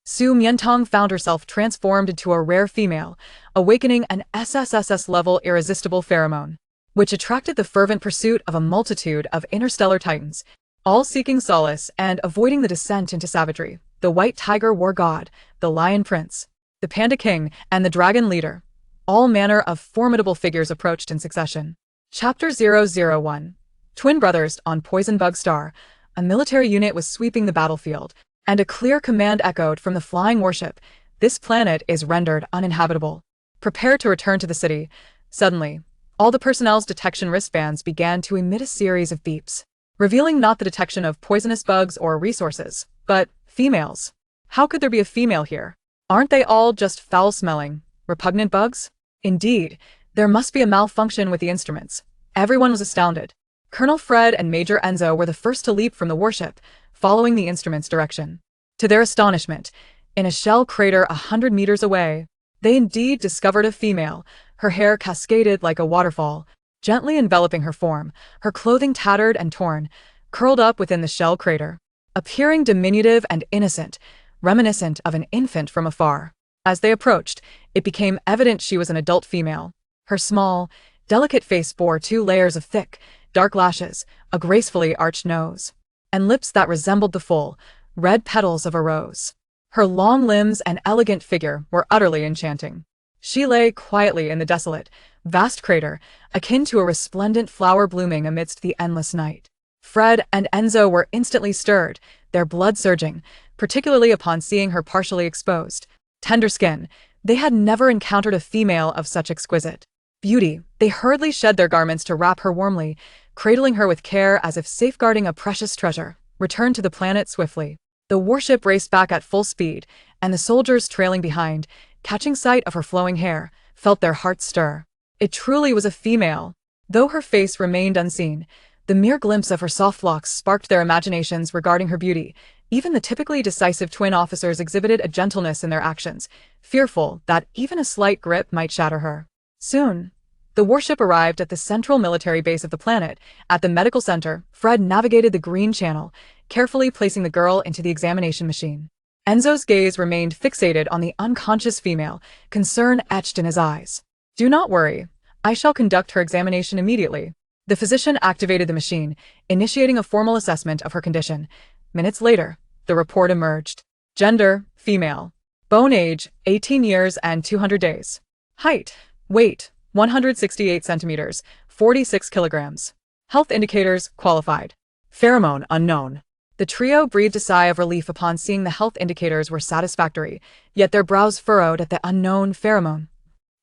Su Mian Tang found herself transformed into a rare female, awakening an SSSS-level irresistible pheromone, which attracted the fervent pursuit of a multitude of interstellar titans, all seeking solace and avoiding the descent into savagery. The White Tiger War God, the Lion Prince, the Panda King, and the Dragon Leader. All manner of formidable figures approached in succession. Chapter 001. Twin Brothers on Poison Bug Star. A military unit was sweeping the battlefield, and a clear command echoed from the flying warship. This planet is rendered uninhabitable. Prepare to return to the city. Suddenly, all the personnel's detection wristbands began to emit a series of beeps, revealing not the detection of poisonous bugs or resources, but females. How could there be a female here? Aren't they all just foul-smelling, repugnant bugs? Indeed, there must be a malfunction with the instruments. Everyone was astounded. Colonel Fred and Major Enzo were the first to leap from the warship, following the instrument's direction. To their astonishment, in a shell crater 100 meters away, they indeed discovered a female, her hair cascaded like a waterfall, gently enveloping her form, her clothing tattered and torn, curled up within the shell crater, appearing diminutive and innocent, reminiscent of an infant from afar. As they approached, it became evident she was an adult female. Her small, delicate face bore 2 layers of thick, dark lashes, a gracefully arched nose, and lips that resembled the full, red petals of a rose. Her long limbs and elegant figure were utterly enchanting. She lay quietly in the desolate, vast crater, akin to a resplendent flower blooming amidst the endless night. Fred and Enzo were instantly stirred, their blood surging, particularly upon seeing her partially exposed, tender skin. They had never encountered a female of such exquisite beauty. They hurriedly shed their garments to wrap her warmly, cradling her with care as if safeguarding a precious treasure. Returned to the planet swiftly. The warship raced back at full speed, and the soldiers trailing behind, catching sight of her flowing hair, felt their hearts stir. It truly was a female. Though her face remained unseen, the mere glimpse of her soft locks sparked their imaginations regarding her beauty. Even the typically decisive twin officers exhibited a gentleness in their actions, fearful that even a slight grip might shatter her. Soon, the warship arrived at the central military base of the planet. At the medical center, Fred navigated the green channel, carefully placing the girl into the examination machine. Enzo's gaze remained fixated on the unconscious female, concern etched in his eyes. "Do not worry. I shall conduct her examination immediately." The physician activated the machine, initiating a formal assessment of her condition. Minutes later, the report emerged. Gender, female. Bone age, 18 years and 200 days. Height, weight, 168 centimeters, 46 kilograms. Health indicators, qualified. Pheromone, unknown. The trio breathed a sigh of relief upon seeing the health indicators were satisfactory, yet their brows furrowed at the unknown pheromone.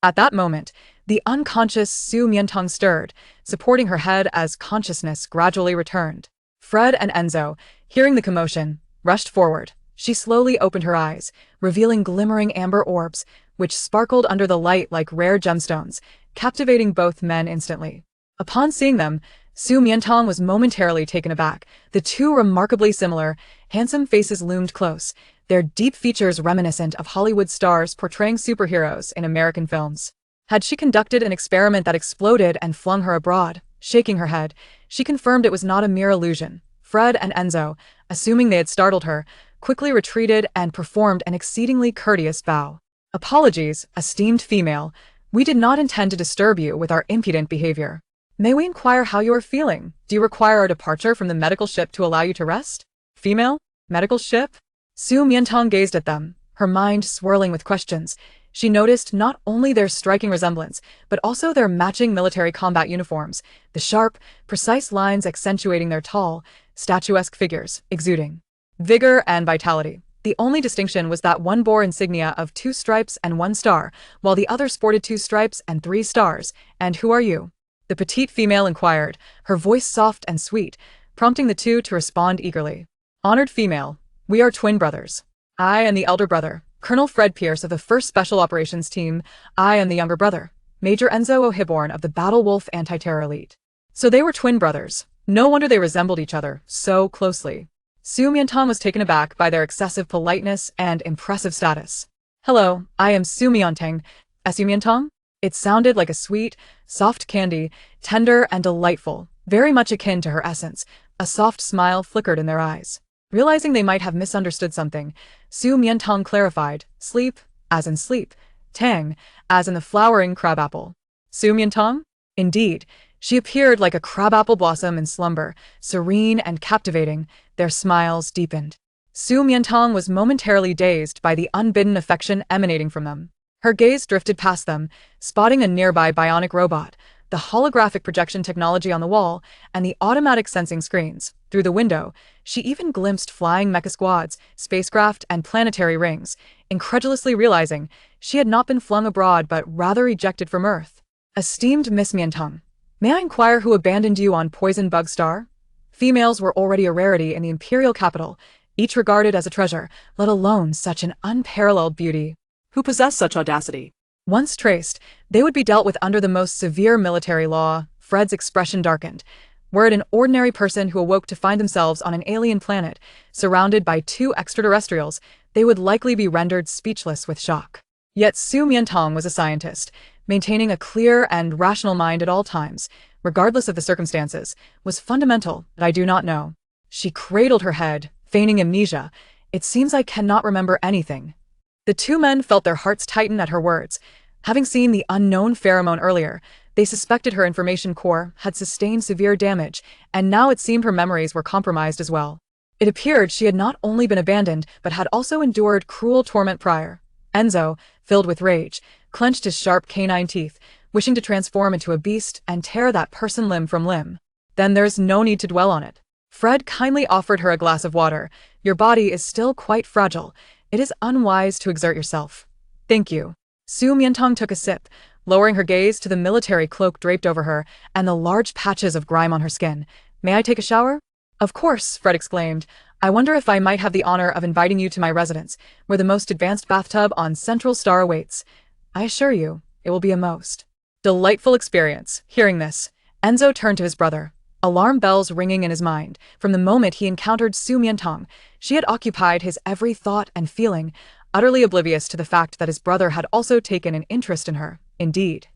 At that moment, the unconscious Su Mian Tang stirred, supporting her head as consciousness gradually returned. Fred and Enzo, hearing the commotion, rushed forward. She slowly opened her eyes, revealing glimmering amber orbs, which sparkled under the light like rare gemstones, captivating both men instantly. Upon seeing them, Su Mian Tang was momentarily taken aback. The 2 remarkably similar, handsome faces loomed close, their deep features reminiscent of Hollywood stars portraying superheroes in American films. Had she conducted an experiment that exploded and flung her abroad? Shaking her head, she confirmed it was not a mere illusion. Fred and Enzo, assuming they had startled her, quickly retreated and performed an exceedingly courteous bow. "Apologies, esteemed female. We did not intend to disturb you with our impudent behavior. May we inquire how you are feeling? Do you require our departure from the medical ship to allow you to rest?" "Female? Medical ship?" Su Mian Tang gazed at them, her mind swirling with questions. She noticed not only their striking resemblance, but also their matching military combat uniforms, the sharp, precise lines accentuating their tall, statuesque figures, exuding vigor and vitality. The only distinction was that one bore insignia of 2 stripes and 1 star, while the other sported 2 stripes and 3 stars. "And who are you?" the petite female inquired, her voice soft and sweet, prompting the 2 to respond eagerly. "Honored female, we are twin brothers. I am the elder brother, Colonel Fred Pierce of the 1st Special Operations Team. I am the younger brother, Major Enzo O'Hiborn of the Battle Wolf Anti-Terror Elite." So they were twin brothers. No wonder they resembled each other so closely. Su Mian Tang was taken aback by their excessive politeness and impressive status. "Hello, I am Su Mian Tang. Su Mian Tang?" It sounded like a sweet, soft candy, tender and delightful, very much akin to her essence. A soft smile flickered in their eyes. Realizing they might have misunderstood something, Su Mian Tang clarified, sleep, as in sleep, tang, as in the flowering crabapple. Su Mian Tang? Indeed, she appeared like a crabapple blossom in slumber, serene and captivating, their smiles deepened. Su Mian Tang was momentarily dazed by the unbidden affection emanating from them. Her gaze drifted past them, spotting a nearby bionic robot, the holographic projection technology on the wall, and the automatic sensing screens. Through the window, she even glimpsed flying mecha squads, spacecraft, and planetary rings, incredulously realizing she had not been flung abroad but rather ejected from Earth. Esteemed Miss Mian Tang, may I inquire who abandoned you on Poison Bug Star? Females were already a rarity in the imperial capital, each regarded as a treasure, let alone such an unparalleled beauty. Who possessed such audacity? Once traced, they would be dealt with under the most severe military law. Fred's expression darkened. Were it an ordinary person who awoke to find themselves on an alien planet, surrounded by two extraterrestrials, they would likely be rendered speechless with shock. Yet Su Mian Tang was a scientist, maintaining a clear and rational mind at all times, regardless of the circumstances, was fundamental that I do not know. She cradled her head, feigning amnesia. It seems I cannot remember anything. The two men felt their hearts tighten at her words. Having seen the unknown pheromone earlier, they suspected her information core had sustained severe damage, and now it seemed her memories were compromised as well. It appeared she had not only been abandoned, but had also endured cruel torment prior. Enzo, filled with rage, clenched his sharp canine teeth, wishing to transform into a beast and tear that person limb from limb. Then there's no need to dwell on it. Fred kindly offered her a glass of water. Your body is still quite fragile. It is unwise to exert yourself. Thank you. Su Mian Tang took a sip, lowering her gaze to the military cloak draped over her and the large patches of grime on her skin. May I take a shower? Of course, Fred exclaimed. I wonder if I might have the honor of inviting you to my residence, where the most advanced bathtub on Central Star awaits. I assure you, it will be a most delightful experience. Hearing this, Enzo turned to his brother, alarm bells ringing in his mind. From the moment he encountered Su Mian Tang, she had occupied his every thought and feeling, utterly oblivious to the fact that his brother had also taken an interest in her. Indeed,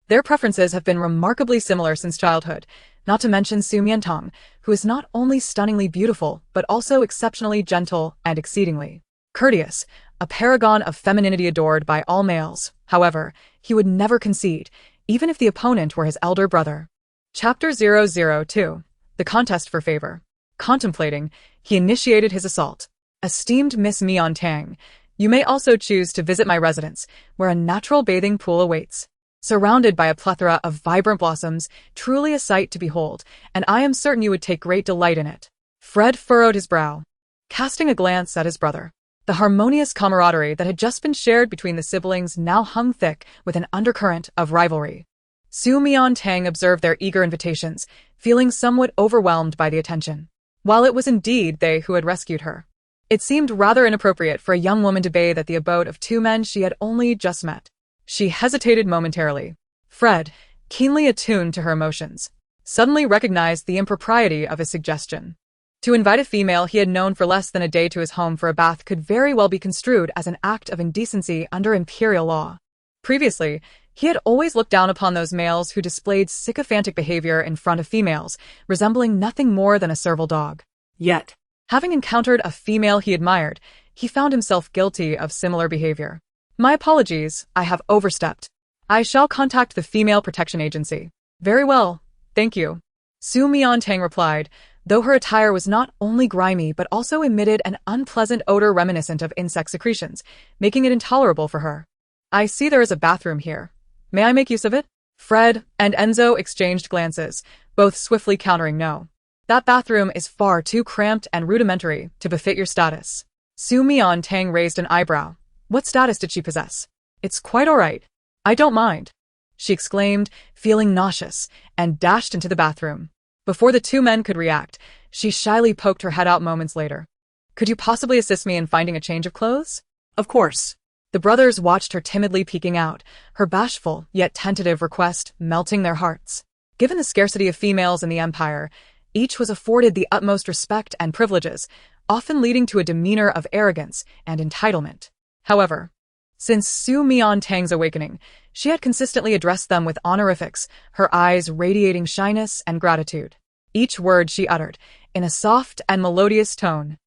their preferences have been remarkably similar since childhood, not to mention Su Mian Tang, who is not only stunningly beautiful, but also exceptionally gentle and exceedingly courteous, a paragon of femininity adored by all males. However, he would never concede, even if the opponent were his elder brother. Chapter 002. The Contest for Favor. Contemplating, he initiated his assault. Esteemed Miss Mian Tang, you may also choose to visit my residence, where a natural bathing pool awaits. Surrounded by a plethora of vibrant blossoms, truly a sight to behold, and I am certain you would take great delight in it. Fred furrowed his brow, casting a glance at his brother. The harmonious camaraderie that had just been shared between the siblings now hung thick with an undercurrent of rivalry. Su Mian Tang observed their eager invitations, feeling somewhat overwhelmed by the attention. While it was indeed they who had rescued her, it seemed rather inappropriate for a young woman to bathe at the abode of two men she had only just met. She hesitated momentarily. Fred, keenly attuned to her emotions, suddenly recognized the impropriety of his suggestion. To invite a female he had known for less than a day to his home for a bath could very well be construed as an act of indecency under imperial law. Previously, he had always looked down upon those males who displayed sycophantic behavior in front of females, resembling nothing more than a servile dog. Yet, having encountered a female he admired, he found himself guilty of similar behavior. My apologies, I have overstepped. I shall contact the Female Protection Agency. Very well, thank you. Su Mian Tang replied, though her attire was not only grimy but also emitted an unpleasant odor reminiscent of insect secretions, making it intolerable for her. I see there is a bathroom here. May I make use of it? Fred and Enzo exchanged glances, both swiftly countering no. That bathroom is far too cramped and rudimentary to befit your status. Su Mian Tang raised an eyebrow. What status did she possess? It's quite all right. I don't mind, she exclaimed, feeling nauseous, and dashed into the bathroom. Before the two men could react, she shyly poked her head out moments later. Could you possibly assist me in finding a change of clothes? Of course. The brothers watched her timidly peeking out, her bashful yet tentative request melting their hearts. Given the scarcity of females in the Empire, each was afforded the utmost respect and privileges, often leading to a demeanor of arrogance and entitlement. However, since Su Mian Tang's awakening, she had consistently addressed them with honorifics, her eyes radiating shyness and gratitude. Each word she uttered, in a soft and melodious tone.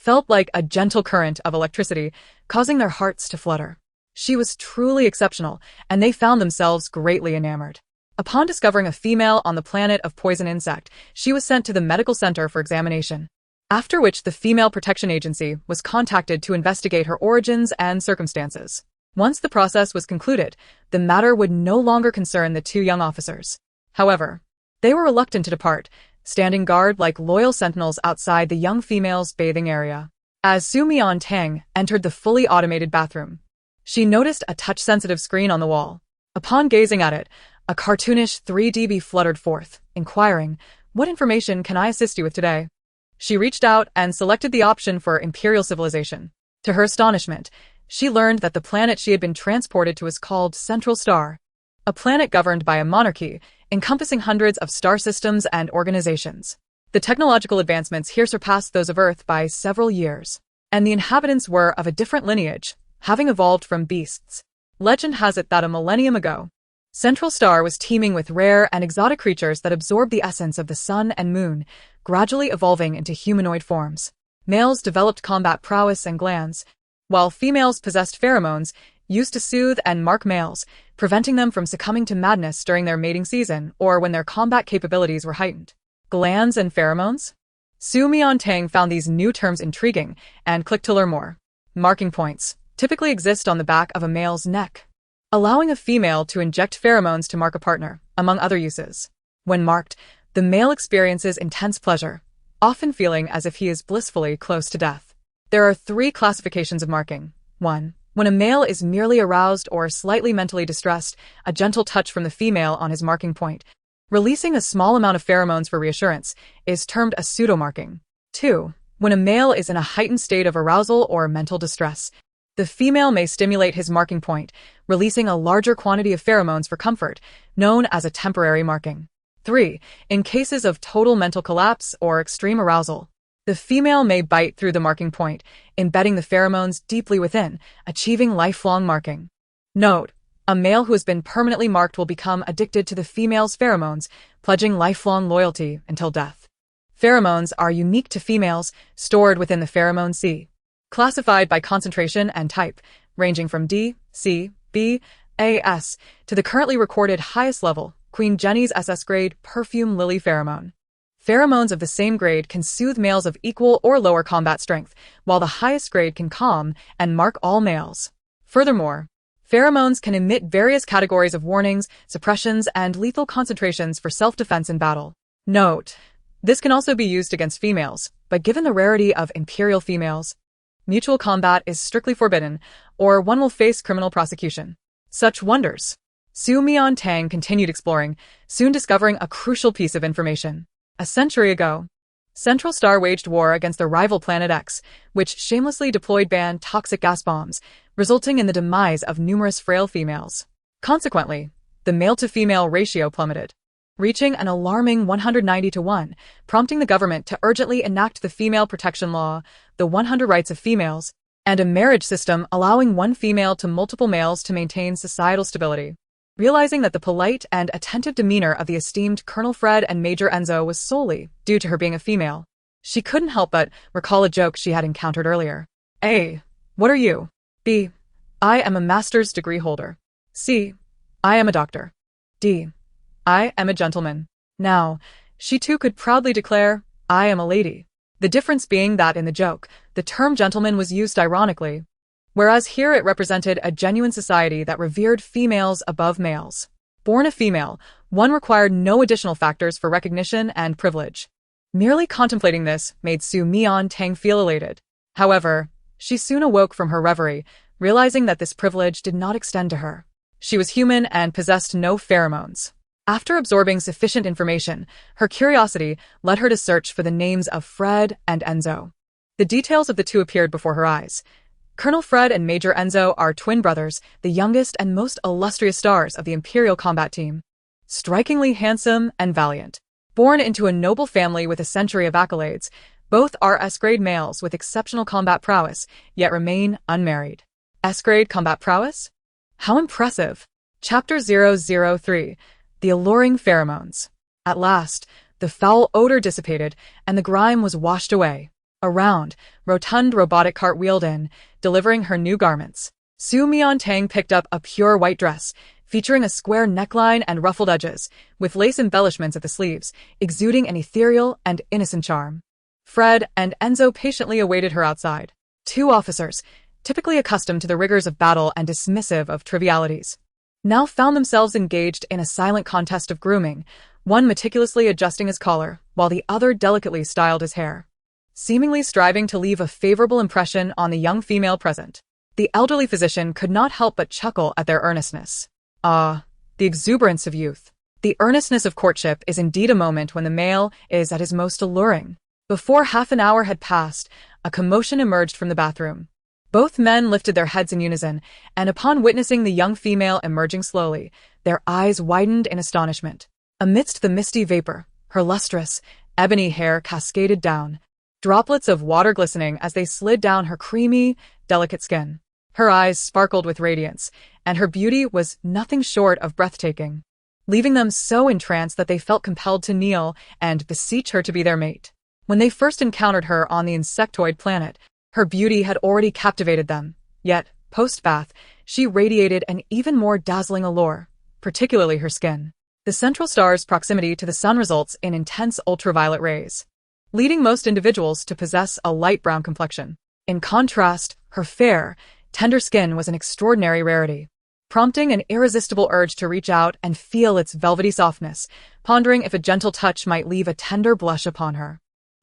felt like a gentle current of electricity, causing their hearts to flutter. She was truly exceptional, and they found themselves greatly enamored. Upon discovering a female on the planet of poison insect, she was sent to the medical center for examination, after which the Female Protection Agency was contacted to investigate her origins and circumstances. Once the process was concluded, the matter would no longer concern the two young officers. However, they were reluctant to depart, standing guard like loyal sentinels outside the young female's bathing area. As Su Mian Tang entered the fully automated bathroom, she noticed a touch-sensitive screen on the wall. Upon gazing at it, a cartoonish 3D fluttered forth, inquiring, "What information can I assist you with today?" She reached out and selected the option for Imperial Civilization. To her astonishment, she learned that the planet she had been transported to was called Central Star, a planet governed by a monarchy, encompassing hundreds of star systems and organizations. The technological advancements here surpassed those of Earth by several years, and the inhabitants were of a different lineage, having evolved from beasts. Legend has it that a millennium ago, Central Star was teeming with rare and exotic creatures that absorbed the essence of the sun and moon, gradually evolving into humanoid forms. Males developed combat prowess and glands, while females possessed pheromones, used to soothe and mark males, preventing them from succumbing to madness during their mating season or when their combat capabilities were heightened. Glands and pheromones? Su Mian Tang found these new terms intriguing and clicked to learn more. Marking points typically exist on the back of a male's neck, allowing a female to inject pheromones to mark a partner, among other uses. When marked, the male experiences intense pleasure, often feeling as if he is blissfully close to death. There are 3 classifications of marking. 1. When a male is merely aroused or slightly mentally distressed, a gentle touch from the female on his marking point, releasing a small amount of pheromones for reassurance, is termed a pseudo-marking. 2. When a male is in a heightened state of arousal or mental distress, the female may stimulate his marking point, releasing a larger quantity of pheromones for comfort, known as a temporary marking. 3. In cases of total mental collapse or extreme arousal, the female may bite through the marking point, embedding the pheromones deeply within, achieving lifelong marking. Note: a male who has been permanently marked will become addicted to the female's pheromones, pledging lifelong loyalty until death. Pheromones are unique to females, stored within the pheromone sea, classified by concentration and type, ranging from D, C, B, A, S, to the currently recorded highest level, Queen Jenny's SS grade perfume lily pheromone. Pheromones of the same grade can soothe males of equal or lower combat strength, while the highest grade can calm and mark all males. Furthermore, pheromones can emit various categories of warnings, suppressions, and lethal concentrations for self-defense in battle. Note: this can also be used against females, but given the rarity of imperial females, mutual combat is strictly forbidden, or one will face criminal prosecution. Such wonders. Su Mian Tang continued exploring, soon discovering a crucial piece of information. A century ago, Central Star waged war against the rival Planet X, which shamelessly deployed banned toxic gas bombs, resulting in the demise of numerous frail females. Consequently, the male-to-female ratio plummeted, reaching an alarming 190-to-1, prompting the government to urgently enact the Female Protection Law, the 100 Rights of Females, and a marriage system allowing one female to multiple males to maintain societal stability. Realizing that the polite and attentive demeanor of the esteemed Colonel Fred and Major Enzo was solely due to her being a female, she couldn't help but recall a joke she had encountered earlier. A. What are you? B. I am a master's degree holder. C. I am a doctor. D. I am a gentleman. Now, she too could proudly declare, I am a lady. The difference being that in the joke, the term gentleman was used ironically, whereas here it represented a genuine society that revered females above males. Born a female, one required no additional factors for recognition and privilege. Merely contemplating this made Su Mian Tang feel elated. However, she soon awoke from her reverie, realizing that this privilege did not extend to her. She was human and possessed no pheromones. After absorbing sufficient information, her curiosity led her to search for the names of Fred and Enzo. The details of the two appeared before her eyes. Colonel Fred and Major Enzo are twin brothers, the youngest and most illustrious stars of the Imperial combat team. Strikingly handsome and valiant. Born into a noble family with a century of accolades, both are S-grade males with exceptional combat prowess, yet remain unmarried. S-grade combat prowess? How impressive! Chapter 003. The alluring pheromones. At last, the foul odor dissipated, and the grime was washed away. A round, rotund robotic cart wheeled in, delivering her new garments. Su Mian Tang picked up a pure white dress, featuring a square neckline and ruffled edges, with lace embellishments at the sleeves, exuding an ethereal and innocent charm. Fred and Enzo patiently awaited her outside. Two officers, typically accustomed to the rigors of battle and dismissive of trivialities, now found themselves engaged in a silent contest of grooming, one meticulously adjusting his collar, while the other delicately styled his hair, seemingly striving to leave a favorable impression on the young female present. The elderly physician could not help but chuckle at their earnestness. Ah, the exuberance of youth. The earnestness of courtship is indeed a moment when the male is at his most alluring. Before half an hour had passed, a commotion emerged from the bathroom. Both men lifted their heads in unison, and upon witnessing the young female emerging slowly, their eyes widened in astonishment. Amidst the misty vapor, her lustrous, ebony hair cascaded down, droplets of water glistening as they slid down her creamy, delicate skin. Her eyes sparkled with radiance, and her beauty was nothing short of breathtaking, leaving them so entranced that they felt compelled to kneel and beseech her to be their mate. When they first encountered her on the insectoid planet, her beauty had already captivated them, yet, post-bath, she radiated an even more dazzling allure, particularly her skin. The central star's proximity to the sun results in intense ultraviolet rays, leading most individuals to possess a light brown complexion. In contrast, her fair, tender skin was an extraordinary rarity, prompting an irresistible urge to reach out and feel its velvety softness, pondering if a gentle touch might leave a tender blush upon her.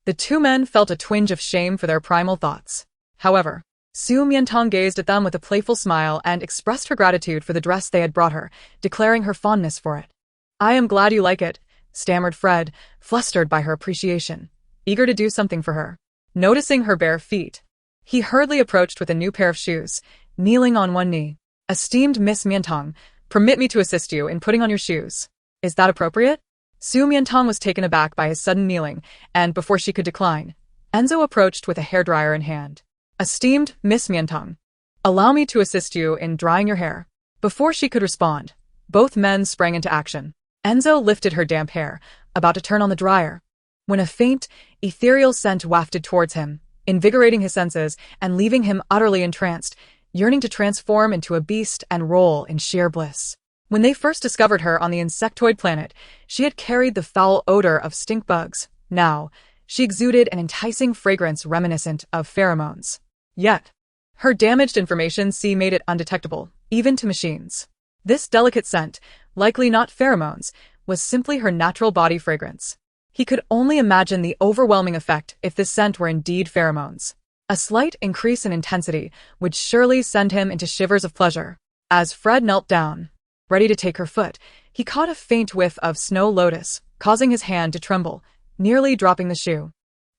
The two men felt a twinge of shame for their primal thoughts. However, Su Mian Tang gazed at them with a playful smile and expressed her gratitude for the dress they had brought her, declaring her fondness for it. "I am glad you like it," stammered Fred, flustered by her appreciation, eager to do something for her. Noticing her bare feet, he hurriedly approached with a new pair of shoes, kneeling on one knee. "Esteemed Miss Mian Tang, permit me to assist you in putting on your shoes. Is that appropriate?" Su Mian Tang was taken aback by his sudden kneeling, and before she could decline, Enzo approached with a hairdryer in hand. "Esteemed Miss Mian Tang, allow me to assist you in drying your hair." Before she could respond, both men sprang into action. Enzo lifted her damp hair, about to turn on the dryer, when a faint, ethereal scent wafted towards him, invigorating his senses and leaving him utterly entranced, yearning to transform into a beast and roll in sheer bliss. When they first discovered her on the insectoid planet, she had carried the foul odor of stink bugs. Now, she exuded an enticing fragrance reminiscent of pheromones. Yet, her damaged information C made it undetectable, even to machines. This delicate scent, likely not pheromones, was simply her natural body fragrance. He could only imagine the overwhelming effect if this scent were indeed pheromones. A slight increase in intensity would surely send him into shivers of pleasure. As Fred knelt down, ready to take her foot, he caught a faint whiff of snow lotus, causing his hand to tremble, nearly dropping the shoe,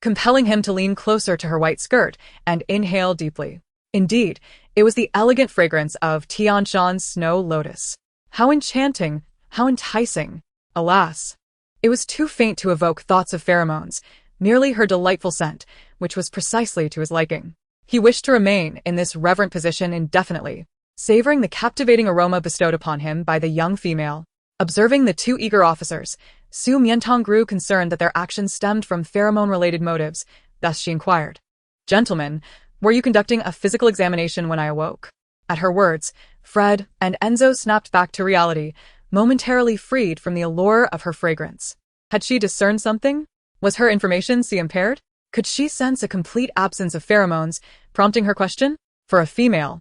compelling him to lean closer to her white skirt and inhale deeply. Indeed, it was the elegant fragrance of Tianshan's snow lotus. How enchanting, how enticing. Alas, it was too faint to evoke thoughts of pheromones, merely her delightful scent, which was precisely to his liking. He wished to remain in this reverent position indefinitely, savoring the captivating aroma bestowed upon him by the young female. Observing the two eager officers, Su Mian Tang grew concerned that their actions stemmed from pheromone-related motives, thus she inquired, "Gentlemen, were you conducting a physical examination when I awoke?" At her words, Fred and Enzo snapped back to reality, momentarily freed from the allure of her fragrance. Had she discerned something? Was her information C impaired? Could she sense a complete absence of pheromones, prompting her question? For a female,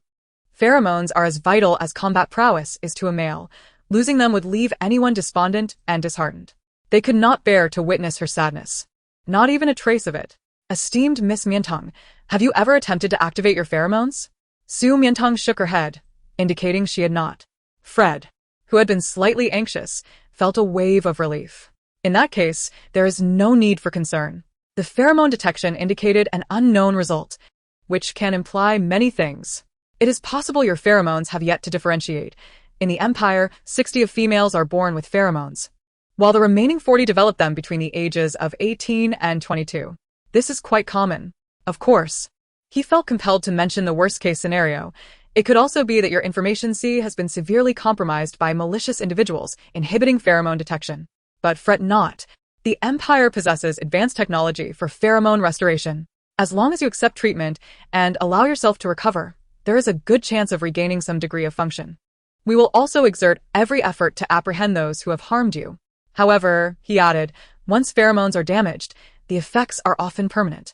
pheromones are as vital as combat prowess is to a male. Losing them would leave anyone despondent and disheartened. They could not bear to witness her sadness. Not even a trace of it. "Esteemed Miss Mian Tang, have you ever attempted to activate your pheromones?" Su Mian Tang shook her head, indicating she had not. Fred, who had been slightly anxious, felt a wave of relief. In that case, there is no need for concern. The pheromone detection indicated an unknown result, which can imply many things. It is possible your pheromones have yet to differentiate. In the Empire, 60 of females are born with pheromones, while the remaining 40 develop them between the ages of 18 and 22. This is quite common. Of course, he felt compelled to mention the worst-case scenario. It could also be that your information C has been severely compromised by malicious individuals inhibiting pheromone detection. But fret not. The Empire possesses advanced technology for pheromone restoration. As long as you accept treatment and allow yourself to recover, there is a good chance of regaining some degree of function. We will also exert every effort to apprehend those who have harmed you. However, he added, once pheromones are damaged, the effects are often permanent.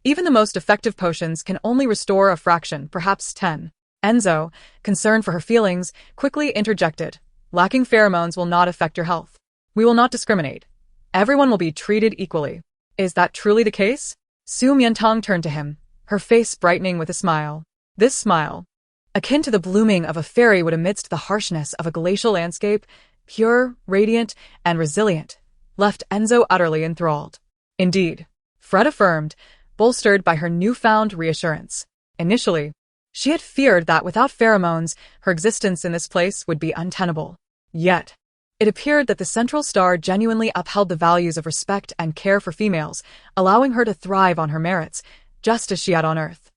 Even the most effective potions can only restore a fraction, perhaps 10. Enzo, concerned for her feelings, quickly interjected, lacking pheromones will not affect your health. We will not discriminate. Everyone will be treated equally. Is that truly the case? Su Mian Tang turned to him, her face brightening with a smile. This smile, akin to the blooming of a fairy wood amidst the harshness of a glacial landscape, pure, radiant, and resilient, left Enzo utterly enthralled. Indeed, Fred affirmed, bolstered by her newfound reassurance. Initially, she had feared that without pheromones, her existence in this place would be untenable. Yet, it appeared that the central star genuinely upheld the values of respect and care for females, allowing her to thrive on her merits, just as she had on Earth.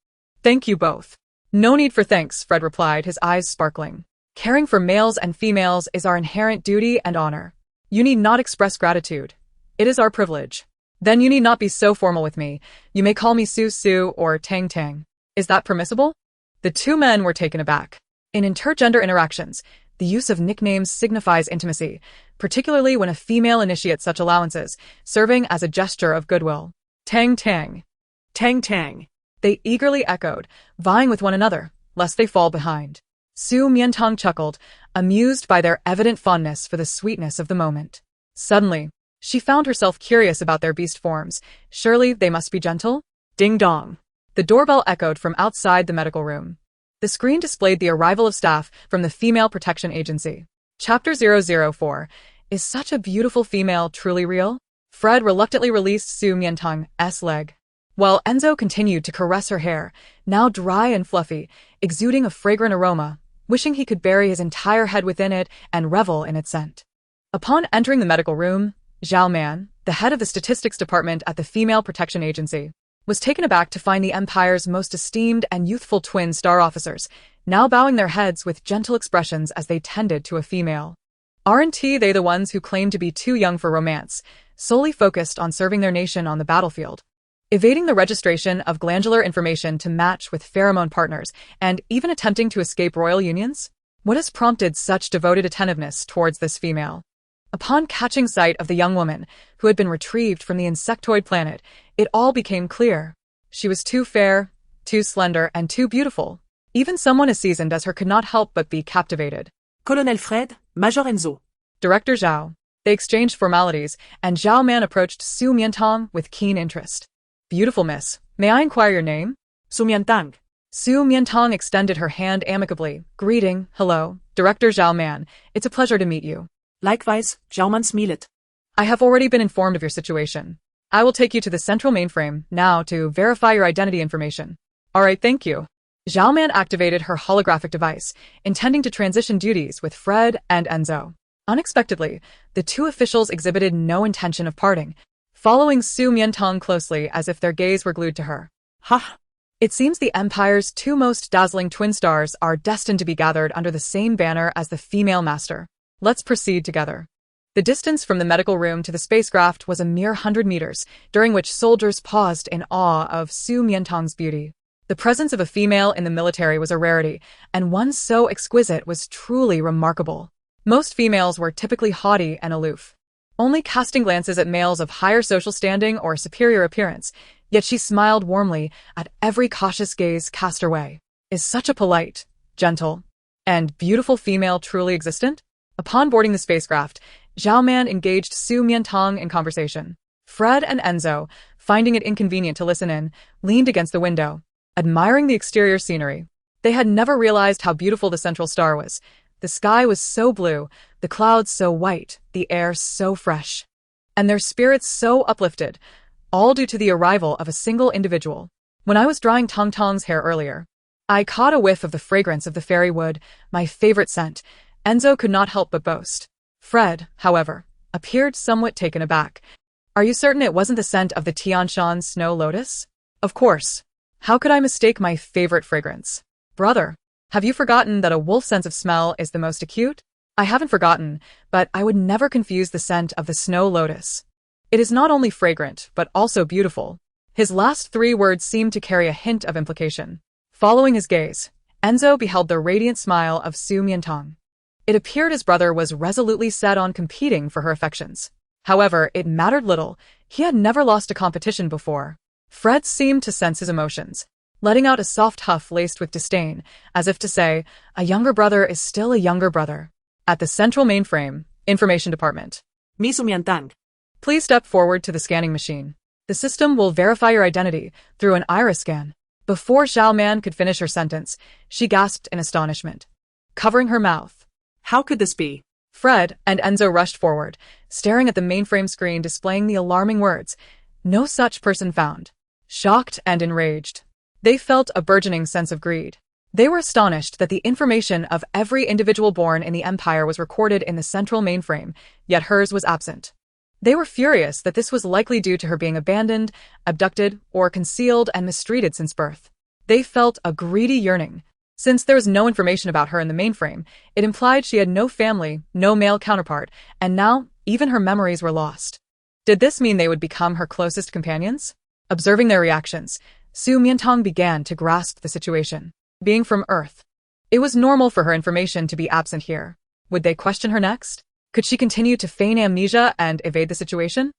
Thank you both. No need for thanks, Fred replied, his eyes sparkling. Caring for males and females is our inherent duty and honor. You need not express gratitude. It is our privilege. Then you need not be so formal with me. You may call me Su or Tang Tang. Is that permissible? The two men were taken aback. In intergender interactions, the use of nicknames signifies intimacy, particularly when a female initiates such allowances, serving as a gesture of goodwill. Tang Tang. Tang Tang. They eagerly echoed, vying with one another, lest they fall behind. Su Mian Tang chuckled, amused by their evident fondness for the sweetness of the moment. Suddenly, she found herself curious about their beast forms. Surely they must be gentle? Ding dong. The doorbell echoed from outside the medical room. The screen displayed the arrival of staff from the Female Protection Agency. Chapter 004. Is such a beautiful female truly real? Fred reluctantly released Su Mian Tang's leg, while Enzo continued to caress her hair, now dry and fluffy, exuding a fragrant aroma, wishing he could bury his entire head within it and revel in its scent. Upon entering the medical room, Zhao Man, the head of the statistics department at the Female Protection Agency, was taken aback to find the Empire's most esteemed and youthful twin star officers, now bowing their heads with gentle expressions as they tended to a female. Aren't they the ones who claim to be too young for romance, solely focused on serving their nation on the battlefield? Evading the registration of glandular information to match with pheromone partners, and even attempting to escape royal unions? What has prompted such devoted attentiveness towards this female? Upon catching sight of the young woman, who had been retrieved from the insectoid planet, it all became clear. She was too fair, too slender, and too beautiful. Even someone as seasoned as her could not help but be captivated. Colonel Fred, Major Enzo. Director Zhao. They exchanged formalities, and Zhao Man approached Su Mian Tang with keen interest. Beautiful miss, may I inquire your name? Su Mian Tang. Su Mian Tang extended her hand amicably, greeting, hello, Director Zhao Man, it's a pleasure to meet you. Likewise, Zhao Man smilet. I have already been informed of your situation. I will take you to the central mainframe now to verify your identity information. Alright, thank you. Zhao Man activated her holographic device, intending to transition duties with Fred and Enzo. Unexpectedly, the two officials exhibited no intention of parting, following Su Mian Tang closely as if their gaze were glued to her. Ha! It seems the Empire's two most dazzling twin stars are destined to be gathered under the same banner as the female master. Let's proceed together. The distance from the medical room to the spacecraft was a mere 100 meters, during which soldiers paused in awe of Su Mian Tang's beauty. The presence of a female in the military was a rarity, and one so exquisite was truly remarkable. Most females were typically haughty and aloof, only casting glances at males of higher social standing or superior appearance, yet she smiled warmly at every cautious gaze cast her way. Is such a polite, gentle, and beautiful female truly existent? Upon boarding the spacecraft, Zhao Man engaged Su Mian Tang in conversation. Fred and Enzo, finding it inconvenient to listen in, leaned against the window, admiring the exterior scenery. They had never realized how beautiful the central star was. The sky was so blue, the clouds so white, the air so fresh, and their spirits so uplifted, all due to the arrival of a single individual. When I was drying Tang Tang's hair earlier, I caught a whiff of the fragrance of the fairy wood, my favorite scent. Enzo could not help but boast. Fred, however, appeared somewhat taken aback. Are you certain it wasn't the scent of the Tianshan snow lotus? Of course. How could I mistake my favorite fragrance? Brother, have you forgotten that a wolf's sense of smell is the most acute? I haven't forgotten, but I would never confuse the scent of the snow lotus. It is not only fragrant, but also beautiful. His last three words seemed to carry a hint of implication. Following his gaze, Enzo beheld the radiant smile of Su Mian Tang. It appeared his brother was resolutely set on competing for her affections. However, it mattered little. He had never lost a competition before. Fred seemed to sense his emotions, letting out a soft huff laced with disdain, as if to say, a younger brother is still a younger brother. At the central mainframe, information department. Su Mian Tang. Please step forward to the scanning machine. The system will verify your identity through an iris scan. Before Xiao Man could finish her sentence, she gasped in astonishment, covering her mouth. How could this be? Fred and Enzo rushed forward, staring at the mainframe screen displaying the alarming words, "No such person found." Shocked and enraged, they felt a burgeoning sense of greed. They were astonished that the information of every individual born in the Empire was recorded in the central mainframe, yet hers was absent. They were furious that this was likely due to her being abandoned, abducted, or concealed and mistreated since birth. They felt a greedy yearning. Since there was no information about her in the mainframe, it implied she had no family, no male counterpart, and now even her memories were lost. Did this mean they would become her closest companions? Observing their reactions, Su Mian Tang began to grasp the situation. Being from Earth, it was normal for her information to be absent here. Would they question her next? Could she continue to feign amnesia and evade the situation?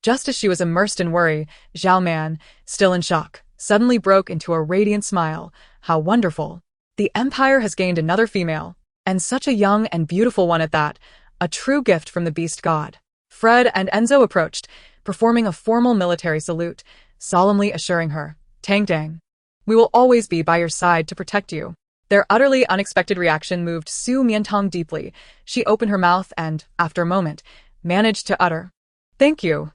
Just as she was immersed in worry, Xiao Man, still in shock, suddenly broke into a radiant smile. How wonderful! The Empire has gained another female, and such a young and beautiful one at that, a true gift from the beast god. Fred and Enzo approached, performing a formal military salute, solemnly assuring her, Tang, we will always be by your side to protect you. Their utterly unexpected reaction moved Su Mian Tang deeply. She opened her mouth and, after a moment, managed to utter, Thank you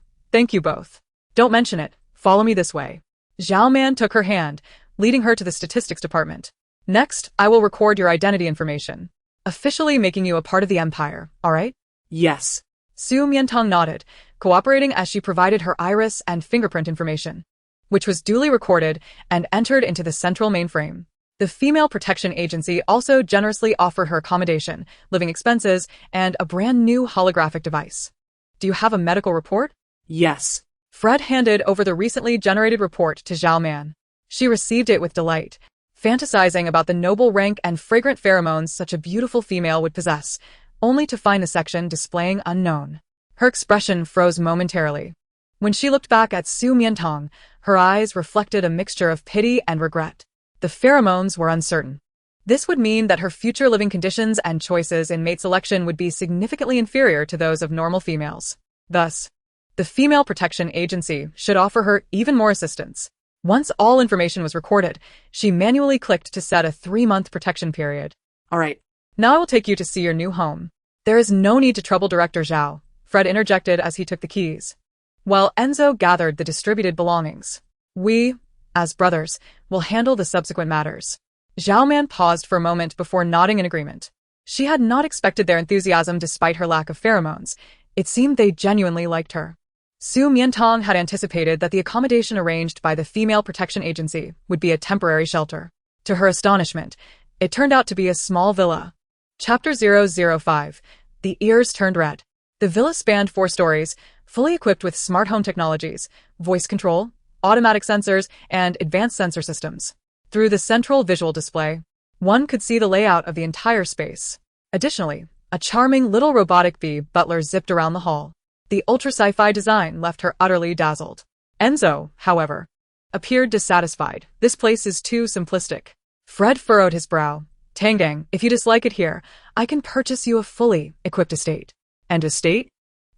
both. Don't mention it, follow me this way. Xiao Man took her hand, leading her to the statistics department. Next, I will record your identity information, officially making you a part of the Empire, alright? Yes. Su Mian Tang nodded, cooperating as she provided her iris and fingerprint information, which was duly recorded and entered into the central mainframe. The Female Protection Agency also generously offered her accommodation, living expenses, and a brand new holographic device. Do you have a medical report? Yes. Fred handed over the recently generated report to Xiao Man. She received it with delight, fantasizing about the noble rank and fragrant pheromones such a beautiful female would possess, only to find the section displaying unknown. Her expression froze momentarily. When she looked back at Su Mian Tang, her eyes reflected a mixture of pity and regret. The pheromones were uncertain. This would mean that her future living conditions and choices in mate selection would be significantly inferior to those of normal females. Thus, the Female Protection Agency should offer her even more assistance. Once all information was recorded, she manually clicked to set a 3-month protection period. Alright. Now I will take you to see your new home. There is no need to trouble Director Zhao, Fred interjected as he took the keys, while Enzo gathered the distributed belongings. We, as brothers, will handle the subsequent matters. Xiao Man paused for a moment before nodding in agreement. She had not expected their enthusiasm despite her lack of pheromones. It seemed they genuinely liked her. Su Mian Tang had anticipated that the accommodation arranged by the Female Protection Agency would be a temporary shelter. To her astonishment, it turned out to be a small villa. Chapter 005. The ears turned red. The villa spanned 4 stories, fully equipped with smart home technologies, voice control, automatic sensors, and advanced sensor systems. Through the central visual display, one could see the layout of the entire space. Additionally, a charming little robotic bee butler zipped around the hall. The ultra-sci-fi design left her utterly dazzled. Enzo, however, appeared dissatisfied. This place is too simplistic. Fred furrowed his brow. Tang, if you dislike it here, I can purchase you a fully equipped estate. And estate?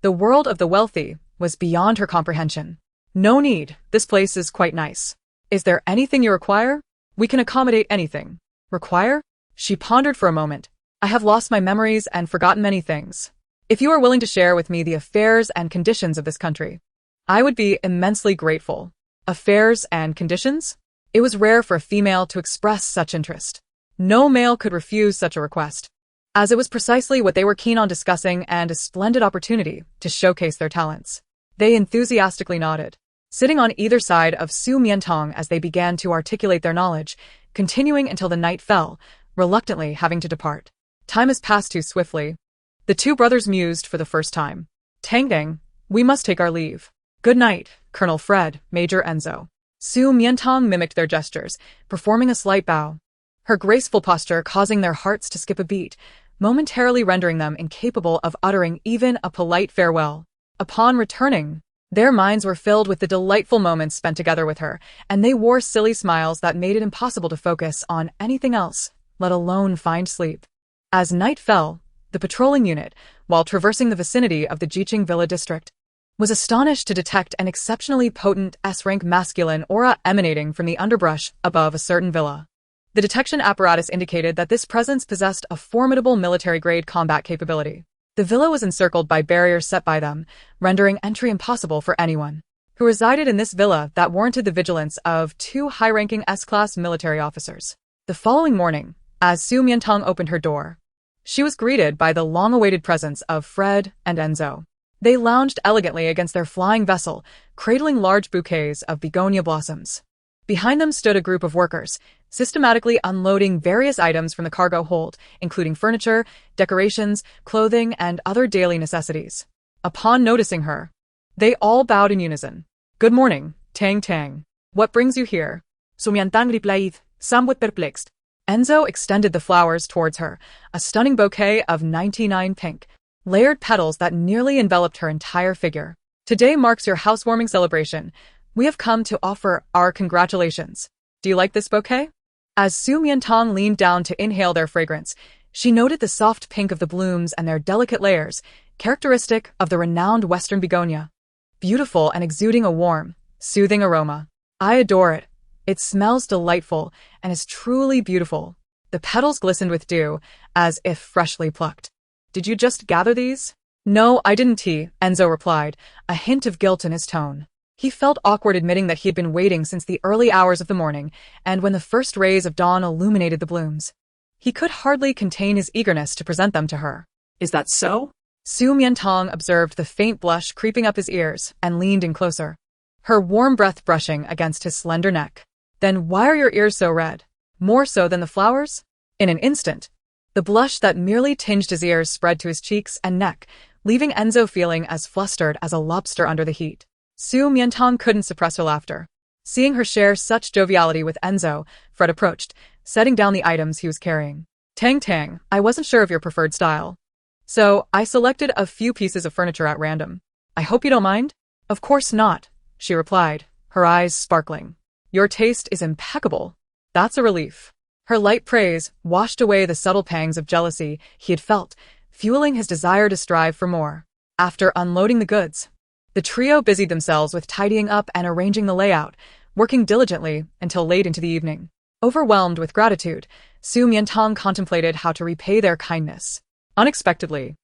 The world of the wealthy was beyond her comprehension. No need, this place is quite nice. Is there anything you require? We can accommodate anything. Require? She pondered for a moment. I have lost my memories and forgotten many things. If you are willing to share with me the affairs and conditions of this country, I would be immensely grateful. Affairs and conditions? It was rare for a female to express such interest. No male could refuse such a request, as it was precisely what they were keen on discussing and a splendid opportunity to showcase their talents. They enthusiastically nodded, sitting on either side of Su Mian Tang as they began to articulate their knowledge, continuing until the night fell, reluctantly having to depart. Time has passed too swiftly. The 2 brothers mused for the first time. Tang, we must take our leave. Good night, Colonel Fred, Major Enzo. Su Mian Tang mimicked their gestures, performing a slight bow. Her graceful posture causing their hearts to skip a beat, momentarily rendering them incapable of uttering even a polite farewell. Upon returning, their minds were filled with the delightful moments spent together with her, and they wore silly smiles that made it impossible to focus on anything else, let alone find sleep. As night fell, the patrolling unit, while traversing the vicinity of the Jiqing Villa district, was astonished to detect an exceptionally potent S-rank masculine aura emanating from the underbrush above a certain villa. The detection apparatus indicated that this presence possessed a formidable military-grade combat capability. The villa was encircled by barriers set by them, rendering entry impossible for anyone who resided in this villa that warranted the vigilance of 2 high-ranking S-class military officers. The following morning, as Su Mian Tang opened her door, she was greeted by the long-awaited presence of Fred and Enzo. They lounged elegantly against their flying vessel, cradling large bouquets of begonia blossoms. Behind them stood a group of workers, systematically unloading various items from the cargo hold, including furniture, decorations, clothing, and other daily necessities. Upon noticing her, they all bowed in unison. "Good morning, Tang Tang. What brings you here?" Su Mian Tang replied, somewhat perplexed. Enzo extended the flowers towards her, a stunning bouquet of 99 pink, layered petals that nearly enveloped her entire figure. "Today marks your housewarming celebration. We have come to offer our congratulations. Do you like this bouquet?" As Su Mian Tang leaned down to inhale their fragrance, she noted the soft pink of the blooms and their delicate layers, characteristic of the renowned Western begonia. Beautiful and exuding a warm, soothing aroma. "I adore it. It smells delightful and is truly beautiful." The petals glistened with dew, as if freshly plucked. "Did you just gather these?" "No, I didn't, Enzo replied, a hint of guilt in his tone. He felt awkward admitting that he had been waiting since the early hours of the morning, and when the first rays of dawn illuminated the blooms, he could hardly contain his eagerness to present them to her. Is that so? Su Mian Tang observed the faint blush creeping up his ears and leaned in closer, her warm breath brushing against his slender neck. "Then why are your ears so red? More so than the flowers?" In an instant, the blush that merely tinged his ears spread to his cheeks and neck, leaving Enzo feeling as flustered as a lobster under the heat. Su Mian Tang couldn't suppress her laughter. Seeing her share such joviality with Enzo, Fred approached, setting down the items he was carrying. "Tang Tang, I wasn't sure of your preferred style, so I selected a few pieces of furniture at random. I hope you don't mind?" "Of course not," she replied, her eyes sparkling. "Your taste is impeccable." That's a relief. Her light praise washed away the subtle pangs of jealousy he had felt, fueling his desire to strive for more. After unloading the goods, the trio busied themselves with tidying up and arranging the layout, working diligently until late into the evening. Overwhelmed with gratitude, Su Mian Tang contemplated how to repay their kindness. Unexpectedly,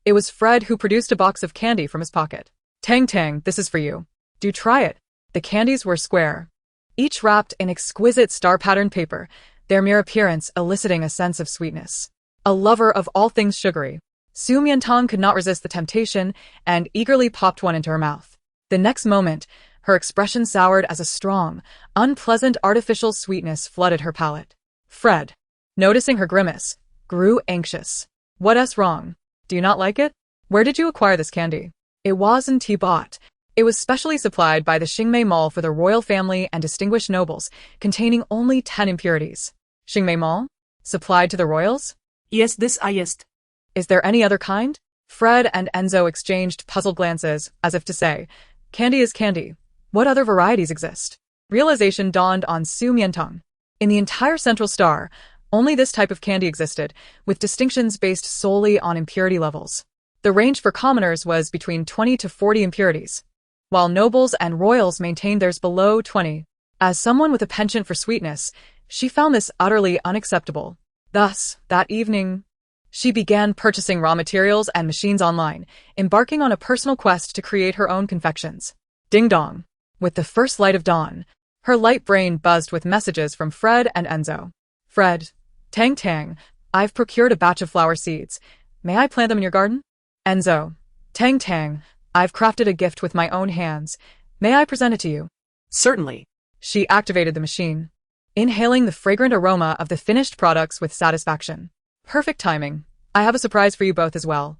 it was Fred who produced a box of candy from his pocket. "Tang Tang, this is for you. Do try it." The candies were square, each wrapped in exquisite star-patterned paper, their mere appearance eliciting a sense of sweetness. A lover of all things sugary, Su Mian Tang could not resist the temptation and eagerly popped one into her mouth. The next moment, her expression soured as a strong, unpleasant artificial sweetness flooded her palate. Fred, noticing her grimace, grew anxious. "What's wrong? Do you not like it? Where did you acquire this candy?" "It wasn't bought. It was specially supplied by the Xingmei Mall for the royal family and distinguished nobles, containing only 10 impurities." "Xingmei Mall? Supplied to the royals?" Yes, this is. "Is there any other kind?" Fred and Enzo exchanged puzzled glances, as if to say, "Candy is candy. What other varieties exist?" Realization dawned on Su Mian Tang. In the entire Central Star, only this type of candy existed, with distinctions based solely on impurity levels. The range for commoners was between 20 to 40 impurities, while nobles and royals maintained theirs below 20. As someone with a penchant for sweetness, she found this utterly unacceptable. Thus, that evening, she began purchasing raw materials and machines online, embarking on a personal quest to create her own confections. Ding dong. With the first light of dawn, her light brain buzzed with messages from Fred and Enzo. "Fred, Tang Tang, I've procured a batch of flower seeds. May I plant them in your garden?" "Enzo, Tang Tang, I've crafted a gift with my own hands. May I present it to you?" Certainly. She activated the machine, inhaling the fragrant aroma of the finished products with satisfaction. "Perfect timing. I have a surprise for you both as well."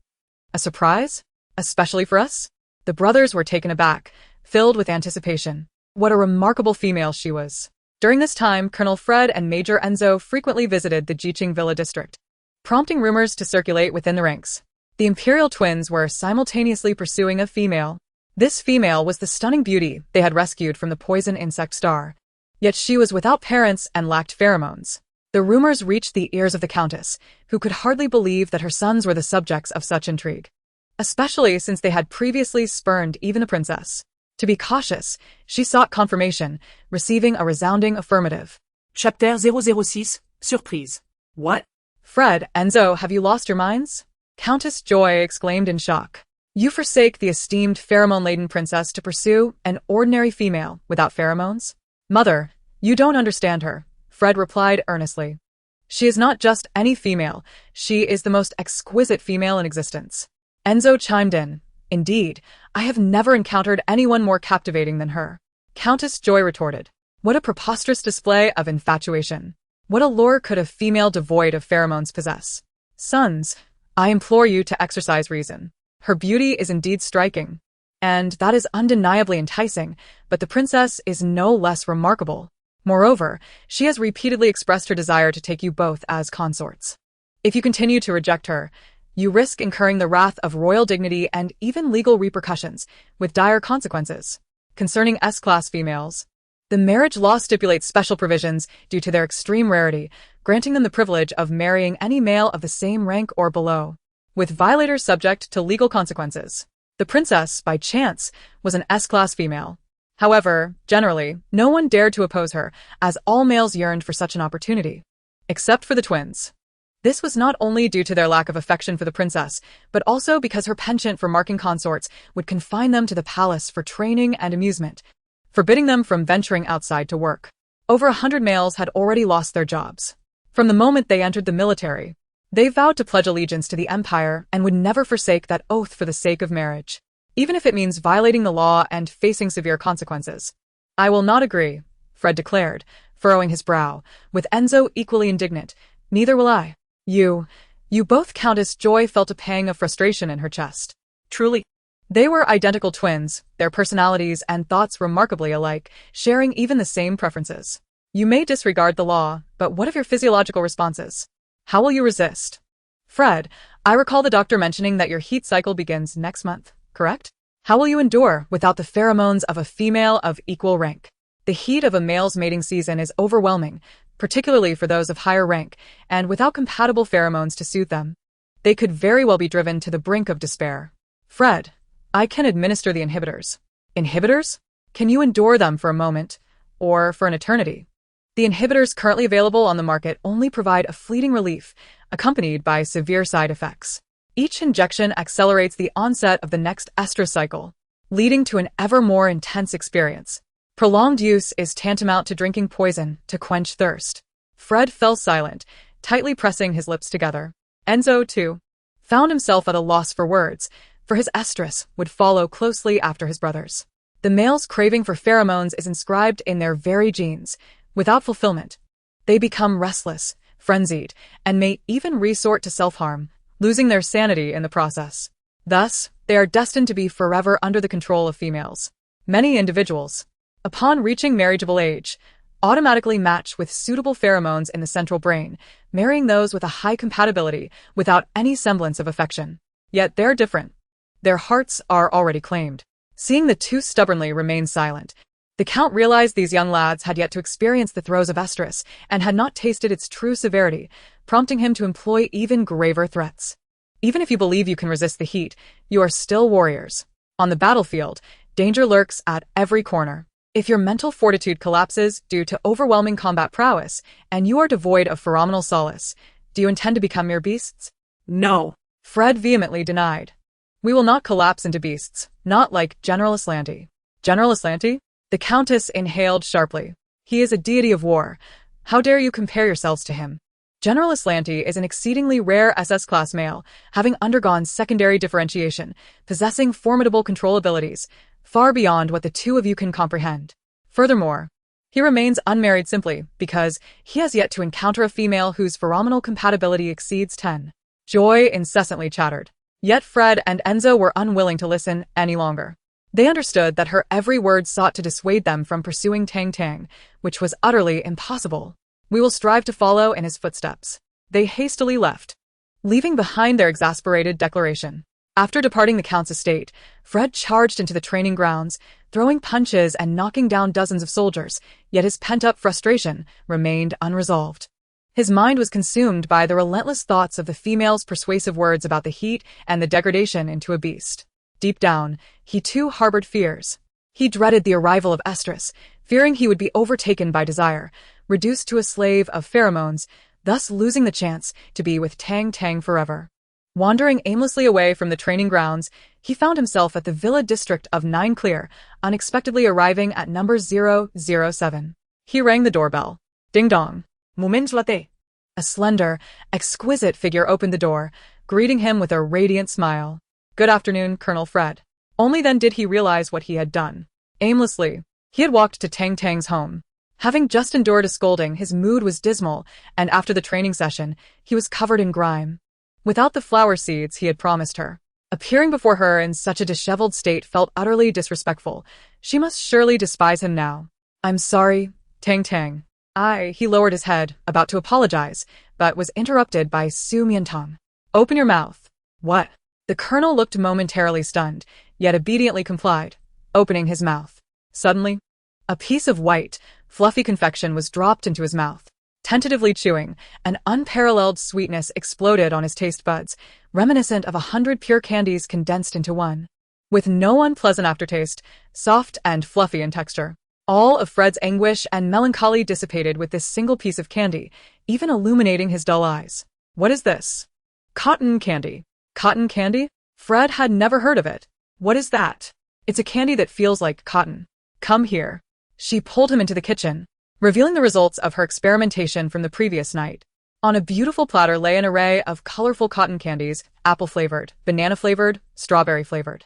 "A surprise? Especially for us?" The brothers were taken aback, filled with anticipation. What a remarkable female she was. During this time, Colonel Fred and Major Enzo frequently visited the Jiqing Villa district, prompting rumors to circulate within the ranks. The imperial twins were simultaneously pursuing a female. This female was the stunning beauty they had rescued from the poison insect star. Yet she was without parents and lacked pheromones. The rumors reached the ears of the Countess, who could hardly believe that her sons were the subjects of such intrigue, especially since they had previously spurned even the princess. To be cautious, she sought confirmation, receiving a resounding affirmative. Chapter 006, Surprise. What? Fred, Enzo, have you lost your minds? Countess Joy exclaimed in shock. You forsake the esteemed pheromone-laden princess to pursue an ordinary female without pheromones? Mother, you don't understand her, Fred replied earnestly. She is not just any female, she is the most exquisite female in existence. Enzo chimed in. Indeed, I have never encountered anyone more captivating than her. Countess Joy retorted. What a preposterous display of infatuation. What allure could a female devoid of pheromones possess? Sons, I implore you to exercise reason. Her beauty is indeed striking, and that is undeniably enticing, but the princess is no less remarkable. Moreover, she has repeatedly expressed her desire to take you both as consorts. If you continue to reject her, you risk incurring the wrath of royal dignity and even legal repercussions, with dire consequences. Concerning S-class females, the marriage law stipulates special provisions due to their extreme rarity, granting them the privilege of marrying any male of the same rank or below, with violators subject to legal consequences. The princess, by chance, was an S-class female. However, generally, no one dared to oppose her, as all males yearned for such an opportunity. Except for the twins. This was not only due to their lack of affection for the princess, but also because her penchant for marking consorts would confine them to the palace for training and amusement, forbidding them from venturing outside to work. Over 100 males had already lost their jobs. From the moment they entered the military, they vowed to pledge allegiance to the empire and would never forsake that oath for the sake of marriage, even if it means violating the law and facing severe consequences. I will not agree, Fred declared, furrowing his brow, with Enzo equally indignant. Neither will I. You both. Countess Joy felt a pang of frustration in her chest. Truly. They were identical twins, their personalities and thoughts remarkably alike, sharing even the same preferences. You may disregard the law, but what of your physiological responses? How will you resist? Fred, I recall the doctor mentioning that your heat cycle begins next month, correct? How will you endure without the pheromones of a female of equal rank? The heat of a male's mating season is overwhelming, particularly for those of higher rank, and without compatible pheromones to soothe them, they could very well be driven to the brink of despair. Fred, I can administer the inhibitors. Inhibitors? Can you endure them for a moment, or for an eternity? The inhibitors currently available on the market only provide a fleeting relief, accompanied by severe side effects. Each injection accelerates the onset of the next estrous cycle, leading to an ever more intense experience. Prolonged use is tantamount to drinking poison to quench thirst. Fred fell silent, tightly pressing his lips together. Enzo, too, found himself at a loss for words, for his estrus would follow closely after his brother's. The male's craving for pheromones is inscribed in their very genes. Without fulfillment, they become restless, frenzied, and may even resort to self-harm, losing their sanity in the process. Thus, they are destined to be forever under the control of females. Many individuals, upon reaching marriageable age, automatically match with suitable pheromones in the central brain, marrying those with a high compatibility without any semblance of affection. Yet they're different. Their hearts are already claimed. Seeing the two stubbornly remain silent, the Count realized these young lads had yet to experience the throes of estrus and had not tasted its true severity, prompting him to employ even graver threats. Even if you believe you can resist the heat, you are still warriors. On the battlefield, danger lurks at every corner. If your mental fortitude collapses due to overwhelming combat prowess, and you are devoid of pheromonal solace, do you intend to become mere beasts? No. Fred vehemently denied. We will not collapse into beasts, not like General Aslanti. General Aslanti? The Countess inhaled sharply. He is a deity of war. How dare you compare yourselves to him? General Aslanti is an exceedingly rare SS-class male, having undergone secondary differentiation, possessing formidable control abilities, far beyond what the two of you can comprehend. Furthermore, he remains unmarried simply because he has yet to encounter a female whose pheromonal compatibility exceeds 10. Joy incessantly chattered. Yet Fred and Enzo were unwilling to listen any longer. They understood that her every word sought to dissuade them from pursuing Tang Tang, which was utterly impossible. We will strive to follow in his footsteps. They hastily left, leaving behind their exasperated declaration. After departing the Count's estate, Fred charged into the training grounds, throwing punches and knocking down dozens of soldiers, yet his pent-up frustration remained unresolved. His mind was consumed by the relentless thoughts of the female's persuasive words about the heat and the degradation into a beast. Deep down, he too harbored fears. He dreaded the arrival of estrus, fearing he would be overtaken by desire, reduced to a slave of pheromones, thus losing the chance to be with Tang Tang forever. Wandering aimlessly away from the training grounds, he found himself at the villa district of Nine Clear, unexpectedly arriving at number 007. He rang the doorbell. Ding dong. Moment latte. A slender, exquisite figure opened the door, greeting him with a radiant smile. Good afternoon, Colonel Fred. Only then did he realize what he had done. Aimlessly, he had walked to Tang Tang's home. Having just endured a scolding, his mood was dismal, and after the training session, he was covered in grime. Without the flower seeds he had promised her. Appearing before her in such a disheveled state felt utterly disrespectful. She must surely despise him now. I'm sorry, Tang Tang. He lowered his head, about to apologize, but was interrupted by Su Mian Tang. Open your mouth. What? The colonel looked momentarily stunned, yet obediently complied, opening his mouth. Suddenly, a piece of white, fluffy confection was dropped into his mouth. Tentatively chewing, an unparalleled sweetness exploded on his taste buds, reminiscent of 100 pure candies condensed into one. With no unpleasant aftertaste, soft and fluffy in texture. All of Fred's anguish and melancholy dissipated with this single piece of candy, even illuminating his dull eyes. What is this? Cotton candy. Cotton candy? Fred had never heard of it. What is that? It's a candy that feels like cotton. Come here. She pulled him into the kitchen, revealing the results of her experimentation from the previous night. On a beautiful platter lay an array of colorful cotton candies, apple-flavored, banana-flavored, strawberry-flavored.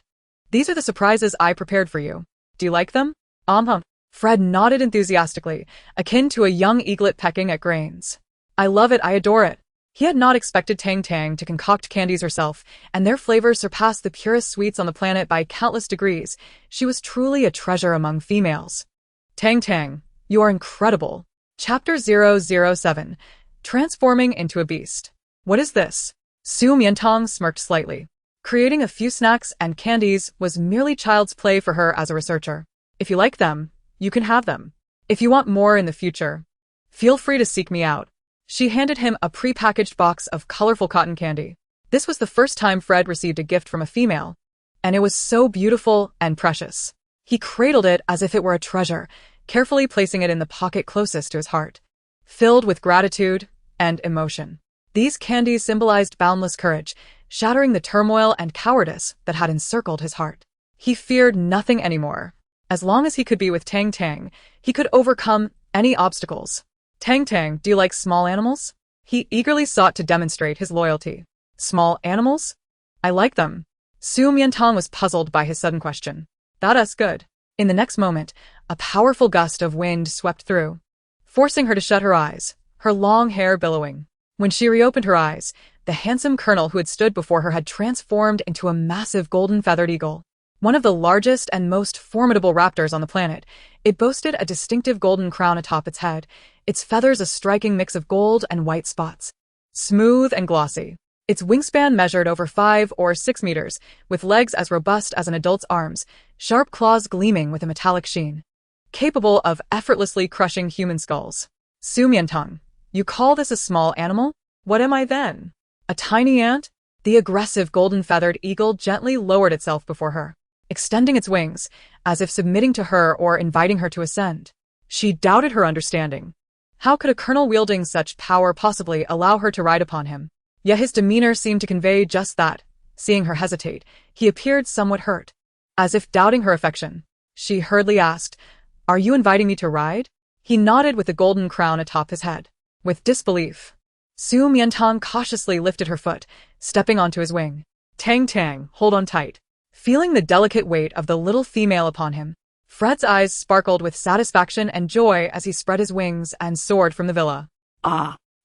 These are the surprises I prepared for you. Do you like them? Fred nodded enthusiastically, akin to a young eaglet pecking at grains. I love it, I adore it. He had not expected Tang Tang to concoct candies herself, and their flavors surpassed the purest sweets on the planet by countless degrees. She was truly a treasure among females. Tang Tang, you are incredible. Chapter 007. Transforming into a Beast. What is this? Su Mian Tang smirked slightly. Creating a few snacks and candies was merely child's play for her as a researcher. If you like them, you can have them. If you want more in the future, feel free to seek me out. She handed him a pre-packaged box of colorful cotton candy. This was the first time Fred received a gift from a female, and it was so beautiful and precious. He cradled it as if it were a treasure, carefully placing it in the pocket closest to his heart, filled with gratitude and emotion. These candies symbolized boundless courage, shattering the turmoil and cowardice that had encircled his heart. He feared nothing anymore. As long as he could be with Tang Tang, he could overcome any obstacles. Tang Tang, do you like small animals? He eagerly sought to demonstrate his loyalty. Small animals? I like them. Su Mian Tang was puzzled by his sudden question. That's good. In the next moment, a powerful gust of wind swept through, forcing her to shut her eyes, her long hair billowing. When she reopened her eyes, the handsome colonel who had stood before her had transformed into a massive golden-feathered eagle. One of the largest and most formidable raptors on the planet, it boasted a distinctive golden crown atop its head, its feathers a striking mix of gold and white spots. Smooth and glossy. Its wingspan measured over 5 or 6 meters, with legs as robust as an adult's arms, sharp claws gleaming with a metallic sheen. Capable of effortlessly crushing human skulls. Su Mian Tang, you call this a small animal? What am I then? A tiny ant? The aggressive golden-feathered eagle gently lowered itself before her, extending its wings, as if submitting to her or inviting her to ascend. She doubted her understanding. How could a colonel wielding such power possibly allow her to ride upon him? Yet his demeanor seemed to convey just that. Seeing her hesitate, he appeared somewhat hurt. As if doubting her affection, she hurriedly asked, Are you inviting me to ride? He nodded with the golden crown atop his head. With disbelief, Su Mian Tang cautiously lifted her foot, stepping onto his wing. Tang Tang, hold on tight. Feeling the delicate weight of the little female upon him, Fred's eyes sparkled with satisfaction and joy as he spread his wings and soared from the villa.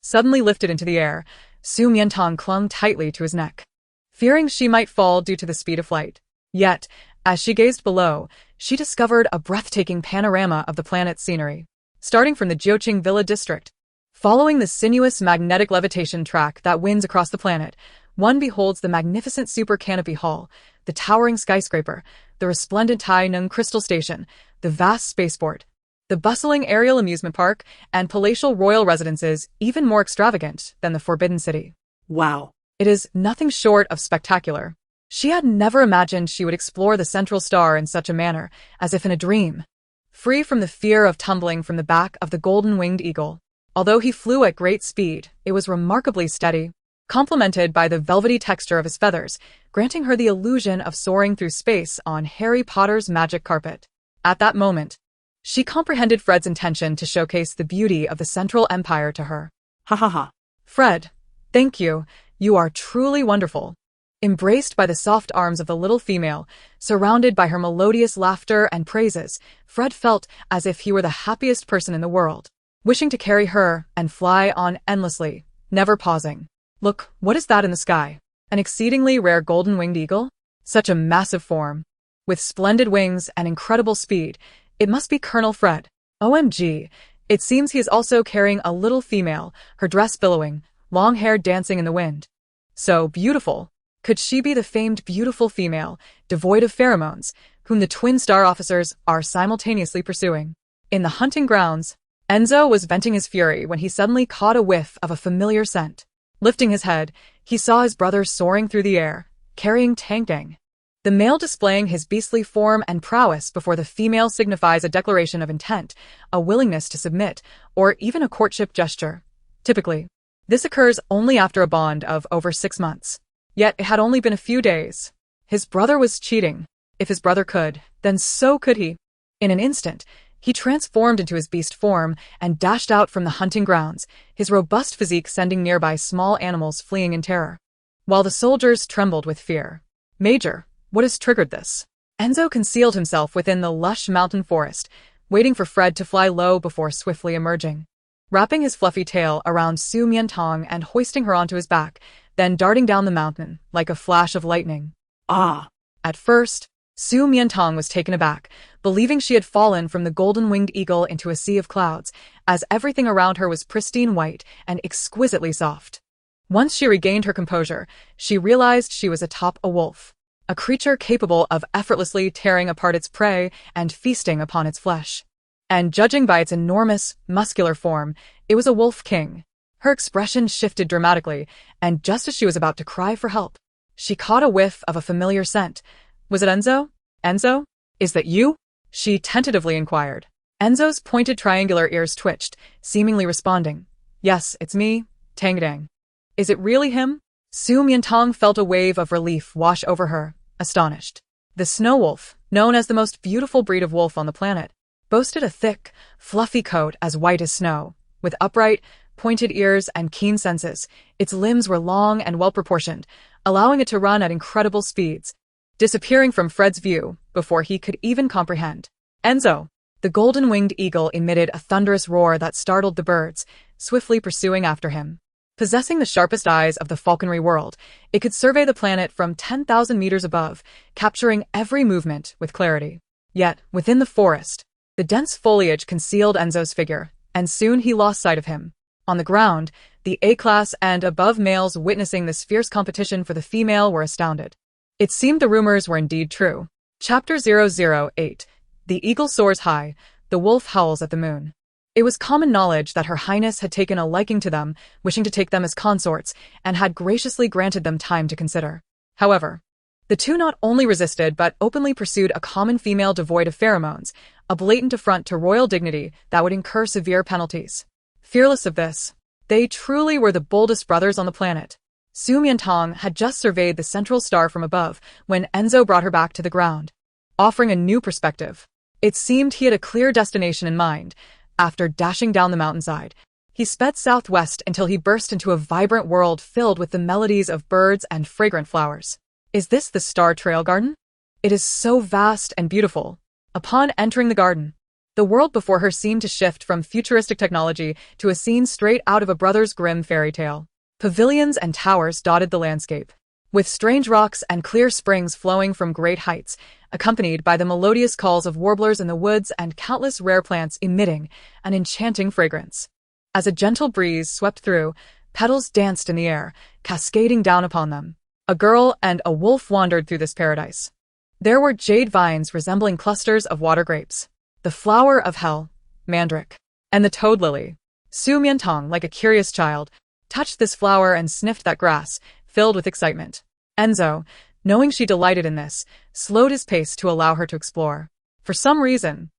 Suddenly lifted into the air, Su Mian Tang clung tightly to his neck, fearing she might fall due to the speed of flight. Yet, As she gazed below, she discovered a breathtaking panorama of the planet's scenery. Starting from the Jiuqing Villa district, following the sinuous magnetic levitation track that winds across the planet, one beholds the magnificent super canopy hall, the towering skyscraper, the resplendent Tai Nung crystal station, the vast spaceport, the bustling aerial amusement park, and palatial royal residences even more extravagant than the Forbidden City. Wow. It is nothing short of spectacular. She had never imagined she would explore the central star in such a manner, as if in a dream. Free from the fear of tumbling from the back of the golden-winged eagle. Although he flew at great speed, it was remarkably steady, complemented by the velvety texture of his feathers, granting her the illusion of soaring through space on Harry Potter's magic carpet. At that moment, she comprehended Fred's intention to showcase the beauty of the Central Empire to her. Ha ha ha. Fred, thank you. You are truly wonderful. Embraced by the soft arms of the little female, surrounded by her melodious laughter and praises, Fred felt as if he were the happiest person in the world, wishing to carry her and fly on endlessly, never pausing. Look, what is that in the sky? An exceedingly rare golden-winged eagle? Such a massive form. With splendid wings and incredible speed, it must be Colonel Fred. OMG, it seems he is also carrying a little female, her dress billowing, long hair dancing in the wind. So beautiful. Could she be the famed beautiful female, devoid of pheromones, whom the twin star officers are simultaneously pursuing? In the hunting grounds, Enzo was venting his fury when he suddenly caught a whiff of a familiar scent. Lifting his head, he saw his brother soaring through the air, carrying Tang, the male displaying his beastly form and prowess before the female signifies a declaration of intent, a willingness to submit, or even a courtship gesture. Typically, this occurs only after a bond of over 6 months. Yet it had only been a few days. His brother was cheating. If his brother could, then so could he. In an instant, he transformed into his beast form and dashed out from the hunting grounds, his robust physique sending nearby small animals fleeing in terror, while the soldiers trembled with fear. Major, what has triggered this? Enzo concealed himself within the lush mountain forest, waiting for Fred to fly low before swiftly emerging. Wrapping his fluffy tail around Su Mian Tang and hoisting her onto his back, then darting down the mountain like a flash of lightning. Ah. At first, Su Mian Tang was taken aback, believing she had fallen from the golden-winged eagle into a sea of clouds, as everything around her was pristine white and exquisitely soft. Once she regained her composure, she realized she was atop a wolf, a creature capable of effortlessly tearing apart its prey and feasting upon its flesh. And judging by its enormous, muscular form, it was a wolf king. Her expression shifted dramatically, and just as she was about to cry for help, she caught a whiff of a familiar scent. Was it Enzo? Enzo? Is that you? She tentatively inquired. Enzo's pointed triangular ears twitched, seemingly responding. Yes, it's me, Tang. Is it really him? Su Mian Tang felt a wave of relief wash over her, astonished. The snow wolf, known as the most beautiful breed of wolf on the planet, boasted a thick, fluffy coat as white as snow, with upright, pointed ears and keen senses. Its limbs were long and well-proportioned, allowing it to run at incredible speeds, disappearing from Fred's view before he could even comprehend. Enzo! The golden-winged eagle emitted a thunderous roar that startled the birds, swiftly pursuing after him. Possessing the sharpest eyes of the falconry world, it could survey the planet from 10,000 meters above, capturing every movement with clarity. Yet, within the forest, the dense foliage concealed Enzo's figure, and soon he lost sight of him. On the ground, the A-class and above males witnessing this fierce competition for the female were astounded. It seemed the rumors were indeed true. Chapter 008. The eagle soars high, the wolf howls at the moon. It was common knowledge that Her Highness had taken a liking to them, wishing to take them as consorts, and had graciously granted them time to consider. However, the two not only resisted but openly pursued a common female devoid of pheromones, a blatant affront to royal dignity that would incur severe penalties. Fearless of this, they truly were the boldest brothers on the planet. Su Mian Tang had just surveyed the central star from above when Enzo brought her back to the ground, offering a new perspective. It seemed he had a clear destination in mind. After dashing down the mountainside, he sped southwest until he burst into a vibrant world filled with the melodies of birds and fragrant flowers. Is this the Star Trail Garden? It is so vast and beautiful. Upon entering the garden, the world before her seemed to shift from futuristic technology to a scene straight out of a Brothers Grimm fairy tale. Pavilions and towers dotted the landscape, with strange rocks and clear springs flowing from great heights, accompanied by the melodious calls of warblers in the woods and countless rare plants emitting an enchanting fragrance. As a gentle breeze swept through, petals danced in the air, cascading down upon them. A girl and a wolf wandered through this paradise. There were jade vines resembling clusters of water grapes, the flower of hell, mandrake, and the toad lily. Su Mian Tang, like a curious child, touched this flower and sniffed that grass, filled with excitement. Enzo, knowing she delighted in this, slowed his pace to allow her to explore. For some reason,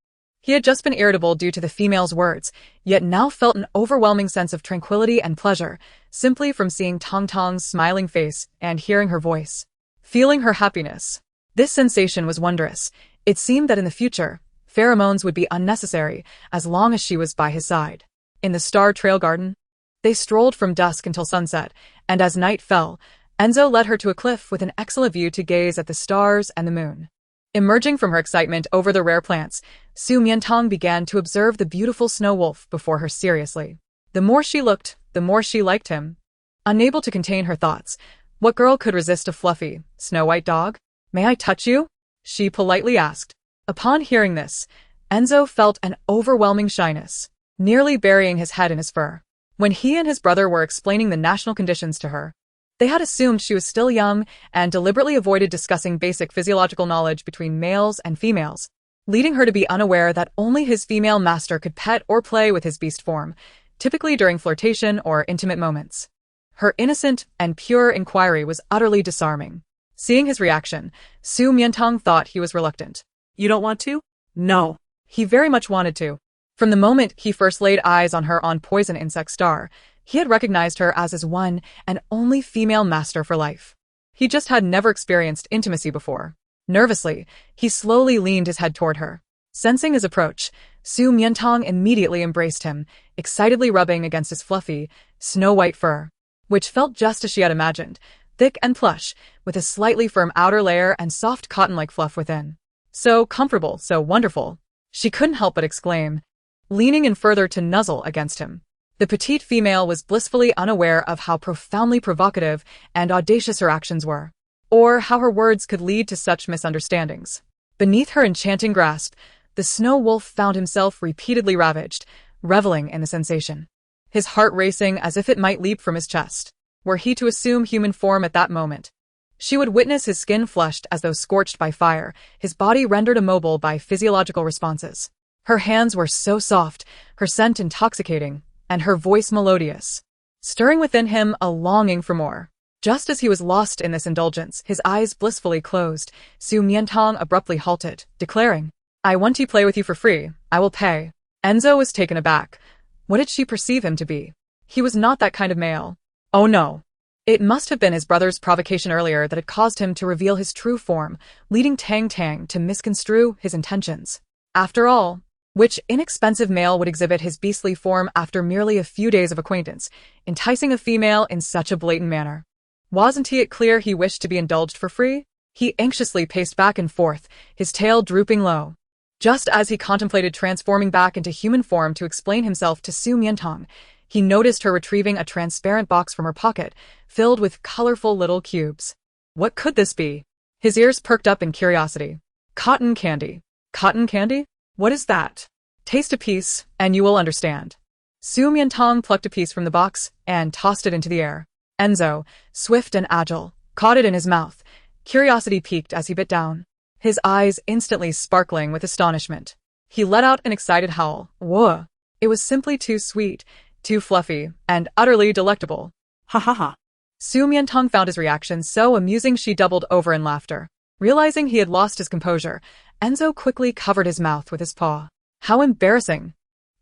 he had just been irritable due to the female's words, yet now felt an overwhelming sense of tranquility and pleasure, simply from seeing Tang Tang's smiling face and hearing her voice. Feeling her happiness. This sensation was wondrous. It seemed that in the future, pheromones would be unnecessary as long as she was by his side. In the Star Trail Garden, they strolled from dusk until sunset, and as night fell, Enzo led her to a cliff with an excellent view to gaze at the stars and the moon. Emerging from her excitement over the rare plants, Su Mian Tang began to observe the beautiful snow wolf before her seriously. The more she looked, the more she liked him. Unable to contain her thoughts, what girl could resist a fluffy, snow-white dog? "May I touch you?" she politely asked. Upon hearing this, Enzo felt an overwhelming shyness, nearly burying his head in his fur. When he and his brother were explaining the national conditions to her, they had assumed she was still young and deliberately avoided discussing basic physiological knowledge between males and females, leading her to be unaware that only his female master could pet or play with his beast form, typically during flirtation or intimate moments. Her innocent and pure inquiry was utterly disarming. Seeing his reaction, Su Mian Tang thought he was reluctant. You don't want to? No. He very much wanted to. From the moment he first laid eyes on her on Poison Insect Star, he had recognized her as his one and only female master for life. He just had never experienced intimacy before. Nervously, he slowly leaned his head toward her. Sensing his approach, Su Mian Tang immediately embraced him, excitedly rubbing against his fluffy, snow-white fur, which felt just as she had imagined, thick and plush, with a slightly firm outer layer and soft cotton-like fluff within. So comfortable, so wonderful. She couldn't help but exclaim, leaning in further to nuzzle against him. The petite female was blissfully unaware of how profoundly provocative and audacious her actions were, or how her words could lead to such misunderstandings. Beneath her enchanting grasp, the snow wolf found himself repeatedly ravaged, reveling in the sensation. His heart racing as if it might leap from his chest. Were he to assume human form at that moment, she would witness his skin flushed as though scorched by fire, his body rendered immobile by physiological responses. Her hands were so soft, her scent intoxicating, and her voice melodious, stirring within him a longing for more. Just as he was lost in this indulgence, his eyes blissfully closed, Su Mian Tang abruptly halted, declaring, "I want to play with you for free, I will pay." Enzo was taken aback. What did she perceive him to be? He was not that kind of male. Oh no. It must have been his brother's provocation earlier that had caused him to reveal his true form, leading Tang Tang to misconstrue his intentions. After all, which inexpensive male would exhibit his beastly form after merely a few days of acquaintance, enticing a female in such a blatant manner? Wasn't it clear he wished to be indulged for free? He anxiously paced back and forth, his tail drooping low. Just as he contemplated transforming back into human form to explain himself to Su Mian Tang, he noticed her retrieving a transparent box from her pocket, filled with colorful little cubes. What could this be? His ears perked up in curiosity. Cotton candy. Cotton candy? What is that? Taste a piece, and you will understand. Su Mian Tang plucked a piece from the box and tossed it into the air. Enzo, swift and agile, caught it in his mouth, curiosity piqued as he bit down, his eyes instantly sparkling with astonishment. He let out an excited howl. Whoa! It was simply too sweet, too fluffy, and utterly delectable. Ha ha ha. Su Mian Tang found his reaction so amusing she doubled over in laughter. Realizing he had lost his composure, Enzo quickly covered his mouth with his paw. How embarrassing!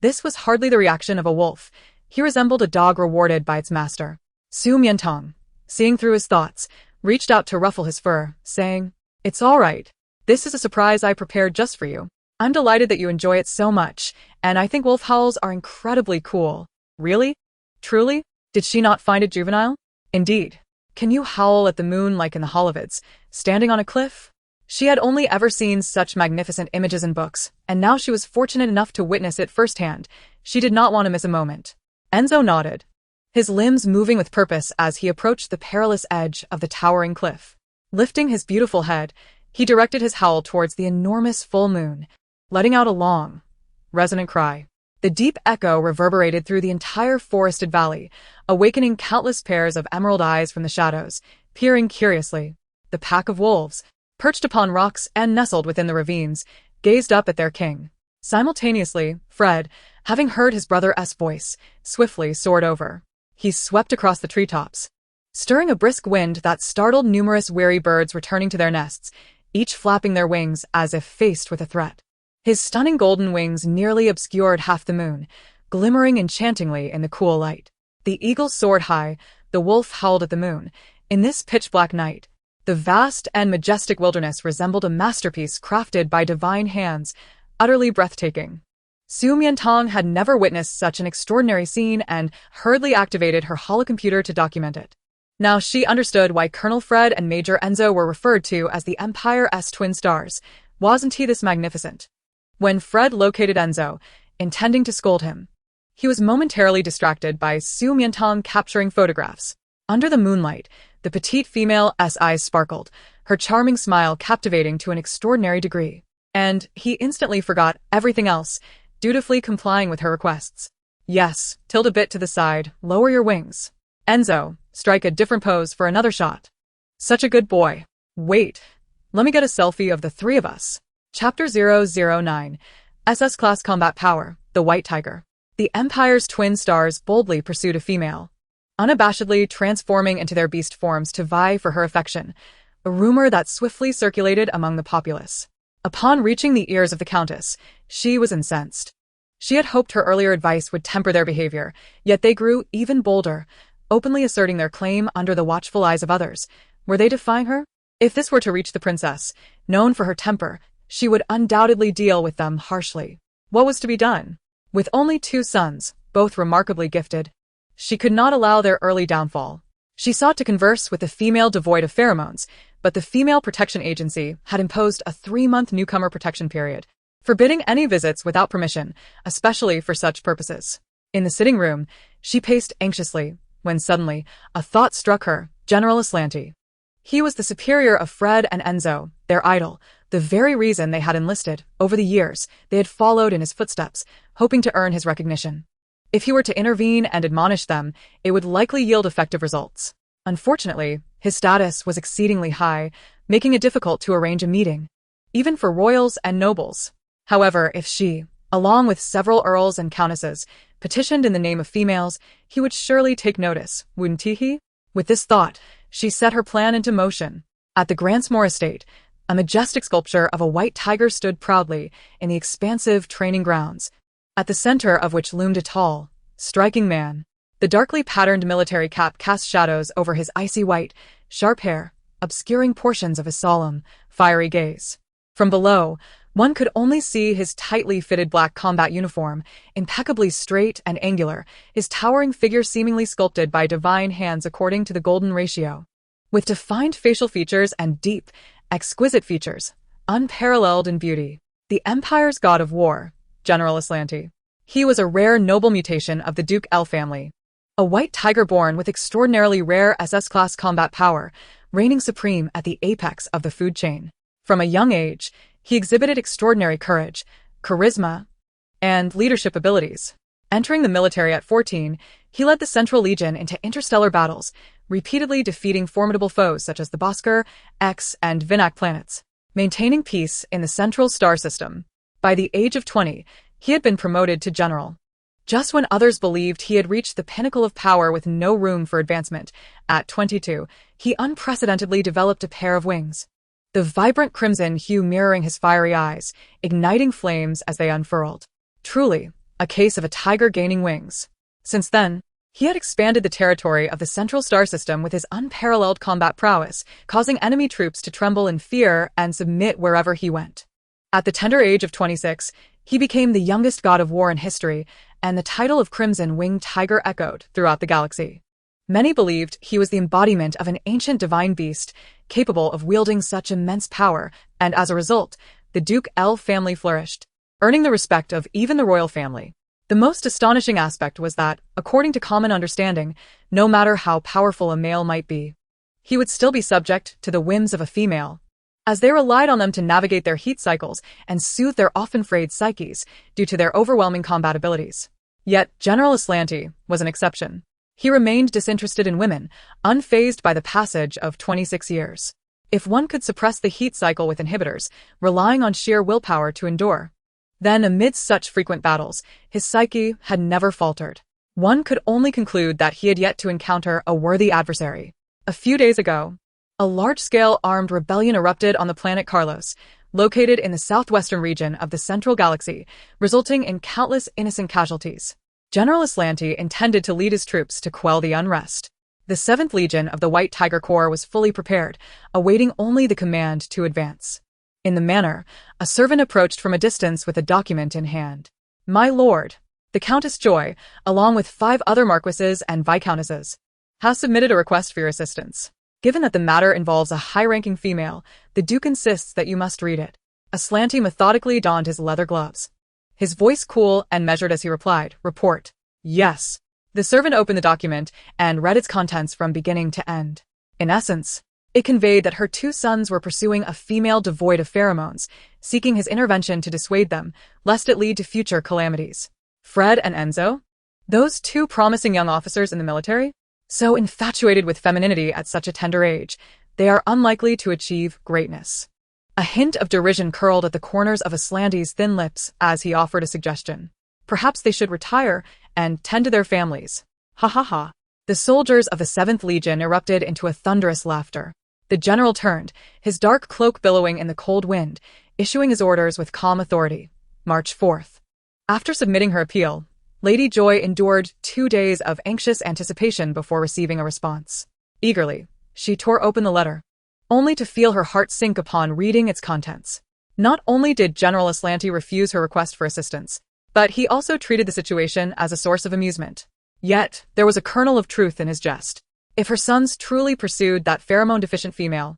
This was hardly the reaction of a wolf. He resembled a dog rewarded by its master. Su Mian Tang, seeing through his thoughts, reached out to ruffle his fur, saying, "It's all right. This is a surprise I prepared just for you. I'm delighted that you enjoy it so much, and I think wolf howls are incredibly cool." Really? Truly? Did she not find it juvenile? Indeed. Can you howl at the moon like in the Holovids, standing on a cliff? She had only ever seen such magnificent images in books, and now she was fortunate enough to witness it firsthand. She did not want to miss a moment. Enzo nodded. his limbs moving with purpose as he approached the perilous edge of the towering cliff. Lifting his beautiful head, he directed his howl towards the enormous full moon, letting out a long, resonant cry. The deep echo reverberated through the entire forested valley, awakening countless pairs of emerald eyes from the shadows, peering curiously. The pack of wolves, perched upon rocks and nestled within the ravines, gazed up at their king. Simultaneously, Fred, having heard his brother's voice, swiftly soared over. He swept across the treetops, stirring a brisk wind that startled numerous weary birds returning to their nests, each flapping their wings as if faced with a threat. His stunning golden wings nearly obscured half the moon, glimmering enchantingly in the cool light. The eagle soared high, the wolf howled at the moon. In this pitch-black night, the vast and majestic wilderness resembled a masterpiece crafted by divine hands, utterly breathtaking. Su Mian Tang had never witnessed such an extraordinary scene and hurriedly activated her holocomputer to document it. Now she understood why Colonel Fred and Major Enzo were referred to as the Empire's twin stars. Wasn't he this magnificent? When Fred located Enzo, intending to scold him, he was momentarily distracted by Su Mian Tang capturing photographs. Under the moonlight, the petite female's eyes sparkled, her charming smile captivating to an extraordinary degree. And he instantly forgot everything else, dutifully complying with her requests. Yes, tilt a bit to the side, lower your wings. Enzo, strike a different pose for another shot. Such a good boy. Wait, let me get a selfie of the three of us. Chapter 009, SS Class Combat Power, the White Tiger. The Empire's twin stars boldly pursued a female, unabashedly transforming into their beast forms to vie for her affection, a rumor that swiftly circulated among the populace. Upon reaching the ears of the Countess, she was incensed. She had hoped her earlier advice would temper their behavior, yet they grew even bolder, openly asserting their claim under the watchful eyes of others. Were they defying her? If this were to reach the princess, known for her temper, she would undoubtedly deal with them harshly. What was to be done? With only 2 sons, both remarkably gifted, she could not allow their early downfall. She sought to converse with a female devoid of pheromones, but the Female Protection Agency had imposed a 3-month newcomer protection period, forbidding any visits without permission, especially for such purposes. In the sitting room, she paced anxiously, when suddenly, a thought struck her. General Aslanti. He was the superior of Fred and Enzo, their idol, the very reason they had enlisted. Over the years, they had followed in his footsteps, hoping to earn his recognition. If he were to intervene and admonish them, it would likely yield effective results. Unfortunately, his status was exceedingly high, making it difficult to arrange a meeting, even for royals and nobles. However, if she, along with several earls and countesses, petitioned in the name of females, he would surely take notice, wouldn't he? With this thought, she set her plan into motion. At the Gransmore estate, a majestic sculpture of a white tiger stood proudly in the expansive training grounds, at the center of which loomed a tall, striking man. The darkly patterned military cap cast shadows over his icy white, sharp hair, obscuring portions of his solemn, fiery gaze. From below, one could only see his tightly fitted black combat uniform, impeccably straight and angular, his towering figure seemingly sculpted by divine hands according to the golden ratio. With defined facial features and deep, exquisite features, unparalleled in beauty, the Empire's god of war, General Aslanti. He was a rare noble mutation of the Duke L family. A white tiger born with extraordinarily rare SS-class combat power, reigning supreme at the apex of the food chain. From a young age, he exhibited extraordinary courage, charisma, and leadership abilities. Entering the military at 14, he led the Central Legion into interstellar battles, repeatedly defeating formidable foes such as the Bosker, X, and Vinak planets, maintaining peace in the Central Star System. By the age of 20, he had been promoted to general. Just when others believed he had reached the pinnacle of power with no room for advancement, at 22, he unprecedentedly developed a pair of wings. The vibrant crimson hue mirroring his fiery eyes, igniting flames as they unfurled. Truly, a case of a tiger gaining wings. Since then, he had expanded the territory of the Central Star System with his unparalleled combat prowess, causing enemy troops to tremble in fear and submit wherever he went. At the tender age of 26, he became the youngest god of war in history, and the title of Crimson Winged Tiger echoed throughout the galaxy. Many believed he was the embodiment of an ancient divine beast, capable of wielding such immense power, and as a result, the Duke L family flourished, earning the respect of even the royal family. The most astonishing aspect was that, according to common understanding, no matter how powerful a male might be, he would still be subject to the whims of a female, as they relied on them to navigate their heat cycles and soothe their often frayed psyches due to their overwhelming combat abilities. Yet General Aslanti was an exception. He remained disinterested in women, unfazed by the passage of 26 years. If one could suppress the heat cycle with inhibitors, relying on sheer willpower to endure, then amidst such frequent battles, his psyche had never faltered. One could only conclude that he had yet to encounter a worthy adversary. A few days ago, a large-scale armed rebellion erupted on the planet Carlos, located in the southwestern region of the Central Galaxy, resulting in countless innocent casualties. General Aslanti intended to lead his troops to quell the unrest. The 7th Legion of the White Tiger Corps was fully prepared, awaiting only the command to advance. In the manner, a servant approached from a distance with a document in hand. "My lord, the Countess Joy, along with 5 other marquises and viscountesses, has submitted a request for your assistance. Given that the matter involves a high-ranking female, the Duke insists that you must read it." Aslanti methodically donned his leather gloves, his voice cool and measured as he replied, "Report." "Yes." The servant opened the document and read its contents from beginning to end. In essence, it conveyed that her 2 sons were pursuing a female devoid of pheromones, seeking his intervention to dissuade them, lest it lead to future calamities. Fred and Enzo? Those 2 promising young officers in the military? So infatuated with femininity at such a tender age, they are unlikely to achieve greatness. A hint of derision curled at the corners of Aslanti's thin lips as he offered a suggestion. Perhaps they should retire and tend to their families. Ha ha ha. The soldiers of the 7th Legion erupted into a thunderous laughter. The general turned, his dark cloak billowing in the cold wind, issuing his orders with calm authority. March 4th. After submitting her appeal, Lady Joy endured 2 days of anxious anticipation before receiving a response. Eagerly, she tore open the letter, only to feel her heart sink upon reading its contents. Not only did General Aslanti refuse her request for assistance, but he also treated the situation as a source of amusement. Yet, there was a kernel of truth in his jest. If her sons truly pursued that pheromone-deficient female,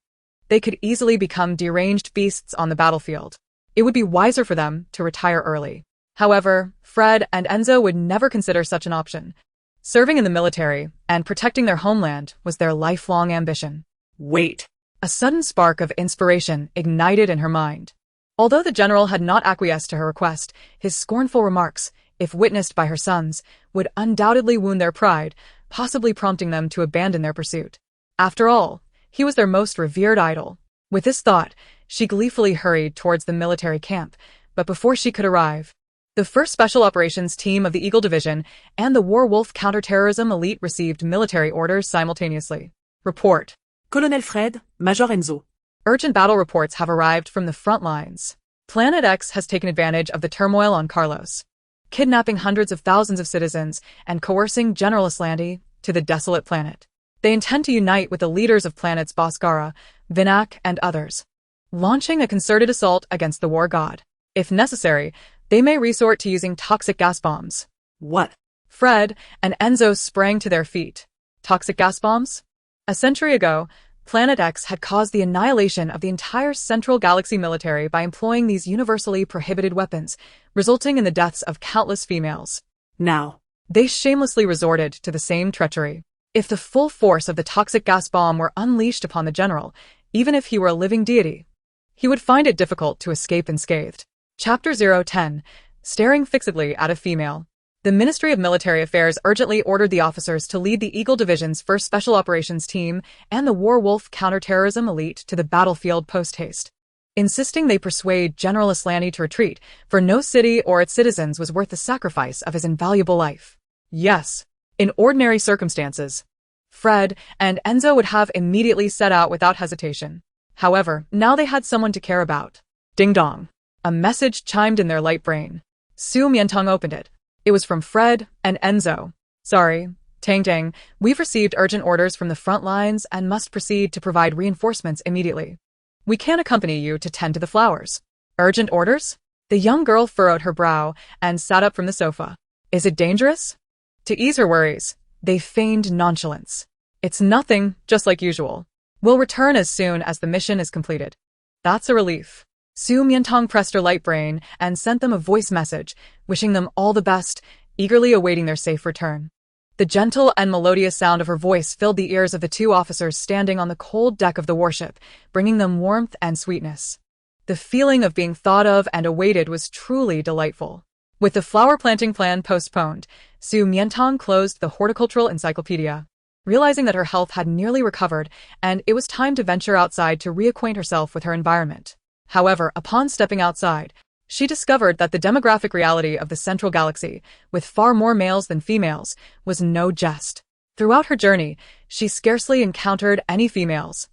they could easily become deranged beasts on the battlefield. It would be wiser for them to retire early. However, Fred and Enzo would never consider such an option. Serving in the military and protecting their homeland was their lifelong ambition. Wait. A sudden spark of inspiration ignited in her mind. Although the general had not acquiesced to her request, his scornful remarks, if witnessed by her sons, would undoubtedly wound their pride, possibly prompting them to abandon their pursuit. After all, he was their most revered idol. With this thought, she gleefully hurried towards the military camp, but before she could arrive, the 1st Special Operations Team of the Eagle Division and the Werewolf Counterterrorism Elite received military orders simultaneously. Report. Colonel Fred, Major Enzo. Urgent battle reports have arrived from the front lines. Planet X has taken advantage of the turmoil on Carlos, kidnapping hundreds of thousands of citizens and coercing General Aslanti to the desolate planet. They intend to unite with the leaders of planets Boscara, Vinak, and others, launching a concerted assault against the war god. If necessary, they may resort to using toxic gas bombs. What? Fred and Enzo sprang to their feet. Toxic gas bombs? A century ago, Planet X had caused the annihilation of the entire Central Galaxy military by employing these universally prohibited weapons, resulting in the deaths of countless females. Now, they shamelessly resorted to the same treachery. If the full force of the toxic gas bomb were unleashed upon the general, even if he were a living deity, he would find it difficult to escape unscathed. Chapter 010. Staring fixedly at a female. The Ministry of Military Affairs urgently ordered the officers to lead the Eagle Division's 1st Special Operations Team and the Werewolf Counterterrorism Elite to the battlefield post-haste, insisting they persuade General Aslanti to retreat, for no city or its citizens was worth the sacrifice of his invaluable life. Yes, in ordinary circumstances, Fred and Enzo would have immediately set out without hesitation. However, now they had someone to care about. Ding dong. A message chimed in their light brain. Su Mian Tang opened it. It was from Fred and Enzo. Sorry, Tang Tang, we've received urgent orders from the front lines and must proceed to provide reinforcements immediately. We can't accompany you to tend to the flowers. Urgent orders? The young girl furrowed her brow and sat up from the sofa. Is it dangerous? To ease her worries, they feigned nonchalance. It's nothing, just like usual. We'll return as soon as the mission is completed. That's a relief. Su Mian Tang pressed her light brain and sent them a voice message, wishing them all the best, eagerly awaiting their safe return. The gentle and melodious sound of her voice filled the ears of the two officers standing on the cold deck of the warship, bringing them warmth and sweetness. The feeling of being thought of and awaited was truly delightful. With the flower planting plan postponed, Su Mian Tang closed the horticultural encyclopedia, realizing that her health had nearly recovered and it was time to venture outside to reacquaint herself with her environment. However, upon stepping outside, she discovered that the demographic reality of the central galaxy, with far more males than females, was no jest. Throughout her journey, she scarcely encountered any females.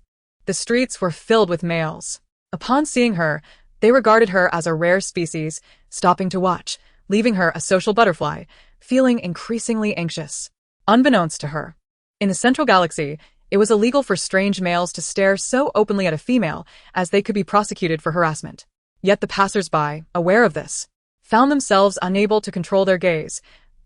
The streets were filled with males. Upon seeing her, they regarded her as a rare species, stopping to watch, leaving her a social butterfly, feeling increasingly anxious. Unbeknownst to her, in the central galaxy, it was illegal for strange males to stare so openly at a female as they could be prosecuted for harassment. Yet the passers-by, aware of this, found themselves unable to control their gaze,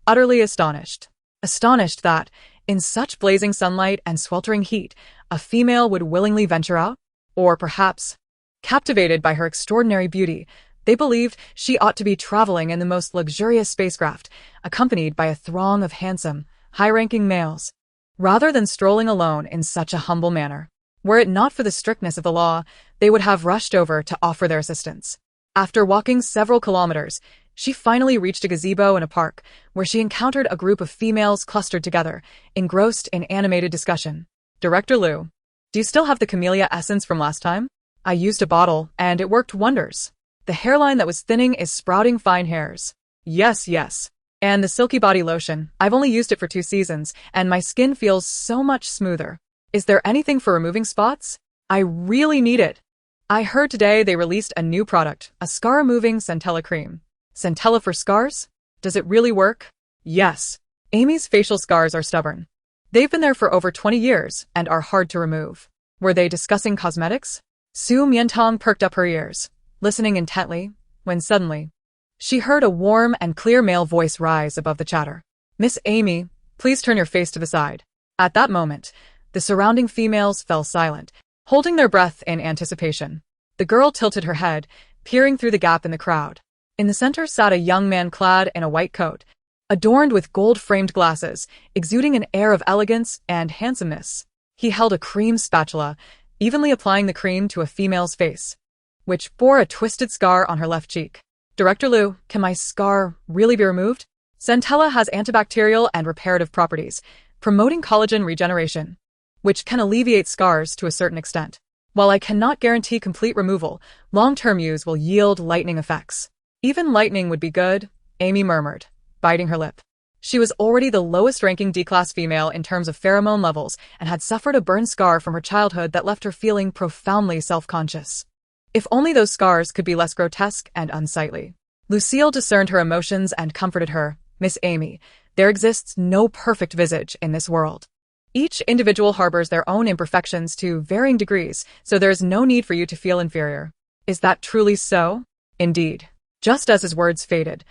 utterly astonished. Astonished that, in such blazing sunlight and sweltering heat, a female would willingly venture out? Or perhaps, captivated by her extraordinary beauty, they believed she ought to be traveling in the most luxurious spacecraft, accompanied by a throng of handsome, high-ranking males, rather than strolling alone in such a humble manner. Were it not for the strictness of the law, they would have rushed over to offer their assistance. After walking several kilometers, she finally reached a gazebo in a park, where she encountered a group of females clustered together, engrossed in animated discussion. "Director Liu, do you still have the camellia essence from last time? I used a bottle, and it worked wonders. The hairline that was thinning is sprouting fine hairs." "Yes, yes. And the silky body lotion, I've only used it for 2 seasons, and my skin feels so much smoother. Is there anything for removing spots? I really need it. I heard today they released a new product, a scar-removing centella cream. Centella for scars? Does it really work?" "Yes. Amy's facial scars are stubborn. They've been there for over 20 years and are hard to remove." Were they discussing cosmetics? Su Mian Tang perked up her ears, listening intently, when suddenly, she heard a warm and clear male voice rise above the chatter. "Miss Amy, please turn your face to the side." At that moment, the surrounding females fell silent, holding their breath in anticipation. The girl tilted her head, peering through the gap in the crowd. In the center sat a young man clad in a white coat, adorned with gold-framed glasses, exuding an air of elegance and handsomeness. He held a cream spatula, evenly applying the cream to a female's face, which bore a twisted scar on her left cheek. "Director Liu, can my scar really be removed? Centella has antibacterial and reparative properties, promoting collagen regeneration, which can alleviate scars to a certain extent. While I cannot guarantee complete removal, long-term use will yield lightning effects." "Even lightning would be good," Amy murmured, biting her lip. She was already the lowest-ranking D-class female in terms of pheromone levels and had suffered a burn scar from her childhood that left her feeling profoundly self-conscious. If only those scars could be less grotesque and unsightly. Lucille discerned her emotions and comforted her. "Miss Amy, there exists no perfect visage in this world. Each individual harbors their own imperfections to varying degrees, so there is no need for you to feel inferior." "Is that truly so?" "Indeed." Just as his words faded,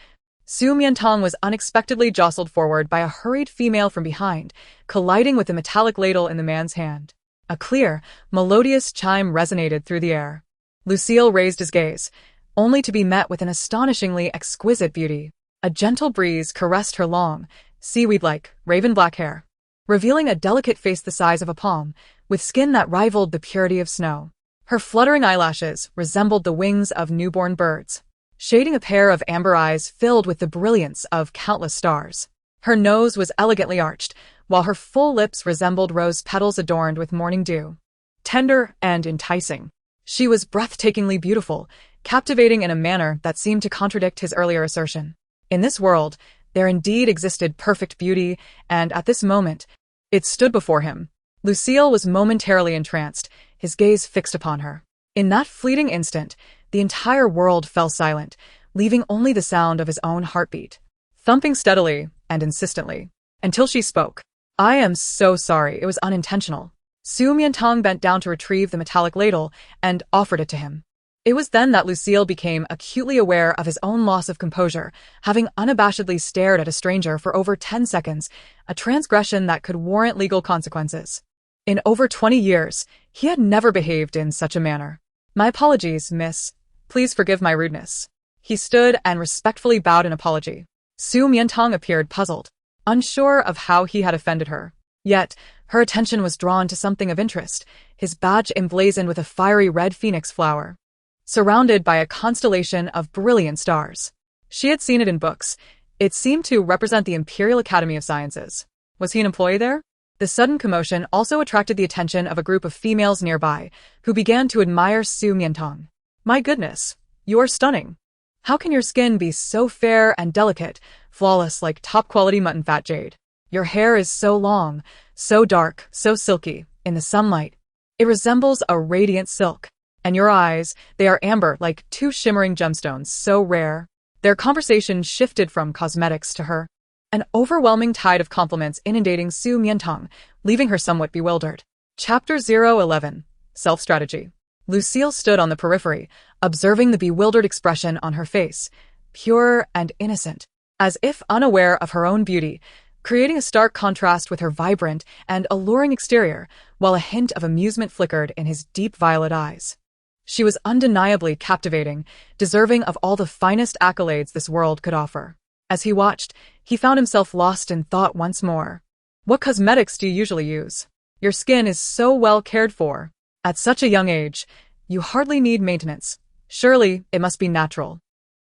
Su Mian Tang was unexpectedly jostled forward by a hurried female from behind, colliding with the metallic ladle in the man's hand. A clear, melodious chime resonated through the air. Lucille raised his gaze, only to be met with an astonishingly exquisite beauty. A gentle breeze caressed her long, seaweed-like, raven-black hair, revealing a delicate face the size of a palm, with skin that rivaled the purity of snow. Her fluttering eyelashes resembled the wings of newborn birds, shading a pair of amber eyes filled with the brilliance of countless stars. Her nose was elegantly arched, while her full lips resembled rose petals adorned with morning dew. Tender and enticing, she was breathtakingly beautiful, captivating in a manner that seemed to contradict his earlier assertion. In this world, there indeed existed perfect beauty, and at this moment, it stood before him. Lucille was momentarily entranced, his gaze fixed upon her. In that fleeting instant, the entire world fell silent, leaving only the sound of his own heartbeat, thumping steadily and insistently, until she spoke. "I am so sorry, it was unintentional." Su Mian Tang bent down to retrieve the metallic ladle and offered it to him. It was then that Lucille became acutely aware of his own loss of composure, having unabashedly stared at a stranger for over 10 seconds, a transgression that could warrant legal consequences. In over 20 years, he had never behaved in such a manner. "My apologies, miss. Please forgive my rudeness." He stood and respectfully bowed in apology. Su Mian Tang appeared puzzled, unsure of how he had offended her. Yet, her attention was drawn to something of interest, his badge emblazoned with a fiery red phoenix flower, surrounded by a constellation of brilliant stars. She had seen it in books. It seemed to represent the Imperial Academy of Sciences. Was he an employee there? The sudden commotion also attracted the attention of a group of females nearby, who began to admire Su Mian Tang. My goodness, you are stunning. How can your skin be so fair and delicate, flawless like top-quality mutton fat jade? Your hair is so long, so dark, so silky, in the sunlight. It resembles a radiant silk. And your eyes, they are amber like two shimmering gemstones, so rare. Their conversation shifted from cosmetics to her. An overwhelming tide of compliments inundating Su Mian Tang, leaving her somewhat bewildered. Chapter 011. Self-Strategy. Lucille stood on the periphery, observing the bewildered expression on her face, pure and innocent, as if unaware of her own beauty, creating a stark contrast with her vibrant and alluring exterior, while a hint of amusement flickered in his deep violet eyes. She was undeniably captivating, deserving of all the finest accolades this world could offer. As he watched, he found himself lost in thought once more. What cosmetics do you usually use? Your skin is so well cared for. At such a young age, you hardly need maintenance. Surely, it must be natural.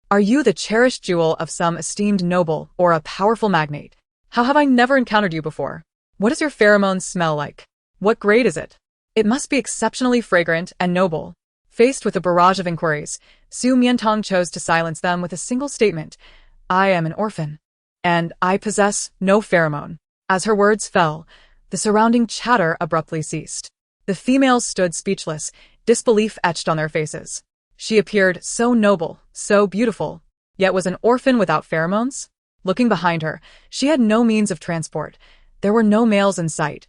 Are you the cherished jewel of some esteemed noble or a powerful magnate? How have I never encountered you before? What does your pheromones smell like? What grade is it? It must be exceptionally fragrant and noble. Faced with a barrage of inquiries, Su Mian Tang chose to silence them with a single statement. I am an orphan. And I possess no pheromone. As her words fell, the surrounding chatter abruptly ceased. The females stood speechless, disbelief etched on their faces. She appeared so noble, so beautiful, yet was an orphan without pheromones? Looking behind her, she had no means of transport. There were no males in sight.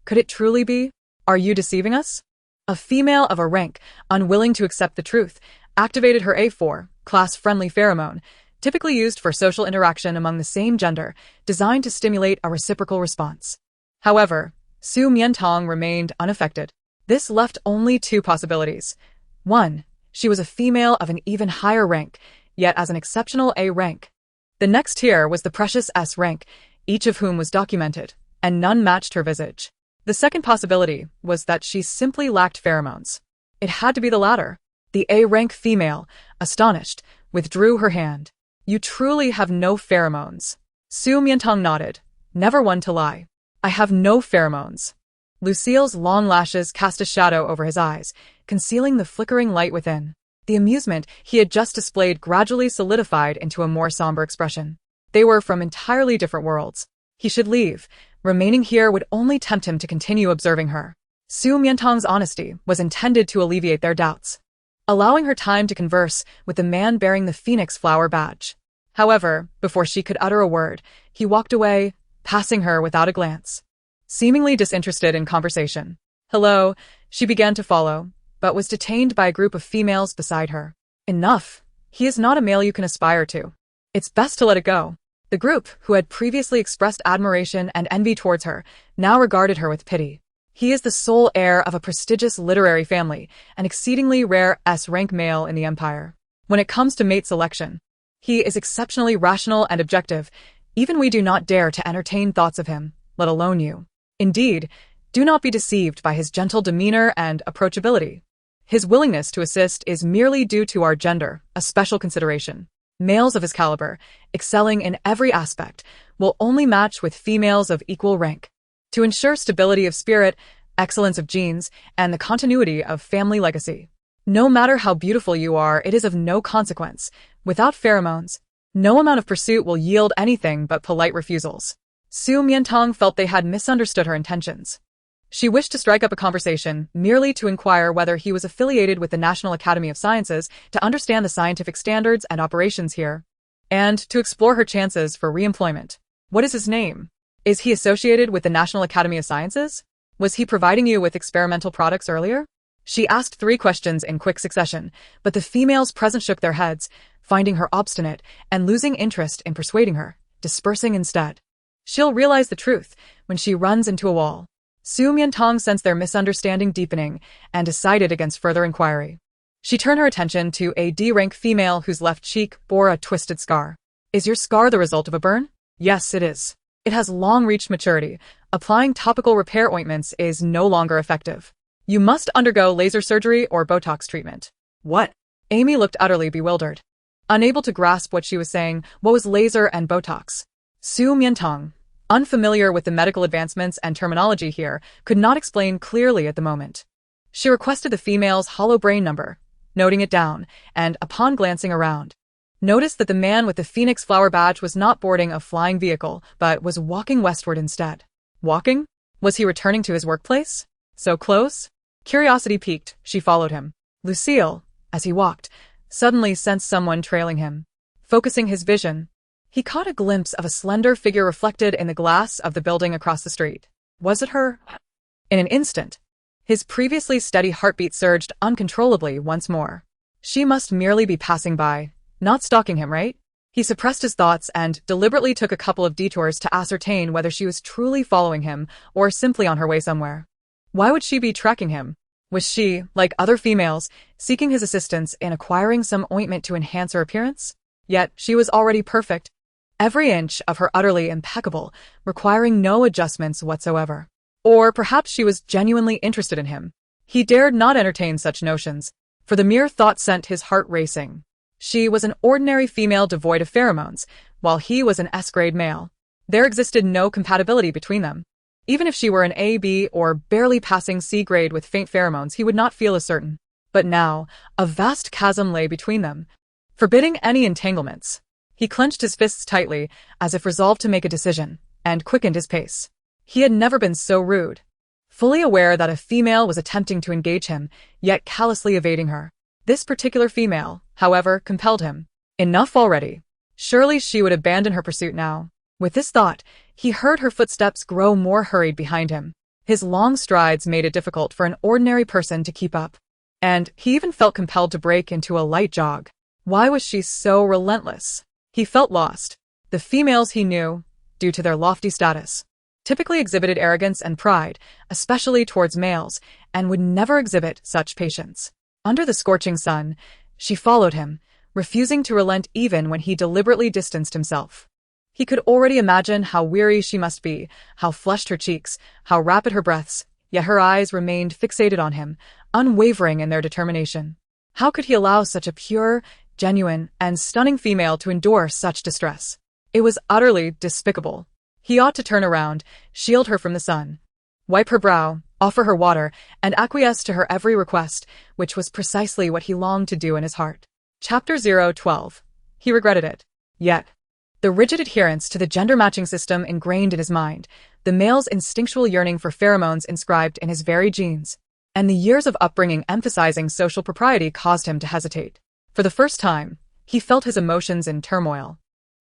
Could it truly be? Are you deceiving us? A female of a rank, unwilling to accept the truth, activated her A4, class-friendly pheromone, typically used for social interaction among the same gender, designed to stimulate a reciprocal response. However, Su Mian Tang remained unaffected. This left only two possibilities. 1. She was a female of an even higher rank, yet as an exceptional A rank. The next tier was the precious S rank, each of whom was documented, and none matched her visage. The second possibility was that she simply lacked pheromones. It had to be the latter. The A rank female, astonished, withdrew her hand. You truly have no pheromones. Su Mian Tang nodded, never one to lie. I have no pheromones. Lucille's long lashes cast a shadow over his eyes, concealing the flickering light within. The amusement he had just displayed gradually solidified into a more somber expression. They were from entirely different worlds. He should leave. Remaining here would only tempt him to continue observing her. Su Mian Tang's honesty was intended to alleviate their doubts, allowing her time to converse with the man bearing the phoenix flower badge. However, before she could utter a word, he walked away, passing her without a glance. Seemingly disinterested in conversation. Hello, she began to follow, but was detained by a group of females beside her. Enough. He is not a male you can aspire to. It's best to let it go. The group, who had previously expressed admiration and envy towards her, now regarded her with pity. He is the sole heir of a prestigious literary family, an exceedingly rare S-rank male in the Empire. When it comes to mate selection, he is exceptionally rational and objective. Even we do not dare to entertain thoughts of him, let alone you. Indeed, do not be deceived by his gentle demeanor and approachability. His willingness to assist is merely due to our gender, a special consideration. Males of his caliber, excelling in every aspect, will only match with females of equal rank. To ensure stability of spirit, excellence of genes, and the continuity of family legacy. No matter how beautiful you are, it is of no consequence. Without pheromones, no amount of pursuit will yield anything but polite refusals. Su Mian Tang felt they had misunderstood her intentions. She wished to strike up a conversation merely to inquire whether he was affiliated with the National Academy of Sciences to understand the scientific standards and operations here, and to explore her chances for re-employment. What is his name? Is he associated with the National Academy of Sciences? Was he providing you with experimental products earlier? She asked 3 questions in quick succession, but the females present shook their heads, finding her obstinate and losing interest in persuading her, dispersing instead. She'll realize the truth when she runs into a wall. Su Mian Tang sensed their misunderstanding deepening and decided against further inquiry. She turned her attention to a D-rank female whose left cheek bore a twisted scar. Is your scar the result of a burn? Yes, it is. It has long reached maturity. Applying topical repair ointments is no longer effective. You must undergo laser surgery or Botox treatment. What? Amy looked utterly bewildered. Unable to grasp what she was saying, what was laser and Botox? Su Mian Tang, unfamiliar with the medical advancements and terminology here, could not explain clearly at the moment. She requested the female's hollow brain number, noting it down, and upon glancing around, noticed that the man with the phoenix flower badge was not boarding a flying vehicle, but was walking westward instead. Walking? Was he returning to his workplace? So close? Curiosity piqued, she followed him. Lucille, as he walked, suddenly sensed someone trailing him. Focusing his vision, he caught a glimpse of a slender figure reflected in the glass of the building across the street. Was it her? In an instant, his previously steady heartbeat surged uncontrollably once more. She must merely be passing by, not stalking him, right? He suppressed his thoughts and deliberately took a couple of detours to ascertain whether she was truly following him or simply on her way somewhere. Why would she be tracking him? Was she, like other females, seeking his assistance in acquiring some ointment to enhance her appearance? Yet she was already perfect, every inch of her utterly impeccable, requiring no adjustments whatsoever. Or perhaps she was genuinely interested in him. He dared not entertain such notions, for the mere thought sent his heart racing. She was an ordinary female devoid of pheromones, while he was an S-grade male. There existed no compatibility between them. Even if she were an A, B, or barely passing C grade with faint pheromones, he would not feel as certain. But now, a vast chasm lay between them, forbidding any entanglements. He clenched his fists tightly, as if resolved to make a decision, and quickened his pace. He had never been so rude. Fully aware that a female was attempting to engage him, yet callously evading her. This particular female, however, compelled him. Enough already. Surely she would abandon her pursuit now. With this thought, he heard her footsteps grow more hurried behind him. His long strides made it difficult for an ordinary person to keep up. And he even felt compelled to break into a light jog. Why was she so relentless? He felt lost. The females he knew, due to their lofty status, typically exhibited arrogance and pride, especially towards males, and would never exhibit such patience. Under the scorching sun, she followed him, refusing to relent even when he deliberately distanced himself. He could already imagine how weary she must be, how flushed her cheeks, how rapid her breaths, yet her eyes remained fixated on him, unwavering in their determination. How could he allow such a pure, genuine, and stunning female to endure such distress? It was utterly despicable. He ought to turn around, shield her from the sun, wipe her brow, offer her water, and acquiesce to her every request, which was precisely what he longed to do in his heart. Chapter 012. He regretted it. Yet, the rigid adherence to the gender-matching system ingrained in his mind, the male's instinctual yearning for pheromones inscribed in his very genes, and the years of upbringing emphasizing social propriety caused him to hesitate. For the first time, he felt his emotions in turmoil,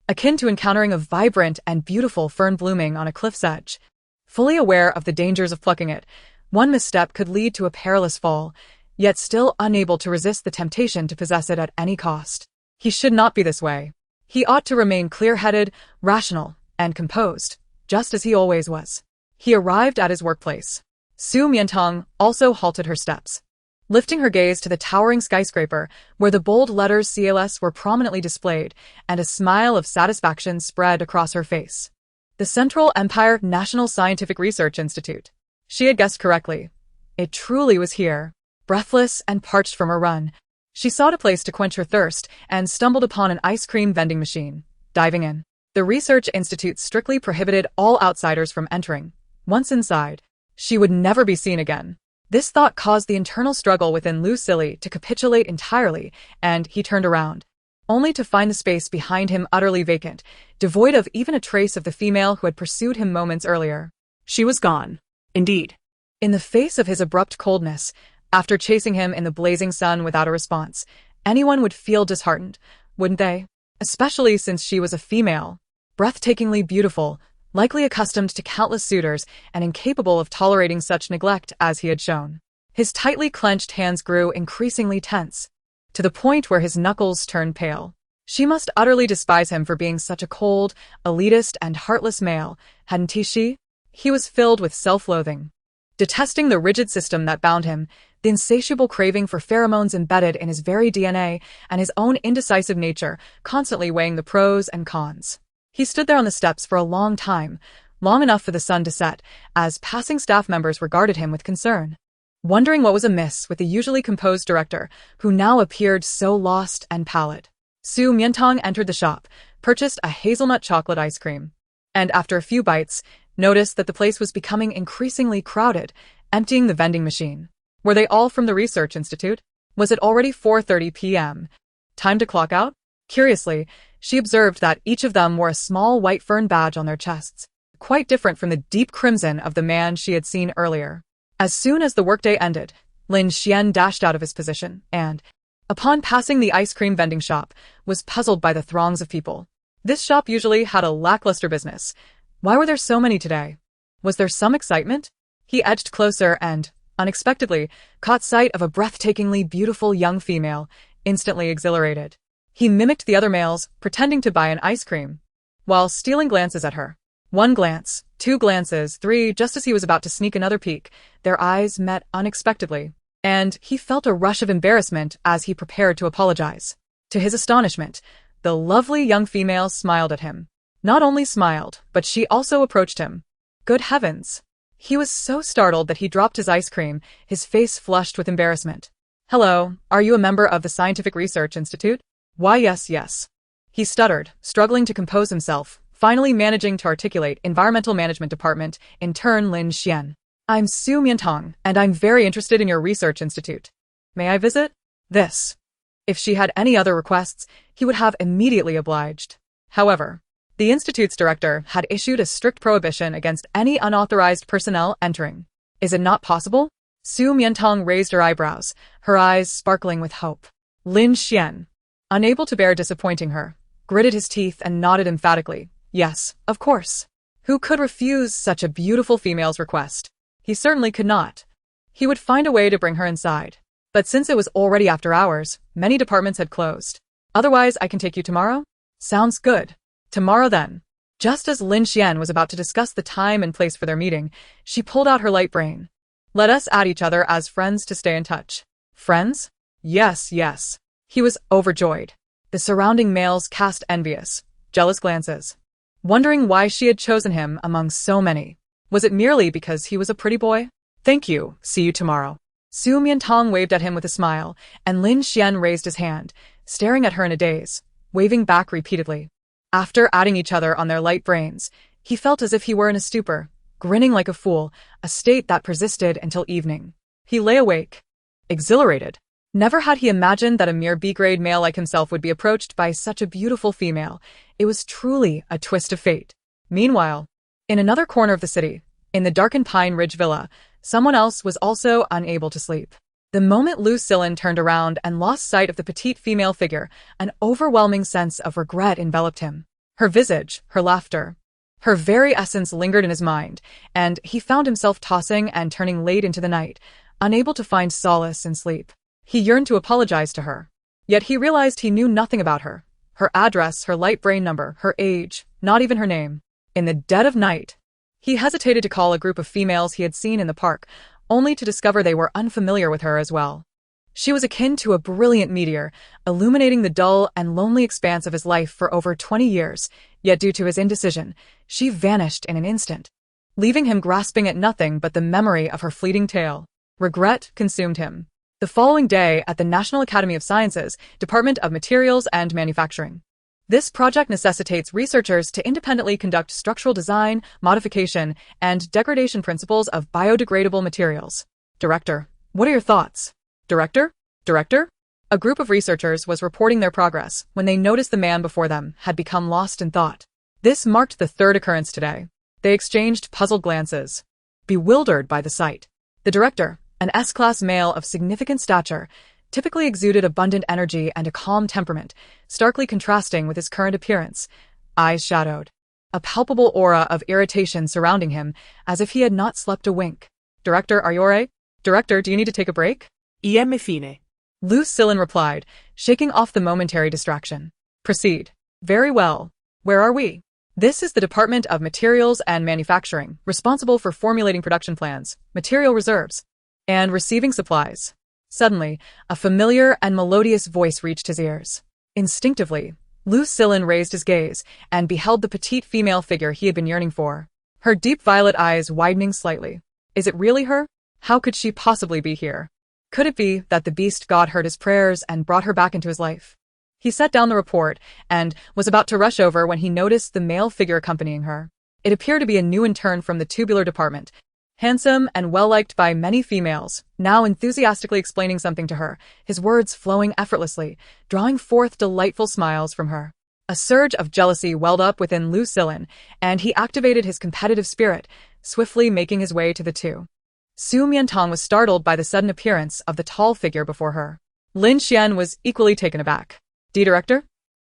akin to encountering a vibrant and beautiful fern blooming on a cliff's edge. Fully aware of the dangers of plucking it, one misstep could lead to a perilous fall, yet still unable to resist the temptation to possess it at any cost. He should not be this way. He ought to remain clear-headed, rational, and composed, just as he always was. He arrived at his workplace. Su Mian Tang also halted her steps, lifting her gaze to the towering skyscraper where the bold letters CLS were prominently displayed, and a smile of satisfaction spread across her face. The Central Empire National Scientific Research Institute. She had guessed correctly. It truly was here. Breathless and parched from her run, she sought a place to quench her thirst and stumbled upon an ice cream vending machine. Diving in, the Research Institute strictly prohibited all outsiders from entering. Once inside, she would never be seen again. This thought caused the internal struggle within Lucille to capitulate entirely, and he turned around, only to find the space behind him utterly vacant, devoid of even a trace of the female who had pursued him moments earlier. She was gone. Indeed. In the face of his abrupt coldness, after chasing him in the blazing sun without a response, anyone would feel disheartened, wouldn't they? Especially since she was a female, breathtakingly beautiful, likely accustomed to countless suitors and incapable of tolerating such neglect as he had shown. His tightly clenched hands grew increasingly tense, to the point where his knuckles turned pale. She must utterly despise him for being such a cold, elitist, and heartless male, hadn't she? He was filled with self-loathing. Detesting the rigid system that bound him, the insatiable craving for pheromones embedded in his very DNA and his own indecisive nature, constantly weighing the pros and cons. He stood there on the steps for a long time, long enough for the sun to set, as passing staff members regarded him with concern, wondering what was amiss with the usually composed director, who now appeared so lost and pallid. Su Mian Tang entered the shop, purchased a hazelnut chocolate ice cream, and after a few bites, noticed that the place was becoming increasingly crowded, emptying the vending machine. Were they all from the research institute? Was it already 4:30 p.m.? Time to clock out? Curiously, she observed that each of them wore a small white fern badge on their chests, quite different from the deep crimson of the man she had seen earlier. As soon as the workday ended, Lin Xian dashed out of his position and, upon passing the ice cream vending shop, was puzzled by the throngs of people. This shop usually had a lackluster business. Why were there so many today? Was there some excitement? He edged closer and, unexpectedly, caught sight of a breathtakingly beautiful young female, instantly exhilarated. He mimicked the other males, pretending to buy an ice cream, while stealing glances at her. One glance, two glances, three, just as he was about to sneak another peek, their eyes met unexpectedly, and he felt a rush of embarrassment as he prepared to apologize. To his astonishment, the lovely young female smiled at him. Not only smiled, but she also approached him. Good heavens! He was so startled that he dropped his ice cream, his face flushed with embarrassment. Hello, are you a member of the Scientific Research Institute? Why, yes. He stuttered, struggling to compose himself, finally managing to articulate Environmental Management Department, in turn Lin Xian. I'm Su Mian Tang, and I'm very interested in your research institute. May I visit? This. If she had any other requests, he would have immediately obliged. However, the institute's director had issued a strict prohibition against any unauthorized personnel entering. Is it not possible? Su Mian Tang raised her eyebrows, her eyes sparkling with hope. Lin Xian, unable to bear disappointing her, gritted his teeth and nodded emphatically. Yes, of course. Who could refuse such a beautiful female's request? He certainly could not. He would find a way to bring her inside. But since it was already after hours, many departments had closed. Otherwise, I can take you tomorrow? Sounds good. Tomorrow then. Just as Lin Xian was about to discuss the time and place for their meeting, she pulled out her light brain. Let us add each other as friends to stay in touch. Friends? Yes. He was overjoyed. The surrounding males cast envious, jealous glances, wondering why she had chosen him among so many. Was it merely because he was a pretty boy? Thank you, see you tomorrow. Su Mian Tang waved at him with a smile, and Lin Xian raised his hand, staring at her in a daze, waving back repeatedly. After adding each other on their light brains, he felt as if he were in a stupor, grinning like a fool, a state that persisted until evening. He lay awake, exhilarated. Never had he imagined that a mere B-grade male like himself would be approached by such a beautiful female. It was truly a twist of fate. Meanwhile, in another corner of the city, in the darkened Pine Ridge Villa, someone else was also unable to sleep. The moment Lu Silin turned around and lost sight of the petite female figure, an overwhelming sense of regret enveloped him. Her visage, her laughter, her very essence lingered in his mind, and he found himself tossing and turning late into the night, unable to find solace in sleep. He yearned to apologize to her, yet he realized he knew nothing about her. Her address, her light brain number, her age, not even her name. In the dead of night, he hesitated to call a group of females he had seen in the park, only to discover they were unfamiliar with her as well. She was akin to a brilliant meteor, illuminating the dull and lonely expanse of his life for over 20 years, yet due to his indecision, she vanished in an instant, leaving him grasping at nothing but the memory of her fleeting tale. Regret consumed him. The following day at the National Academy of Sciences, Department of Materials and Manufacturing. This project necessitates researchers to independently conduct structural design, modification, and degradation principles of biodegradable materials. Director, what are your thoughts? Director? A group of researchers was reporting their progress when they noticed the man before them had become lost in thought. This marked the third occurrence today. They exchanged puzzled glances, bewildered by the sight. The director, an S-class male of significant stature, typically exuded abundant energy and a calm temperament, starkly contrasting with his current appearance, eyes shadowed, a palpable aura of irritation surrounding him, as if he had not slept a wink. Director, are you alright? Director, do you need to take a break? EM fine. Lu Silin replied, shaking off the momentary distraction. Proceed. Very well. Where are we? This is the Department of Materials and Manufacturing, responsible for formulating production plans, material reserves, and receiving supplies. Suddenly, a familiar and melodious voice reached his ears. Instinctively, Lu Silin raised his gaze and beheld the petite female figure he had been yearning for, her deep violet eyes widening slightly. Is it really her? How could she possibly be here? Could it be that the beast god heard his prayers and brought her back into his life? He set down the report and was about to rush over when he noticed the male figure accompanying her. It appeared to be a new intern from the tubular department, handsome and well-liked by many females, now enthusiastically explaining something to her, his words flowing effortlessly, drawing forth delightful smiles from her. A surge of jealousy welled up within Lu Silin, and he activated his competitive spirit, swiftly making his way to the two. Su Mian Tang was startled by the sudden appearance of the tall figure before her. Lin Xian was equally taken aback. Director?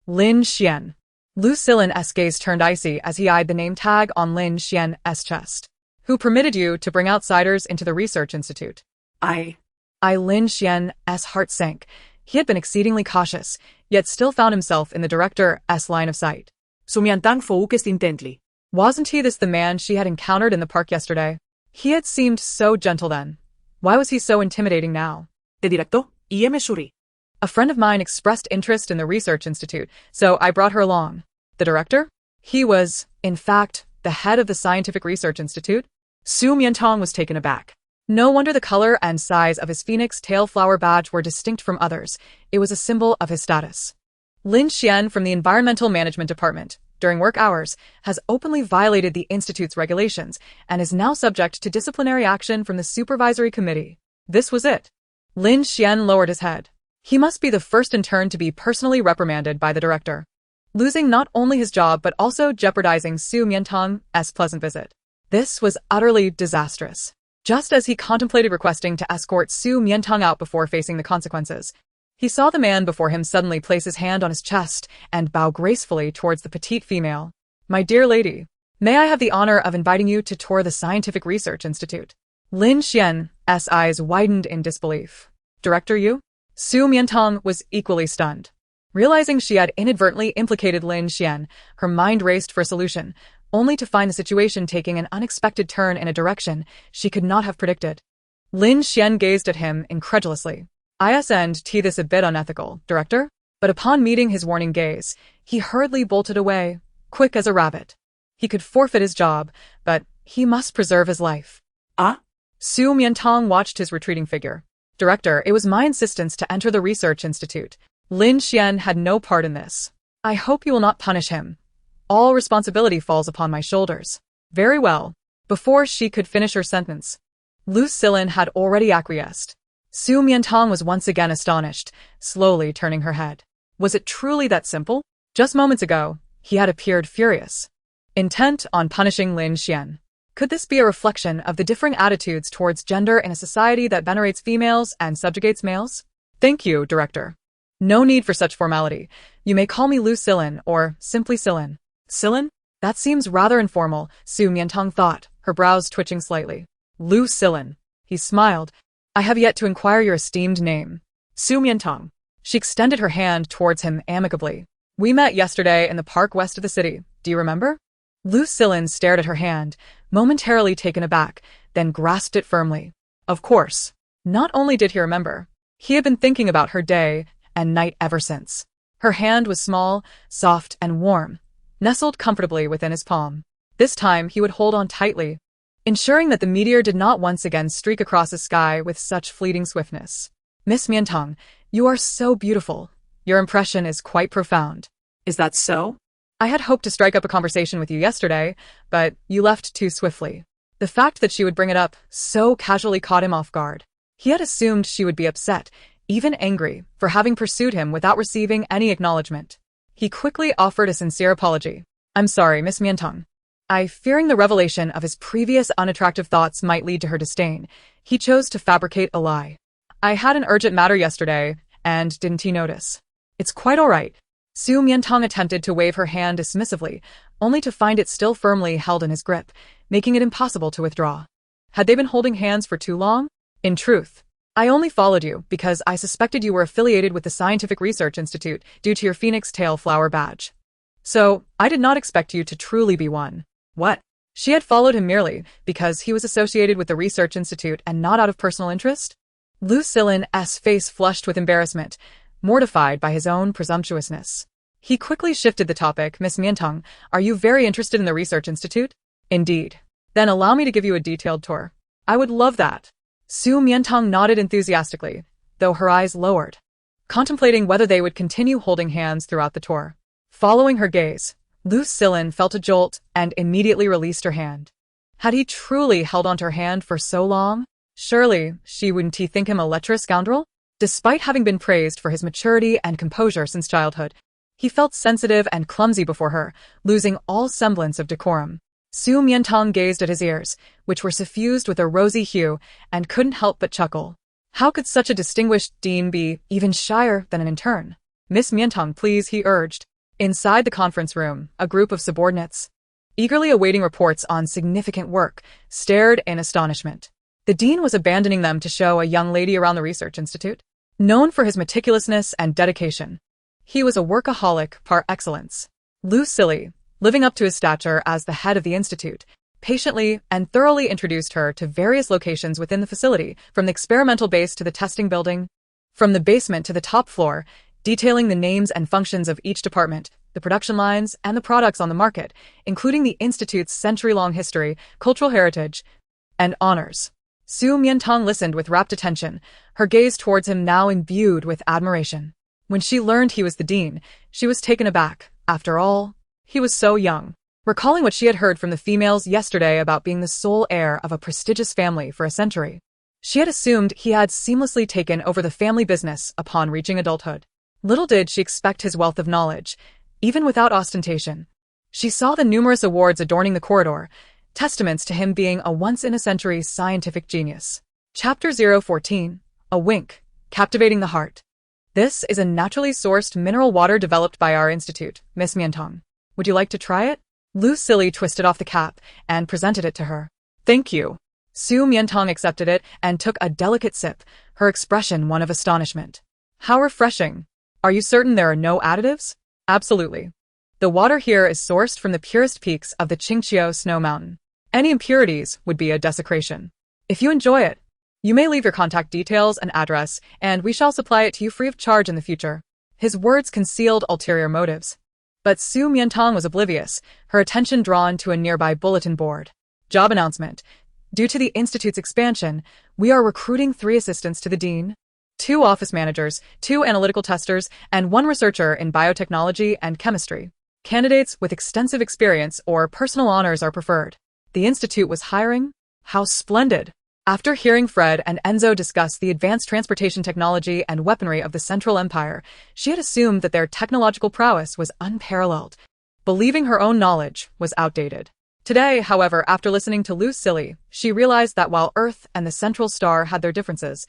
Lin Xian. Lu Silin's gaze turned icy as he eyed the name tag on Lin Xian's chest. Who permitted you to bring outsiders into the research institute? I. Lin Xian's heart sank. He had been exceedingly cautious, yet still found himself in the director's line of sight. Su Mian Tang focused intently. Wasn't he this the man she had encountered in the park yesterday? He had seemed so gentle then. Why was he so intimidating now? The director, y me suri. A friend of mine expressed interest in the research institute, so I brought her along. The director? He was, in fact, the head of the scientific research institute? Su Mian Tang was taken aback. No wonder the color and size of his phoenix tail flower badge were distinct from others. It was a symbol of his status. Lin Xian from the Environmental Management Department, during work hours, has openly violated the institute's regulations and is now subject to disciplinary action from the supervisory committee. This was it. Lin Xian lowered his head. He must be the first intern to be personally reprimanded by the director, losing not only his job but also jeopardizing Su Mian Tang's pleasant visit. This was utterly disastrous. Just as he contemplated requesting to escort Su Mian Tang out before facing the consequences, he saw the man before him suddenly place his hand on his chest and bow gracefully towards the petite female. My dear lady, may I have the honor of inviting you to tour the Scientific Research Institute? Lin Xian's eyes widened in disbelief. Director, you? Su Mian Tang was equally stunned. Realizing she had inadvertently implicated Lin Xian, her mind raced for a solution, only to find the situation taking an unexpected turn in a direction she could not have predicted. Lin Xian gazed at him incredulously. Isn't this a bit unethical, Director? But upon meeting his warning gaze, he hurriedly bolted away, quick as a rabbit. He could forfeit his job, but he must preserve his life. Ah? Su Mian Tang watched his retreating figure. Director, it was my insistence to enter the research institute. Lin Xian had no part in this. I hope you will not punish him. All responsibility falls upon my shoulders. Very well. Before she could finish her sentence, Lu Silin had already acquiesced. Su Mian Tang was once again astonished, slowly turning her head. Was it truly that simple? Just moments ago, he had appeared furious, intent on punishing Lin Xian. Could this be a reflection of the differing attitudes towards gender in a society that venerates females and subjugates males? Thank you, Director. No need for such formality. You may call me Lu Silin or simply Silin. Silin? That seems rather informal, Su Mian Tang thought, her brows twitching slightly. Lu Silin. He smiled. I have yet to inquire your esteemed name. Su Mian Tang. She extended her hand towards him amicably. We met yesterday in the park west of the city. Do you remember? Lu Silin stared at her hand, momentarily taken aback, then grasped it firmly. Of course. Not only did he remember, he had been thinking about her day and night ever since. Her hand was small, soft, and warm, nestled comfortably within his palm. This time he would hold on tightly, ensuring that the meteor did not once again streak across the sky with such fleeting swiftness. Miss Mian Tang, you are so beautiful. Your impression is quite profound. Is that so? I had hoped to strike up a conversation with you yesterday, but you left too swiftly. The fact that she would bring it up so casually caught him off guard. He had assumed she would be upset, even angry, for having pursued him without receiving any acknowledgement. He quickly offered a sincere apology. I'm sorry, Miss Mian Tang. Fearing the revelation of his previous unattractive thoughts might lead to her disdain, he chose to fabricate a lie. I had an urgent matter yesterday, and didn't you notice? It's quite all right. Su Mian Tang attempted to wave her hand dismissively, only to find it still firmly held in his grip, making it impossible to withdraw. Had they been holding hands for too long? In truth, I only followed you because I suspected you were affiliated with the Scientific Research Institute due to your phoenix tail flower badge. So, I did not expect you to truly be one. What? She had followed him merely because he was associated with the research institute and not out of personal interest. Lu Silin's face flushed with embarrassment, mortified by his own presumptuousness. He quickly shifted the topic. Miss Mian Tang, are you very interested in the research institute? Indeed. Then allow me to give you a detailed tour. I would love that. Su Mian Tang nodded enthusiastically, though her eyes lowered, contemplating whether they would continue holding hands throughout the tour. Following her gaze, Lu Silin felt a jolt and immediately released her hand. Had he truly held onto her hand for so long? Surely, wouldn't he think him a lecherous scoundrel? Despite having been praised for his maturity and composure since childhood, he felt sensitive and clumsy before her, losing all semblance of decorum. Su Mian Tang gazed at his ears, which were suffused with a rosy hue, and couldn't help but chuckle. How could such a distinguished dean be even shyer than an intern? Miss Mian Tang, please, he urged. Inside the conference room, a group of subordinates, eagerly awaiting reports on significant work, stared in astonishment. The dean was abandoning them to show a young lady around the research institute. Known for his meticulousness and dedication, he was a workaholic par excellence. Lu Sili, living up to his stature as the head of the institute, patiently and thoroughly introduced her to various locations within the facility, from the experimental base to the testing building, from the basement to the top floor, detailing the names and functions of each department, the production lines, and the products on the market, including the institute's century-long history, cultural heritage, and honors. Su Mian Tang listened with rapt attention, her gaze towards him now imbued with admiration. When she learned he was the dean, she was taken aback. After all, he was so young. Recalling what she had heard from the females yesterday about being the sole heir of a prestigious family for a century, she had assumed he had seamlessly taken over the family business upon reaching adulthood. Little did she expect his wealth of knowledge, even without ostentation. She saw the numerous awards adorning the corridor, testaments to him being a once-in-a-century scientific genius. Chapter 014, A Wink, Captivating the Heart. This is a naturally sourced mineral water developed by our institute, Miss Mian Tang. Would you like to try it? Lu Sili twisted off the cap and presented it to her. Thank you. Su Mian Tang accepted it and took a delicate sip, her expression one of astonishment. How refreshing. Are you certain there are no additives? Absolutely. The water here is sourced from the purest peaks of the Qingqiu Snow Mountain. Any impurities would be a desecration. If you enjoy it, you may leave your contact details and address, and we shall supply it to you free of charge in the future. His words concealed ulterior motives. But Su Mian Tang was oblivious, her attention drawn to a nearby bulletin board. Job announcement. Due to the institute's expansion, we are recruiting 3 assistants to the dean, 2 office managers, 2 analytical testers, and 1 researcher in biotechnology and chemistry. Candidates with extensive experience or personal honors are preferred. The institute was hiring? How splendid! After hearing Fred and Enzo discuss the advanced transportation technology and weaponry of the Central Empire, she had assumed that their technological prowess was unparalleled. Believing her own knowledge was outdated. Today, however, after listening to Lu Sili, she realized that while Earth and the Central Star had their differences,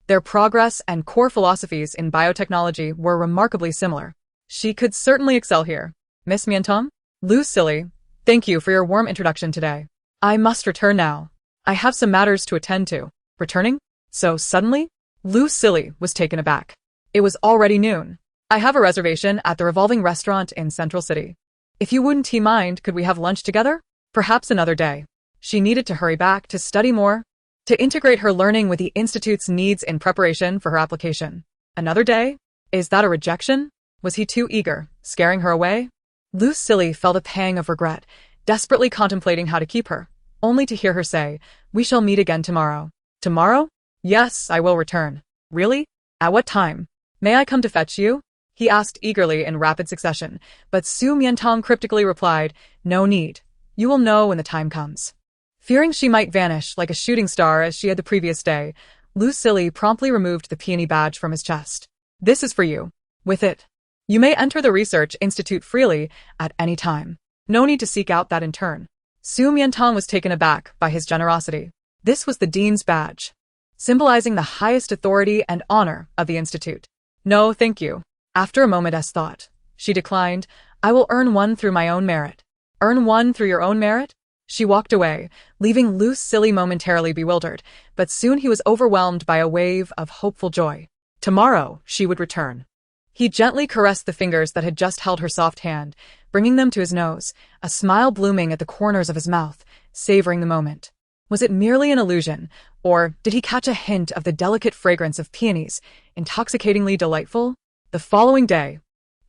their progress and core philosophies in biotechnology were remarkably similar. She could certainly excel here. Miss Mian Tang? Lu Sili, thank you for your warm introduction today. I must return now. I have some matters to attend to. Returning? So suddenly? Lu Sili was taken aback. It was already noon. I have a reservation at the revolving restaurant in Central City. If you wouldn't mind, could we have lunch together? Perhaps another day. She needed to hurry back to study more, to integrate her learning with the Institute's needs in preparation for her application. Another day? Is that a rejection? Was he too eager, scaring her away? Lu Sili felt a pang of regret, desperately contemplating how to keep her, only to hear her say, "We shall meet again tomorrow." Tomorrow? Yes, I will return. Really? At what time? May I come to fetch you? He asked eagerly in rapid succession, but Su Mian Tang cryptically replied, "No need. You will know when the time comes." Fearing she might vanish like a shooting star as she had the previous day, Lu Sili promptly removed the peony badge from his chest. "This is for you. With it, you may enter the Research Institute freely at any time. No need to seek out that intern." Su Mian Tang was taken aback by his generosity. This was the dean's badge, symbolizing the highest authority and honor of the institute. "No, thank you." After a moment's thought, she declined. "I will earn one through my own merit." "Earn one through your own merit?" She walked away, leaving Lu Sili momentarily bewildered, but soon he was overwhelmed by a wave of hopeful joy. Tomorrow, she would return. He gently caressed the fingers that had just held her soft hand, bringing them to his nose, a smile blooming at the corners of his mouth, savoring the moment. Was it merely an illusion, or did he catch a hint of the delicate fragrance of peonies, intoxicatingly delightful? The following day,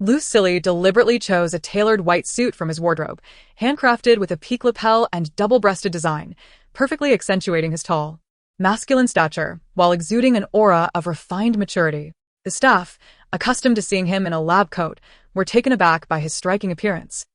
Lucille deliberately chose a tailored white suit from his wardrobe, handcrafted with a peak lapel and double-breasted design, perfectly accentuating his tall, masculine stature, while exuding an aura of refined maturity. The staff, accustomed to seeing him in a lab coat, were taken aback by his striking appearance.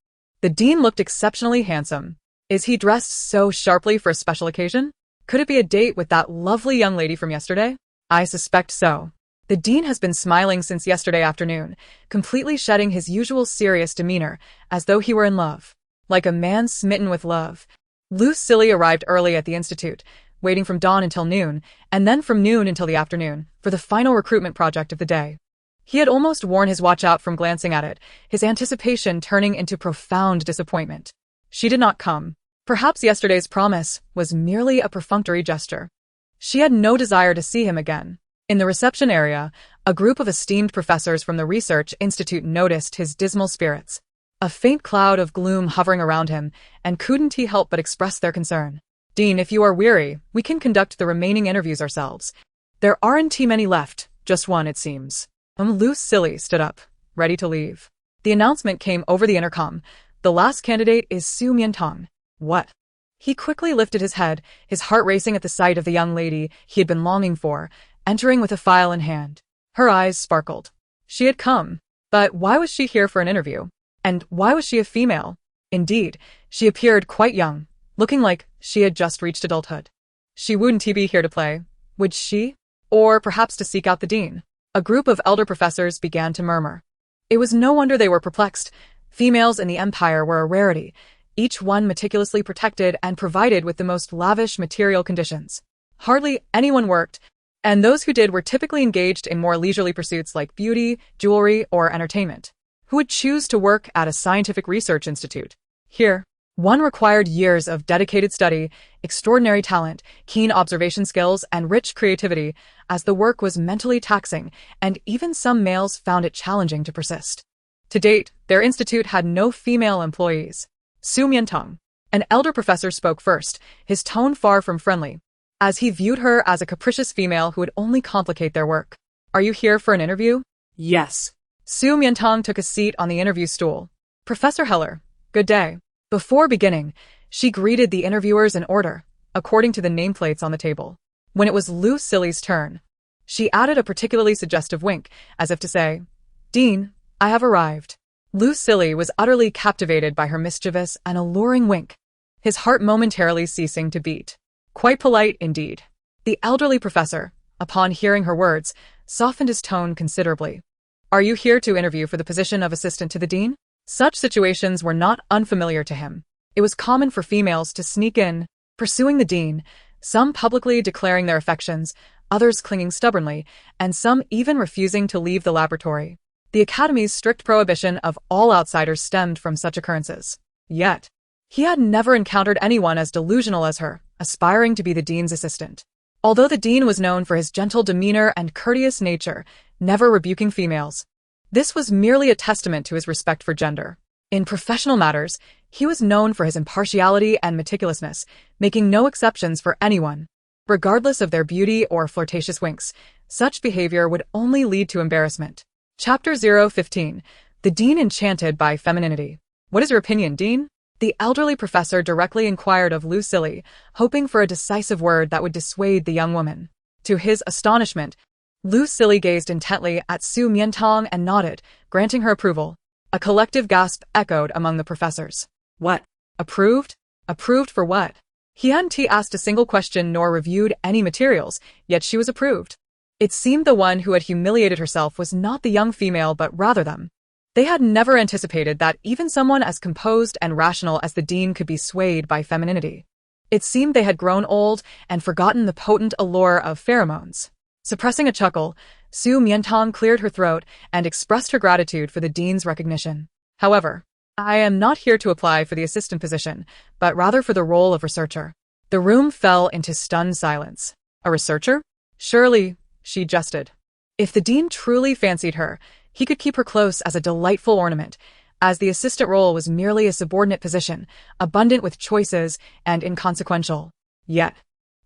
The dean looked exceptionally handsome. Is he dressed so sharply for a special occasion? Could it be a date with that lovely young lady from yesterday? I suspect so. The dean has been smiling since yesterday afternoon, completely shedding his usual serious demeanor, as though he were in love. Like a man smitten with love. Lucille arrived early at the institute, waiting from dawn until noon, and then from noon until the afternoon, for the final recruitment project of the day. He had almost worn his watch out from glancing at it, his anticipation turning into profound disappointment. She did not come. Perhaps yesterday's promise was merely a perfunctory gesture. She had no desire to see him again. In the reception area, a group of esteemed professors from the research institute noticed his dismal spirits. A faint cloud of gloom hovering around him, and couldn't he help but express their concern. Dean, if you are weary, we can conduct the remaining interviews ourselves. There aren't too many left, just one it seems. Lucille stood up, ready to leave. The announcement came over the intercom. The last candidate is Su Mian Tang. What? He quickly lifted his head, his heart racing at the sight of the young lady he had been longing for, entering with a file in hand. Her eyes sparkled. She had come. But why was she here for an interview? And why was she a female? Indeed, she appeared quite young, looking like she had just reached adulthood. She wouldn't be here to play, would she? Or perhaps to seek out the dean? A group of elder professors began to murmur. It was no wonder they were perplexed. Females in the empire were a rarity, each one meticulously protected and provided with the most lavish material conditions. Hardly anyone worked, and those who did were typically engaged in more leisurely pursuits like beauty, jewelry, or entertainment. Who would choose to work at a scientific research institute? Here, one required years of dedicated study, extraordinary talent, keen observation skills, and rich creativity, as the work was mentally taxing, and even some males found it challenging to persist. To date, their institute had no female employees. Su Mian Tang, an elder professor, spoke first, his tone far from friendly, as he viewed her as a capricious female who would only complicate their work. Are you here for an interview? Yes. Su Mian Tang took a seat on the interview stool. Professor Heller, good day. Before beginning, she greeted the interviewers in order, according to the nameplates on the table. When it was Lucille's turn, she added a particularly suggestive wink, as if to say, Dean, I have arrived. Lucille was utterly captivated by her mischievous and alluring wink, his heart momentarily ceasing to beat. Quite polite indeed. The elderly professor, upon hearing her words, softened his tone considerably. Are you here to interview for the position of assistant to the dean? Such situations were not unfamiliar to him. It was common for females to sneak in, pursuing the dean, some publicly declaring their affections, others clinging stubbornly, and some even refusing to leave the laboratory. The Academy's strict prohibition of all outsiders stemmed from such occurrences. Yet, he had never encountered anyone as delusional as her, aspiring to be the dean's assistant. Although the dean was known for his gentle demeanor and courteous nature, never rebuking females, this was merely a testament to his respect for gender. In professional matters, he was known for his impartiality and meticulousness, making no exceptions for anyone. Regardless of their beauty or flirtatious winks, such behavior would only lead to embarrassment. Chapter 015. The Dean Enchanted by Femininity. What is your opinion, Dean? The elderly professor directly inquired of Lucille, hoping for a decisive word that would dissuade the young woman. To his astonishment, Lucille gazed intently at Su Mian Tang and nodded, granting her approval. A collective gasp echoed among the professors. What? Approved? Approved for what? He hadn't asked a single question nor reviewed any materials, yet she was approved. It seemed the one who had humiliated herself was not the young female but rather them. They had never anticipated that even someone as composed and rational as the dean could be swayed by femininity. It seemed they had grown old and forgotten the potent allure of pheromones. Suppressing a chuckle, Su Mian Tang cleared her throat and expressed her gratitude for the dean's recognition. However, I am not here to apply for the assistant position, but rather for the role of researcher. The room fell into stunned silence. A researcher? Surely, she jested. If the dean truly fancied her, he could keep her close as a delightful ornament, as the assistant role was merely a subordinate position, abundant with choices and inconsequential. Yet,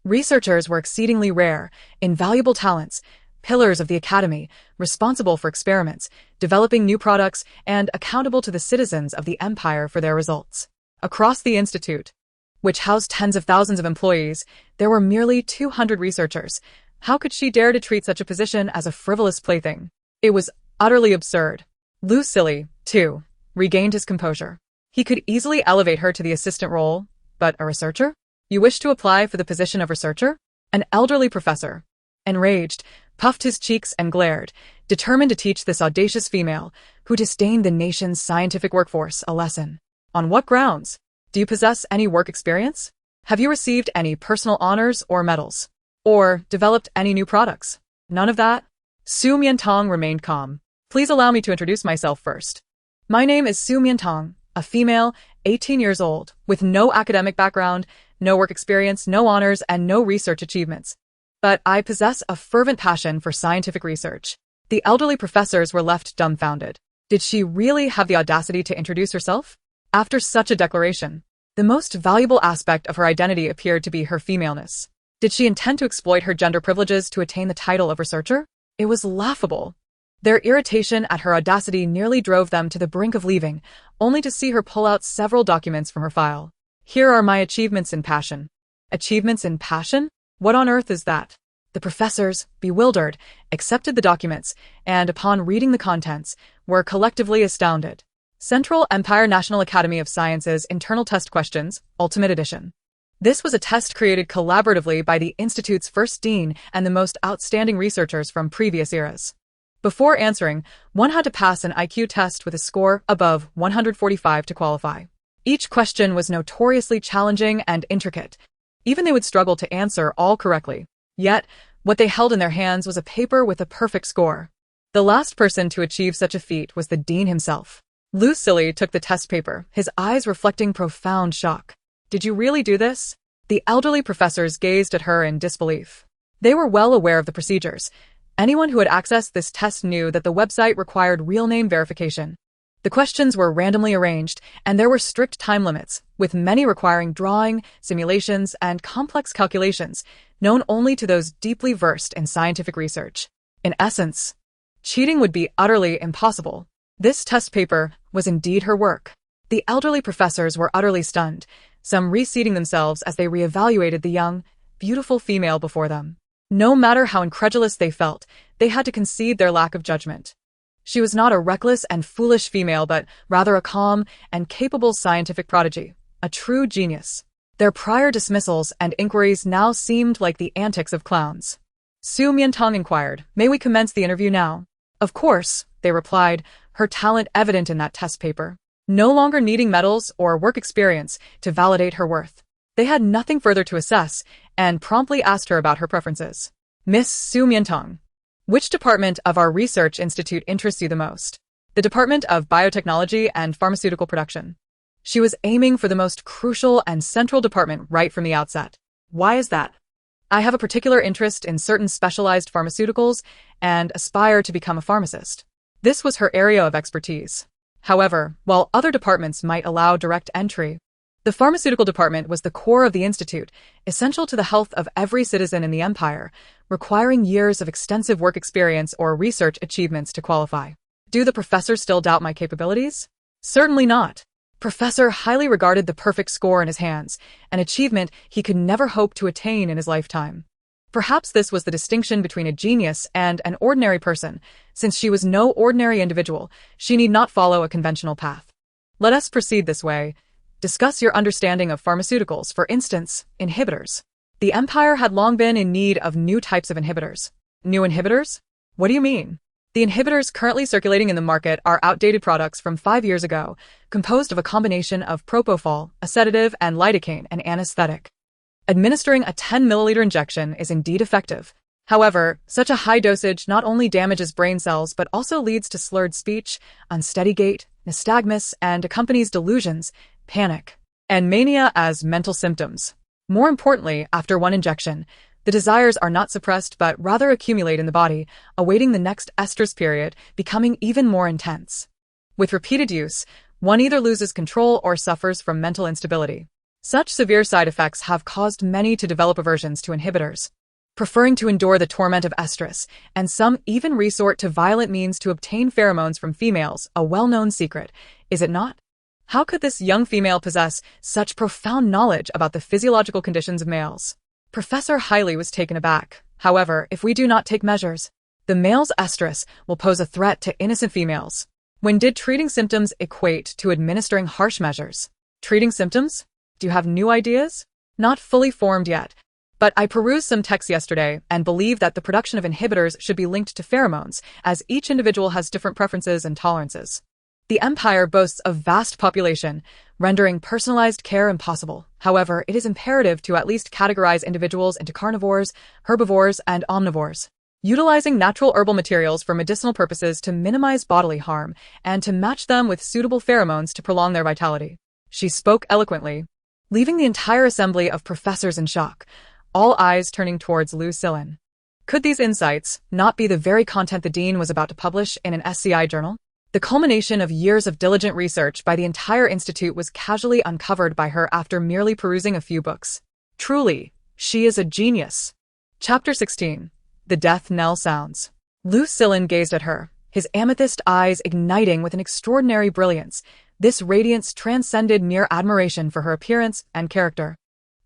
researchers were exceedingly rare, invaluable talents, pillars of the academy, responsible for experiments, developing new products, and accountable to the citizens of the empire for their results. Across the institute, which housed tens of thousands of employees, there were merely 200 researchers. How could she dare to treat such a position as a frivolous plaything? It was utterly absurd. Lu Silly, too, regained his composure. He could easily elevate her to the assistant role, but a researcher? You wish to apply for the position of researcher? An elderly professor, enraged, puffed his cheeks and glared, determined to teach this audacious female, who disdained the nation's scientific workforce, a lesson. On what grounds? Do you possess any work experience? Have you received any personal honors or medals? Or developed any new products? None of that? Su Mian Tang remained calm. Please allow me to introduce myself first. My name is Su Mian Tang, a female, 18 years old, with no academic background, no work experience, no honors, and no research achievements. But I possess a fervent passion for scientific research. The elderly professors were left dumbfounded. Did she really have the audacity to introduce herself? After such a declaration, the most valuable aspect of her identity appeared to be her femaleness. Did she intend to exploit her gender privileges to attain the title of researcher? It was laughable. Their irritation at her audacity nearly drove them to the brink of leaving, only to see her pull out several documents from her file. Here are my achievements in passion. Achievements in passion? What on earth is that? The professors, bewildered, accepted the documents, and upon reading the contents, were collectively astounded. Central Empire National Academy of Sciences Internal Test Questions, Ultimate Edition. This was a test created collaboratively by the Institute's first dean and the most outstanding researchers from previous eras. Before answering, one had to pass an IQ test with a score above 145 to qualify. Each question was notoriously challenging and intricate. Even they would struggle to answer all correctly. Yet, what they held in their hands was a paper with a perfect score. The last person to achieve such a feat was the dean himself. Lu Silly took the test paper, his eyes reflecting profound shock. Did you really do this? The elderly professors gazed at her in disbelief. They were well aware of the procedures. Anyone who had accessed this test knew that the website required real name verification. The questions were randomly arranged, and there were strict time limits, with many requiring drawing, simulations, and complex calculations, known only to those deeply versed in scientific research. In essence, cheating would be utterly impossible. This test paper was indeed her work. The elderly professors were utterly stunned, some reseating themselves as they reevaluated the young, beautiful female before them. No matter how incredulous they felt, they had to concede their lack of judgment. She was not a reckless and foolish female, but rather a calm and capable scientific prodigy, a true genius. Their prior dismissals and inquiries now seemed like the antics of clowns. Su Mian Tang inquired, "May we commence the interview now?" "Of course," they replied, her talent evident in that test paper. No longer needing medals or work experience to validate her worth. They had nothing further to assess, and promptly asked her about her preferences. "Miss Su Mian Tang, which department of our research institute interests you the most?" "The Department of Biotechnology and Pharmaceutical Production." She was aiming for the most crucial and central department right from the outset. "Why is that?" "I have a particular interest in certain specialized pharmaceuticals and aspire to become a pharmacist." This was her area of expertise. However, while other departments might allow direct entry, the pharmaceutical department was the core of the institute, essential to the health of every citizen in the empire, requiring years of extensive work experience or research achievements to qualify. Do the professors still doubt my capabilities? Certainly not. Professor highly regarded the perfect score in his hands, an achievement he could never hope to attain in his lifetime. Perhaps this was the distinction between a genius and an ordinary person. Since she was no ordinary individual, she need not follow a conventional path. Let us proceed this way. Discuss your understanding of pharmaceuticals, for instance, inhibitors. The Empire had long been in need of new types of inhibitors. New inhibitors? What do you mean? The inhibitors currently circulating in the market are outdated products from 5 years ago, composed of a combination of propofol, a sedative, and lidocaine, an anesthetic. Administering a 10 milliliter injection is indeed effective. However, such a high dosage not only damages brain cells but also leads to slurred speech, unsteady gait, nystagmus, and accompanies delusions, panic, and mania as mental symptoms. More importantly, after one injection, the desires are not suppressed but rather accumulate in the body, awaiting the next estrus period, becoming even more intense. With repeated use, one either loses control or suffers from mental instability. Such severe side effects have caused many to develop aversions to inhibitors, preferring to endure the torment of estrus, and some even resort to violent means to obtain pheromones from females, a well-known secret, is it not? How could this young female possess such profound knowledge about the physiological conditions of males? Professor Hiley was taken aback. However, if we do not take measures, the male's estrus will pose a threat to innocent females. When did treating symptoms equate to administering harsh measures? Treating symptoms? Do you have new ideas? Not fully formed yet, but I perused some texts yesterday and believe that the production of inhibitors should be linked to pheromones, as each individual has different preferences and tolerances. The empire boasts a vast population, rendering personalized care impossible. However, it is imperative to at least categorize individuals into carnivores, herbivores, and omnivores, utilizing natural herbal materials for medicinal purposes to minimize bodily harm and to match them with suitable pheromones to prolong their vitality. She spoke eloquently, leaving the entire assembly of professors in shock, all eyes turning towards Lu Silin. Could these insights not be the very content the dean was about to publish in an SCI journal? The culmination of years of diligent research by the entire institute was casually uncovered by her after merely perusing a few books. Truly, she is a genius. Chapter 16. The Death Knell Sounds. Lu Silin gazed at her, his amethyst eyes igniting with an extraordinary brilliance. This radiance transcended mere admiration for her appearance and character,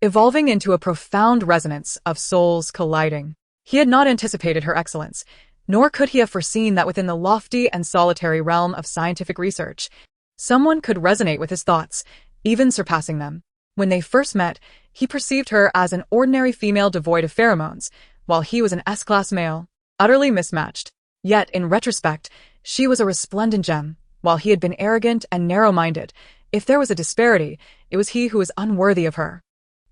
evolving into a profound resonance of souls colliding. He had not anticipated her excellence, nor could he have foreseen that within the lofty and solitary realm of scientific research, someone could resonate with his thoughts, even surpassing them. When they first met, he perceived her as an ordinary female devoid of pheromones, while he was an S-class male, utterly mismatched. Yet, in retrospect, she was a resplendent gem, while he had been arrogant and narrow-minded. If there was a disparity, it was he who was unworthy of her.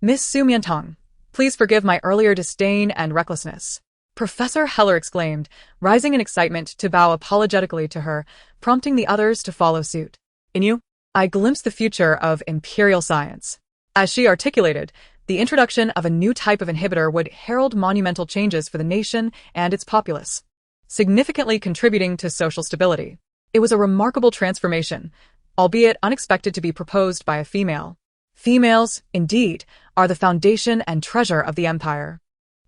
Miss Su Mian Tang, please forgive my earlier disdain and recklessness, Professor Heller exclaimed, rising in excitement to bow apologetically to her, prompting the others to follow suit. In you, I glimpsed the future of imperial science. As she articulated, the introduction of a new type of inhibitor would herald monumental changes for the nation and its populace, significantly contributing to social stability. It was a remarkable transformation, albeit unexpected to be proposed by a female. Females, indeed, are the foundation and treasure of the empire.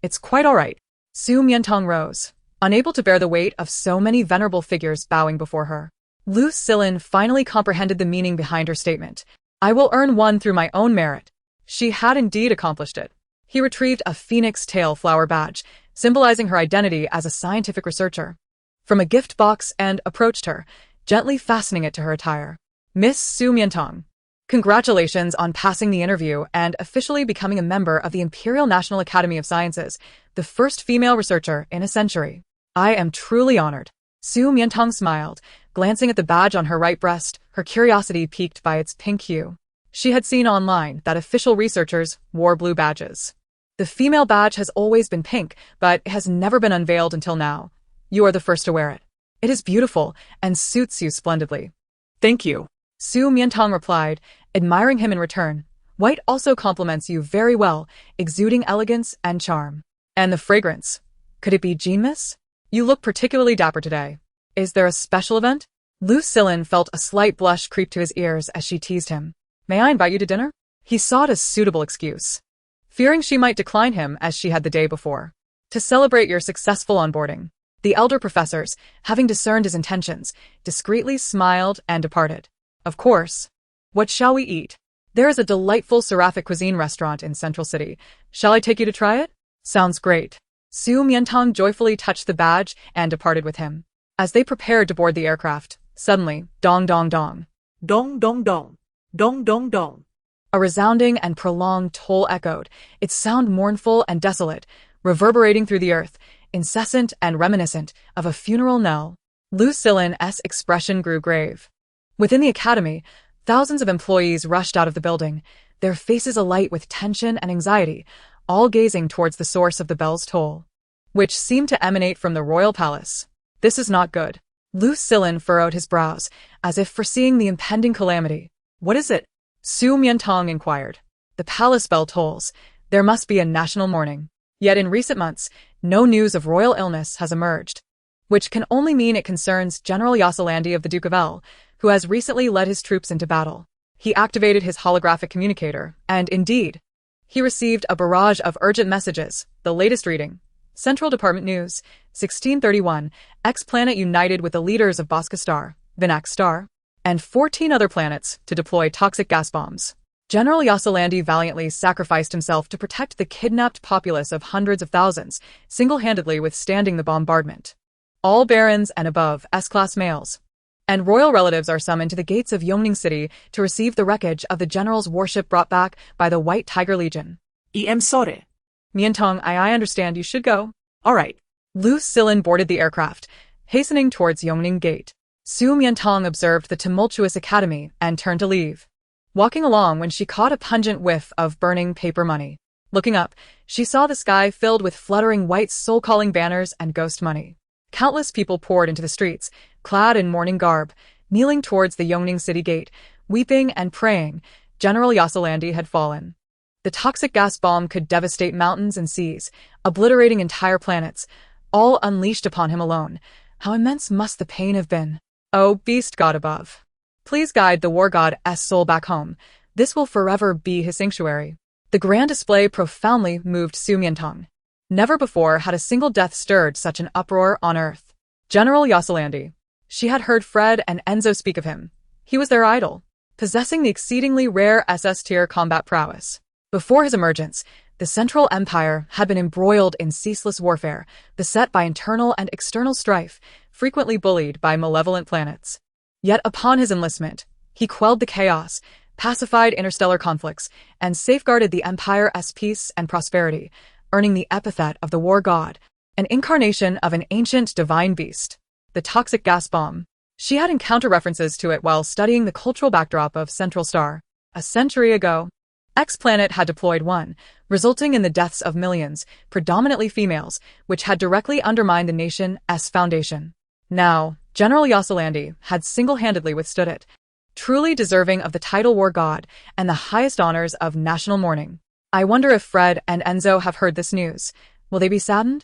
It's quite all right. Su Mian Tang rose, unable to bear the weight of so many venerable figures bowing before her. Lu Silin finally comprehended the meaning behind her statement. I will earn one through my own merit. She had indeed accomplished it. He retrieved a phoenix tail flower badge, symbolizing her identity as a scientific researcher, from a gift box and approached her, gently fastening it to her attire. Miss Su Mian Tang, congratulations on passing the interview and officially becoming a member of the Imperial National Academy of Sciences, the first female researcher in a century. I am truly honored. Su Mian Tang smiled, glancing at the badge on her right breast, her curiosity piqued by its pink hue. She had seen online that official researchers wore blue badges. The female badge has always been pink, but it has never been unveiled until now. You are the first to wear it. It is beautiful and suits you splendidly. Thank you. Su Mian Tang replied, admiring him in return. White also compliments you very well, exuding elegance and charm. And the fragrance. Could it be Jean Miss? You look particularly dapper today. Is there a special event? Lu Silin felt a slight blush creep to his ears as she teased him. May I invite you to dinner? He sought a suitable excuse, fearing she might decline him as she had the day before. To celebrate your successful onboarding. The elder professors, having discerned his intentions, discreetly smiled and departed. Of course. What shall we eat? There is a delightful seraphic cuisine restaurant in Central City. Shall I take you to try it? Sounds great. Su Mian Tang joyfully touched the badge and departed with him. As they prepared to board the aircraft, suddenly, dong dong dong. Dong dong dong. Dong dong dong. A resounding and prolonged toll echoed, its sound mournful and desolate, reverberating through the earth, incessant and reminiscent of a funeral knell. Lu Silin's expression grew grave. Within the academy, thousands of employees rushed out of the building, their faces alight with tension and anxiety, all gazing towards the source of the bell's toll, which seemed to emanate from the royal palace. This is not good. Lu Silin furrowed his brows, as if foreseeing the impending calamity. What is it? Su Mian Tang inquired. The palace bell tolls. There must be a national mourning. Yet in recent months, no news of royal illness has emerged, which can only mean it concerns General Yasalandi of the Duke of L, who has recently led his troops into battle. He activated his holographic communicator, and indeed, he received a barrage of urgent messages. The latest reading. Central Department News, 1631, X-Planet united with the leaders of Bosca Star, Vinax Star, and 14 other planets to deploy toxic gas bombs. General Yasselandi valiantly sacrificed himself to protect the kidnapped populace of hundreds of thousands, single-handedly withstanding the bombardment. All barons and above S-class males and royal relatives are summoned to the gates of Yongning City to receive the wreckage of the general's warship brought back by the White Tiger Legion. Sorry. Mian Tang, I understand you should go. All right. Lu Silin boarded the aircraft, hastening towards Yongning Gate. Su Mian Tang observed the tumultuous academy and turned to leave. Walking along when she caught a pungent whiff of burning paper money. Looking up, she saw the sky filled with fluttering white soul-calling banners and ghost money. Countless people poured into the streets, clad in mourning garb, kneeling towards the Yongning City gate, weeping and praying. General Yasselandi had fallen. The toxic gas bomb could devastate mountains and seas, obliterating entire planets, all unleashed upon him alone. How immense must the pain have been? Oh, beast god above, please guide the war god's soul back home. This will forever be his sanctuary. The grand display profoundly moved Su Mian Tang. Never before had a single death stirred such an uproar on earth. General Yasselandi. She had heard Fred and Enzo speak of him. He was their idol, possessing the exceedingly rare SS-tier combat prowess. Before his emergence, the Central Empire had been embroiled in ceaseless warfare, beset by internal and external strife, frequently bullied by malevolent planets. Yet upon his enlistment, he quelled the chaos, pacified interstellar conflicts, and safeguarded the Empire's peace and prosperity, earning the epithet of the war god, an incarnation of an ancient divine beast. The toxic gas bomb. She had encountered references to it while studying the cultural backdrop of Central Star. A century ago, X-Planet had deployed one, resulting in the deaths of millions, predominantly females, which had directly undermined the nation's foundation. Now, General Yasselandi had single-handedly withstood it, truly deserving of the title war god and the highest honors of national mourning. I wonder if Fred and Enzo have heard this news. Will they be saddened?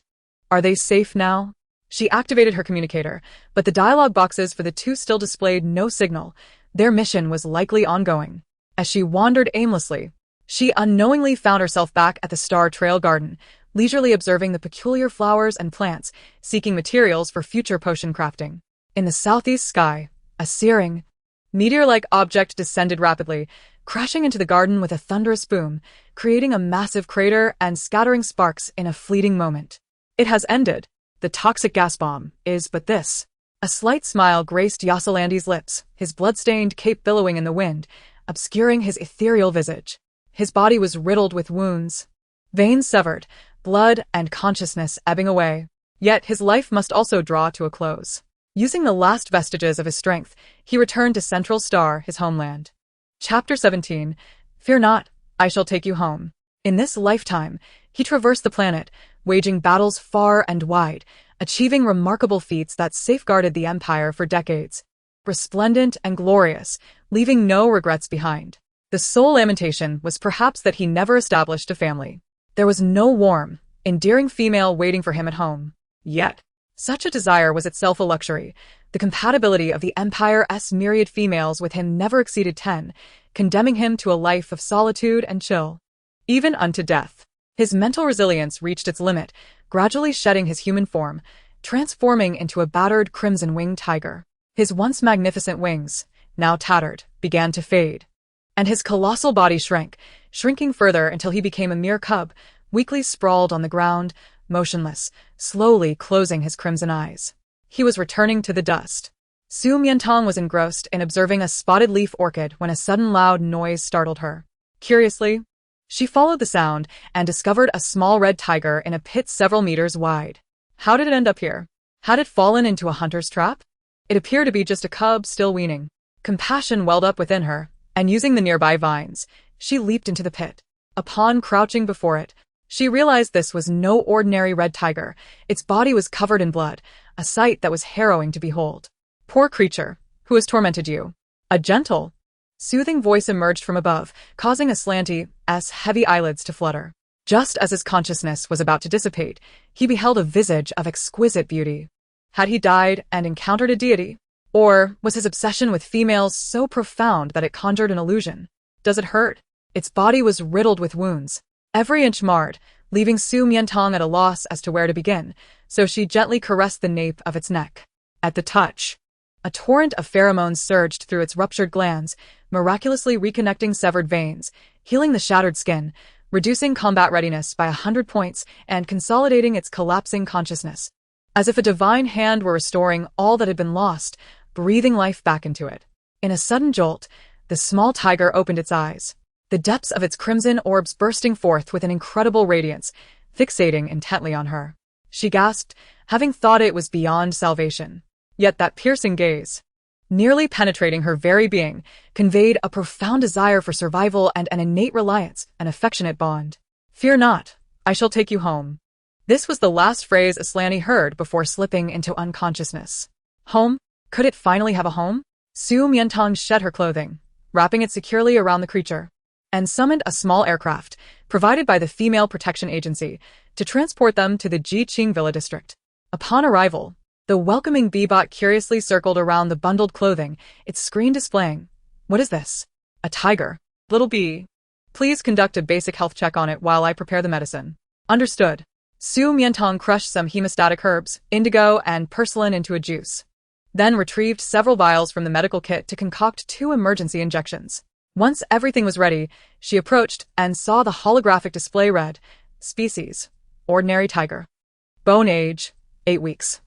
Are they safe now? She activated her communicator, but the dialogue boxes for the two still displayed no signal. Their mission was likely ongoing. As she wandered aimlessly, she unknowingly found herself back at the Star Trail Garden, leisurely observing the peculiar flowers and plants, seeking materials for future potion crafting. In the southeast sky, a searing, meteor-like object descended rapidly, crashing into the garden with a thunderous boom, creating a massive crater and scattering sparks in a fleeting moment. It has ended. The toxic gas bomb is but this. A slight smile graced Yasselandi's lips, his blood-stained cape billowing in the wind, obscuring his ethereal visage. His body was riddled with wounds, veins severed, blood and consciousness ebbing away. Yet his life must also draw to a close. Using the last vestiges of his strength, he returned to Central Star, his homeland. Chapter 17. Fear not, I shall take you home. In this lifetime, he traversed the planet, waging battles far and wide, achieving remarkable feats that safeguarded the Empire for decades. Resplendent and glorious, leaving no regrets behind. The sole lamentation was perhaps that he never established a family. There was no warm, endearing female waiting for him at home. Yet, such a desire was itself a luxury. The compatibility of the Empire's myriad females with him never exceeded 10, condemning him to a life of solitude and chill. Even unto death. His mental resilience reached its limit, gradually shedding his human form, transforming into a battered crimson-winged tiger. His once magnificent wings, now tattered, began to fade. And his colossal body shrank, shrinking further until he became a mere cub, weakly sprawled on the ground, motionless, slowly closing his crimson eyes. He was returning to the dust. Su Mian Tang was engrossed in observing a spotted leaf orchid when a sudden loud noise startled her. Curiously, she followed the sound and discovered a small red tiger in a pit several meters wide. How did it end up here? Had it fallen into a hunter's trap? It appeared to be just a cub still weaning. Compassion welled up within her, and using the nearby vines, she leaped into the pit. Upon crouching before it, she realized this was no ordinary red tiger. Its body was covered in blood, a sight that was harrowing to behold. Poor creature, who has tormented you? A gentle, soothing voice emerged from above, causing Aslante's heavy eyelids to flutter. Just as his consciousness was about to dissipate, he beheld a visage of exquisite beauty. Had he died and encountered a deity? Or was his obsession with females so profound that it conjured an illusion? Does it hurt? Its body was riddled with wounds, every inch marred, leaving Su Mian Tang at a loss as to where to begin, so she gently caressed the nape of its neck. At the touch, a torrent of pheromones surged through its ruptured glands, miraculously reconnecting severed veins, healing the shattered skin, reducing combat readiness by 100 points, and consolidating its collapsing consciousness. As if a divine hand were restoring all that had been lost, breathing life back into it. In a sudden jolt, the small tiger opened its eyes, the depths of its crimson orbs bursting forth with an incredible radiance, fixating intently on her. She gasped, having thought it was beyond salvation. Yet that piercing gaze, nearly penetrating her very being, conveyed a profound desire for survival and an innate reliance, an affectionate bond. "Fear not, I shall take you home." This was the last phrase Aslani heard before slipping into unconsciousness. Home? Could it finally have a home? Su Mian Tang shed her clothing, wrapping it securely around the creature, and summoned a small aircraft, provided by the Female Protection Agency, to transport them to the Jiqing Villa district. Upon arrival, the welcoming bee-bot curiously circled around the bundled clothing, its screen displaying, "What is this? A tiger. Little bee. Please conduct a basic health check on it while I prepare the medicine." Understood. Su Mian Tang crushed some hemostatic herbs, indigo, and purslane into a juice, then retrieved several vials from the medical kit to concoct 2 emergency injections. Once everything was ready, she approached and saw the holographic display read, "Species: ordinary tiger. Bone age: 8 weeks.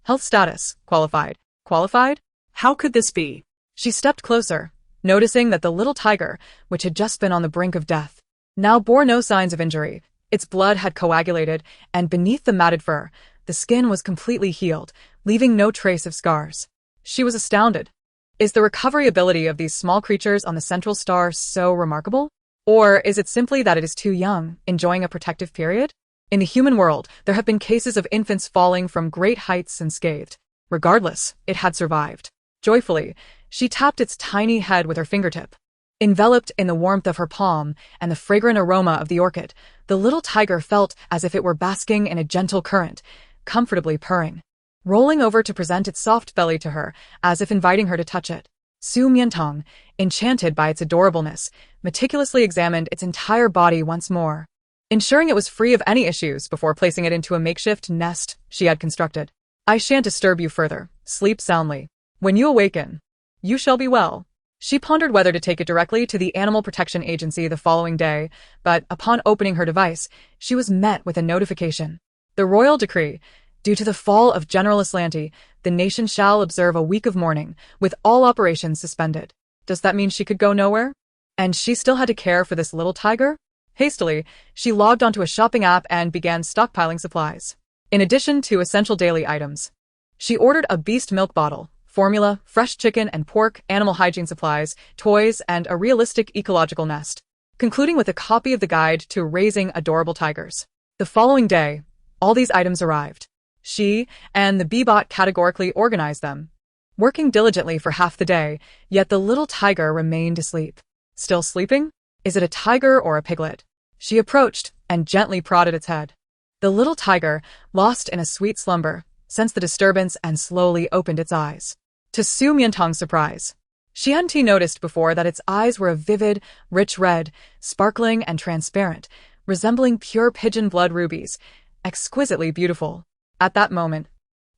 Health status: qualified." Qualified? How could this be? She stepped closer, noticing that the little tiger, which had just been on the brink of death, now bore no signs of injury. Its blood had coagulated, and beneath the matted fur, the skin was completely healed, leaving no trace of scars. She was astounded. Is the recovery ability of these small creatures on the central star so remarkable? Or is it simply that it is too young, enjoying a protective period? In the human world, there have been cases of infants falling from great heights unscathed. Regardless, it had survived. Joyfully, she tapped its tiny head with her fingertip. Enveloped in the warmth of her palm and the fragrant aroma of the orchid, the little tiger felt as if it were basking in a gentle current, comfortably purring. Rolling over to present its soft belly to her, as if inviting her to touch it, Su Mian Tang, enchanted by its adorableness, meticulously examined its entire body once more, ensuring it was free of any issues before placing it into a makeshift nest she had constructed. "I shan't disturb you further. Sleep soundly. When you awaken, you shall be well." She pondered whether to take it directly to the Animal Protection Agency the following day, but upon opening her device, she was met with a notification. The royal decree: due to the fall of General Aslanti, the nation shall observe a week of mourning, with all operations suspended. Does that mean she could go nowhere? And she still had to care for this little tiger? Hastily, she logged onto a shopping app and began stockpiling supplies. In addition to essential daily items, she ordered a beast milk bottle, formula, fresh chicken and pork, animal hygiene supplies, toys, and a realistic ecological nest, concluding with a copy of the guide to raising adorable tigers. The following day, all these items arrived. She and the bee-bot categorically organized them, working diligently for half the day, yet the little tiger remained asleep. Still sleeping? Is it a tiger or a piglet? She approached and gently prodded its head. The little tiger, lost in a sweet slumber, sensed the disturbance and slowly opened its eyes. To Su Mian Tang's surprise, she hadn't noticed before that its eyes were a vivid, rich red, sparkling and transparent, resembling pure pigeon blood rubies, exquisitely beautiful. At that moment,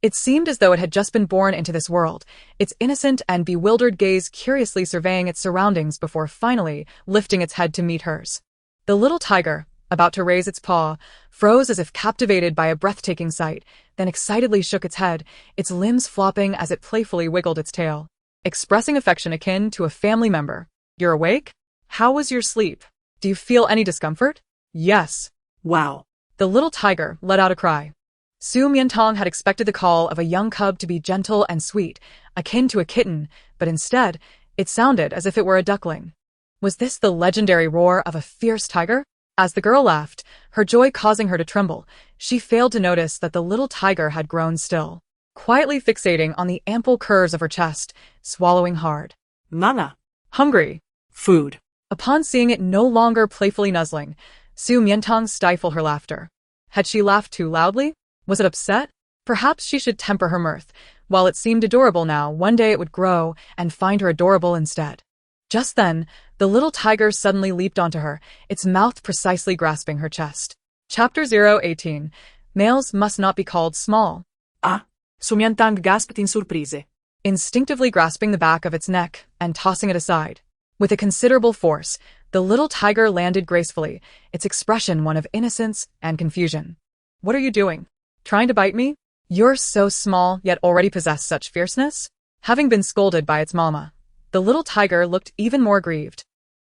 it seemed as though it had just been born into this world, its innocent and bewildered gaze curiously surveying its surroundings before finally lifting its head to meet hers. The little tiger, about to raise its paw, froze as if captivated by a breathtaking sight, then excitedly shook its head, its limbs flopping as it playfully wiggled its tail, expressing affection akin to a family member. "You're awake? How was your sleep? Do you feel any discomfort?" "Yes." Wow. The little tiger let out a cry. Su Mian Tang had expected the call of a young cub to be gentle and sweet, akin to a kitten, but instead, it sounded as if it were a duckling. Was this the legendary roar of a fierce tiger? As the girl laughed, her joy causing her to tremble, she failed to notice that the little tiger had grown still, quietly fixating on the ample curves of her chest, swallowing hard. Nana. Hungry. Food. Upon seeing it no longer playfully nuzzling, Su Mian Tang stifled her laughter. Had she laughed too loudly? Was it upset? Perhaps she should temper her mirth. While it seemed adorable now, one day it would grow and find her adorable instead. Just then, the little tiger suddenly leaped onto her, its mouth precisely grasping her chest. Chapter 018. Males must not be called small. Ah, Su Mian Tang gasped in surprise. Instinctively grasping the back of its neck and tossing it aside. With a considerable force, the little tiger landed gracefully, its expression one of innocence and confusion. What are you doing? Trying to bite me? You're so small, yet already possess such fierceness? Having been scolded by its mama, the little tiger looked even more grieved.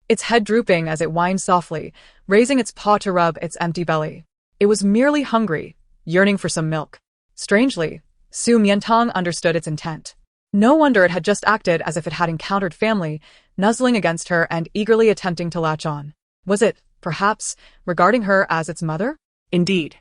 Its head drooping as it whined softly, raising its paw to rub its empty belly. It was merely hungry, yearning for some milk. Strangely, Su Mian Tang understood its intent. No wonder it had just acted as if it had encountered family, nuzzling against her and eagerly attempting to latch on. Was it, perhaps, regarding her as its mother? Indeed.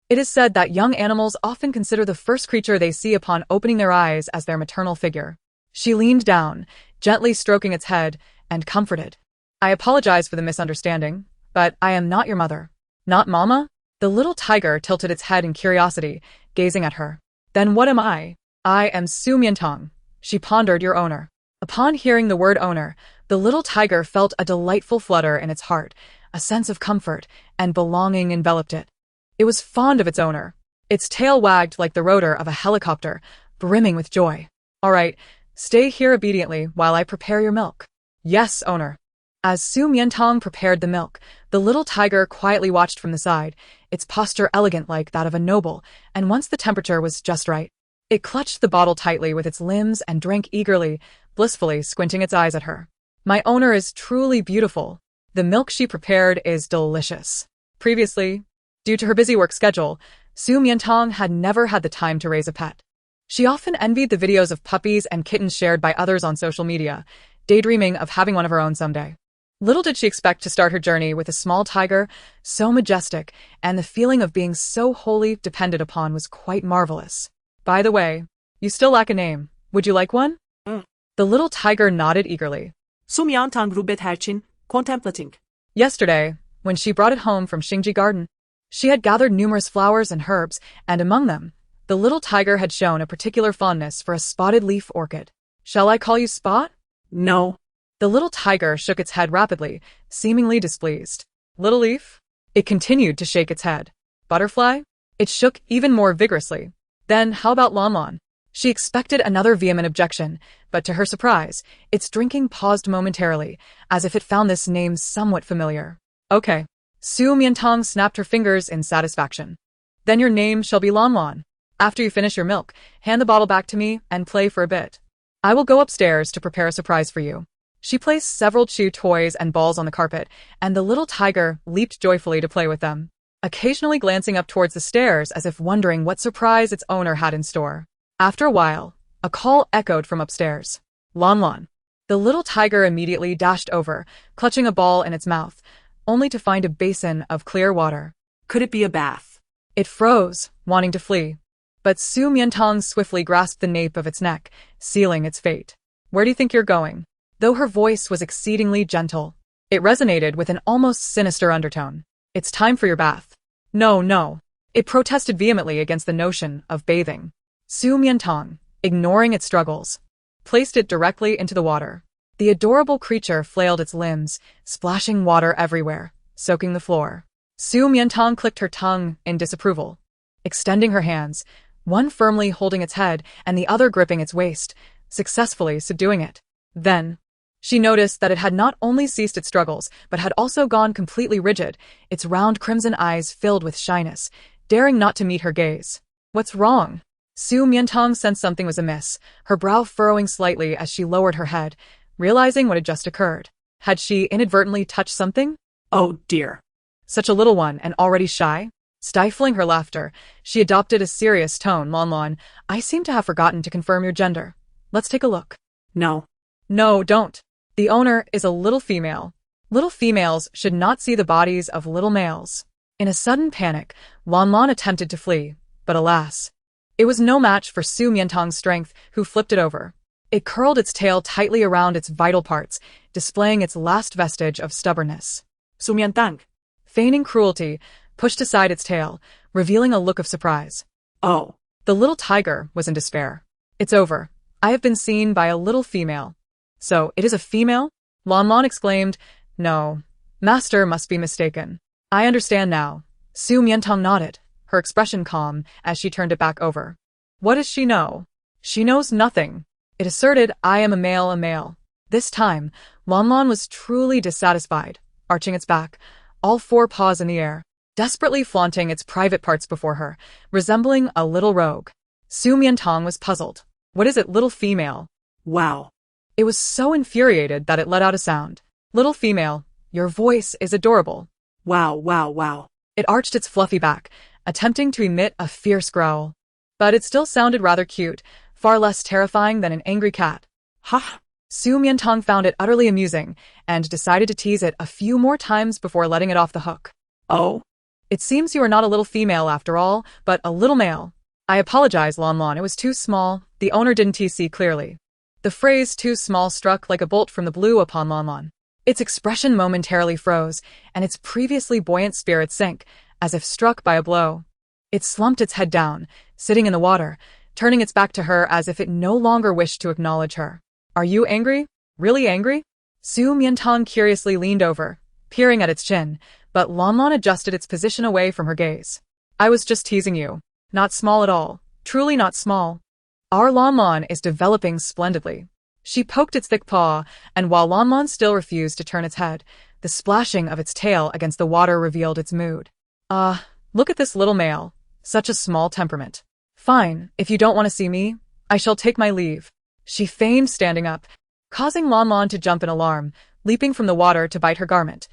It is said that young animals often consider the first creature they see upon opening their eyes as their maternal figure. She leaned down, gently stroking its head, and comforted. I apologize for the misunderstanding, but I am not your mother. Not Mama? The little tiger tilted its head in curiosity, gazing at her. Then what am I? I am Su Mian Tang. She pondered, your owner. Upon hearing the word owner, the little tiger felt a delightful flutter in its heart, a sense of comfort and belonging enveloped it. It was fond of its owner. Its tail wagged like the rotor of a helicopter, brimming with joy. All right, stay here obediently while I prepare your milk. Yes, owner. As Su Mian Tang prepared the milk, the little tiger quietly watched from the side, its posture elegant like that of a noble, and once the temperature was just right, it clutched the bottle tightly with its limbs and drank eagerly, blissfully squinting its eyes at her. My owner is truly beautiful. The milk she prepared is delicious. Previously, due to her busy work schedule, Su Mian Tang had never had the time to raise a pet. She often envied the videos of puppies and kittens shared by others on social media, daydreaming of having one of her own someday. Little did she expect to start her journey with a small tiger, so majestic, and the feeling of being so wholly depended upon was quite marvelous. By the way, you still lack a name. Would you like one? The little tiger nodded eagerly. Su Mian Tang rubet herchin, contemplating. Yesterday, when she brought it home from Xingji Garden, she had gathered numerous flowers and herbs, and among them, the little tiger had shown a particular fondness for a spotted leaf orchid. Shall I call you Spot? No. The little tiger shook its head rapidly, seemingly displeased. Little leaf? It continued to shake its head. Butterfly? It shook even more vigorously. Then how about Lon? She expected another vehement objection, but to her surprise, its drinking paused momentarily, as if it found this name somewhat familiar. Okay. Su Mian Tang snapped her fingers in satisfaction. Then your name shall be Lon. After you finish your milk, hand the bottle back to me and play for a bit. I will go upstairs to prepare a surprise for you. She placed several chew toys and balls on the carpet, and the little tiger leaped joyfully to play with them, occasionally glancing up towards the stairs as if wondering what surprise its owner had in store. After a while, a call echoed from upstairs. Lon. The little tiger immediately dashed over, clutching a ball in its mouth, only to find a basin of clear water. Could it be a bath? It froze, wanting to flee. But Su Mian Tang swiftly grasped the nape of its neck, sealing its fate. Where do you think you're going? Though her voice was exceedingly gentle, it resonated with an almost sinister undertone. It's time for your bath. No. It protested vehemently against the notion of bathing. Su Mian Tang, ignoring its struggles, placed it directly into the water. The adorable creature flailed its limbs, splashing water everywhere, soaking the floor. Su Mian Tang clicked her tongue in disapproval, extending her hands, one firmly holding its head and the other gripping its waist, successfully subduing it. Then, she noticed that it had not only ceased its struggles, but had also gone completely rigid, its round crimson eyes filled with shyness, daring not to meet her gaze. What's wrong? Su Mian Tang sensed something was amiss, her brow furrowing slightly as she lowered her head, realizing what had just occurred. Had she inadvertently touched something? Oh dear. Such a little one and already shy? Stifling her laughter, she adopted a serious tone. Lon, I seem to have forgotten to confirm your gender. Let's take a look. No. No, don't. The owner is a little female. Little females should not see the bodies of little males. In a sudden panic, Lon attempted to flee, but alas, it was no match for Su Mian Tang's strength, who flipped it over. It curled its tail tightly around its vital parts, displaying its last vestige of stubbornness. Su Mian Tang, feigning cruelty, pushed aside its tail, revealing a look of surprise. Oh. The little tiger was in despair. It's over. I have been seen by a little female. So, it is a female? Lan exclaimed. No. Master must be mistaken. I understand now. Su Mian Tang nodded, her expression calm as she turned it back over. What does she know? She knows nothing. It asserted, I am a male. This time, Lan was truly dissatisfied, arching its back, all four paws in the air, desperately flaunting its private parts before her, resembling a little rogue. Su Mian Tang was puzzled. What is it, little female? Wow. It was so infuriated that it let out a sound. Little female, your voice is adorable. Wow. It arched its fluffy back, attempting to emit a fierce growl. But it still sounded rather cute, far less terrifying than an angry cat. Ha! Su Mian Tang found it utterly amusing and decided to tease it a few more times before letting it off the hook. Oh? It seems you are not a little female after all, but a little male. I apologize, Lan. It was too small. The owner didn't see clearly. The phrase too small struck like a bolt from the blue upon Lan. Its expression momentarily froze, and its previously buoyant spirit sank, as if struck by a blow. It slumped its head down, sitting in the water, turning its back to her as if it no longer wished to acknowledge her. Are you angry? Really angry? Su Mian Tang curiously leaned over, peering at its chin, but Lan adjusted its position away from her gaze. I was just teasing you. Not small at all. Truly not small. Our Lan is developing splendidly. She poked its thick paw, and while Lan still refused to turn its head, the splashing of its tail against the water revealed its mood. Look at this little male. Such a small temperament. Fine, if you don't want to see me, I shall take my leave. She feigned standing up, causing Lan to jump in alarm, leaping from the water to bite her garment.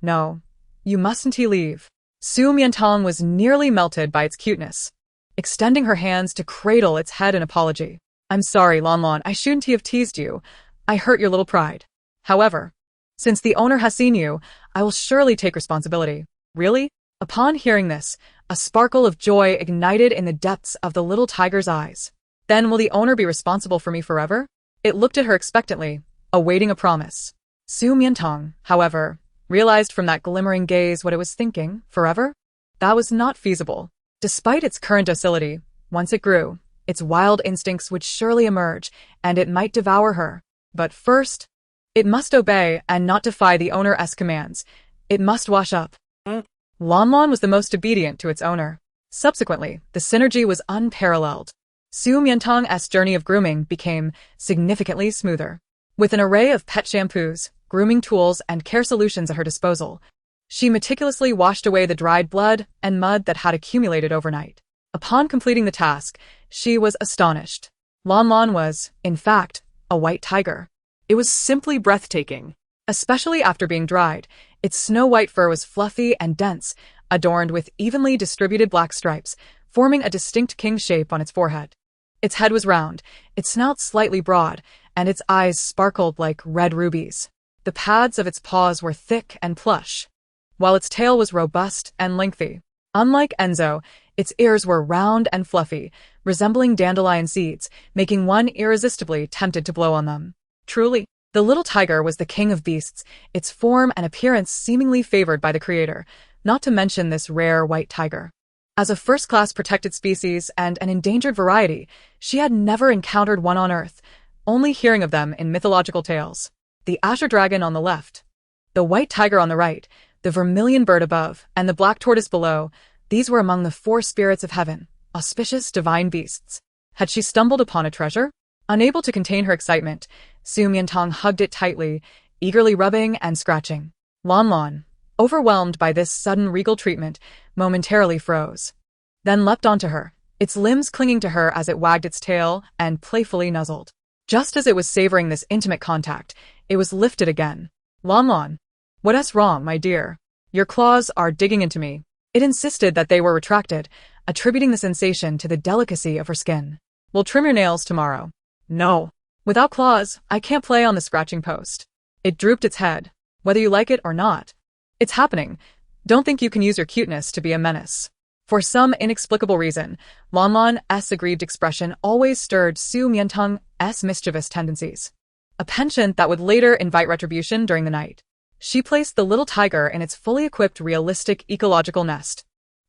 No, you mustn't leave. Su Mian Tang was nearly melted by its cuteness, extending her hands to cradle its head in apology. I'm sorry, Lan, I shouldn't have teased you. I hurt your little pride. However, since the owner has seen you, I will surely take responsibility. Really? Upon hearing this, a sparkle of joy ignited in the depths of the little tiger's eyes. Then will the owner be responsible for me forever? It looked at her expectantly, awaiting a promise. Su Mian Tang, however, realized from that glimmering gaze what it was thinking. Forever? That was not feasible. Despite its current docility, once it grew, its wild instincts would surely emerge, and it might devour her. But first, it must obey and not defy the owner's commands. It must wash up. Lan was the most obedient to its owner. Subsequently, the synergy was unparalleled. Su Mian Tang's journey of grooming became significantly smoother. With an array of pet shampoos, grooming tools, and care solutions at her disposal, she meticulously washed away the dried blood and mud that had accumulated overnight. Upon completing the task, she was astonished. Lan was, in fact, a white tiger. It was simply breathtaking. Especially after being dried, its snow-white fur was fluffy and dense, adorned with evenly distributed black stripes, forming a distinct king shape on its forehead. Its head was round, its snout slightly broad, and its eyes sparkled like red rubies. The pads of its paws were thick and plush, while its tail was robust and lengthy. Unlike Enzo, its ears were round and fluffy, resembling dandelion seeds, making one irresistibly tempted to blow on them. Truly, the little tiger was the king of beasts, its form and appearance seemingly favored by the creator, not to mention this rare white tiger. As a first-class protected species and an endangered variety, she had never encountered one on Earth, only hearing of them in mythological tales. The azure dragon on the left, the white tiger on the right, the vermilion bird above, and the black tortoise below, these were among the four spirits of heaven, auspicious divine beasts. Had she stumbled upon a treasure? Unable to contain her excitement, Su Mian Tang hugged it tightly, eagerly rubbing and scratching. Lan, overwhelmed by this sudden regal treatment, momentarily froze. Then leapt onto her, its limbs clinging to her as it wagged its tail and playfully nuzzled. Just as it was savoring this intimate contact, it was lifted again. Lan, what's wrong, my dear? Your claws are digging into me. It insisted that they were retracted, attributing the sensation to the delicacy of her skin. We'll trim your nails tomorrow. No. Without claws, I can't play on the scratching post. It drooped its head, whether you like it or not. It's happening. Don't think you can use your cuteness to be a menace. For some inexplicable reason, Lan's aggrieved expression always stirred Su Mian Tang's mischievous tendencies. A penchant that would later invite retribution during the night. She placed the little tiger in its fully equipped realistic ecological nest.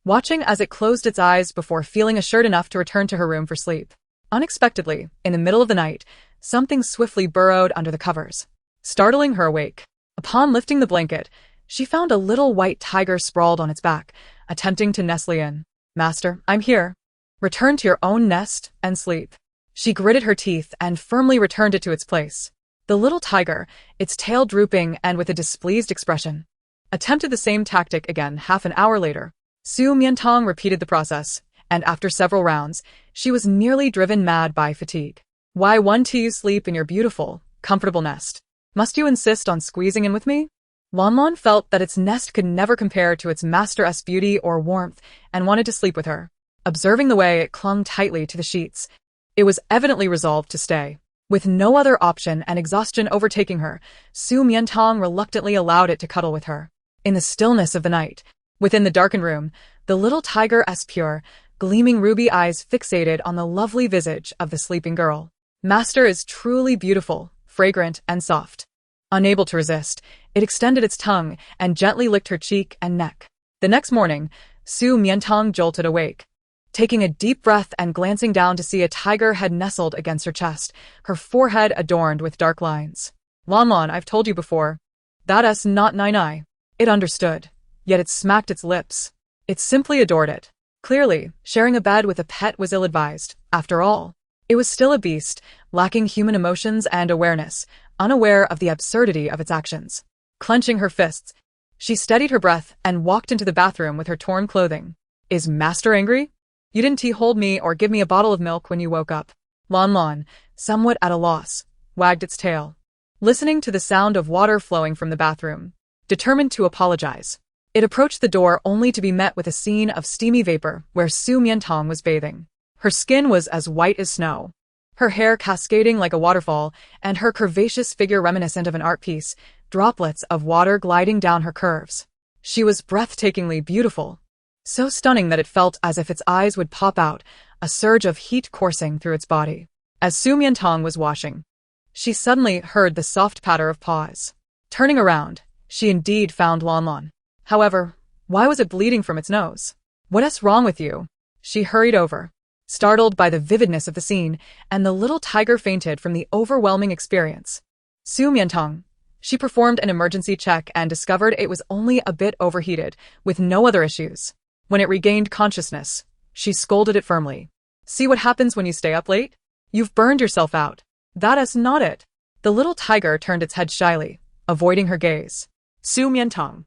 watching as it closed its eyes before feeling assured enough to return to her room for sleep. Unexpectedly, in the middle of the night, something swiftly burrowed under the covers, startling her awake. Upon lifting the blanket, she found a little white tiger sprawled on its back, attempting to nestle in. "Master, I'm here. Return to your own nest and sleep." She gritted her teeth and firmly returned it to its place. The little tiger, its tail drooping and with a displeased expression, attempted the same tactic again half an hour later. Su Mian Tang repeated the process, and after several rounds, she was nearly driven mad by fatigue. "Why won't you sleep in your beautiful, comfortable nest? Must you insist on squeezing in with me?" Lanlan felt that its nest could never compare to its master's beauty or warmth and wanted to sleep with her. Observing the way it clung tightly to the sheets, it was evidently resolved to stay. With no other option and exhaustion overtaking her, Su Mian Tang reluctantly allowed it to cuddle with her. In the stillness of the night, within the darkened room, the little tiger's pure, gleaming ruby eyes fixated on the lovely visage of the sleeping girl. Master is truly beautiful, fragrant, and soft. Unable to resist, it extended its tongue and gently licked her cheek and neck. The next morning, Su Mian Tang jolted awake. Taking a deep breath and glancing down to see a tiger had nestled against her chest, her forehead adorned with dark lines. "Lanlan, I've told you before. That's not Nai." It understood, yet it smacked its lips. It simply adored it. Clearly, sharing a bed with a pet was ill-advised. After all, it was still a beast, lacking human emotions and awareness, unaware of the absurdity of its actions. Clenching her fists, she steadied her breath and walked into the bathroom with her torn clothing. "Is Master angry? You didn't hold me or give me a bottle of milk when you woke up." Lanlan, somewhat at a loss, wagged its tail, listening to the sound of water flowing from the bathroom. Determined to apologize, it approached the door only to be met with a scene of steamy vapor where Su Mian Tang was bathing. Her skin was as white as snow, her hair cascading like a waterfall, and her curvaceous figure reminiscent of an art piece, droplets of water gliding down her curves. She was breathtakingly beautiful, so stunning that it felt as if its eyes would pop out, a surge of heat coursing through its body. As Su Mian Tang was washing, she suddenly heard the soft patter of paws. Turning around, she indeed found Lanlan. However, why was it bleeding from its nose? "What's wrong with you?" She hurried over, startled by the vividness of the scene, and the little tiger fainted from the overwhelming experience. Su Mian Tang. She performed an emergency check and discovered it was only a bit overheated, with no other issues. When it regained consciousness, she scolded it firmly. "See what happens when you stay up late? You've burned yourself out." "That's not it." The little tiger turned its head shyly, avoiding her gaze. Su Mian Tang,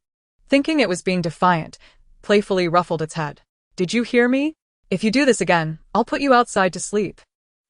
thinking it was being defiant, playfully ruffled its head. "Did you hear me? If you do this again, I'll put you outside to sleep."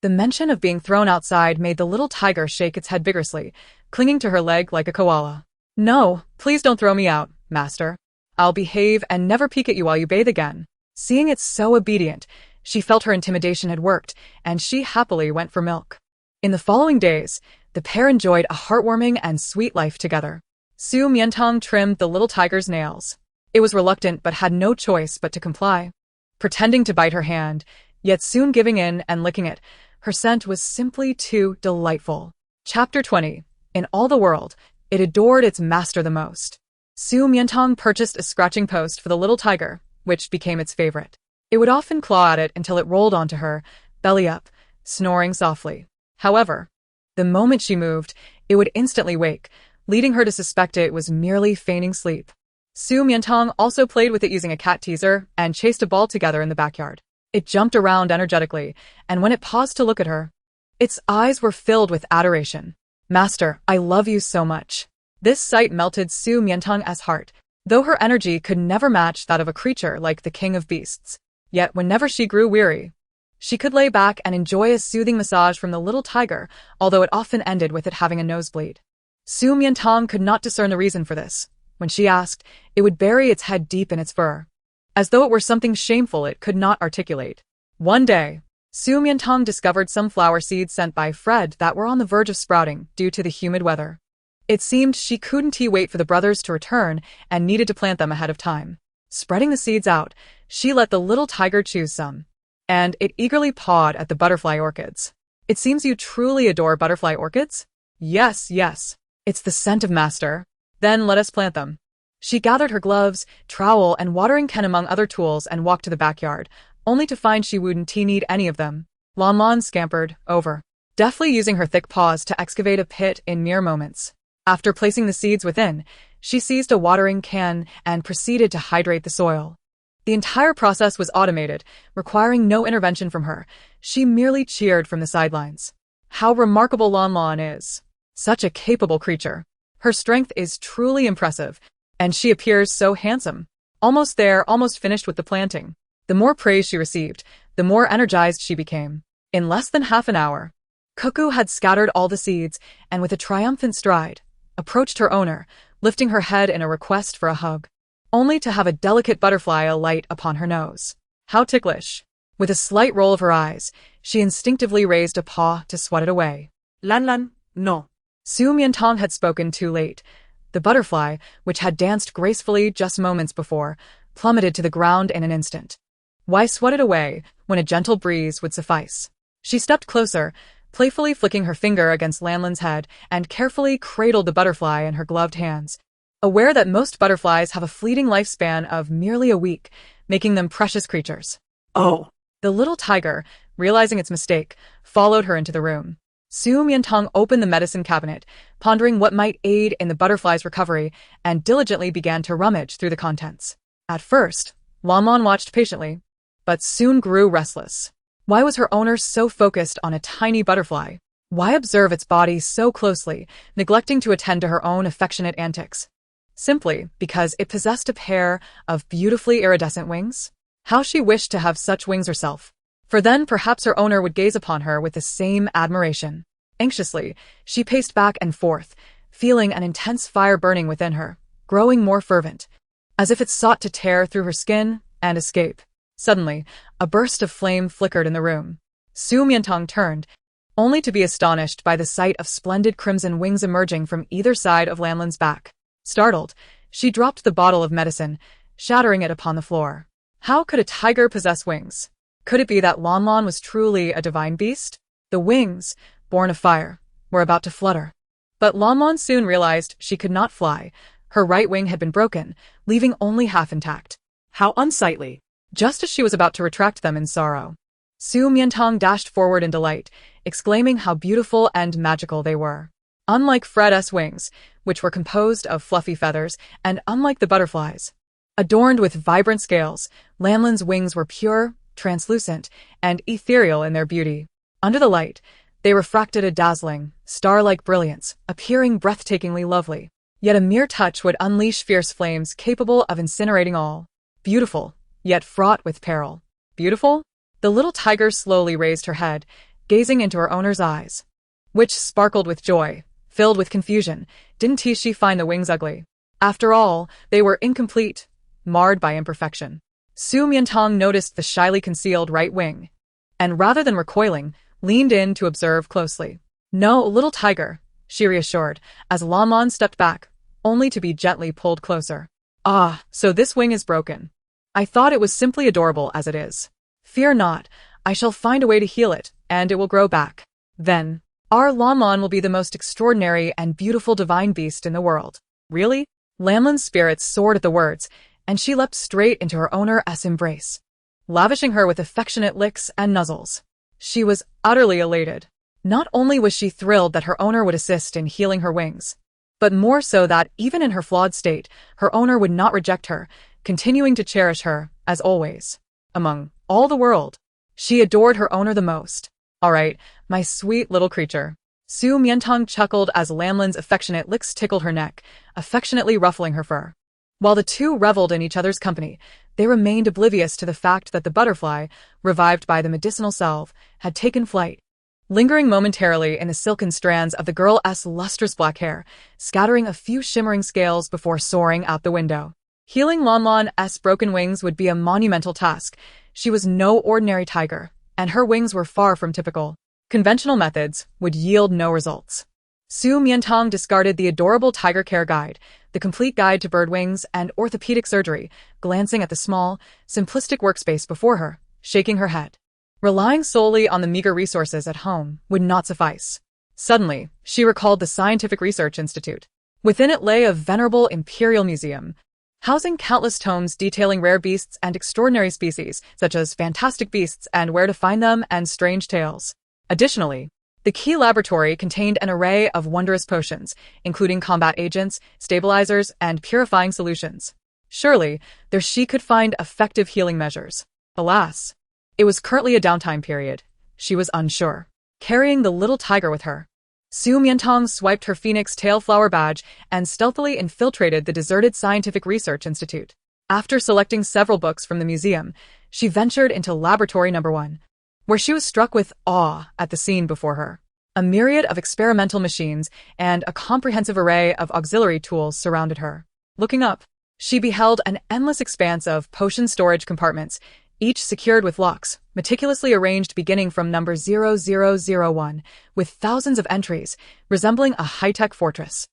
The mention of being thrown outside made the little tiger shake its head vigorously, clinging to her leg like a koala. "No, please don't throw me out, Master. I'll behave and never peek at you while you bathe again." Seeing it so obedient, she felt her intimidation had worked, and she happily went for milk. In the following days, the pair enjoyed a heartwarming and sweet life together. Su Mian Tang trimmed the little tiger's nails. It was reluctant but had no choice but to comply. Pretending to bite her hand, yet soon giving in and licking it, her scent was simply too delightful. Chapter 20. In all the world, it adored its master the most. Su Mian Tang purchased a scratching post for the little tiger, which became its favorite. It would often claw at it until it rolled onto her, belly up, snoring softly. However, the moment she moved, it would instantly wake, leading her to suspect it was merely feigning sleep. Su Mian Tang also played with it using a cat teaser and chased a ball together in the backyard. It jumped around energetically, and when it paused to look at her, its eyes were filled with adoration. "Master, I love you so much." This sight melted Su Mian Tang's heart, though her energy could never match that of a creature like the king of beasts. Yet whenever she grew weary, she could lay back and enjoy a soothing massage from the little tiger, although it often ended with it having a nosebleed. Su Mian Tang could not discern the reason for this. When she asked, it would bury its head deep in its fur, as though it were something shameful it could not articulate. One day, Su Mian Tang discovered some flower seeds sent by Fred that were on the verge of sprouting due to the humid weather. It seemed she couldn't wait for the brothers to return and needed to plant them ahead of time. Spreading the seeds out, she let the little tiger choose some, and it eagerly pawed at the butterfly orchids. "It seems you truly adore butterfly orchids?" Yes. It's the scent of Master." "Then let us plant them." She gathered her gloves, trowel, and watering can among other tools and walked to the backyard, only to find she wouldn't need any of them. Lanlan scampered over, deftly using her thick paws to excavate a pit in mere moments. After placing the seeds within, she seized a watering can and proceeded to hydrate the soil. The entire process was automated, requiring no intervention from her. She merely cheered from the sidelines. How remarkable Lanlan is. Such a capable creature. Her strength is truly impressive, and she appears so handsome. Almost there, almost finished with the planting. The more praise she received, the more energized she became. In less than half an hour, Cuckoo had scattered all the seeds and with a triumphant stride, approached her owner, lifting her head in a request for a hug, only to have a delicate butterfly alight upon her nose. How ticklish! With a slight roll of her eyes, she instinctively raised a paw to swat it away. Lanlan, no. Su Mian Tang had spoken too late. The butterfly, which had danced gracefully just moments before, plummeted to the ground in an instant. Why swat it away when a gentle breeze would suffice? She stepped closer, playfully flicking her finger against Lanlan's head, and carefully cradled the butterfly in her gloved hands, aware that most butterflies have a fleeting lifespan of merely a week, making them precious creatures. Oh. The little tiger, realizing its mistake, followed her into the room. Su Mian Tang opened the medicine cabinet, pondering what might aid in the butterfly's recovery, and diligently began to rummage through the contents. At first, Lanlan watched patiently, but soon grew restless. Why was her owner so focused on a tiny butterfly? Why observe its body so closely, neglecting to attend to her own affectionate antics? Simply because it possessed a pair of beautifully iridescent wings? How she wished to have such wings herself. For then perhaps her owner would gaze upon her with the same admiration. Anxiously, she paced back and forth, feeling an intense fire burning within her, growing more fervent, as if it sought to tear through her skin and escape. Suddenly, a burst of flame flickered in the room. Su Mian Tang turned, only to be astonished by the sight of splendid crimson wings emerging from either side of Lanlan's back. Startled, she dropped the bottle of medicine, shattering it upon the floor. How could a tiger possess wings? Could it be that Lanlan was truly a divine beast? The wings, born of fire, were about to flutter. But Lanlan soon realized she could not fly. Her right wing had been broken, leaving only half intact. How unsightly. Just as she was about to retract them in sorrow, Su Mian Tang dashed forward in delight, exclaiming how beautiful and magical they were. Unlike Fred's wings, which were composed of fluffy feathers, and unlike the butterflies, adorned with vibrant scales, Lanlan's wings were pure, translucent, and ethereal in their beauty. Under the light, they refracted a dazzling, star-like brilliance, appearing breathtakingly lovely. Yet a mere touch would unleash fierce flames capable of incinerating all. Beautiful, yet fraught with peril. Beautiful? The little tiger slowly raised her head, gazing into her owner's eyes, which sparkled with joy, filled with confusion. Didn't she find the wings ugly? After all, they were incomplete, marred by imperfection. Su Mian Tang noticed the shyly concealed right wing, and rather than recoiling, leaned in to observe closely. No, little tiger, she reassured, as Lanlan stepped back, only to be gently pulled closer. Ah, so this wing is broken. I thought it was simply adorable as it is. Fear not, I shall find a way to heal it, and it will grow back. Then, our Lanlan will be the most extraordinary and beautiful divine beast in the world. Really? Lanlan's spirits soared at the words, and she leapt straight into her owner's embrace, lavishing her with affectionate licks and nuzzles. She was utterly elated. Not only was she thrilled that her owner would assist in healing her wings, but more so that, even in her flawed state, her owner would not reject her, continuing to cherish her, as always. Among all the world, she adored her owner the most. All right, my sweet little creature. Su Mian Tang chuckled as Lanlan's affectionate licks tickled her neck, affectionately ruffling her fur. While the two reveled in each other's company, they remained oblivious to the fact that the butterfly, revived by the medicinal salve, had taken flight, lingering momentarily in the silken strands of the girl's lustrous black hair, scattering a few shimmering scales before soaring out the window. Healing Lanlan's broken wings would be a monumental task. She was no ordinary tiger, and her wings were far from typical. Conventional methods would yield no results. Su Mian Tang discarded the adorable Tiger Care Guide, the complete guide to bird wings and orthopedic surgery, glancing at the small, simplistic workspace before her, shaking her head. Relying solely on the meager resources at home would not suffice. Suddenly, she recalled the Scientific Research Institute. Within it lay a venerable imperial museum, housing countless tomes detailing rare beasts and extraordinary species, such as fantastic beasts and where to find them and strange tales. Additionally, the key laboratory contained an array of wondrous potions, including combat agents, stabilizers, and purifying solutions. Surely, there she could find effective healing measures. Alas, it was currently a downtime period. She was unsure. Carrying the little tiger with her, Su Mian Tang swiped her phoenix tail flower badge and stealthily infiltrated the deserted scientific research institute. After selecting several books from the museum, she ventured into laboratory number 1, where she was struck with awe at the scene before her. A myriad of experimental machines and a comprehensive array of auxiliary tools surrounded her. Looking up, she beheld an endless expanse of potion storage compartments, each secured with locks, meticulously arranged beginning from number 0001, with thousands of entries, resembling a high-tech fortress.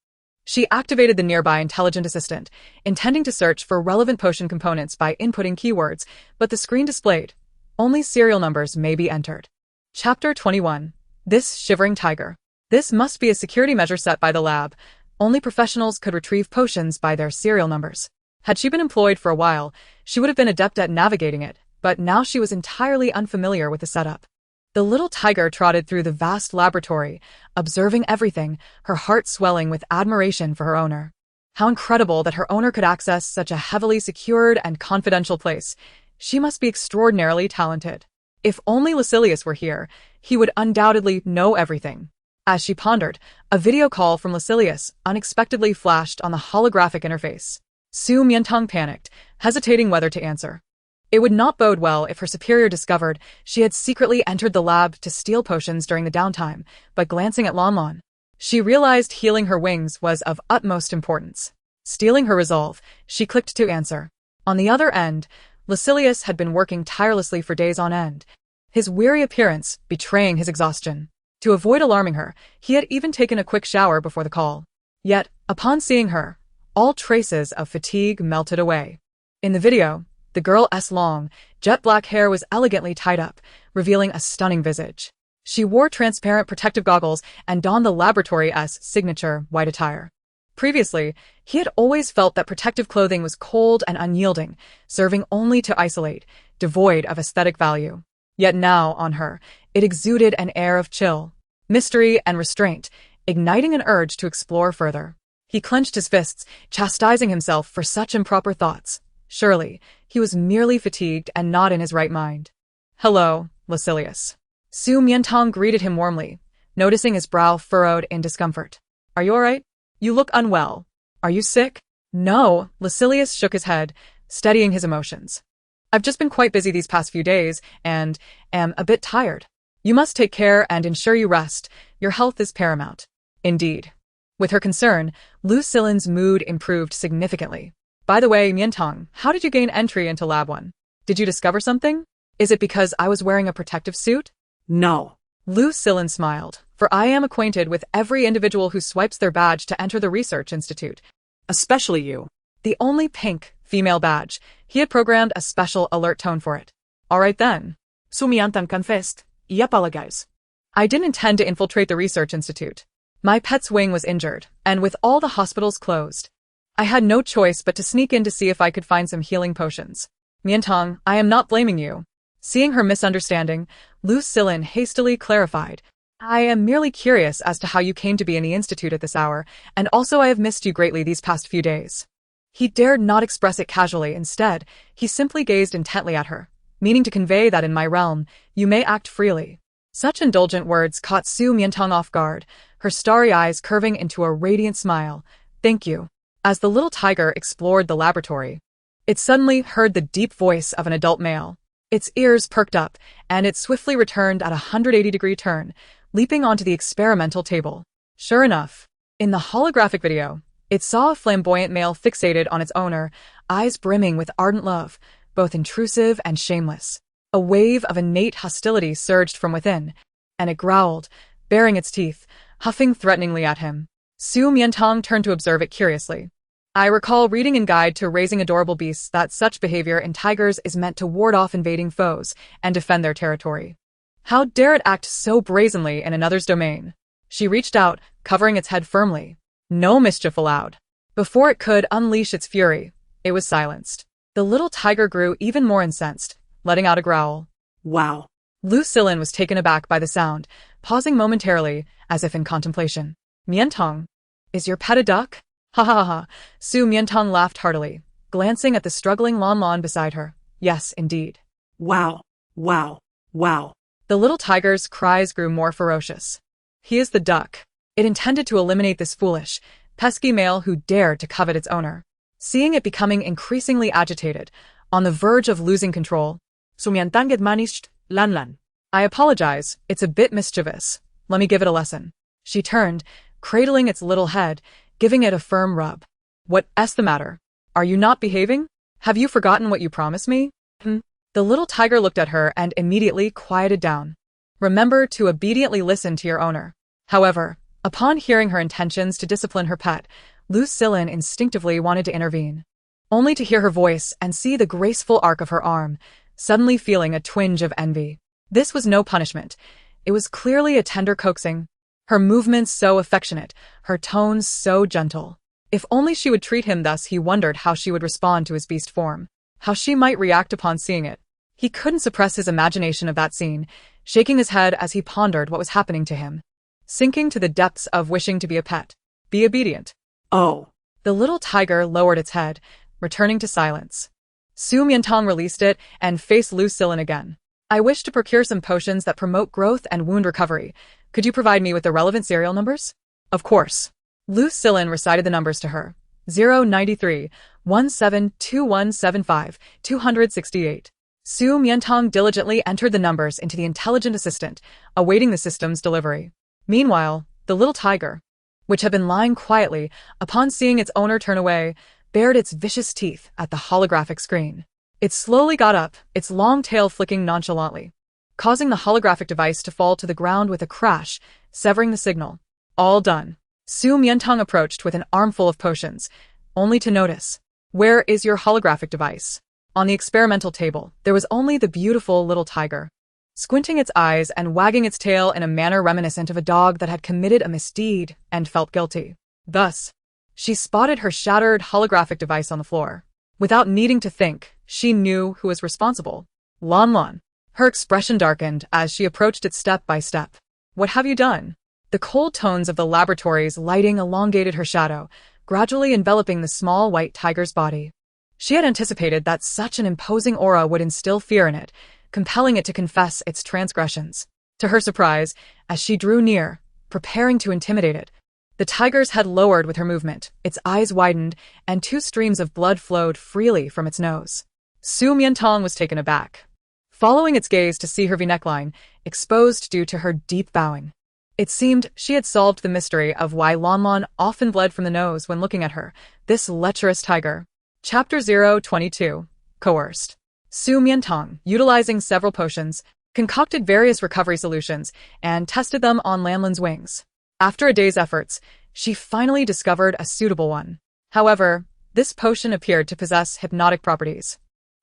She activated the nearby intelligent assistant, intending to search for relevant potion components by inputting keywords, but the screen displayed, only serial numbers may be entered. Chapter 21. This shivering tiger. This must be a security measure set by the lab. Only professionals could retrieve potions by their serial numbers. Had she been employed for a while, she would have been adept at navigating it, but now she was entirely unfamiliar with the setup. The little tiger trotted through the vast laboratory, observing everything, her heart swelling with admiration for her owner. How incredible that her owner could access such a heavily secured and confidential place. She must be extraordinarily talented. If only Lucilius were here, he would undoubtedly know everything. As she pondered, a video call from Lucilius unexpectedly flashed on the holographic interface. Su Mian Tang panicked, hesitating whether to answer. It would not bode well if her superior discovered she had secretly entered the lab to steal potions during the downtime, but glancing at Lanlan, she realized healing her wings was of utmost importance. Steeling her resolve, she clicked to answer. On the other end, Lucilius had been working tirelessly for days on end, his weary appearance betraying his exhaustion. To avoid alarming her, he had even taken a quick shower before the call. Yet, upon seeing her, all traces of fatigue melted away. In the video, the girl's long, jet-black hair was elegantly tied up, revealing a stunning visage. She wore transparent protective goggles and donned the laboratory's signature white attire. Previously, he had always felt that protective clothing was cold and unyielding, serving only to isolate, devoid of aesthetic value. Yet now, on her, it exuded an air of chill, mystery, and restraint, igniting an urge to explore further. He clenched his fists, chastising himself for such improper thoughts. Surely, he was merely fatigued and not in his right mind. "Hello, Lucilius." Su Mian Tang greeted him warmly, noticing his brow furrowed in discomfort. "Are you all right? You look unwell. Are you sick?" "No," Lucilius shook his head, steadying his emotions. "I've just been quite busy these past few days, and am a bit tired. You must take care and ensure you rest. Your health is paramount." "Indeed." With her concern, Lucilian's mood improved significantly. "By the way, Mian Tang, how did you gain entry into Lab 1? Did you discover something? Is it because I was wearing a protective suit?" No. Lucilian smiled, "For I am acquainted with every individual who swipes their badge to enter the research institute. Especially you. The only pink, female badge. He had programmed a special alert tone for it." "All right then." Su Mian Tang confessed. "I apologize." "I didn't intend to infiltrate the research institute. My pet's wing was injured, and with all the hospitals closed, I had no choice but to sneak in to see if I could find some healing potions." "Mian Tang, I am not blaming you." Seeing her misunderstanding, Lucilian hastily clarified. "I am merely curious as to how you came to be in the institute at this hour, and also I have missed you greatly these past few days." He dared not express it casually. Instead, he simply gazed intently at her, meaning to convey that in my realm, you may act freely. Such indulgent words caught Su Mian Tang off guard, her starry eyes curving into a radiant smile. "Thank you." As the little tiger explored the laboratory, it suddenly heard the deep voice of an adult male. Its ears perked up, and it swiftly returned at a 180-degree turn, leaping onto the experimental table. Sure enough, in the holographic video, it saw a flamboyant male fixated on its owner, eyes brimming with ardent love, both intrusive and shameless. A wave of innate hostility surged from within, and it growled, baring its teeth, huffing threateningly at him. Su Mian Tang turned to observe it curiously. "I recall reading in Guide to Raising Adorable Beasts that such behavior in tigers is meant to ward off invading foes and defend their territory. How dare it act so brazenly in another's domain?" She reached out, covering its head firmly. No mischief allowed. Before it could unleash its fury, It was silenced. The little tiger grew even more incensed, letting out a growl. Wow. Lu Silin was taken aback by the sound, pausing momentarily, as if in contemplation. Mian Tang, is your pet a duck? Ha ha ha. Su Mian Tang laughed heartily, glancing at the struggling Lon Lon beside her. Yes, indeed. Wow. Wow. Wow. The little tiger's cries grew more ferocious. He is the duck. It intended to eliminate this foolish, pesky male who dared to covet its owner. Seeing it becoming increasingly agitated, on the verge of losing control, Su Mian Tang admonished, Lan Lan. I apologize, it's a bit mischievous. Let me give it a lesson. She turned, cradling its little head, giving it a firm rub. What's the matter? Are you not behaving? Have you forgotten what you promised me? The little tiger looked at her and immediately quieted down. Remember to obediently listen to your owner. However, upon hearing her intentions to discipline her pet, Lu Silin instinctively wanted to intervene. Only to hear her voice and see the graceful arc of her arm, suddenly feeling a twinge of envy. This was no punishment. It was clearly a tender coaxing. Her movements so affectionate, her tones so gentle. If only she would treat him thus, he wondered how she would respond to his beast form. How she might react upon seeing it. He couldn't suppress his imagination of that scene, shaking his head as he pondered what was happening to him. Sinking to the depths of wishing to be a pet. Be obedient. Oh. The little tiger lowered its head, returning to silence. Su Mian Tang released it and faced Lu Silin again. I wish to procure some potions that promote growth and wound recovery. Could you provide me with the relevant serial numbers? Of course. Lu Silin recited the numbers to her. 093, 172175, 268. Su Mian Tang diligently entered the numbers into the intelligent assistant, awaiting the system's delivery. Meanwhile, the little tiger, which had been lying quietly, upon seeing its owner turn away, bared its vicious teeth at the holographic screen. It slowly got up, its long tail flicking nonchalantly, causing the holographic device to fall to the ground with a crash, severing the signal. All done. Su Mian Tang approached with an armful of potions, only to notice. Where is your holographic device? On the experimental table, there was only the beautiful little tiger, squinting its eyes and wagging its tail in a manner reminiscent of a dog that had committed a misdeed and felt guilty. Thus, she spotted her shattered holographic device on the floor. Without needing to think, she knew who was responsible. Lon Lon. Her expression darkened as she approached it step by step. What have you done? The cold tones of the laboratory's lighting elongated her shadow, gradually enveloping the small white tiger's body. She had anticipated that such an imposing aura would instill fear in it, compelling it to confess its transgressions. To her surprise, as she drew near, preparing to intimidate it, the tiger's head lowered with her movement, its eyes widened, and 2 streams of blood flowed freely from its nose. Su Mian Tang was taken aback, following its gaze to see her V-neckline, exposed due to her deep bowing. It seemed she had solved the mystery of why Lon Lon often bled from the nose when looking at her, this lecherous tiger. Chapter 022. Coerced. Su Mian Tang, utilizing several potions, concocted various recovery solutions, and tested them on Lan Lan's wings. After a day's efforts, she finally discovered a suitable one. However, this potion appeared to possess hypnotic properties.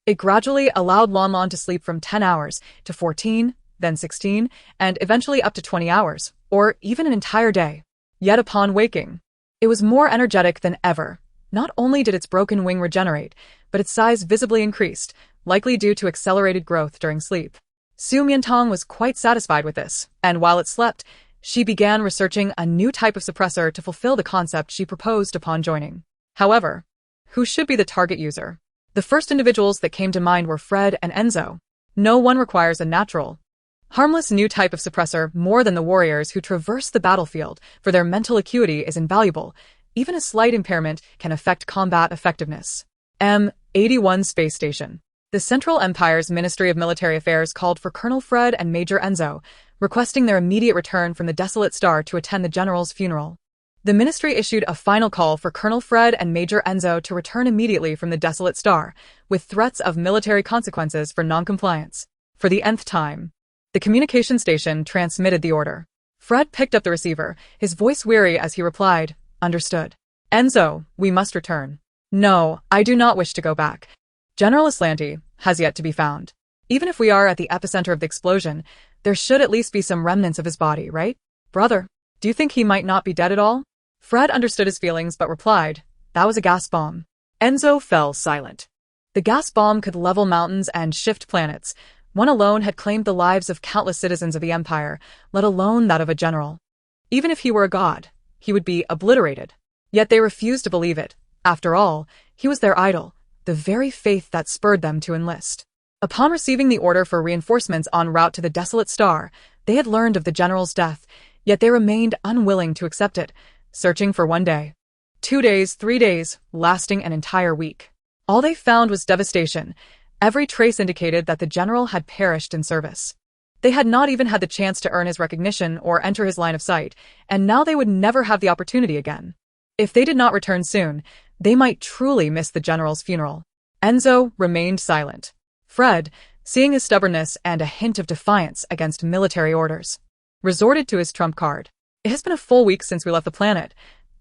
It gradually allowed Lon Lon to sleep from 10 hours to 14, then 16, and eventually up to 20 hours, or even an entire day. Yet upon waking, it was more energetic than ever. Not only did its broken wing regenerate, but its size visibly increased, likely due to accelerated growth during sleep. Su Mian Tang was quite satisfied with this, and while it slept, she began researching a new type of suppressor to fulfill the concept she proposed upon joining. However, who should be the target user? The first individuals that came to mind were Fred and Enzo. No one requires a natural, harmless new type of suppressor more than the warriors who traverse the battlefield, for their mental acuity is invaluable. Even a slight impairment can affect combat effectiveness. M81 Space Station. The Central Empire's Ministry of Military Affairs called for Colonel Fred and Major Enzo, requesting their immediate return from the Desolate Star to attend the general's funeral. The ministry issued a final call for Colonel Fred and Major Enzo to return immediately from the Desolate Star, with threats of military consequences for noncompliance. For the nth time, the communication station transmitted the order. Fred picked up the receiver, his voice weary as he replied, "Understood. Enzo, we must return." "No, I do not wish to go back. General Aslanti has yet to be found. Even if we are at the epicenter of the explosion, there should at least be some remnants of his body, right? Brother, do you think he might not be dead at all?" Fred understood his feelings but replied, "That was a gas bomb. Enzo fell silent. The gas bomb could level mountains and shift planets. One alone had claimed the lives of countless citizens of the Empire, let alone that of a general. Even if he were a god, he would be obliterated. Yet they refused to believe it. After all, he was their idol, the very faith that spurred them to enlist. Upon receiving the order for reinforcements en route to the desolate star, they had learned of the general's death, yet they remained unwilling to accept it, searching for 1 day, 2 days, 3 days, lasting an entire week. All they found was devastation. Every trace indicated that the general had perished in service. They had not even had the chance to earn his recognition or enter his line of sight, and now they would never have the opportunity again. If they did not return soon, they might truly miss the general's funeral. Enzo remained silent. Fred, seeing his stubbornness and a hint of defiance against military orders, resorted to his trump card. It has been a full week since we left the planet.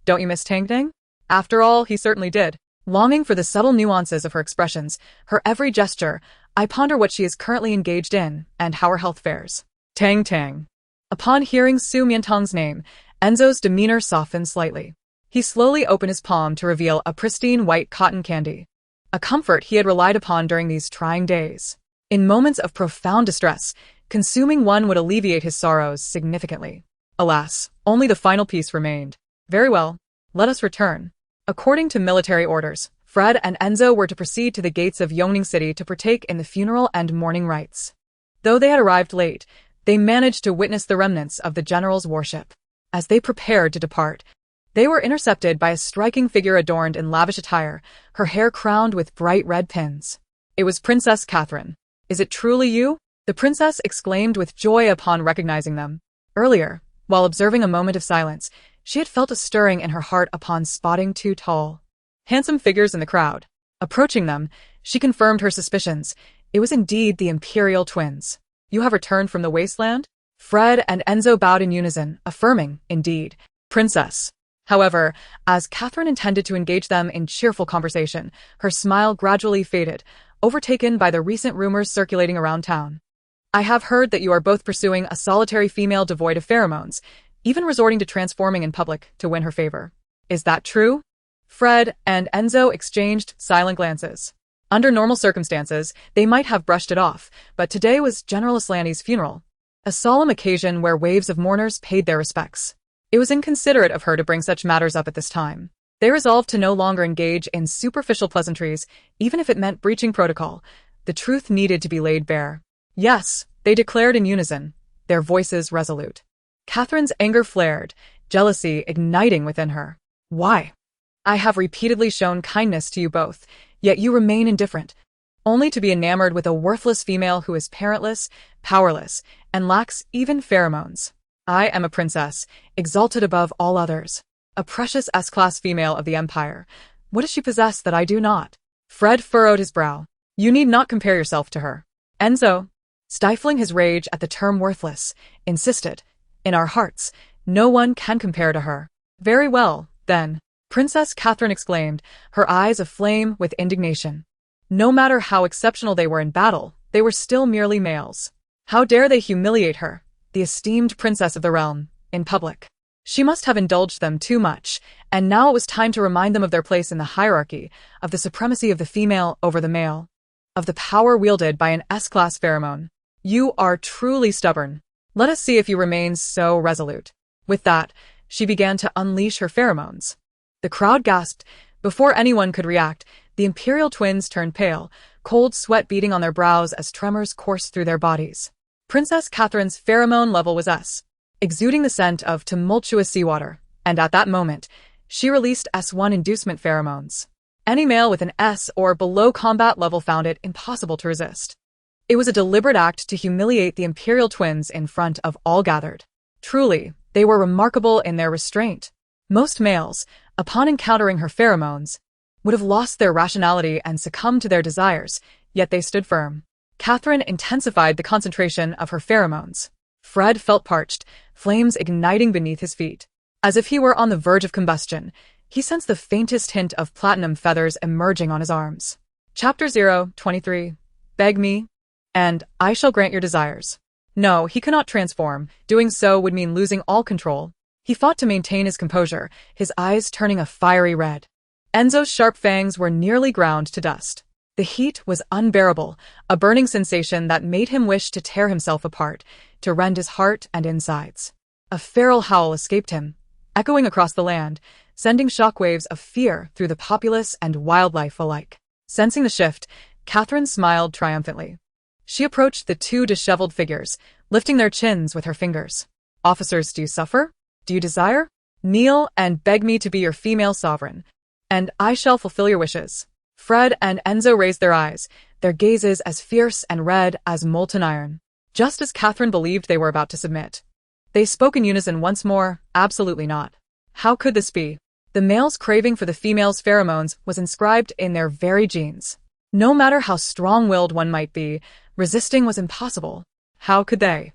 Don't you miss Tang Tang? After all, he certainly did. Longing for the subtle nuances of her expressions, her every gesture, I ponder what she is currently engaged in and how her health fares. Tang Tang. Upon hearing Su Mian Tang's name, Enzo's demeanor softened slightly. He slowly opened his palm to reveal a pristine white cotton candy, a comfort he had relied upon during these trying days. In moments of profound distress, consuming one would alleviate his sorrows significantly. Alas, only the final piece remained. Very well, let us return. According to military orders, Fred and Enzo were to proceed to the gates of Yongning City to partake in the funeral and mourning rites. Though they had arrived late, they managed to witness the remnants of the general's worship. As they prepared to depart, they were intercepted by a striking figure adorned in lavish attire, her hair crowned with bright red pins. It was Princess Catherine. Is it truly you? The princess exclaimed with joy upon recognizing them. Earlier, while observing a moment of silence, she had felt a stirring in her heart upon spotting 2 tall, handsome figures in the crowd. Approaching them, she confirmed her suspicions. It was indeed the Imperial twins. You have returned from the wasteland? Fred and Enzo bowed in unison, affirming, indeed, Princess. However, as Catherine intended to engage them in cheerful conversation, her smile gradually faded, overtaken by the recent rumors circulating around town. I have heard that you are both pursuing a solitary female devoid of pheromones, even resorting to transforming in public to win her favor. Is that true? Fred and Enzo exchanged silent glances. Under normal circumstances, they might have brushed it off, but today was General Aslani's funeral, a solemn occasion where waves of mourners paid their respects. It was inconsiderate of her to bring such matters up at this time. They resolved to no longer engage in superficial pleasantries, even if it meant breaching protocol. The truth needed to be laid bare. Yes, they declared in unison, their voices resolute. Catherine's anger flared, jealousy igniting within her. Why? I have repeatedly shown kindness to you both, yet you remain indifferent, only to be enamored with a worthless female who is parentless, powerless, and lacks even pheromones. I am a princess, exalted above all others, a precious S-class female of the Empire. What does she possess that I do not? Fred furrowed his brow. You need not compare yourself to her. Enzo, stifling his rage at the term worthless, insisted, in our hearts, no one can compare to her. Very well, then, Princess Catherine exclaimed, her eyes aflame with indignation. No matter how exceptional they were in battle, they were still merely males. How dare they humiliate her, the esteemed princess of the realm, in public? She must have indulged them too much, and now it was time to remind them of their place in the hierarchy, of the supremacy of the female over the male, of the power wielded by an S-class pheromone. You are truly stubborn. Let us see if you remain so resolute. With that, she began to unleash her pheromones. The crowd gasped. Before anyone could react, the Imperial twins turned pale, cold sweat beating on their brows as tremors coursed through their bodies. Princess Catherine's pheromone level was S, exuding the scent of tumultuous seawater, and at that moment, she released S1 inducement pheromones. Any male with an S or below combat level found it impossible to resist. It was a deliberate act to humiliate the Imperial twins in front of all gathered. Truly, they were remarkable in their restraint. Most males, upon encountering her pheromones, would have lost their rationality and succumbed to their desires, yet they stood firm. Catherine intensified the concentration of her pheromones. Fred felt parched, flames igniting beneath his feet. As if he were on the verge of combustion, he sensed the faintest hint of platinum feathers emerging on his arms. Chapter 023. Beg me, and I shall grant your desires. No, he could not transform. Doing so would mean losing all control. He fought to maintain his composure, his eyes turning a fiery red. Enzo's sharp fangs were nearly ground to dust. The heat was unbearable, a burning sensation that made him wish to tear himself apart, to rend his heart and insides. A feral howl escaped him, echoing across the land, sending shockwaves of fear through the populace and wildlife alike. Sensing the shift, Catherine smiled triumphantly. She approached the two disheveled figures, lifting their chins with her fingers. "Officers, do you suffer? Do you desire? Kneel and beg me to be your female sovereign, and I shall fulfill your wishes." Fred and Enzo raised their eyes, their gazes as fierce and red as molten iron. Just as Catherine believed they were about to submit. They spoke in unison once more, "Absolutely not." How could this be? The male's craving for the female's pheromones was inscribed in their very genes. No matter how strong-willed one might be, resisting was impossible. How could they?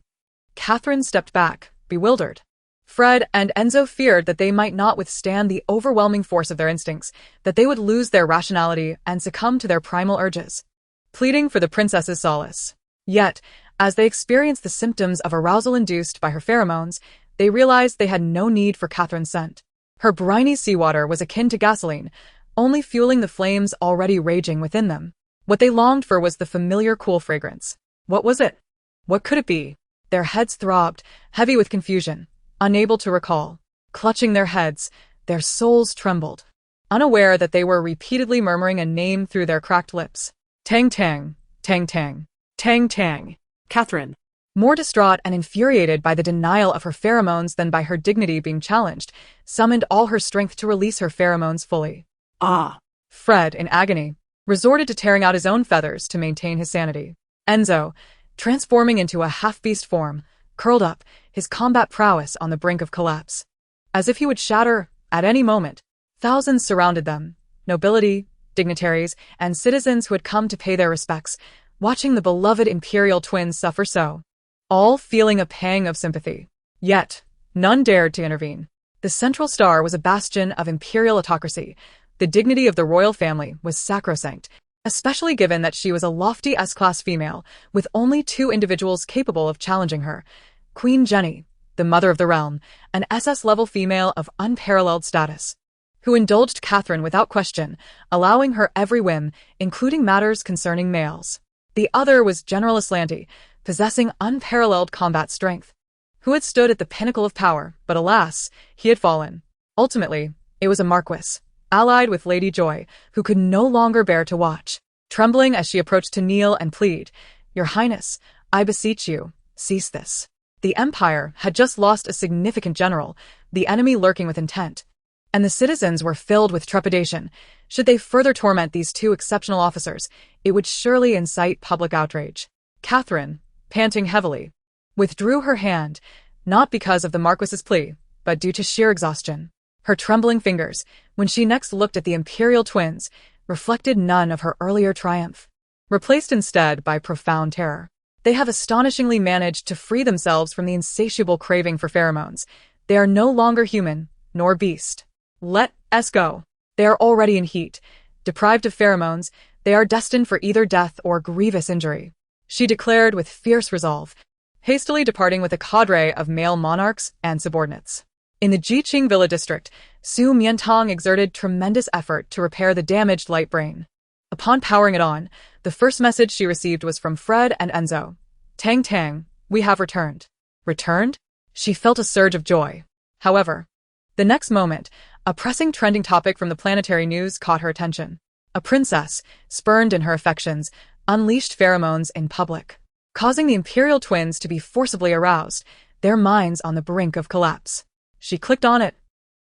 Catherine stepped back, bewildered. Fred and Enzo feared that they might not withstand the overwhelming force of their instincts, that they would lose their rationality and succumb to their primal urges, pleading for the princess's solace. Yet, as they experienced the symptoms of arousal induced by her pheromones, they realized they had no need for Catherine's scent. Her briny seawater was akin to gasoline, only fueling the flames already raging within them. What they longed for was the familiar cool fragrance. What was it? What could it be? Their heads throbbed, heavy with confusion, unable to recall. Clutching their heads, their souls trembled, unaware that they were repeatedly murmuring a name through their cracked lips. Tang Tang, Tang Tang, Tang Tang. Catherine. More distraught and infuriated by the denial of her pheromones than by her dignity being challenged, summoned all her strength to release her pheromones fully. Ah. Fred, in agony, resorted to tearing out his own feathers to maintain his sanity. Enzo, transforming into a half-beast form, curled up, his combat prowess on the brink of collapse. As if he would shatter at any moment, thousands surrounded them, nobility, dignitaries, and citizens who had come to pay their respects, watching the beloved imperial twins suffer so, all feeling a pang of sympathy. Yet, none dared to intervene. The central star was a bastion of imperial autocracy. The dignity of the royal family was sacrosanct, especially given that she was a lofty S-class female, with only two individuals capable of challenging her. Queen Jenny, the mother of the realm, an SS-level female of unparalleled status, who indulged Catherine without question, allowing her every whim, including matters concerning males. The other was General Aslanti, possessing unparalleled combat strength, who had stood at the pinnacle of power, but alas, he had fallen. Ultimately, it was a marquis, allied with Lady Joy, who could no longer bear to watch. Trembling as she approached to kneel and plead, "Your Highness, I beseech you, cease this." The Empire had just lost a significant general, the enemy lurking with intent, and the citizens were filled with trepidation. Should they further torment these two exceptional officers, it would surely incite public outrage. Catherine, panting heavily, withdrew her hand, not because of the Marquis's plea, but due to sheer exhaustion. Her trembling fingers, when she next looked at the imperial twins, reflected none of her earlier triumph, replaced instead by profound terror. They have astonishingly managed to free themselves from the insatiable craving for pheromones. They are no longer human, nor beast. Let us go. They are already in heat. Deprived of pheromones, they are destined for either death or grievous injury, she declared with fierce resolve, hastily departing with a cadre of male monarchs and subordinates. In the Jiqing Villa district, Su Mian Tang exerted tremendous effort to repair the damaged light brain. Upon powering it on, the first message she received was from Fred and Enzo. "Tang Tang, we have returned." Returned? She felt a surge of joy. However, the next moment, a pressing trending topic from the planetary news caught her attention. A princess, spurned in her affections, unleashed pheromones in public, causing the imperial twins to be forcibly aroused, their minds on the brink of collapse. She clicked on it,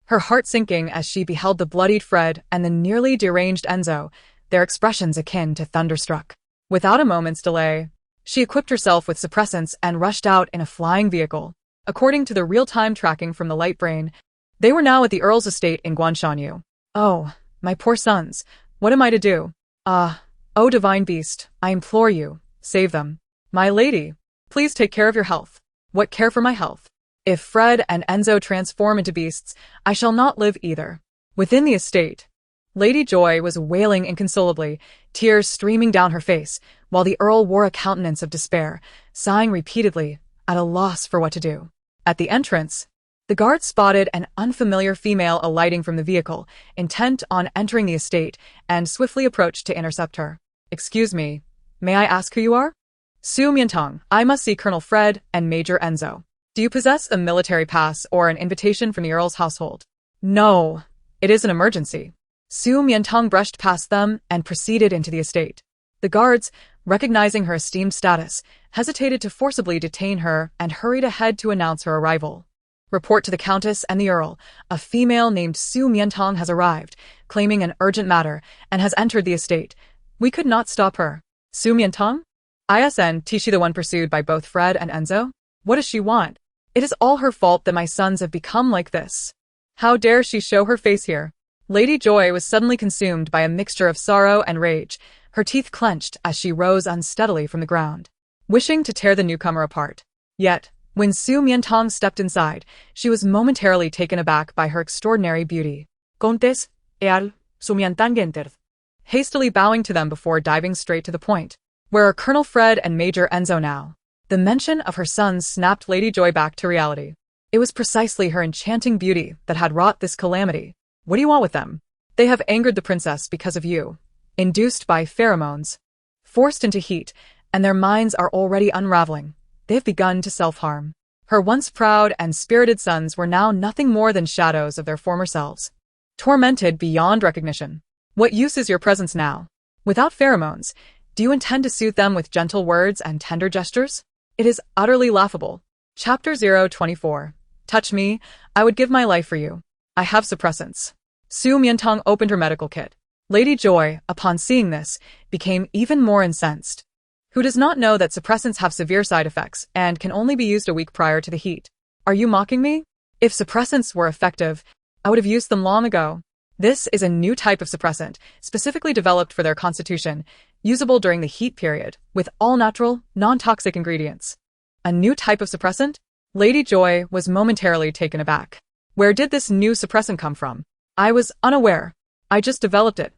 her heart sinking as she beheld the bloodied Fred and the nearly deranged Enzo, their expressions akin to thunderstruck. Without a moment's delay, she equipped herself with suppressants and rushed out in a flying vehicle. According to the real-time tracking from the light brain, they were now at the Earl's estate in Guanshanyu. "Oh, my poor sons, what am I to do? Oh divine beast, I implore you, save them. My lady, please take care of your health." What care for my health? If Fred and Enzo transform into beasts, I shall not live either. Within the estate, Lady Joy was wailing inconsolably, tears streaming down her face, while the Earl wore a countenance of despair, sighing repeatedly, at a loss for what to do. At the entrance, The guards spotted an unfamiliar female alighting from the vehicle, intent on entering the estate, and swiftly approached to intercept her. "Excuse me, may I ask who you are?" "Su Mian Tang. I must see Colonel Fred and Major Enzo. Do you possess a military pass or an invitation from the Earl's household?" "No, it is an emergency." Su Mian Tang brushed past them and proceeded into the estate. The guards, recognizing her esteemed status, hesitated to forcibly detain her and hurried ahead to announce her arrival. "Report to the Countess and the Earl. A female named Su Mian Tang has arrived, claiming an urgent matter, and has entered the estate. We could not stop her." "Su Mian Tang? Is she the one pursued by both Fred and Enzo? What does she want? It is all her fault that my sons have become like this. How dare she show her face here?" Lady Joy was suddenly consumed by a mixture of sorrow and rage, her teeth clenched as she rose unsteadily from the ground, wishing to tear the newcomer apart. Yet, when Su Mian Tang stepped inside, she was momentarily taken aback by her extraordinary beauty. "Contes, Earl, Su Mian Tang entered." Hastily bowing to them before diving straight to the point. "Where are Colonel Fred and Major Enzo now?" The mention of her sons snapped Lady Joy back to reality. It was precisely her enchanting beauty that had wrought this calamity. "What do you want with them?" "They have angered the princess because of you. Induced by pheromones. Forced into heat, and their minds are already unraveling. They have begun to self-harm." Her once proud and spirited sons were now nothing more than shadows of their former selves, tormented beyond recognition. "What use is your presence now? Without pheromones, do you intend to soothe them with gentle words and tender gestures? It is utterly laughable." Chapter 024. Touch me, I would give my life for you. I have suppressants. Su Mian Tang opened her medical kit. Lady Joy, upon seeing this, became even more incensed. Who does not know that suppressants have severe side effects and can only be used a week prior to the heat? Are you mocking me? If suppressants were effective, I would have used them long ago. This is a new type of suppressant, specifically developed for their constitution, usable during the heat period, with all natural, non-toxic ingredients. A new type of suppressant? Lady Joy was momentarily taken aback. Where did this new suppressant come from? I was unaware. I just developed it.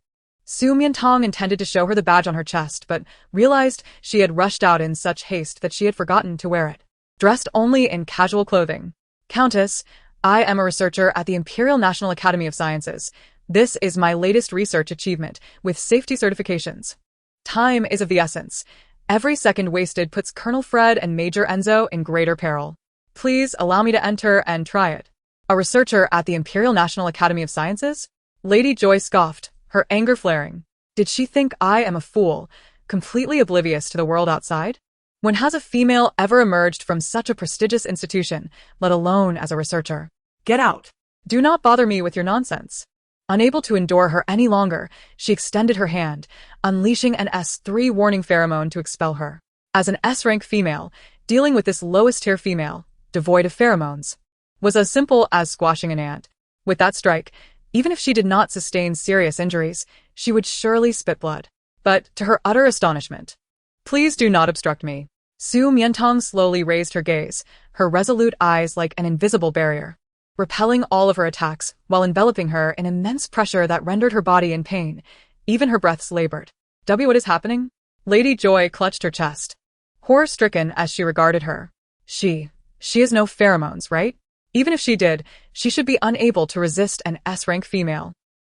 Su Mian Tang intended to show her the badge on her chest, but realized she had rushed out in such haste that she had forgotten to wear it. Dressed only in casual clothing. "Countess, I am a researcher at the Imperial National Academy of Sciences. This is my latest research achievement, with safety certifications. Time is of the essence. Every second wasted puts Colonel Fred and Major Enzo in greater peril. Please allow me to enter and try it." A researcher at the Imperial National Academy of Sciences? Lady Joy scoffed, her anger flaring. Did she think I am a fool, completely oblivious to the world outside? When has a female ever emerged from such a prestigious institution, let alone as a researcher? "Get out. Do not bother me with your nonsense." Unable to endure her any longer, she extended her hand, unleashing an S3 warning pheromone to expel her. As an S-rank female, dealing with this lowest-tier female, devoid of pheromones, was as simple as squashing an ant. With that strike, even if she did not sustain serious injuries, she would surely spit blood. But, to her utter astonishment, "Please do not obstruct me." Su Mian Tang slowly raised her gaze, her resolute eyes like an invisible barrier, repelling all of her attacks while enveloping her in immense pressure that rendered her body in pain. Even her breaths labored. What is happening?" Lady Joy clutched her chest, horror-stricken as she regarded her. She has no pheromones, right? Even if she did, she should be unable to resist an S-rank female.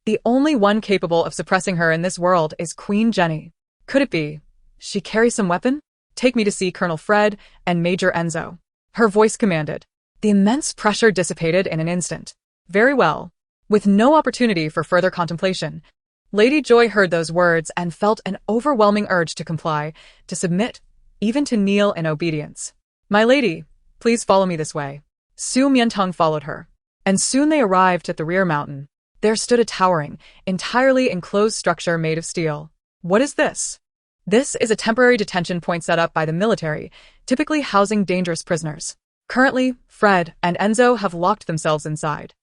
The only one capable of suppressing her in this world is Queen Jenny. Could it be she carries some weapon? "Take me to see Colonel Fred and Major Enzo," her voice commanded. The immense pressure dissipated in an instant. Very well. With no opportunity for further contemplation, Lady Joy heard those words and felt an overwhelming urge to comply, to submit, even to kneel in obedience. "My lady, please follow me this way." Su Mian Tang followed her, and soon they arrived at the rear mountain. There stood a towering, entirely enclosed structure made of steel. What is this? This is a temporary detention point set up by the military, typically housing dangerous prisoners. Currently, Fred and Enzo have locked themselves inside.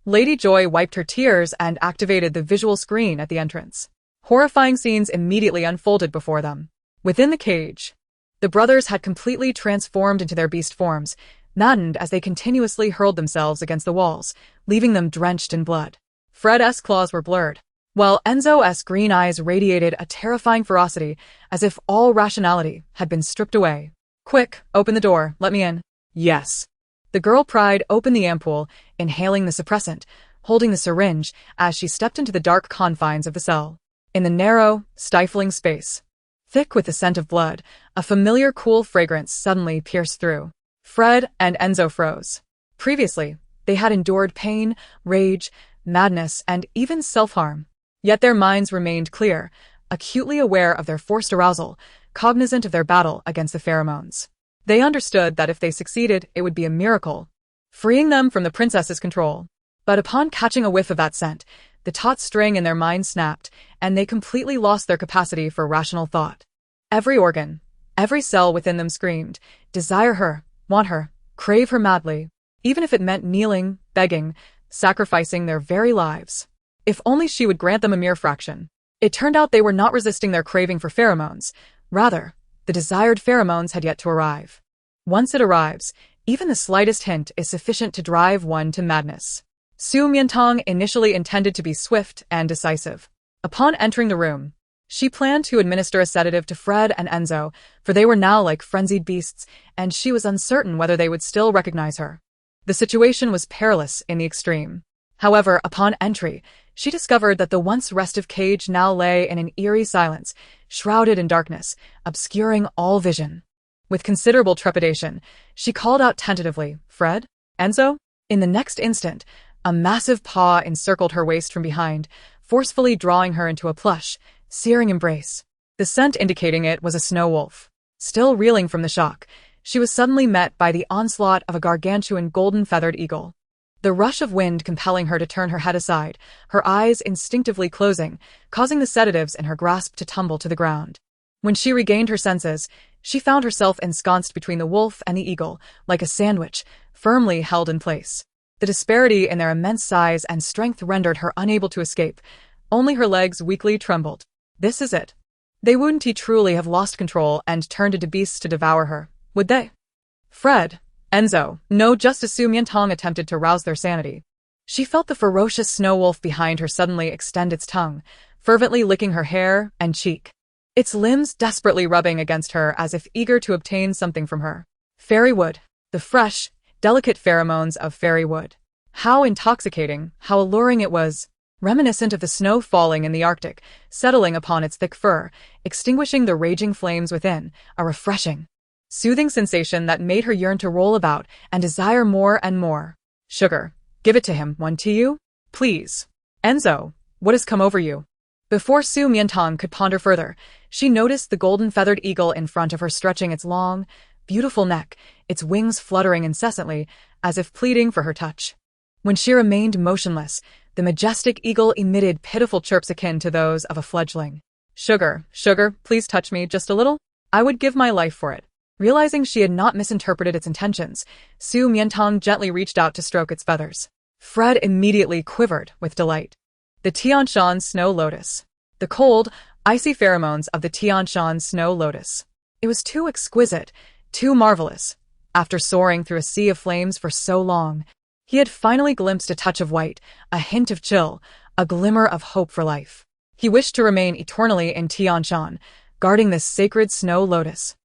Lady Joy wiped her tears and activated the visual screen at the entrance. Horrifying scenes immediately unfolded before them. Within the cage, the brothers had completely transformed into their beast forms, maddened as they continuously hurled themselves against the walls, leaving them drenched in blood. Fred's claws were blurred, while Enzo's green eyes radiated a terrifying ferocity, as if all rationality had been stripped away. "Quick, open the door, let me in." "Yes." The girl pried open the ampoule, inhaling the suppressant, holding the syringe as she stepped into the dark confines of the cell. In the narrow, stifling space, thick with the scent of blood, a familiar cool fragrance suddenly pierced through. Fred and Enzo froze. Previously, they had endured pain, rage, madness, and even self-harm. Yet their minds remained clear, acutely aware of their forced arousal, cognizant of their battle against the pheromones. They understood that if they succeeded, it would be a miracle, freeing them from the princess's control. But upon catching a whiff of that scent, the taut string in their minds snapped, and they completely lost their capacity for rational thought. Every organ, every cell within them screamed, desire her, want her, crave her madly, even if it meant kneeling, begging, sacrificing their very lives. If only she would grant them a mere fraction. It turned out they were not resisting their craving for pheromones. Rather, the desired pheromones had yet to arrive. Once it arrives, even the slightest hint is sufficient to drive one to madness. Su Mian Tang initially intended to be swift and decisive. Upon entering the room, she planned to administer a sedative to Fred and Enzo, for they were now like frenzied beasts, and she was uncertain whether they would still recognize her. The situation was perilous in the extreme. However, upon entry, she discovered that the once restive cage now lay in an eerie silence, shrouded in darkness, obscuring all vision. With considerable trepidation, she called out tentatively, "Fred? Enzo?" In the next instant, a massive paw encircled her waist from behind, forcefully drawing her into a plush, searing embrace. The scent indicating it was a snow wolf. Still reeling from the shock, she was suddenly met by the onslaught of a gargantuan golden-feathered eagle. The rush of wind compelling her to turn her head aside, her eyes instinctively closing, causing the sedatives in her grasp to tumble to the ground. When she regained her senses, she found herself ensconced between the wolf and the eagle, like a sandwich, firmly held in place. The disparity in their immense size and strength rendered her unable to escape. Only her legs weakly trembled. This is it. They wouldn't truly have lost control and turned into beasts to devour her, would they? Fred, Enzo, no, just as Su Mian Tang attempted to rouse their sanity. She felt the ferocious snow wolf behind her suddenly extend its tongue, fervently licking her hair and cheek. Its limbs desperately rubbing against her as if eager to obtain something from her. Fairy wood. The fresh, delicate pheromones of fairy wood. How intoxicating, how alluring it was. Reminiscent of the snow falling in the Arctic, settling upon its thick fur, extinguishing the raging flames within, a refreshing, soothing sensation that made her yearn to roll about and desire more and more. Sugar, give it to him, one to you? Please. Enzo, what has come over you? Before Su Mian Tang could ponder further, she noticed the golden-feathered eagle in front of her stretching its long, beautiful neck, its wings fluttering incessantly, as if pleading for her touch. When she remained motionless, the majestic eagle emitted pitiful chirps akin to those of a fledgling. Sugar, sugar, please touch me just a little. I would give my life for it. Realizing she had not misinterpreted its intentions, Su Mian Tang gently reached out to stroke its feathers. Fred immediately quivered with delight. The Tianshan Snow Lotus. The cold, icy pheromones of the Tianshan Snow Lotus. It was too exquisite, too marvelous. After soaring through a sea of flames for so long, he had finally glimpsed a touch of white, a hint of chill, a glimmer of hope for life. He wished to remain eternally in Tianshan, guarding this sacred snow lotus.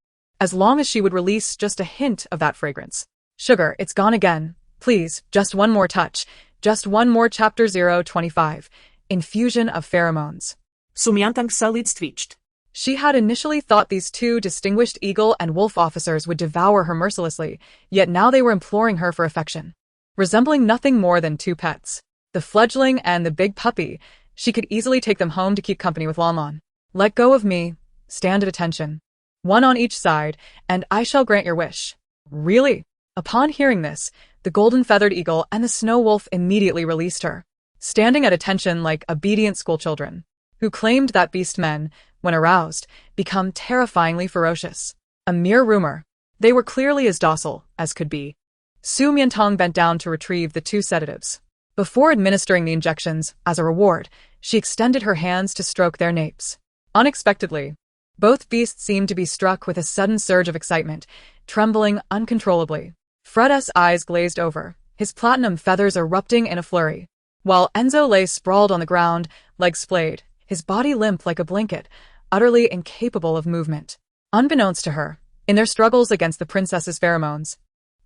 As long as she would release just a hint of that fragrance. Sugar, it's gone again. Please, just one more touch. Just one more chapter 025. Infusion of pheromones. Su Mian Tang's eyelids twitched. She had initially thought these two distinguished eagle and wolf officers would devour her mercilessly, yet now they were imploring her for affection. Resembling nothing more than two pets, the fledgling and the big puppy, she could easily take them home to keep company with Lan Lan. Let go of me, stand at attention. One on each side, and I shall grant your wish. Really? Upon hearing this, the golden-feathered eagle and the snow wolf immediately released her, standing at attention like obedient schoolchildren, who claimed that beast men, when aroused, become terrifyingly ferocious. A mere rumor. They were clearly as docile as could be. Su Mian Tang bent down to retrieve the two sedatives. Before administering the injections, as a reward, she extended her hands to stroke their napes. Unexpectedly, both beasts seemed to be struck with a sudden surge of excitement, trembling uncontrollably. Fred's eyes glazed over, his platinum feathers erupting in a flurry, while Enzo lay sprawled on the ground, legs splayed, his body limp like a blanket, utterly incapable of movement. Unbeknownst to her, in their struggles against the princess's pheromones,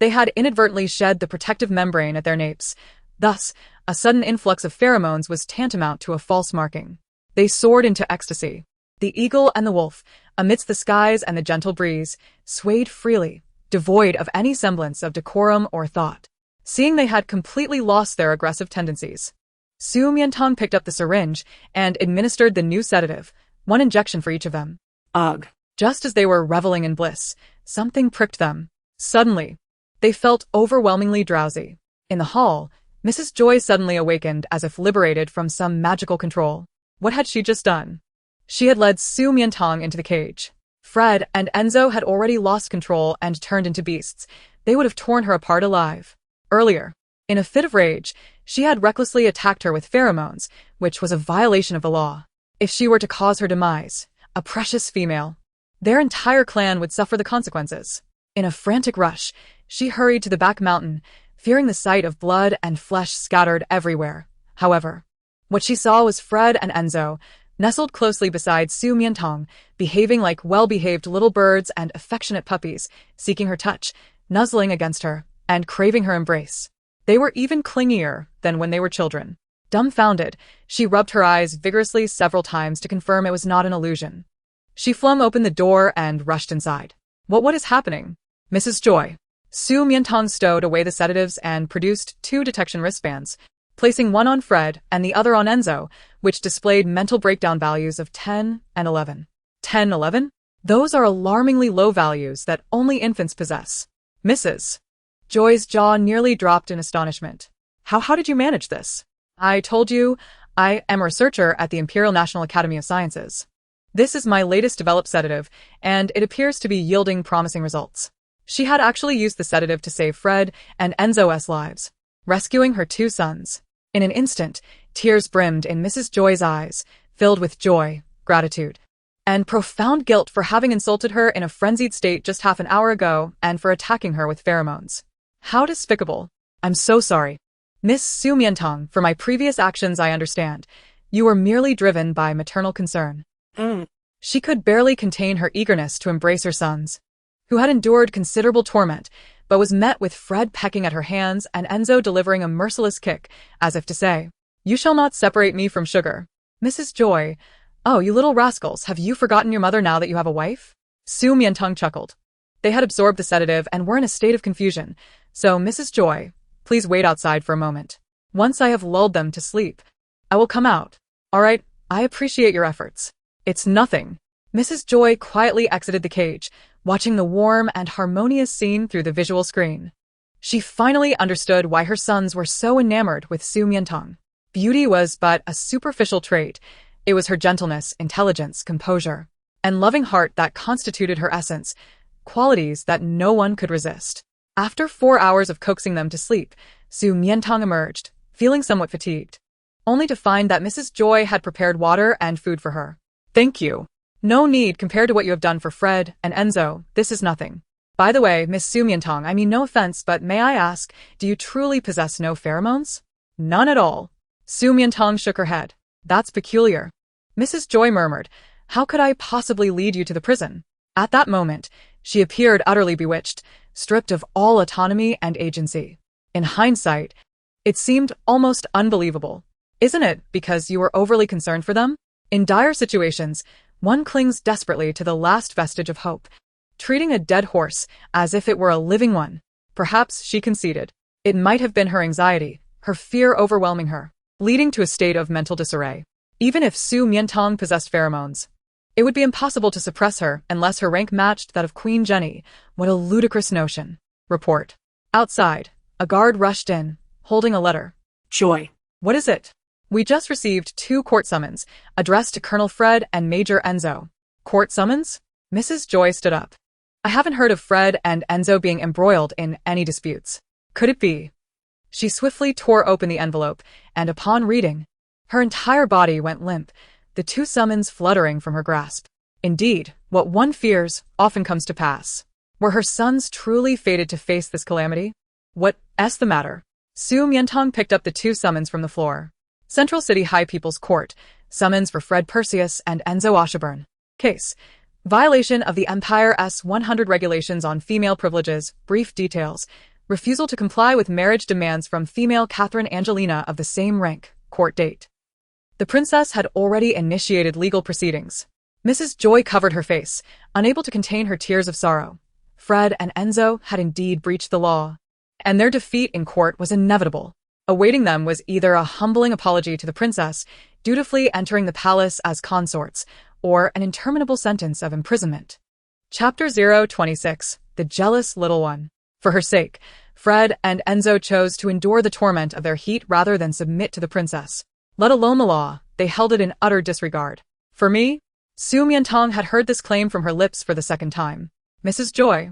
They had inadvertently shed the protective membrane at their napes. Thus, a sudden influx of pheromones was tantamount to a false marking. They soared into ecstasy. The eagle and the wolf, amidst the skies and the gentle breeze, swayed freely, devoid of any semblance of decorum or thought. Seeing they had completely lost their aggressive tendencies, Su Mian Tang picked up the syringe and administered the new sedative, one injection for each of them. Ugh. Just as they were reveling in bliss, something pricked them. Suddenly, they felt overwhelmingly drowsy. In the hall, Mrs. Joy suddenly awakened as if liberated from some magical control. What had she just done? She had led Su Mian Tang into the cage. Fred and Enzo had already lost control and turned into beasts. They would have torn her apart alive. Earlier, in a fit of rage, she had recklessly attacked her with pheromones, which was a violation of the law. If she were to cause her demise, a precious female, their entire clan would suffer the consequences. In a frantic rush, she hurried to the back mountain, fearing the sight of blood and flesh scattered everywhere. However, what she saw was Fred and Enzo, nestled closely beside Su Mian Tang, behaving like well-behaved little birds and affectionate puppies, seeking her touch, nuzzling against her, and craving her embrace. They were even clingier than when they were children. Dumbfounded, she rubbed her eyes vigorously several times to confirm it was not an illusion. She flung open the door and rushed inside. What is happening? Mrs. Joy. Su Mian Tang stowed away the sedatives and produced 2 detection wristbands, placing one on Fred and the other on Enzo, which displayed mental breakdown values of 10 and 11. 10, 11? Those are alarmingly low values that only infants possess. Mrs. Joy's jaw nearly dropped in astonishment. How did you manage this? I told you, I am a researcher at the Imperial National Academy of Sciences. This is my latest developed sedative, and it appears to be yielding promising results. She had actually used the sedative to save Fred and Enzo's lives, rescuing her 2 sons. In an instant, tears brimmed in Mrs. Joy's eyes, filled with joy, gratitude, and profound guilt for having insulted her in a frenzied state just half an hour ago and for attacking her with pheromones. How despicable. I'm so sorry. Miss Su Mian Tang, for my previous actions I understand. You were merely driven by maternal concern. She could barely contain her eagerness to embrace her sons, who had endured considerable torment, but was met with Fred pecking at her hands and Enzo delivering a merciless kick, as if to say, "You shall not separate me from sugar." Mrs. Joy, oh, you little rascals, have you forgotten your mother now that you have a wife? Su Mian Tang chuckled. They had absorbed the sedative and were in a state of confusion, so Mrs. Joy, please wait outside for a moment. Once I have lulled them to sleep, I will come out. All right, I appreciate your efforts. It's nothing. Mrs. Joy quietly exited the cage, watching the warm and harmonious scene through the visual screen. She finally understood why her sons were so enamored with Su Mian Tang. Beauty was but a superficial trait. It was her gentleness, intelligence, composure, and loving heart that constituted her essence, qualities that no one could resist. After 4 hours of coaxing them to sleep, Su Mian Tang emerged, feeling somewhat fatigued, only to find that Mrs. Joy had prepared water and food for her. Thank you. No need compared to what you have done for Fred and Enzo. This is nothing. By the way, Miss Su Mian Tang, I mean no offense, but may I ask, do you truly possess no pheromones? None at all. Su Mian Tang shook her head. That's peculiar. Mrs. Joy murmured, how could I possibly lead you to the prison? At that moment, she appeared utterly bewitched, stripped of all autonomy and agency. In hindsight, it seemed almost unbelievable. Isn't it because you were overly concerned for them? In dire situations, one clings desperately to the last vestige of hope, treating a dead horse as if it were a living one. Perhaps she conceded. It might have been her anxiety, her fear overwhelming her, leading to a state of mental disarray. Even if Su Mian Tang possessed pheromones, it would be impossible to suppress her unless her rank matched that of Queen Jenny. What a ludicrous notion. Report. Outside, a guard rushed in, holding a letter. Joy. What is it? We just received 2 court summons, addressed to Colonel Fred and Major Enzo. Court summons? Mrs. Joy stood up. I haven't heard of Fred and Enzo being embroiled in any disputes. Could it be? She swiftly tore open the envelope, and upon reading, her entire body went limp, the 2 summons fluttering from her grasp. Indeed, what one fears often comes to pass. Were her sons truly fated to face this calamity? What's the matter? Su Mian Tang picked up the 2 summons from the floor. Central City High People's Court, summons for Fred Perseus and Enzo Oshaburn. Case. Violation of the Empire's 100 regulations on female privileges, brief details. refusal to comply with marriage demands from female Catherine Angelina of the same rank, court date. The princess had already initiated legal proceedings. Mrs. Joy covered her face, unable to contain her tears of sorrow. Fred and Enzo had indeed breached the law, and their defeat in court was inevitable. Awaiting them was either a humbling apology to the princess, dutifully entering the palace as consorts, or an interminable sentence of imprisonment. Chapter 026. The Jealous Little One. For her sake, Fred and Enzo chose to endure the torment of their heat rather than submit to the princess. Let alone the law, they held it in utter disregard. For me, Su Mian Tang had heard this claim from her lips for the second time. Mrs. Joy,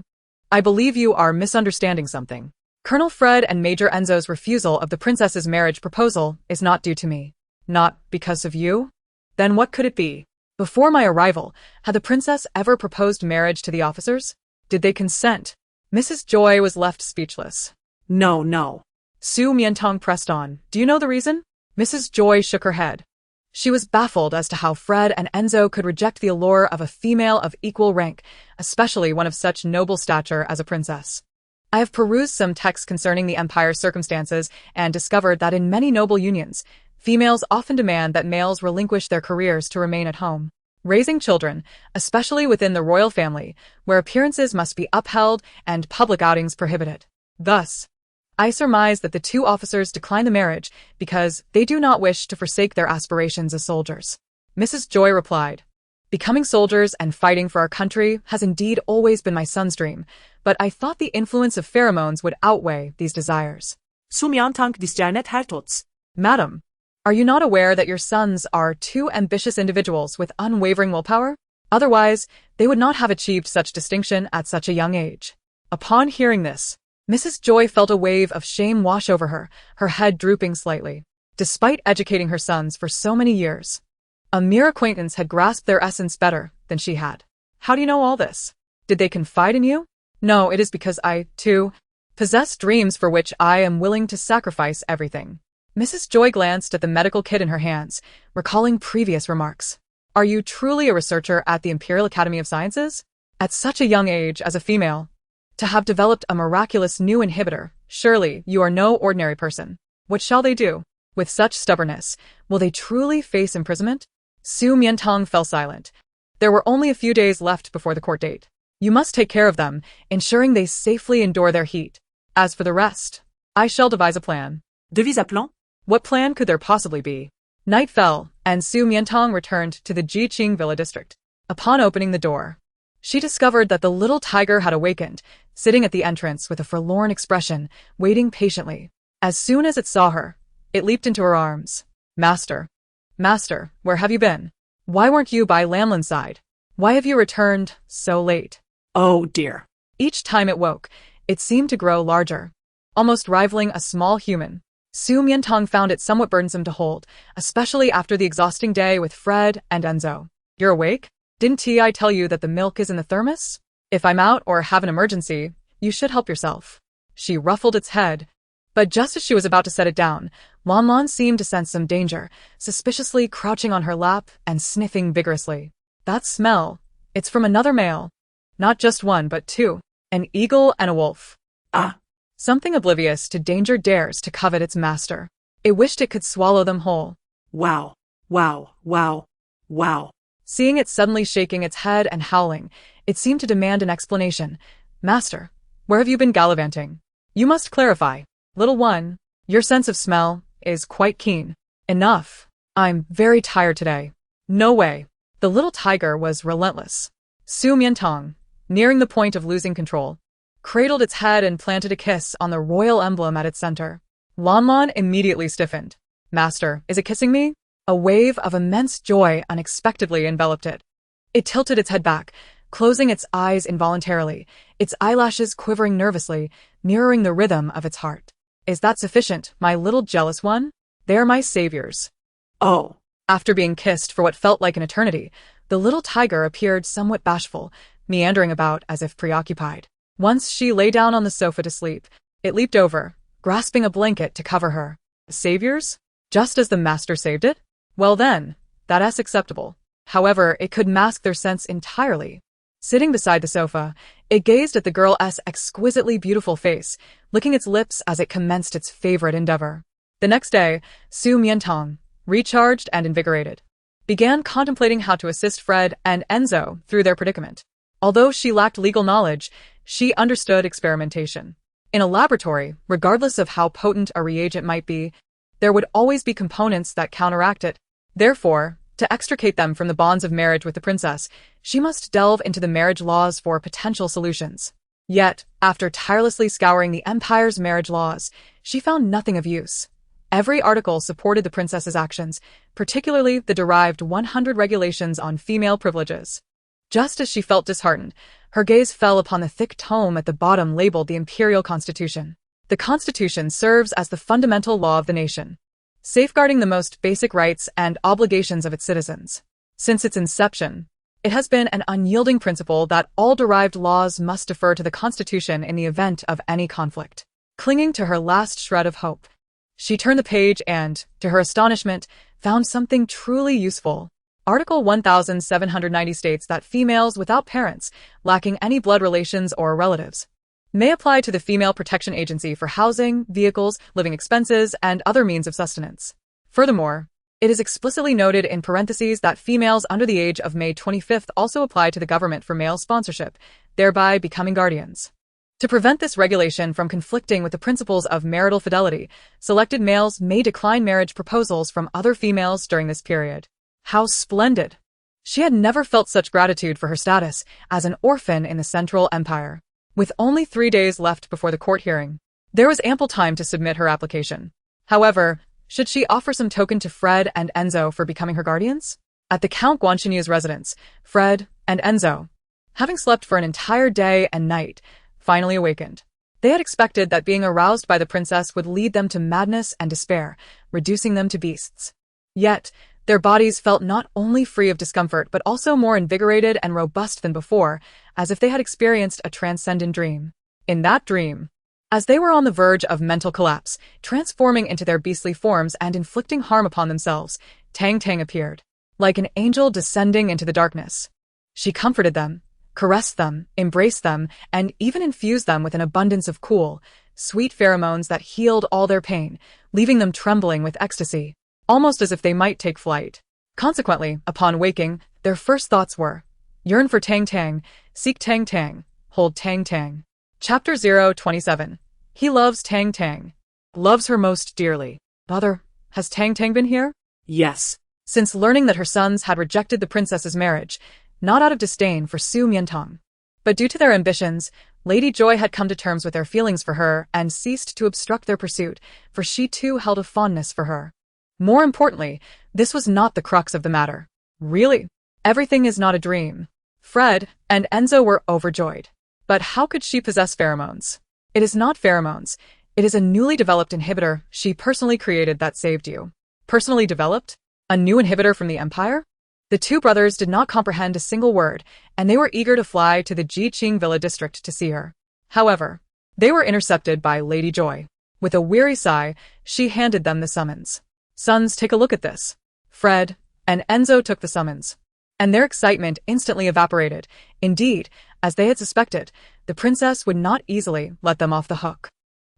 I believe you are misunderstanding something. Colonel Fred and Major Enzo's refusal of the princess's marriage proposal is not due to me. Not because of you? Then what could it be? Before my arrival, had the princess ever proposed marriage to the officers? Did they consent? Mrs. Joy was left speechless. No. Su Mian Tang pressed on. Do you know the reason? Mrs. Joy shook her head. She was baffled as to how Fred and Enzo could reject the allure of a female of equal rank, especially one of such noble stature as a princess. I have perused some texts concerning the empire's circumstances and discovered that in many noble unions, females often demand that males relinquish their careers to remain at home, raising children, especially within the royal family, where appearances must be upheld and public outings prohibited. Thus, I surmise that the two officers decline the marriage because they do not wish to forsake their aspirations as soldiers. Mrs. Joy replied, Becoming soldiers and fighting for our country has indeed always been my son's dream, but I thought the influence of pheromones would outweigh these desires. Su Mian Tang discernet hertots. Madam, are you not aware that your sons are two ambitious individuals with unwavering willpower? Otherwise, they would not have achieved such distinction at such a young age. Upon hearing this, Mrs. Joy felt a wave of shame wash over her, her head drooping slightly. Despite educating her sons for so many years, a mere acquaintance had grasped their essence better than she had. How do you know all this? Did they confide in you? No, it is because I, too, possess dreams for which I am willing to sacrifice everything. Mrs. Joy glanced at the medical kit in her hands, recalling previous remarks. Are you truly a researcher at the Imperial Academy of Sciences? At such a young age as a female, to have developed a miraculous new inhibitor, surely you are no ordinary person. What shall they do? With such stubbornness, will they truly face imprisonment? Su Mian Tang fell silent. There were only a few days left before the court date. You must take care of them, ensuring they safely endure their heat. As for the rest, I shall devise a plan. Devise un plan? What plan could there possibly be? Night fell, and Su Mian Tang returned to the Jiqing Villa district. Upon opening the door, she discovered that the little tiger had awakened, sitting at the entrance with a forlorn expression, waiting patiently. As soon as it saw her, it leaped into her arms. Master, where have you been? Why weren't you by Lamlin's side? Why have you returned so late? Oh dear. Each time it woke, it seemed to grow larger, almost rivaling a small human. Su Mian Tang found it somewhat burdensome to hold, especially after the exhausting day with Fred and Enzo. You're awake? Didn't I tell you that the milk is in the thermos? If I'm out or have an emergency, you should help yourself. She ruffled its head, but just as she was about to set it down, Lan seemed to sense some danger, suspiciously crouching on her lap and sniffing vigorously. That smell, it's from another male. Not just one, but two. An eagle and a wolf. Ah. Something oblivious to danger dares to covet its master. It wished it could swallow them whole. Wow. Seeing it suddenly shaking its head and howling, it seemed to demand an explanation. Master, where have you been gallivanting? You must clarify. Little one, your sense of smell is quite keen. Enough. I'm very tired today. No way. The little tiger was relentless. Su Mian Tang, nearing the point of losing control, cradled its head and planted a kiss on the royal emblem at its center. Lan immediately stiffened. Master, is it kissing me? A wave of immense joy unexpectedly enveloped it. It tilted its head back, closing its eyes involuntarily, its eyelashes quivering nervously, mirroring the rhythm of its heart. Is that sufficient, my little jealous one? They're my saviors. Oh. After being kissed for what felt like an eternity, the little tiger appeared somewhat bashful, meandering about as if preoccupied. Once she lay down on the sofa to sleep, it leaped over, grasping a blanket to cover her. Saviors? Just as the master saved it? Well then, that's acceptable. However, it could mask their sense entirely. Sitting beside the sofa, it gazed at the girl's exquisitely beautiful face, licking its lips as it commenced its favorite endeavor. The next day, Su Mian Tang, recharged and invigorated, began contemplating how to assist Fred and Enzo through their predicament. Although she lacked legal knowledge, she understood experimentation. In a laboratory, regardless of how potent a reagent might be, there would always be components that counteract it. Therefore, to extricate them from the bonds of marriage with the princess, she must delve into the marriage laws for potential solutions. Yet, after tirelessly scouring the empire's marriage laws, she found nothing of use. Every article supported the princess's actions, particularly the derived 100 regulations on female privileges. Just as she felt disheartened, her gaze fell upon the thick tome at the bottom labeled the Imperial Constitution. The Constitution serves as the fundamental law of the nation, safeguarding the most basic rights and obligations of its citizens. Since its inception, it has been an unyielding principle that all derived laws must defer to the Constitution in the event of any conflict. Clinging to her last shred of hope, she turned the page and, to her astonishment, found something truly useful. Article 1790 states that females without parents, lacking any blood relations or relatives, may apply to the Female Protection Agency for housing, vehicles, living expenses, and other means of sustenance. Furthermore, it is explicitly noted in parentheses that females under the age of May 25th also apply to the government for male sponsorship, thereby becoming guardians. To prevent this regulation from conflicting with the principles of marital fidelity, selected males may decline marriage proposals from other females during this period. How splendid! She had never felt such gratitude for her status as an orphan in the Central Empire. With only 3 days left before the court hearing, there was ample time to submit her application. However, should she offer some token to Fred and Enzo for becoming her guardians? At the Count Guanxinyu's residence, Fred and Enzo, having slept for an entire day and night, finally awakened. They had expected that being aroused by the princess would lead them to madness and despair, reducing them to beasts. Yet, their bodies felt not only free of discomfort but also more invigorated and robust than before, as if they had experienced a transcendent dream. In that dream, as they were on the verge of mental collapse, transforming into their beastly forms and inflicting harm upon themselves, Tang Tang appeared, like an angel descending into the darkness. She comforted them, caressed them, embraced them, and even infused them with an abundance of cool, sweet pheromones that healed all their pain, leaving them trembling with ecstasy, almost as if they might take flight. Consequently, upon waking, their first thoughts were, yearn for Tang Tang, seek Tang Tang, hold Tang Tang. Chapter 027. He loves Tang Tang. Loves her most dearly. Mother, has Tang Tang been here? Yes. Since learning that her sons had rejected the princess's marriage, not out of disdain for Su Mian Tang, but due to their ambitions, Lady Joy had come to terms with their feelings for her and ceased to obstruct their pursuit, for she too held a fondness for her. More importantly, this was not the crux of the matter. Really, everything is not a dream. Fred and Enzo were overjoyed. But how could she possess pheromones? It is not pheromones. It is a newly developed inhibitor she personally created that saved you. Personally developed? A new inhibitor from the Empire? The two brothers did not comprehend a single word, and they were eager to fly to the Jiqing Villa district to see her. However, they were intercepted by Lady Joy. With a weary sigh, she handed them the summons. Sons, take a look at this. Fred and Enzo took the summons, and their excitement instantly evaporated. Indeed, as they had suspected, the princess would not easily let them off the hook.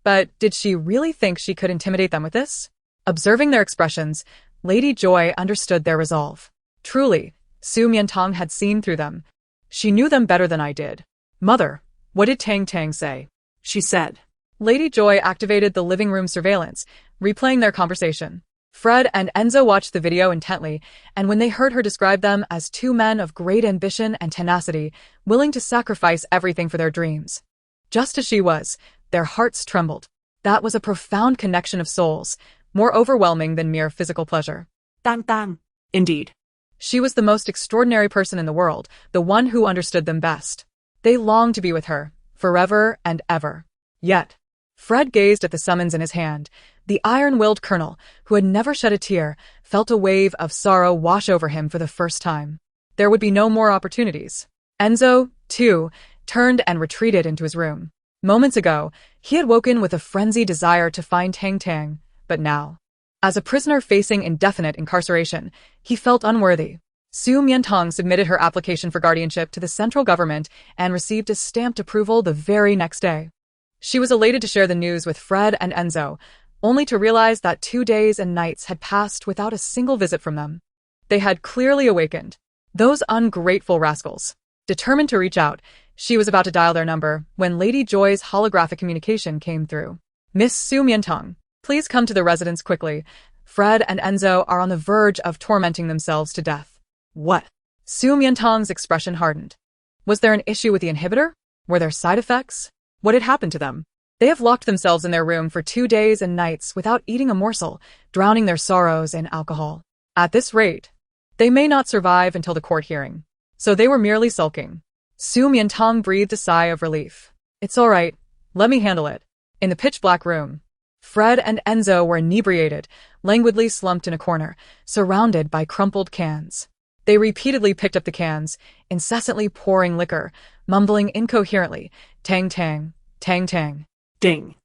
But did she really think she could intimidate them with this? Observing their expressions, Lady Joy understood their resolve. Truly, Su Mian Tang had seen through them. She knew them better than I did. Mother, what did Tang Tang say? She said. Lady Joy activated the living room surveillance, replaying their conversation. Fred and Enzo watched the video intently, and when they heard her describe them as two men of great ambition and tenacity, willing to sacrifice everything for their dreams, just as she was, their hearts trembled. That was a profound connection of souls, more overwhelming than mere physical pleasure. Tang Tang. Indeed. She was the most extraordinary person in the world, the one who understood them best. They longed to be with her, forever and ever. Yet, Fred gazed at the summons in his hand. The iron-willed colonel, who had never shed a tear, felt a wave of sorrow wash over him for the first time. There would be no more opportunities. Enzo, too, turned and retreated into his room. Moments ago, he had woken with a frenzied desire to find Tang Tang, but now, as a prisoner facing indefinite incarceration, he felt unworthy. Su Mian Tang submitted her application for guardianship to the central government and received a stamped approval the very next day. She was elated to share the news with Fred and Enzo, only to realize that 2 days and nights had passed without a single visit from them. They had clearly awakened. Those ungrateful rascals. Determined to reach out, she was about to dial their number when Lady Joy's holographic communication came through. Miss Su Mian Tang, please come to the residence quickly. Fred and Enzo are on the verge of tormenting themselves to death. What? Su Mian Tang's expression hardened. Was there an issue with the inhibitor? Were there side effects? What had happened to them? They have locked themselves in their room for 2 days and nights without eating a morsel, drowning their sorrows in alcohol. At this rate, they may not survive until the court hearing. So they were merely sulking. Su Mian Tang breathed a sigh of relief. It's all right. Let me handle it. In the pitch-black room, Fred and Enzo were inebriated, languidly slumped in a corner, surrounded by crumpled cans. They repeatedly picked up the cans, incessantly pouring liquor, mumbling incoherently, "Tang tang, tang tang." Ding.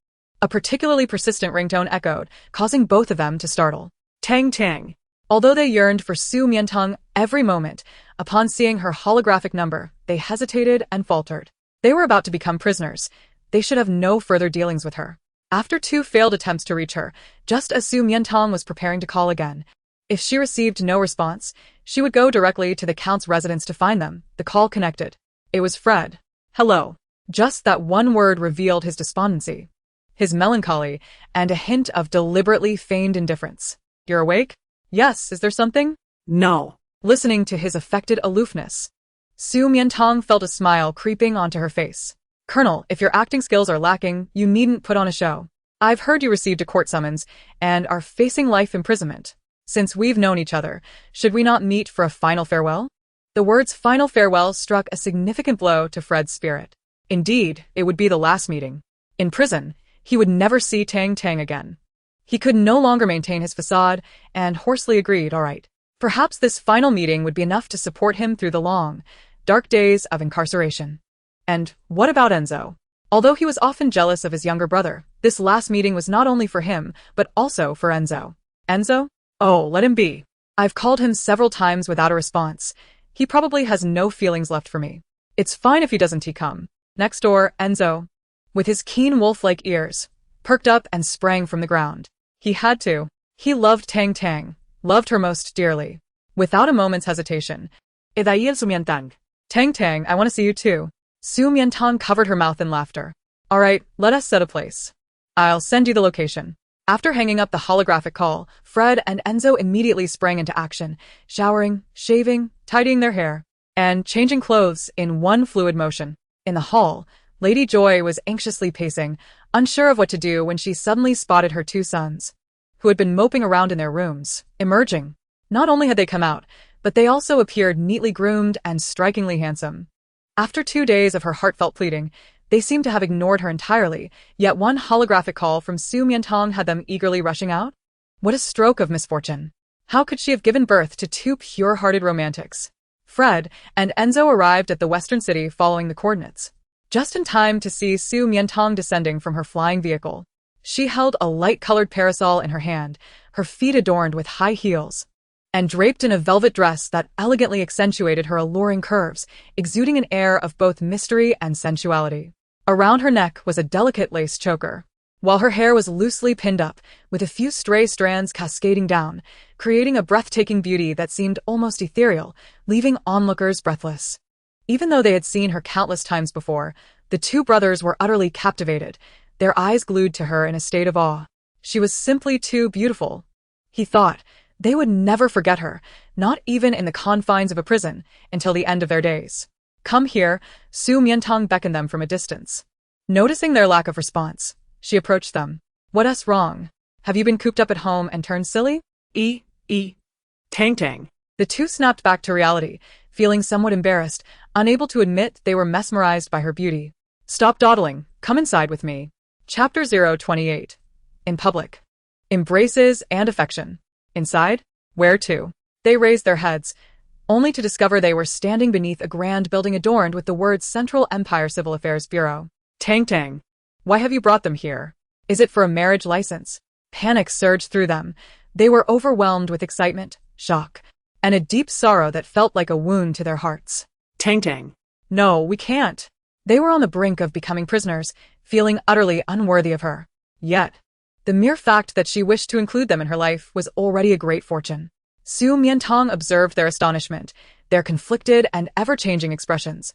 A particularly persistent ringtone echoed, causing both of them to startle. Tang tang. Although they yearned for Su Mian Tang every moment, upon seeing her holographic number, they hesitated and faltered. They were about to become prisoners. They should have no further dealings with her. After 2 failed attempts to reach her, just as Su Mian Tang was preparing to call again, if she received no response, she would go directly to the Count's residence to find them. The call connected. It was Fred. Hello. Just that one word revealed his despondency, his melancholy, and a hint of deliberately feigned indifference. You're awake? Yes, is there something? No. Listening to his affected aloofness, Su Mian Tang felt a smile creeping onto her face. Colonel, if your acting skills are lacking, you needn't put on a show. I've heard you received a court summons and are facing life imprisonment. Since we've known each other, should we not meet for a final farewell? The words final farewell struck a significant blow to Fred's spirit. Indeed, it would be the last meeting. In prison, he would never see Tang Tang again. He could no longer maintain his facade, and hoarsely agreed, all right. Perhaps this final meeting would be enough to support him through the long, dark days of incarceration. And what about Enzo? Although he was often jealous of his younger brother, this last meeting was not only for him, but also for Enzo. Enzo? Oh, let him be. I've called him several times without a response. He probably has no feelings left for me. It's fine if he doesn't come. Next door, Enzo, with his keen wolf-like ears, perked up and sprang from the ground. He had to. He loved Tang Tang, loved her most dearly. Without a moment's hesitation, Su Mian Tang. Tang Tang, I want to see you too. Su Mian Tang covered her mouth in laughter. All right, let us set a place. I'll send you the location. After hanging up the holographic call, Fred and Enzo immediately sprang into action, showering, shaving, tidying their hair, and changing clothes in one fluid motion. In the hall, Lady Joy was anxiously pacing, unsure of what to do when she suddenly spotted her 2 sons, who had been moping around in their rooms, emerging. Not only had they come out, but they also appeared neatly groomed and strikingly handsome. After 2 days of her heartfelt pleading, they seemed to have ignored her entirely, yet one holographic call from Su Mian Tang had them eagerly rushing out. What a stroke of misfortune. How could she have given birth to 2 pure-hearted romantics? Fred and Enzo arrived at the western city following the coordinates, just in time to see Su Mian Tang descending from her flying vehicle. She held a light-colored parasol in her hand, her feet adorned with high heels, and draped in a velvet dress that elegantly accentuated her alluring curves, exuding an air of both mystery and sensuality. Around her neck was a delicate lace choker, while her hair was loosely pinned up, with a few stray strands cascading down, creating a breathtaking beauty that seemed almost ethereal, leaving onlookers breathless. Even though they had seen her countless times before, the 2 brothers were utterly captivated, their eyes glued to her in a state of awe. She was simply too beautiful. He thought they would never forget her, not even in the confines of a prison, until the end of their days. Come here, Su Mian Tang beckoned them from a distance. Noticing their lack of response, she approached them. What's wrong? Have you been cooped up at home and turned silly? Tang Tang. The 2 snapped back to reality, feeling somewhat embarrassed, unable to admit they were mesmerized by her beauty. Stop dawdling, come inside with me. Chapter 028. In public. Embraces and affection. Inside? Where to? They raised their heads, only to discover they were standing beneath a grand building adorned with the words Central Empire Civil Affairs Bureau. Tang Tang. Why have you brought them here? Is it for a marriage license? Panic surged through them. They were overwhelmed with excitement, shock, and a deep sorrow that felt like a wound to their hearts. Tang Tang. No, we can't. They were on the brink of becoming prisoners, feeling utterly unworthy of her. Yet, the mere fact that she wished to include them in her life was already a great fortune. Su Mian Tang observed their astonishment, their conflicted and ever-changing expressions,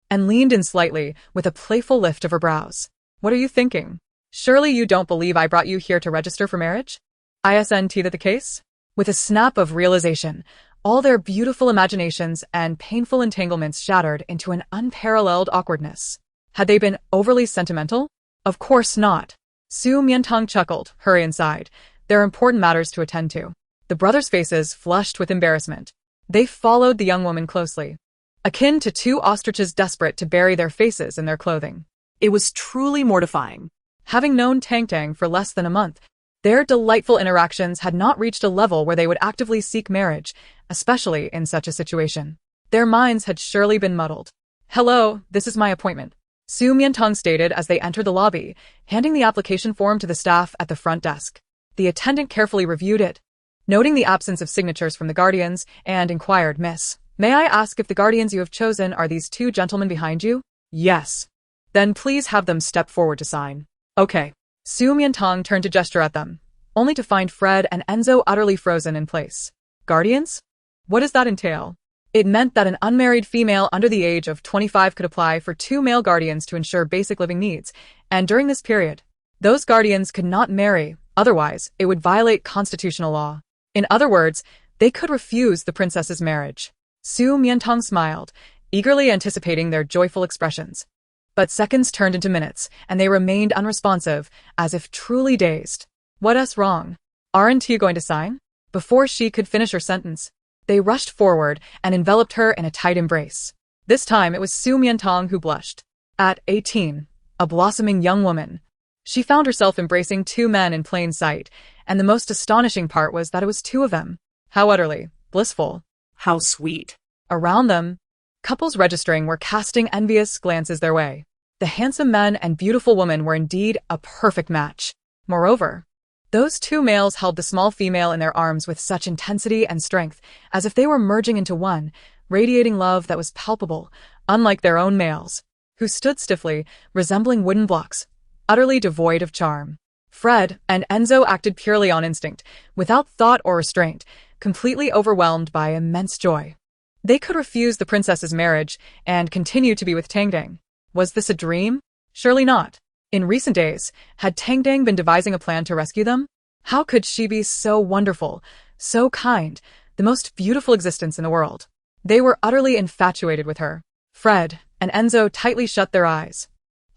and leaned in slightly with a playful lift of her brows. What are you thinking? Surely you don't believe I brought you here to register for marriage? Isn't that the case? With a snap of realization, all their beautiful imaginations and painful entanglements shattered into an unparalleled awkwardness. Had they been overly sentimental? Of course not. Su Mian Tang chuckled, hurry inside. There are important matters to attend to. The brothers' faces flushed with embarrassment. They followed the young woman closely, akin to two ostriches desperate to bury their faces in their clothing. It was truly mortifying. Having known Tang for less than a month, their delightful interactions had not reached a level where they would actively seek marriage, especially in such a situation. Their minds had surely been muddled. Hello, this is my appointment, Su Mian Tang stated as they entered the lobby, handing the application form to the staff at the front desk. The attendant carefully reviewed it, noting the absence of signatures from the guardians, and inquired, Miss, may I ask if the guardians you have chosen are these two gentlemen behind you? Yes. Then please have them step forward to sign. Okay. Su Mian Tang turned to gesture at them, only to find Fred and Enzo utterly frozen in place. Guardians? What does that entail? It meant that an unmarried female under the age of 25 could apply for 2 male guardians to ensure basic living needs, and during this period, those guardians could not marry, otherwise it would violate constitutional law. In other words, they could refuse the princess's marriage. Su Mian Tang smiled, eagerly anticipating their joyful expressions. But seconds turned into minutes, and they remained unresponsive, as if truly dazed. What's wrong? Aren't you going to sign? Before she could finish her sentence, they rushed forward and enveloped her in a tight embrace. This time it was Su Mian Tang who blushed. At 18, a blossoming young woman, she found herself embracing 2 men in plain sight, and the most astonishing part was that it was 2 of them. How utterly blissful. How sweet. Around them, couples registering were casting envious glances their way. The handsome men and beautiful woman were indeed a perfect match. Moreover, those 2 males held the small female in their arms with such intensity and strength, as if they were merging into one, radiating love that was palpable, unlike their own males, who stood stiffly, resembling wooden blocks, utterly devoid of charm. Fred and Enzo acted purely on instinct, without thought or restraint, completely overwhelmed by immense joy. They could refuse the princess's marriage and continue to be with Tang. Was this a dream? Surely not. In recent days, had Tang been devising a plan to rescue them? How could she be so wonderful, so kind, the most beautiful existence in the world? They were utterly infatuated with her. Fred and Enzo tightly shut their eyes,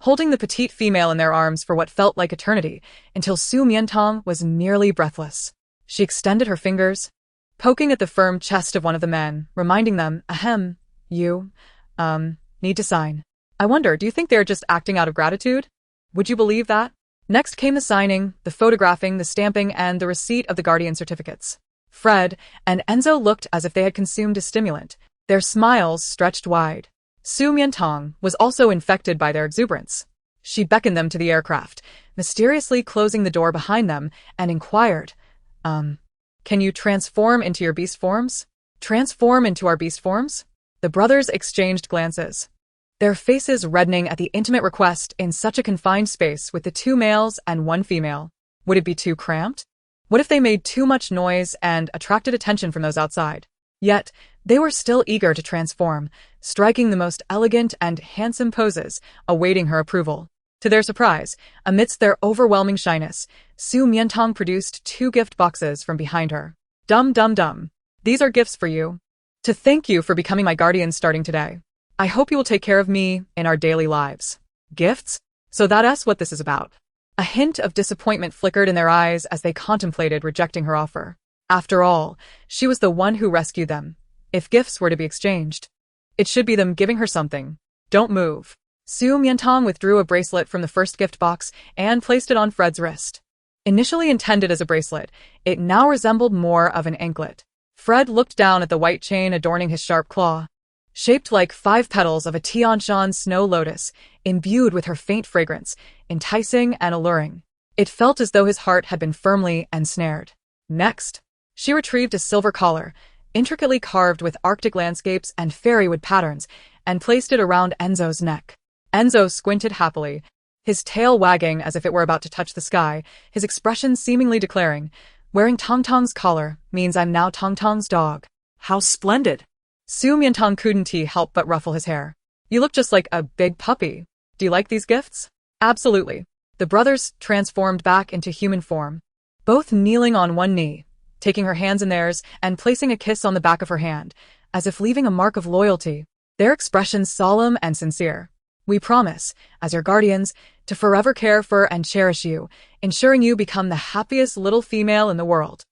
holding the petite female in their arms for what felt like eternity, until Su Mian Tang was nearly breathless. She extended her fingers, poking at the firm chest of one of the men, reminding them, you, need to sign. I wonder, do you think they're just acting out of gratitude? Would you believe that? Next came the signing, the photographing, the stamping, and the receipt of the guardian certificates. Fred and Enzo looked as if they had consumed a stimulant, their smiles stretched wide. Su Mian Tang was also infected by their exuberance. She beckoned them to the aircraft, mysteriously closing the door behind them, and inquired, can you transform into your beast forms? Transform into our beast forms? The brothers exchanged glances, their faces reddening at the intimate request in such a confined space with the 2 males and 1 female. Would it be too cramped? What if they made too much noise and attracted attention from those outside? Yet, they were still eager to transform, striking the most elegant and handsome poses, awaiting her approval. To their surprise, amidst their overwhelming shyness, Su Mian Tang produced 2 gift boxes from behind her. Dum. These are gifts for you. To thank you for becoming my guardian starting today. I hope you will take care of me in our daily lives. Gifts? So that's what this is about. A hint of disappointment flickered in their eyes as they contemplated rejecting her offer. After all, she was the one who rescued them. If gifts were to be exchanged, it should be them giving her something. Don't move. Su Mian Tang withdrew a bracelet from the first gift box and placed it on Fred's wrist. Initially intended as a bracelet, it now resembled more of an anklet. Fred looked down at the white chain adorning his sharp claw, shaped like 5 petals of a Tianshan snow lotus, imbued with her faint fragrance, enticing and alluring. It felt as though his heart had been firmly ensnared. Next, she retrieved a silver collar, intricately carved with Arctic landscapes and fairywood patterns, and placed it around Enzo's neck. Enzo squinted happily, his tail wagging as if it were about to touch the sky, his expression seemingly declaring, "Wearing Tong Tong's collar means I'm now Tong Tong's dog." How splendid. Su Mian Tang couldn't help but ruffle his hair. "You look just like a big puppy. Do you like these gifts?" "Absolutely." The brothers transformed back into human form, both kneeling on one knee, taking her hands in theirs and placing a kiss on the back of her hand, as if leaving a mark of loyalty, their expressions solemn and sincere. "We promise, as your guardians, to forever care for and cherish you, ensuring you become the happiest little female in the world.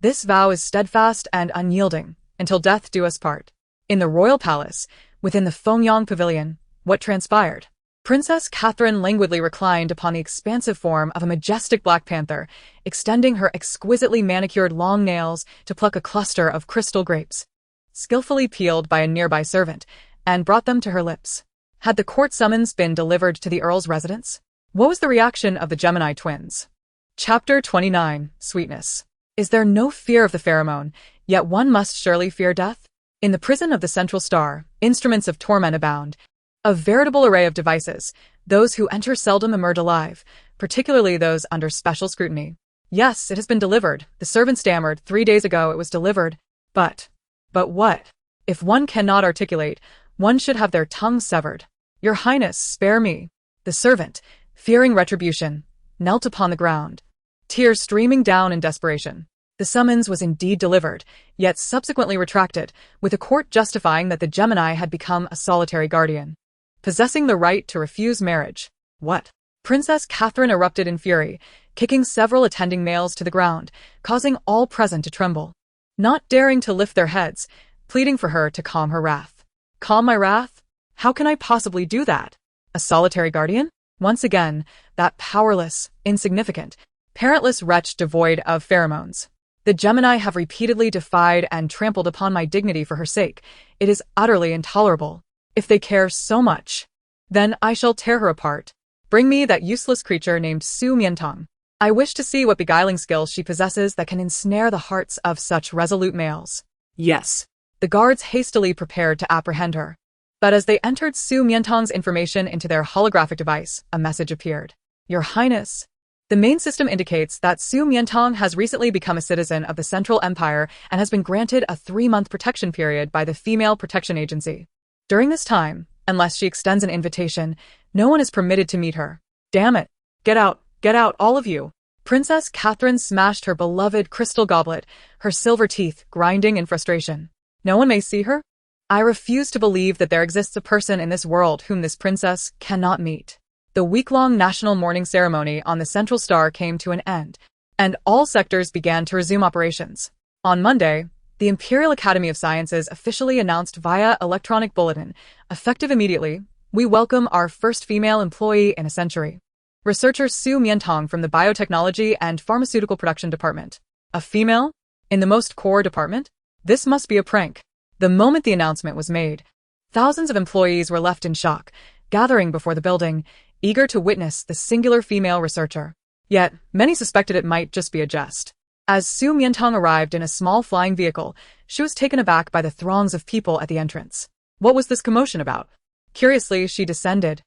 This vow is steadfast and unyielding, until death do us part." In the royal palace, within the Fengyang pavilion, what transpired? Princess Catherine languidly reclined upon the expansive form of a majestic black panther, extending her exquisitely manicured long nails to pluck a cluster of crystal grapes, skillfully peeled by a nearby servant, and brought them to her lips. Had the court summons been delivered to the Earl's residence? What was the reaction of the Gemini twins? Chapter 29, Sweetness. Is there no fear of the pheromone, yet one must surely fear death? In the prison of the Central Star, instruments of torment abound, a veritable array of devices. Those who enter seldom emerge alive, particularly those under special scrutiny. "Yes, it has been delivered," the servant stammered. 3 days ago it was delivered. But what? If one cannot articulate, one should have their tongue severed. "Your Highness, spare me." The servant, fearing retribution, knelt upon the ground, tears streaming down in desperation. The summons was indeed delivered, yet subsequently retracted, with the court justifying that the Gemini had become a solitary guardian, possessing the right to refuse marriage. What? Princess Catherine erupted in fury, kicking several attending males to the ground, causing all present to tremble, not daring to lift their heads, pleading for her to calm her wrath. "Calm my wrath? How can I possibly do that? A solitary guardian?" Once again, that powerless, insignificant, parentless wretch devoid of pheromones. "The Gemini have repeatedly defied and trampled upon my dignity for her sake. It is utterly intolerable. If they care so much, then I shall tear her apart. Bring me that useless creature named Su Mian Tang. I wish to see what beguiling skills she possesses that can ensnare the hearts of such resolute males." Yes. The guards hastily prepared to apprehend her. But as they entered Su Mian Tang's information into their holographic device, a message appeared. "Your Highness." The main system indicates that Su Mian Tang has recently become a citizen of the Central Empire and has been granted a 3-month protection period by the Female Protection Agency. During this time, unless she extends an invitation, no one is permitted to meet her. "Damn it! Get out, all of you!" Princess Catherine smashed her beloved crystal goblet, her silver teeth grinding in frustration. "No one may see her? I refuse to believe that there exists a person in this world whom this princess cannot meet." The week-long national mourning ceremony on the Central Star came to an end, and all sectors began to resume operations. On Monday, the Imperial Academy of Sciences officially announced via electronic bulletin, effective immediately, "We welcome our first female employee in a century. Researcher Su Mian Tang from the Biotechnology and Pharmaceutical Production Department." A female? In the most core department? This must be a prank. The moment the announcement was made, thousands of employees were left in shock, gathering before the building, eager to witness the singular female researcher. Yet, many suspected it might just be a jest. As Su Mian Tang arrived in a small flying vehicle, she was taken aback by the throngs of people at the entrance. What was this commotion about? Curiously, she descended,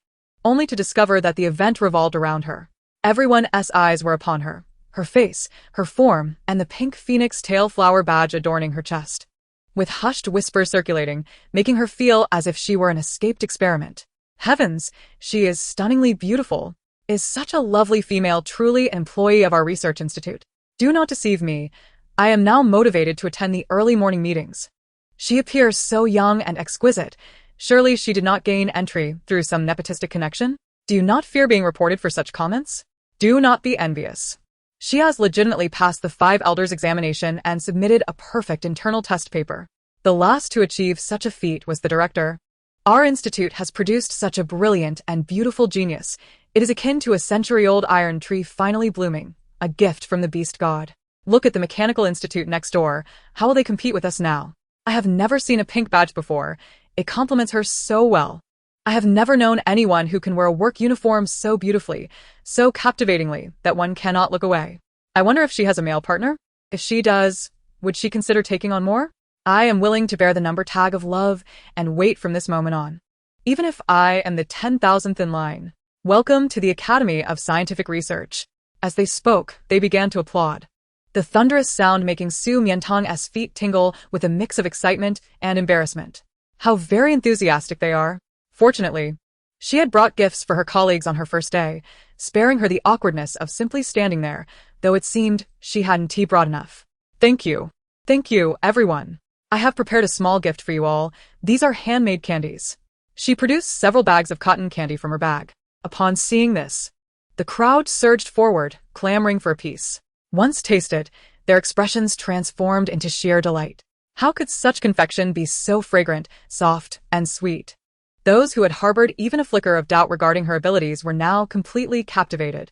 only to discover that the event revolved around her. Everyone's eyes were upon her, her face, her form, and the pink phoenix tail flower badge adorning her chest, with hushed whispers circulating, making her feel as if she were an escaped experiment. Heavens, she is stunningly beautiful. Is such a lovely female truly an employee of our research institute? Do not deceive me. I am now motivated to attend the early morning meetings. She appears so young and exquisite. Surely she did not gain entry through some nepotistic connection? Do you not fear being reported for such comments? Do not be envious. She has legitimately passed the 5 elders examination and submitted a perfect internal test paper. The last to achieve such a feat was the director. Our institute has produced such a brilliant and beautiful genius. It is akin to a century-old iron tree finally blooming, a gift from the beast god. Look at the Mechanical Institute next door. How will they compete with us now? I have never seen a pink badge before. It complements her so well. I have never known anyone who can wear a work uniform so beautifully, so captivatingly, that one cannot look away. I wonder if she has a male partner? If she does, would she consider taking on more? I am willing to bear the number tag of love and wait from this moment on. Even if I am the 10,000th in line. Welcome to the Academy of Scientific Research. As they spoke, they began to applaud, the thunderous sound making Su Mian Tang's feet tingle with a mix of excitement and embarrassment. How very enthusiastic they are. Fortunately, she had brought gifts for her colleagues on her first day, sparing her the awkwardness of simply standing there, though it seemed she hadn't brought enough. Thank you. Thank you, everyone. I have prepared a small gift for you all. These are handmade candies. She produced several bags of cotton candy from her bag. Upon seeing this, the crowd surged forward, clamoring for a piece. Once tasted, their expressions transformed into sheer delight. How could such confection be so fragrant, soft, and sweet? Those who had harbored even a flicker of doubt regarding her abilities were now completely captivated.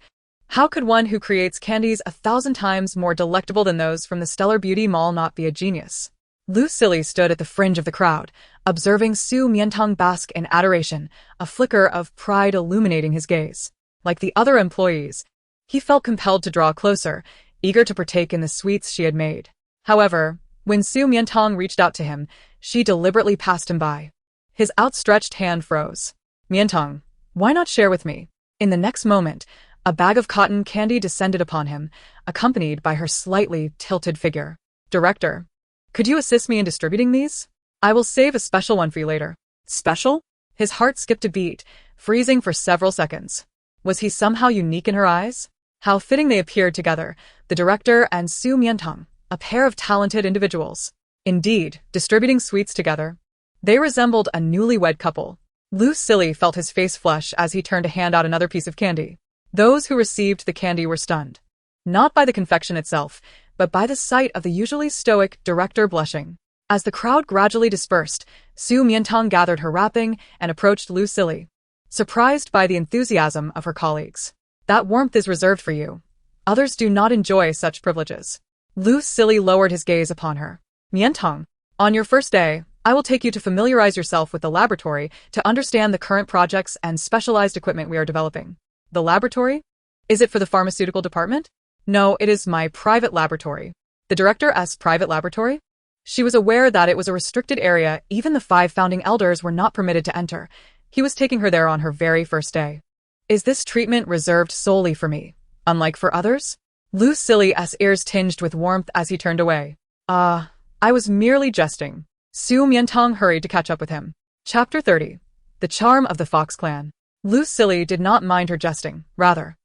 How could one who creates candies 1,000 times more delectable than those from the Stellar Beauty Mall not be a genius? Lucille stood at the fringe of the crowd, observing Su Mian Tang bask in adoration, a flicker of pride illuminating his gaze. Like the other employees, he felt compelled to draw closer, eager to partake in the sweets she had made. However, when Su Mian Tang reached out to him, she deliberately passed him by. His outstretched hand froze. Mian Tang, why not share with me? In the next moment, a bag of cotton candy descended upon him, accompanied by her slightly tilted figure. Director, could you assist me in distributing these? I will save a special one for you later. Special? His heart skipped a beat, freezing for several seconds. Was he somehow unique in her eyes? How fitting they appeared together, the director and Su Mian Tang, a pair of talented individuals. Indeed, distributing sweets together, they resembled a newlywed couple. Lucille felt his face flush as he turned to hand out another piece of candy. Those who received the candy were stunned. Not by the confection itself, but by the sight of the usually stoic director blushing. As the crowd gradually dispersed, Su Mian Tang gathered her wrapping and approached Lucille, surprised by the enthusiasm of her colleagues. That warmth is reserved for you. Others do not enjoy such privileges. Lucille lowered his gaze upon her. Mian Tang, on your first day, I will take you to familiarize yourself with the laboratory to understand the current projects and specialized equipment we are developing. The laboratory? Is it for the pharmaceutical department? No, it is my private laboratory. The director's private laboratory? She was aware that it was a restricted area. Even the 5 founding elders were not permitted to enter. He was taking her there on her very first day. Is this treatment reserved solely for me, unlike for others? Lucille's ears tinged with warmth as he turned away. I was merely jesting. Su Mian Tang hurried to catch up with him. Chapter 30. The Charm of the Fox Clan. Lucille did not mind her jesting, rather.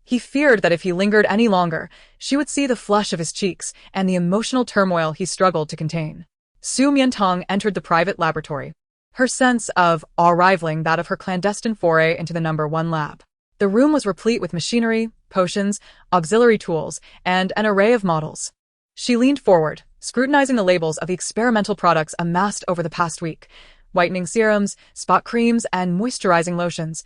He feared that if he lingered any longer, she would see the flush of his cheeks and the emotional turmoil he struggled to contain. Su Mian Tang entered the private laboratory, her sense of awe rivaling that of her clandestine foray into the number 1 lab. The room was replete with machinery, potions, auxiliary tools, and an array of models. She leaned forward, scrutinizing the labels of the experimental products amassed over the past week: whitening serums, spot creams, and moisturizing lotions,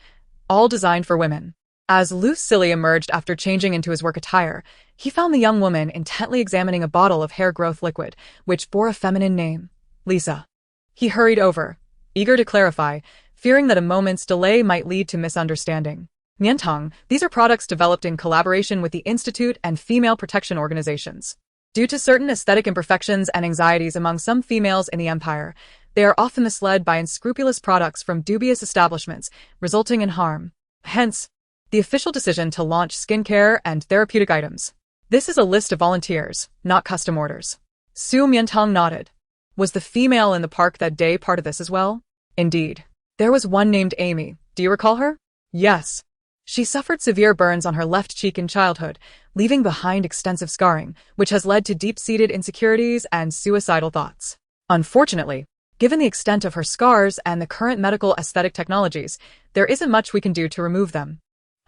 all designed for women. As Lucille emerged after changing into his work attire, he found the young woman intently examining a bottle of hair growth liquid, which bore a feminine name, Lisa. He hurried over, eager to clarify, fearing that a moment's delay might lead to misunderstanding. Mian Tang, these are products developed in collaboration with the Institute and female protection organizations. Due to certain aesthetic imperfections and anxieties among some females in the empire, they are often misled by unscrupulous products from dubious establishments, resulting in harm. Hence, the official decision to launch skincare and therapeutic items. This is a list of volunteers, not custom orders. Su Mian Tang nodded. Was the female in the park that day part of this as well? Indeed. There was one named Amy. Do you recall her? Yes. She suffered severe burns on her left cheek in childhood, leaving behind extensive scarring, which has led to deep-seated insecurities and suicidal thoughts. Unfortunately, given the extent of her scars and the current medical aesthetic technologies, there isn't much we can do to remove them.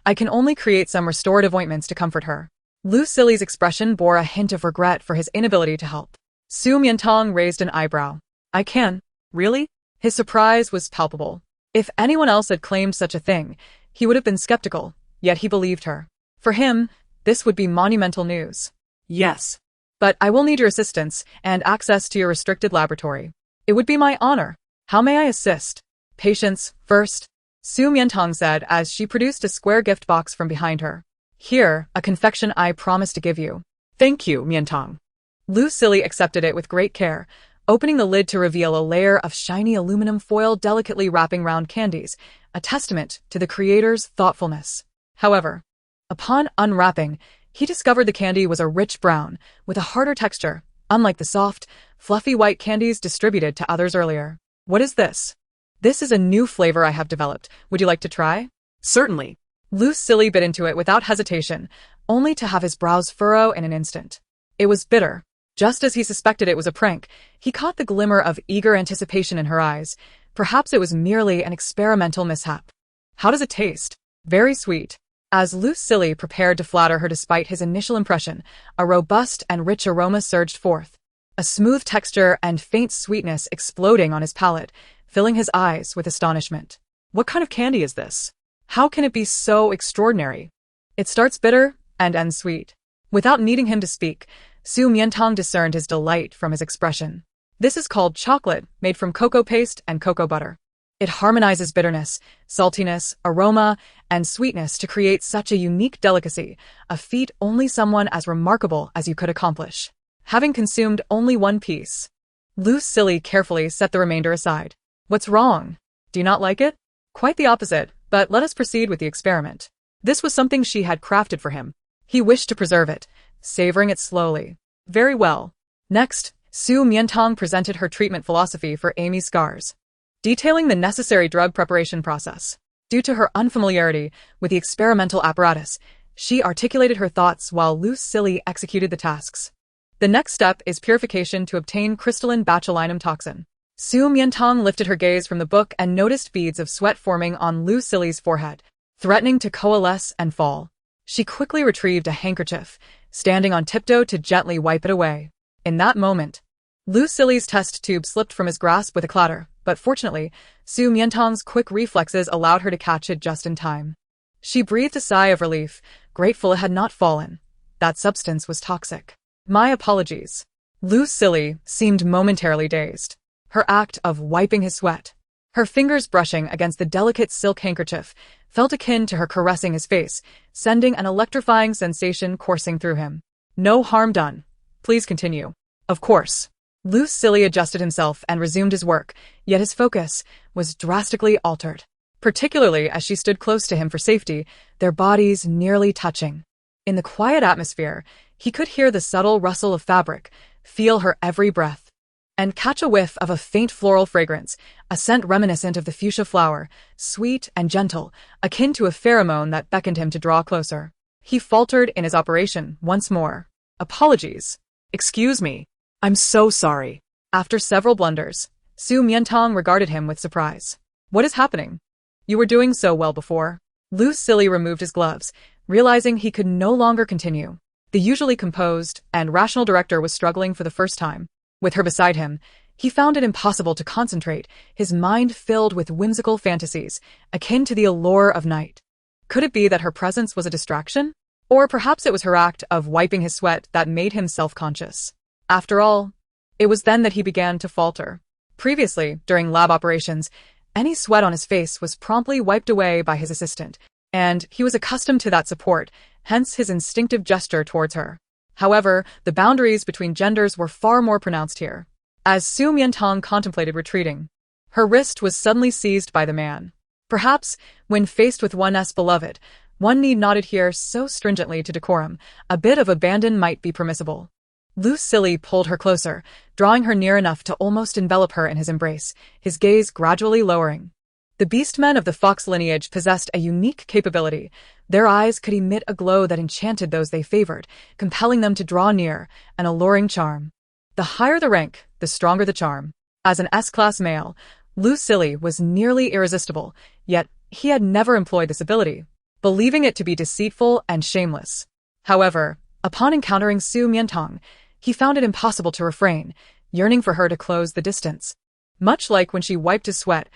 I can only create some restorative ointments to comfort her. Lucille's expression bore a hint of regret for his inability to help. Su Mian Tang raised an eyebrow. I can? Really? His surprise was palpable. If anyone else had claimed such a thing, he would have been skeptical, yet he believed her. For him, this would be monumental news. Yes. But I will need your assistance and access to your restricted laboratory. It would be my honor. How may I assist? Patience, first, Su Mian Tang said as she produced a square gift box from behind her. Here, a confection I promised to give you. Thank you, Mian Tang. Lucille accepted it with great care, opening the lid to reveal a layer of shiny aluminum foil delicately wrapping round candies, a testament to the creator's thoughtfulness. However, upon unwrapping, he discovered the candy was a rich brown, with a harder texture, unlike the soft, fluffy white candies distributed to others earlier. What is this? This is a new flavor I have developed. Would you like to try? Certainly. Lu Silly bit into it without hesitation, only to have his brows furrow in an instant. It was bitter. Just as he suspected it was a prank, he caught the glimmer of eager anticipation in her eyes. Perhaps it was merely an experimental mishap. How does it taste? Very sweet. As Lu Silly prepared to flatter her despite his initial impression, a robust and rich aroma surged forth. A smooth texture and faint sweetness exploding on his palate, filling his eyes with astonishment. What kind of candy is this? How can it be so extraordinary? It starts bitter and ends sweet. Without needing him to speak, Su Mian Tang discerned his delight from his expression. This is called chocolate, made from cocoa paste and cocoa butter. It harmonizes bitterness, saltiness, aroma, and sweetness to create such a unique delicacy, a feat only someone as remarkable as you could accomplish. Having consumed only one piece, Lu Silly carefully set the remainder aside. What's wrong? Do you not like it? Quite the opposite, but let us proceed with the experiment. This was something she had crafted for him. He wished to preserve it, savoring it slowly. Very well. Next, Su Mian Tang presented her treatment philosophy for Amy's scars, detailing the necessary drug preparation process. Due to her unfamiliarity with the experimental apparatus, she articulated her thoughts while Lu Silly executed the tasks. The next step is purification to obtain crystalline botulinum toxin. Su Mian Tang lifted her gaze from the book and noticed beads of sweat forming on Lu Silly's forehead, threatening to coalesce and fall. She quickly retrieved a handkerchief, standing on tiptoe to gently wipe it away. In that moment, Lu Silly's test tube slipped from his grasp with a clatter, but fortunately, Su Mian Tang's quick reflexes allowed her to catch it just in time. She breathed a sigh of relief, grateful it had not fallen. That substance was toxic. My apologies. Lu Silly seemed momentarily dazed. Her act of wiping his sweat, her fingers brushing against the delicate silk handkerchief, felt akin to her caressing his face, sending an electrifying sensation coursing through him. No harm done. Please continue. Of course. Lu Silly adjusted himself and resumed his work, yet his focus was drastically altered, particularly as she stood close to him for safety, their bodies nearly touching. In the quiet atmosphere, he could hear the subtle rustle of fabric, feel her every breath, and catch a whiff of a faint floral fragrance, a scent reminiscent of the fuchsia flower, sweet and gentle, akin to a pheromone that beckoned him to draw closer. He faltered in his operation once more. Apologies. Excuse me. I'm so sorry. After several blunders, Su Mian Tang regarded him with surprise. What is happening? You were doing so well before. Lu Silly removed his gloves, realizing he could no longer continue. The usually composed and rational director was struggling for the first time. With her beside him, he found it impossible to concentrate, his mind filled with whimsical fantasies, akin to the allure of night. Could it be that her presence was a distraction? Or perhaps it was her act of wiping his sweat that made him self-conscious. After all, it was then that he began to falter. Previously, during lab operations, any sweat on his face was promptly wiped away by his assistant, and he was accustomed to that support, hence his instinctive gesture towards her. However, the boundaries between genders were far more pronounced here. As Su Mian Tang contemplated retreating, her wrist was suddenly seized by the man. Perhaps, when faced with one's beloved, one need not adhere so stringently to decorum. A bit of abandon might be permissible. Lu Silly pulled her closer, drawing her near enough to almost envelop her in his embrace, his gaze gradually lowering. The beastmen of the fox lineage possessed a unique capability. Their eyes could emit a glow that enchanted those they favored, compelling them to draw near, an alluring charm. The higher the rank, the stronger the charm. As an S-class male, Lu Silly was nearly irresistible, yet he had never employed this ability, believing it to be deceitful and shameless. However, upon encountering Su Mian Tang, he found it impossible to refrain, yearning for her to close the distance. Much like when she wiped his sweat,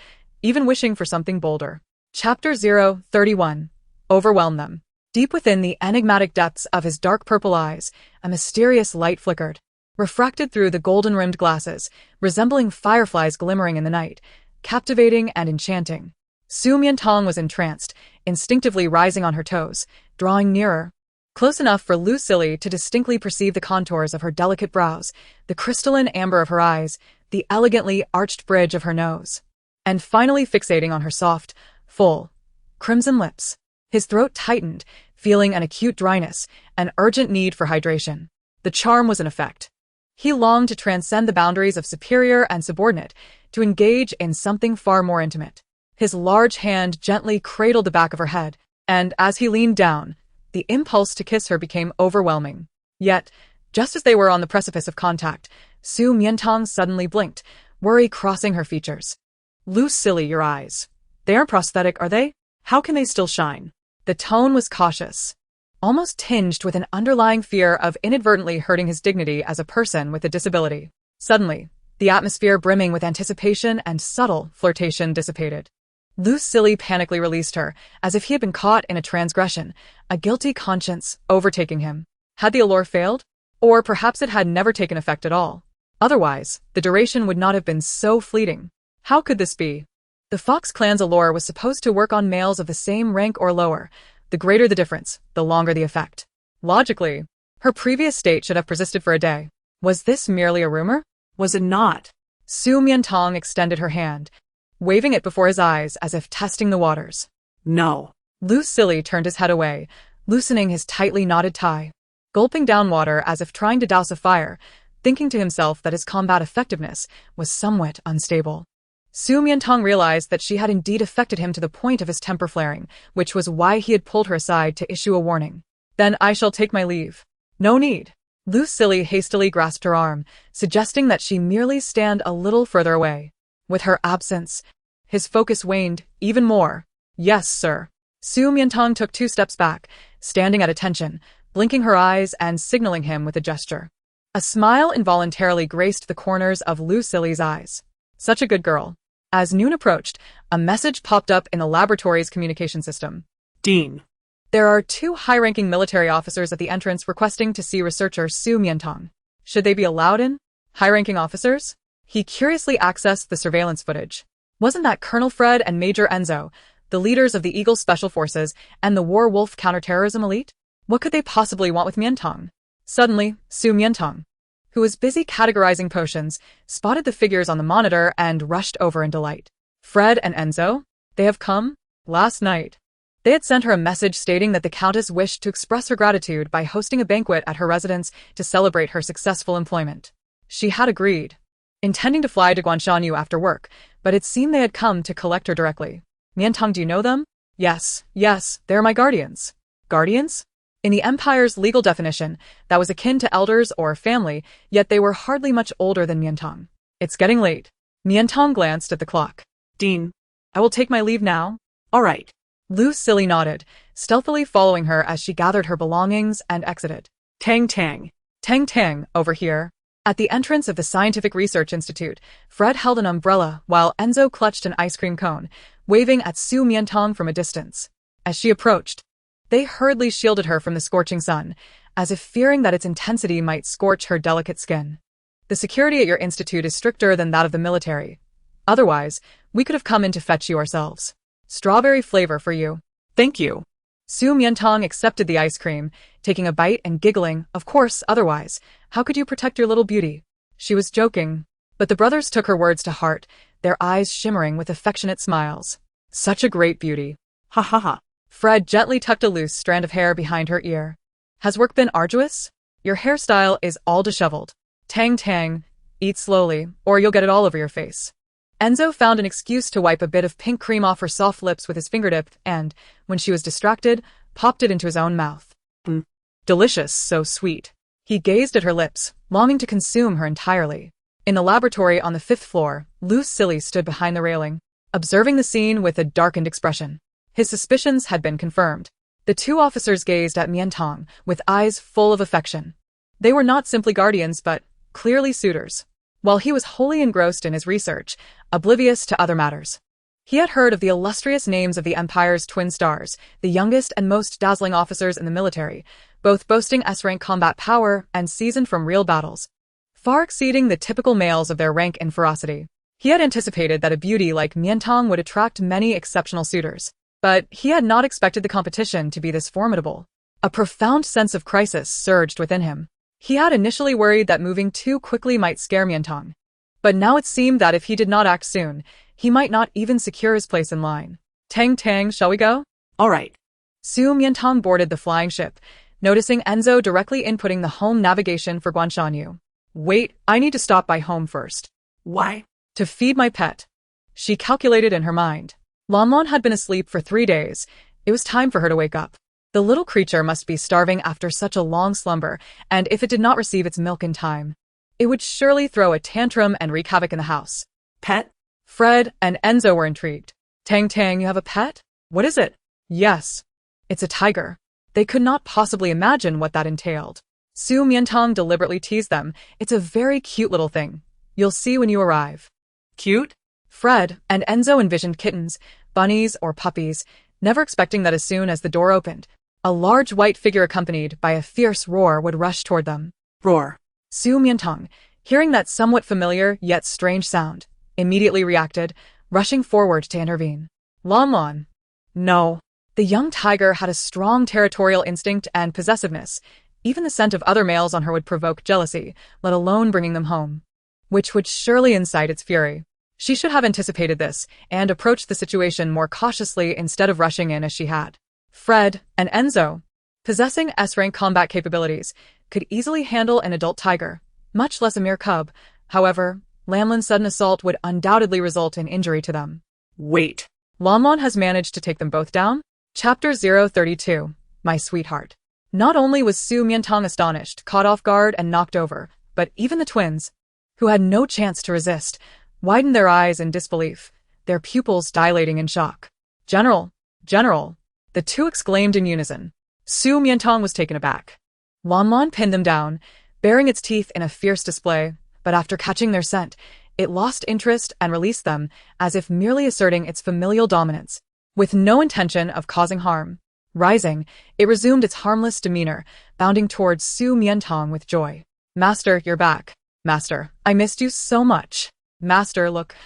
even wishing for something bolder. Chapter 031. Overwhelm them. Deep within the enigmatic depths of his dark purple eyes, a mysterious light flickered, refracted through the golden-rimmed glasses, resembling fireflies glimmering in the night, captivating and enchanting. Su Mian Tang was entranced, instinctively rising on her toes, drawing nearer. Close enough for Lu Silly to distinctly perceive the contours of her delicate brows, the crystalline amber of her eyes, the elegantly arched bridge of her nose, and finally fixating on her soft, full, crimson lips. His throat tightened, feeling an acute dryness, an urgent need for hydration. The charm was in effect. He longed to transcend the boundaries of superior and subordinate, to engage in something far more intimate. His large hand gently cradled the back of her head, and as he leaned down, the impulse to kiss her became overwhelming. Yet, just as they were on the precipice of contact, Su Mian Tang suddenly blinked, worry crossing her features. Lou, silly, your eyes. They aren't prosthetic, are they? How can they still shine? The tone was cautious, almost tinged with an underlying fear of inadvertently hurting his dignity as a person with a disability. Suddenly, the atmosphere brimming with anticipation and subtle flirtation dissipated. Lu Silly panically released her, as if he had been caught in a transgression, a guilty conscience overtaking him. Had the allure failed? Or perhaps it had never taken effect at all. Otherwise, the duration would not have been so fleeting. How could this be? The Fox clan's allure was supposed to work on males of the same rank or lower. The greater the difference, the longer the effect. Logically, her previous state should have persisted for a day. Was this merely a rumor? Was it not? Su Mian Tang extended her hand, waving it before his eyes as if testing the waters. No. Lu Silly turned his head away, loosening his tightly knotted tie, gulping down water as if trying to douse a fire, thinking to himself that his combat effectiveness was somewhat unstable. Su Mian Tang realized that she had indeed affected him to the point of his temper flaring, which was why he had pulled her aside to issue a warning. Then I shall take my leave. No need. Lu Silly hastily grasped her arm, suggesting that she merely stand a little further away. With her absence, his focus waned even more. Yes, sir. Su Mian Tang took 2 steps back, standing at attention, blinking her eyes and signaling him with a gesture. A smile involuntarily graced the corners of Lu Silly's eyes. Such a good girl. As noon approached, a message popped up in the laboratory's communication system. Dean. There are 2 high-ranking military officers at the entrance requesting to see researcher Su Mian Tang. Should they be allowed in? High-ranking officers? He curiously accessed the surveillance footage. Wasn't that Colonel Fred and Major Enzo, the leaders of the Eagle Special Forces and the War Wolf counterterrorism elite? What could they possibly want with Mian Tang? Suddenly, Su Mian Tang, who was busy categorizing potions, spotted the figures on the monitor and rushed over in delight. Fred and Enzo? They have come? Last night. They had sent her a message stating that the Countess wished to express her gratitude by hosting a banquet at her residence to celebrate her successful employment. She had agreed, intending to fly to Guanshanyu after work, but it seemed they had come to collect her directly. Mian Tang, do you know them? Yes, they're my guardians. Guardians? In the Empire's legal definition, that was akin to elders or family, yet they were hardly much older than Mian Tang. It's getting late. Mian Tang glanced at the clock. Dean. I will take my leave now. All right. Lu Silly nodded, stealthily following her as she gathered her belongings and exited. Tang Tang. Tang Tang, over here. At the entrance of the Scientific Research Institute, Fred held an umbrella while Enzo clutched an ice cream cone, waving at Su Mian Tang from a distance. As she approached, they hurriedly shielded her from the scorching sun, as if fearing that its intensity might scorch her delicate skin. The security at your institute is stricter than that of the military. Otherwise, we could have come in to fetch you ourselves. Strawberry flavor for you. Thank you. Su Mian Tang accepted the ice cream, taking a bite and giggling. Of course, otherwise, how could you protect your little beauty? She was joking, but the brothers took her words to heart, their eyes shimmering with affectionate smiles. Such a great beauty. Ha ha ha. Fred gently tucked a loose strand of hair behind her ear. Has work been arduous? Your hairstyle is all disheveled. Tang Tang, eat slowly, or you'll get it all over your face. Enzo found an excuse to wipe a bit of pink cream off her soft lips with his fingertip and, when she was distracted, popped it into his own mouth. Delicious, so sweet. He gazed at her lips, longing to consume her entirely. In the laboratory on the 5th floor, Lu Silly stood behind the railing, observing the scene with a darkened expression. His suspicions had been confirmed. The 2 officers gazed at Mian Tang with eyes full of affection. They were not simply guardians but clearly suitors. While he was wholly engrossed in his research, oblivious to other matters, he had heard of the illustrious names of the Empire's twin stars, the youngest and most dazzling officers in the military, both boasting S-rank combat power and seasoned from real battles, far exceeding the typical males of their rank and ferocity. He had anticipated that a beauty like Mian Tang would attract many exceptional suitors, but he had not expected the competition to be this formidable. A profound sense of crisis surged within him. He had initially worried that moving too quickly might scare Mian Tang, But now it seemed that if he did not act soon, he might not even secure his place in line. Tang, shall we go? All right. Su Mian Tang boarded the flying ship, noticing Enzo directly inputting the home navigation for Guanshanyu. Wait, I need to stop by home first. Why? To feed my pet. She calculated in her mind. Lanlon had been asleep for 3 days. It was time for her to wake up. The little creature must be starving after such a long slumber, and if it did not receive its milk in time, it would surely throw a tantrum and wreak havoc in the house. Pet? Fred and Enzo were intrigued. Tang, you have a pet? What is it? Yes. It's a tiger. They could not possibly imagine what that entailed. Su Mian Tang deliberately teased them. It's a very cute little thing. You'll see when you arrive. Cute? Fred and Enzo envisioned kittens, bunnies, or puppies, never expecting that as soon as the door opened, a large white figure accompanied by a fierce roar would rush toward them. Roar. Su Mian Tang, hearing that somewhat familiar yet strange sound, immediately reacted, rushing forward to intervene. Lanlon. No. The young tiger had a strong territorial instinct and possessiveness. Even the scent of other males on her would provoke jealousy, let alone bringing them home, which would surely incite its fury. She should have anticipated this and approached the situation more cautiously instead of rushing in as she had. Fred and Enzo, possessing S-rank combat capabilities, could easily handle an adult tiger, much less a mere cub. However, Lanlon's sudden assault would undoubtedly result in injury to them. Wait. Lanlon has managed to take them both down? Chapter 032, My Sweetheart. Not only was Su Mian Tang astonished, caught off guard, and knocked over, but even the twins, who had no chance to resist, widened their eyes in disbelief, their pupils dilating in shock. General! The two exclaimed in unison. Su Mian Tang was taken aback. Lanlon pinned them down, baring its teeth in a fierce display, but after catching their scent, it lost interest and released them, as if merely asserting its familial dominance, with no intention of causing harm. Rising, it resumed its harmless demeanor, bounding towards Su Mian Tang with joy. Master, you're back. Master, I missed you so much. Master, look.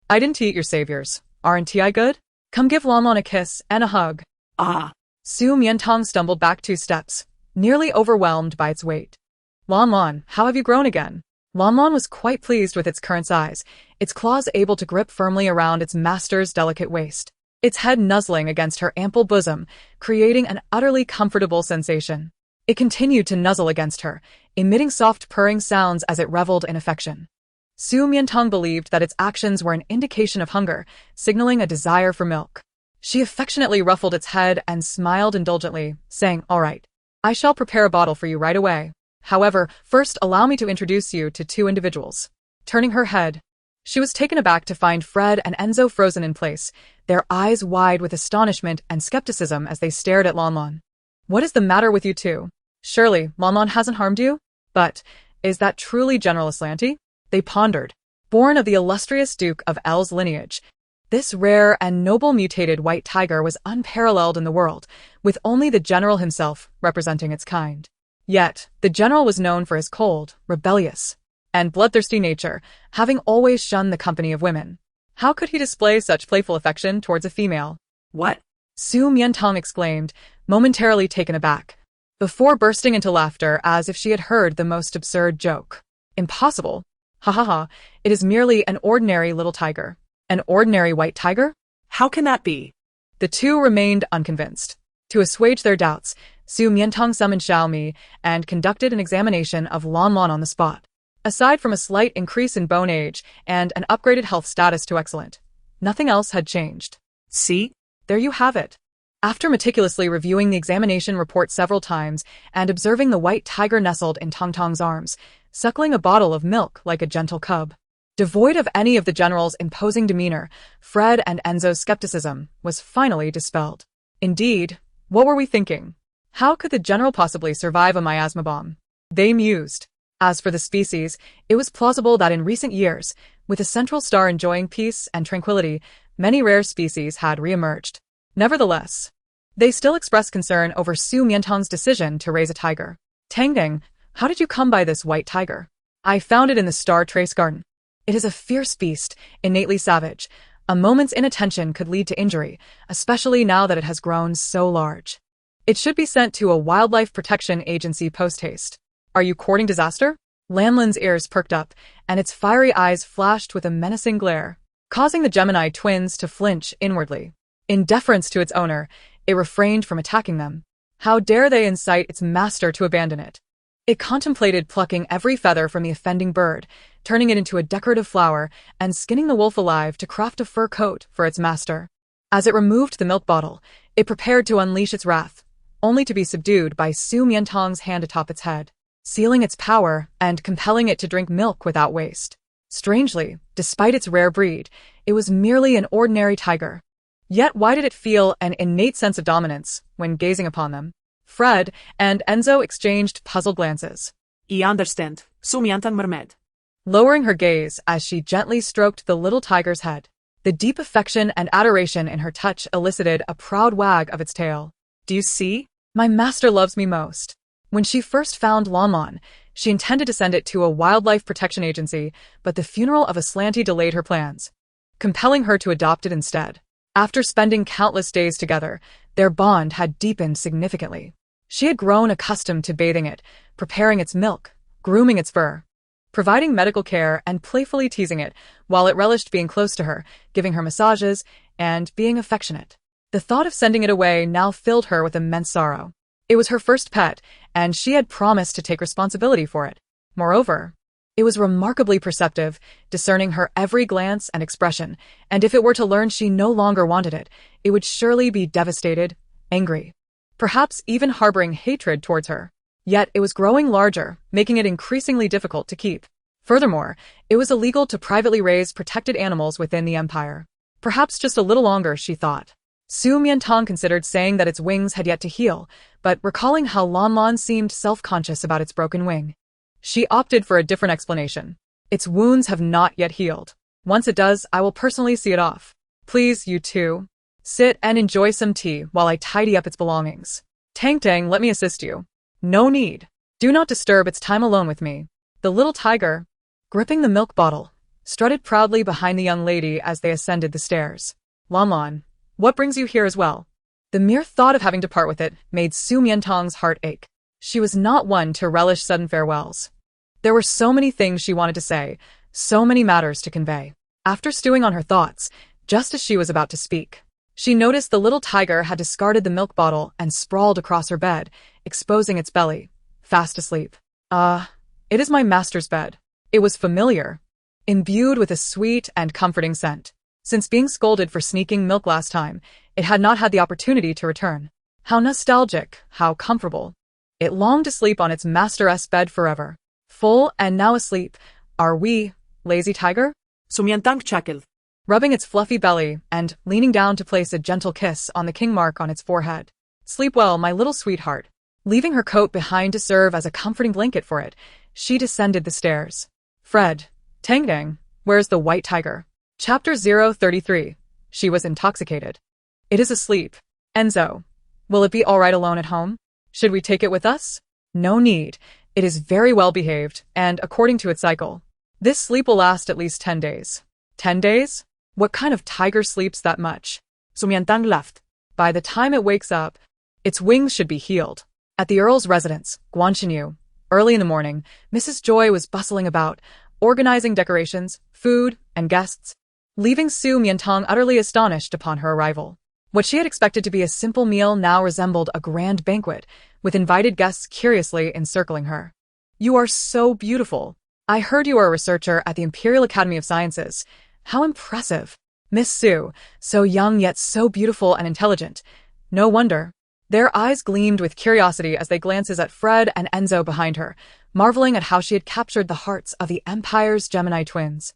I didn't eat your saviors. Aren't I good? Come give Lanlon a kiss and a hug. Ah. Su Mian Tang stumbled back 2 steps, nearly overwhelmed by its weight. Lanlon, how have you grown again? Lanlon was quite pleased with its current size, its claws able to grip firmly around its master's delicate waist, its head nuzzling against her ample bosom, creating an utterly comfortable sensation. It continued to nuzzle against her, emitting soft purring sounds as it reveled in affection. Su Mian Tang believed that its actions were an indication of hunger, signaling a desire for milk. She affectionately ruffled its head and smiled indulgently, saying, "All right. I shall prepare a bottle for you right away. However, first allow me to introduce you to 2 individuals." Turning her head, she was taken aback to find Fred and Enzo frozen in place, their eyes wide with astonishment and skepticism as they stared at Lanlon. "What is the matter with you two? Surely, Lanlon hasn't harmed you? But, is that truly General Aslanti?" They pondered. Born of the illustrious Duke of L's lineage, this rare and noble mutated white tiger was unparalleled in the world, with only the general himself representing its kind. Yet, the general was known for his cold, rebellious, and bloodthirsty nature, having always shunned the company of women. How could he display such playful affection towards a female? What? Su Mian Tang exclaimed, momentarily taken aback, before bursting into laughter as if she had heard the most absurd joke. Impossible. Ha ha ha, it is merely an ordinary little tiger. An ordinary white tiger? How can that be? The two remained unconvinced. To assuage their doubts, Su Mian Tang summoned Xiaomi and conducted an examination of Lanlon on the spot. Aside from a slight increase in bone age and an upgraded health status to excellent, nothing else had changed. See? There you have it. After meticulously reviewing the examination report several times and observing the white tiger nestled in Tang Tang's arms, suckling a bottle of milk like a gentle cub, devoid of any of the general's imposing demeanor, Fred and Enzo's skepticism was finally dispelled. Indeed, what were we thinking? How could the general possibly survive a miasma bomb? They mused. As for the species, it was plausible that in recent years, with the central star enjoying peace and tranquility, many rare species had re-emerged. Nevertheless, they still expressed concern over Su Mian Tang's decision to raise a tiger. "Tang, how did you come by this white tiger?" "I found it in the Star Trace Garden. It is a fierce beast, innately savage. A moment's inattention could lead to injury, especially now that it has grown so large. It should be sent to a wildlife protection agency post-haste." "Are you courting disaster?" Lanlin's ears perked up, and its fiery eyes flashed with a menacing glare, causing the Gemini twins to flinch inwardly. In deference to its owner, it refrained from attacking them. How dare they incite its master to abandon it? It contemplated plucking every feather from the offending bird, turning it into a decorative flower, and skinning the wolf alive to craft a fur coat for its master. As it removed the milk bottle, it prepared to unleash its wrath, only to be subdued by Su Mian Tang's hand atop its head, sealing its power and compelling it to drink milk without waste. Strangely, despite its rare breed, it was merely an ordinary tiger. Yet why did it feel an innate sense of dominance when gazing upon them? Fred and Enzo exchanged puzzled glances. I understand, Su Mian Tang murmured, Lowering her gaze as she gently stroked the little tiger's head. The deep affection and adoration in her touch elicited a proud wag of its tail. Do you see? My master loves me most. When she first found Lanlon, she intended to send it to a wildlife protection agency, but the funeral of Aslanti delayed her plans, compelling her to adopt it instead. After spending countless days together, their bond had deepened significantly. She had grown accustomed to bathing it, preparing its milk, grooming its fur, providing medical care, and playfully teasing it, while it relished being close to her, giving her massages, and being affectionate. The thought of sending it away now filled her with immense sorrow. It was her first pet, and she had promised to take responsibility for it. Moreover, it was remarkably perceptive, discerning her every glance and expression, and if it were to learn she no longer wanted it, it would surely be devastated, angry, perhaps even harboring hatred towards her. Yet it was growing larger, making it increasingly difficult to keep. Furthermore, it was illegal to privately raise protected animals within the empire. Perhaps just a little longer, she thought. Su Mian Tang considered saying that its wings had yet to heal, but recalling how Lanlon seemed self-conscious about its broken wing, she opted for a different explanation. Its wounds have not yet healed. Once it does, I will personally see it off. Please, you two, sit and enjoy some tea while I tidy up its belongings. Tang Tang, let me assist you. No need. Do not disturb its time alone with me. The little tiger, gripping the milk bottle, strutted proudly behind the young lady as they ascended the stairs. Lanlon, what brings you here as well? The mere thought of having to part with it made Su Mian Tang's heart ache. She was not one to relish sudden farewells. There were so many things she wanted to say, so many matters to convey. After stewing on her thoughts, just as she was about to speak, she noticed the little tiger had discarded the milk bottle and sprawled across her bed, exposing its belly, fast asleep. It is my master's bed. It was familiar, imbued with a sweet and comforting scent. Since being scolded for sneaking milk last time, it had not had the opportunity to return. How nostalgic, how comfortable. It longed to sleep on its master's bed forever. Full and now asleep, are we, lazy tiger? Su Mian Tang chuckled, Rubbing its fluffy belly and leaning down to place a gentle kiss on the king mark on its forehead. Sleep well, my little sweetheart. Leaving her coat behind to serve as a comforting blanket for it, she descended the stairs. Fred, Tang Tang, where's the white tiger? Chapter 033. She was intoxicated. It is asleep. Enzo, will it be all right alone at home? Should we take it with us? No need. It is very well behaved, and according to its cycle, this sleep will last at least 10 days. 10 days? What kind of tiger sleeps that much? Su Mian Tang laughed. By the time it wakes up, its wings should be healed. At the Earl's residence, Guanxinyu, early in the morning, Mrs. Joy was bustling about, organizing decorations, food, and guests, leaving Su Mian Tang utterly astonished upon her arrival. What she had expected to be a simple meal now resembled a grand banquet, with invited guests curiously encircling her. You are so beautiful. I heard you are a researcher at the Imperial Academy of Sciences. How impressive. Miss Su, so young yet so beautiful and intelligent. No wonder. Their eyes gleamed with curiosity as they glanced at Fred and Enzo behind her, marveling at how she had captured the hearts of the Empire's Gemini twins,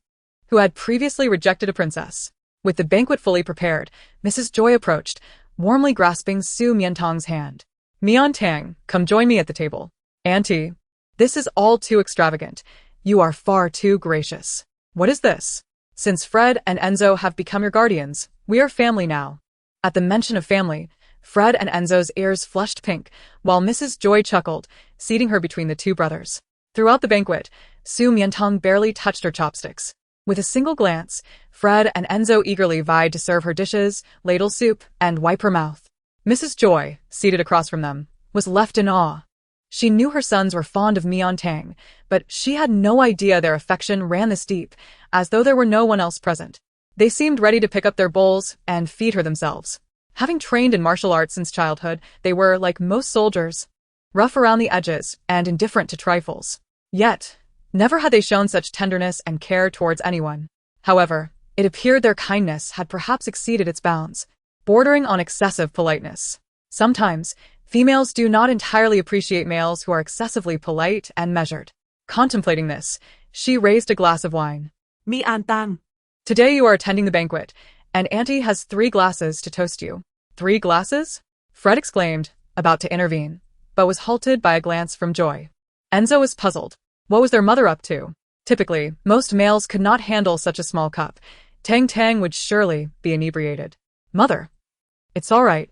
who had previously rejected a princess. With the banquet fully prepared, Mrs. Joy approached, warmly grasping Su Mian Tang's hand. Mian Tang, come join me at the table. Auntie, this is all too extravagant. You are far too gracious. What is this? Since Fred and Enzo have become your guardians, we are family now. At the mention of family, Fred and Enzo's ears flushed pink, while Mrs. Joy chuckled, seating her between the two brothers. Throughout the banquet, Su Mian Tang barely touched her chopsticks. With a single glance, Fred and Enzo eagerly vied to serve her dishes, ladle soup, and wipe her mouth. Mrs. Joy, seated across from them, was left in awe. She knew her sons were fond of Mian Tang, but she had no idea their affection ran this deep, as though there were no one else present. They seemed ready to pick up their bowls and feed her themselves. Having trained in martial arts since childhood, they were, like most soldiers, rough around the edges and indifferent to trifles. Yet, never had they shown such tenderness and care towards anyone. However, it appeared their kindness had perhaps exceeded its bounds, bordering on excessive politeness. Sometimes, females do not entirely appreciate males who are excessively polite and measured. Contemplating this, she raised a glass of wine. Mian Tang. Today you are attending the banquet, and Auntie has 3 glasses to toast you. 3 glasses? Fred exclaimed, about to intervene, but was halted by a glance from Joy. Enzo was puzzled. What was their mother up to? Typically, most males could not handle such a small cup. Tang Tang would surely be inebriated. Mother. It's all right.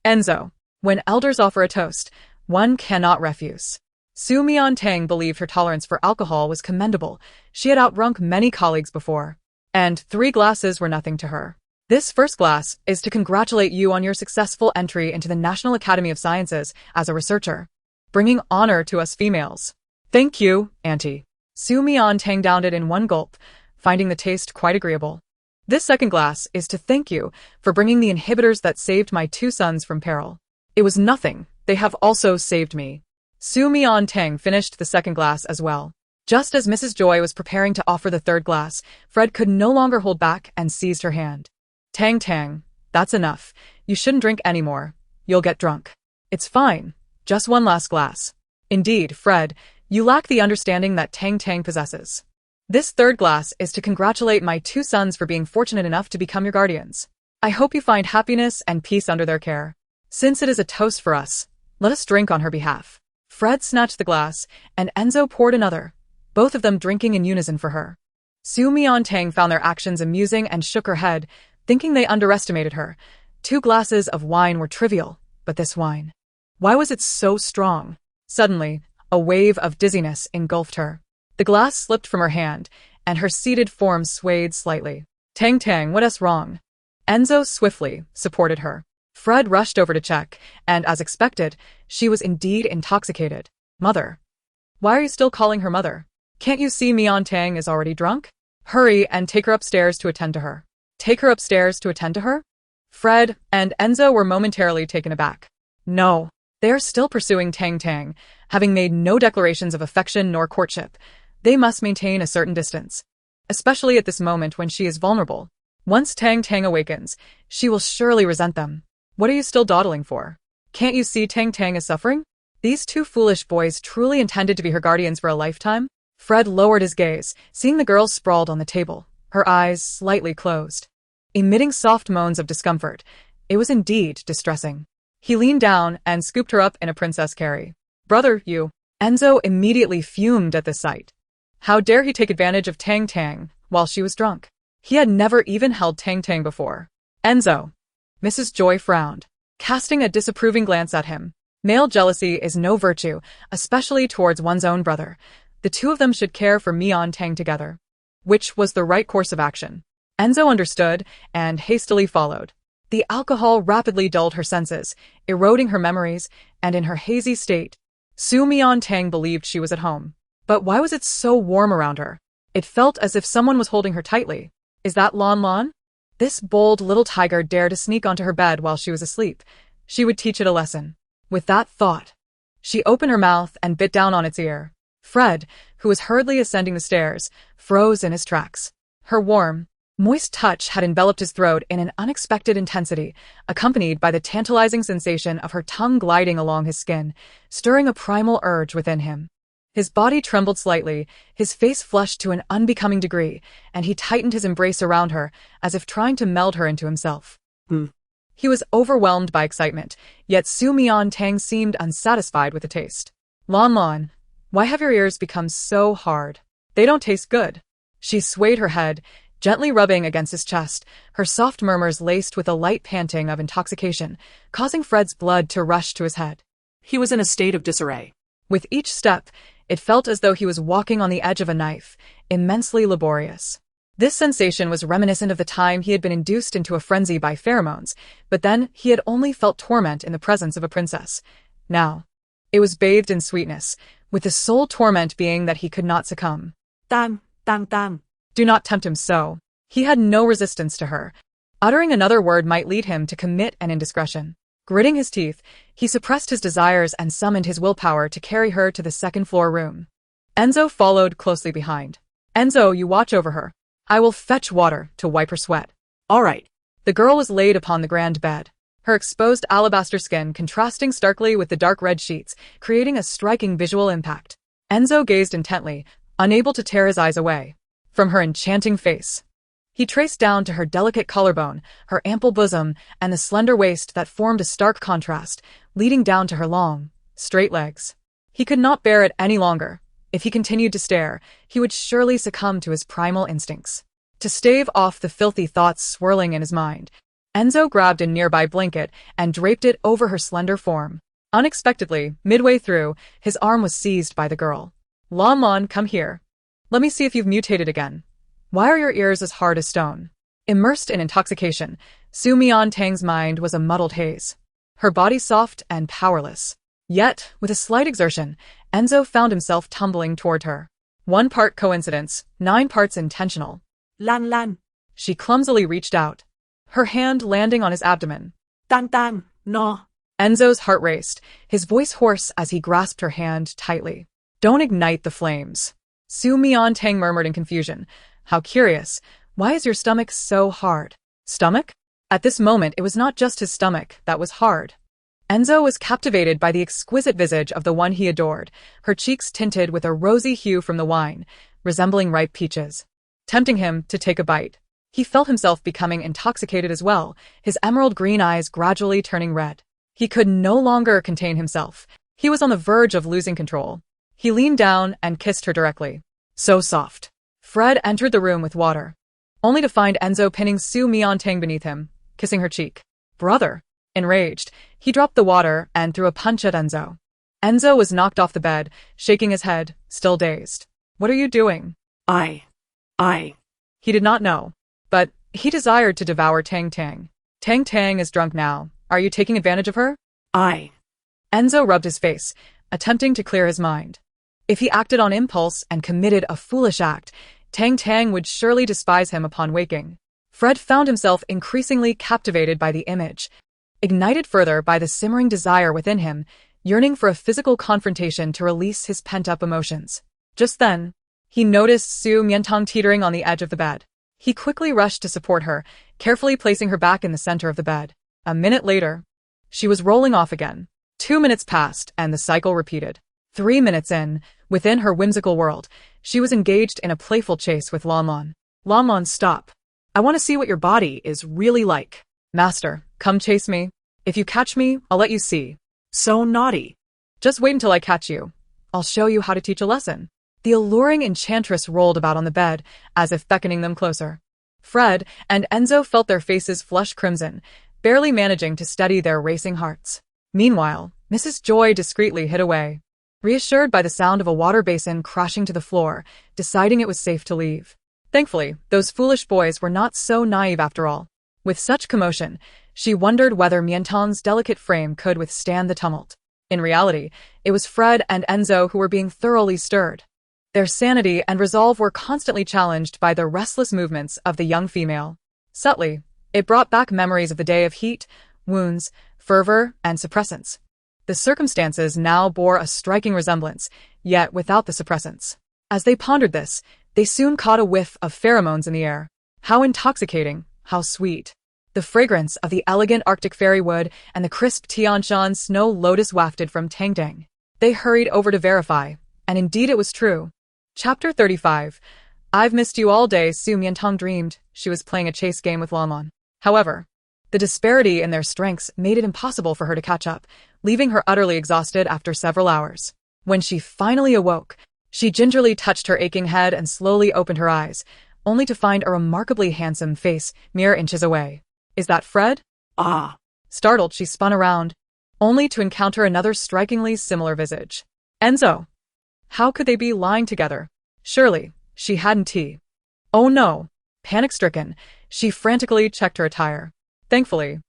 Enzo. When elders offer a toast, one cannot refuse. Su Mian Tang believed her tolerance for alcohol was commendable. She had outrunk many colleagues before, and 3 glasses were nothing to her. This first glass is to congratulate you on your successful entry into the National Academy of Sciences as a researcher, bringing honor to us females. Thank you, Auntie. Su Mian Tang downed it in one gulp, finding the taste quite agreeable. This second glass is to thank you for bringing the inhibitors that saved my 2 sons from peril. It was nothing. They have also saved me. Su Mian Tang finished the second glass as well. Just as Mrs. Joy was preparing to offer the third glass, Fred could no longer hold back and seized her hand. Tang Tang, that's enough. You shouldn't drink anymore. You'll get drunk. It's fine. Just one last glass. Indeed, Fred, you lack the understanding that Tang Tang possesses. This third glass is to congratulate my 2 sons for being fortunate enough to become your guardians. I hope you find happiness and peace under their care. Since it is a toast for us, let us drink on her behalf. Fred snatched the glass, and Enzo poured another, both of them drinking in unison for her. Su Mian Tang found their actions amusing and shook her head, thinking they underestimated her. 2 glasses of wine were trivial, but this wine. Why was it so strong? Suddenly, a wave of dizziness engulfed her. The glass slipped from her hand, and her seated form swayed slightly. Tang Tang, what's wrong? Enzo swiftly supported her. Fred rushed over to check, and as expected, she was indeed intoxicated. Mother. Why are you still calling her mother? Can't you see Mian Tang is already drunk? Hurry and take her upstairs to attend to her. Take her upstairs to attend to her? Fred and Enzo were momentarily taken aback. No, they are still pursuing Tang Tang, having made no declarations of affection nor courtship. They must maintain a certain distance, especially at this moment when she is vulnerable. Once Tang Tang awakens, she will surely resent them. What are you still dawdling for? Can't you see Tang Tang is suffering? These 2 foolish boys truly intended to be her guardians for a lifetime? Fred lowered his gaze, seeing the girl sprawled on the table, her eyes slightly closed, emitting soft moans of discomfort. It was indeed distressing. He leaned down and scooped her up in a princess carry. Brother, you. Enzo immediately fumed at this sight. How dare he take advantage of Tang Tang while she was drunk? He had never even held Tang Tang before. Enzo. Mrs. Joy frowned, casting a disapproving glance at him. Male jealousy is no virtue, especially towards one's own brother. The 2 of them should care for Mian Tang together, which was the right course of action. Enzo understood and hastily followed. The alcohol rapidly dulled her senses, eroding her memories, and in her hazy state, Su Mian Tang believed she was at home. But why was it so warm around her? It felt as if someone was holding her tightly. Is that Lon Lon? This bold little tiger dared to sneak onto her bed while she was asleep. She would teach it a lesson. With that thought, she opened her mouth and bit down on its ear. Fred, who was hurriedly ascending the stairs, froze in his tracks. Her warm, moist touch had enveloped his throat in an unexpected intensity, accompanied by the tantalizing sensation of her tongue gliding along his skin, stirring a primal urge within him. His body trembled slightly, his face flushed to an unbecoming degree, and he tightened his embrace around her, as if trying to meld her into himself. He was overwhelmed by excitement, yet Su Mian Tang seemed unsatisfied with the taste. Lon Lon, why have your ears become so hard? They don't taste good. She swayed her head, gently rubbing against his chest, her soft murmurs laced with a light panting of intoxication, causing Fred's blood to rush to his head. He was in a state of disarray. With each step, it felt as though he was walking on the edge of a knife, immensely laborious. This sensation was reminiscent of the time he had been induced into a frenzy by pheromones, but then he had only felt torment in the presence of a princess. Now, It was bathed in sweetness, with the sole torment being that he could not succumb. Tang, tang, tang. Do not tempt him so. He had no resistance to her. Uttering another word might lead him to commit an indiscretion. Gritting his teeth, he suppressed his desires and summoned his willpower to carry her to the second-floor room. Enzo followed closely behind. Enzo, you watch over her. I will fetch water to wipe her sweat. All right. The girl was laid upon the grand bed, her exposed alabaster skin contrasting starkly with the dark red sheets, creating a striking visual impact. Enzo gazed intently, unable to tear his eyes away from her enchanting face. He traced down to her delicate collarbone, her ample bosom, and the slender waist that formed a stark contrast, leading down to her long, straight legs. He could not bear it any longer. If he continued to stare, he would surely succumb to his primal instincts. To stave off the filthy thoughts swirling in his mind, Enzo grabbed a nearby blanket and draped it over her slender form. Unexpectedly, midway through, his arm was seized by the girl. Lamon, come here. Let me see if you've mutated again. Why are your ears as hard as stone? Immersed in intoxication, Su Mian Tang's mind was a muddled haze. Her body soft and powerless. Yet, with a slight exertion, Enzo found himself tumbling toward her. 1 part coincidence, 9 parts intentional. Lan lan. She clumsily reached out, her hand landing on his abdomen. Tang, tang, no. Enzo's heart raced, his voice hoarse as he grasped her hand tightly. Don't ignite the flames. Su Mian Tang murmured in confusion. How curious. Why is your stomach so hard? Stomach? At this moment, it was not just his stomach that was hard. Enzo was captivated by the exquisite visage of the one he adored, her cheeks tinted with a rosy hue from the wine, resembling ripe peaches. Tempting him to take a bite. He felt himself becoming intoxicated as well, his emerald green eyes gradually turning red. He could no longer contain himself. He was on the verge of losing control. He leaned down and kissed her directly. So soft. Fred entered the room with water, only to find Enzo pinning Su Mian Tang beneath him, kissing her cheek. Brother! Enraged, he dropped the water and threw a punch at Enzo. Enzo was knocked off the bed, shaking his head, still dazed. What are you doing? I. He did not know, but he desired to devour Tang Tang. Tang Tang is drunk now. Are you taking advantage of her? Enzo rubbed his face, attempting to clear his mind. If he acted on impulse and committed a foolish act, Tang Tang would surely despise him upon waking. Fred found himself increasingly captivated by the image, ignited further by the simmering desire within him, yearning for a physical confrontation to release his pent-up emotions. Just then, he noticed Su Mian Tang teetering on the edge of the bed. He quickly rushed to support her, carefully placing her back in the center of the bed. A minute later, she was rolling off again. 2 minutes passed, and the cycle repeated. 3 minutes in, within her whimsical world, she was engaged in a playful chase with Lamon. Lamon, stop. I want to see what your body is really like. Master, come chase me. If you catch me, I'll let you see. So naughty. Just wait until I catch you. I'll show you how to teach a lesson. The alluring enchantress rolled about on the bed, as if beckoning them closer. Fred and Enzo felt their faces flush crimson, barely managing to steady their racing hearts. Meanwhile, Mrs. Joy discreetly hid away, reassured by the sound of a water basin crashing to the floor, deciding it was safe to leave. Thankfully, those foolish boys were not so naive after all. With such commotion, she wondered whether Mian Tang's delicate frame could withstand the tumult. In reality, it was Fred and Enzo who were being thoroughly stirred. Their sanity and resolve were constantly challenged by the restless movements of the young female. Subtly, it brought back memories of the day of heat, wounds, fervor, and suppressants. The circumstances now bore a striking resemblance, yet without the suppressants. As they pondered this, they soon caught a whiff of pheromones in the air. How intoxicating, how sweet. The fragrance of the elegant Arctic fairy wood and the crisp Tianshan snow lotus wafted from Tang Tang. They hurried over to verify, and indeed it was true. Chapter 35. I've missed you all day. Su Mian Tang dreamed she was playing a chase game with Lamon. However, the disparity in their strengths made it impossible for her to catch up, leaving her utterly exhausted after several hours. When she finally awoke, she gingerly touched her aching head and slowly opened her eyes, only to find a remarkably handsome face mere inches away. Is that Fred? Ah. Startled, she spun around, only to encounter another strikingly similar visage. Enzo. How could they be lying together? Surely, she hadn't tea. Oh no. Panic-stricken, she frantically checked her attire. Thankfully,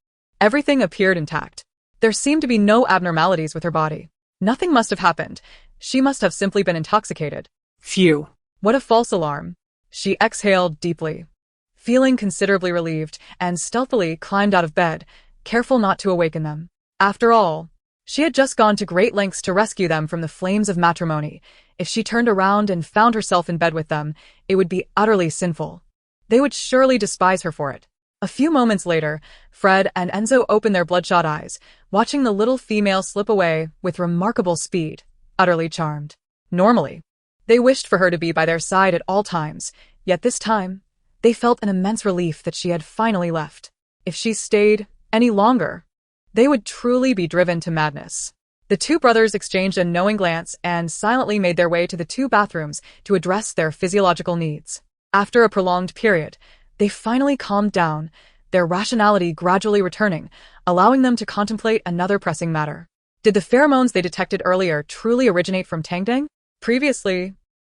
everything appeared intact. There seemed to be no abnormalities with her body. Nothing must have happened. She must have simply been intoxicated. Phew. What a false alarm. She exhaled deeply, feeling considerably relieved, and stealthily climbed out of bed, careful not to awaken them. After all, she had just gone to great lengths to rescue them from the flames of matrimony. If she turned around and found herself in bed with them, it would be utterly sinful. They would surely despise her for it. A few moments later, Fred and Enzo opened their bloodshot eyes, watching the little female slip away with remarkable speed, utterly charmed. Normally, they wished for her to be by their side at all times, yet this time, they felt an immense relief that she had finally left. If she stayed any longer, they would truly be driven to madness. The two brothers exchanged a knowing glance and silently made their way to the two bathrooms to address their physiological needs. After a prolonged period, they finally calmed down, their rationality gradually returning, allowing them to contemplate another pressing matter. Did the pheromones they detected earlier truly originate from Tangdang? Previously,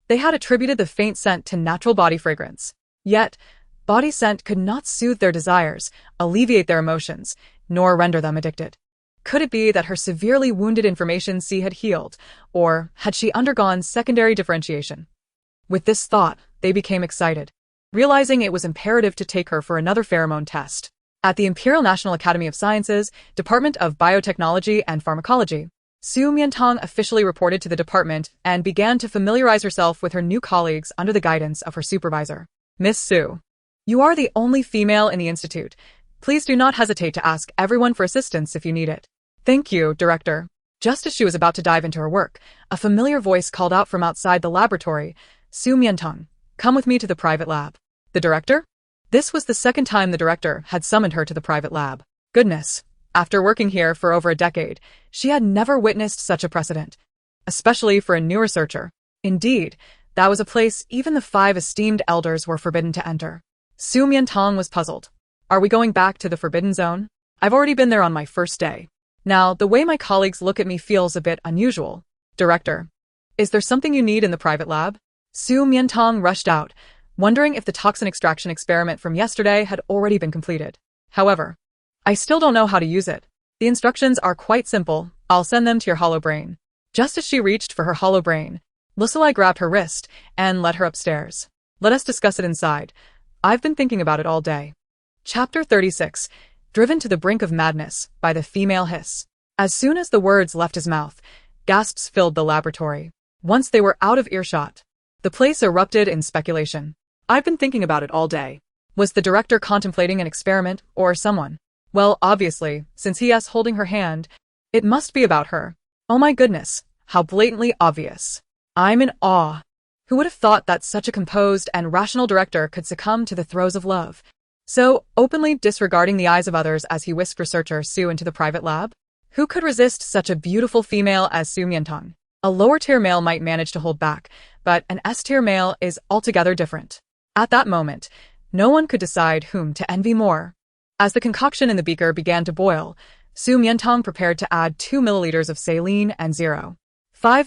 they had attributed the faint scent to natural body fragrance. Yet, body scent could not soothe their desires, alleviate their emotions, nor render them addicted. Could it be that her severely wounded information sea had healed, or had she undergone secondary differentiation? With this thought, they became excited, realizing it was imperative to take her for another pheromone test. At the Imperial National Academy of Sciences, Department of Biotechnology and Pharmacology, Su Mian Tang officially reported to the department and began to familiarize herself with her new colleagues under the guidance of her supervisor. Miss Su, you are the only female in the institute. Please do not hesitate to ask everyone for assistance if you need it. Thank you, Director. Just as she was about to dive into her work, a familiar voice called out from outside the laboratory, Su Mian Tang, come with me to the private lab. The director? This was the second time the director had summoned her to the private lab. Goodness. After working here for over a decade, she had never witnessed such a precedent, especially for a new researcher. Indeed, that was a place even the 5 esteemed elders were forbidden to enter. Su Mian Tang was puzzled. Are we going back to the Forbidden Zone? I've already been there on my first day. Now, the way my colleagues look at me feels a bit unusual. Director, is there something you need in the private lab? Su Mian Tang rushed out, wondering if the toxin extraction experiment from yesterday had already been completed. However, I still don't know how to use it. The instructions are quite simple. I'll send them to your hollow brain. Just as she reached for her hollow brain, Lucilei grabbed her wrist and led her upstairs. Let us discuss it inside. I've been thinking about it all day. Chapter 36. Driven to the brink of madness by the female hiss. As soon as the words left his mouth, gasps filled the laboratory. Once they were out of earshot, the place erupted in speculation. I've been thinking about it all day. Was the director contemplating an experiment or someone? Well, obviously, since he is holding her hand, it must be about her. Oh my goodness, how blatantly obvious. I'm in awe. Who would have thought that such a composed and rational director could succumb to the throes of love? So, openly disregarding the eyes of others as he whisked researcher Su into the private lab? Who could resist such a beautiful female as Su Mian Tang? A lower-tier male might manage to hold back, but an S-tier male is altogether different. At that moment, no one could decide whom to envy more. As the concoction in the beaker began to boil, Su Mian Tang prepared to add 2 milliliters of saline and 0.5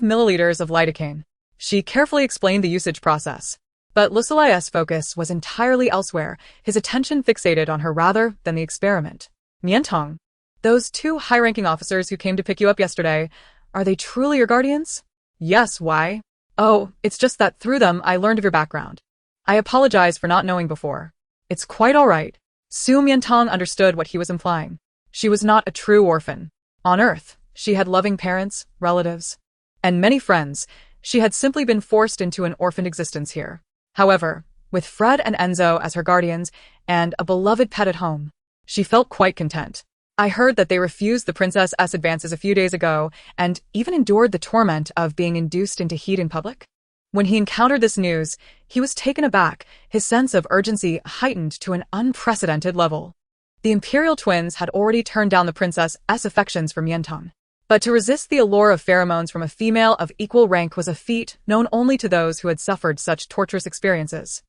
milliliters of lidocaine. She carefully explained the usage process. But Lucilei's focus was entirely elsewhere, his attention fixated on her rather than the experiment. Mian Tang, those 2 high-ranking officers who came to pick you up yesterday, are they truly your guardians? Yes, why? Oh, it's just that through them I learned of your background. I apologize for not knowing before. It's quite all right. Su Mian Tang understood what he was implying. She was not a true orphan. On Earth, she had loving parents, relatives, and many friends. She had simply been forced into an orphaned existence here. However, with Fred and Enzo as her guardians and a beloved pet at home, she felt quite content. I heard that they refused the princess's advances a few days ago and even endured the torment of being induced into heat in public. When he encountered this news, he was taken aback, his sense of urgency heightened to an unprecedented level. The imperial twins had already turned down the princess's affections for Mian Tang. But to resist the allure of pheromones from a female of equal rank was a feat known only to those who had suffered such torturous experiences.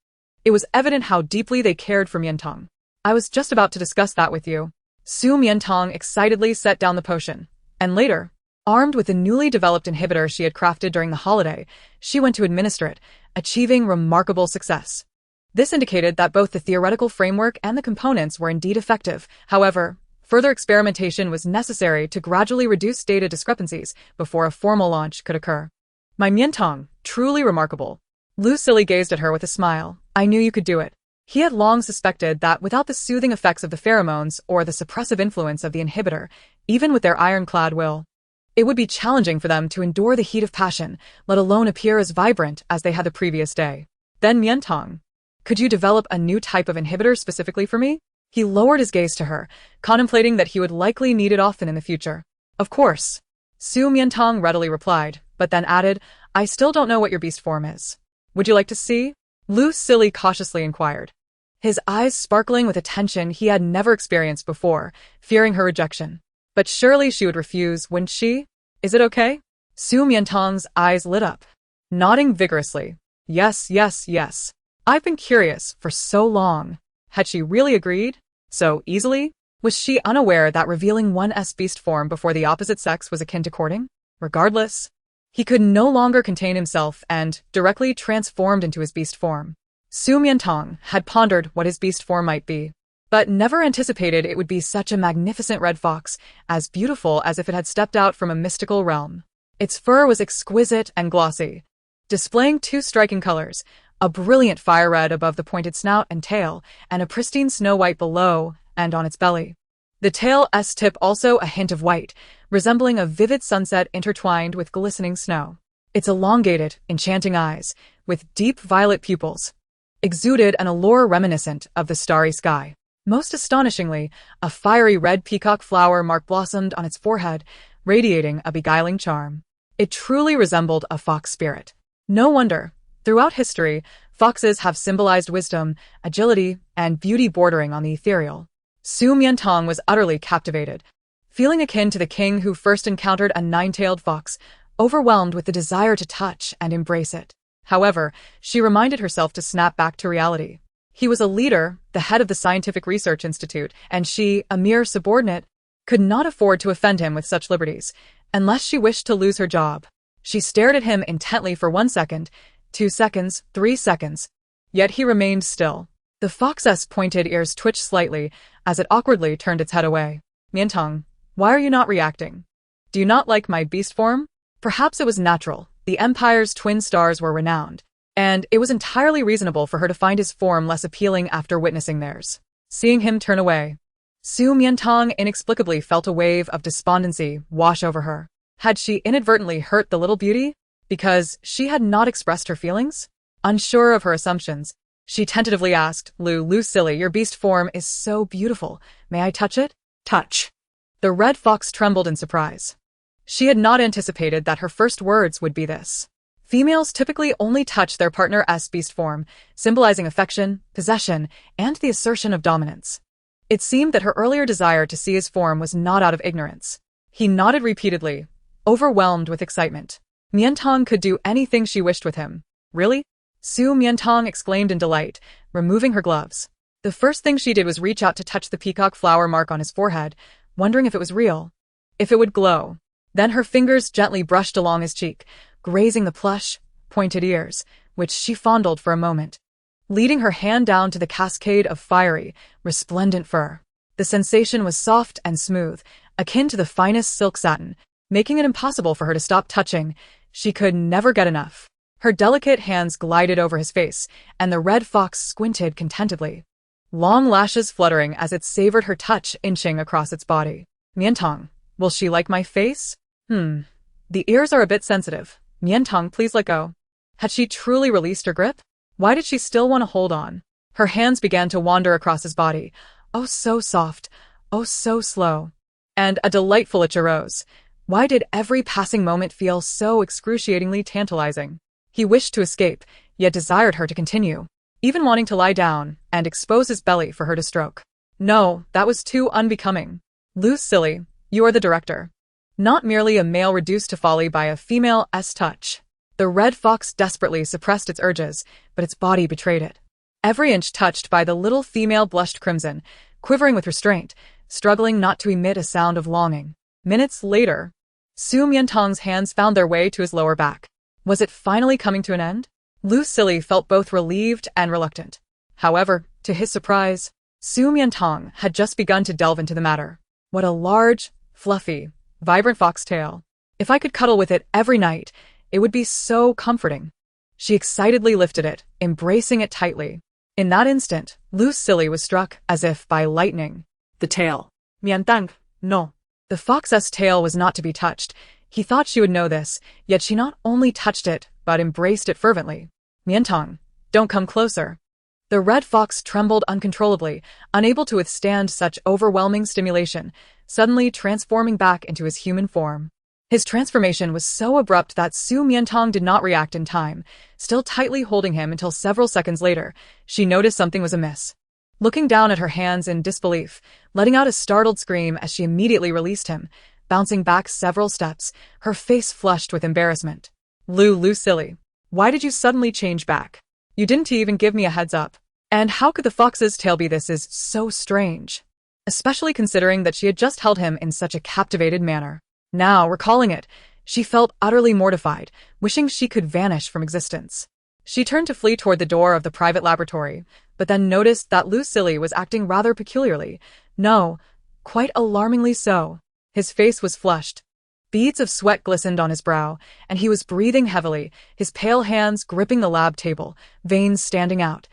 It was evident how deeply they cared for Mian Tang. I was just about to discuss that with you. Su Mian Tang excitedly set down the potion, and later, armed with the newly developed inhibitor she had crafted during the holiday, she went to administer it, achieving remarkable success. This indicated that both the theoretical framework and the components were indeed effective. However, Further experimentation was necessary to gradually reduce data discrepancies before a formal launch could occur. My Mian Tang, truly remarkable. Lu Silly gazed at her with a smile. I knew you could do it. He had long suspected that without the soothing effects of the pheromones or the suppressive influence of the inhibitor, even with their ironclad will, it would be challenging for them to endure the heat of passion, let alone appear as vibrant as they had the previous day. Then Mian Tang, could you develop a new type of inhibitor specifically for me? He lowered his gaze to her, contemplating that he would likely need it often in the future. Of course. Su Mian Tang readily replied, but then added, I still don't know what your beast form is. Would you like to see? Lu Silly cautiously inquired, his eyes sparkling with attention he had never experienced before, fearing her rejection. But surely she would refuse, wouldn't she? Is it okay? Su Mian Tang's eyes lit up, nodding vigorously. Yes, yes, yes. I've been curious for so long. Had she really agreed? So easily? Was she unaware that revealing one's beast form before the opposite sex was akin to courting? Regardless, he could no longer contain himself and directly transformed into his beast form. Su Mian Tang had pondered what his beast form might be, but never anticipated it would be such a magnificent red fox, as beautiful as if it had stepped out from a mystical realm. Its fur was exquisite and glossy, displaying two striking colors, a brilliant fire red above the pointed snout and tail, and a pristine snow white below and on its belly. The tail's tip also a hint of white, resembling a vivid sunset intertwined with glistening snow. Its elongated, enchanting eyes, with deep violet pupils, exuded an allure reminiscent of the starry sky. Most astonishingly, a fiery red peacock flower mark blossomed on its forehead, radiating a beguiling charm. It truly resembled a fox spirit. No wonder. Throughout history, foxes have symbolized wisdom, agility, and beauty bordering on the ethereal. Su Mian Tang was utterly captivated, feeling akin to the king who first encountered a nine-tailed fox, overwhelmed with the desire to touch and embrace it. However, she reminded herself to snap back to reality. He was a leader, the head of the Scientific Research Institute, and she, a mere subordinate, could not afford to offend him with such liberties, unless she wished to lose her job. She stared at him intently for 1 second, 2 seconds, 3 seconds. Yet he remained still. The fox's pointed ears twitched slightly as it awkwardly turned its head away. Mian Tang, why are you not reacting? Do you not like my beast form? Perhaps it was natural. The Empire's twin stars were renowned, and it was entirely reasonable for her to find his form less appealing after witnessing theirs. Seeing him turn away, Su Mian Tang inexplicably felt a wave of despondency wash over her. Had she inadvertently hurt the little beauty? Because she had not expressed her feelings? Unsure of her assumptions, she tentatively asked, Lu Silly, your beast form is so beautiful. May I touch it? Touch. The red fox trembled in surprise. She had not anticipated that her first words would be this. Females typically only touch their partner's beast form, symbolizing affection, possession, and the assertion of dominance. It seemed that her earlier desire to see his form was not out of ignorance. He nodded repeatedly, overwhelmed with excitement. Mian Tang could do anything she wished with him. Really? Su Mian Tang exclaimed in delight, removing her gloves. The first thing she did was reach out to touch the peacock flower mark on his forehead, wondering if it was real, if it would glow. Then her fingers gently brushed along his cheek, grazing the plush, pointed ears, which she fondled for a moment, leading her hand down to the cascade of fiery, resplendent fur. The sensation was soft and smooth, akin to the finest silk satin, making it impossible for her to stop touching. She could never get enough. Her delicate hands glided over his face, and the red fox squinted contentedly, long lashes fluttering as it savored her touch inching across its body. Mian Tang, will she like my face? The ears are a bit sensitive. Mian Tang, please let go. Had she truly released her grip? Why did she still want to hold on? Her hands began to wander across his body. Oh, so soft. Oh, so slow. And a delightful itch arose. Why did every passing moment feel so excruciatingly tantalizing? He wished to escape, yet desired her to continue, even wanting to lie down and expose his belly for her to stroke. No, that was too unbecoming. Lu Silly, you are the director. Not merely a male reduced to folly by a female's touch. The red fox desperately suppressed its urges, but its body betrayed it. Every inch touched by the little female blushed crimson, quivering with restraint, struggling not to emit a sound of longing. Minutes later, Su Mian Tang's hands found their way to his lower back. Was it finally coming to an end? Lu Silly felt both relieved and reluctant. However, to his surprise, Su Mian Tang had just begun to delve into the matter. What a large, fluffy, vibrant foxtail. If I could cuddle with it every night, it would be so comforting. She excitedly lifted it, embracing it tightly. In that instant, Lu's Silly was struck as if by lightning. The tail. Mian Tang, no. The fox's tail was not to be touched. He thought she would know this, yet she not only touched it, but embraced it fervently. Mian Tang, don't come closer. The red fox trembled uncontrollably, unable to withstand such overwhelming stimulation, suddenly transforming back into his human form. His transformation was so abrupt that Su Mian Tang did not react in time, still tightly holding him until several seconds later, she noticed something was amiss. Looking down at her hands in disbelief, letting out a startled scream as she immediately released him, bouncing back several steps, her face flushed with embarrassment. Lu Silly, why did you suddenly change back? You didn't even give me a heads up. And how could the fox's tail be? This is so strange. Especially considering that she had just held him in such a captivated manner. Now, recalling it, she felt utterly mortified, wishing she could vanish from existence. She turned to flee toward the door of the private laboratory, but then noticed that Lu Silly was acting rather peculiarly. No, quite alarmingly so. His face was flushed. Beads of sweat glistened on his brow, and he was breathing heavily, his pale hands gripping the lab table, veins standing out,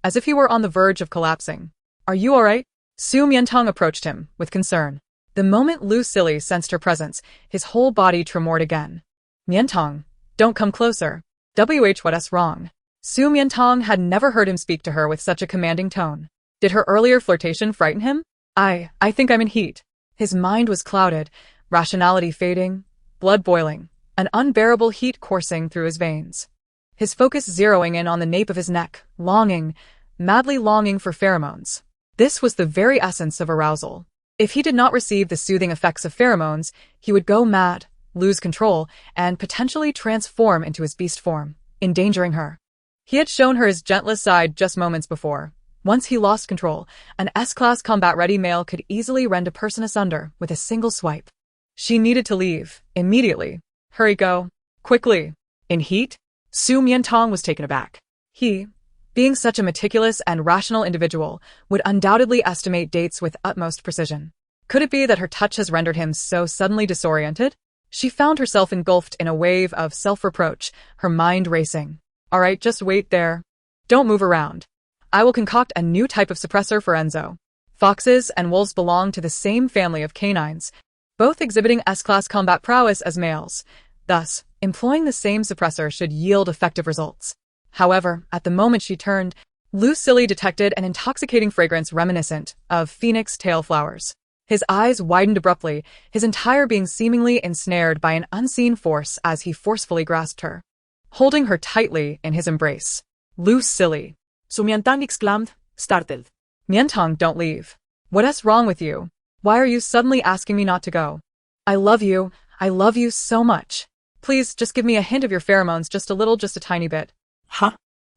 as if he were on the verge of collapsing. Are you all right? Su Mian Tang approached him, with concern. The moment Lu Silly sensed her presence, his whole body tremored again. Mian Tang, don't come closer. What's wrong? Su Mian Tang had never heard him speak to her with such a commanding tone. Did her earlier flirtation frighten him? I think I'm in heat. His mind was clouded, rationality fading, blood boiling, an unbearable heat coursing through his veins. His focus zeroing in on the nape of his neck, madly longing for pheromones. This was the very essence of arousal. If he did not receive the soothing effects of pheromones, he would go mad, lose control, and potentially transform into his beast form, endangering her. He had shown her his gentlest side just moments before. Once he lost control, an S-class combat-ready male could easily rend a person asunder with a single swipe. She needed to leave, immediately. Hurry, go. Quickly. In heat? Su Mian Tang was taken aback. He, being such a meticulous and rational individual, would undoubtedly estimate dates with utmost precision. Could it be that her touch has rendered him so suddenly disoriented? She found herself engulfed in a wave of self-reproach, her mind racing. All right, just wait there. Don't move around. I will concoct a new type of suppressor for Enzo. Foxes and wolves belong to the same family of canines, both exhibiting S-class combat prowess as males. Thus, employing the same suppressor should yield effective results. However, at the moment she turned, Lu Silly detected an intoxicating fragrance reminiscent of phoenix tail flowers. His eyes widened abruptly, his entire being seemingly ensnared by an unseen force as he forcefully grasped her, holding her tightly in his embrace. Lu Silly. Su Mian Tang exclaimed, startled. Mian Tang, don't leave. What's wrong with you? Why are you suddenly asking me not to go? I love you so much. Please, just give me a hint of your pheromones, just a tiny bit. Huh?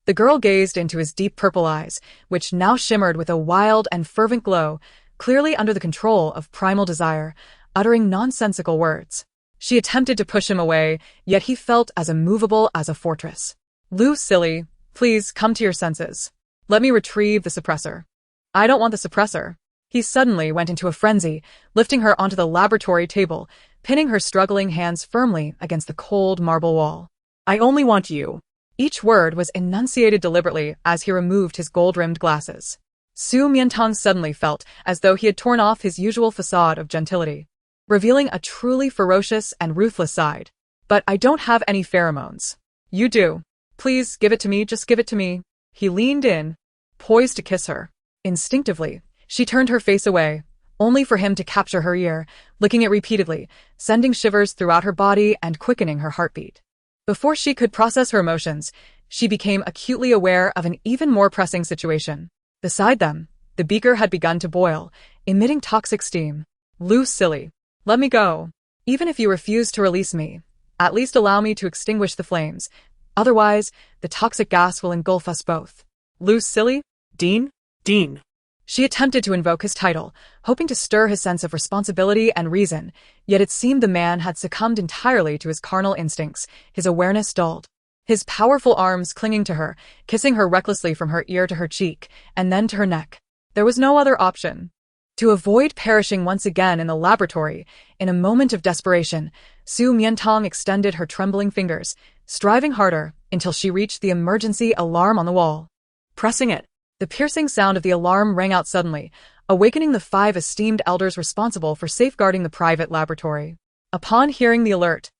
The girl gazed into his deep purple eyes, which now shimmered with a wild and fervent glow, clearly under the control of primal desire, uttering nonsensical words. She attempted to push him away, yet he felt as immovable as a fortress. Lu Silly, please come to your senses. Let me retrieve the suppressor. I don't want the suppressor. He suddenly went into a frenzy, lifting her onto the laboratory table, pinning her struggling hands firmly against the cold marble wall. I only want you. Each word was enunciated deliberately as he removed his gold-rimmed glasses. Su Mian Tang suddenly felt as though he had torn off his usual facade of gentility, revealing a truly ferocious and ruthless side. But I don't have any pheromones. You do. Please, give it to me, just give it to me. He leaned in, poised to kiss her. Instinctively, she turned her face away, only for him to capture her ear, licking it repeatedly, sending shivers throughout her body and quickening her heartbeat. Before she could process her emotions, she became acutely aware of an even more pressing situation. Beside them, the beaker had begun to boil, emitting toxic steam. Lu Silly, let me go. Even if you refuse to release me, at least allow me to extinguish the flames. Otherwise, the toxic gas will engulf us both. Lu Silly? Dean? Dean. She attempted to invoke his title, hoping to stir his sense of responsibility and reason, yet it seemed the man had succumbed entirely to his carnal instincts, his awareness dulled. His powerful arms clinging to her, kissing her recklessly from her ear to her cheek, and then to her neck. There was no other option. To avoid perishing once again in the laboratory, in a moment of desperation, Su Mian Tang extended her trembling fingers, striving harder until she reached the emergency alarm on the wall. Pressing it, the piercing sound of the alarm rang out suddenly, awakening the 5 esteemed elders responsible for safeguarding the private laboratory. Upon hearing the alert,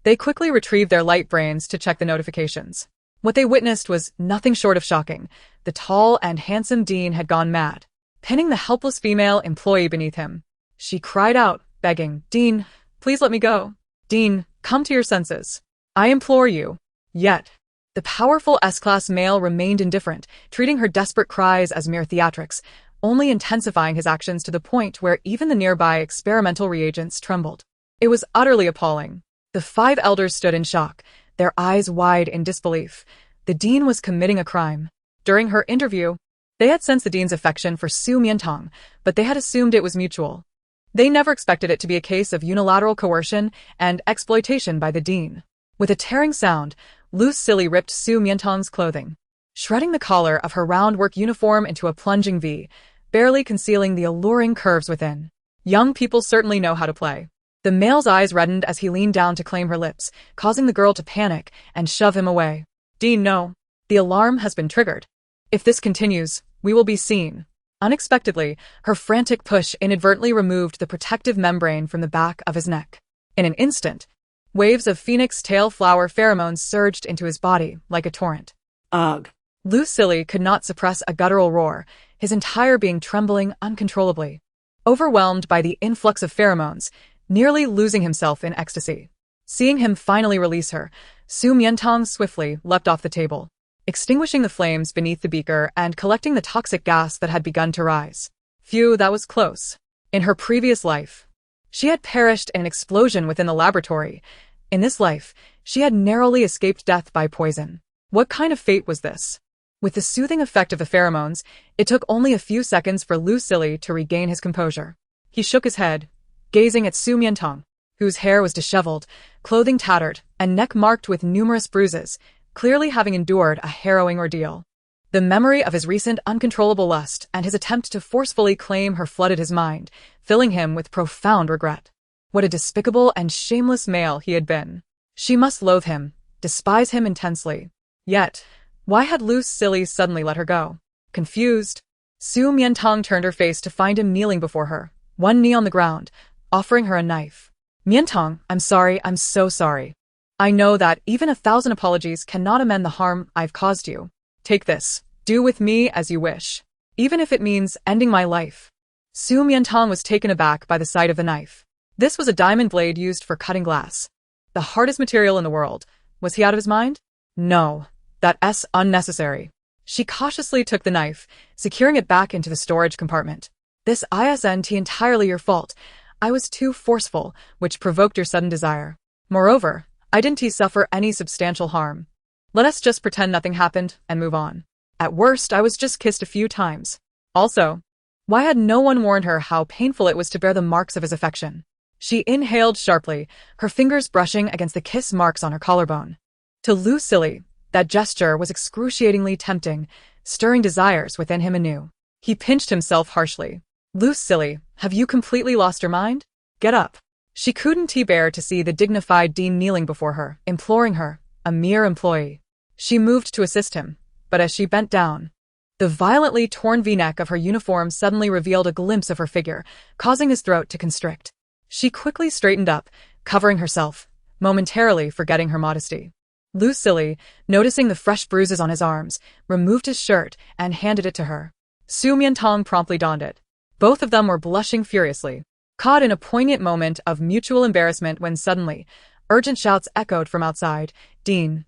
they quickly retrieved their light brains to check the notifications. What they witnessed was nothing short of shocking. The tall and handsome Dean had gone mad, pinning the helpless female employee beneath him. She cried out, begging, "Dean, please let me go. Dean, come to your senses. I implore you." Yet, the powerful S-class male remained indifferent, treating her desperate cries as mere theatrics, only intensifying his actions to the point where even the nearby experimental reagents trembled. It was utterly appalling. The 5 elders stood in shock, their eyes wide in disbelief. The Dean was committing a crime. During her interview, they had sensed the Dean's affection for Su Mian Tang, but they had assumed it was mutual. They never expected it to be a case of unilateral coercion and exploitation by the Dean. With a tearing sound, Loose Silly ripped Su Mian Tang's clothing, shredding the collar of her round work uniform into a plunging V, barely concealing the alluring curves within. Young people certainly know how to play. The male's eyes reddened as he leaned down to claim her lips, causing the girl to panic and shove him away. "Dean, no. The alarm has been triggered. If this continues, we will be seen." Unexpectedly, her frantic push inadvertently removed the protective membrane from the back of his neck. In an instant, waves of phoenix tail flower pheromones surged into his body like a torrent. Ugh. Loose Silly could not suppress a guttural roar, his entire being trembling uncontrollably. Overwhelmed by the influx of pheromones, nearly losing himself in ecstasy. Seeing him finally release her, Su Mian Tang swiftly leapt off the table, extinguishing the flames beneath the beaker and collecting the toxic gas that had begun to rise. Phew, that was close. In her previous life, she had perished in an explosion within the laboratory. In this life, she had narrowly escaped death by poison. What kind of fate was this? With the soothing effect of the pheromones, it took only a few seconds for Loose Silly to regain his composure. He shook his head, gazing at Su Mian Tang, whose hair was disheveled, clothing tattered, and neck marked with numerous bruises, clearly having endured a harrowing ordeal. The memory of his recent uncontrollable lust and his attempt to forcefully claim her flooded his mind, filling him with profound regret. What a despicable and shameless male he had been. She must loathe him, despise him intensely. Yet, why had Loose Silly suddenly let her go? Confused, Su Mian Tang turned her face to find him kneeling before her, one knee on the ground, offering her a knife. "Mian Tang, I'm sorry, I'm so sorry. I know that even 1,000 apologies cannot amend the harm I've caused you. Take this. Do with me as you wish, even if it means ending my life." Su Mian Tang was taken aback by the sight of the knife. This was a diamond blade used for cutting glass. The hardest material in the world. Was he out of his mind? No. That's unnecessary. She cautiously took the knife, securing it back into the storage compartment. "This isn't entirely your fault. I was too forceful, which provoked your sudden desire. Moreover, I didn't suffer any substantial harm. Let us just pretend nothing happened and move on. At worst, I was just kissed a few times. Also, why had no one warned her how painful it was to bear the marks of his affection?" She inhaled sharply, her fingers brushing against the kiss marks on her collarbone. To Loose Silly, that gesture was excruciatingly tempting, stirring desires within him anew. He pinched himself harshly. "Loose Silly, have you completely lost your mind? Get up." She couldn't bear to see the dignified Dean kneeling before her, imploring her, a mere employee. She moved to assist him, but as she bent down, the violently torn V-neck of her uniform suddenly revealed a glimpse of her figure, causing his throat to constrict. She quickly straightened up, covering herself, momentarily forgetting her modesty. Loose Silly, noticing the fresh bruises on his arms, removed his shirt and handed it to her. Su Mian Tang promptly donned it. Both of them were blushing furiously, caught in a poignant moment of mutual embarrassment when suddenly, urgent shouts echoed from outside. Dean,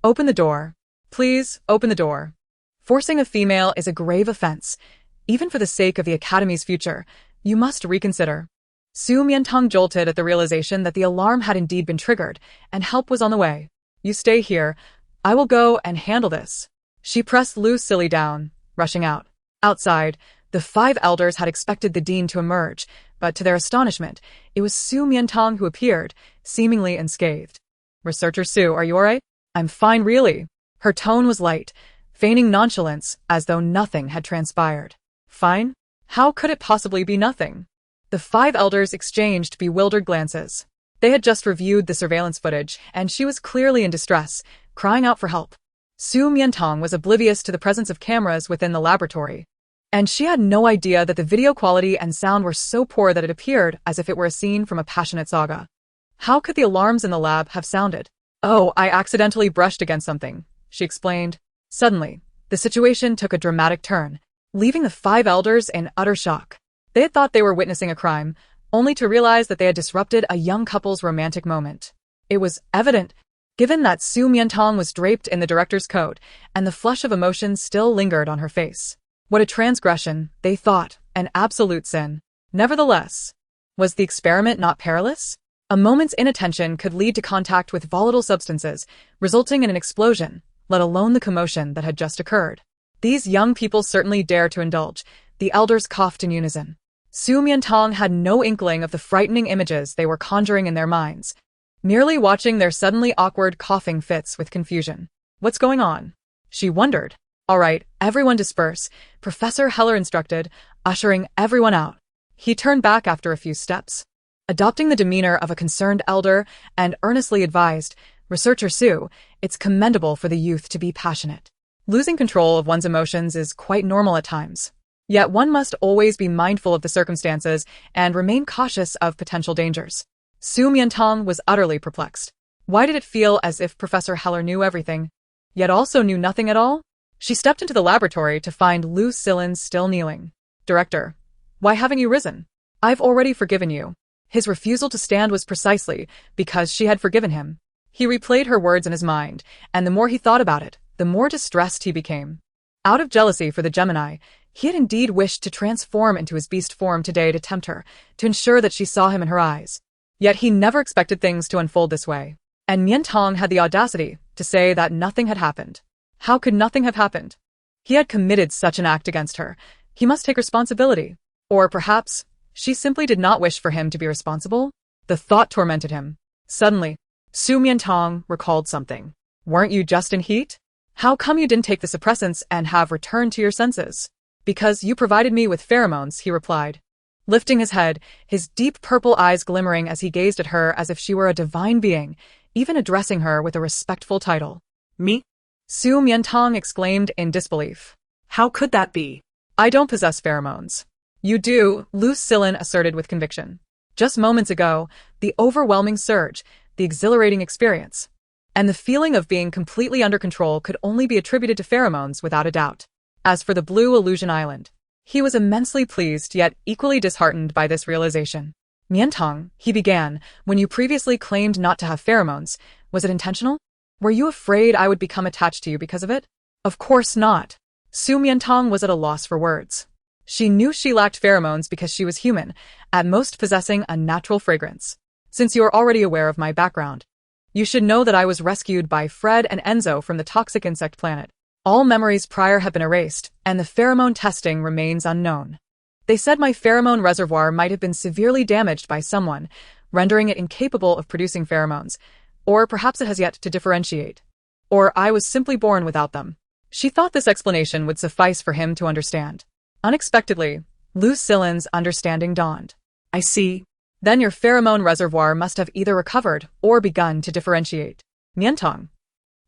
open the door. Please, open the door." Forcing a female is a grave offense. Even for the sake of the Academy's future, you must reconsider. Su Mian Tang jolted at the realization that the alarm had indeed been triggered, and help was on the way. "You stay here. I will go and handle this." She pressed Loose Silly down, rushing out. Outside, the 5 elders had expected the Dean to emerge, but to their astonishment, it was Su Mian Tang who appeared, seemingly unscathed. "Researcher Su, are you alright?" "I'm fine, really." Her tone was light, feigning nonchalance as though nothing had transpired. "Fine? How could it possibly be nothing? The five elders exchanged bewildered glances. They had just reviewed the surveillance footage, and she was clearly in distress, crying out for help. Su Mian Tang was oblivious to the presence of cameras within the laboratory, and she had no idea that the video quality and sound were so poor that it appeared as if it were a scene from a passionate saga. How could the alarms in the lab have sounded? "Oh, I accidentally brushed against something," she explained. Suddenly, the situation took a dramatic turn, leaving the five elders in utter shock. They had thought they were witnessing a crime, only to realize that they had disrupted a young couple's romantic moment. It was evident, given that Su Mian Tang was draped in the director's coat, and the flush of emotion still lingered on her face. What a transgression, they thought, an absolute sin. Nevertheless, was the experiment not perilous? A moment's inattention could lead to contact with volatile substances, resulting in an explosion, let alone the commotion that had just occurred. These young people certainly dare to indulge, the elders coughed in unison. Su Mian Tang had no inkling of the frightening images they were conjuring in their minds, merely watching their suddenly awkward coughing fits with confusion. What's going on? She wondered. All right, everyone disperse, Professor Heller instructed, ushering everyone out. He turned back after a few steps, adopting the demeanor of a concerned elder, and earnestly advised, "Researcher Su, it's commendable for the youth to be passionate. Losing control of one's emotions is quite normal at times. Yet one must always be mindful of the circumstances and remain cautious of potential dangers." Su Mian Tang was utterly perplexed. Why did it feel as if Professor Heller knew everything, yet also knew nothing at all? She stepped into the laboratory to find Lu Silin still kneeling. "Director, why haven't you risen? I've already forgiven you." His refusal to stand was precisely because she had forgiven him. He replayed her words in his mind, and the more he thought about it, the more distressed he became. Out of jealousy for the Gemini, he had indeed wished to transform into his beast form today to tempt her, to ensure that she saw him in her eyes. Yet he never expected things to unfold this way. And Mian Tang had the audacity to say that nothing had happened. How could nothing have happened? He had committed such an act against her. He must take responsibility. Or perhaps, she simply did not wish for him to be responsible? The thought tormented him. Suddenly, Su Mian Tang recalled something. "Weren't you just in heat? How come you didn't take the suppressants and have returned to your senses?" "Because you provided me with pheromones," he replied, lifting his head, his deep purple eyes glimmering as he gazed at her as if she were a divine being, even addressing her with a respectful title. Me? Su Mian Tang exclaimed in disbelief. How could that be? "I don't possess pheromones." "You do," Lu Silin asserted with conviction. Just moments ago, the overwhelming surge, the exhilarating experience, and the feeling of being completely under control could only be attributed to pheromones without a doubt. As for the Blue Illusion Island, he was immensely pleased yet equally disheartened by this realization. "Mian Tang," he began, "when you previously claimed not to have pheromones, was it intentional? Were you afraid I would become attached to you because of it?" "Of course not." Su Mian Tang was at a loss for words. She knew she lacked pheromones because she was human, at most possessing a natural fragrance. "Since you are already aware of my background, you should know that I was rescued by Fred and Enzo from the toxic insect planet. All memories prior have been erased, and the pheromone testing remains unknown. They said my pheromone reservoir might have been severely damaged by someone, rendering it incapable of producing pheromones, or perhaps it has yet to differentiate. Or I was simply born without them." She thought this explanation would suffice for him to understand. Unexpectedly, Lu Silin's understanding dawned. "I see. Then your pheromone reservoir must have either recovered or begun to differentiate. Mian Tang,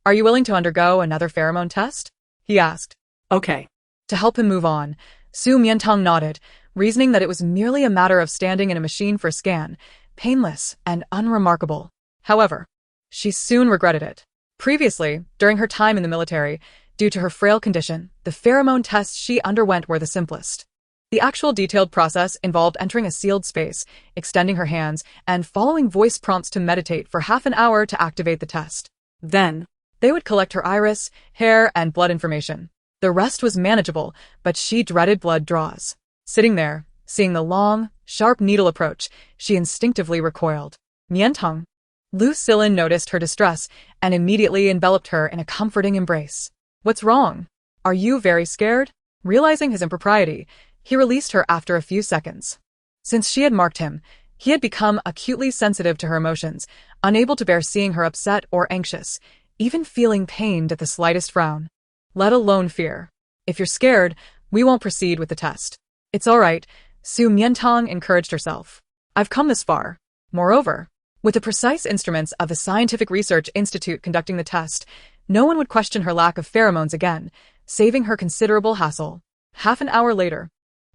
are you willing to undergo another pheromone test?" he asked. Okay. To help him move on, Su Mian Tang nodded, reasoning that it was merely a matter of standing in a machine for a scan, painless and unremarkable. However, she soon regretted it. Previously, during her time in the military, due to her frail condition, the pheromone tests she underwent were the simplest. The actual detailed process involved entering a sealed space, extending her hands, and following voice prompts to meditate for half an hour to activate the test. Then, they would collect her iris, hair, and blood information. The rest was manageable, but she dreaded blood draws. Sitting there, seeing the long, sharp needle approach, she instinctively recoiled. "Mian Tang." Lu Silin noticed her distress and immediately enveloped her in a comforting embrace. "What's wrong? Are you very scared?" Realizing his impropriety, he released her after a few seconds. Since she had marked him, he had become acutely sensitive to her emotions, unable to bear seeing her upset or anxious, even feeling pained at the slightest frown. "Let alone fear. If you're scared, we won't proceed with the test. It's all right, Su Mian Tang encouraged herself. I've come this far. Moreover, with the precise instruments of the Scientific Research Institute conducting the test, no one would question her lack of pheromones again, saving her considerable hassle. Half an hour later,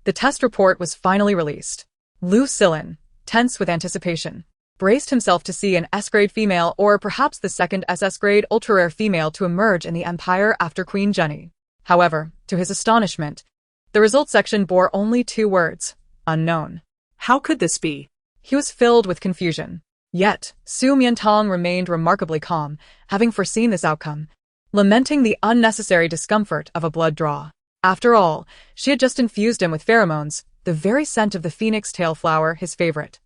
the test report was finally released. Lu Silin, tense with anticipation, braced himself to see an S-grade female or perhaps the second SS-grade ultra-rare female to emerge in the Empire after Queen Jenny. However, to his astonishment, the results section bore only 2 words, unknown. How could this be? He was filled with confusion. Yet, Su Mian Tang remained remarkably calm, having foreseen this outcome, lamenting the unnecessary discomfort of a blood draw. After all, she had just infused him with pheromones, the very scent of the phoenix tail flower, his favorite.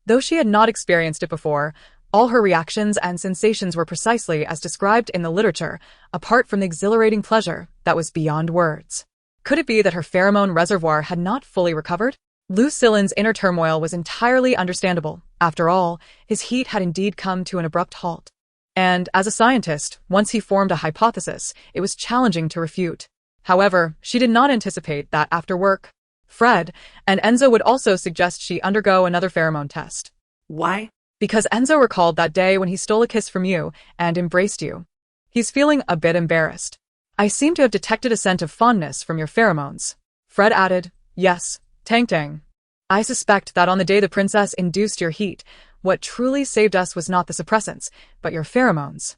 Though she had not experienced it before, all her reactions and sensations were precisely as described in the literature, apart from the exhilarating pleasure that was beyond words. Could it be that her pheromone reservoir had not fully recovered? Lu Silin's inner turmoil was entirely understandable. After all, his heat had indeed come to an abrupt halt. And, as a scientist, once he formed a hypothesis, it was challenging to refute. However, she did not anticipate that after work, Fred and Enzo would also suggest she undergo another pheromone test. Why? Because Enzo recalled that day when he stole a kiss from you and embraced you. He's feeling a bit embarrassed. I seem to have detected a scent of fondness from your pheromones. Fred added, yes, Tang. I suspect that on the day the princess induced your heat, what truly saved us was not the suppressants, but your pheromones.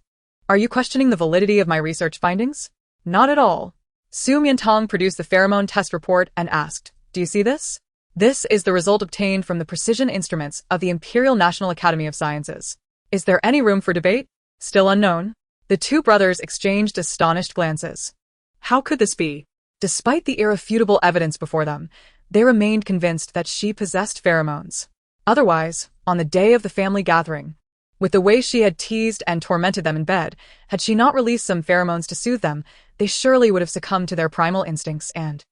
Are you questioning the validity of my research findings? Not at all. Su Mian Tang produced the pheromone test report and asked, do you see this? This is the result obtained from the precision instruments of the Imperial National Academy of Sciences. Is there any room for debate? Still unknown? The 2 brothers exchanged astonished glances. How could this be? Despite the irrefutable evidence before them, they remained convinced that she possessed pheromones. Otherwise, on the day of the family gathering, with the way she had teased and tormented them in bed, had she not released some pheromones to soothe them, they surely would have succumbed to their primal instincts and...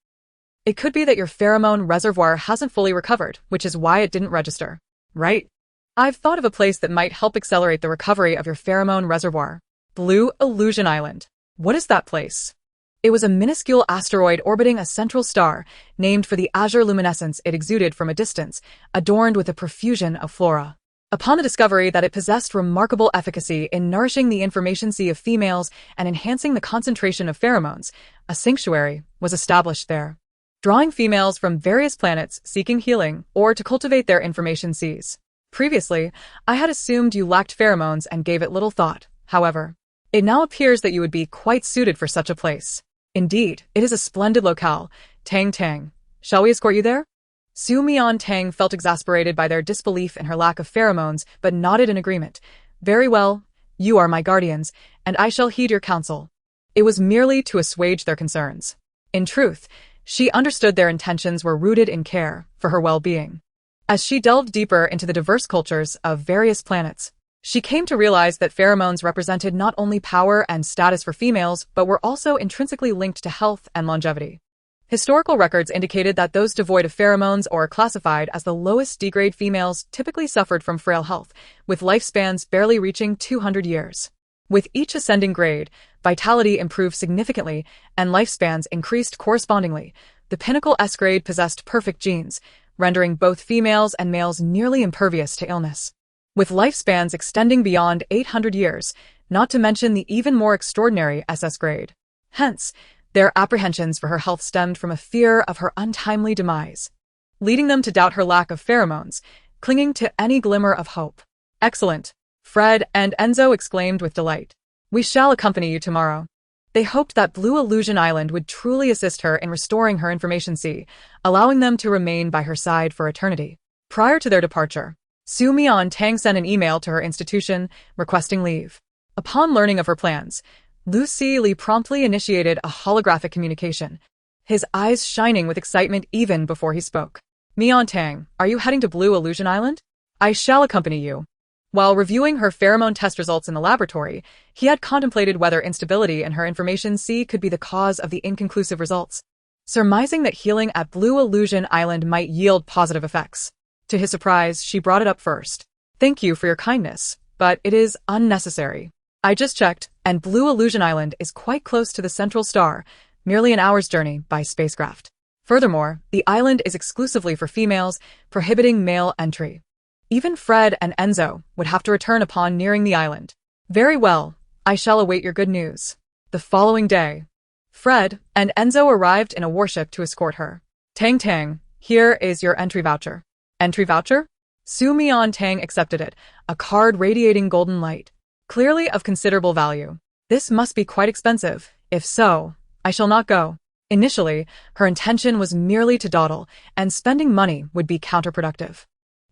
It could be that your pheromone reservoir hasn't fully recovered, which is why it didn't register. Right? I've thought of a place that might help accelerate the recovery of your pheromone reservoir. Blue Illusion Island. What is that place? It was a minuscule asteroid orbiting a central star, named for the azure luminescence it exuded from a distance, adorned with a profusion of flora. Upon the discovery that it possessed remarkable efficacy in nourishing the information sea of females and enhancing the concentration of pheromones, a sanctuary was established there, drawing females from various planets seeking healing or to cultivate their information seas. Previously, I had assumed you lacked pheromones and gave it little thought. However, it now appears that you would be quite suited for such a place. Indeed, it is a splendid locale. Tang. Shall we escort you there? Su Mian Tang felt exasperated by their disbelief in her lack of pheromones, but nodded in agreement. Very well, you are my guardians, and I shall heed your counsel. It was merely to assuage their concerns. In truth, she understood their intentions were rooted in care for her well-being. As she delved deeper into the diverse cultures of various planets, she came to realize that pheromones represented not only power and status for females, but were also intrinsically linked to health and longevity. Historical records indicated that those devoid of pheromones or classified as the lowest D-grade females typically suffered from frail health, with lifespans barely reaching 200 years. With each ascending grade, vitality improved significantly and lifespans increased correspondingly. The pinnacle S-grade possessed perfect genes, rendering both females and males nearly impervious to illness, with lifespans extending beyond 800 years, not to mention the even more extraordinary SS grade. Hence, their apprehensions for her health stemmed from a fear of her untimely demise, leading them to doubt her lack of pheromones, clinging to any glimmer of hope. Excellent, Fred and Enzo exclaimed with delight. We shall accompany you tomorrow. They hoped that Blue Illusion Island would truly assist her in restoring her information sea, allowing them to remain by her side for eternity. Prior to their departure, Su Mian Tang sent an email to her institution requesting leave. Upon learning of her plans, Lu Li promptly initiated a holographic communication, his eyes shining with excitement even before he spoke. Mian Tang, are you heading to Blue Illusion Island? I shall accompany you. While reviewing her pheromone test results in the laboratory, he had contemplated whether instability in her information sea could be the cause of the inconclusive results, surmising that healing at Blue Illusion Island might yield positive effects. To his surprise, she brought it up first. Thank you for your kindness, but it is unnecessary. I just checked, and Blue Illusion Island is quite close to the central star, merely an hour's journey by spacecraft. Furthermore, the island is exclusively for females, prohibiting male entry. Even Fred and Enzo would have to return upon nearing the island. Very well, I shall await your good news. The following day, Fred and Enzo arrived in a warship to escort her. Tang Tang, here is your entry voucher. Entry voucher? Su Mian Tang accepted it, a card radiating golden light, clearly of considerable value. This must be quite expensive. If so, I shall not go. Initially, her intention was merely to dawdle, and spending money would be counterproductive.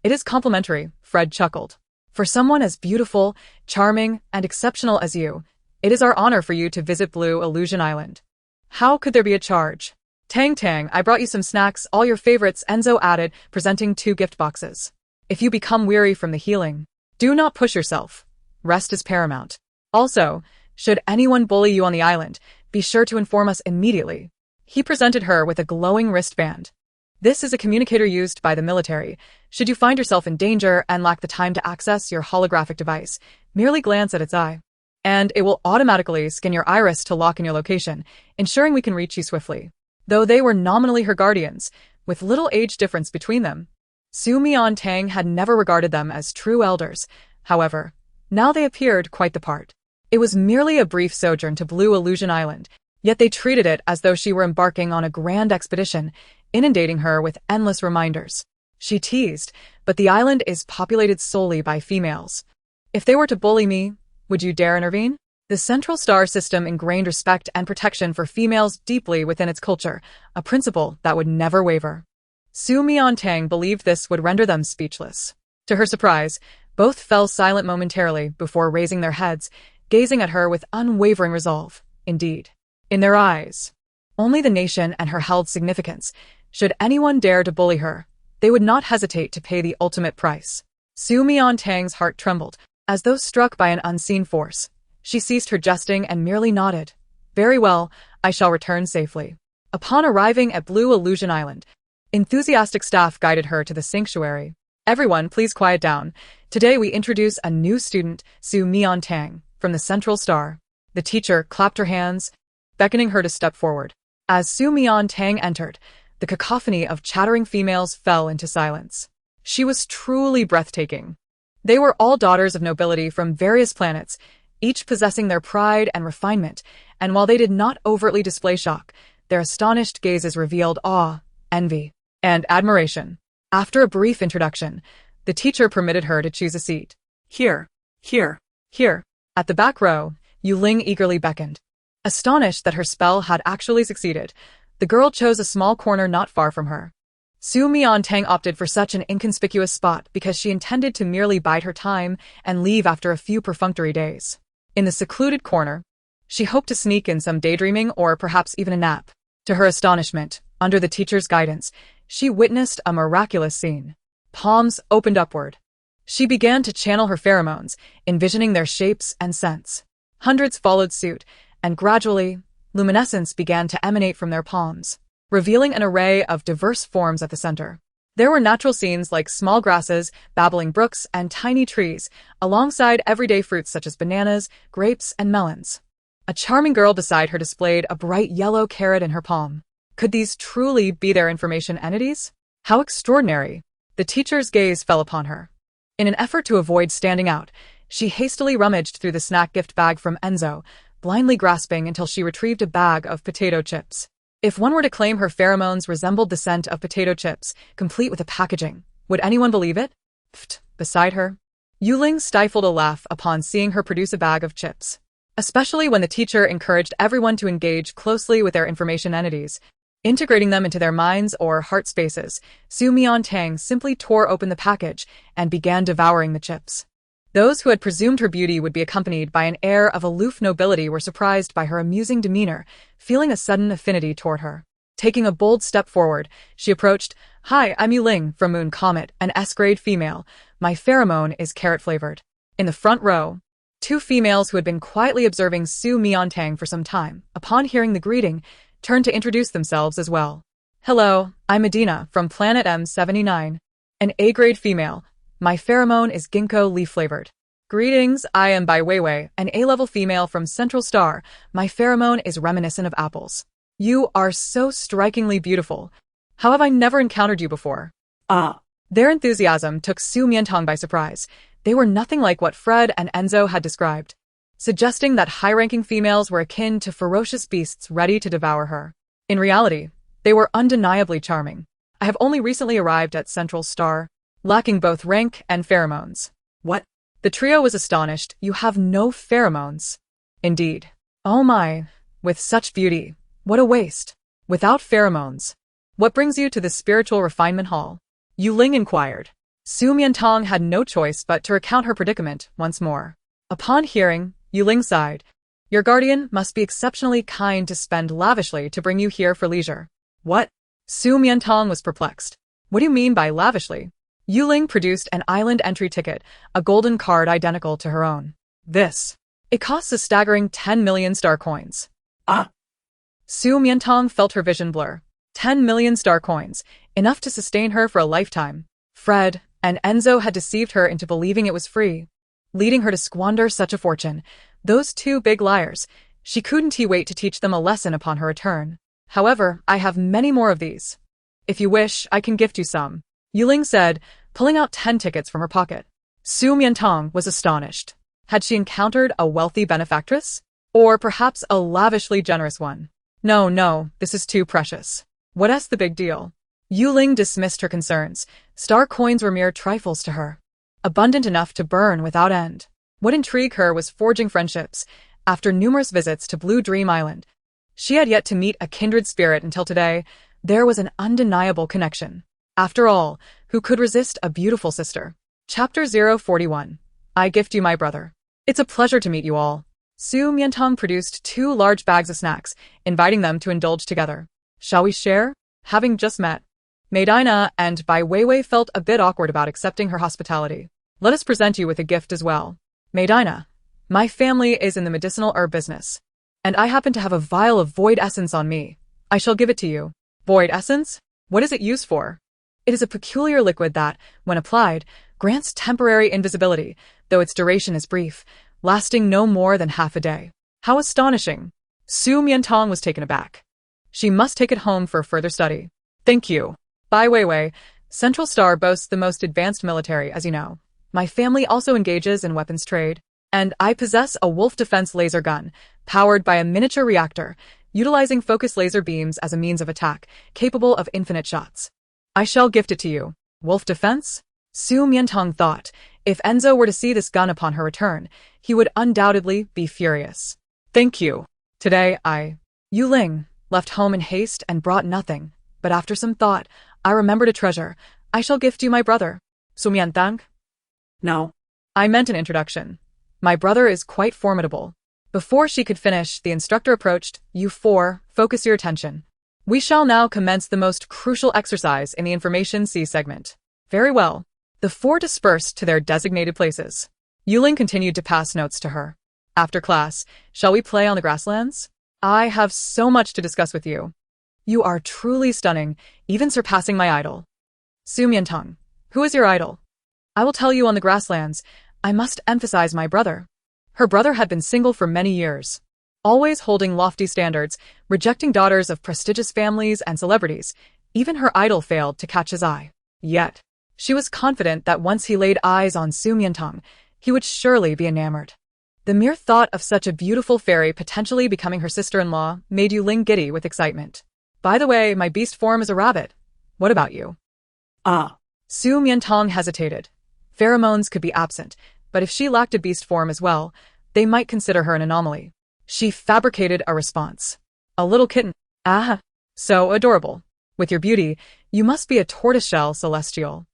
It is complimentary, Fred chuckled. For someone as beautiful, charming, and exceptional as you, it is our honor for you to visit Blue Illusion Island. How could there be a charge? Tang Tang, I brought you some snacks, all your favorites, Enzo added, presenting 2 gift boxes. If you become weary from the healing, do not push yourself. Rest is paramount. Also, should anyone bully you on the island, be sure to inform us immediately. He presented her with a glowing wristband. This is a communicator used by the military. Should you find yourself in danger and lack the time to access your holographic device, merely glance at its eye, and it will automatically scan your iris to lock in your location, ensuring we can reach you swiftly. Though they were nominally her guardians, with little age difference between them, Su Mian Tang had never regarded them as true elders. However, now they appeared quite the part. It was merely a brief sojourn to Blue Illusion Island, yet they treated it as though she were embarking on a grand expedition, inundating her with endless reminders. She teased, but the island is populated solely by females. If they were to bully me, would you dare intervene? The Central Star System ingrained respect and protection for females deeply within its culture, a principle that would never waver. Su Mian Tang believed this would render them speechless. To her surprise, both fell silent momentarily before raising their heads, gazing at her with unwavering resolve. Indeed, in their eyes, only the nation and her held significance. Should anyone dare to bully her, they would not hesitate to pay the ultimate price. Su Mian Tang's heart trembled, as though struck by an unseen force. She ceased her jesting and merely nodded. Very well, I shall return safely. Upon arriving at Blue Illusion Island, enthusiastic staff guided her to the sanctuary. Everyone, please quiet down. Today we introduce a new student, Su Mian Tang, from the Central Star. The teacher clapped her hands, beckoning her to step forward. As Su Mian Tang entered, the cacophony of chattering females fell into silence. She was truly breathtaking. They were all daughters of nobility from various planets, each possessing their pride and refinement, and while they did not overtly display shock, their astonished gazes revealed awe, envy, and admiration. After a brief introduction, the teacher permitted her to choose a seat. Here, here, here. At the back row, Yuling eagerly beckoned. Astonished that her spell had actually succeeded, the girl chose a small corner not far from her. Su Mian Tang opted for such an inconspicuous spot because she intended to merely bide her time and leave after a few perfunctory days. In the secluded corner, she hoped to sneak in some daydreaming or perhaps even a nap. To her astonishment, under the teacher's guidance, she witnessed a miraculous scene. Palms opened upward. She began to channel her pheromones, envisioning their shapes and scents. Hundreds followed suit, and gradually, luminescence began to emanate from their palms, revealing an array of diverse forms at the center. There were natural scenes like small grasses, babbling brooks, and tiny trees, alongside everyday fruits such as bananas, grapes, and melons. A charming girl beside her displayed a bright yellow carrot in her palm. Could these truly be their information entities? How extraordinary! The teacher's gaze fell upon her. In an effort to avoid standing out, she hastily rummaged through the snack gift bag from Enzo, blindly grasping until she retrieved a bag of potato chips. If one were to claim her pheromones resembled the scent of potato chips, complete with a packaging, would anyone believe it? Pfft, beside her. Yuling stifled a laugh upon seeing her produce a bag of chips. Especially when the teacher encouraged everyone to engage closely with their information entities, integrating them into their minds or heart spaces. Su Mian Tang simply tore open the package and began devouring the chips. Those who had presumed her beauty would be accompanied by an air of aloof nobility were surprised by her amusing demeanor, feeling a sudden affinity toward her. Taking a bold step forward, she approached. Hi, I'm Yuling from Moon Comet, an S-grade female. My pheromone is carrot-flavored. In the front row, two females who had been quietly observing Su Mian Tang for some time, upon hearing the greeting, turned to introduce themselves as well. Hello, I'm Medina from Planet M79, an A-grade female. My pheromone is ginkgo leaf-flavored. Greetings, I am Bai Weiwei, an A-level female from Central Star. My pheromone is reminiscent of apples. You are so strikingly beautiful. How have I never encountered you before? Ah, Their enthusiasm took Su Mian Tang by surprise. They were nothing like what Fred and Enzo had described, suggesting that high-ranking females were akin to ferocious beasts ready to devour her. In reality, they were undeniably charming. I have only recently arrived at Central Star, lacking both rank and pheromones. what? The trio was astonished. You have no pheromones. Indeed. Oh my, with such beauty, what a waste. Without pheromones. What brings you to the spiritual refinement hall? Yu Ling inquired. Su Mian Tang had no choice but to recount her predicament once more. Upon hearing, Yu Ling sighed. Your guardian must be exceptionally kind to spend lavishly to bring you here for leisure. What? Su Mian Tang was perplexed. What do you mean by lavishly? Yu Ling produced an island entry ticket, a golden card identical to her own. This. It costs a staggering 10 million star coins. Ah, Su Mian Tang felt her vision blur. 10 million star coins, enough to sustain her for a lifetime. Fred and Enzo had deceived her into believing it was free, leading her to squander such a fortune. Those two big liars. She couldn't wait to teach them a lesson upon her return. However, I have many more of these. If you wish, I can gift you some, Yu Ling said, pulling out 10 tickets from her pocket. Su Mian Tang was astonished. Had she encountered a wealthy benefactress? Or perhaps a lavishly generous one? No, this is too precious. What's the big deal? Yu Ling dismissed her concerns. Star coins were mere trifles to her, abundant enough to burn without end. What intrigued her was forging friendships. After numerous visits to Blue Dream Island, she had yet to meet a kindred spirit until today. There was an undeniable connection. After all, who could resist a beautiful sister? Chapter 041. I gift you my brother. It's a pleasure to meet you all. Su Mian Tang produced 2 large bags of snacks, inviting them to indulge together. Shall we share? Having just met, Medina and Bai Weiwei felt a bit awkward about accepting her hospitality. Let us present you with a gift as well. Medina, my family is in the medicinal herb business, and I happen to have a vial of void essence on me. I shall give it to you. Void essence? What is it used for? It is a peculiar liquid that, when applied, grants temporary invisibility, though its duration is brief, lasting no more than half a day. How astonishing! Su Mian Tang was taken aback. She must take it home for further study. Thank you. Bai Weiwei, Central Star boasts the most advanced military, as you know. My family also engages in weapons trade, and I possess a wolf defense laser gun, powered by a miniature reactor, utilizing focused laser beams as a means of attack, capable of infinite shots. I shall gift it to you. Wolf defense? Su Mian Tang thought. If Enzo were to see this gun upon her return, he would undoubtedly be furious. Thank you. Today Yu Ling left home in haste and brought nothing, but after some thought, I remembered a treasure. I shall gift you my brother. Su Mian Tang? no. I meant an introduction. My brother is quite formidable. Before she could finish, the instructor approached. You 4, focus your attention. We shall now commence the most crucial exercise in the Information C segment. Very well. The 4 dispersed to their designated places. Yu Ling continued to pass notes to her. After class, shall we play on the grasslands? I have so much to discuss with you. You are truly stunning, even surpassing my idol. Su Mian Tang, who is your idol? I will tell you on the grasslands. I must emphasize my brother. Her brother had been single for many years, always holding lofty standards, rejecting daughters of prestigious families and celebrities. Even her idol failed to catch his eye. Yet, she was confident that once he laid eyes on Su Mian Tang, he would surely be enamored. The mere thought of such a beautiful fairy potentially becoming her sister-in-law made Yu Ling giddy with excitement. By the way, my beast form is a rabbit. What about you? Ah, Su Mian Tang hesitated. Pheromones could be absent, but if she lacked a beast form as well, they might consider her an anomaly. She fabricated a response. A little kitten. Ah, so adorable. With your beauty, you must be a tortoiseshell celestial.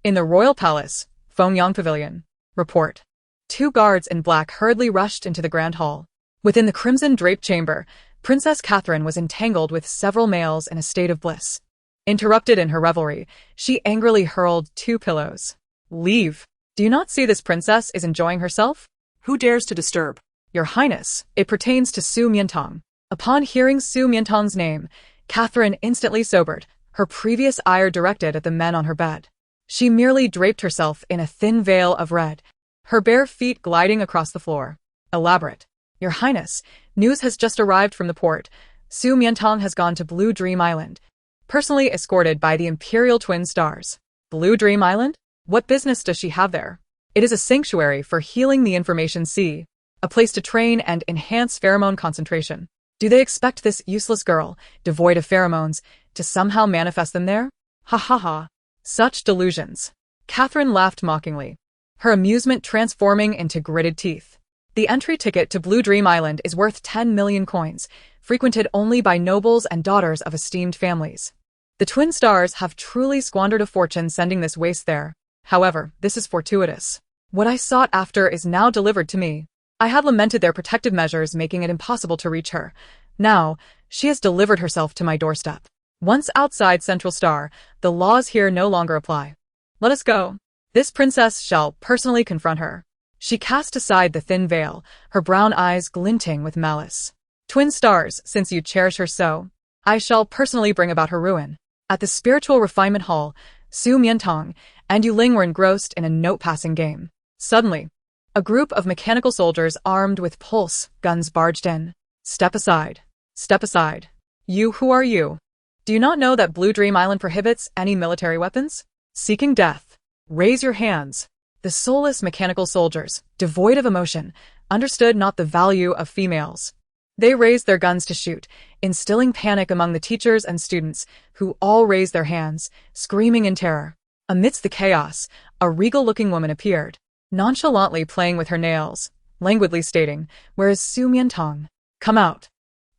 In the royal palace, Fengyang Pavilion. Report. 2 guards in black hurriedly rushed into the grand hall. Within the crimson-draped chamber, Princess Catherine was entangled with several males in a state of bliss. Interrupted in her revelry, she angrily hurled 2 pillows. Leave. Do you not see this princess is enjoying herself? who dares to disturb? Your Highness, it pertains to Su Mian Tang. Upon hearing Su Mian Tang's name, Catherine instantly sobered, her previous ire directed at the men on her bed. She merely draped herself in a thin veil of red, her bare feet gliding across the floor. Elaborate. Your Highness, news has just arrived from the port. Su Mian Tang has gone to Blue Dream Island. personally escorted by the Imperial Twin Stars. Blue Dream Island? What business does she have there? It is a sanctuary for healing the information sea, a place to train and enhance pheromone concentration. Do they expect this useless girl, devoid of pheromones, to somehow manifest them there? Ha ha ha. Such delusions. Catherine laughed mockingly, her amusement transforming into gritted teeth. The entry ticket to Blue Dream Island is worth 10 million coins, frequented only by nobles and daughters of esteemed families. The Twin Stars have truly squandered a fortune sending this waste there. However, this is fortuitous. What I sought after is now delivered to me. I had lamented their protective measures making it impossible to reach her. Now, she has delivered herself to my doorstep. Once outside Central Star, the laws here no longer apply. Let us go. This princess shall personally confront her. She cast aside the thin veil, her brown eyes glinting with malice. Twin Stars, since you cherish her so, I shall personally bring about her ruin. At the Spiritual Refinement Hall, Su Mian Tang and Yu Ling were engrossed in a note-passing game. Suddenly, a group of mechanical soldiers armed with pulse guns barged in. Step aside. Step aside. You, who are you? Do you not know that Blue Dream Island prohibits any military weapons? Seeking death. Raise your hands. The soulless mechanical soldiers, devoid of emotion, understood not the value of females. They raised their guns to shoot, instilling panic among the teachers and students, who all raised their hands, screaming in terror. Amidst the chaos, a regal-looking woman appeared, nonchalantly playing with her nails, languidly stating, "Where is Su Mian Tang? Come out."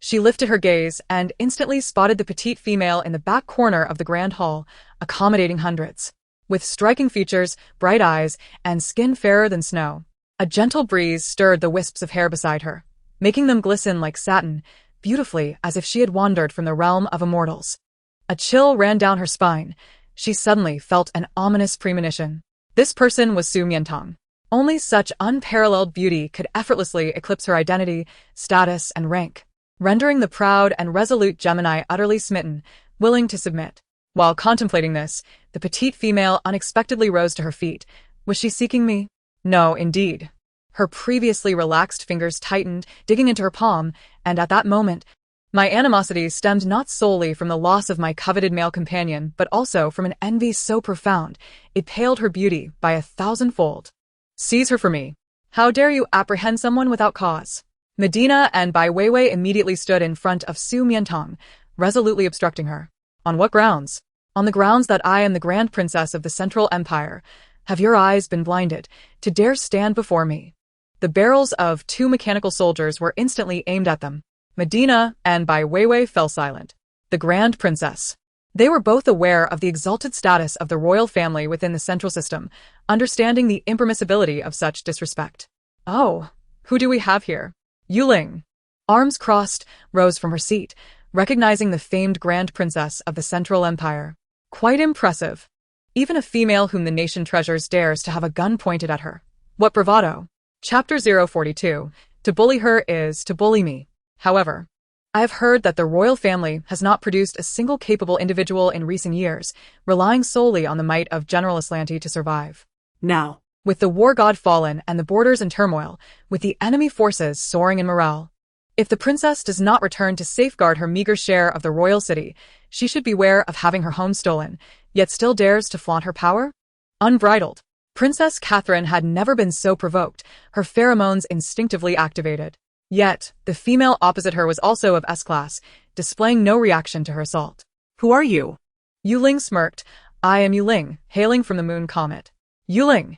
She lifted her gaze and instantly spotted the petite female in the back corner of the grand hall, accommodating hundreds. With striking features, bright eyes, and skin fairer than snow, a gentle breeze stirred the wisps of hair beside her, making them glisten like satin, beautifully as if she had wandered from the realm of immortals. A chill ran down her spine. She suddenly felt an ominous premonition. This person was Su Mian Tang. Only such unparalleled beauty could effortlessly eclipse her identity, status, and rank, rendering the proud and resolute Gemini utterly smitten, willing to submit. While contemplating this, the petite female unexpectedly rose to her feet. Was she seeking me? No, indeed. Her previously relaxed fingers tightened, digging into her palm, and at that moment, my animosity stemmed not solely from the loss of my coveted male companion, but also from an envy so profound, it paled her beauty by 1,000-fold. Seize her for me. How dare you apprehend someone without cause? Medina and Bai Weiwei immediately stood in front of Su Mian Tang, resolutely obstructing her. On what grounds? On the grounds that I am the Grand Princess of the Central Empire. Have your eyes been blinded to dare stand before me? The barrels of 2 mechanical soldiers were instantly aimed at them. Medina and Bai Weiwei fell silent. The Grand Princess. They were both aware of the exalted status of the royal family within the central system, understanding the impermissibility of such disrespect. Oh, who do we have here? Yu Ling, arms crossed, rose from her seat, recognizing the famed Grand Princess of the Central Empire. Quite impressive. Even a female whom the nation treasures dares to have a gun pointed at her. What bravado. Chapter 042. To bully her is to bully me. However, I have heard that the royal family has not produced a single capable individual in recent years, relying solely on the might of General Aslanti to survive. Now, with the war god fallen and the borders in turmoil, with the enemy forces soaring in morale, if the princess does not return to safeguard her meager share of the royal city, she should beware of having her home stolen, yet still dares to flaunt her power? Unbridled. Princess Catherine had never been so provoked, her pheromones instinctively activated. Yet, the female opposite her was also of S-class, displaying no reaction to her assault. Who are you? Yu Ling smirked. I am Yu Ling, hailing from the moon comet. Yu Ling.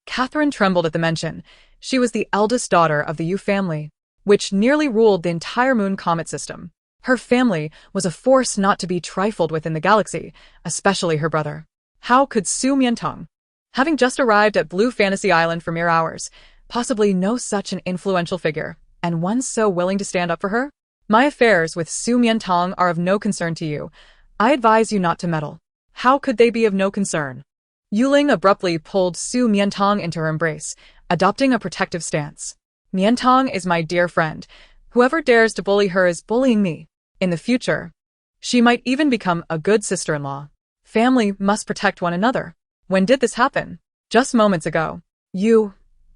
Catherine trembled at the mention. She was the eldest daughter of the Yu family, which nearly ruled the entire moon comet system. Her family was a force not to be trifled with in the galaxy, especially her brother. How could Su Mian Tang, having just arrived at Blue Fantasy Island for mere hours, possibly know such an influential figure, and one so willing to stand up for her? My affairs with Su Mian Tang are of no concern to you. I advise you not to meddle. How could they be of no concern? Yu Ling abruptly pulled Su Mian Tang into her embrace, adopting a protective stance. Mian Tang is my dear friend. Whoever dares to bully her is bullying me. In the future, she might even become a good sister-in-law. Family must protect one another. When did this happen? Just moments ago.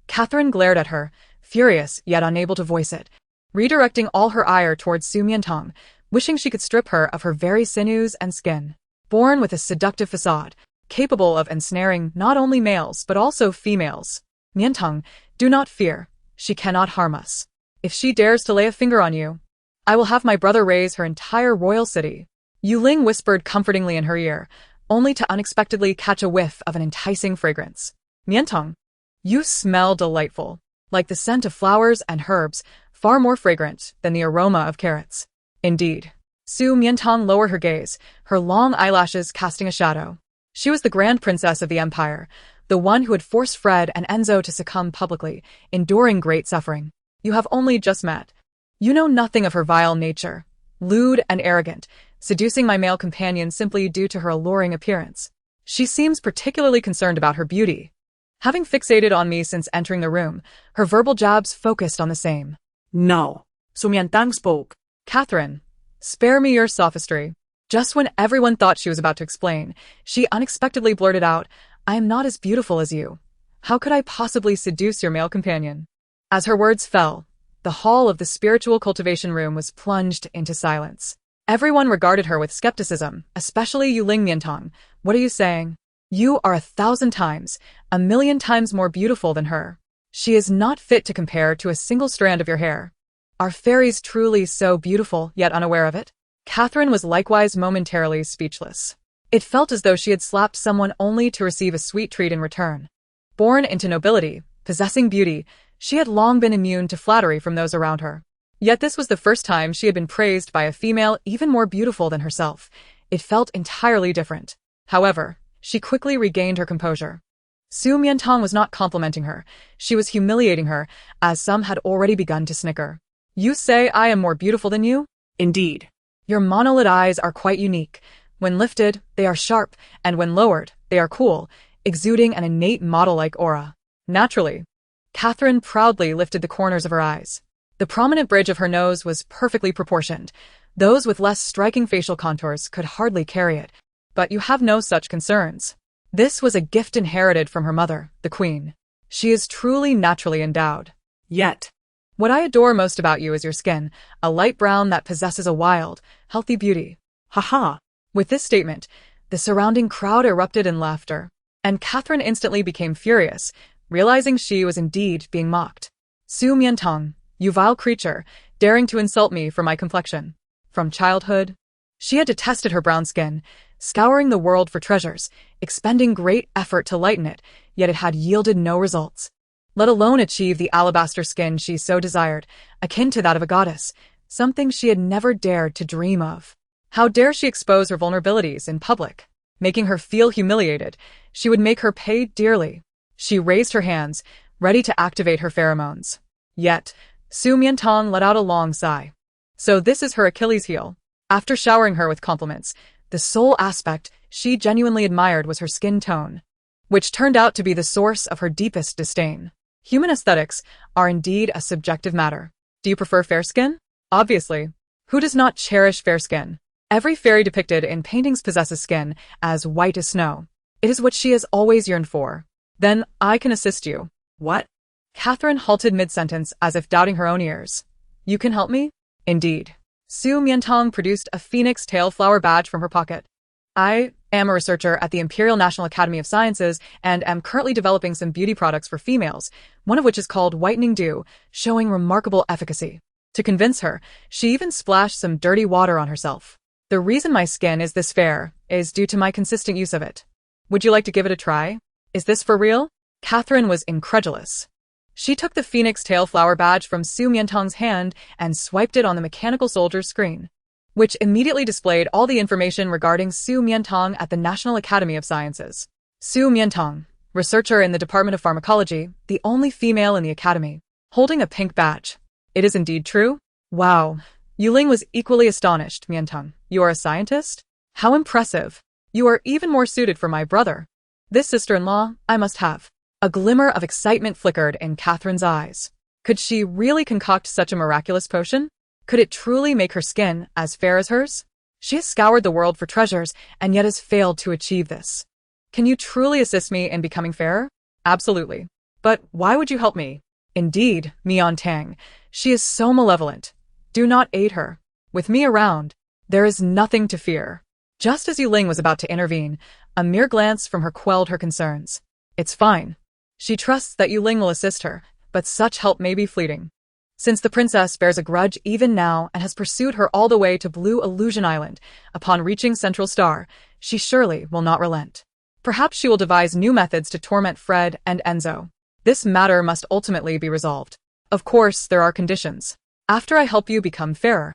Catherine glared at her, furious yet unable to voice it, redirecting all her ire towards Su Mian Tang, wishing she could strip her of her very sinews and skin. Born with a seductive facade, capable of ensnaring not only males but also females. Mian Tang, do not fear, she cannot harm us. If she dares to lay a finger on you, I will have my brother raise her entire royal city. Yu Ling whispered comfortingly in her ear, only to unexpectedly catch a whiff of an enticing fragrance. Mian Tang, you smell delightful, like the scent of flowers and herbs, far more fragrant than the aroma of carrots. Indeed. Su Mian Tang lowered her gaze, her long eyelashes casting a shadow. She was the grand princess of the empire, the one who had forced Fred and Enzo to succumb publicly, enduring great suffering. You have only just met. You know nothing of her vile nature, lewd and arrogant, seducing my male companion simply due to her alluring appearance. She seems particularly concerned about her beauty. Having fixated on me since entering the room, her verbal jabs focused on the same. No. Su Mian Tang spoke. Catherine, spare me your sophistry. Just when everyone thought she was about to explain, she unexpectedly blurted out, I am not as beautiful as you. How could I possibly seduce your male companion? As her words fell, the hall of the spiritual cultivation room was plunged into silence. Everyone regarded her with skepticism, especially Yu Ling. Mian Tang. What are you saying? You are 1,000 times, 1,000,000 times more beautiful than her. She is not fit to compare to a single strand of your hair. Are fairies truly so beautiful, yet unaware of it? Catherine was likewise momentarily speechless. It felt as though she had slapped someone only to receive a sweet treat in return. Born into nobility, possessing beauty, she had long been immune to flattery from those around her. Yet this was the first time she had been praised by a female even more beautiful than herself. It felt entirely different. However, she quickly regained her composure. Su Mian Tang was not complimenting her. She was humiliating her, as some had already begun to snicker. You say I am more beautiful than you? Indeed. Your monolid eyes are quite unique. When lifted, they are sharp, and when lowered, they are cool, exuding an innate model-like aura. Naturally. Catherine proudly lifted the corners of her eyes. The prominent bridge of her nose was perfectly proportioned. Those with less striking facial contours could hardly carry it. But you have no such concerns. This was a gift inherited from her mother, the queen. She is truly naturally endowed. Yet. What I adore most about you is your skin, a light brown that possesses a wild, healthy beauty. Ha. With this statement, the surrounding crowd erupted in laughter, and Catherine instantly became furious, realizing she was indeed being mocked. Su Mian Tang, you vile creature, daring to insult me for my complexion. From childhood, she had detested her brown skin, scouring the world for treasures, expending great effort to lighten it, yet it had yielded no results. Let alone achieve the alabaster skin she so desired, akin to that of a goddess, something she had never dared to dream of. How dare she expose her vulnerabilities in public? Making her feel humiliated, she would make her pay dearly. She raised her hands, ready to activate her pheromones. Yet, Su Mian Tang let out a long sigh. So this is her Achilles heel. After showering her with compliments, the sole aspect she genuinely admired was her skin tone, which turned out to be the source of her deepest disdain. Human aesthetics are indeed a subjective matter. Do you prefer fair skin? Obviously. Who does not cherish fair skin? Every fairy depicted in paintings possesses skin as white as snow. It is what she has always yearned for. Then I can assist you. What? Catherine halted mid-sentence as if doubting her own ears. You can help me? Indeed. Su Mian Tang produced a phoenix tail flower badge from her pocket. I am a researcher at the Imperial National Academy of Sciences and am currently developing some beauty products for females, one of which is called Whitening Dew, showing remarkable efficacy. To convince her, she even splashed some dirty water on herself. The reason my skin is this fair is due to my consistent use of it. Would you like to give it a try? Is this for real? Catherine was incredulous. She took the phoenix tail flower badge from Su Mian Tang's hand and swiped it on the mechanical soldier's screen, which immediately displayed all the information regarding Su Mian Tang at the National Academy of Sciences. Su Mian Tang, researcher in the Department of Pharmacology, the only female in the academy, holding a pink badge. It is indeed true? Wow. Yu Ling was equally astonished. Mian Tang, you are a scientist? How impressive. You are even more suited for my brother. This sister-in-law I must have. A glimmer of excitement flickered in Catherine's eyes. Could she really concoct such a miraculous potion? Could it truly make her skin as fair as hers? She has scoured the world for treasures and yet has failed to achieve this. Can you truly assist me in becoming fairer? Absolutely. But why would you help me? Indeed, Mian Tang, she is so malevolent. Do not aid her. With me around, There is nothing to fear. Just as Yu Ling was about to intervene, a mere glance from her quelled her concerns. It's fine. She trusts that Yu Ling will assist her, but such help may be fleeting. Since the princess bears a grudge even now and has pursued her all the way to Blue Illusion Island, upon reaching Central Star, she surely will not relent. Perhaps she will devise new methods to torment Fred and Enzo. This matter must ultimately be resolved. Of course, there are conditions. After I help you become fairer,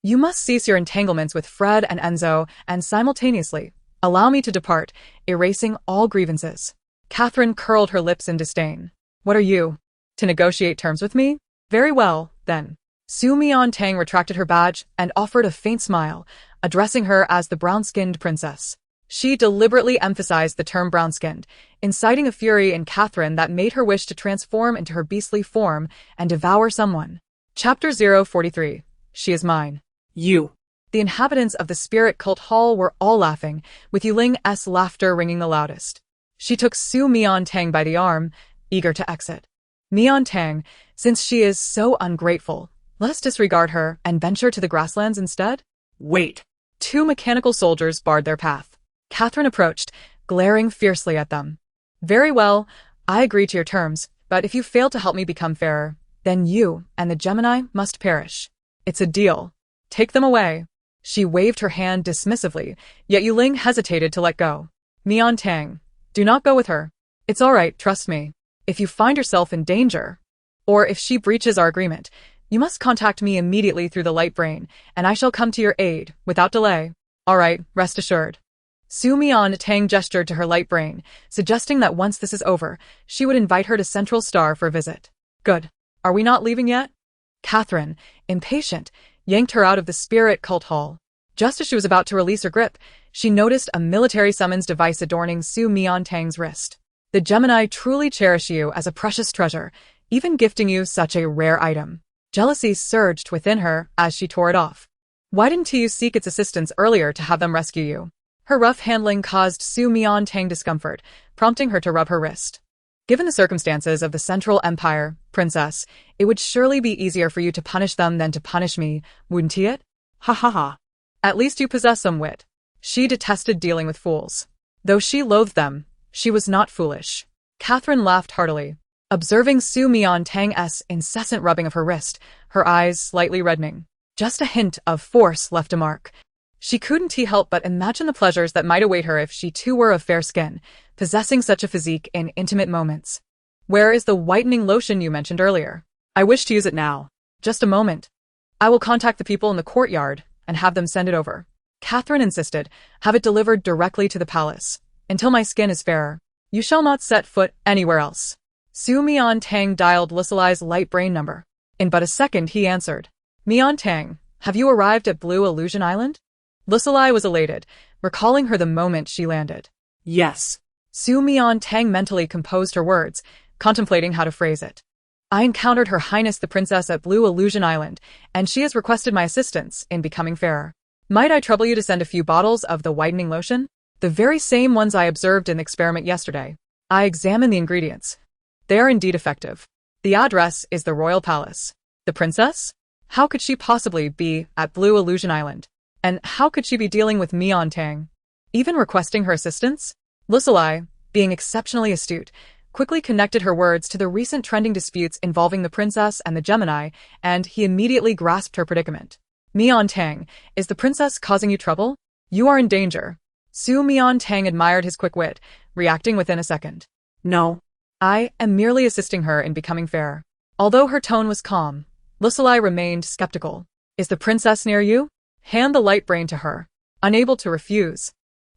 you must cease your entanglements with Fred and Enzo and simultaneously allow me to depart, erasing all grievances. Catherine curled her lips in disdain. What are you? To negotiate terms with me? Very well, then. Su Mian Tang retracted her badge and offered a faint smile, addressing her as the brown-skinned princess. She deliberately emphasized the term brown-skinned, inciting a fury in Catherine that made her wish to transform into her beastly form and devour someone. Chapter 043. She is mine. You. The inhabitants of the spirit cult hall were all laughing, with Yu Ling's laughter ringing the loudest. She took Su Mian Tang by the arm, eager to exit. Mian Tang, since she is so ungrateful, let us disregard her and venture to the grasslands instead? Wait. 2 mechanical soldiers barred their path. Catherine approached, glaring fiercely at them. Very well, I agree to your terms, but if you fail to help me become fairer, then you and the Gemini must perish. It's a deal. Take them away. She waved her hand dismissively, yet Yu Ling hesitated to let go. Mian Tang, do not go with her. It's all right, trust me. If you find yourself in danger, or if she breaches our agreement, you must contact me immediately through the light brain, and I shall come to your aid, without delay. All right, rest assured. Su Mian Tang gestured to her light brain, suggesting that once this is over, she would invite her to Central Star for a visit. Good. Are we not leaving yet? Catherine, impatient, yanked her out of the spirit cult hall. Just as she was about to release her grip, she noticed a military summons device adorning Su Mian Tang's wrist. The Gemini truly cherish you as a precious treasure, even gifting you such a rare item. Jealousy surged within her as she tore it off. Why didn't you seek its assistance earlier to have them rescue you? Her rough handling caused Su Mian Tang discomfort, prompting her to rub her wrist. Given the circumstances of the Central Empire, Princess, it would surely be easier for you to punish them than to punish me, wouldn't it? Ha ha ha. At least you possess some wit. She detested dealing with fools. Though she loathed them, she was not foolish. Catherine laughed heartily, observing Su Mian Tang's incessant rubbing of her wrist, her eyes slightly reddening. Just a hint of force left a mark. She couldn't help but imagine the pleasures that might await her if she too were of fair skin, possessing such a physique in intimate moments. Where is the whitening lotion you mentioned earlier? I wish to use it now. Just a moment. I will contact the people in the courtyard and have them send it over. Catherine insisted, have it delivered directly to the palace. Until my skin is fairer, you shall not set foot anywhere else. Su Mian Tang dialed Lusalai's light brain number. In but a second he answered. Mian Tang, have you arrived at Blue Illusion Island? Lusalai was elated, recalling her the moment she landed. Yes. Su Mian Tang mentally composed her words, contemplating how to phrase it. I encountered Her Highness the Princess at Blue Illusion Island, and she has requested my assistance in becoming fairer. Might I trouble you to send a few bottles of the whitening lotion? The very same ones I observed in the experiment yesterday. I examined the ingredients. They are indeed effective. The address is the Royal Palace. The princess? How could she possibly be at Blue Illusion Island? And how could she be dealing with Mian Tang? Even requesting her assistance? Lusalai, being exceptionally astute, quickly connected her words to the recent trending disputes involving the princess and the Gemini, and he immediately grasped her predicament. Mian Tang, is the princess causing you trouble? You are in danger. Su Mian Tang admired his quick wit, reacting within a second. No. I am merely assisting her in becoming fair. Although her tone was calm, Lusalai remained skeptical. Is the princess near you? Hand the light brain to her. Unable to refuse,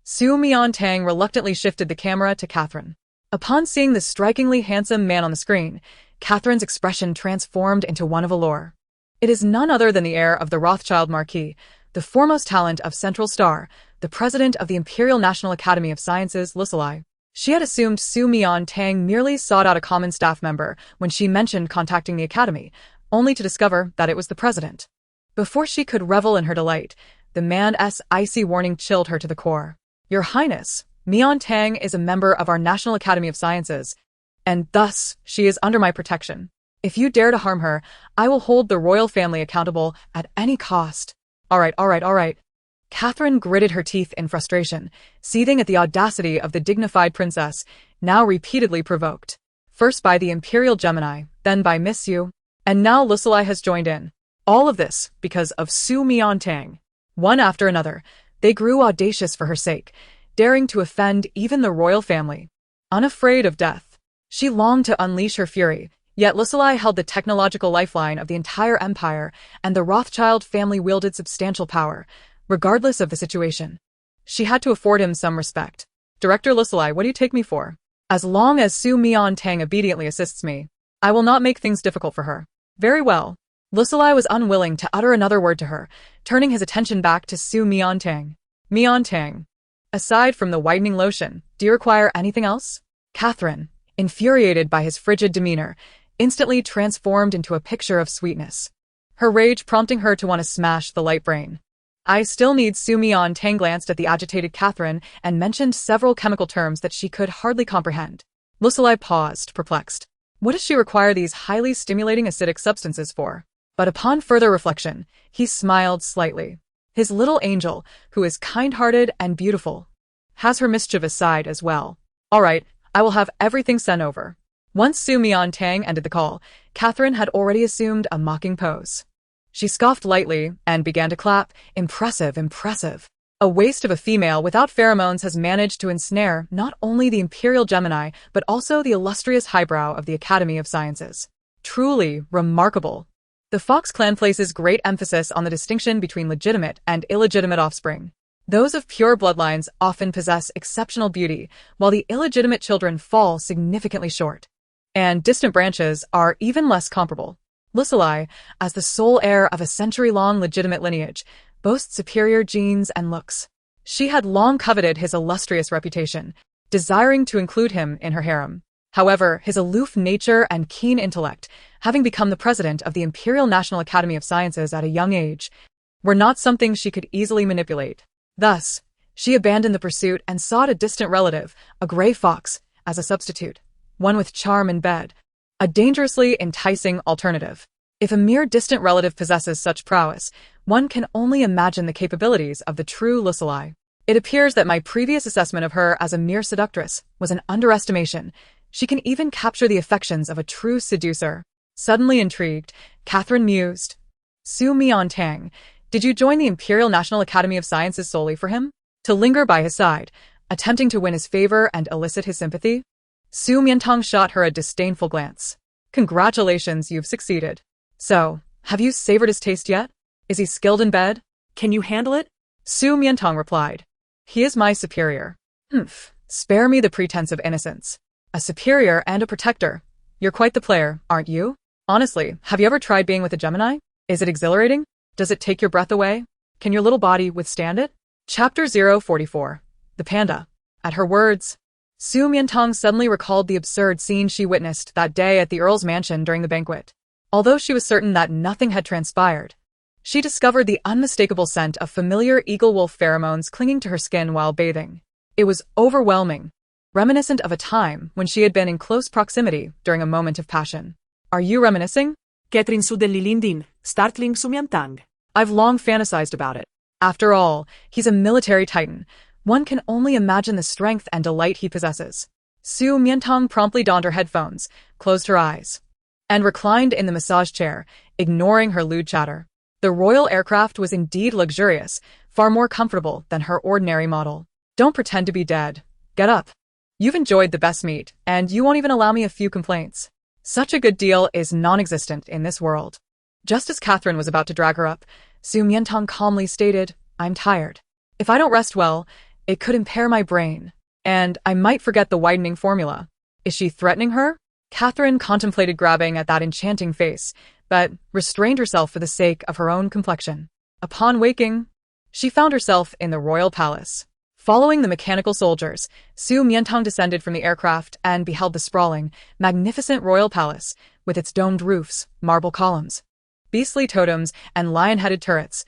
Su Mian Tang reluctantly shifted the camera to Catherine. Upon seeing the strikingly handsome man on the screen, Catherine's expression transformed into one of allure. It is none other than the heir of the Rothschild Marquis, the foremost talent of Central Star, the president of the Imperial National Academy of Sciences, Lusalai. She had assumed Su Mian Tang merely sought out a common staff member when she mentioned contacting the academy, only to discover that it was the president. Before she could revel in her delight, the man's icy warning chilled her to the core. Your Highness, Mian Tang is a member of our National Academy of Sciences, and thus she is under my protection. If you dare to harm her, I will hold the royal family accountable at any cost. All right. Catherine gritted her teeth in frustration, seething at the audacity of the dignified princess, now repeatedly provoked. First by the Imperial Gemini, then by Miss Yu, and now Lucilei has joined in. All of this because of Su Mian Tang. One after another, they grew audacious for her sake, daring to offend even the royal family. Unafraid of death, she longed to unleash her fury, yet Lucilei held the technological lifeline of the entire empire, and the Rothschild family wielded substantial power, regardless of the situation. She had to afford him some respect. Director Lucilei, what do you take me for? As long as Su Mian Tang obediently assists me, I will not make things difficult for her. Very well. Lucilei was unwilling to utter another word to her, turning his attention back to Su Mian Tang. Mian Tang. Aside from the whitening lotion, do you require anything else? Catherine, infuriated by his frigid demeanor, instantly transformed into a picture of sweetness, her rage prompting her to want to smash the light brain. I still need. Su Mian Tang glanced at the agitated Catherine and mentioned several chemical terms that she could hardly comprehend. Lucilei paused, perplexed. What does she require these highly stimulating acidic substances for? But upon further reflection, he smiled slightly. His little angel, who is kind-hearted and beautiful, has her mischievous side as well. All right, I will have everything sent over. Once Su Mian Tang ended the call, Catherine had already assumed a mocking pose. She scoffed lightly and began to clap. Impressive, impressive. A waste of a female without pheromones has managed to ensnare not only the Imperial Gemini, but also the illustrious highbrow of the Academy of Sciences. Truly remarkable. The Fox clan places great emphasis on the distinction between legitimate and illegitimate offspring. Those of pure bloodlines often possess exceptional beauty, while the illegitimate children fall significantly short. And distant branches are even less comparable. Lucilei, as the sole heir of a century-long legitimate lineage, boasts superior genes and looks. She had long coveted his illustrious reputation, desiring to include him in her harem. However, his aloof nature and keen intellect, having become the president of the Imperial National Academy of Sciences at a young age, were not something she could easily manipulate. Thus, she abandoned the pursuit and sought a distant relative, a gray fox, as a substitute, one with charm in bed, a dangerously enticing alternative. If a mere distant relative possesses such prowess, one can only imagine the capabilities of the true Lucilei. It appears that my previous assessment of her as a mere seductress was an underestimation. She can even capture the affections of a true seducer. Suddenly intrigued, Catherine mused. Su Mian Tang, did you join the Imperial National Academy of Sciences solely for him? To linger by his side, attempting to win his favor and elicit his sympathy? Su Mian Tang shot her a disdainful glance. Congratulations, you've succeeded. So, have you savored his taste yet? Is he skilled in bed? Can you handle it? Su Mian Tang replied. He is my superior. Humph, spare me the pretense of innocence. A superior and a protector. You're quite the player, aren't you? Honestly, have you ever tried being with a Gemini? Is it exhilarating? Does it take your breath away? Can your little body withstand it? Chapter 044. The Panda. At her words, Su Mian Tang suddenly recalled the absurd scene she witnessed that day at the Earl's mansion during the banquet. Although she was certain that nothing had transpired, she discovered the unmistakable scent of familiar eagle-wolf pheromones clinging to her skin while bathing. It was overwhelming, reminiscent of a time when she had been in close proximity during a moment of passion. Are you reminiscing? Catherine su dell'ilindin, startling Su Mian Tang. I've long fantasized about it. After all, he's a military titan. One can only imagine the strength and delight he possesses. Su Mian Tang promptly donned her headphones, closed her eyes, and reclined in the massage chair, ignoring her lewd chatter. The royal aircraft was indeed luxurious, far more comfortable than her ordinary model. Don't pretend to be dead. Get up. You've enjoyed the best meat, and you won't even allow me a few complaints. Such a good deal is non-existent in this world. Just as Catherine was about to drag her up, Su Mian Tang calmly stated, I'm tired. If I don't rest well, it could impair my brain, and I might forget the widening formula. Is she threatening her? Catherine contemplated grabbing at that enchanting face, but restrained herself for the sake of her own complexion. Upon waking, she found herself in the royal palace. Following the mechanical soldiers, Su Mian Tang descended from the aircraft and beheld the sprawling, magnificent royal palace, with its domed roofs, marble columns, beastly totems, and lion-headed turrets,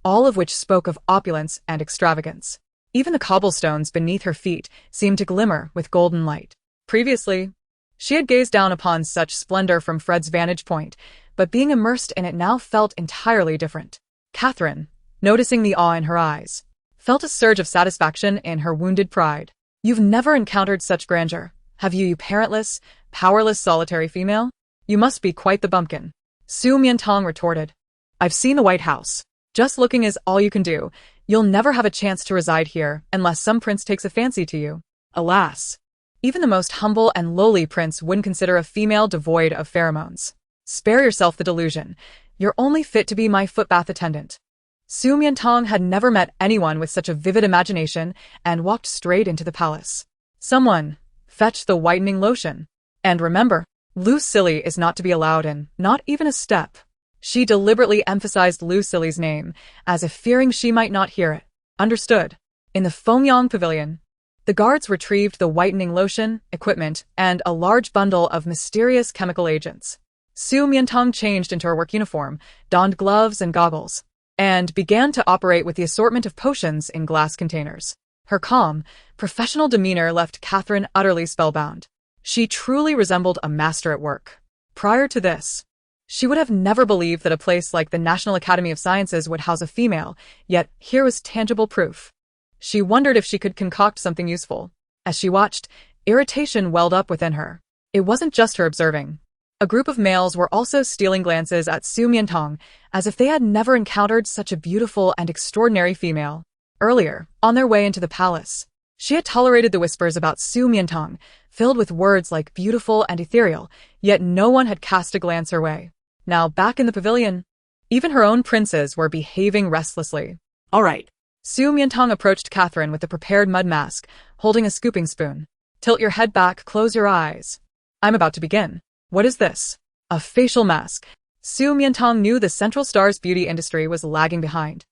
all of which spoke of opulence and extravagance. Even the cobblestones beneath her feet seemed to glimmer with golden light. Previously, she had gazed down upon such splendor from Fred's vantage point, but being immersed in it now felt entirely different. Catherine, noticing the awe in her eyes, felt a surge of satisfaction in her wounded pride. You've never encountered such grandeur, have you, you parentless, powerless solitary female? You must be quite the bumpkin. Su Mian Tang retorted. I've seen the White House. Just looking is all you can do. You'll never have a chance to reside here unless some prince takes a fancy to you. Alas, even the most humble and lowly prince wouldn't consider a female devoid of pheromones. Spare yourself the delusion. You're only fit to be my footbath attendant. Su Mian Tang had never met anyone with such a vivid imagination and walked straight into the palace. Someone, fetch the whitening lotion. And remember, Lucilly is not to be allowed in, not even a step. She deliberately emphasized Lucilly's name, as if fearing she might not hear it. Understood. In the Fengyang pavilion, the guards retrieved the whitening lotion, equipment, and a large bundle of mysterious chemical agents. Su Mian Tang changed into her work uniform, donned gloves and goggles, and began to operate with the assortment of potions in glass containers. Her calm, professional demeanor left Catherine utterly spellbound. She truly resembled a master at work. Prior to this, she would have never believed that a place like the National Academy of Sciences would house a female, yet here was tangible proof. She wondered if she could concoct something useful. As she watched, irritation welled up within her. It wasn't just her observing. A group of males were also stealing glances at Su Mian Tang, as if they had never encountered such a beautiful and extraordinary female. Earlier, on their way into the palace, she had tolerated the whispers about Su Mian Tang, filled with words like beautiful and ethereal, yet no one had cast a glance her way. Now, back in the pavilion, even her own princes were behaving restlessly. All right. Su Mian Tang approached Catherine with a prepared mud mask, holding a scooping spoon. Tilt your head back, close your eyes. I'm about to begin. What is this? A facial mask. Su Mian Tang knew the Central Star's beauty industry was lagging behind.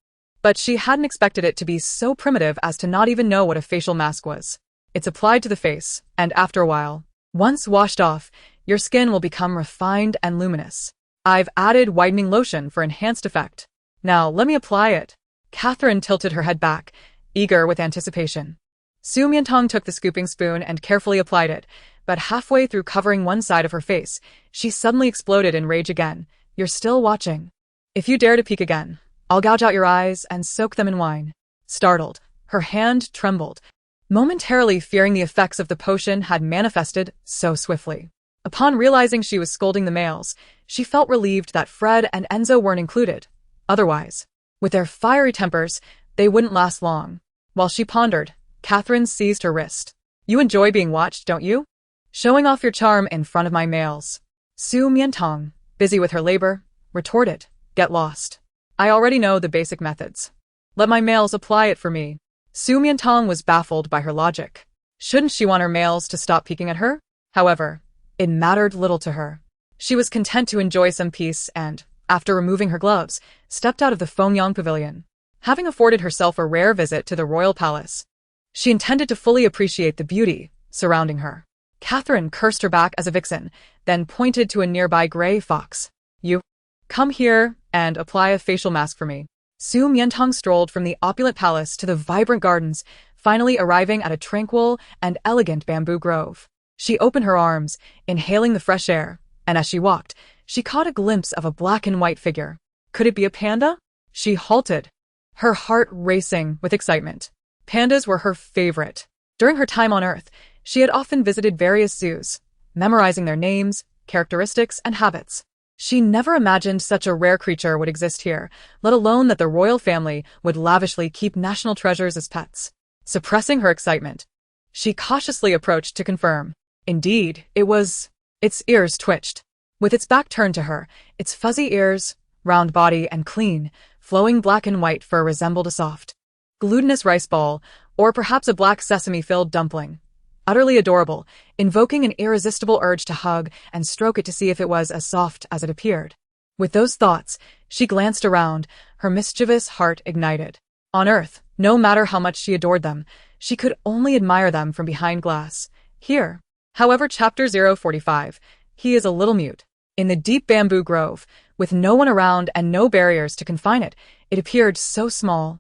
But she hadn't expected it to be so primitive as to not even know what a facial mask was. It's applied to the face, and after a while, once washed off, your skin will become refined and luminous. I've added whitening lotion for enhanced effect. Now, let me apply it. Catherine tilted her head back, eager with anticipation. Su Mian Tang took the scooping spoon and carefully applied it, but halfway through covering one side of her face, she suddenly exploded in rage again. You're still watching. If you dare to peek again, I'll gouge out your eyes and soak them in wine. Startled, her hand trembled, momentarily fearing the effects of the potion had manifested so swiftly. Upon realizing she was scolding the males, she felt relieved that Fred and Enzo weren't included. Otherwise, with their fiery tempers, they wouldn't last long. While she pondered, Catherine seized her wrist. You enjoy being watched, don't you? Showing off your charm in front of my males. Su Mian Tang, busy with her labor, retorted. Get lost. I already know the basic methods. Let my males apply it for me. Su Mian Tang was baffled by her logic. Shouldn't she want her males to stop peeking at her? However, it mattered little to her. She was content to enjoy some peace and, after removing her gloves, stepped out of the Fengyang pavilion. Having afforded herself a rare visit to the royal palace, she intended to fully appreciate the beauty surrounding her. Catherine cursed her back as a vixen, then pointed to a nearby gray fox. You, come here and apply a facial mask for me. Su Mian Tang strolled from the opulent palace to the vibrant gardens, finally arriving at a tranquil and elegant bamboo grove. She opened her arms, inhaling the fresh air, and as she walked, she caught a glimpse of a black and white figure. Could it be a panda? She halted, her heart racing with excitement. Pandas were her favorite. During her time on Earth, she had often visited various zoos, memorizing their names, characteristics, and habits. She never imagined such a rare creature would exist here, let alone that the royal family would lavishly keep national treasures as pets. Suppressing her excitement, she cautiously approached to confirm. Indeed, it was. Its ears twitched. With its back turned to her, its fuzzy ears, round body, and clean, flowing black and white fur resembled a soft, glutinous rice ball, or perhaps a black sesame-filled dumpling. Utterly adorable, invoking an irresistible urge to hug and stroke it to see if it was as soft as it appeared. With those thoughts, she glanced around, her mischievous heart ignited. On Earth, no matter how much she adored them, she could only admire them from behind glass. Here, however, Chapter 045, he is a little mute. In the deep bamboo grove, with no one around and no barriers to confine it, it appeared so small,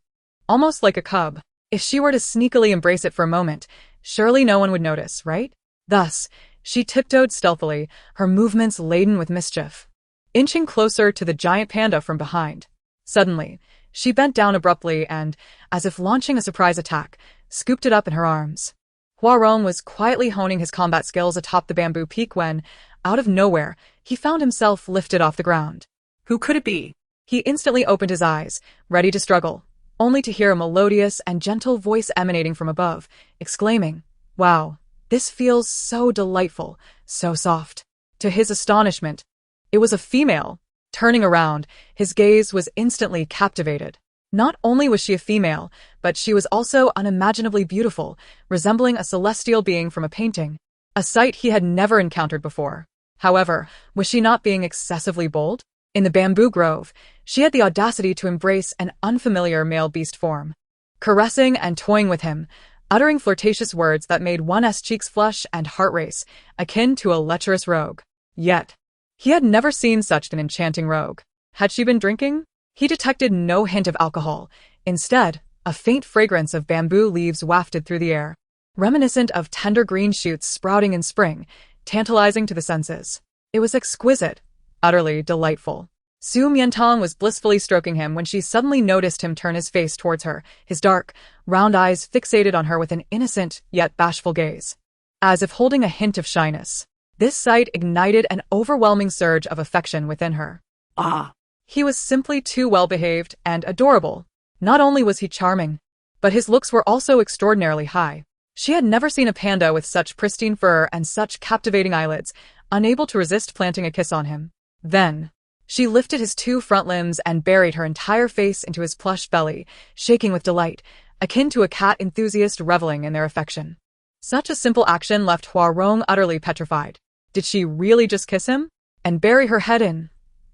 almost like a cub. If she were to sneakily embrace it for a moment, surely no one would notice, right? Thus, she tiptoed stealthily, her movements laden with mischief, inching closer to the giant panda from behind. Suddenly, She bent down abruptly and, as if launching a surprise attack, scooped it up in her arms. Huarong was quietly honing his combat skills atop the bamboo peak when, out of nowhere, he found himself lifted off the ground. Who could it be? He instantly opened his eyes, ready to struggle, only to hear a melodious and gentle voice emanating from above, exclaiming, "Wow, this feels so delightful, so soft." To his astonishment, it was a female. Turning around, his gaze was instantly captivated. Not only was she a female, but she was also unimaginably beautiful, resembling a celestial being from a painting, a sight he had never encountered before. However, was she not being excessively bold? In the bamboo grove, she had the audacity to embrace an unfamiliar male beast form, caressing and toying with him, uttering flirtatious words that made one's cheeks flush and heart race, akin to a lecherous rogue. Yet, he had never seen such an enchanting rogue. Had she been drinking? He detected no hint of alcohol. Instead, a faint fragrance of bamboo leaves wafted through the air, reminiscent of tender green shoots sprouting in spring, tantalizing to the senses. It was exquisite, utterly delightful. Su Mian Tang was blissfully stroking him when she suddenly noticed him turn his face towards her, his dark, round eyes fixated on her with an innocent yet bashful gaze, as if holding a hint of shyness. This sight ignited an overwhelming surge of affection within her. Ah! He was simply too well-behaved and adorable. Not only was he charming, but his looks were also extraordinarily high. She had never seen a panda with such pristine fur and such captivating eyelids, unable to resist planting a kiss on him. Then, she lifted his two front limbs and buried her entire face into his plush belly, shaking with delight, akin to a cat enthusiast reveling in their affection. Such a simple action left Huarong utterly petrified. Did she really just kiss him? And bury her head in?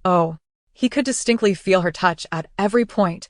Oh, he could distinctly feel her touch at every point,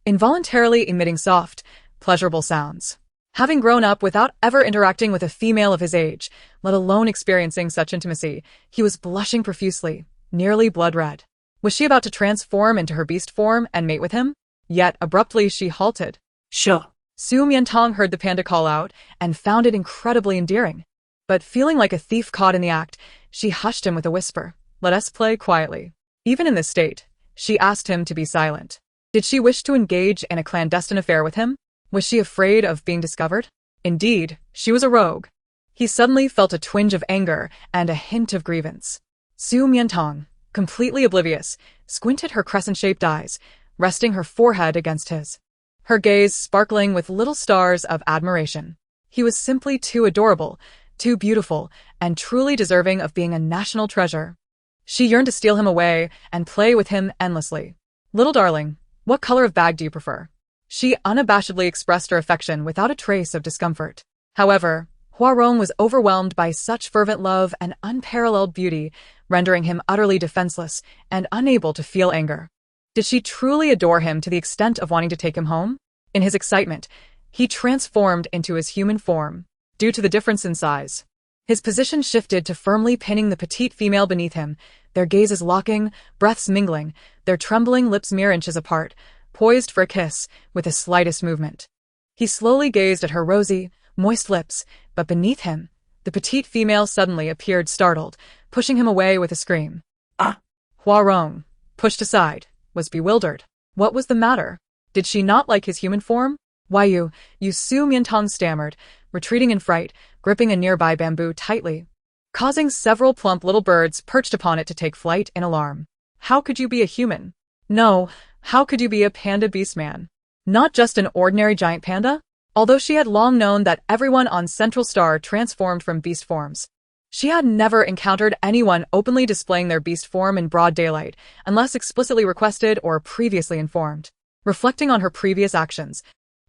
involuntarily emitting soft, pleasurable sounds. Having grown up without ever interacting with a female of his age, let alone experiencing such intimacy, he was blushing profusely, nearly blood red. Was she about to transform into her beast form and mate with him? Yet abruptly she halted. Sure. Su Mian Tang heard the panda call out and found it incredibly endearing. But feeling like a thief caught in the act, she hushed him with a whisper. Let us play quietly. Even in this state, she asked him to be silent. Did she wish to engage in a clandestine affair with him? Was she afraid of being discovered? Indeed, she was a rogue. He suddenly felt a twinge of anger and a hint of grievance. Su Mian Tang, completely oblivious, squinted her crescent-shaped eyes, resting her forehead against his, her gaze sparkling with little stars of admiration. He was simply too adorable, too beautiful, and truly deserving of being a national treasure. She yearned to steal him away and play with him endlessly. Little darling, what color of bag do you prefer? She unabashedly expressed her affection without a trace of discomfort. However, Huarong was overwhelmed by such fervent love and unparalleled beauty, rendering him utterly defenseless and unable to feel anger. Did she truly adore him to the extent of wanting to take him home? In his excitement, he transformed into his human form. Due to the difference in size, his position shifted to firmly pinning the petite female beneath him, their gazes locking, breaths mingling, their trembling lips mere inches apart, poised for a kiss with the slightest movement. He slowly gazed at her rosy, moist lips, but beneath him, the petite female suddenly appeared startled, pushing him away with a scream. Ah! Huarong, pushed aside, was bewildered. What was the matter? Did she not like his human form? Why you Su Mian Tang stammered, retreating in fright, gripping a nearby bamboo tightly, causing several plump little birds perched upon it to take flight in alarm. How could you be a human? No, how could you be a panda beastman? Not just an ordinary giant panda? Although she had long known that everyone on Central Star transformed from beast forms, she had never encountered anyone openly displaying their beast form in broad daylight, unless explicitly requested or previously informed. Reflecting on her previous actions,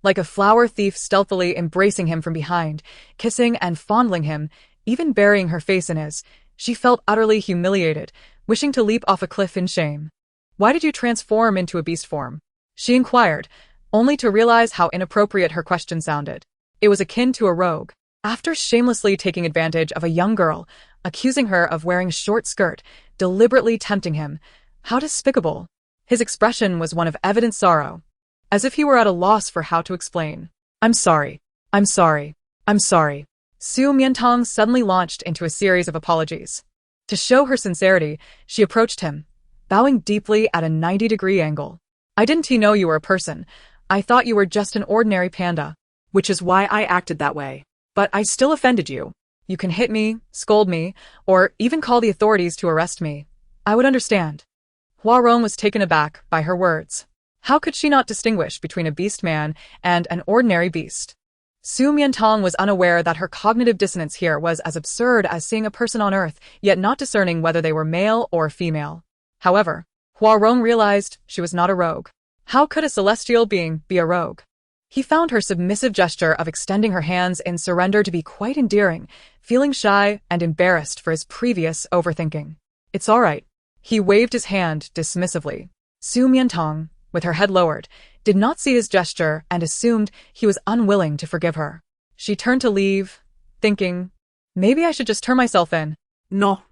like a flower thief stealthily embracing him from behind, kissing and fondling him, even burying her face in his, she felt utterly humiliated, wishing to leap off a cliff in shame. Why did you transform into a beast form? She inquired, only to realize how inappropriate her question sounded. It was akin to a rogue. After shamelessly taking advantage of a young girl, accusing her of wearing a short skirt, deliberately tempting him. How despicable. His expression was one of evident sorrow, as if he were at a loss for how to explain. I'm sorry. I'm sorry. I'm sorry. Su Mian Tang suddenly launched into a series of apologies. To show her sincerity, she approached him, bowing deeply at a 90-degree angle. I didn't know you were a person. I thought you were just an ordinary panda. Which is why I acted that way. But I still offended you. You can hit me, scold me, or even call the authorities to arrest me. I would understand. Huarong was taken aback by her words. How could she not distinguish between a beast man and an ordinary beast? Su Mian Tang was unaware that her cognitive dissonance here was as absurd as seeing a person on Earth, yet not discerning whether they were male or female. However, Huarong realized she was not a rogue. How could a celestial being be a rogue? He found her submissive gesture of extending her hands in surrender to be quite endearing, feeling shy and embarrassed for his previous overthinking. It's all right. He waved his hand dismissively. Su Mian Tang, with her head lowered, did not see his gesture and assumed he was unwilling to forgive her. She turned to leave, thinking, maybe I should just turn myself in. No.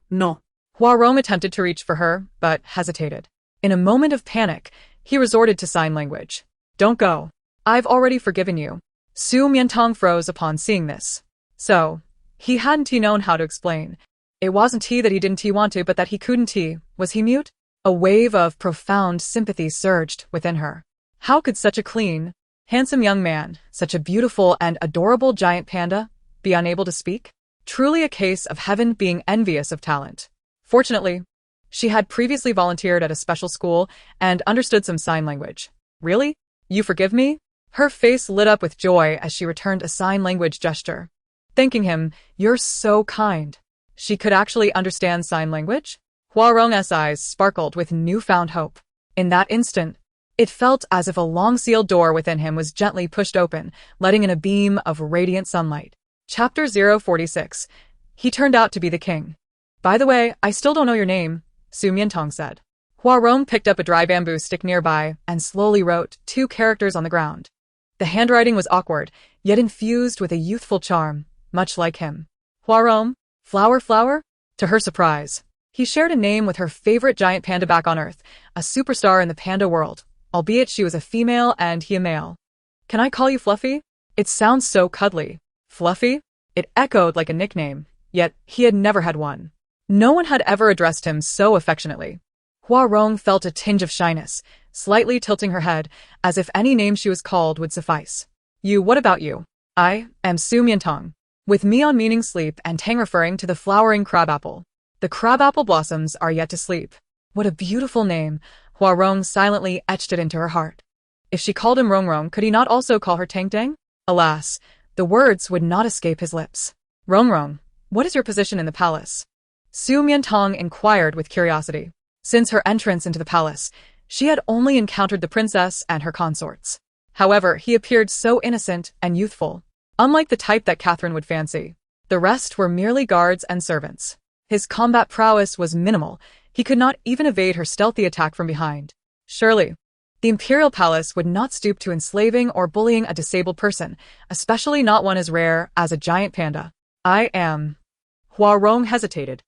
Huarong attempted to reach for her, but hesitated. In a moment of panic, he resorted to sign language. Don't go. I've already forgiven you. Su Mian Tang froze upon seeing this. So, he hadn't known how to explain. It wasn't that he didn't want to, but that he couldn't. Was he mute? A wave of profound sympathy surged within her. How could such a clean, handsome young man, such a beautiful and adorable giant panda, be unable to speak? Truly a case of heaven being envious of talent. Fortunately, she had previously volunteered at a special school and understood some sign language. Really? You forgive me? Her face lit up with joy as she returned a sign language gesture. Thanking him, you're so kind. She could actually understand sign language? Huarong's eyes sparkled with newfound hope. In that instant, it felt as if a long sealed door within him was gently pushed open, letting in a beam of radiant sunlight. Chapter 046. He turned out to be the king. By the way, I still don't know your name, Su Mian Tang said. Huarong picked up a dry bamboo stick nearby and slowly wrote 2 characters on the ground. The handwriting was awkward, yet infused with a youthful charm, much like him. Huarong? Flower? To her surprise, he shared a name with her favorite giant panda back on Earth, a superstar in the panda world, albeit she was a female and he a male. Can I call you Fluffy? It sounds so cuddly. Fluffy? It echoed like a nickname, yet he had never had one. No one had ever addressed him so affectionately. Huarong felt a tinge of shyness, slightly tilting her head, as if any name she was called would suffice. What about you? I am Su Mian Tang. With Mian meaning sleep and Tang referring to the flowering crabapple. The crabapple blossoms are yet to sleep. What a beautiful name. Huarong silently etched it into her heart. If she called him Rongrong, could he not also call her Tang Tang? Alas, the words would not escape his lips. Rongrong, what is your position in the palace? Su Mian Tang inquired with curiosity. Since her entrance into the palace, she had only encountered the princess and her consorts. However, he appeared so innocent and youthful, unlike the type that Catherine would fancy. The rest were merely guards and servants. His combat prowess was minimal. He could not even evade her stealthy attack from behind. Surely, the imperial palace would not stoop to enslaving or bullying a disabled person, especially not one as rare as a giant panda. I am. Huarong hesitated,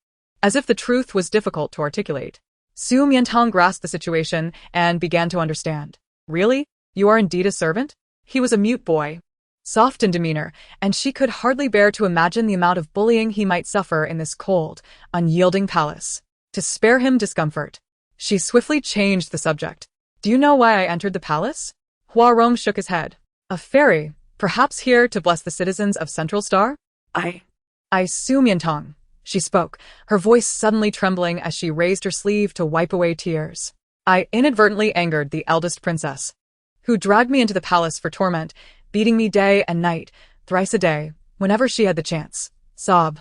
as if the truth was difficult to articulate. Su Mian Tang grasped the situation and began to understand. Really? You are indeed a servant? He was a mute boy, soft in demeanor, and she could hardly bear to imagine the amount of bullying he might suffer in this cold, unyielding palace. To spare him discomfort, she swiftly changed the subject. Do you know why I entered the palace? Huarong shook his head. A fairy, perhaps here to bless the citizens of Central Star? I Su Mian Tang. She spoke, her voice suddenly trembling as she raised her sleeve to wipe away tears. I inadvertently angered the eldest princess, who dragged me into the palace for torment, beating me day and night, thrice a day, whenever she had the chance. Sob.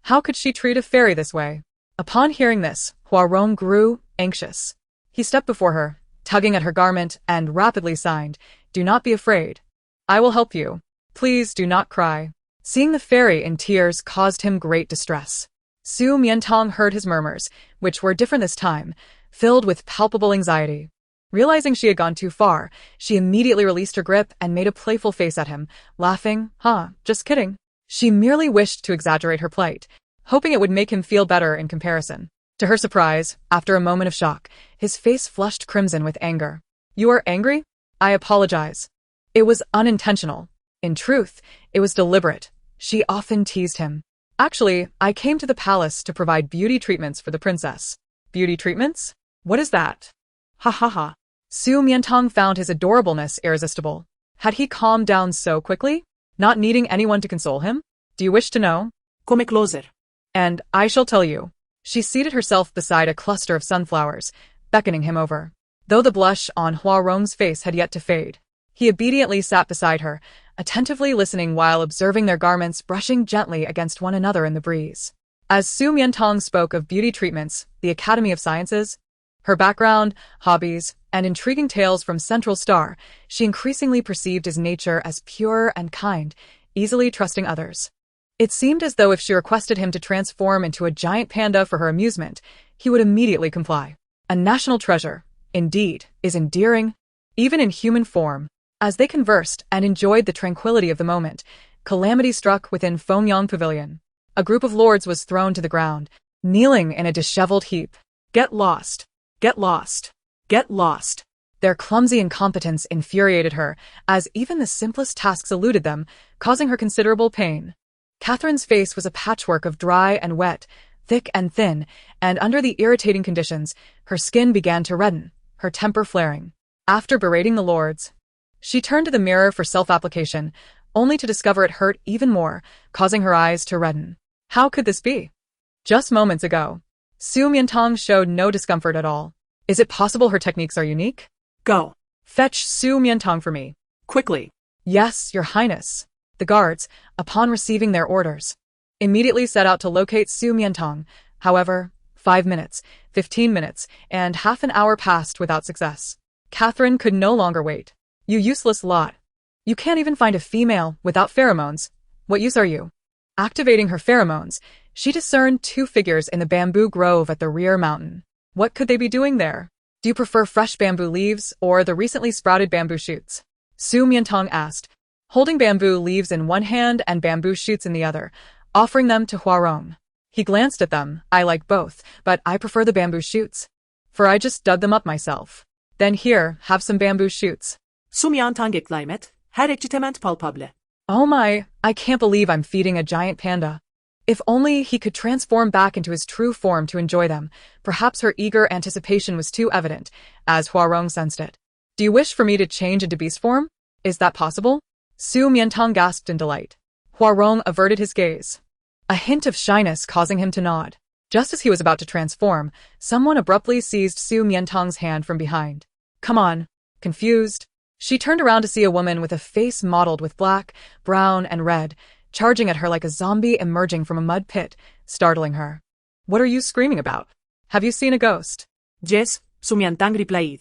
How could she treat a fairy this way? Upon hearing this, Huarong grew anxious. He stepped before her, tugging at her garment, and rapidly signed, Do not be afraid. I will help you. Please do not cry. Seeing the fairy in tears caused him great distress. Su Mian Tang heard his murmurs, which were different this time, filled with palpable anxiety. Realizing she had gone too far, she immediately released her grip and made a playful face at him, laughing, just kidding. She merely wished to exaggerate her plight, hoping it would make him feel better in comparison. To her surprise, after a moment of shock, his face flushed crimson with anger. You are angry? I apologize. It was unintentional. In truth, it was deliberate. She often teased him. Actually, I came to the palace to provide beauty treatments for the princess. Beauty treatments? What is that? Ha. Su Mian Tang found his adorableness irresistible. Had he calmed down so quickly? Not needing anyone to console him? Do you wish to know? Come closer. And I shall tell you. She seated herself beside a cluster of sunflowers, beckoning him over. Though the blush on Huarong's face had yet to fade, he obediently sat beside her, attentively listening while observing their garments brushing gently against one another in the breeze. As Su Mian Tang spoke of beauty treatments, the Academy of Sciences, her background, hobbies, and intriguing tales from Central Star, she increasingly perceived his nature as pure and kind, easily trusting others. It seemed as though if she requested him to transform into a giant panda for her amusement, he would immediately comply. A national treasure, indeed, is endearing, even in human form. As they conversed and enjoyed the tranquility of the moment, calamity struck within Fengyang Pavilion. A group of lords was thrown to the ground, kneeling in a disheveled heap. Get lost. Get lost. Get lost. Their clumsy incompetence infuriated her, as even the simplest tasks eluded them, causing her considerable pain. Catherine's face was a patchwork of dry and wet, thick and thin, and under the irritating conditions, her skin began to redden, her temper flaring. After berating the lords, she turned to the mirror for self-application, only to discover it hurt even more, causing her eyes to redden. How could this be? Just moments ago, Su Mian Tang showed no discomfort at all. Is it possible her techniques are unique? Go. Fetch Su Mian Tang for me. Quickly. Yes, your highness. The guards, upon receiving their orders, immediately set out to locate Su Mian Tang. However, 5 minutes, 15 minutes, and half an hour passed without success. Catherine could no longer wait. You useless lot. You can't even find a female without pheromones. What use are you? Activating her pheromones, she discerned 2 figures in the bamboo grove at the rear mountain. What could they be doing there? Do you prefer fresh bamboo leaves or the recently sprouted bamboo shoots? Su Mian Tang asked, holding bamboo leaves in one hand and bamboo shoots in the other, offering them to Huarong. He glanced at them. I like both, but I prefer the bamboo shoots. For I just dug them up myself. Then here, have some bamboo shoots. Su Mian Tang climate, her excitement palpable. Oh my, I can't believe I'm feeding a giant panda. If only he could transform back into his true form to enjoy them. Perhaps her eager anticipation was too evident, as Huarong sensed it. Do you wish for me to change into beast form? Is that possible? Su Mian Tang gasped in delight. Huarong averted his gaze, a hint of shyness causing him to nod. Just as he was about to transform, someone abruptly seized Su Mian Tang's hand from behind. Come on. Confused, she turned around to see a woman with a face mottled with black, brown, and red, charging at her like a zombie emerging from a mud pit, startling her. What are you screaming about? Have you seen a ghost? Yes, Su Mian Tang replied.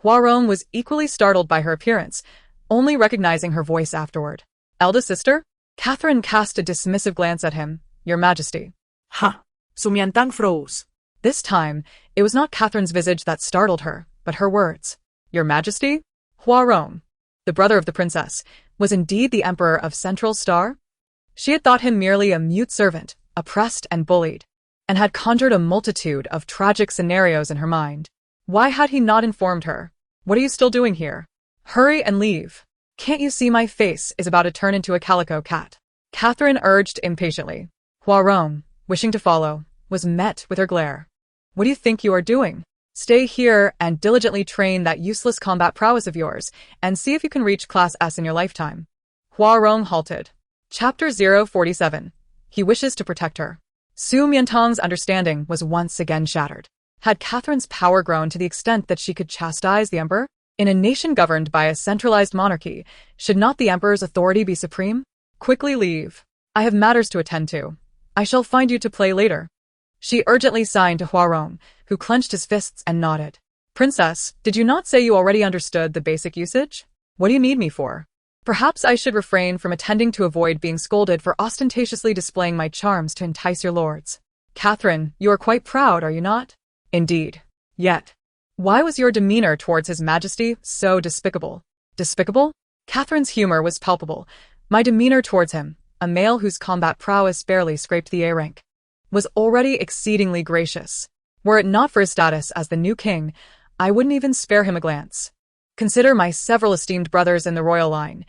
Huarong was equally startled by her appearance, only recognizing her voice afterward. Eldest sister? Catherine cast a dismissive glance at him. Your Majesty. Ha! Su Mian Tang froze. This time, it was not Catherine's visage that startled her, but her words. Your Majesty? Huarong, the brother of the princess, was indeed the emperor of Central Star? She had thought him merely a mute servant, oppressed and bullied, and had conjured a multitude of tragic scenarios in her mind. Why had he not informed her? What are you still doing here? Hurry and leave. Can't you see my face is about to turn into a calico cat? Catherine urged impatiently. Huarong, wishing to follow, was met with her glare. What do you think you are doing? Stay here and diligently train that useless combat prowess of yours, and see if you can reach Class S in your lifetime. Huarong halted. Chapter 047. He wishes to protect her. Su Mian Tang's understanding was once again shattered. Had Catherine's power grown to the extent that she could chastise the emperor? In a nation governed by a centralized monarchy, should not the emperor's authority be supreme? Quickly leave. I have matters to attend to. I shall find you to play later. She urgently signed to Huarong, who clenched his fists and nodded. Princess, did you not say you already understood the basic usage? What do you need me for? Perhaps I should refrain from attending to avoid being scolded for ostentatiously displaying my charms to entice your lords. Catherine, you are quite proud, are you not? Indeed. Yet, why was your demeanor towards His Majesty so despicable? Despicable? Catherine's humor was palpable. My demeanor towards him, a male whose combat prowess barely scraped the A rank, was already exceedingly gracious. Were it not for his status as the new king, I wouldn't even spare him a glance. Consider my several esteemed brothers in the royal line,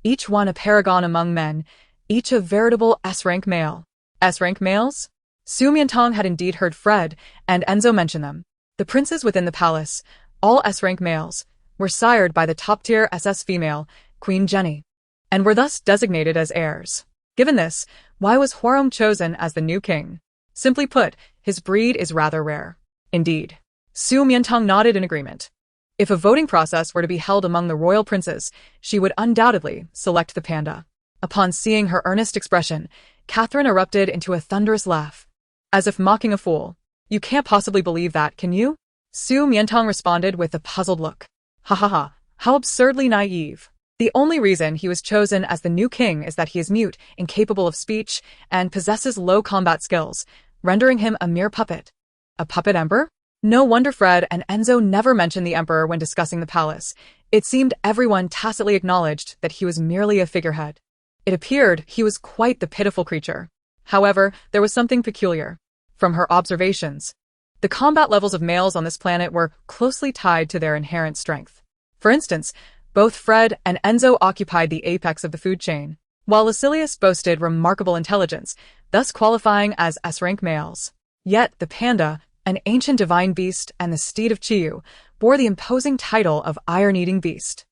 each one a paragon among men, each a veritable S-rank male. S-rank males? Su Mian Tang had indeed heard Fred and Enzo mention them. The princes within the palace, all S-rank males, were sired by the top-tier SS female, Queen Jenny, and were thus designated as heirs. Given this, why was Hwarong chosen as the new king? Simply put, his breed is rather rare. Indeed. Su Mian Tang nodded in agreement. If a voting process were to be held among the royal princes, she would undoubtedly select the panda. Upon seeing her earnest expression, Catherine erupted into a thunderous laugh, as if mocking a fool. You can't possibly believe that, can you? Su Mian Tang responded with a puzzled look. Ha ha ha, how absurdly naive. The only reason he was chosen as the new king is that he is mute, incapable of speech, and possesses low combat skills, rendering him a mere puppet. A puppet emperor? No wonder Fred and Enzo never mentioned the emperor when discussing the palace. It seemed everyone tacitly acknowledged that he was merely a figurehead. It appeared he was quite the pitiful creature. However, there was something peculiar. From her observations, the combat levels of males on this planet were closely tied to their inherent strength. For instance, both Fred and Enzo occupied the apex of the food chain, while Lucilius boasted remarkable intelligence, thus qualifying as S-rank males. Yet the panda, an ancient divine beast and the steed of Chiyu, bore the imposing title of iron-eating beast.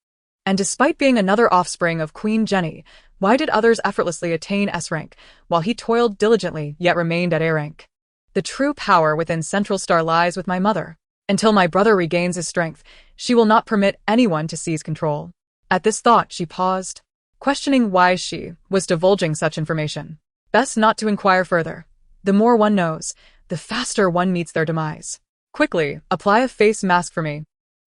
And despite being another offspring of Queen Jenny, why did others effortlessly attain S-rank, while he toiled diligently yet remained at A-rank? The true power within Central Star lies with my mother. Until my brother regains his strength, she will not permit anyone to seize control. At this thought she paused, questioning why she was divulging such information. Best not to inquire further. The more one knows, the faster one meets their demise. Quickly, apply a face mask for me.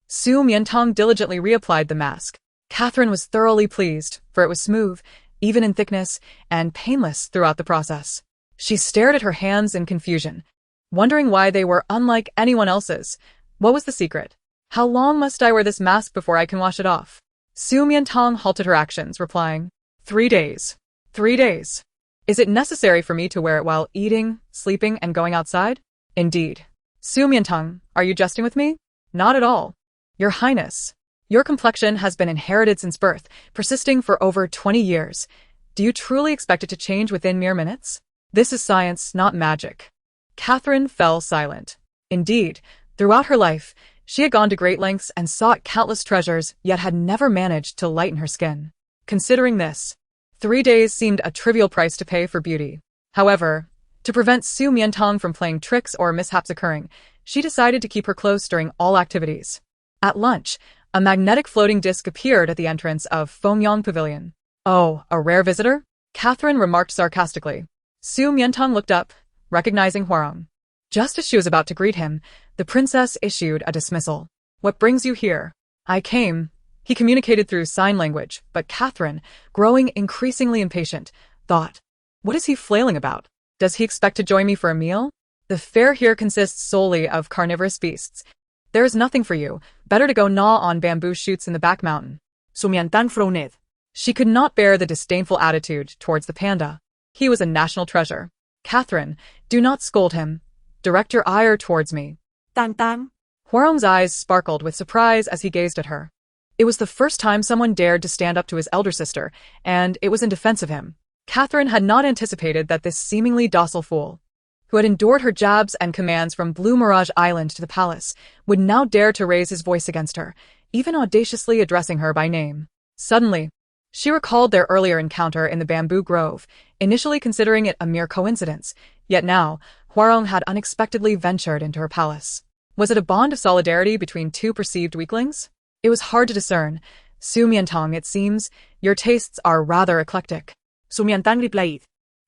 Su Mian Tang diligently reapplied the mask. Catherine was thoroughly pleased, for it was smooth, even in thickness, and painless throughout the process. She stared at her hands in confusion, wondering why they were unlike anyone else's. What was the secret? How long must I wear this mask before I can wash it off? Su Mian Tang halted her actions, replying, 3 days. 3 days. Is it necessary for me to wear it while eating, sleeping, and going outside? Indeed. Su Mian Tang, are you jesting with me? Not at all. Your Highness, your complexion has been inherited since birth, persisting for over 20 years. Do you truly expect it to change within mere minutes? This is science, not magic. Catherine fell silent. Indeed, throughout her life, she had gone to great lengths and sought countless treasures, yet had never managed to lighten her skin. Considering this, 3 days seemed a trivial price to pay for beauty. However, to prevent Su Mian Tang from playing tricks or mishaps occurring, she decided to keep her close during all activities. At lunch, a magnetic floating disc appeared at the entrance of Fengyang Pavilion. Oh, a rare visitor? Catherine remarked sarcastically. Su Mian Tang looked up, recognizing Hwarong. Just as she was about to greet him, the princess issued a dismissal. What brings you here? I came. He communicated through sign language, but Catherine, growing increasingly impatient, thought, what is he flailing about? Does he expect to join me for a meal? The fare here consists solely of carnivorous beasts. There is nothing for you. Better to go gnaw on bamboo shoots in the back mountain. Su Mian Tang frowned. She could not bear the disdainful attitude towards the panda. He was a national treasure. Catherine, do not scold him. Direct your ire towards me. Tang Tang. Hwarong's eyes sparkled with surprise as he gazed at her. It was the first time someone dared to stand up to his elder sister, and it was in defense of him. Catherine had not anticipated that this seemingly docile fool, who had endured her jabs and commands from Blue Mirage Island to the palace, would now dare to raise his voice against her, even audaciously addressing her by name. Suddenly, she recalled their earlier encounter in the bamboo grove, initially considering it a mere coincidence, yet now, Hwarong had unexpectedly ventured into her palace. Was it a bond of solidarity between two perceived weaklings? It was hard to discern. Su Mian Tang, it seems, your tastes are rather eclectic. Su Mian Tang replied.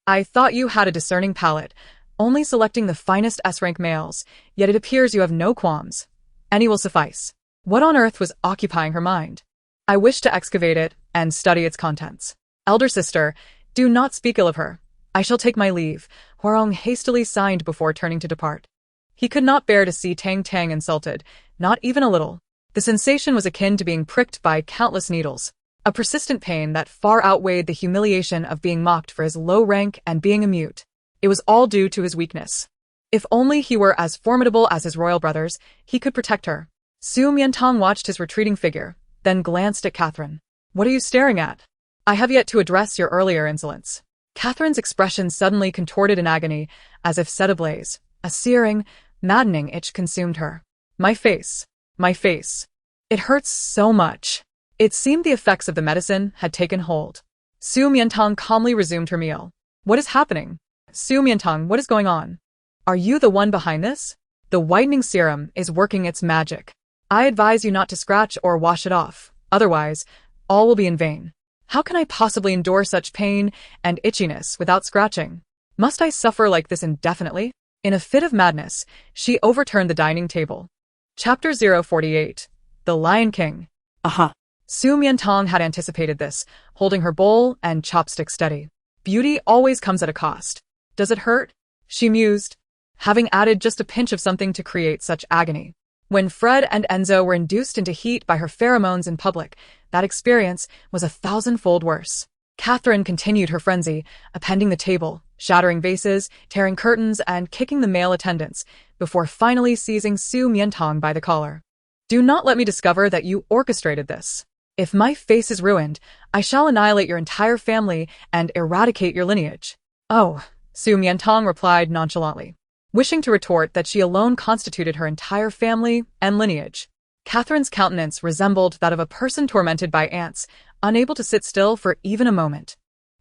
I thought you had a discerning palate, only selecting the finest S-rank males, yet it appears you have no qualms. Any will suffice. What on earth was occupying her mind? I wish to excavate it and study its contents. Elder sister, do not speak ill of her. I shall take my leave. Hwarong hastily signed before turning to depart. He could not bear to see Tang Tang insulted, not even a little. The sensation was akin to being pricked by countless needles, a persistent pain that far outweighed the humiliation of being mocked for his low rank and being a mute. It was all due to his weakness. If only he were as formidable as his royal brothers, he could protect her. Su Mian Tang watched his retreating figure, then glanced at Catherine. What are you staring at? I have yet to address your earlier insolence. Catherine's expression suddenly contorted in agony, as if set ablaze. A searing, maddening itch consumed her. My face. My face. It hurts so much. It seemed the effects of the medicine had taken hold. Su Mian Tang calmly resumed her meal. What is happening? Su Mian Tang, what is going on? Are you the one behind this? The whitening serum is working its magic. I advise you not to scratch or wash it off. Otherwise, all will be in vain. How can I possibly endure such pain and itchiness without scratching? Must I suffer like this indefinitely? In a fit of madness, she overturned the dining table. Chapter 048. The Lion King. Aha. Su Mian Tang had anticipated this, holding her bowl and chopstick steady. Beauty always comes at a cost. Does it hurt? She mused, having added just a pinch of something to create such agony. When Fred and Enzo were induced into heat by her pheromones in public, that experience was 1,000-fold worse. Catherine continued her frenzy, upending the table, shattering vases, tearing curtains, and kicking the male attendants, before finally seizing Su Mian Tang by the collar. Do not let me discover that you orchestrated this. If my face is ruined, I shall annihilate your entire family and eradicate your lineage. Oh, Su Mian Tang replied nonchalantly, wishing to retort that she alone constituted her entire family and lineage. Catherine's countenance resembled that of a person tormented by ants, unable to sit still for even a moment.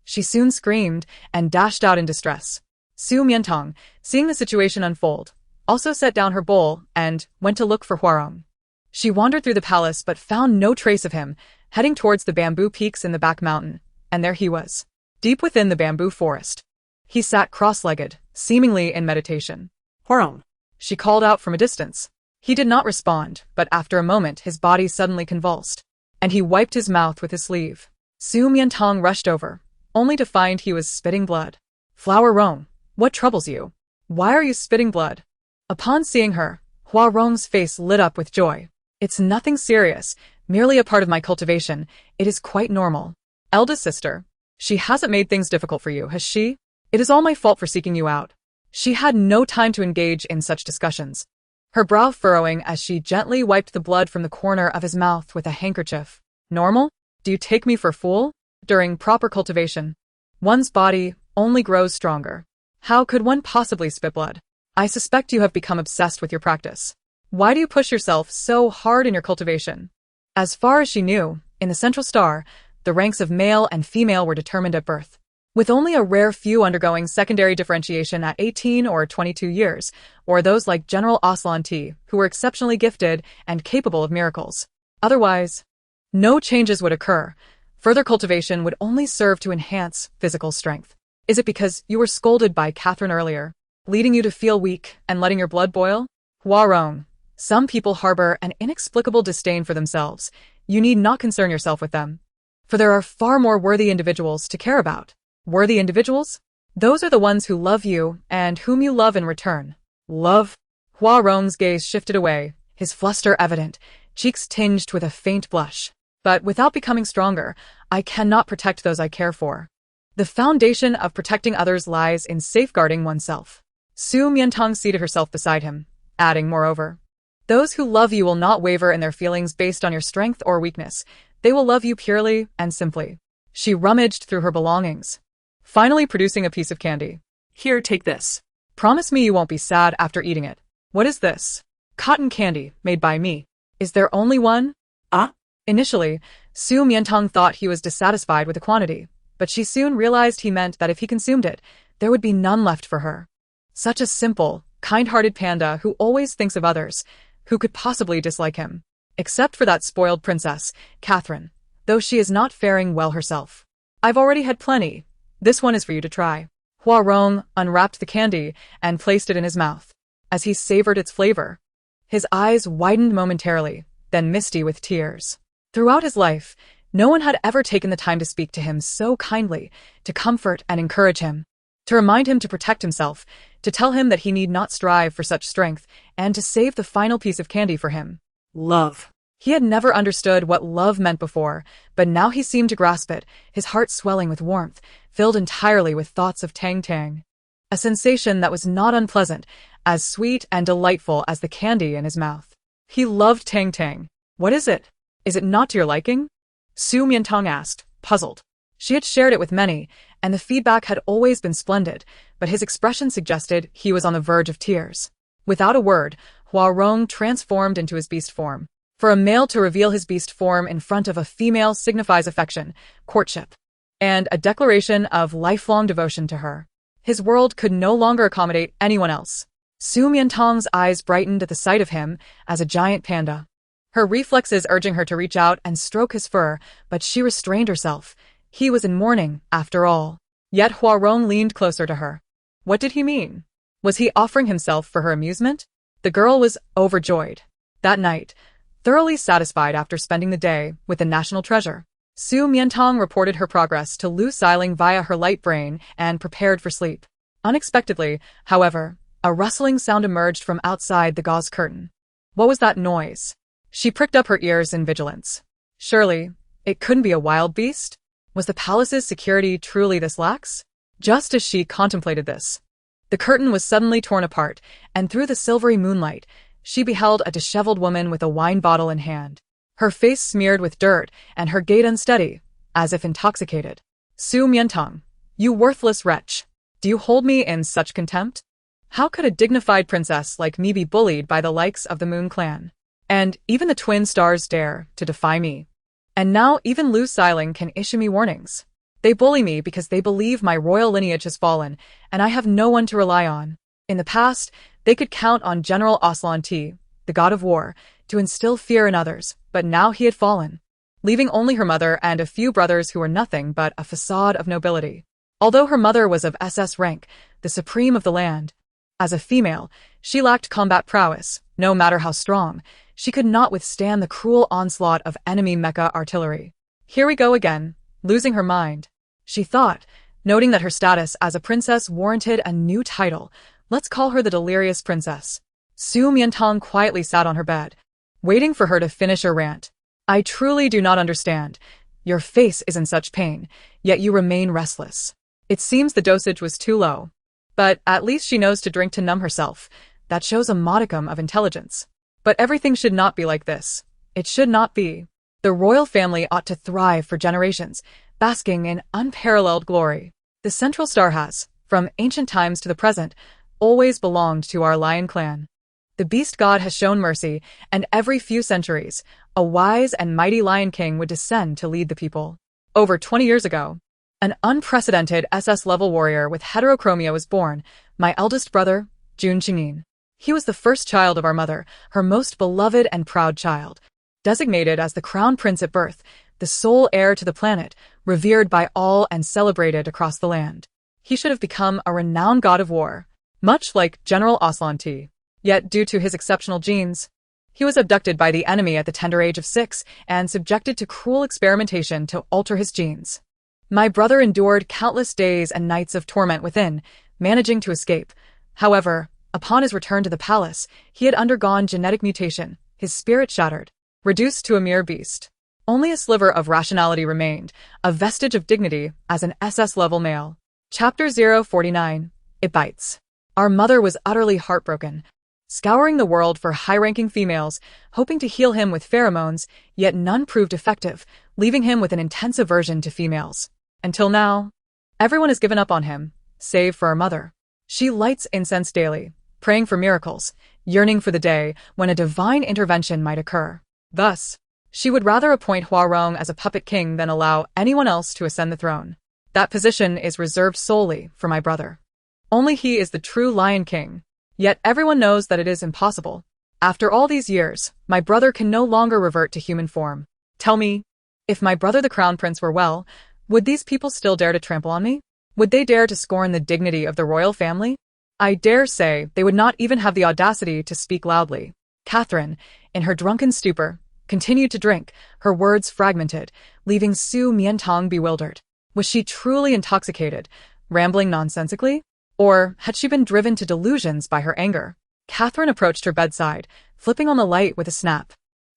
She soon screamed and dashed out in distress. Su Mian Tang, seeing the situation unfold, also set down her bowl and went to look for Huarong. She wandered through the palace but found no trace of him, heading towards the bamboo peaks in the back mountain, and there he was, deep within the bamboo forest. He sat cross-legged, seemingly in meditation. Huarong. She called out from a distance. He did not respond, but after a moment his body suddenly convulsed, and he wiped his mouth with his sleeve. Su Mian Tang rushed over, only to find he was spitting blood. Flower Rong, what troubles you? Why are you spitting blood? Upon seeing her, Huarong's face lit up with joy. It's nothing serious, merely a part of my cultivation. It is quite normal. Eldest sister, she hasn't made things difficult for you, has she? It is all my fault for seeking you out. She had no time to engage in such discussions, her brow furrowing as she gently wiped the blood from the corner of his mouth with a handkerchief. Normal? Do you take me for a fool? During proper cultivation, one's body only grows stronger. How could one possibly spit blood? I suspect you have become obsessed with your practice. Why do you push yourself so hard in your cultivation? As far as she knew, in the Central Star, the ranks of male and female were determined at birth, with only a rare few undergoing secondary differentiation at 18 or 22 years, or those like General Aslan T, who were exceptionally gifted and capable of miracles. Otherwise, no changes would occur. Further cultivation would only serve to enhance physical strength. Is it because you were scolded by Catherine earlier, leading you to feel weak and letting your blood boil? Huarong, some people harbor an inexplicable disdain for themselves. You need not concern yourself with them, for there are far more worthy individuals to care about. Worthy individuals? Those are the ones who love you and whom you love in return. Love? Huarong's gaze shifted away, his fluster evident, cheeks tinged with a faint blush. But without becoming stronger, I cannot protect those I care for. The foundation of protecting others lies in safeguarding oneself. Su Mian Tang seated herself beside him, adding, moreover, those who love you will not waver in their feelings based on your strength or weakness. They will love you purely and simply. She rummaged through her belongings, finally producing a piece of candy. Here, take this. Promise me you won't be sad after eating it. What is this? Cotton candy, made by me. Is there only one? Ah? Initially, Su Mian Tang thought he was dissatisfied with the quantity, but she soon realized he meant that if he consumed it, there would be none left for her. Such a simple, kind-hearted panda who always thinks of others. Who could possibly dislike him? Except for that spoiled princess, Catherine, though she is not faring well herself. I've already had plenty. This one is for you to try. Huarong unwrapped the candy and placed it in his mouth. As he savored its flavor, his eyes widened momentarily, then misty with tears. Throughout his life, no one had ever taken the time to speak to him so kindly, to comfort and encourage him, to remind him to protect himself, to tell him that he need not strive for such strength, and to save the final piece of candy for him. Love. He had never understood what love meant before, but now he seemed to grasp it, his heart swelling with warmth, filled entirely with thoughts of Tang Tang. A sensation that was not unpleasant, as sweet and delightful as the candy in his mouth. He loved Tang Tang. What is it? Is it not to your liking? Su Mian Tang asked, puzzled. She had shared it with many, and the feedback had always been splendid, but his expression suggested he was on the verge of tears. Without a word, Huarong transformed into his beast form. For a male to reveal his beast form in front of a female signifies affection, courtship, and a declaration of lifelong devotion to her. His world could no longer accommodate anyone else. Su Mian Tang's eyes brightened at the sight of him as a giant panda, her reflexes urging her to reach out and stroke his fur, but she restrained herself. He was in mourning, after all. Yet Huarong leaned closer to her. What did he mean? Was he offering himself for her amusement? The girl was overjoyed. That night, thoroughly satisfied after spending the day with the national treasure, Su Mian Tang reported her progress to Lu Xiling via her light brain and prepared for sleep. Unexpectedly, however, a rustling sound emerged from outside the gauze curtain. What was that noise? She pricked up her ears in vigilance. Surely, it couldn't be a wild beast? Was the palace's security truly this lax? Just as she contemplated this, the curtain was suddenly torn apart, and through the silvery moonlight, she beheld a disheveled woman with a wine bottle in hand, her face smeared with dirt and her gait unsteady, as if intoxicated. Su Mian Tang, you worthless wretch! Do you hold me in such contempt? How could a dignified princess like me be bullied by the likes of the Moon Clan? And even the twin stars dare to defy me. And now even Lu Xiling can issue me warnings. They bully me because they believe my royal lineage has fallen, and I have no one to rely on. In the past, they could count on General Aslanti, the god of war, to instill fear in others, but now he had fallen, leaving only her mother and a few brothers who were nothing but a facade of nobility. Although her mother was of SS rank, the supreme of the land, as a female, she lacked combat prowess. No matter how strong, she could not withstand the cruel onslaught of enemy mecha artillery. Here we go again, losing her mind, she thought, noting that her status as a princess warranted a new title. Let's call her the Delirious Princess. Su Mian Tang quietly sat on her bed, waiting for her to finish her rant. I truly do not understand. Your face is in such pain, yet you remain restless. It seems the dosage was too low. But at least she knows to drink to numb herself. That shows a modicum of intelligence. But everything should not be like this. It should not be. The royal family ought to thrive for generations, basking in unparalleled glory. The central star has, from ancient times to the present, always belonged to our lion clan. The beast god has shown mercy, and every few centuries, a wise and mighty lion king would descend to lead the people. Over 20 years ago, an unprecedented SS-level warrior with heterochromia was born, my eldest brother, Jun Qingyin. He was the first child of our mother, her most beloved and proud child. Designated as the crown prince at birth, the sole heir to the planet, revered by all and celebrated across the land. He should have become a renowned god of war, much like General Aslanti. Yet, due to his exceptional genes, he was abducted by the enemy at the tender age of 6 and subjected to cruel experimentation to alter his genes. My brother endured countless days and nights of torment within, managing to escape. However, upon his return to the palace, he had undergone genetic mutation, his spirit shattered, reduced to a mere beast. Only a sliver of rationality remained, a vestige of dignity as an SS-level male. Chapter 049. It Bites. Our mother was utterly heartbroken, scouring the world for high-ranking females, hoping to heal him with pheromones, yet none proved effective, leaving him with an intense aversion to females. Until now, everyone has given up on him, save for our mother. She lights incense daily, praying for miracles, yearning for the day when a divine intervention might occur. Thus, she would rather appoint Huarong as a puppet king than allow anyone else to ascend the throne. That position is reserved solely for my brother. Only he is the true Lion King. Yet everyone knows that it is impossible. After all these years, my brother can no longer revert to human form. Tell me, if my brother the Crown Prince were well, would these people still dare to trample on me? Would they dare to scorn the dignity of the royal family? I dare say they would not even have the audacity to speak loudly. Catherine, in her drunken stupor, continued to drink, her words fragmented, leaving Su Mian Tang bewildered. Was she truly intoxicated, rambling nonsensically? Or had she been driven to delusions by her anger? Catherine approached her bedside, flipping on the light with a snap,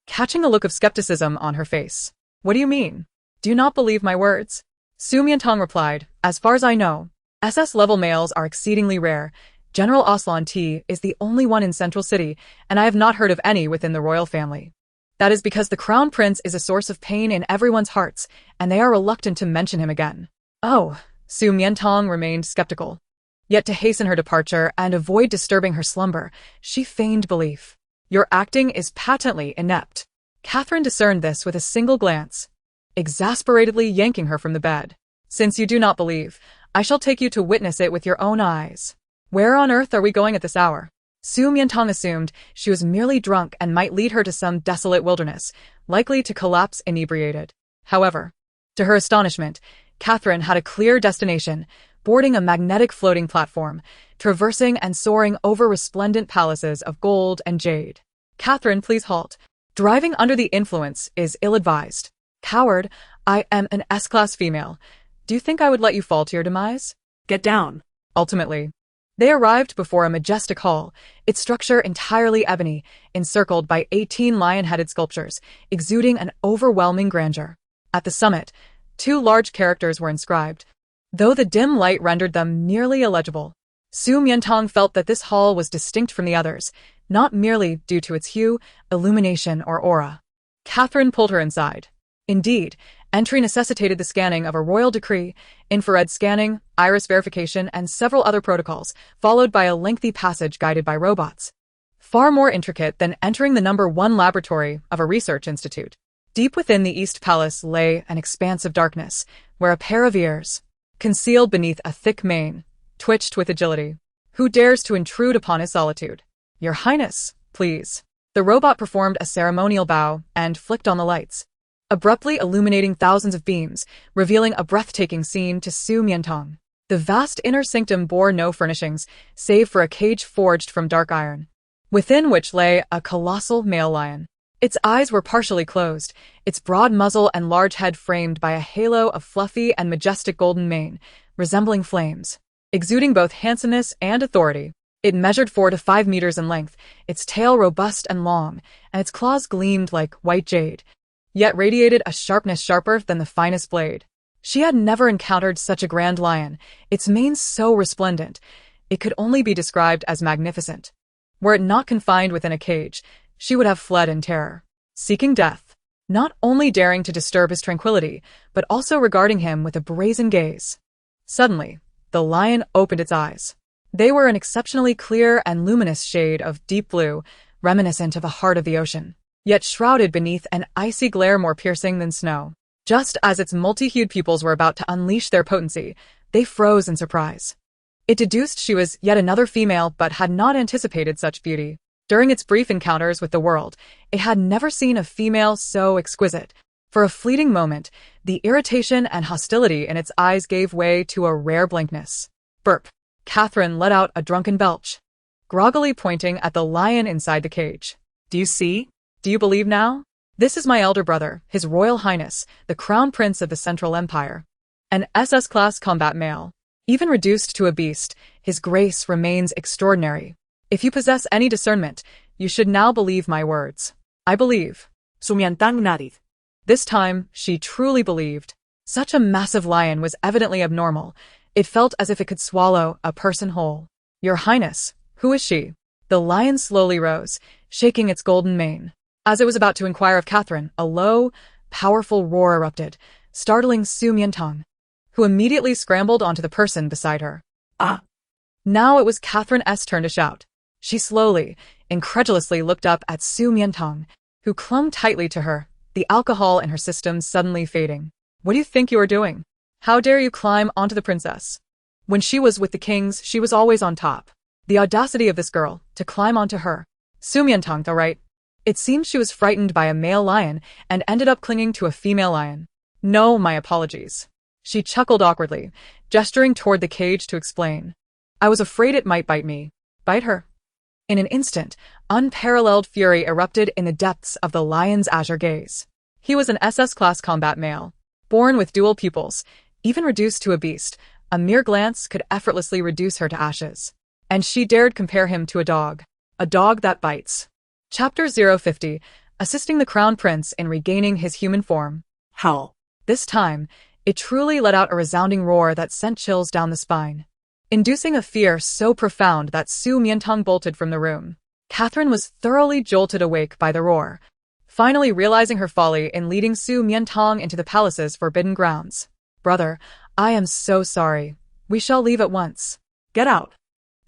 catching a look of skepticism on her face. What do you mean? Do you not believe my words? Su Mian Tang replied, as far as I know, SS-level males are exceedingly rare. General Aslanti is the only one in Central City, and I have not heard of any within the royal family. That is because the Crown Prince is a source of pain in everyone's hearts, and they are reluctant to mention him again. Oh, Su Mian Tang remained skeptical. Yet to hasten her departure and avoid disturbing her slumber, she feigned belief. Your acting is patently inept. Catherine discerned this with a single glance, exasperatedly yanking her from the bed. Since you do not believe, I shall take you to witness it with your own eyes. Where on earth are we going at this hour? Su Mian Tang assumed she was merely drunk and might lead her to some desolate wilderness, likely to collapse inebriated. However, to her astonishment, Catherine had a clear destination, boarding a magnetic floating platform, traversing and soaring over resplendent palaces of gold and jade. Catherine, please halt. Driving under the influence is ill-advised. Coward, I am an S-class female. Do you think I would let you fall to your demise? Get down. Ultimately, they arrived before a majestic hall, its structure entirely ebony, encircled by 18 lion-headed sculptures, exuding an overwhelming grandeur. At the summit, 2 large characters were inscribed, though the dim light rendered them nearly illegible. Su Mian Tang felt that this hall was distinct from the others, not merely due to its hue, illumination, or aura. Catherine pulled her inside. Indeed, entry necessitated the scanning of a royal decree, infrared scanning, iris verification, and several other protocols, followed by a lengthy passage guided by robots. Far more intricate than entering the #1 laboratory of a research institute. Deep within the East Palace lay an expanse of darkness, where a pair of ears, concealed beneath a thick mane, twitched with agility. Who dares to intrude upon his solitude? Your Highness, please. The robot performed a ceremonial bow and flicked on the lights, abruptly illuminating thousands of beams, revealing a breathtaking scene to Su Mian Tang. The vast inner sanctum bore no furnishings, save for a cage forged from dark iron, within which lay a colossal male lion. Its eyes were partially closed, its broad muzzle and large head framed by a halo of fluffy and majestic golden mane, resembling flames, exuding both handsomeness and authority. It measured 4 to 5 meters in length, its tail robust and long, and its claws gleamed like white jade, yet radiated a sharpness sharper than the finest blade. She had never encountered such a grand lion, its mane so resplendent, it could only be described as magnificent. Were it not confined within a cage, she would have fled in terror, seeking death, not only daring to disturb his tranquility, but also regarding him with a brazen gaze. Suddenly, the lion opened its eyes. They were an exceptionally clear and luminous shade of deep blue, reminiscent of a heart of the ocean, yet shrouded beneath an icy glare more piercing than snow. Just as its multi-hued pupils were about to unleash their potency, they froze in surprise. It deduced she was yet another female but had not anticipated such beauty. During its brief encounters with the world, it had never seen a female so exquisite. For a fleeting moment, the irritation and hostility in its eyes gave way to a rare blankness. Burp. Catherine let out a drunken belch, groggily pointing at the lion inside the cage. Do you see? Do you believe now? This is my elder brother, His Royal Highness, the Crown Prince of the Central Empire. An SS-class combat male. Even reduced to a beast, his grace remains extraordinary. If you possess any discernment, you should now believe my words. I believe. Su Mian Tang nodded. This time, she truly believed. Such a massive lion was evidently abnormal. It felt as if it could swallow a person whole. Your Highness, who is she? The lion slowly rose, shaking its golden mane. As it was about to inquire of Catherine, a low, powerful roar erupted, startling Su Mian Tang, who immediately scrambled onto the person beside her. Ah! Now it was Catherine's turn to shout. She slowly, incredulously looked up at Su Mian Tang, who clung tightly to her, the alcohol in her system suddenly fading. What do you think you are doing? How dare you climb onto the princess? When she was with the kings, she was always on top. The audacity of this girl, to climb onto her. Su Mian Tang, though, right? It seems she was frightened by a male lion and ended up clinging to a female lion. No, my apologies. She chuckled awkwardly, gesturing toward the cage to explain. I was afraid it might bite me. Bite her? In an instant, unparalleled fury erupted in the depths of the lion's azure gaze. He was an SS-class combat male, born with dual pupils. Even reduced to a beast, a mere glance could effortlessly reduce her to ashes. And she dared compare him to a dog that bites. Chapter 050, assisting the Crown Prince in regaining his human form. Howl. This time, it truly let out a resounding roar that sent chills down the spine, inducing a fear so profound that Su Mian Tang bolted from the room. Catherine was thoroughly jolted awake by the roar, finally realizing her folly in leading Su Mian Tang into the palace's forbidden grounds. Brother, I am so sorry. We shall leave at once. Get out.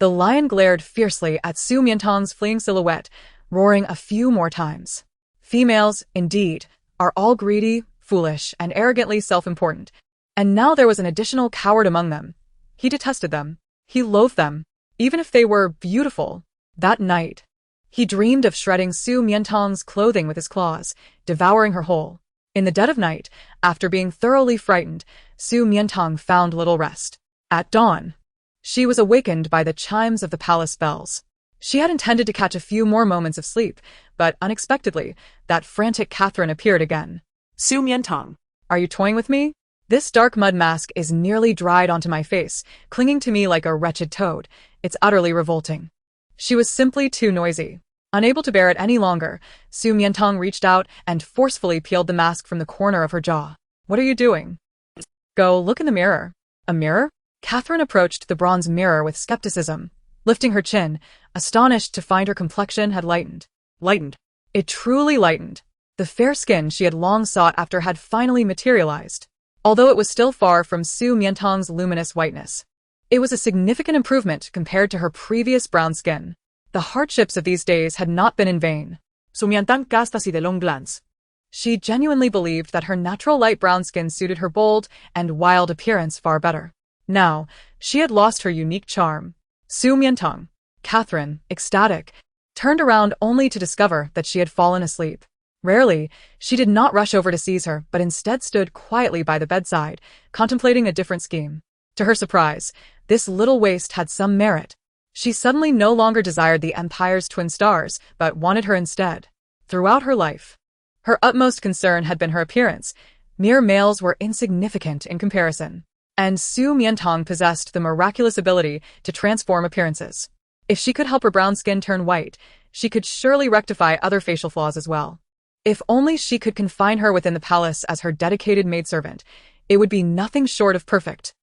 The lion glared fiercely at Su Mian Tang's fleeing silhouette, roaring a few more times. Females, indeed, are all greedy, foolish, and arrogantly self-important. And now there was an additional coward among them. He detested them. He loathed them, even if they were beautiful. That night, he dreamed of shredding Su Mian Tang's clothing with his claws, devouring her whole. In the dead of night, after being thoroughly frightened, Su Mian Tang found little rest. At dawn, she was awakened by the chimes of the palace bells. She had intended to catch a few more moments of sleep, but unexpectedly, that frantic Catherine appeared again. Su Mian Tang. Are you toying with me? This dark mud mask is nearly dried onto my face, clinging to me like a wretched toad. It's utterly revolting. She was simply too noisy. Unable to bear it any longer, Su Mian Tang reached out and forcefully peeled the mask from the corner of her jaw. What are you doing? Go look in the mirror. A mirror? Catherine approached the bronze mirror with skepticism, lifting her chin, astonished to find her complexion had lightened. Lightened. It truly lightened. The fair skin she had long sought after had finally materialized. Although it was still far from Su Mian Tang's luminous whiteness, it was a significant improvement compared to her previous brown skin. The hardships of these days had not been in vain. Su Mian Tang cast a sidelong glance. She genuinely believed that her natural light brown skin suited her bold and wild appearance far better. Now, she had lost her unique charm. Su Mian Tang, Catherine, ecstatic, turned around only to discover that she had fallen asleep. Rarely, she did not rush over to seize her, but instead stood quietly by the bedside, contemplating a different scheme. To her surprise, this little waste had some merit. She suddenly no longer desired the Empire's twin stars, but wanted her instead. Throughout her life, her utmost concern had been her appearance. Mere males were insignificant in comparison. And Su Mian Tang possessed the miraculous ability to transform appearances. If she could help her brown skin turn white, she could surely rectify other facial flaws as well. If only she could confine her within the palace as her dedicated maidservant, it would be nothing short of perfect.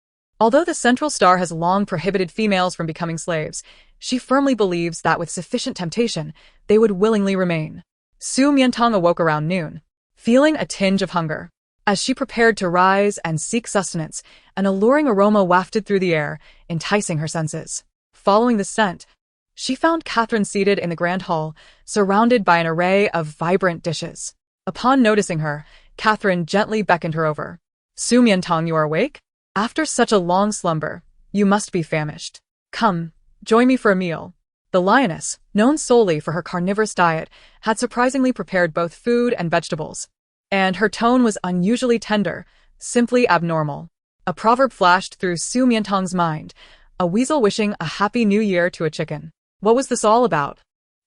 Although the Central Star has long prohibited females from becoming slaves, she firmly believes that with sufficient temptation, they would willingly remain. Su Mian Tang awoke around noon, feeling a tinge of hunger. As she prepared to rise and seek sustenance, an alluring aroma wafted through the air, enticing her senses. Following the scent, she found Catherine seated in the grand hall, surrounded by an array of vibrant dishes. Upon noticing her, Catherine gently beckoned her over. Su Mian Tang, you are awake? After such a long slumber, you must be famished. Come, join me for a meal. The lioness, known solely for her carnivorous diet, had surprisingly prepared both food and vegetables. And her tone was unusually tender, simply abnormal. A proverb flashed through Su Mian Tang's mind, a weasel wishing a happy new year to a chicken. What was this all about?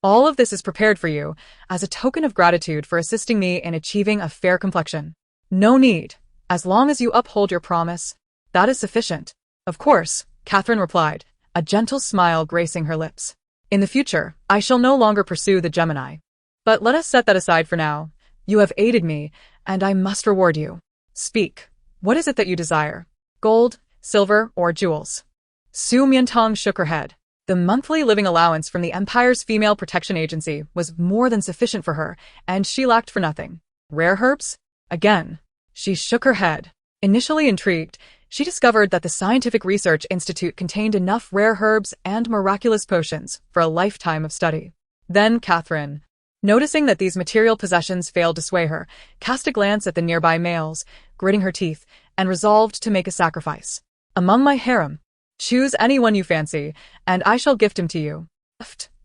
All of this is prepared for you, as a token of gratitude for assisting me in achieving a fair complexion. No need. As long as you uphold your promise, that is sufficient. Of course, Catherine replied, a gentle smile gracing her lips. In the future, I shall no longer pursue the Gemini. But let us set that aside for now. You have aided me, and I must reward you. Speak. What is it that you desire? Gold, silver, or jewels? Su Mian Tang shook her head. The monthly living allowance from the Empire's Female Protection Agency was more than sufficient for her, and she lacked for nothing. Rare herbs? Again. She shook her head. Initially intrigued, she discovered that the Scientific Research Institute contained enough rare herbs and miraculous potions for a lifetime of study. Then Catherine, noticing that these material possessions failed to sway her, cast a glance at the nearby males, gritting her teeth, and resolved to make a sacrifice. Among my harem, choose anyone you fancy, and I shall gift him to you.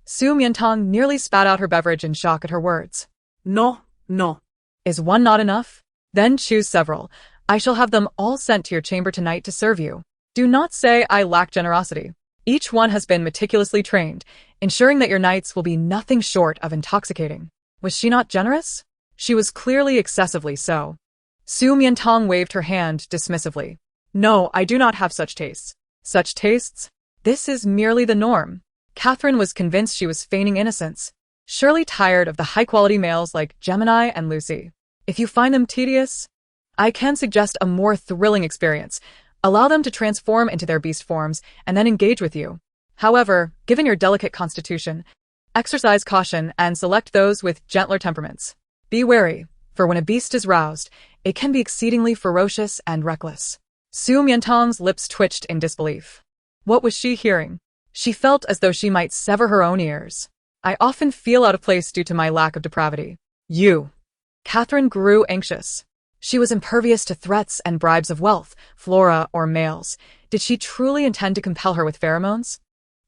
Su Mian Tang nearly spat out her beverage in shock at her words. No, no. Is one not enough? Then choose several. I shall have them all sent to your chamber tonight to serve you. Do not say I lack generosity. Each one has been meticulously trained, ensuring that your nights will be nothing short of intoxicating. Was she not generous? She was clearly excessively so. Su Mian Tang waved her hand dismissively. No, I do not have such tastes. Such tastes? This is merely the norm. Catherine was convinced she was feigning innocence, surely tired of the high-quality males like Gemini and Lucy. If you find them tedious, I can suggest a more thrilling experience. Allow them to transform into their beast forms and then engage with you. However, given your delicate constitution, exercise caution and select those with gentler temperaments. Be wary, for when a beast is roused, it can be exceedingly ferocious and reckless. Su Mian Tang's lips twitched in disbelief. What was she hearing? She felt as though she might sever her own ears. I often feel out of place due to my lack of depravity. You. Catherine grew anxious. She was impervious to threats and bribes of wealth, flora, or males. Did she truly intend to compel her with pheromones?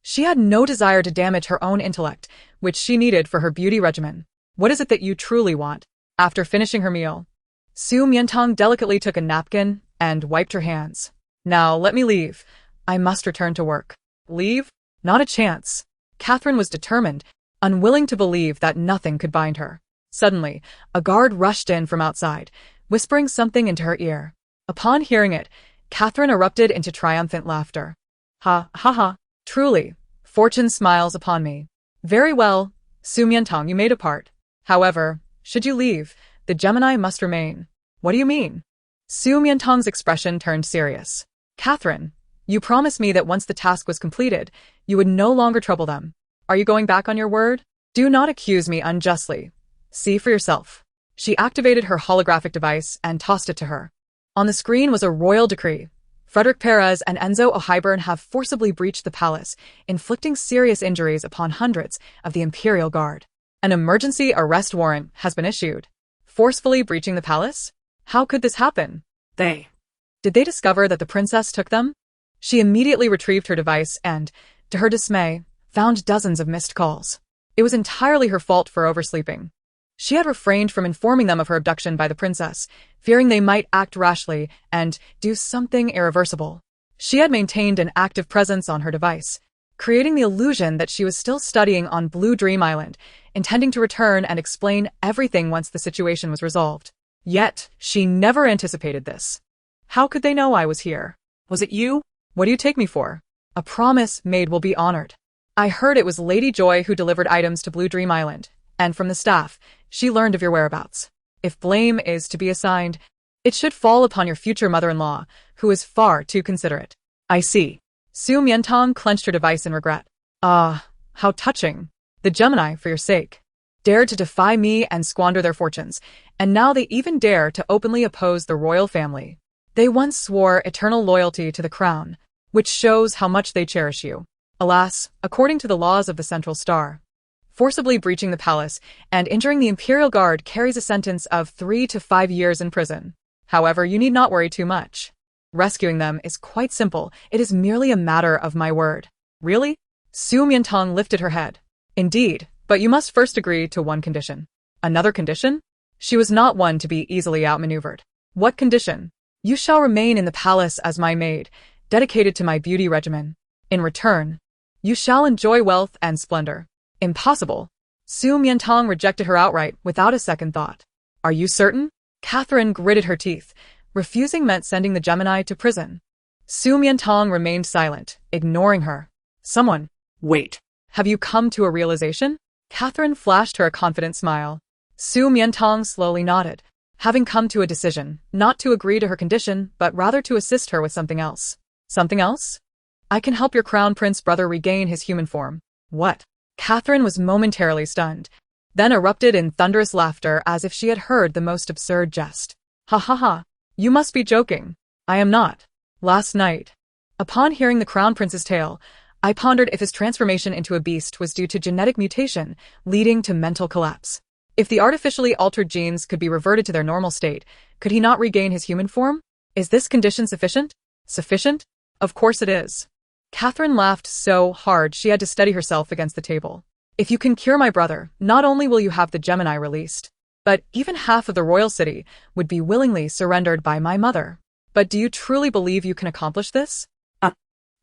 She had no desire to damage her own intellect, which she needed for her beauty regimen. What is it that you truly want? After finishing her meal, Su Mian Tang delicately took a napkin and wiped her hands. Now, let me leave. I must return to work. Leave? Not a chance. Catherine was determined, unwilling to believe that nothing could bind her. Suddenly, a guard rushed in from outside, whispering something into her ear. Upon hearing it, Catherine erupted into triumphant laughter. Ha, ha, ha. Truly, fortune smiles upon me. Very well, Su Mian Tang, you may depart. However, should you leave, the Gemini must remain. What do you mean? Su Mian Tang's expression turned serious. Catherine, you promised me that once the task was completed, you would no longer trouble them. Are you going back on your word? Do not accuse me unjustly. See for yourself. She activated her holographic device and tossed it to her. On the screen was a royal decree. Frederick Perez and Enzo O'Hyburn have forcibly breached the palace, inflicting serious injuries upon hundreds of the Imperial Guard. An emergency arrest warrant has been issued. Forcefully breaching the palace? How could this happen? Did they discover that the princess took them? She immediately retrieved her device and, to her dismay, found dozens of missed calls. It was entirely her fault for oversleeping. She had refrained from informing them of her abduction by the princess, fearing they might act rashly and do something irreversible. She had maintained an active presence on her device, creating the illusion that she was still studying on Blue Dream Island, intending to return and explain everything once the situation was resolved. Yet, she never anticipated this. How could they know I was here? Was it you? What do you take me for? A promise made will be honored. I heard it was Lady Joy who delivered items to Blue Dream Island, and from the staff, she learned of your whereabouts. If blame is to be assigned, it should fall upon your future mother-in-law, who is far too considerate. I see. Su Mian Tang clenched her device in regret. Ah, how touching. The Gemini, for your sake, dared to defy me and squander their fortunes, and now they even dare to openly oppose the royal family. They once swore eternal loyalty to the crown, which shows how much they cherish you. Alas, according to the laws of the Central Star, forcibly breaching the palace and injuring the Imperial Guard carries a sentence of 3 to 5 years in prison. However, you need not worry too much. Rescuing them is quite simple. It is merely a matter of my word. Really? Su Mian Tang lifted her head. Indeed, but you must first agree to one condition. Another condition? She was not one to be easily outmaneuvered. What condition? You shall remain in the palace as my maid, dedicated to my beauty regimen. In return, you shall enjoy wealth and splendor. Impossible. Su Mian Tang rejected her outright without a second thought. Are you certain? Catherine gritted her teeth. Refusing meant sending the Gemini to prison. Su Mian Tang remained silent, ignoring her. Someone. Wait. Have you come to a realization? Catherine flashed her a confident smile. Su Mian Tang slowly nodded, having come to a decision, not to agree to her condition, but rather to assist her with something else. Something else? I can help your crown prince brother regain his human form. What? Catherine was momentarily stunned, then erupted in thunderous laughter as if she had heard the most absurd jest. Ha ha ha. You must be joking. I am not. Last night, upon hearing the crown prince's tale, I pondered if his transformation into a beast was due to genetic mutation, leading to mental collapse. If the artificially altered genes could be reverted to their normal state, could he not regain his human form? Is this condition sufficient? Sufficient? Of course it is. Catherine laughed so hard she had to steady herself against the table. If you can cure my brother, not only will you have the Gemini released, but even half of the royal city would be willingly surrendered by my mother. But do you truly believe you can accomplish this?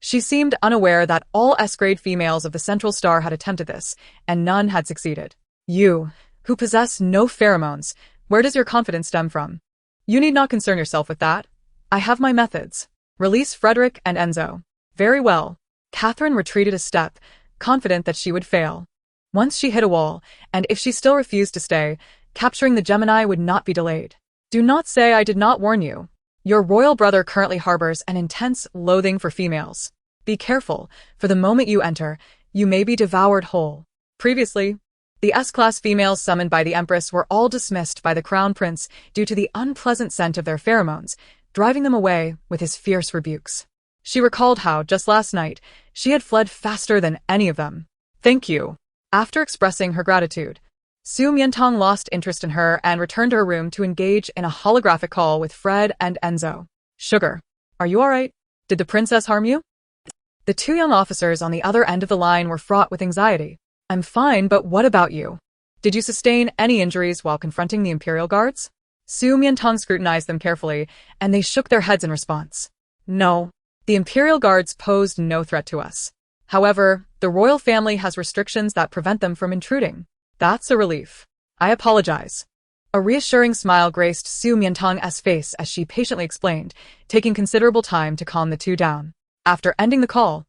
She seemed unaware that all S-grade females of the Central Star had attempted this, and none had succeeded. You, who possess no pheromones, where does your confidence stem from? You need not concern yourself with that. I have my methods. Release Frederick and Enzo. Very well. Catherine retreated a step, confident that she would fail. Once she hit a wall, and if she still refused to stay, capturing the Gemini would not be delayed. Do not say I did not warn you. Your royal brother currently harbors an intense loathing for females. Be careful, for the moment you enter, you may be devoured whole. Previously, the S-class females summoned by the Empress were all dismissed by the Crown Prince due to the unpleasant scent of their pheromones, driving them away with his fierce rebukes. She recalled how, just last night, she had fled faster than any of them. Thank you. After expressing her gratitude, Su Mian Tang lost interest in her and returned to her room to engage in a holographic call with Fred and Enzo. Sugar, are you alright? Did the princess harm you? The two young officers on the other end of the line were fraught with anxiety. I'm fine, but what about you? Did you sustain any injuries while confronting the Imperial Guards? Su Mian Tang scrutinized them carefully, and they shook their heads in response. No, the Imperial Guards posed no threat to us. However, the royal family has restrictions that prevent them from intruding. That's a relief. I apologize. A reassuring smile graced Su Mian Tang's face as she patiently explained, taking considerable time to calm the two down. After ending the call,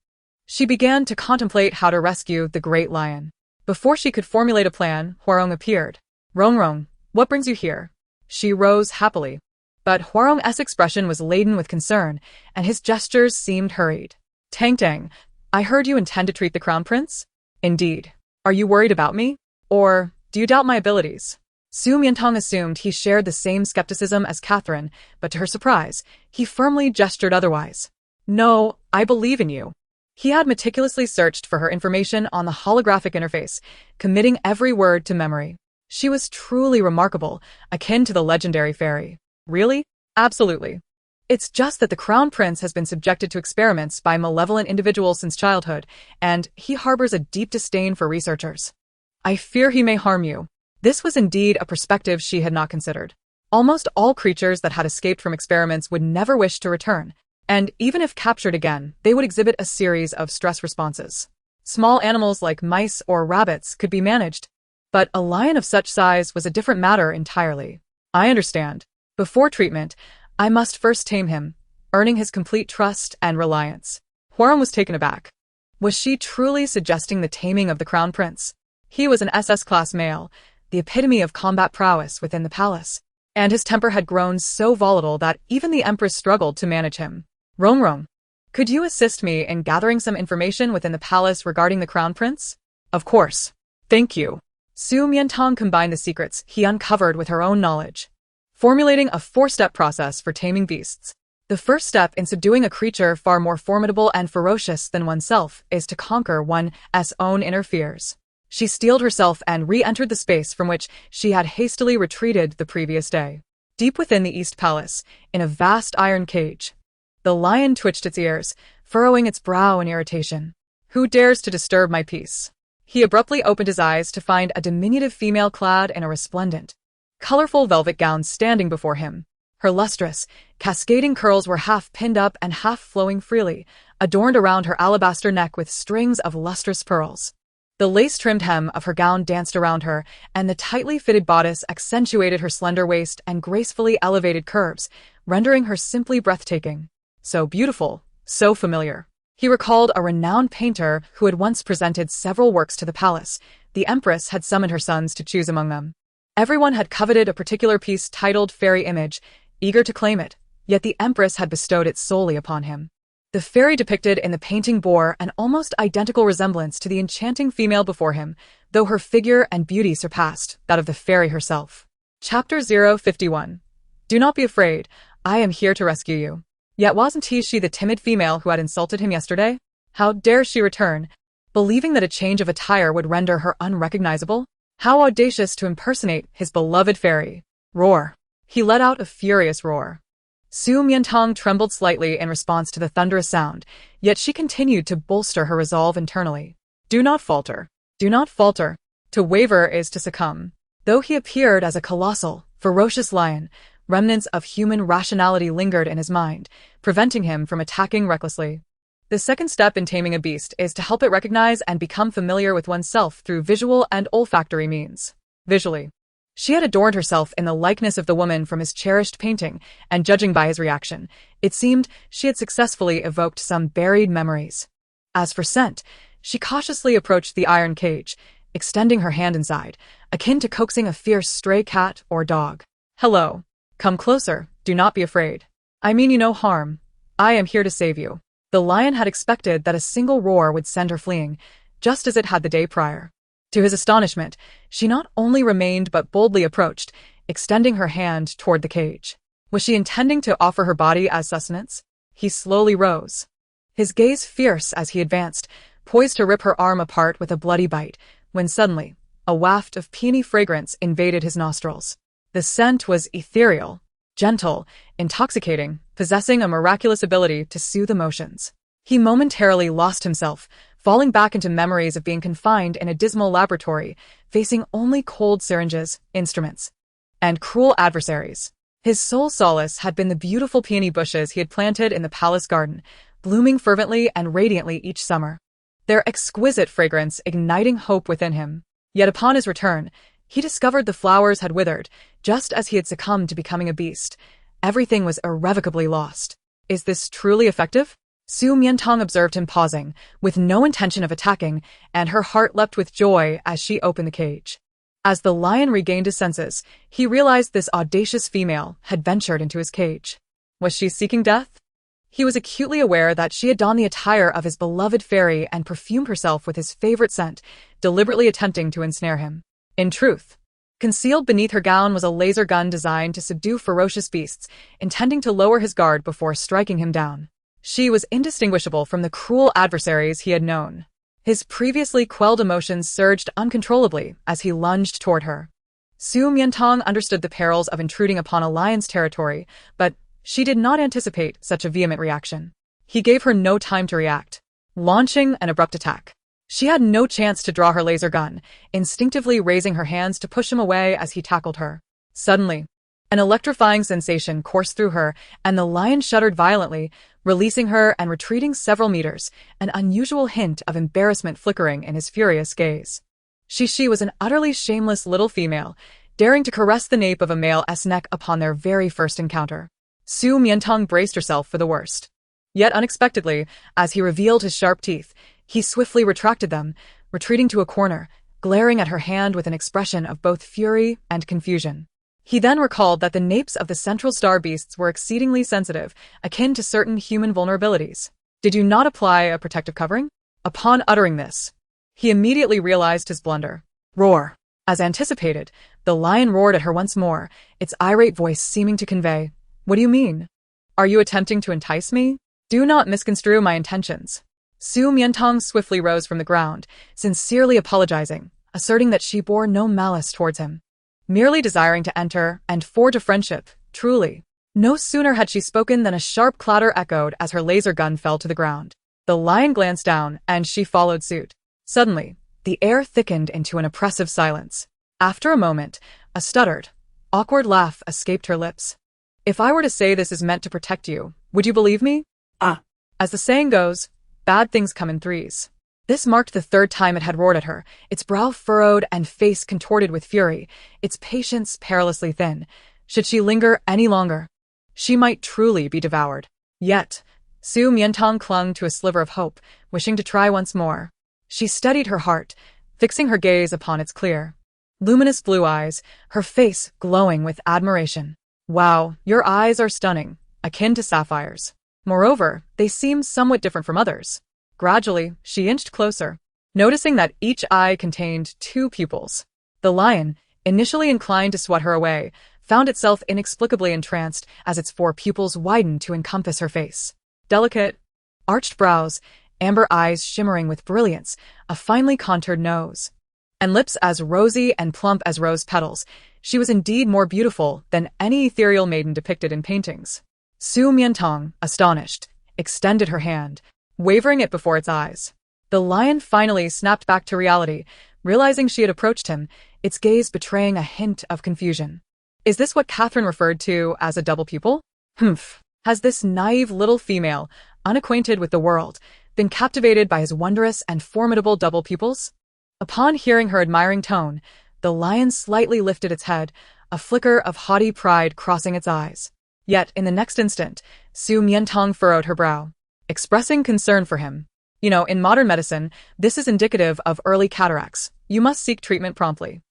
she began to contemplate how to rescue the great lion. Before she could formulate a plan, Huarong appeared. Rong, what brings you here? She rose happily. But Huarong's expression was laden with concern, and his gestures seemed hurried. Tang, I heard you intend to treat the crown prince? Indeed. Are you worried about me? Or do you doubt my abilities? Su Mian Tang assumed he shared the same skepticism as Catherine, but to her surprise, he firmly gestured otherwise. No, I believe in you. He had meticulously searched for her information on the holographic interface, committing every word to memory. She was truly remarkable, akin to the legendary fairy. Really? Absolutely. It's just that the crown prince has been subjected to experiments by malevolent individuals since childhood, and he harbors a deep disdain for researchers. I fear he may harm you. This was indeed a perspective she had not considered. Almost all creatures that had escaped from experiments would never wish to return, and even if captured again, they would exhibit a series of stress responses. Small animals like mice or rabbits could be managed, but a lion of such size was a different matter entirely. I understand. Before treatment, I must first tame him, earning his complete trust and reliance. Huarong was taken aback. Was she truly suggesting the taming of the crown prince? He was an SS-class male, the epitome of combat prowess within the palace, and his temper had grown so volatile that even the empress struggled to manage him. Rong, could you assist me in gathering some information within the palace regarding the crown prince? Of course. Thank you. Su Mian Tang combined the secrets he uncovered with her own knowledge, formulating a 4-step process for taming beasts. The first step in subduing a creature far more formidable and ferocious than oneself is to conquer one's own inner fears. She steeled herself and re-entered the space from which she had hastily retreated the previous day. Deep within the East Palace, in a vast iron cage, the lion twitched its ears, furrowing its brow in irritation. Who dares to disturb my peace? He abruptly opened his eyes to find a diminutive female clad in a resplendent, colorful velvet gown standing before him. Her lustrous, cascading curls were half pinned up and half flowing freely, adorned around her alabaster neck with strings of lustrous pearls. The lace-trimmed hem of her gown danced around her, and the tightly fitted bodice accentuated her slender waist and gracefully elevated curves, rendering her simply breathtaking. So beautiful, so familiar. He recalled a renowned painter who had once presented several works to the palace. The empress had summoned her sons to choose among them. Everyone had coveted a particular piece titled Fairy Image, eager to claim it, yet the empress had bestowed it solely upon him. The fairy depicted in the painting bore an almost identical resemblance to the enchanting female before him, though her figure and beauty surpassed that of the fairy herself. Chapter 051. Do not be afraid, I am here to rescue you. Yet wasn't she the timid female who had insulted him yesterday? How dare she return, believing that a change of attire would render her unrecognizable? How audacious to impersonate his beloved fairy. Roar. He let out a furious roar. Su Mian Tang trembled slightly in response to the thunderous sound, yet she continued to bolster her resolve internally. Do not falter. Do not falter. To waver is to succumb. Though he appeared as a colossal, ferocious lion, remnants of human rationality lingered in his mind, preventing him from attacking recklessly. The second step in taming a beast is to help it recognize and become familiar with oneself through visual and olfactory means. Visually, she had adorned herself in the likeness of the woman from his cherished painting, and judging by his reaction, it seemed she had successfully evoked some buried memories. As for scent, she cautiously approached the iron cage, extending her hand inside, akin to coaxing a fierce stray cat or dog. Hello. Come closer, do not be afraid. I mean you no harm. I am here to save you. The lion had expected that a single roar would send her fleeing, just as it had the day prior. To his astonishment, she not only remained but boldly approached, extending her hand toward the cage. Was she intending to offer her body as sustenance? He slowly rose, his gaze fierce as he advanced, poised to rip her arm apart with a bloody bite, when suddenly, A waft of peony fragrance invaded his nostrils. The scent was ethereal, gentle, intoxicating, possessing a miraculous ability to soothe emotions. He momentarily lost himself, falling back into memories of being confined in a dismal laboratory, facing only cold syringes, instruments, and cruel adversaries. His sole solace had been the beautiful peony bushes he had planted in the palace garden, blooming fervently and radiantly each summer, their exquisite fragrance igniting hope within him. Yet upon his return, he discovered the flowers had withered, just as he had succumbed to becoming a beast. Everything was irrevocably lost. Is this truly effective? Su Mian Tang observed him pausing, with no intention of attacking, and her heart leapt with joy as she opened the cage. As the lion regained his senses, he realized this audacious female had ventured into his cage. Was she seeking death? He was acutely aware that she had donned the attire of his beloved fairy and perfumed herself with his favorite scent, deliberately attempting to ensnare him. In truth, concealed beneath her gown was a laser gun designed to subdue ferocious beasts, intending to lower his guard before striking him down. She was indistinguishable from the cruel adversaries he had known. His previously quelled emotions surged uncontrollably as he lunged toward her. Su Mian Tang understood the perils of intruding upon a lion's territory, but she did not anticipate such a vehement reaction. He gave her no time to react, launching an abrupt attack. She had no chance to draw her laser gun, instinctively raising her hands to push him away as he tackled her. Suddenly, an electrifying sensation coursed through her, and the lion shuddered violently, releasing her and retreating several meters, an unusual hint of embarrassment flickering in his furious gaze. She was an utterly shameless little female, daring to caress the nape of a male's neck upon their very first encounter. Su Mian Tang braced herself for the worst. Yet unexpectedly, as he revealed his sharp teeth, he swiftly retracted them, retreating to a corner, glaring at her hand with an expression of both fury and confusion. He then recalled that the napes of the central star beasts were exceedingly sensitive, akin to certain human vulnerabilities. Did you not apply a protective covering? Upon uttering this, he immediately realized his blunder. Roar! As anticipated, the lion roared at her once more, its irate voice seeming to convey, "What do you mean? Are you attempting to entice me? Do not misconstrue my intentions." Su Mian Tang swiftly rose from the ground, sincerely apologizing, asserting that she bore no malice towards him, merely desiring to enter and forge a friendship, truly. No sooner had she spoken than a sharp clatter echoed as her laser gun fell to the ground. The lion glanced down, and she followed suit. Suddenly, the air thickened into an oppressive silence. After a moment, a stuttered, awkward laugh escaped her lips. "If I were to say this is meant to protect you, would you believe me? As the saying goes, bad things come in threes." This marked the third time it had roared at her, its brow furrowed and face contorted with fury, its patience perilously thin. Should she linger any longer, she might truly be devoured. Yet, Su Mian Tang clung to a sliver of hope, wishing to try once more. She steadied her heart, fixing her gaze upon its clear, luminous blue eyes, her face glowing with admiration. "Wow, your eyes are stunning, akin to sapphires. Moreover, they seem somewhat different from others." Gradually, she inched closer, noticing that each eye contained two pupils. The lion, initially inclined to swat her away, found itself inexplicably entranced as its four pupils widened to encompass her face. Delicate, arched brows, amber eyes shimmering with brilliance, a finely contoured nose, and lips as rosy and plump as rose petals, she was indeed more beautiful than any ethereal maiden depicted in paintings. Su Mian Tang, astonished, extended her hand, wavering it before its eyes. The lion finally snapped back to reality, realizing she had approached him, its gaze betraying a hint of confusion. Is this what Catherine referred to as a double pupil? Humph. Has this naive little female, unacquainted with the world, been captivated by his wondrous and formidable double pupils? Upon hearing her admiring tone, the lion slightly lifted its head, a flicker of haughty pride crossing its eyes. Yet, in the next instant, Su Mian Tang furrowed her brow, expressing concern for him. "You know, in modern medicine, this is indicative of early cataracts. You must seek treatment promptly."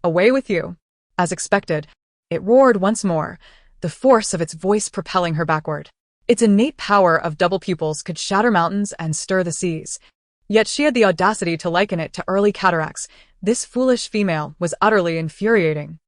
Away with you." As expected, it roared once more, the force of its voice propelling her backward. Its innate power of double pupils could shatter mountains and stir the seas. Yet she had the audacity to liken it to early cataracts. This foolish female was utterly infuriating.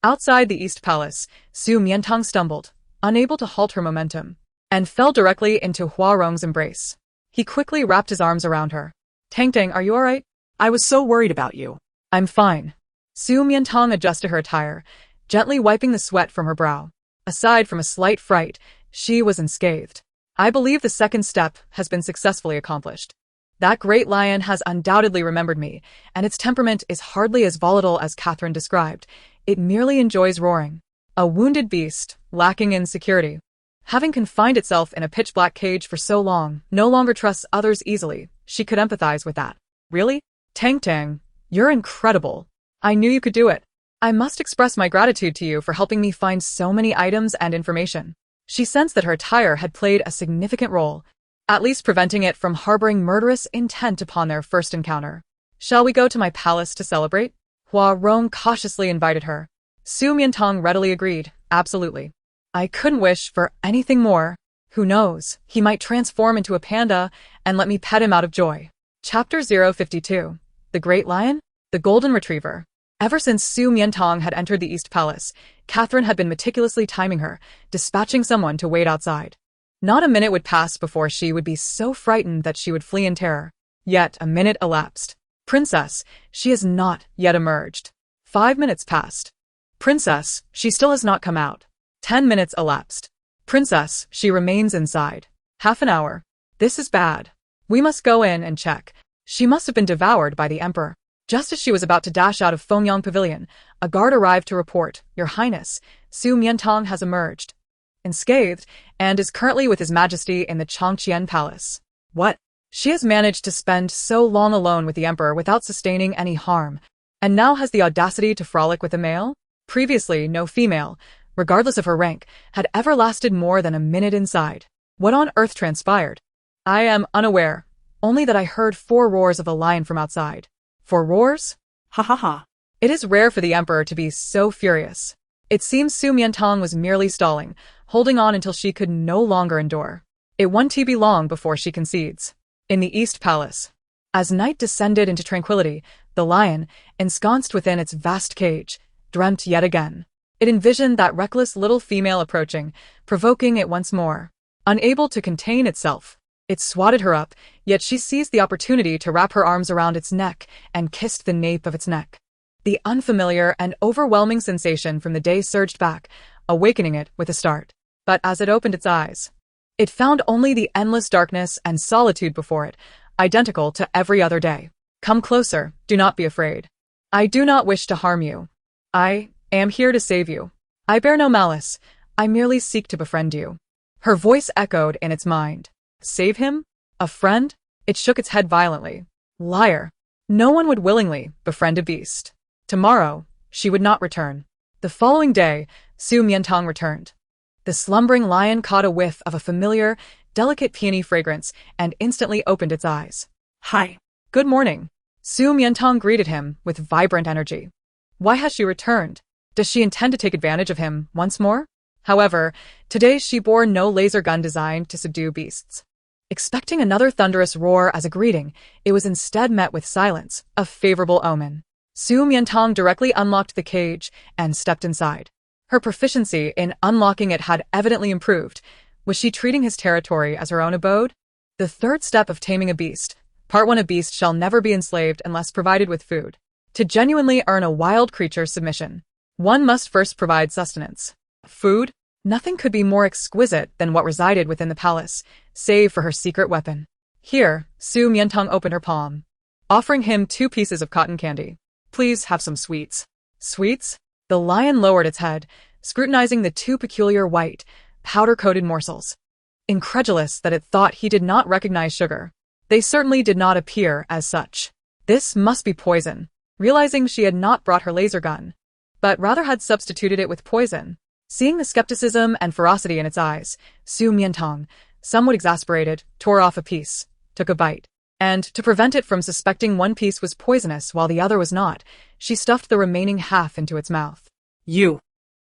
Outside the East Palace, Su Mian Tang stumbled, unable to halt her momentum, and fell directly into Hua Rong's embrace. He quickly wrapped his arms around her. "Tang Tang, are you all right?" I was so worried about you. I'm fine. Su Mian Tang adjusted her attire, gently wiping the sweat from her brow. Aside from a slight fright, she was unscathed. I believe the second step has been successfully accomplished. That great lion has undoubtedly remembered me, and its temperament is hardly as volatile as Catherine described. It merely enjoys roaring. A wounded beast, lacking in security. Having confined itself in a pitch-black cage for so long, no longer trusts others easily. She could empathize with that. Really? Tang, you're incredible. I knew you could do it. I must express my gratitude to you for helping me find so many items and information. She sensed that her attire had played a significant role, at least preventing it from harboring murderous intent upon their first encounter. Shall we go to my palace to celebrate? Hua Rong cautiously invited her. Su Mian Tang readily agreed, absolutely. I couldn't wish for anything more. Who knows, he might transform into a panda and let me pet him out of joy. Chapter 052. The Great Lion? The Golden Retriever. Ever since Su Mian Tang had entered the East Palace, Catherine had been meticulously timing her, dispatching someone to wait outside. Not a minute would pass before she would be so frightened that she would flee in terror. Yet a minute elapsed. Princess, she has not yet emerged. 5 minutes passed. Princess, she still has not come out. 10 minutes elapsed. Princess, she remains inside. Half an hour. This is bad. We must go in and check. She must have been devoured by the emperor. Just as she was about to dash out of Fengyang Pavilion, a guard arrived to report, Your Highness, Su Mian Tang has emerged, unscathed, and is currently with His Majesty in the Changqian Palace. What? She has managed to spend so long alone with the emperor without sustaining any harm, and now has the audacity to frolic with a male? Previously, no female, regardless of her rank, had ever lasted more than a minute inside. What on earth transpired? I am unaware, only that I heard 4 roars of a lion from outside. 4 roars? Ha ha ha. It is rare for the emperor to be so furious. It seems Su Mian Tang was merely stalling, holding on until she could no longer endure. It won't be long before she concedes. In the East Palace. As night descended into tranquility, the lion, ensconced within its vast cage, dreamt yet again. It envisioned that reckless little female approaching, provoking it once more. Unable to contain itself, it swatted her up, yet she seized the opportunity to wrap her arms around its neck and kissed the nape of its neck. The unfamiliar and overwhelming sensation from the day surged back, awakening it with a start. But as it opened its eyes, it found only the endless darkness and solitude before it, identical to every other day. Come closer, do not be afraid. I do not wish to harm you. I am here to save you. I bear no malice, I merely seek to befriend you. Her voice echoed in its mind. Save him? A friend? It shook its head violently. Liar. No one would willingly befriend a beast. Tomorrow, she would not return. The following day, Su Mian Tang returned. The slumbering lion caught a whiff of a familiar, delicate peony fragrance and instantly opened its eyes. Hi. Good morning. Su Mian Tang greeted him with vibrant energy. Why has she returned? Does she intend to take advantage of him once more? However, today she bore no laser gun designed to subdue beasts. Expecting another thunderous roar as a greeting, it was instead met with silence, a favorable omen. Su Mian Tang directly unlocked the cage and stepped inside. Her proficiency in unlocking it had evidently improved. Was she treating his territory as her own abode? The third step of taming a beast. Part 1. A beast shall never be enslaved unless provided with food. To genuinely earn a wild creature's submission, one must first provide sustenance. Food? Nothing could be more exquisite than what resided within the palace, save for her secret weapon. Here, Su Mian Tang opened her palm, offering him 2 pieces of cotton candy. Please have some sweets. Sweets? The lion lowered its head, scrutinizing the 2 peculiar white, powder-coated morsels. Incredulous that it thought he did not recognize sugar. They certainly did not appear as such. This must be poison. Realizing she had not brought her laser gun, but rather had substituted it with poison. Seeing the skepticism and ferocity in its eyes, Su Mian Tang, somewhat exasperated, tore off a piece, took a bite. And, to prevent it from suspecting one piece was poisonous while the other was not, she stuffed the remaining half into its mouth. You!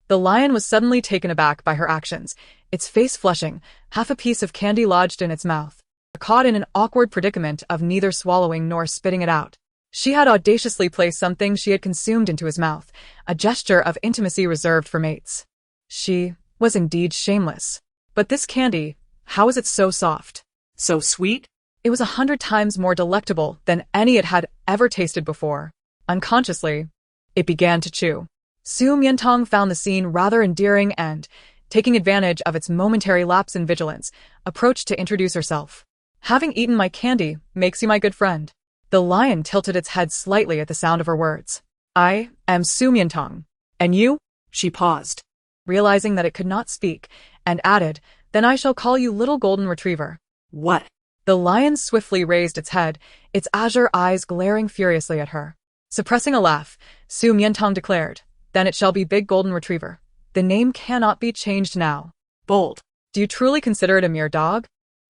The lion was suddenly taken aback by her actions, its face flushing, half a piece of candy lodged in its mouth. Caught in an awkward predicament of neither swallowing nor spitting it out. She had audaciously placed something she had consumed into his mouth, a gesture of intimacy reserved for mates. She was indeed shameless. But this candy, how is it so soft? So sweet? It was 100 times more delectable than any it had ever tasted before. Unconsciously, it began to chew. Su Mian Tang found the scene rather endearing and, taking advantage of its momentary lapse in vigilance, approached to introduce herself. Having eaten my candy makes you my good friend. The lion tilted its head slightly at the sound of her words. I am Su Mian Tang. And you? She paused, Realizing that it could not speak, and added, then I shall call you Little Golden Retriever. What? The lion swiftly raised its head, its azure eyes glaring furiously at her. Suppressing a laugh, Su Mian Tang declared, then it shall be Big Golden Retriever. The name cannot be changed now. Bold. Do you truly consider it a mere dog?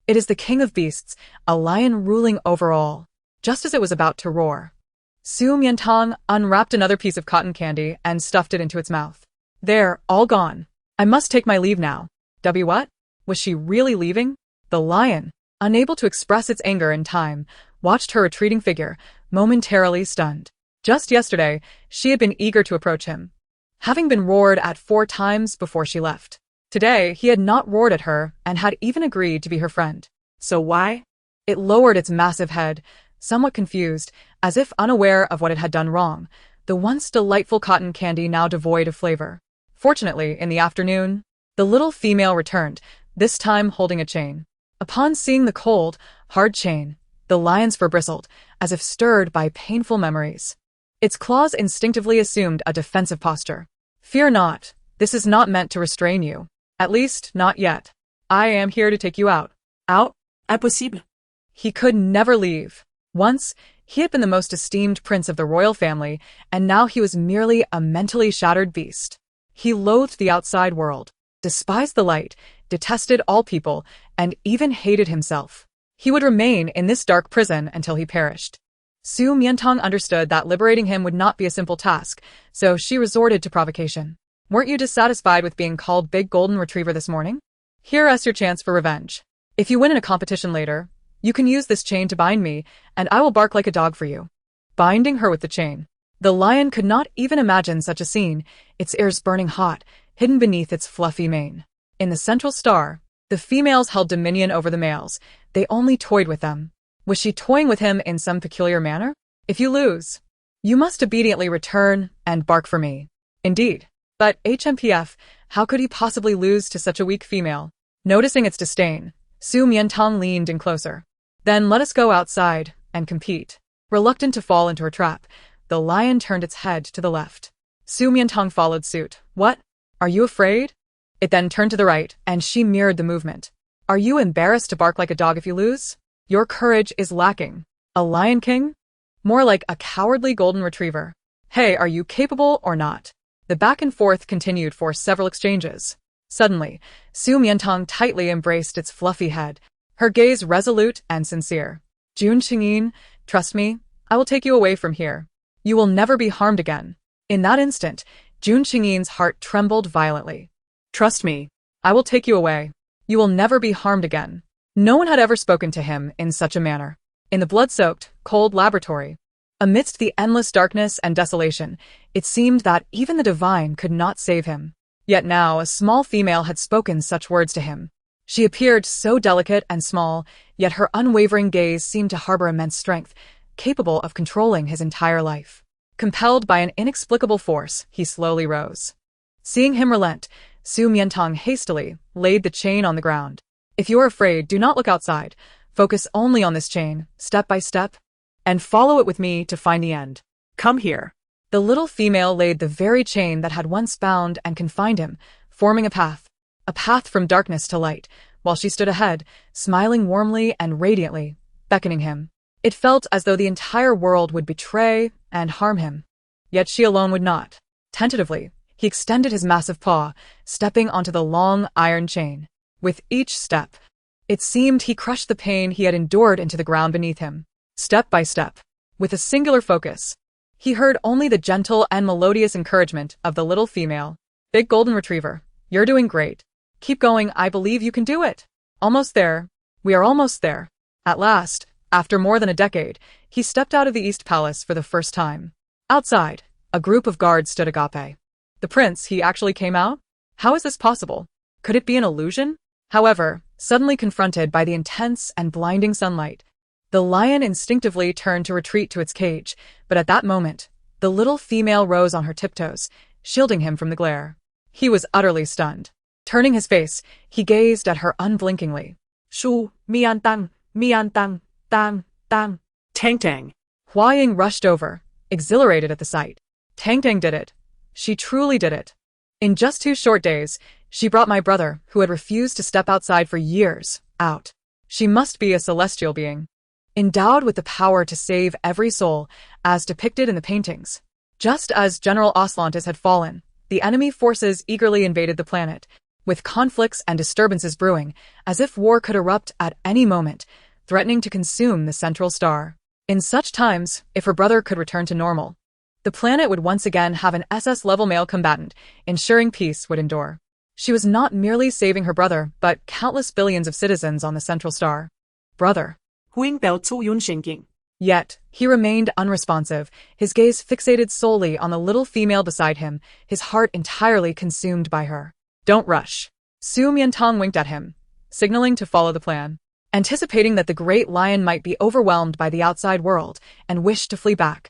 It is the king of beasts, a lion ruling over all. Just as it was about to roar, Su Mian Tang unwrapped another piece of cotton candy and stuffed it into its mouth. There, all gone. I must take my leave now. What? Was she really leaving? The lion, unable to express its anger in time, watched her retreating figure, momentarily stunned. Just yesterday, she had been eager to approach him, having been roared at 4 times before she left. Today, he had not roared at her and had even agreed to be her friend. So why? It lowered its massive head, somewhat confused, as if unaware of what it had done wrong, the once delightful cotton candy now devoid of flavor. Fortunately, in the afternoon, the little female returned, this time holding a chain. Upon seeing the cold, hard chain, the lion's fur bristled, as if stirred by painful memories. Its claws instinctively assumed a defensive posture. Fear not, this is not meant to restrain you. At least, not yet. I am here to take you out. Out? Impossible. He could never leave. Once, he had been the most esteemed prince of the royal family, and now he was merely a mentally shattered beast. He loathed the outside world, despised the light, detested all people, and even hated himself. He would remain in this dark prison until he perished. Su Mian Tang understood that liberating him would not be a simple task, so she resorted to provocation. Weren't you dissatisfied with being called Big Golden Retriever this morning? Here's your chance for revenge. If you win in a competition later, you can use this chain to bind me, and I will bark like a dog for you. Binding her with the chain. The lion could not even imagine such a scene, its ears burning hot, hidden beneath its fluffy mane. In the central star, the females held dominion over the males. They only toyed with them. Was she toying with him in some peculiar manner? If you lose, you must obediently return and bark for me. Indeed. But HMPF, how could he possibly lose to such a weak female? Noticing its disdain, Su Mian Tang leaned in closer. Then let us go outside and compete. Reluctant to fall into her trap, the lion turned its head to the left. Su Mian Tang followed suit. What? Are you afraid? It then turned to the right, and she mirrored the movement. Are you embarrassed to bark like a dog if you lose? Your courage is lacking. A lion king? More like a cowardly golden retriever. Hey, are you capable or not? The back and forth continued for several exchanges. Suddenly, Su Mian Tang tightly embraced its fluffy head, her gaze resolute and sincere. Jun Qingyin, trust me, I will take you away from here. You will never be harmed again. In that instant, Jun Qingyin's heart trembled violently. Trust me, I will take you away. You will never be harmed again. No one had ever spoken to him in such a manner. In the blood-soaked, cold laboratory, amidst the endless darkness and desolation, it seemed that even the divine could not save him. Yet now a small female had spoken such words to him. She appeared so delicate and small, yet her unwavering gaze seemed to harbor immense strength, capable of controlling his entire life. Compelled by an inexplicable force, he slowly rose. Seeing him relent, Su Mian Tang hastily laid the chain on the ground. If you are afraid, do not look outside. Focus only on this chain, step by step, and follow it with me to find the end. Come here. The little female laid the very chain that had once bound and confined him, forming a path from darkness to light, while she stood ahead, smiling warmly and radiantly, beckoning him. It felt as though the entire world would betray and harm him. Yet she alone would not. Tentatively, he extended his massive paw, stepping onto the long iron chain. With each step, it seemed he crushed the pain he had endured into the ground beneath him. Step by step, with a singular focus, he heard only the gentle and melodious encouragement of the little female. Big Golden Retriever, you're doing great. Keep going, I believe you can do it. Almost there. We are almost there. At last, after more than a decade, he stepped out of the East Palace for the first time. Outside, a group of guards stood agape. The prince, he actually came out? How is this possible? Could it be an illusion? However, suddenly confronted by the intense and blinding sunlight, The lion instinctively turned to retreat to its cage, but at that moment, the little female rose on her tiptoes, shielding him from the glare. He was utterly stunned. Turning his face, he gazed at her unblinkingly. Su Mian Tang, Mian Tang, Tang, Tang. Tang Tang. Hua Ying rushed over, exhilarated at the sight. Tang Tang did it. She truly did it. In just 2 short days, she brought my brother, who had refused to step outside for years, out. She must be a celestial being, endowed with the power to save every soul, as depicted in the paintings. Just as General Oslantis had fallen, the enemy forces eagerly invaded the planet, with conflicts and disturbances brewing, as if war could erupt at any moment, threatening to consume the central star. In such times, if her brother could return to normal, the planet would once again have an SS-level male combatant, ensuring peace would endure. She was not merely saving her brother, but countless billions of citizens on the central star. Brother. Yet, he remained unresponsive, his gaze fixated solely on the little female beside him, his heart entirely consumed by her. Don't rush. Su Mian Tang winked at him, signaling to follow the plan. Anticipating that the great lion might be overwhelmed by the outside world and wished to flee back,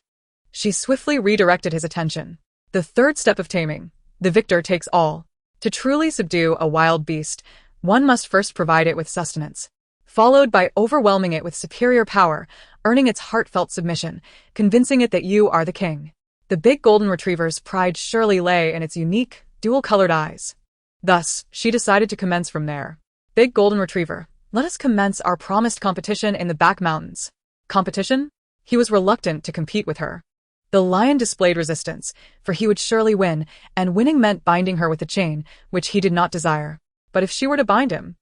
she swiftly redirected his attention. The third step of taming. The victor takes all. To truly subdue a wild beast, one must first provide it with sustenance, followed by overwhelming it with superior power, earning its heartfelt submission, convincing it that you are the king. The big golden retriever's pride surely lay in its unique, dual-colored eyes. Thus, she decided to commence from there. Big golden retriever, let us commence our promised competition in the back mountains. Competition? He was reluctant to compete with her. The lion displayed resistance, for he would surely win, and winning meant binding her with a chain, which he did not desire. But if she were to bind him?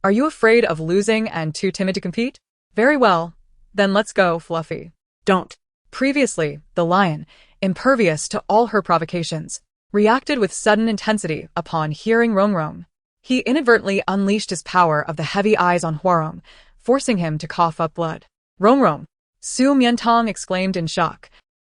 Are you afraid of losing and too timid to compete? Very well. Then let's go, Fluffy. Don't. Previously, the lion, impervious to all her provocations, reacted with sudden intensity upon hearing Rongrong. He inadvertently unleashed his power of the heavy eyes on Huarong, forcing him to cough up blood. Rongrong! Su Mian Tang exclaimed in shock,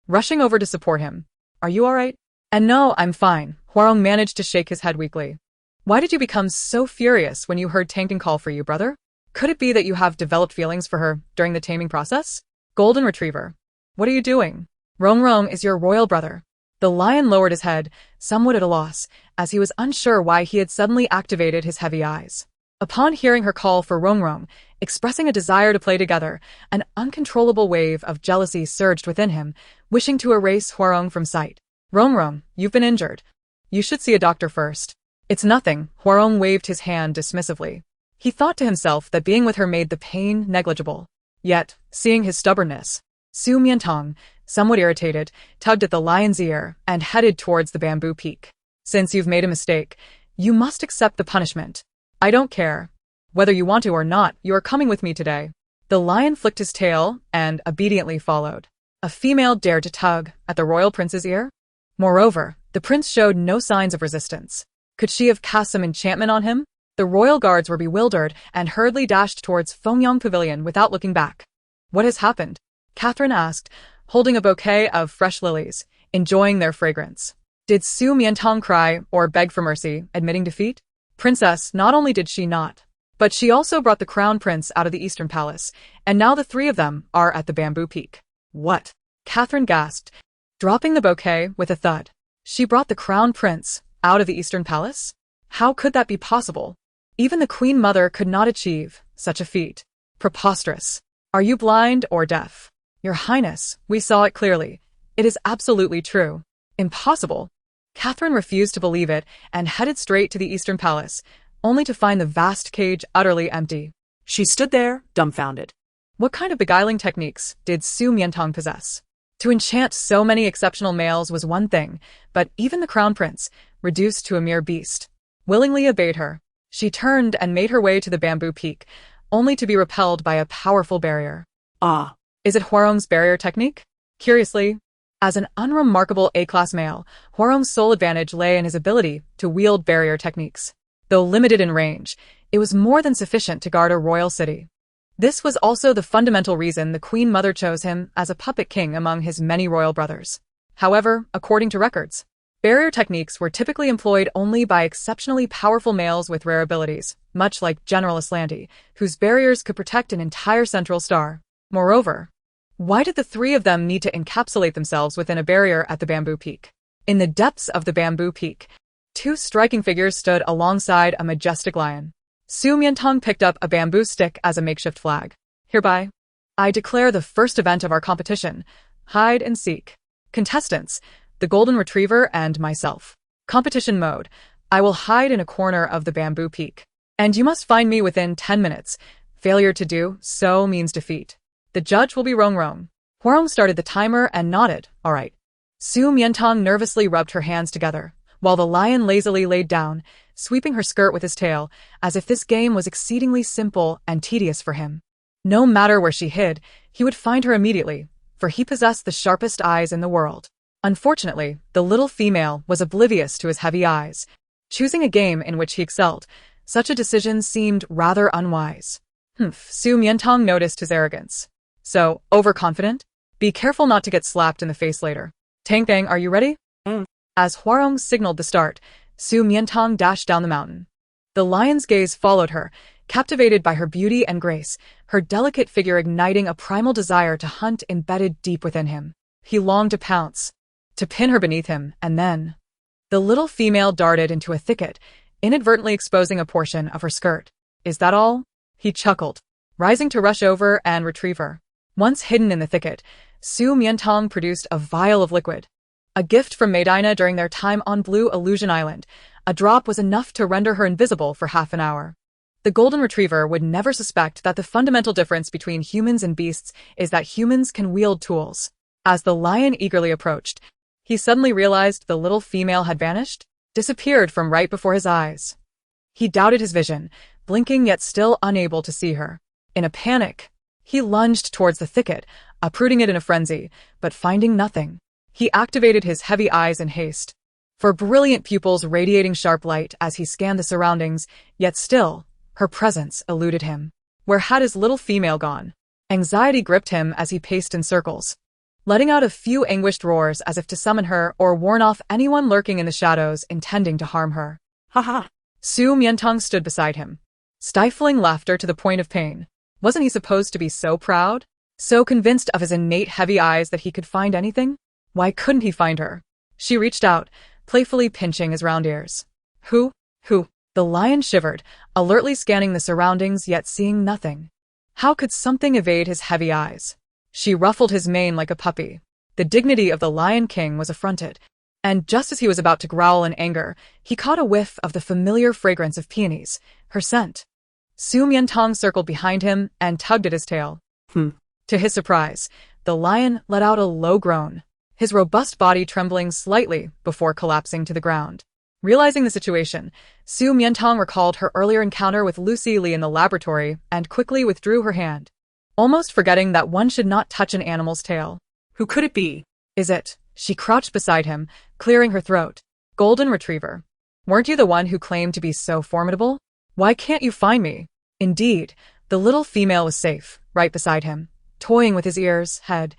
rushing over to support him. Are you all right? And no, I'm fine. Huarong managed to shake his head weakly. Why did you become so furious when you heard Tang Tang call for you, brother? Could it be that you have developed feelings for her during the taming process? Golden Retriever. What are you doing? Rongrong is your royal brother. The lion lowered his head, somewhat at a loss, as he was unsure why he had suddenly activated his heavy eyes. Upon hearing her call for Rongrong, expressing a desire to play together, an uncontrollable wave of jealousy surged within him, wishing to erase Huarong from sight. Rongrong, you've been injured. You should see a doctor first. It's nothing, Huarong waved his hand dismissively. He thought to himself that being with her made the pain negligible. Yet, seeing his stubbornness, Su Mian Tang, somewhat irritated, tugged at the lion's ear and headed towards the bamboo peak. Since you've made a mistake, you must accept the punishment. I don't care. Whether you want to or not, you are coming with me today. The lion flicked his tail and obediently followed. A female dared to tug at the royal prince's ear? Moreover, the prince showed no signs of resistance. Could she have cast some enchantment on him? The royal guards were bewildered and hurriedly dashed towards Fengyang Pavilion without looking back. What has happened? Catherine asked, holding a bouquet of fresh lilies, enjoying their fragrance. Did Su Mian Tang cry or beg for mercy, admitting defeat? Princess, not only did she not, but she also brought the crown prince out of the Eastern Palace, and now the 3 of them are at the bamboo peak. What? Catherine gasped, dropping the bouquet with a thud. She brought the crown prince out of the Eastern Palace? How could that be possible? Even the Queen Mother could not achieve such a feat. Preposterous. Are you blind or deaf? Your Highness, we saw it clearly. It is absolutely true. Impossible. Catherine refused to believe it and headed straight to the Eastern Palace, only to find the vast cage utterly empty. She stood there, dumbfounded. What kind of beguiling techniques did Su Mian Tang possess? To enchant so many exceptional males was one thing, but even the crown prince, reduced to a mere beast, willingly obeyed her. She turned and made her way to the bamboo peak, only to be repelled by a powerful barrier. Ah. Is it Huarong's barrier technique? Curiously, as an unremarkable A-class male, Huarong's sole advantage lay in his ability to wield barrier techniques. Though limited in range, it was more than sufficient to guard a royal city. This was also the fundamental reason the Queen Mother chose him as a puppet king among his many royal brothers. However, according to records, Barrier techniques were typically employed only by exceptionally powerful males with rare abilities, much like General Aslanti, whose barriers could protect an entire central star. Moreover, why did the three of them need to encapsulate themselves within a barrier at the bamboo peak? In the depths of the bamboo peak, two striking figures stood alongside a majestic lion. Su Mian Tang picked up a bamboo stick as a makeshift flag. Hereby, I declare the first event of our competition, hide and seek. Contestants, the golden retriever and myself. Competition mode, I will hide in a corner of the bamboo peak. And you must find me within 10 minutes. Failure to do so means defeat. The judge will be Rong. Huarong started the timer and nodded, all right. Su Mian Tang nervously rubbed her hands together, while the lion lazily laid down, sweeping her skirt with his tail, as if this game was exceedingly simple and tedious for him. No matter where she hid, he would find her immediately, for he possessed the sharpest eyes in the world. Unfortunately, the little female was oblivious to his heavy eyes. Choosing a game in which he excelled, such a decision seemed rather unwise. Su Mian Tang noticed his arrogance. So, overconfident? Be careful not to get slapped in the face later. Tang, are you ready? As Huarong signaled the start, Su Mian Tang dashed down the mountain. The lion's gaze followed her, captivated by her beauty and grace, her delicate figure igniting a primal desire to hunt embedded deep within him. He longed to pounce, to pin her beneath him, and then the little female darted into a thicket, inadvertently exposing a portion of her skirt. Is that all? He chuckled, rising to rush over and retrieve her. Once hidden in the thicket, Su Mian Tang produced a vial of liquid. A gift from Medina during their time on Blue Illusion Island. A drop was enough to render her invisible for half an hour. The golden retriever would never suspect that the fundamental difference between humans and beasts is that humans can wield tools. As the lion eagerly approached, he suddenly realized the little female had vanished, disappeared from right before his eyes. He doubted his vision, blinking yet still unable to see her. In a panic, he lunged towards the thicket, uprooting it in a frenzy, but finding nothing. He activated his heavy eyes in haste, for brilliant pupils radiating sharp light as he scanned the surroundings, yet still, her presence eluded him. Where had his little female gone? Anxiety gripped him as he paced in circles, letting out a few anguished roars as if to summon her or warn off anyone lurking in the shadows intending to harm her. Ha! Su Mian Tang stood beside him, stifling laughter to the point of pain. Wasn't he supposed to be so proud? So convinced of his innate heavy eyes that he could find anything? Why couldn't he find her? She reached out, playfully pinching his round ears. Who? The lion shivered, alertly scanning the surroundings yet seeing nothing. How could something evade his heavy eyes? She ruffled his mane like a puppy. The dignity of the Lion King was affronted, and just as he was about to growl in anger, he caught a whiff of the familiar fragrance of peonies, her scent. Su Mian Tang circled behind him and tugged at his tail. To his surprise, the lion let out a low groan, his robust body trembling slightly before collapsing to the ground. Realizing the situation, Su Mian Tang recalled her earlier encounter with Lucy Li in the laboratory and quickly withdrew her hand, almost forgetting that one should not touch an animal's tail. Who could it be? Is it? She crouched beside him, clearing her throat. Golden Retriever. Weren't you the one who claimed to be so formidable? Why can't you find me? Indeed, the little female was safe, right beside him, toying with his ears, head,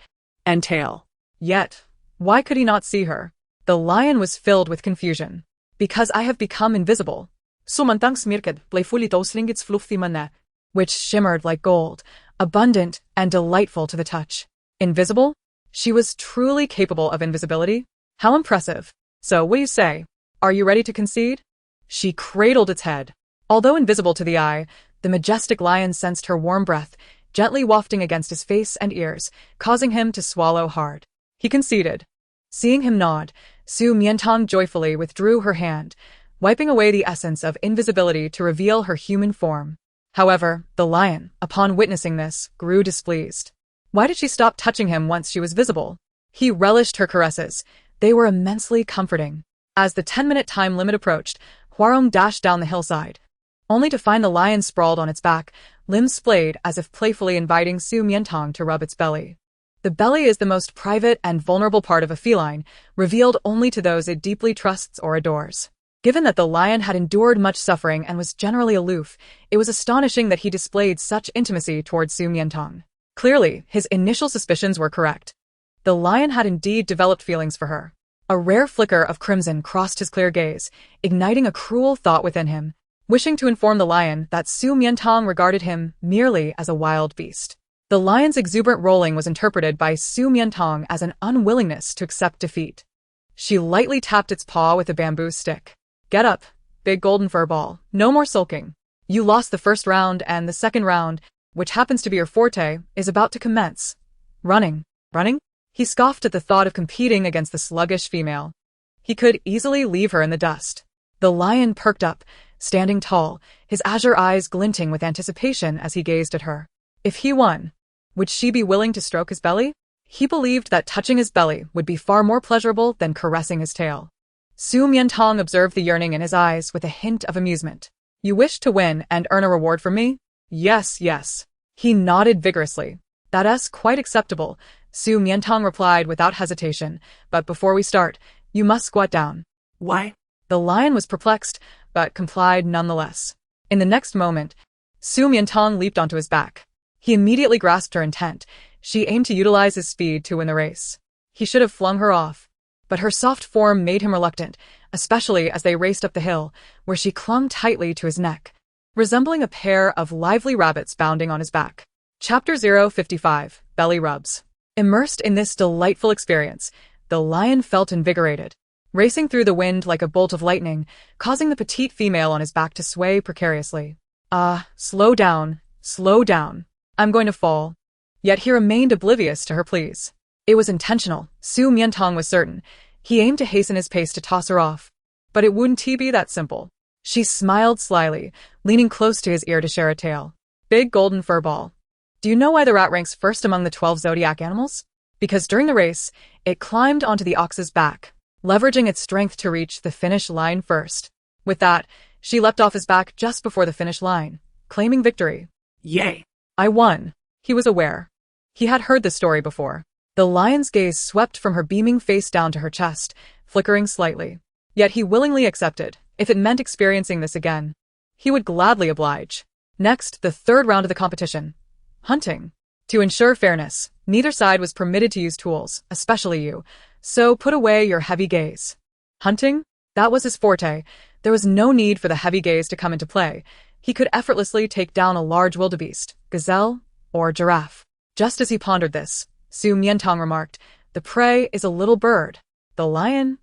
and tail. Yet, why could he not see her? The lion was filled with confusion. Because I have become invisible. Sumantang smirked, playfully tossing its fluffy mane, which shimmered like gold, abundant and delightful to the touch. Invisible? She was truly capable of invisibility? How impressive. So what do you say? Are you ready to concede? She cradled its head. Although invisible to the eye, the majestic lion sensed her warm breath, gently wafting against his face and ears, causing him to swallow hard. He conceded. Seeing him nod, Su Mian Tang joyfully withdrew her hand, wiping away the essence of invisibility to reveal her human form. However, the lion, upon witnessing this, grew displeased. Why did she stop touching him once she was visible? He relished her caresses. They were immensely comforting. As the 10-minute time limit approached, Huarong dashed down the hillside, only to find the lion sprawled on its back, limbs splayed as if playfully inviting Su Mian Tang to rub its belly. The belly is the most private and vulnerable part of a feline, revealed only to those it deeply trusts or adores. Given that the lion had endured much suffering and was generally aloof, it was astonishing that he displayed such intimacy towards Su Mian Tang. Clearly, his initial suspicions were correct. The lion had indeed developed feelings for her. A rare flicker of crimson crossed his clear gaze, igniting a cruel thought within him, wishing to inform the lion that Su Mian Tang regarded him merely as a wild beast. The lion's exuberant rolling was interpreted by Su Mian Tang as an unwillingness to accept defeat. She lightly tapped its paw with a bamboo stick. Get up, big golden furball, no more sulking. You lost the first round, and the second round, which happens to be your forte, is about to commence. Running. Running? He scoffed at the thought of competing against the sluggish female. He could easily leave her in the dust. The lion perked up, standing tall, his azure eyes glinting with anticipation as he gazed at her. If he won, would she be willing to stroke his belly? He believed that touching his belly would be far more pleasurable than caressing his tail. Su Mian Tang observed the yearning in his eyes with a hint of amusement. You wish to win and earn a reward from me? Yes, yes. He nodded vigorously. That's quite acceptable, Su Mian Tang replied without hesitation, but before we start, you must squat down. Why? The lion was perplexed, but complied nonetheless. In the next moment, Su Mian Tang leaped onto his back. He immediately grasped her intent. She aimed to utilize his speed to win the race. He should have flung her off, but her soft form made him reluctant, especially as they raced up the hill, where she clung tightly to his neck, resembling a pair of lively rabbits bounding on his back. Chapter 055, Belly Rubs. Immersed in this delightful experience, the lion felt invigorated, racing through the wind like a bolt of lightning, causing the petite female on his back to sway precariously. Slow down, slow down. I'm going to fall. Yet he remained oblivious to her pleas. It was intentional, Su Mian Tang was certain. He aimed to hasten his pace to toss her off. But it wouldn't be that simple. She smiled slyly, leaning close to his ear to share a tale. Big golden furball. Do you know why the rat ranks first among the 12 zodiac animals? Because during the race, it climbed onto the ox's back, leveraging its strength to reach the finish line first. With that, she leapt off his back just before the finish line, claiming victory. Yay! I won. He was aware. He had heard the story before. The lion's gaze swept from her beaming face down to her chest, flickering slightly. Yet he willingly accepted, if it meant experiencing this again. He would gladly oblige. Next, the third round of the competition. Hunting. To ensure fairness, neither side was permitted to use tools, especially you, so put away your heavy gaze. Hunting? That was his forte. There was no need for the heavy gaze to come into play. He could effortlessly take down a large wildebeest, gazelle, or giraffe. Just as he pondered this, Su Mian Tang remarked, the prey is a little bird. The lion?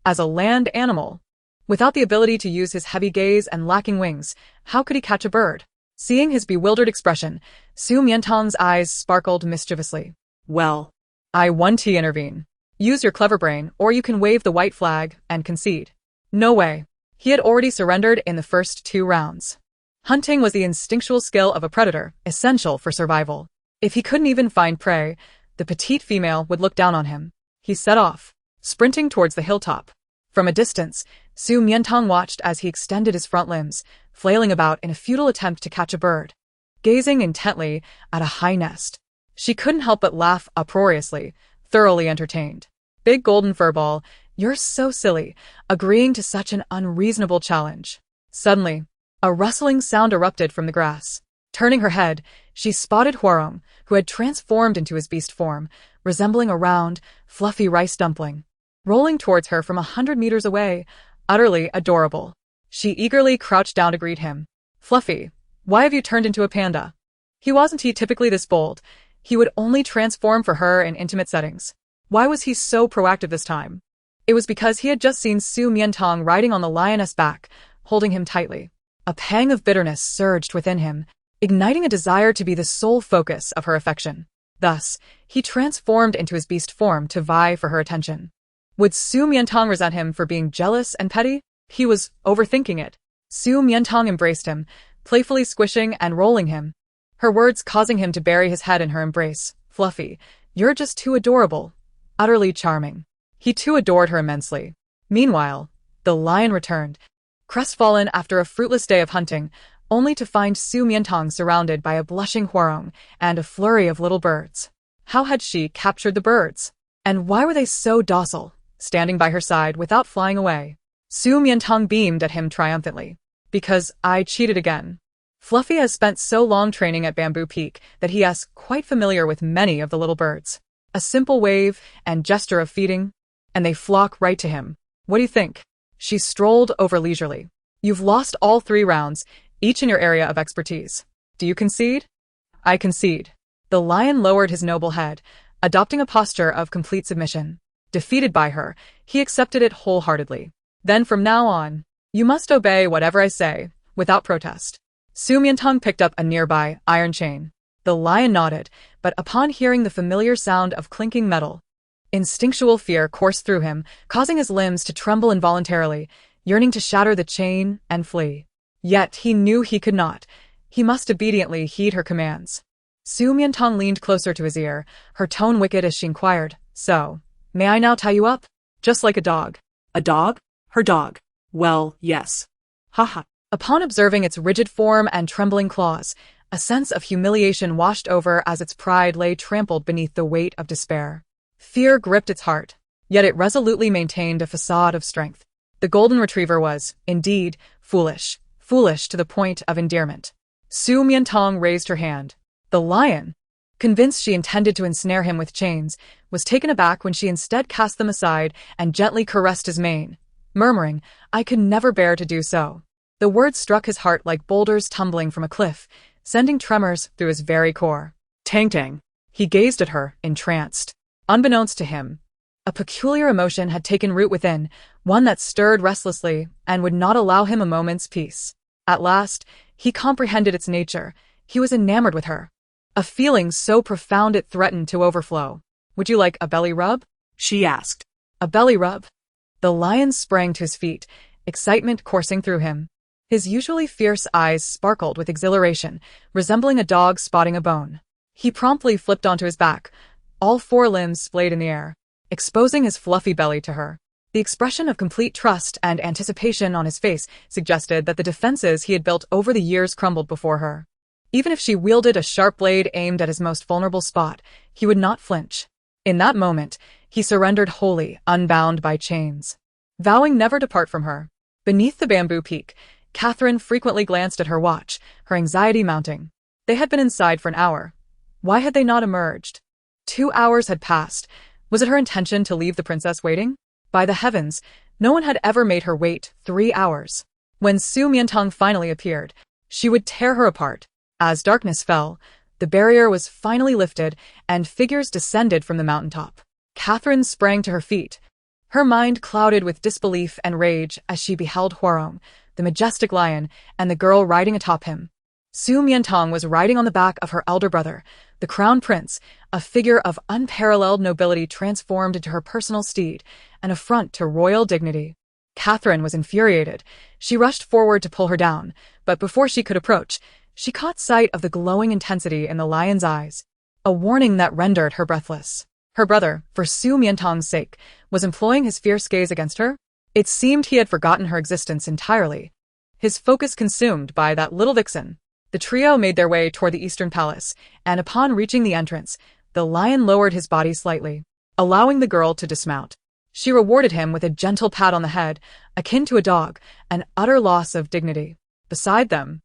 As a land animal. Without the ability to use his heavy gaze and lacking wings, how could he catch a bird? Seeing his bewildered expression, Su Mian Tang's eyes sparkled mischievously. Well, I want to intervene. Use your clever brain, or you can wave the white flag and concede. No way. He had already surrendered in the first 2 rounds. Hunting was the instinctual skill of a predator, essential for survival. If he couldn't even find prey, the petite female would look down on him. He set off, sprinting towards the hilltop. From a distance, Su Mian Tang watched as he extended his front limbs, flailing about in a futile attempt to catch a bird. Gazing intently at a high nest, she couldn't help but laugh uproariously, thoroughly entertained. Big golden furball, you're so silly, agreeing to such an unreasonable challenge. Suddenly, a rustling sound erupted from the grass. Turning her head, she spotted Huarong, who had transformed into his beast form, resembling a round, fluffy rice dumpling, rolling towards her from 100 meters away, utterly adorable. She eagerly crouched down to greet him. Fluffy, why have you turned into a panda? He wasn't typically this bold. He would only transform for her in intimate settings. Why was he so proactive this time? It was because he had just seen Su Mian Tang riding on the lioness' back, holding him tightly. A pang of bitterness surged within him, igniting a desire to be the sole focus of her affection. Thus, he transformed into his beast form to vie for her attention. Would Su Mian Tang resent him for being jealous and petty? He was overthinking it. Su Mian Tang embraced him, playfully squishing and rolling him, her words causing him to bury his head in her embrace. Fluffy, you're just too adorable. Utterly charming. He too adored her immensely. Meanwhile, the lion returned, crestfallen after a fruitless day of hunting, only to find Su Mian Tang surrounded by a blushing Huarong and a flurry of little birds. How had she captured the birds? And why were they so docile, standing by her side without flying away? Su Mian Tang beamed at him triumphantly. Because I cheated again. Fluffy has spent so long training at Bamboo Peak that he is quite familiar with many of the little birds. A simple wave and gesture of feeding, and they flock right to him. What do you think? She strolled over leisurely. You've lost all 3 rounds, each in your area of expertise. Do you concede? I concede. The lion lowered his noble head, adopting a posture of complete submission. Defeated by her, he accepted it wholeheartedly. Then from now on, you must obey whatever I say, without protest. Su Mian Tang picked up a nearby iron chain. The lion nodded, but upon hearing the familiar sound of clinking metal, instinctual fear coursed through him, causing his limbs to tremble involuntarily, yearning to shatter the chain and flee. Yet he knew he could not. He must obediently heed her commands. Su Mian Tang leaned closer to his ear, her tone wicked as she inquired, So, may I now tie you up? Just like a dog. A dog? Her dog. Well, yes. Haha. Upon observing its rigid form and trembling claws, a sense of humiliation washed over as its pride lay trampled beneath the weight of despair. Fear gripped its heart, yet it resolutely maintained a facade of strength. The golden retriever was, indeed, foolish to the point of endearment. Su Mian Tang raised her hand. The lion, convinced she intended to ensnare him with chains, was taken aback when she instead cast them aside and gently caressed his mane, murmuring, I could never bear to do so. The words struck his heart like boulders tumbling from a cliff, sending tremors through his very core. Tang Tang. He gazed at her, entranced. Unbeknownst to him, a peculiar emotion had taken root within, one that stirred restlessly and would not allow him a moment's peace. At last, he comprehended its nature. He was enamored with her. A feeling so profound it threatened to overflow. Would you like a belly rub? She asked. A belly rub? The lion sprang to his feet, excitement coursing through him. His usually fierce eyes sparkled with exhilaration, resembling a dog spotting a bone. He promptly flipped onto his back, all 4 limbs splayed in the air, exposing his fluffy belly to her. The expression of complete trust and anticipation on his face suggested that the defenses he had built over the years crumbled before her. Even if she wielded a sharp blade aimed at his most vulnerable spot, he would not flinch. In that moment, he surrendered wholly, unbound by chains. Vowing never to part from her. Beneath the bamboo peak, Catherine frequently glanced at her watch, her anxiety mounting. They had been inside for an hour. Why had they not emerged? 2 hours had passed. Was it her intention to leave the princess waiting? By the heavens, no one had ever made her wait 3 hours. When Su Mian Tang finally appeared, she would tear her apart. As darkness fell, the barrier was finally lifted and figures descended from the mountaintop. Catherine sprang to her feet, her mind clouded with disbelief and rage as she beheld Huarong, the majestic lion, and the girl riding atop him. Su Mian Tang was riding on the back of her elder brother, the crown prince, a figure of unparalleled nobility transformed into her personal steed, an affront to royal dignity. Catherine was infuriated. She rushed forward to pull her down, but before she could approach, she caught sight of the glowing intensity in the lion's eyes, a warning that rendered her breathless. Her brother, for Su Mian Tang's sake, was employing his fierce gaze against her. It seemed he had forgotten her existence entirely, his focus consumed by that little vixen. The trio made their way toward the eastern palace, and upon reaching the entrance, the lion lowered his body slightly, allowing the girl to dismount. She rewarded him with a gentle pat on the head, akin to a dog, an utter loss of dignity. Beside them,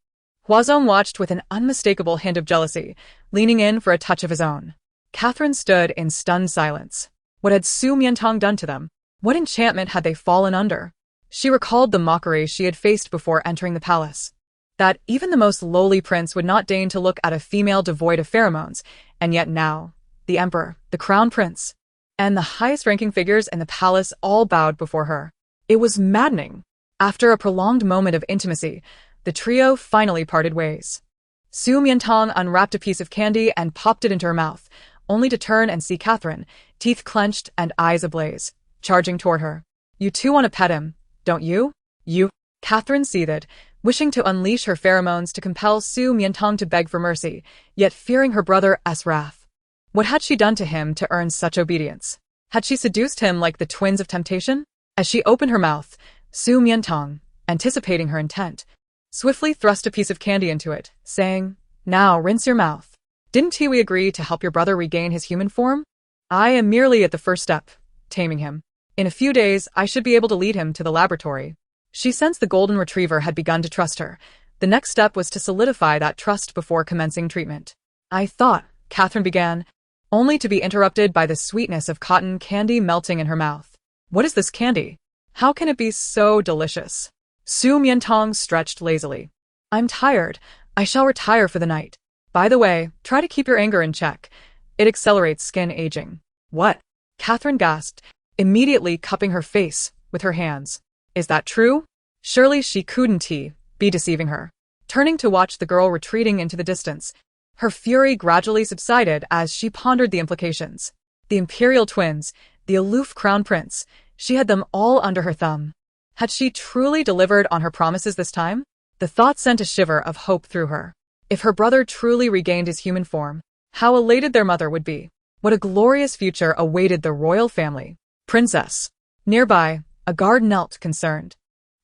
Huazong watched with an unmistakable hint of jealousy, leaning in for a touch of his own. Catherine stood in stunned silence. What had Su Mian Tang done to them? What enchantment had they fallen under? She recalled the mockery she had faced before entering the palace. That even the most lowly prince would not deign to look at a female devoid of pheromones, and yet now, the emperor, the crown prince, and the highest-ranking figures in the palace all bowed before her. It was maddening. After a prolonged moment of intimacy, the trio finally parted ways. Su Mian Tang unwrapped a piece of candy and popped it into her mouth, only to turn and see Catherine, teeth clenched and eyes ablaze, charging toward her. You too want to pet him, don't you? You? Catherine seethed, wishing to unleash her pheromones to compel Su Mian Tang to beg for mercy, yet fearing her brother's wrath. What had she done to him to earn such obedience? Had she seduced him like the twins of temptation? As she opened her mouth, Su Mian Tang, anticipating her intent, swiftly thrust a piece of candy into it, saying, Now rinse your mouth. Didn't we agree to help your brother regain his human form? I am merely at the first step, taming him. In a few days, I should be able to lead him to the laboratory. She sensed the golden retriever had begun to trust her. The next step was to solidify that trust before commencing treatment. I thought, Catherine began, only to be interrupted by the sweetness of cotton candy melting in her mouth. What is this candy? How can it be so delicious? Su Mian Tang stretched lazily. I'm tired. I shall retire for the night. By the way, try to keep your anger in check. It accelerates skin aging. What? Catherine gasped, immediately cupping her face with her hands. Is that true? Surely she couldn't be deceiving her. Turning to watch the girl retreating into the distance, her fury gradually subsided as she pondered the implications. The imperial twins, the aloof crown prince, she had them all under her thumb. Had she truly delivered on her promises this time? The thought sent a shiver of hope through her. If her brother truly regained his human form, how elated their mother would be. What a glorious future awaited the royal family. Princess. Nearby, a guard knelt, concerned.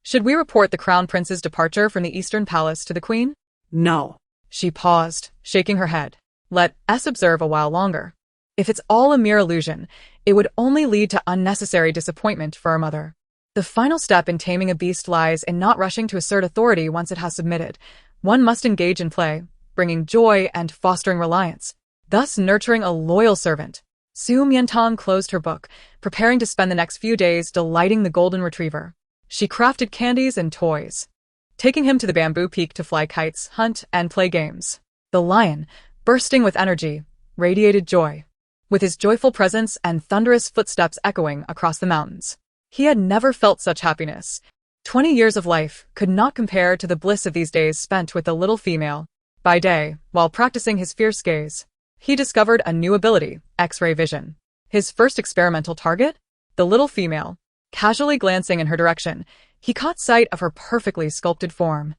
Should we report the crown prince's departure from the Eastern Palace to the queen? No. She paused, shaking her head. Let us observe a while longer. If it's all a mere illusion, it would only lead to unnecessary disappointment for our mother. The final step in taming a beast lies in not rushing to assert authority once it has submitted. One must engage in play, bringing joy and fostering reliance, thus nurturing a loyal servant. Su Mian Tang closed her book, preparing to spend the next few days delighting the golden retriever. She crafted candies and toys, taking him to the bamboo peak to fly kites, hunt, and play games. The lion, bursting with energy, radiated joy, with his joyful presence and thunderous footsteps echoing across the mountains. He had never felt such happiness. 20 years of life could not compare to the bliss of these days spent with the little female. By day, while practicing his fierce gaze, he discovered a new ability, X-ray vision. His first experimental target? The little female. Casually glancing in her direction, he caught sight of her perfectly sculpted form,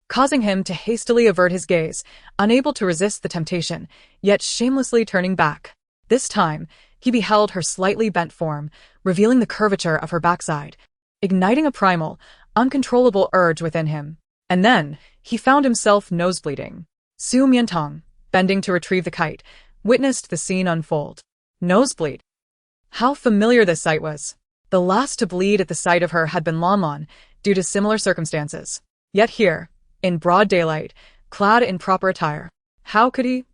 causing him to hastily avert his gaze, unable to resist the temptation, yet shamelessly turning back. This time, he beheld her slightly bent form, revealing the curvature of her backside, igniting a primal, uncontrollable urge within him. And then, he found himself nosebleeding. Su Mian Tang, bending to retrieve the kite, witnessed the scene unfold. Nosebleed. How familiar this sight was. The last to bleed at the sight of her had been Lan Lan, due to similar circumstances. Yet here, in broad daylight, clad in proper attire, how could he?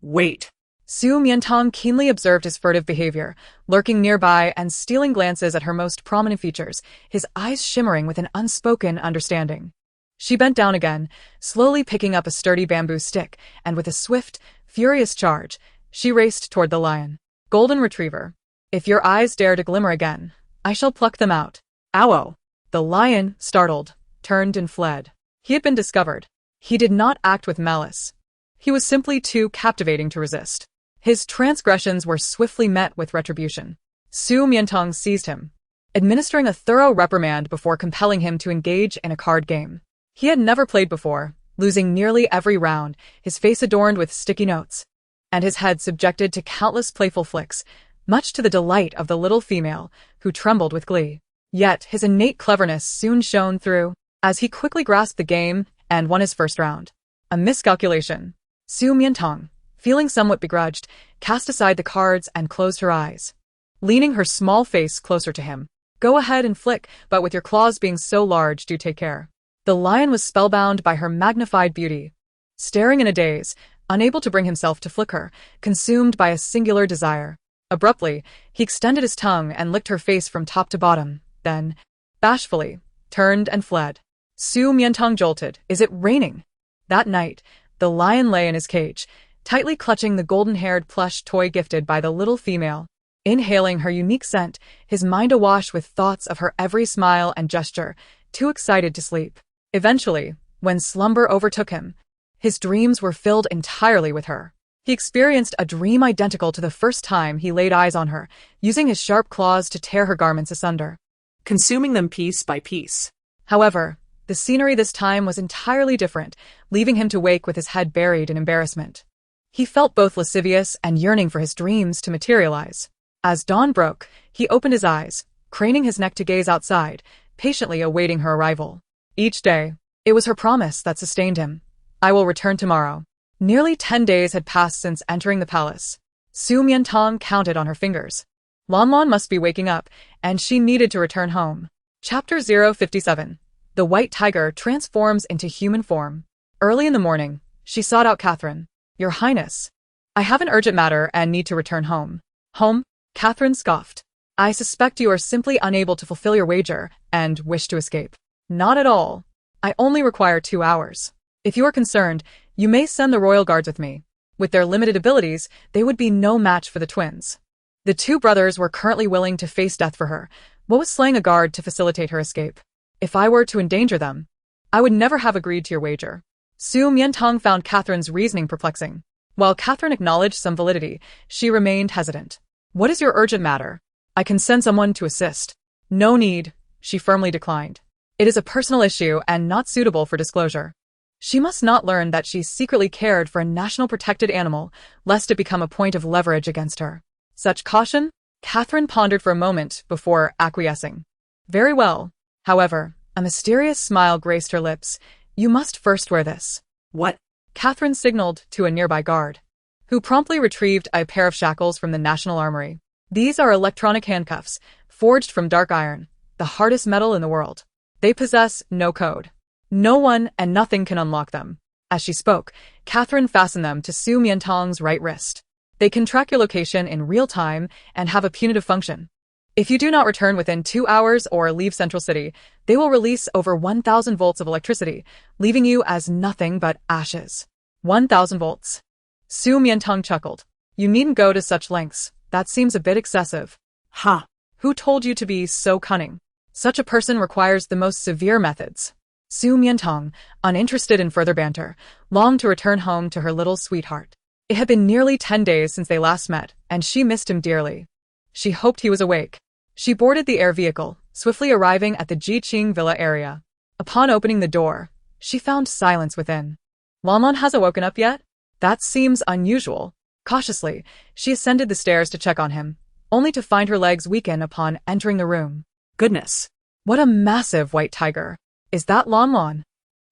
Wait. Su Mian Tang keenly observed his furtive behavior, lurking nearby and stealing glances at her most prominent features, his eyes shimmering with an unspoken understanding. She bent down again, slowly picking up a sturdy bamboo stick, and with a swift, furious charge, she raced toward the lion. Golden retriever. If your eyes dare to glimmer again, I shall pluck them out. Ow! The lion, startled, turned and fled. He had been discovered. He did not act with malice. He was simply too captivating to resist. His transgressions were swiftly met with retribution. Su Mian Tang seized him, administering a thorough reprimand before compelling him to engage in a card game. He had never played before, losing nearly every round, his face adorned with sticky notes, and his head subjected to countless playful flicks, much to the delight of the little female, who trembled with glee. Yet his innate cleverness soon shone through, as he quickly grasped the game and won his first round. A miscalculation. Su Mian Tang, feeling somewhat begrudged, cast aside the cards and closed her eyes, leaning her small face closer to him. Go ahead and flick, but with your claws being so large, do take care. The lion was spellbound by her magnified beauty, staring in a daze, unable to bring himself to flick her, consumed by a singular desire. Abruptly, he extended his tongue and licked her face from top to bottom, then, bashfully, turned and fled. Su Mian Tang jolted. Is it raining? That night, the lion lay in his cage, tightly clutching the golden-haired plush toy gifted by the little female. Inhaling her unique scent, his mind awash with thoughts of her every smile and gesture, too excited to sleep. Eventually, when slumber overtook him, his dreams were filled entirely with her. He experienced a dream identical to the first time he laid eyes on her, using his sharp claws to tear her garments asunder, Consuming them piece by piece. However, the scenery this time was entirely different, leaving him to wake with his head buried in embarrassment. He felt both lascivious and yearning for his dreams to materialize. As dawn broke, he opened his eyes, craning his neck to gaze outside, patiently awaiting her arrival. Each day, it was her promise that sustained him. I will return tomorrow. Nearly 10 days had passed since entering the palace. Su Mian Tang counted on her fingers. Lan Lan must be waking up, and she needed to return home. Chapter 057. The White Tiger transforms into human form. Early in the morning, she sought out Catherine. Your Highness, I have an urgent matter and need to return home. Home? Catherine scoffed. I suspect you are simply unable to fulfill your wager and wish to escape. Not at all. I only require 2 hours. If you are concerned, you may send the royal guards with me. With their limited abilities, they would be no match for the twins. The two brothers were currently willing to face death for her. What was slaying a guard to facilitate her escape? If I were to endanger them, I would never have agreed to your wager. Su Mian Tang found Catherine's reasoning perplexing. While Catherine acknowledged some validity, she remained hesitant. What is your urgent matter? I can send someone to assist. No need, she firmly declined. It is a personal issue and not suitable for disclosure. She must not learn that she secretly cared for a national protected animal, lest it become a point of leverage against her. Such caution? Catherine pondered for a moment before acquiescing. Very well. However, a mysterious smile graced her lips. You must first wear this. What? Catherine signaled to a nearby guard, who promptly retrieved a pair of shackles from the National Armory. These are electronic handcuffs, forged from dark iron, the hardest metal in the world. They possess no code. No one and nothing can unlock them. As she spoke, Catherine fastened them to Su Mian Tang's right wrist. They can track your location in real time and have a punitive function. If you do not return within 2 hours or leave Central City, they will release over 1,000 volts of electricity, leaving you as nothing but ashes. 1,000 volts. Su Mian Tang chuckled. You needn't go to such lengths. That seems a bit excessive. Ha! Who told you to be so cunning? Such a person requires the most severe methods. Su Mian Tang, uninterested in further banter, longed to return home to her little sweetheart. It had been nearly 10 days since they last met, and she missed him dearly. She hoped he was awake. She boarded the air vehicle, swiftly arriving at the Jiqing Villa area. Upon opening the door, she found silence within. Lamon hasn't woken up yet? That seems unusual. Cautiously, she ascended the stairs to check on him, only to find her legs weaken upon entering the room. Goodness. What a massive white tiger. Is that Lamon?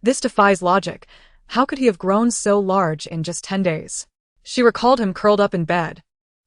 This defies logic. How could he have grown so large in just 10 days? She recalled him curled up in bed,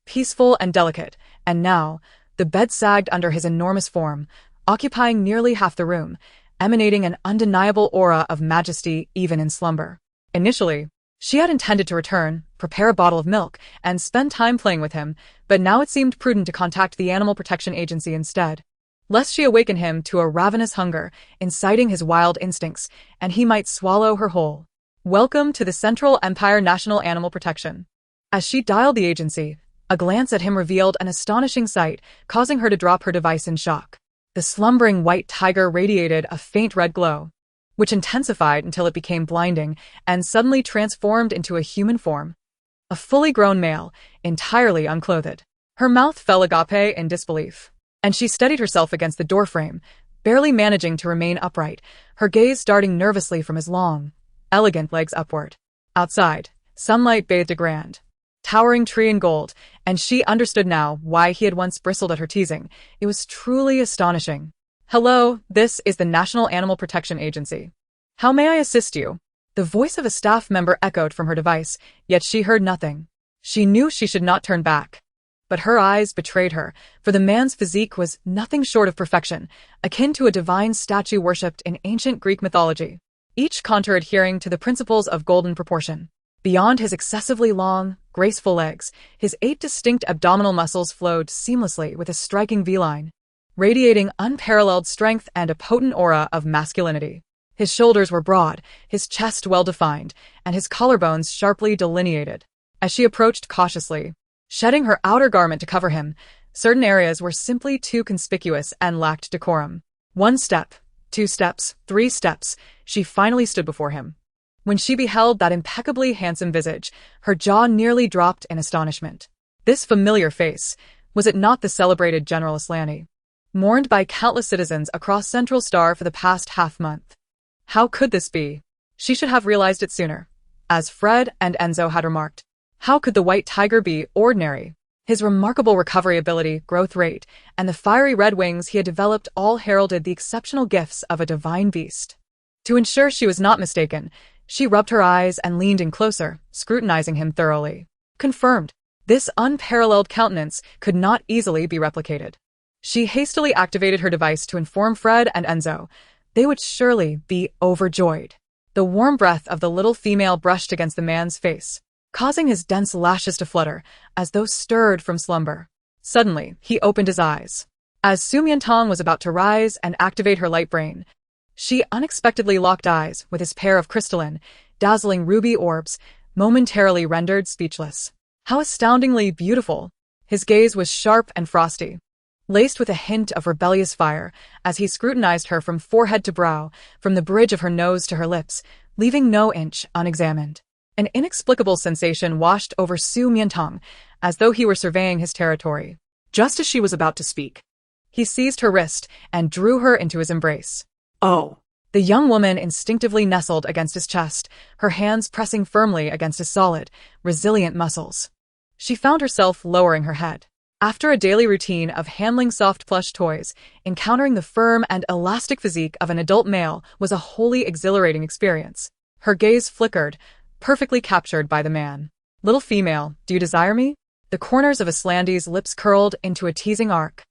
peaceful and delicate, and now, the bed sagged under his enormous form, occupying nearly half the room, emanating an undeniable aura of majesty even in slumber. Initially, she had intended to return, prepare a bottle of milk, and spend time playing with him, but now it seemed prudent to contact the Animal Protection Agency instead, lest she awaken him to a ravenous hunger, inciting his wild instincts, and he might swallow her whole. Welcome to the Central Empire National Animal Protection. As she dialed the agency, a glance at him revealed an astonishing sight, causing her to drop her device in shock. The slumbering white tiger radiated a faint red glow, which intensified until it became blinding and suddenly transformed into a human form. A fully grown male, entirely unclothed. Her mouth fell agape in disbelief, and she steadied herself against the doorframe, barely managing to remain upright, her gaze darting nervously from his long, elegant legs upward. Outside, sunlight bathed a grand, towering tree in gold, and she understood now why he had once bristled at her teasing. It was truly astonishing. Hello, this is the National Animal Protection Agency. How may I assist you? The voice of a staff member echoed from her device, yet she heard nothing. She knew she should not turn back. But her eyes betrayed her, for the man's physique was nothing short of perfection, akin to a divine statue worshipped in ancient Greek mythology, each contour adhering to the principles of golden proportion. Beyond his excessively long, graceful legs, his 8 distinct abdominal muscles flowed seamlessly with a striking V-line, radiating unparalleled strength and a potent aura of masculinity. His shoulders were broad, his chest well-defined, and his collarbones sharply delineated. As she approached cautiously, shedding her outer garment to cover him, certain areas were simply too conspicuous and lacked decorum. 1 step, 2 steps, 3 steps, she finally stood before him. When she beheld that impeccably handsome visage, her jaw nearly dropped in astonishment. This familiar face, was it not the celebrated General Aslani, mourned by countless citizens across Central Star for the past half-month? How could this be? She should have realized it sooner. As Fred and Enzo had remarked, how could the white tiger be ordinary? His remarkable recovery ability, growth rate, and the fiery red wings he had developed all heralded the exceptional gifts of a divine beast. To ensure she was not mistaken, she rubbed her eyes and leaned in closer, scrutinizing him thoroughly. Confirmed. This unparalleled countenance could not easily be replicated. She hastily activated her device to inform Fred and Enzo. They would surely be overjoyed. The warm breath of the little female brushed against the man's face, causing his dense lashes to flutter, as though stirred from slumber. Suddenly, he opened his eyes. As Su Mian Tang was about to rise and activate her light brain, she unexpectedly locked eyes with his pair of crystalline, dazzling ruby orbs, momentarily rendered speechless. How astoundingly beautiful! His gaze was sharp and frosty, laced with a hint of rebellious fire, as he scrutinized her from forehead to brow, from the bridge of her nose to her lips, leaving no inch unexamined. An inexplicable sensation washed over Su Mian Tang, as though he were surveying his territory. Just as she was about to speak, He seized her wrist and drew her into his embrace. "Oh." The young woman instinctively nestled against his chest, her hands pressing firmly against his solid, resilient muscles. She found herself lowering her head. After a daily routine of handling soft plush toys, encountering the firm and elastic physique of an adult male was a wholly exhilarating experience. Her gaze flickered, perfectly captured by the man. "Little female, do you desire me?" The corners of Aslandi's lips curled into a teasing arc.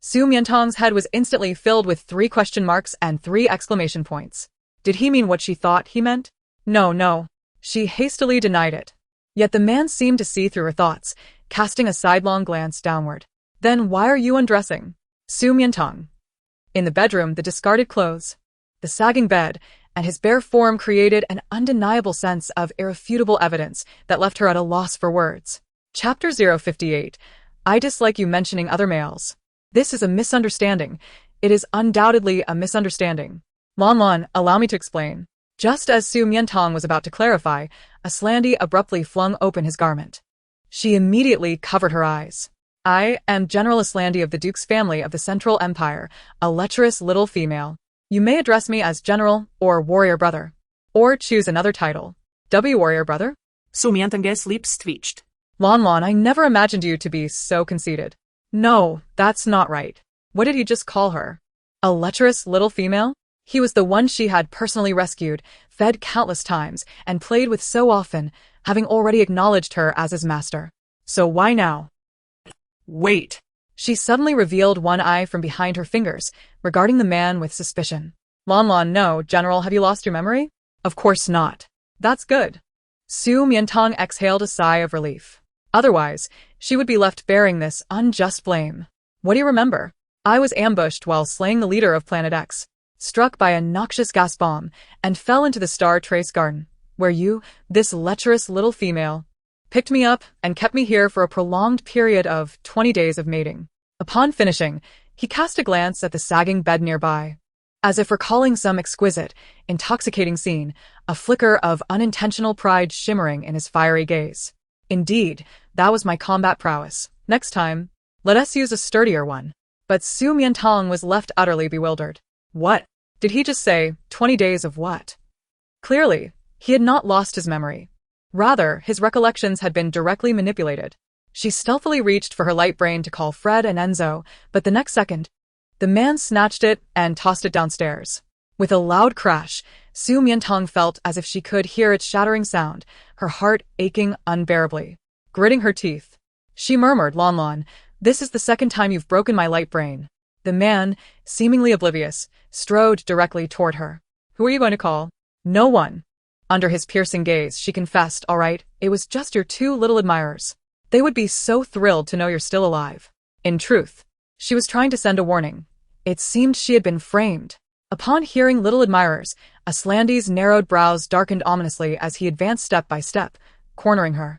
Su Mian Tang's head was instantly filled with 3 question marks and 3 exclamation points. Did he mean what she thought he meant? No. She hastily denied it. Yet the man seemed to see through her thoughts, casting a sidelong glance downward. "Then why are you undressing?" Su Mian Tang. In the bedroom, the discarded clothes, the sagging bed, and his bare form created an undeniable sense of irrefutable evidence that left her at a loss for words. Chapter 058. I dislike you mentioning other males. This is a misunderstanding. It is undoubtedly a misunderstanding. Lan, allow me to explain. Just as Su Mian Tang was about to clarify, Aslandi abruptly flung open his garment. She immediately covered her eyes. "I am General Aslandi of the Duke's family of the Central Empire, a lecherous little female. You may address me as General or Warrior Brother. Or choose another title. Warrior Brother?" Su Mian Tang's lips twitched. Lan, I never imagined you to be so conceited. No, that's not right. What did he just call her? A lecherous little female? He was the one she had personally rescued, fed countless times, and played with so often, having already acknowledged her as his master. So why now? Wait. She suddenly revealed one eye from behind her fingers, regarding the man with suspicion. Lan, no, General, have you lost your memory? Of course not. That's good. Su Mian Tang exhaled a sigh of relief. Otherwise, she would be left bearing this unjust blame. What do you remember? I was ambushed while slaying the leader of Planet X, struck by a noxious gas bomb, and fell into the Star Trace Garden, where you, this lecherous little female, picked me up and kept me here for a prolonged period of 20 days of mating. Upon finishing, he cast a glance at the sagging bed nearby. As if recalling some exquisite, intoxicating scene, a flicker of unintentional pride shimmering in his fiery gaze. Indeed, that was my combat prowess. Next time, let us use a sturdier one. But Su Mian Tang was left utterly bewildered. What? Did he just say 20 days of what? Clearly, he had not lost his memory. Rather, his recollections had been directly manipulated. She stealthily reached for her light brain to call Fred and Enzo, but the next second, the man snatched it and tossed it downstairs. With a loud crash, Su Mian Tang felt as if she could hear its shattering sound, her heart aching unbearably. Gritting her teeth, she murmured, Lan, this is the second time you've broken my light brain. The man, seemingly oblivious, strode directly toward her. Who are you going to call? No one. Under his piercing gaze, she confessed, all right, it was just your 2 little admirers. They would be so thrilled to know you're still alive. In truth, she was trying to send a warning. It seemed she had been framed. Upon hearing little admirers, Aslandi's narrowed brows darkened ominously as he advanced step by step, cornering her.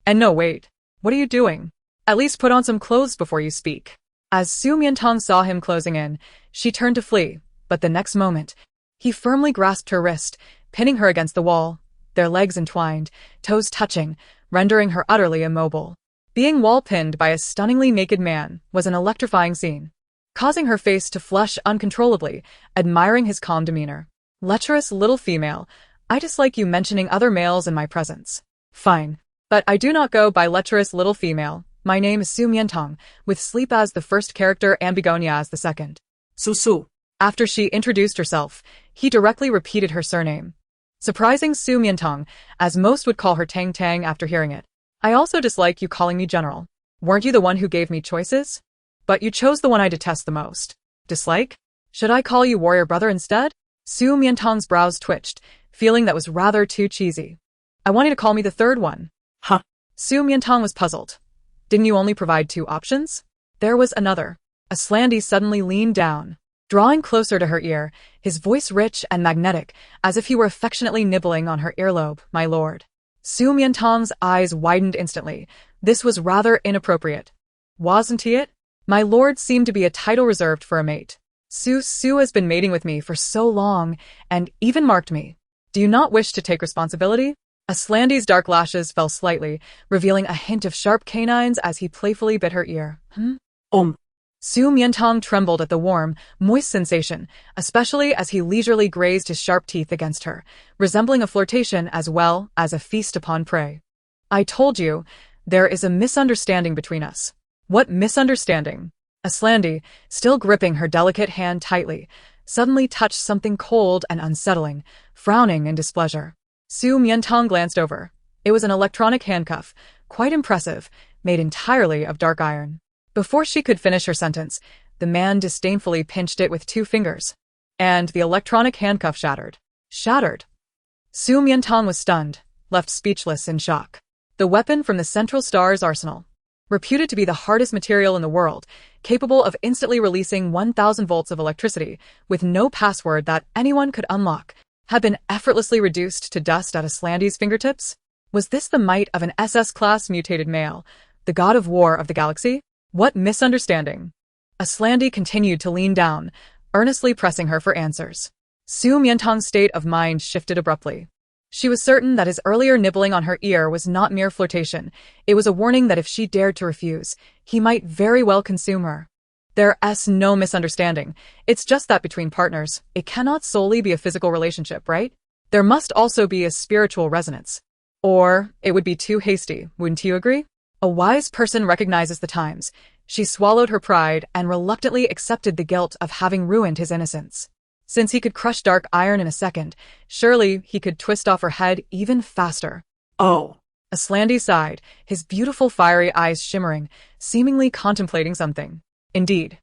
And no, wait. What are you doing? At least put on some clothes before you speak. As Su Mian Tang saw him closing in, she turned to flee, but the next moment, he firmly grasped her wrist, pinning her against the wall, their legs entwined, toes touching, rendering her utterly immobile. Being wall-pinned by a stunningly naked man was an electrifying scene, causing her face to flush uncontrollably, admiring his calm demeanor. Lecherous little female, I dislike you mentioning other males in my presence. Fine. But I do not go by lecherous little female. My name is Su Mian Tang, with sleep as the first character and begonia as the second. Su. After she introduced herself, he directly repeated her surname, surprising Su Mian Tang, as most would call her Tang Tang after hearing it. I also dislike you calling me General. Weren't you the one who gave me choices? But you chose the one I detest the most. Dislike? Should I call you Warrior Brother instead? Su Mian Tang's brows twitched, feeling that was rather too cheesy. I want you to call me the third one. Huh? Su Mian Tang was puzzled. Didn't you only provide 2 options? there was another. Aslandy suddenly leaned down, drawing closer to her ear, his voice rich and magnetic, as if he were affectionately nibbling on her earlobe. "My lord." Su Mian Tang's eyes widened instantly. This was rather inappropriate. Wasn't he it? My lord seemed to be a title reserved for a mate. Su has been mating with me for so long, and even marked me. Do you not wish to take responsibility? Aslandy's dark lashes fell slightly, revealing a hint of sharp canines as he playfully bit her ear. Su Mian Tang trembled at the warm, moist sensation, especially as he leisurely grazed his sharp teeth against her, resembling a flirtation as well as a feast upon prey. I told you, there is a misunderstanding between us. What misunderstanding? Aslandy, still gripping her delicate hand tightly, suddenly touched something cold and unsettling, frowning in displeasure. Su Mian Tang glanced over. It was an electronic handcuff, quite impressive, made entirely of dark iron. Before she could finish her sentence, the man disdainfully pinched it with 2 fingers, and the electronic handcuff shattered. Shattered. Su Mian Tang was stunned, left speechless in shock. The weapon from the Central Star's arsenal, reputed to be the hardest material in the world, capable of instantly releasing 1,000 volts of electricity with no password that anyone could unlock, had been effortlessly reduced to dust at Aslandy's fingertips? Was this the might of an SS-class mutated male, the god of war of the galaxy? What misunderstanding? Aslandy continued to lean down, earnestly pressing her for answers. Su Mian Tang's state of mind shifted abruptly. She was certain that his earlier nibbling on her ear was not mere flirtation. It was a warning that if she dared to refuse, he might very well consume her. There's no misunderstanding. It's just that between partners, it cannot solely be a physical relationship, right? There must also be a spiritual resonance. Or it would be too hasty, wouldn't you agree? A wise person recognizes the times. She swallowed her pride and reluctantly accepted the guilt of having ruined his innocence. Since he could crush dark iron in a second, surely he could twist off her head even faster. Oh. Aslandy sighed, his beautiful fiery eyes shimmering, seemingly contemplating something. Indeed,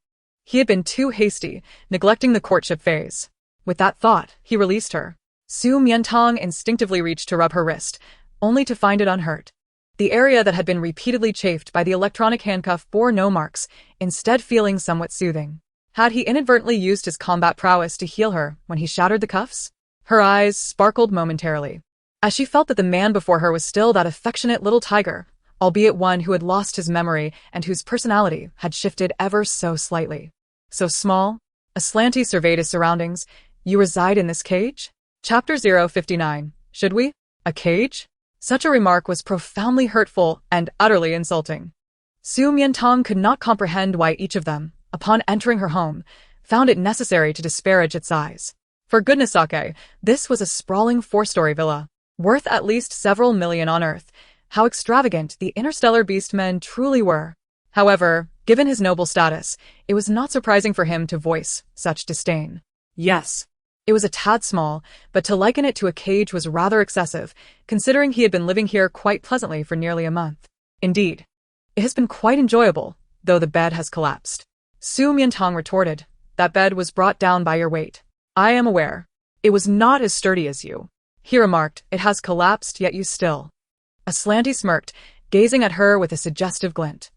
he had been too hasty, neglecting the courtship phase. With that thought, he released her. Su Mian Tang instinctively reached to rub her wrist, only to find it unhurt. The area that had been repeatedly chafed by the electronic handcuff bore no marks, instead feeling somewhat soothing. Had he inadvertently used his combat prowess to heal her when he shattered the cuffs? Her eyes sparkled momentarily, as she felt that the man before her was still that affectionate little tiger, albeit one who had lost his memory and whose personality had shifted ever so slightly. So small? Aslandy surveyed his surroundings. You reside in this cage? Chapter 059. Should we? A cage? Such a remark was profoundly hurtful and utterly insulting. Su Mian Tang could not comprehend why each of them, upon entering her home, found it necessary to disparage its size. For goodness sake, this was a sprawling 4-story villa, worth at least several million on Earth. How extravagant the interstellar beastmen truly were. However, given his noble status, it was not surprising for him to voice such disdain. Yes, it was a tad small, but to liken it to a cage was rather excessive, considering he had been living here quite pleasantly for nearly a month. Indeed, it has been quite enjoyable, though the bed has collapsed. Su Mian Tang retorted, that bed was brought down by your weight. I am aware. It was not as sturdy as you. He remarked, it has collapsed, yet you still. Aslandy smirked, gazing at her with a suggestive glint.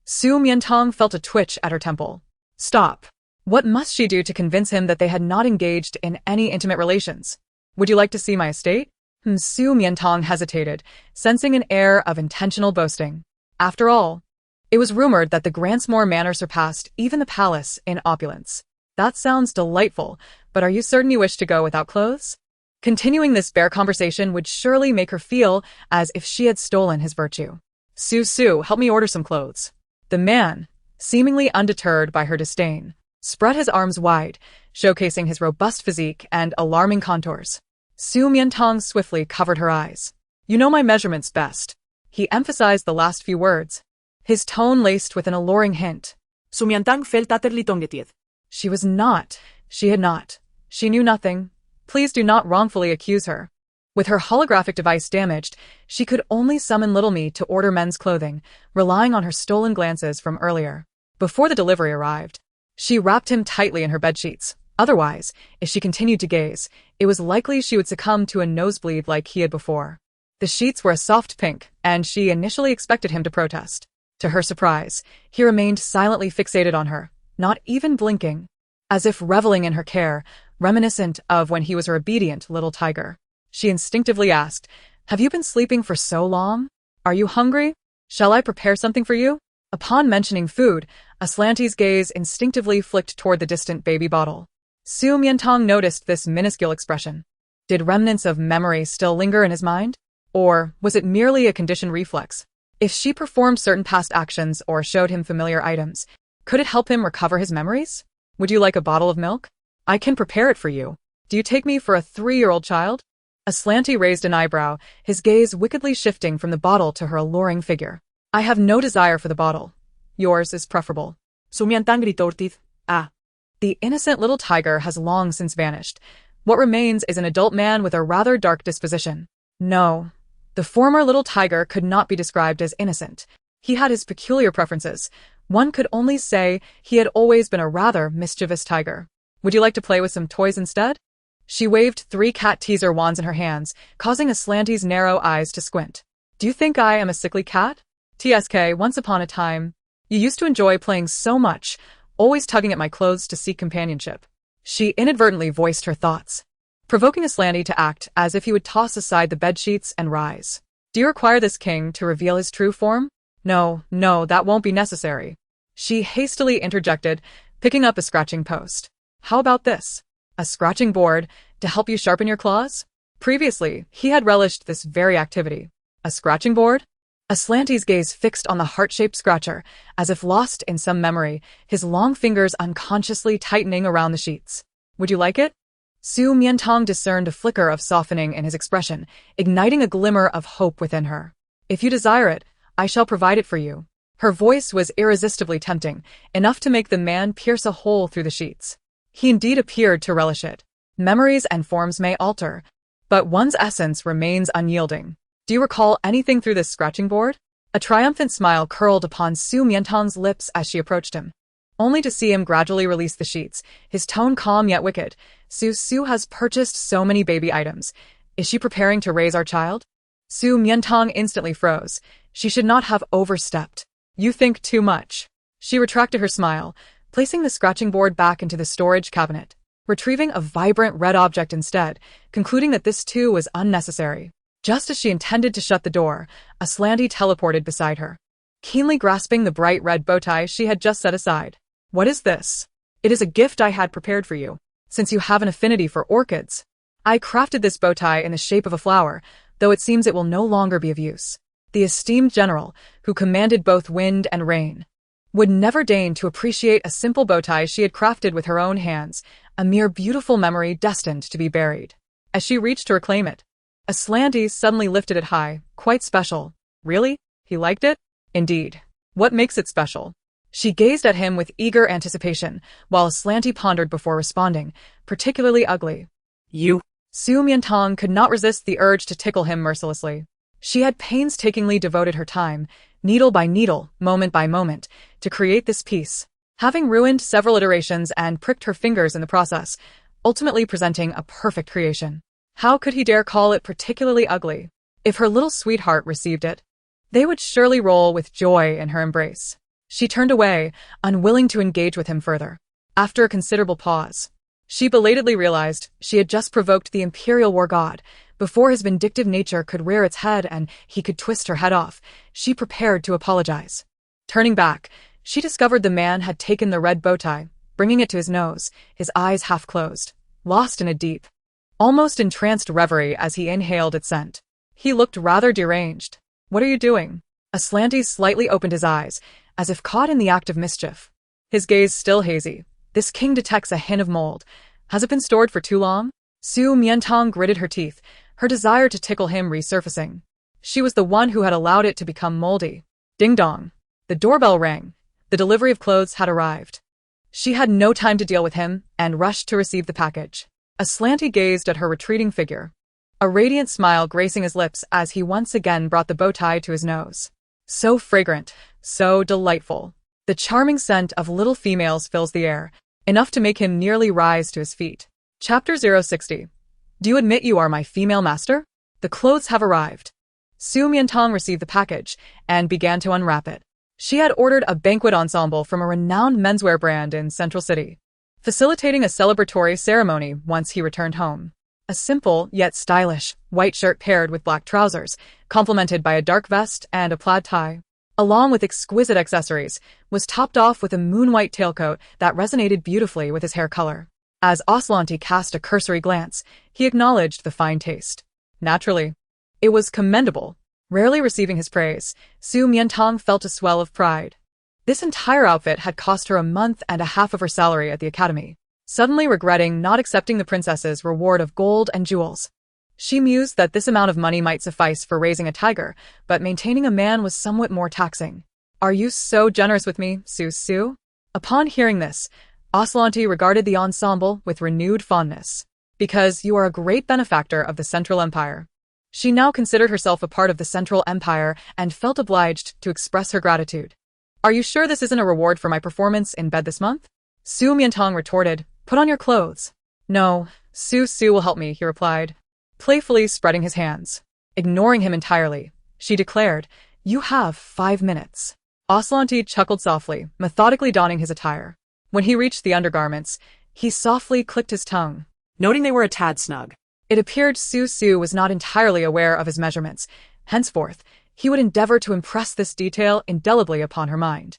Su Mian Tang felt a twitch at her temple. Stop. What must she do to convince him that they had not engaged in any intimate relations? Would you like to see my estate? Su Mian Tang hesitated, sensing an air of intentional boasting. After all, it was rumored that the Grantsmore Manor surpassed even the palace in opulence. That sounds delightful, but are you certain you wish to go without clothes? Continuing this bare conversation would surely make her feel as if she had stolen his virtue. Su, help me order some clothes. The man, seemingly undeterred by her disdain, spread his arms wide, showcasing his robust physique and alarming contours. Su Mian Tang swiftly covered her eyes. You know my measurements best. He emphasized the last few words, his tone laced with an alluring hint. Su Mian Tang felt utterly tongue-tied. She was not. She had not. She knew nothing. Please do not wrongfully accuse her. With her holographic device damaged, she could only summon Little Me to order men's clothing, relying on her stolen glances from earlier. Before the delivery arrived, she wrapped him tightly in her bedsheets. Otherwise, if she continued to gaze, it was likely she would succumb to a nosebleed like he had before. The sheets were a soft pink, and she initially expected him to protest. To her surprise, he remained silently fixated on her, not even blinking, as if reveling in her care, reminiscent of when he was her obedient little tiger. She instinctively asked, "Have you been sleeping for so long? Are you hungry? Shall I prepare something for you?" Upon mentioning food, Aslante's gaze instinctively flicked toward the distant baby bottle. Su Mian Tang noticed this minuscule expression. Did remnants of memory still linger in his mind? Or was it merely a conditioned reflex? If she performed certain past actions or showed him familiar items, could it help him recover his memories? Would you like a bottle of milk? I can prepare it for you. Do you take me for a 3-year-old child? Aslante raised an eyebrow, his gaze wickedly shifting from the bottle to her alluring figure. I have no desire for the bottle. Yours is preferable. Su Mian Tang gritó Ortiz. Ah. The innocent little tiger has long since vanished. What remains is an adult man with a rather dark disposition. No. The former little tiger could not be described as innocent. He had his peculiar preferences. One could only say he had always been a rather mischievous tiger. Would you like to play with some toys instead? She waved 3 cat teaser wands in her hands, causing Aslante's narrow eyes to squint. Do you think I am a sickly cat? TSK, once upon a time, you used to enjoy playing so much, always tugging at my clothes to seek companionship. She inadvertently voiced her thoughts, provoking Aslante to act as if he would toss aside the bedsheets and rise. Do you require this king to reveal his true form? No, that won't be necessary. She hastily interjected, picking up a scratching post. How about this? A scratching board to help you sharpen your claws? Previously, he had relished this very activity. A scratching board? Aslante's gaze fixed on the heart-shaped scratcher, as if lost in some memory, his long fingers unconsciously tightening around the sheets. Would you like it? Su Mian Tang discerned a flicker of softening in his expression, igniting a glimmer of hope within her. If you desire it, I shall provide it for you. Her voice was irresistibly tempting, enough to make the man pierce a hole through the sheets. He indeed appeared to relish it. Memories and forms may alter, but one's essence remains unyielding. Do you recall anything through this scratching board? A triumphant smile curled upon Su Mian Tang's lips as she approached him. Only to see him gradually release the sheets, his tone calm yet wicked. Su has purchased so many baby items. Is she preparing to raise our child? Su Mian Tang instantly froze. She should not have overstepped. You think too much. She retracted her smile, placing the scratching board back into the storage cabinet, retrieving a vibrant red object instead, concluding that this too was unnecessary. Just as she intended to shut the door, Aslante teleported beside her, keenly grasping the bright red bow tie she had just set aside. What is this? It is a gift I had prepared for you, since you have an affinity for orchids. I crafted this bow tie in the shape of a flower, though it seems it will no longer be of use. The esteemed general, who commanded both wind and rain, would never deign to appreciate a simple bow tie she had crafted with her own hands, a mere beautiful memory destined to be buried. As she reached to reclaim it, Aslante suddenly lifted it high. Quite special. Really? He liked it? Indeed. What makes it special? She gazed at him with eager anticipation, while Aslante pondered before responding. Particularly ugly. You. Su Mian Tang could not resist the urge to tickle him mercilessly. She had painstakingly devoted her time, needle by needle, moment by moment, to create this piece, having ruined several iterations and pricked her fingers in the process, ultimately presenting a perfect creation. How could he dare call it particularly ugly? If her little sweetheart received it, they would surely roll with joy in her embrace. She turned away, unwilling to engage with him further. After a considerable pause, she belatedly realized she had just provoked the Imperial War God. Before his vindictive nature could rear its head and he could twist her head off, she prepared to apologize. Turning back, she discovered the man had taken the red bow tie, bringing it to his nose, his eyes half closed, lost in a deep, almost entranced reverie as he inhaled its scent. He looked rather deranged. What are you doing? Aslante slightly opened his eyes, as if caught in the act of mischief. His gaze still hazy. This king detects a hint of mold. Has it been stored for too long? Su Mian Tang gritted her teeth, her desire to tickle him resurfacing. She was the one who had allowed it to become moldy. Ding dong. The doorbell rang. The delivery of clothes had arrived. She had no time to deal with him and rushed to receive the package. Aslante gazed at her retreating figure, a radiant smile gracing his lips as he once again brought the bow tie to his nose. So fragrant, so delightful. The charming scent of little females fills the air, enough to make him nearly rise to his feet. Chapter 060. Do you admit you are my female master? The clothes have arrived. Su Mian Tang received the package and began to unwrap it. She had ordered a banquet ensemble from a renowned menswear brand in Central City, facilitating a celebratory ceremony once he returned home. A simple, yet stylish, white shirt paired with black trousers, complemented by a dark vest and a plaid tie, along with exquisite accessories, was topped off with a moon-white tailcoat that resonated beautifully with his hair color. As Aslanti cast a cursory glance, he acknowledged the fine taste. Naturally, it was commendable. Rarely receiving his praise, Su Mian Tang felt a swell of pride. This entire outfit had cost her a month and a half of her salary at the academy. Suddenly regretting not accepting the princess's reward of gold and jewels, she mused that this amount of money might suffice for raising a tiger, but maintaining a man was somewhat more taxing. "Are you so generous with me, Su?" Upon hearing this, Aslanti regarded the ensemble with renewed fondness. "Because you are a great benefactor of the Central Empire." She now considered herself a part of the Central Empire and felt obliged to express her gratitude. "Are you sure this isn't a reward for my performance in bed this month?" Su Mian Tang retorted, "Put on your clothes." "No, Su will help me," he replied, playfully spreading his hands. Ignoring him entirely, she declared, "You have 5 minutes." Aslanti chuckled softly, methodically donning his attire. When he reached the undergarments, he softly clicked his tongue, noting they were a tad snug. It appeared Su was not entirely aware of his measurements. Henceforth, he would endeavor to impress this detail indelibly upon her mind.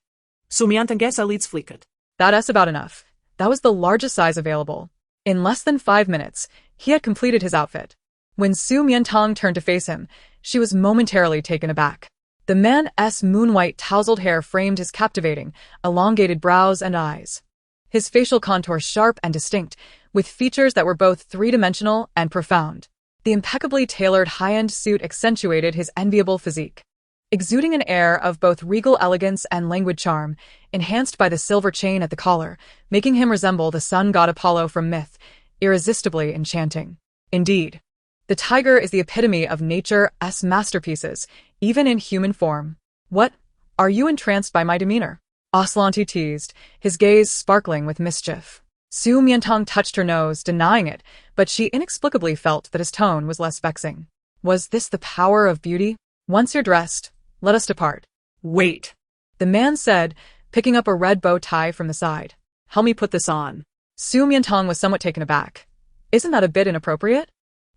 Su Mian Tang leads flicket. That's about enough. That was the largest size available. In less than 5 minutes, he had completed his outfit. When Su Mian Tang turned to face him, she was momentarily taken aback. The man's moon-white tousled hair framed his captivating, elongated brows and eyes. His facial contour sharp and distinct, with features that were both three-dimensional and profound. The impeccably tailored high-end suit accentuated his enviable physique, exuding an air of both regal elegance and languid charm, enhanced by the silver chain at the collar, making him resemble the sun god Apollo from myth, irresistibly enchanting. Indeed, the tiger is the epitome of nature's masterpieces, even in human form. "What? Are you entranced by my demeanor?" Aslanti teased, his gaze sparkling with mischief. Su Mian Tang touched her nose, denying it, but she inexplicably felt that his tone was less vexing. Was this the power of beauty? "Once you're dressed, let us depart." "Wait," the man said, picking up a red bow tie from the side. "Help me put this on." Su Mian Tang was somewhat taken aback. "Isn't that a bit inappropriate?"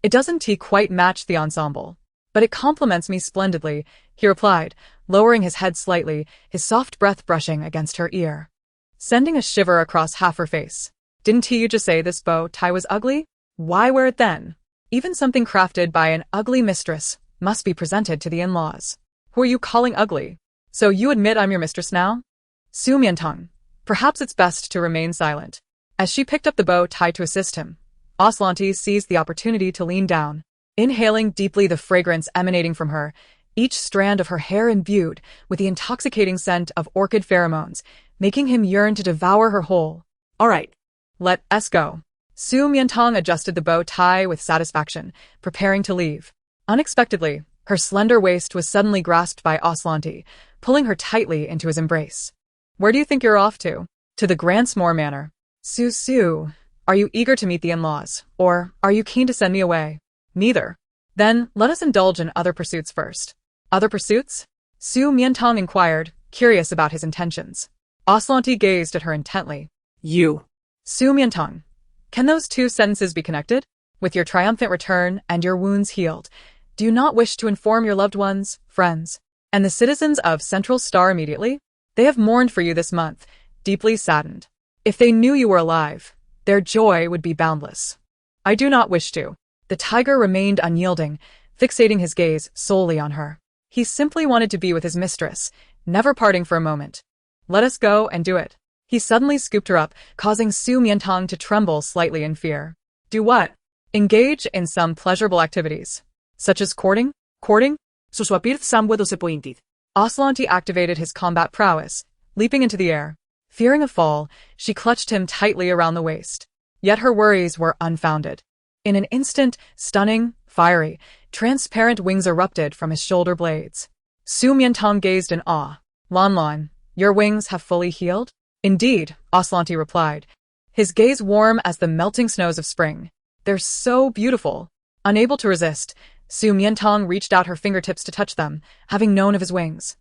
"It doesn't quite match the ensemble, but it complements me splendidly," he replied, lowering his head slightly, his soft breath brushing against her ear, sending a shiver across half her face. "Didn't you just say this bow tie was ugly? Why wear it then? Even something crafted by an ugly mistress must be presented to the in-laws. Who are you calling ugly? So you admit I'm your mistress now?" Su Mian Tang, perhaps it's best to remain silent. As she picked up the bow tie to assist him, Aslanti seized the opportunity to lean down, inhaling deeply the fragrance emanating from her, each strand of her hair imbued with the intoxicating scent of orchid pheromones, making him yearn to devour her whole. "All right. Let's go." Su Mian Tang adjusted the bow tie with satisfaction, preparing to leave. Unexpectedly, her slender waist was suddenly grasped by Aslanti, pulling her tightly into his embrace. "Where do you think you're off to?" "To the Gransmore Manor." Su, are you eager to meet the in-laws, or are you keen to send me away?" "Neither." "Then let us indulge in other pursuits first." "Other pursuits?" Su Mian Tang inquired, curious about his intentions. Aslanti gazed at her intently. "You." Su Mian Tang, can those two sentences be connected? With your triumphant return and your wounds healed, do you not wish to inform your loved ones, friends, and the citizens of Central Star immediately? They have mourned for you this month, deeply saddened. If they knew you were alive, their joy would be boundless." "I do not wish to." The tiger remained unyielding, fixating his gaze solely on her. He simply wanted to be with his mistress, never parting for a moment. "Let us go and do it." He suddenly scooped her up, causing Su Mian Tang to tremble slightly in fear. "Do what?" "Engage in some pleasurable activities. Such as courting?" "Courting?" "Suswapir sambuedo se pointid." Aslanti activated his combat prowess, leaping into the air. Fearing a fall, she clutched him tightly around the waist. Yet her worries were unfounded. In an instant, stunning, fiery, transparent wings erupted from his shoulder blades. Su Mian Tang gazed in awe. Lan, your wings have fully healed?" "Indeed," Aslanti replied, his gaze warm as the melting snows of spring. "They're so beautiful." Unable to resist, Su Mian Tang reached out her fingertips to touch them, having known of his wings.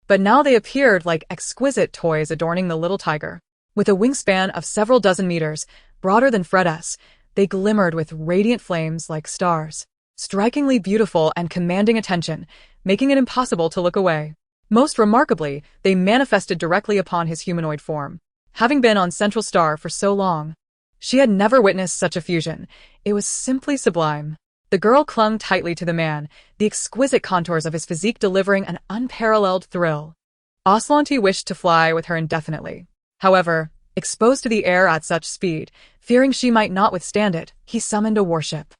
but now they appeared like exquisite toys adorning the little tiger. With a wingspan of several dozen meters, broader than Fred's, they glimmered with radiant flames like stars. Strikingly beautiful and commanding attention, making it impossible to look away. Most remarkably, they manifested directly upon his humanoid form. Having been on Central Star for so long, she had never witnessed such a fusion. It was simply sublime. The girl clung tightly to the man, the exquisite contours of his physique delivering an unparalleled thrill. Aslanti wished to fly with her indefinitely. However, exposed to the air at such speed, fearing she might not withstand it, he summoned a warship.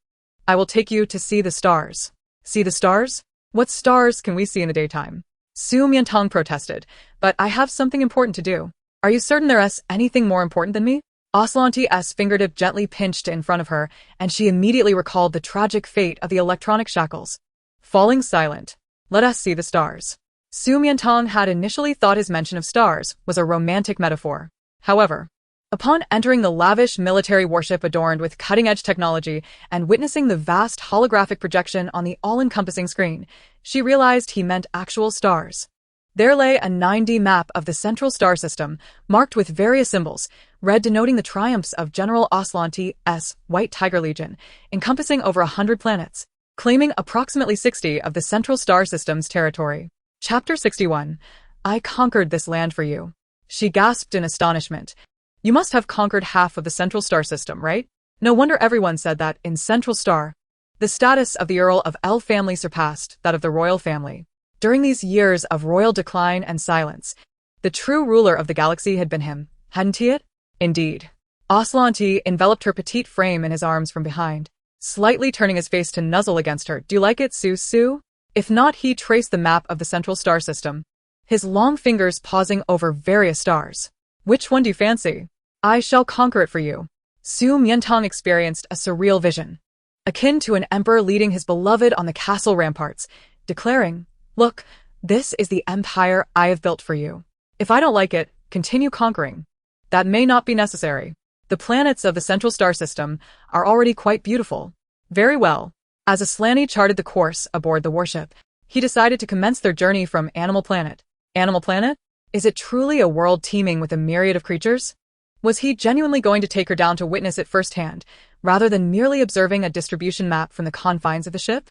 I will take you to see the stars. See the stars? What stars can we see in the daytime? Su Mian Tang protested, but I have something important to do. Are you certain there's anything more important than me? Aslanti's fingertip gently pinched in front of her, and she immediately recalled the tragic fate of the electronic shackles. Falling silent. Let us see the stars. Su Mian Tang had initially thought his mention of stars was a romantic metaphor. However, upon entering the lavish military warship adorned with cutting-edge technology and witnessing the vast holographic projection on the all-encompassing screen, she realized he meant actual stars. There lay a 9D map of the central star system, marked with various symbols, red denoting the triumphs of General Aslanti's White Tiger Legion, encompassing over 100 planets, claiming approximately 60 of the central star system's territory. Chapter 61. I conquered this land for you. She gasped in astonishment. You must have conquered half of the central star system, right? No wonder everyone said that in Central Star. The status of the Earl of L family surpassed that of the royal family. During these years of royal decline and silence, the true ruler of the galaxy had been him, hadn't he it? Indeed. Aslanti enveloped her petite frame in his arms from behind, slightly turning his face to nuzzle against her. Do you like it, Su? If not, he traced the map of the central star system, his long fingers pausing over various stars. Which one do you fancy? I shall conquer it for you. Su Mian Tang experienced a surreal vision, akin to an emperor leading his beloved on the castle ramparts, declaring, Look, this is the empire I have built for you. If I don't like it, continue conquering. That may not be necessary. The planets of the central star system are already quite beautiful. Very well. As Aslanti charted the course aboard the warship, he decided to commence their journey from Animal Planet. Animal Planet? Is it truly a world teeming with a myriad of creatures? Was he genuinely going to take her down to witness it firsthand, rather than merely observing a distribution map from the confines of the ship?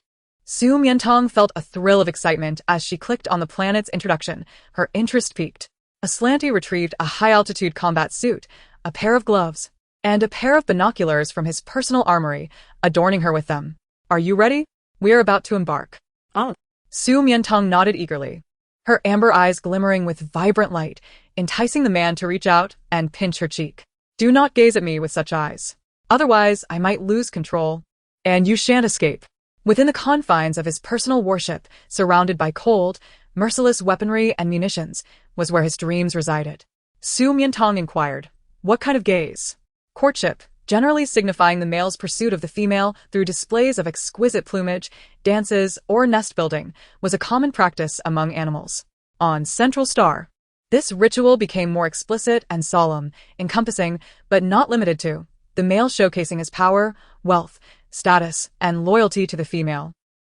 Su Mian Tang felt a thrill of excitement as she clicked on the planet's introduction, her interest piqued. Aslanti retrieved a high-altitude combat suit, a pair of gloves, and a pair of binoculars from his personal armory, adorning her with them. Are you ready? We are about to embark. Oh. Su Mian Tang nodded eagerly, her amber eyes glimmering with vibrant light, enticing the man to reach out and pinch her cheek. Do not gaze at me with such eyes. Otherwise, I might lose control. And you shan't escape. Within the confines of his personal warship, surrounded by cold, merciless weaponry and munitions, was where his dreams resided. Su Mian Tang inquired, what kind of gaze? Courtship, generally signifying the male's pursuit of the female through displays of exquisite plumage, dances, or nest building, was a common practice among animals. On Central Star, this ritual became more explicit and solemn, encompassing, but not limited to, the male showcasing his power, wealth, status, and loyalty to the female.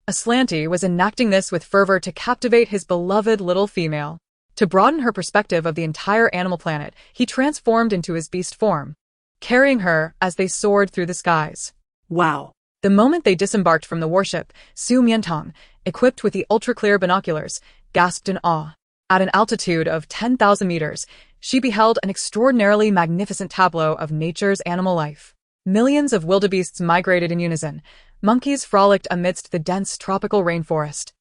Aslanti was enacting this with fervor to captivate his beloved little female. To broaden her perspective of the entire animal planet, he transformed into his beast form, carrying her as they soared through the skies. Wow. The moment they disembarked from the warship, Su Mian Tang, equipped with the ultra-clear binoculars, gasped in awe. At an altitude of 10,000 meters, she beheld an extraordinarily magnificent tableau of nature's animal life. Millions of wildebeests migrated in unison. Monkeys frolicked amidst the dense tropical rainforest.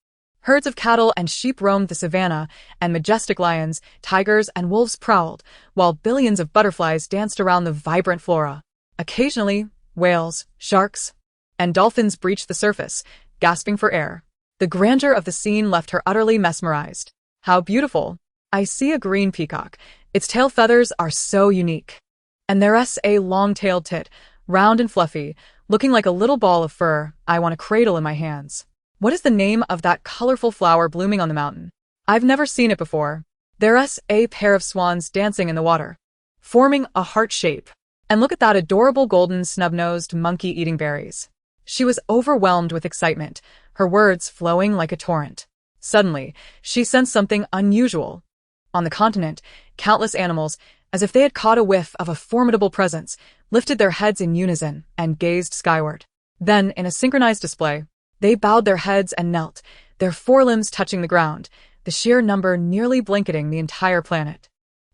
Herds of cattle and sheep roamed the savanna, and majestic lions, tigers, and wolves prowled, while billions of butterflies danced around the vibrant flora. Occasionally, whales, sharks, and dolphins breached the surface, gasping for air. The grandeur of the scene left her utterly mesmerized. How beautiful! I see a green peacock. Its tail feathers are so unique. And there's a long-tailed tit, round and fluffy, looking like a little ball of fur I want to cradle in my hands. What is the name of that colorful flower blooming on the mountain? I've never seen it before. There's a pair of swans dancing in the water, forming a heart shape. And look at that adorable golden snub-nosed monkey eating berries. She was overwhelmed with excitement, her words flowing like a torrent. Suddenly, she sensed something unusual. On the continent, countless animals, as if they had caught a whiff of a formidable presence, lifted their heads in unison and gazed skyward. Then, in a synchronized display, they bowed their heads and knelt, their forelimbs touching the ground, the sheer number nearly blanketing the entire planet.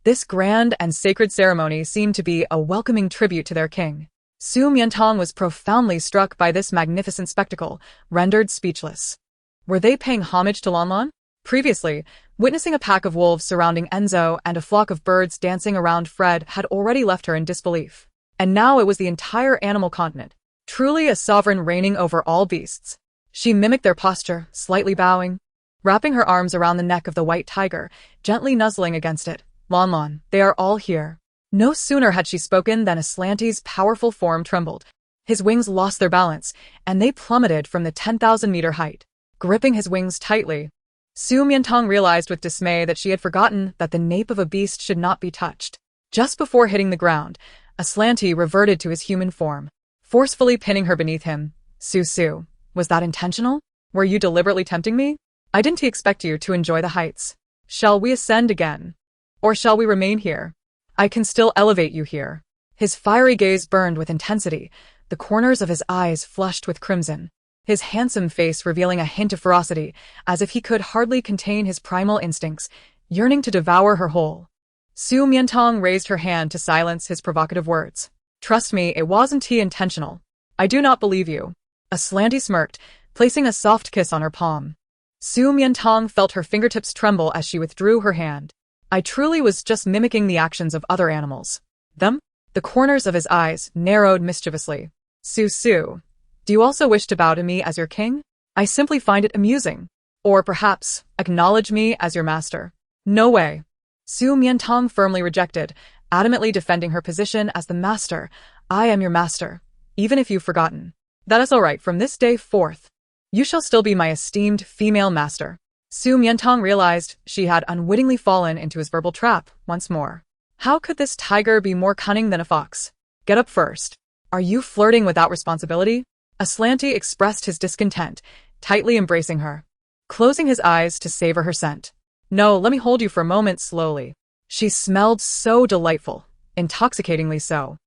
This grand and sacred ceremony seemed to be a welcoming tribute to their king. Su Mian Tang was profoundly struck by this magnificent spectacle, rendered speechless. Were they paying homage to Lanlan? Previously, witnessing a pack of wolves surrounding Enzo and a flock of birds dancing around Fred had already left her in disbelief. And now it was the entire animal continent, truly a sovereign reigning over all beasts. She mimicked their posture, slightly bowing, wrapping her arms around the neck of the white tiger, gently nuzzling against it. Lanlan, they are all here. No sooner had she spoken than Aslante's powerful form trembled. His wings lost their balance, and they plummeted from the 10,000-meter height. Gripping his wings tightly, Su Mian Tang realized with dismay that she had forgotten that the nape of a beast should not be touched. Just before hitting the ground, Aslante reverted to his human form, forcefully pinning her beneath him. Su, was that intentional? Were you deliberately tempting me? I didn't expect you to enjoy the heights. Shall we ascend again? Or shall we remain here? I can still elevate you here. His fiery gaze burned with intensity, the corners of his eyes flushed with crimson, his handsome face revealing a hint of ferocity, as if he could hardly contain his primal instincts, yearning to devour her whole. Su Mian Tang raised her hand to silence his provocative words. Trust me, it wasn't intentional. I do not believe you. Aslante smirked, placing a soft kiss on her palm. Su Mian Tang felt her fingertips tremble as she withdrew her hand. I truly was just mimicking the actions of other animals. Them? The corners of his eyes narrowed mischievously. Su, do you also wish to bow to me as your king? I simply find it amusing. Or perhaps, acknowledge me as your master. No way. Su Mian Tang firmly rejected, adamantly defending her position as the master. I am your master, even if you've forgotten. That is all right. From this day forth, you shall still be my esteemed female master. Su Mian Tang realized she had unwittingly fallen into his verbal trap once more. How could this tiger be more cunning than a fox? Get up first. Are you flirting without responsibility? Aslante expressed his discontent, tightly embracing her, closing his eyes to savor her scent. No, let me hold you for a moment slowly. She smelled so delightful, intoxicatingly so.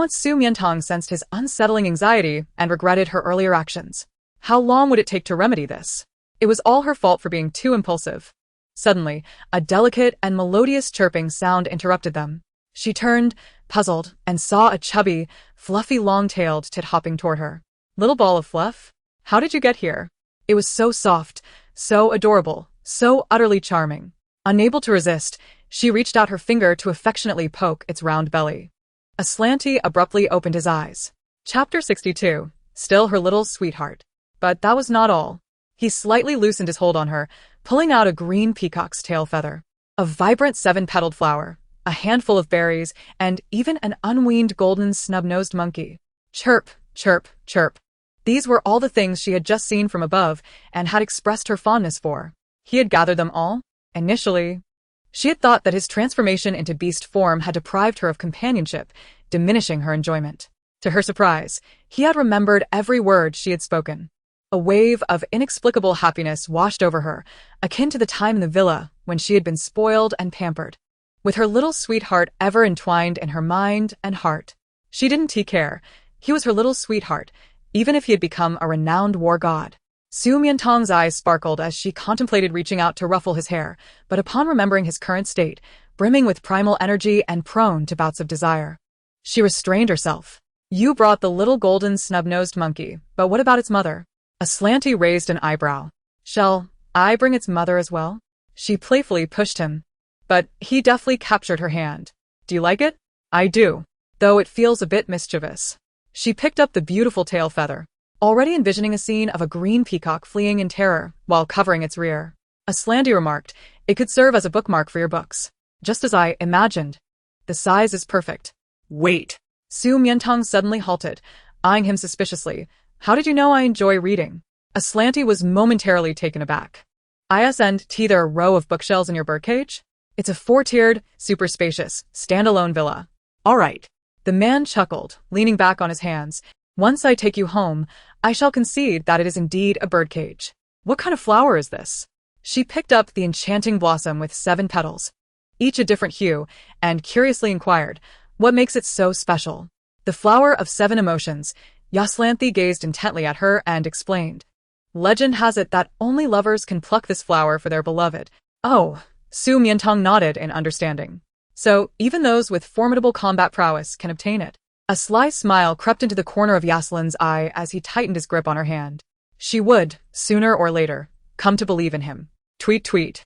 Su Mian Tang sensed his unsettling anxiety and regretted her earlier actions. How long would it take to remedy this? It was all her fault for being too impulsive. Suddenly, a delicate and melodious chirping sound interrupted them. She turned, puzzled, and saw a chubby, fluffy long-tailed tit hopping toward her. Little ball of fluff? How did you get here? It was so soft, so adorable, so utterly charming. Unable to resist, she reached out her finger to affectionately poke its round belly. Aslante abruptly opened his eyes. Chapter 62. Still her little sweetheart. But that was not all. He slightly loosened his hold on her, pulling out a green peacock's tail feather, a vibrant 7-petaled flower, a handful of berries, and even an unweaned golden snub-nosed monkey. Chirp, chirp, chirp. These were all the things she had just seen from above and had expressed her fondness for. He had gathered them all? Initially, she had thought that his transformation into beast form had deprived her of companionship, diminishing her enjoyment. To her surprise, he had remembered every word she had spoken. A wave of inexplicable happiness washed over her, akin to the time in the villa when she had been spoiled and pampered. With her little sweetheart ever entwined in her mind and heart, she didn't care. He was her little sweetheart, even if he had become a renowned war god. Su Mian Tang's eyes sparkled as she contemplated reaching out to ruffle his hair, but upon remembering his current state, brimming with primal energy and prone to bouts of desire, she restrained herself. You brought the little golden snub-nosed monkey, but what about its mother? Aslante raised an eyebrow. Shall I bring its mother as well? She playfully pushed him, but he deftly captured her hand. Do you like it? I do, though it feels a bit mischievous. She picked up the beautiful tail feather, already envisioning a scene of a green peacock fleeing in terror while covering its rear. Aslante remarked, it could serve as a bookmark for your books. Just as I imagined. The size is perfect. Wait. Su Mian Tang suddenly halted, eyeing him suspiciously. How did you know I enjoy reading? Aslante was momentarily taken aback. Isn't there a row of bookshelves in your birdcage? It's a 4-tiered, super spacious, standalone villa. All right. The man chuckled, leaning back on his hands. Once I take you home, I shall concede that it is indeed a birdcage. What kind of flower is this? She picked up the enchanting blossom with 7 petals, each a different hue, and curiously inquired, "What makes it so special?" "The flower of 7 emotions." Yaslanthi gazed intently at her and explained. "Legend has it that only lovers can pluck this flower for their beloved." "Oh," Su Mian Tang nodded in understanding. "So, even those with formidable combat prowess can obtain it." A sly smile crept into the corner of Yaslin's eye as he tightened his grip on her hand. She would, sooner or later, come to believe in him. Tweet tweet.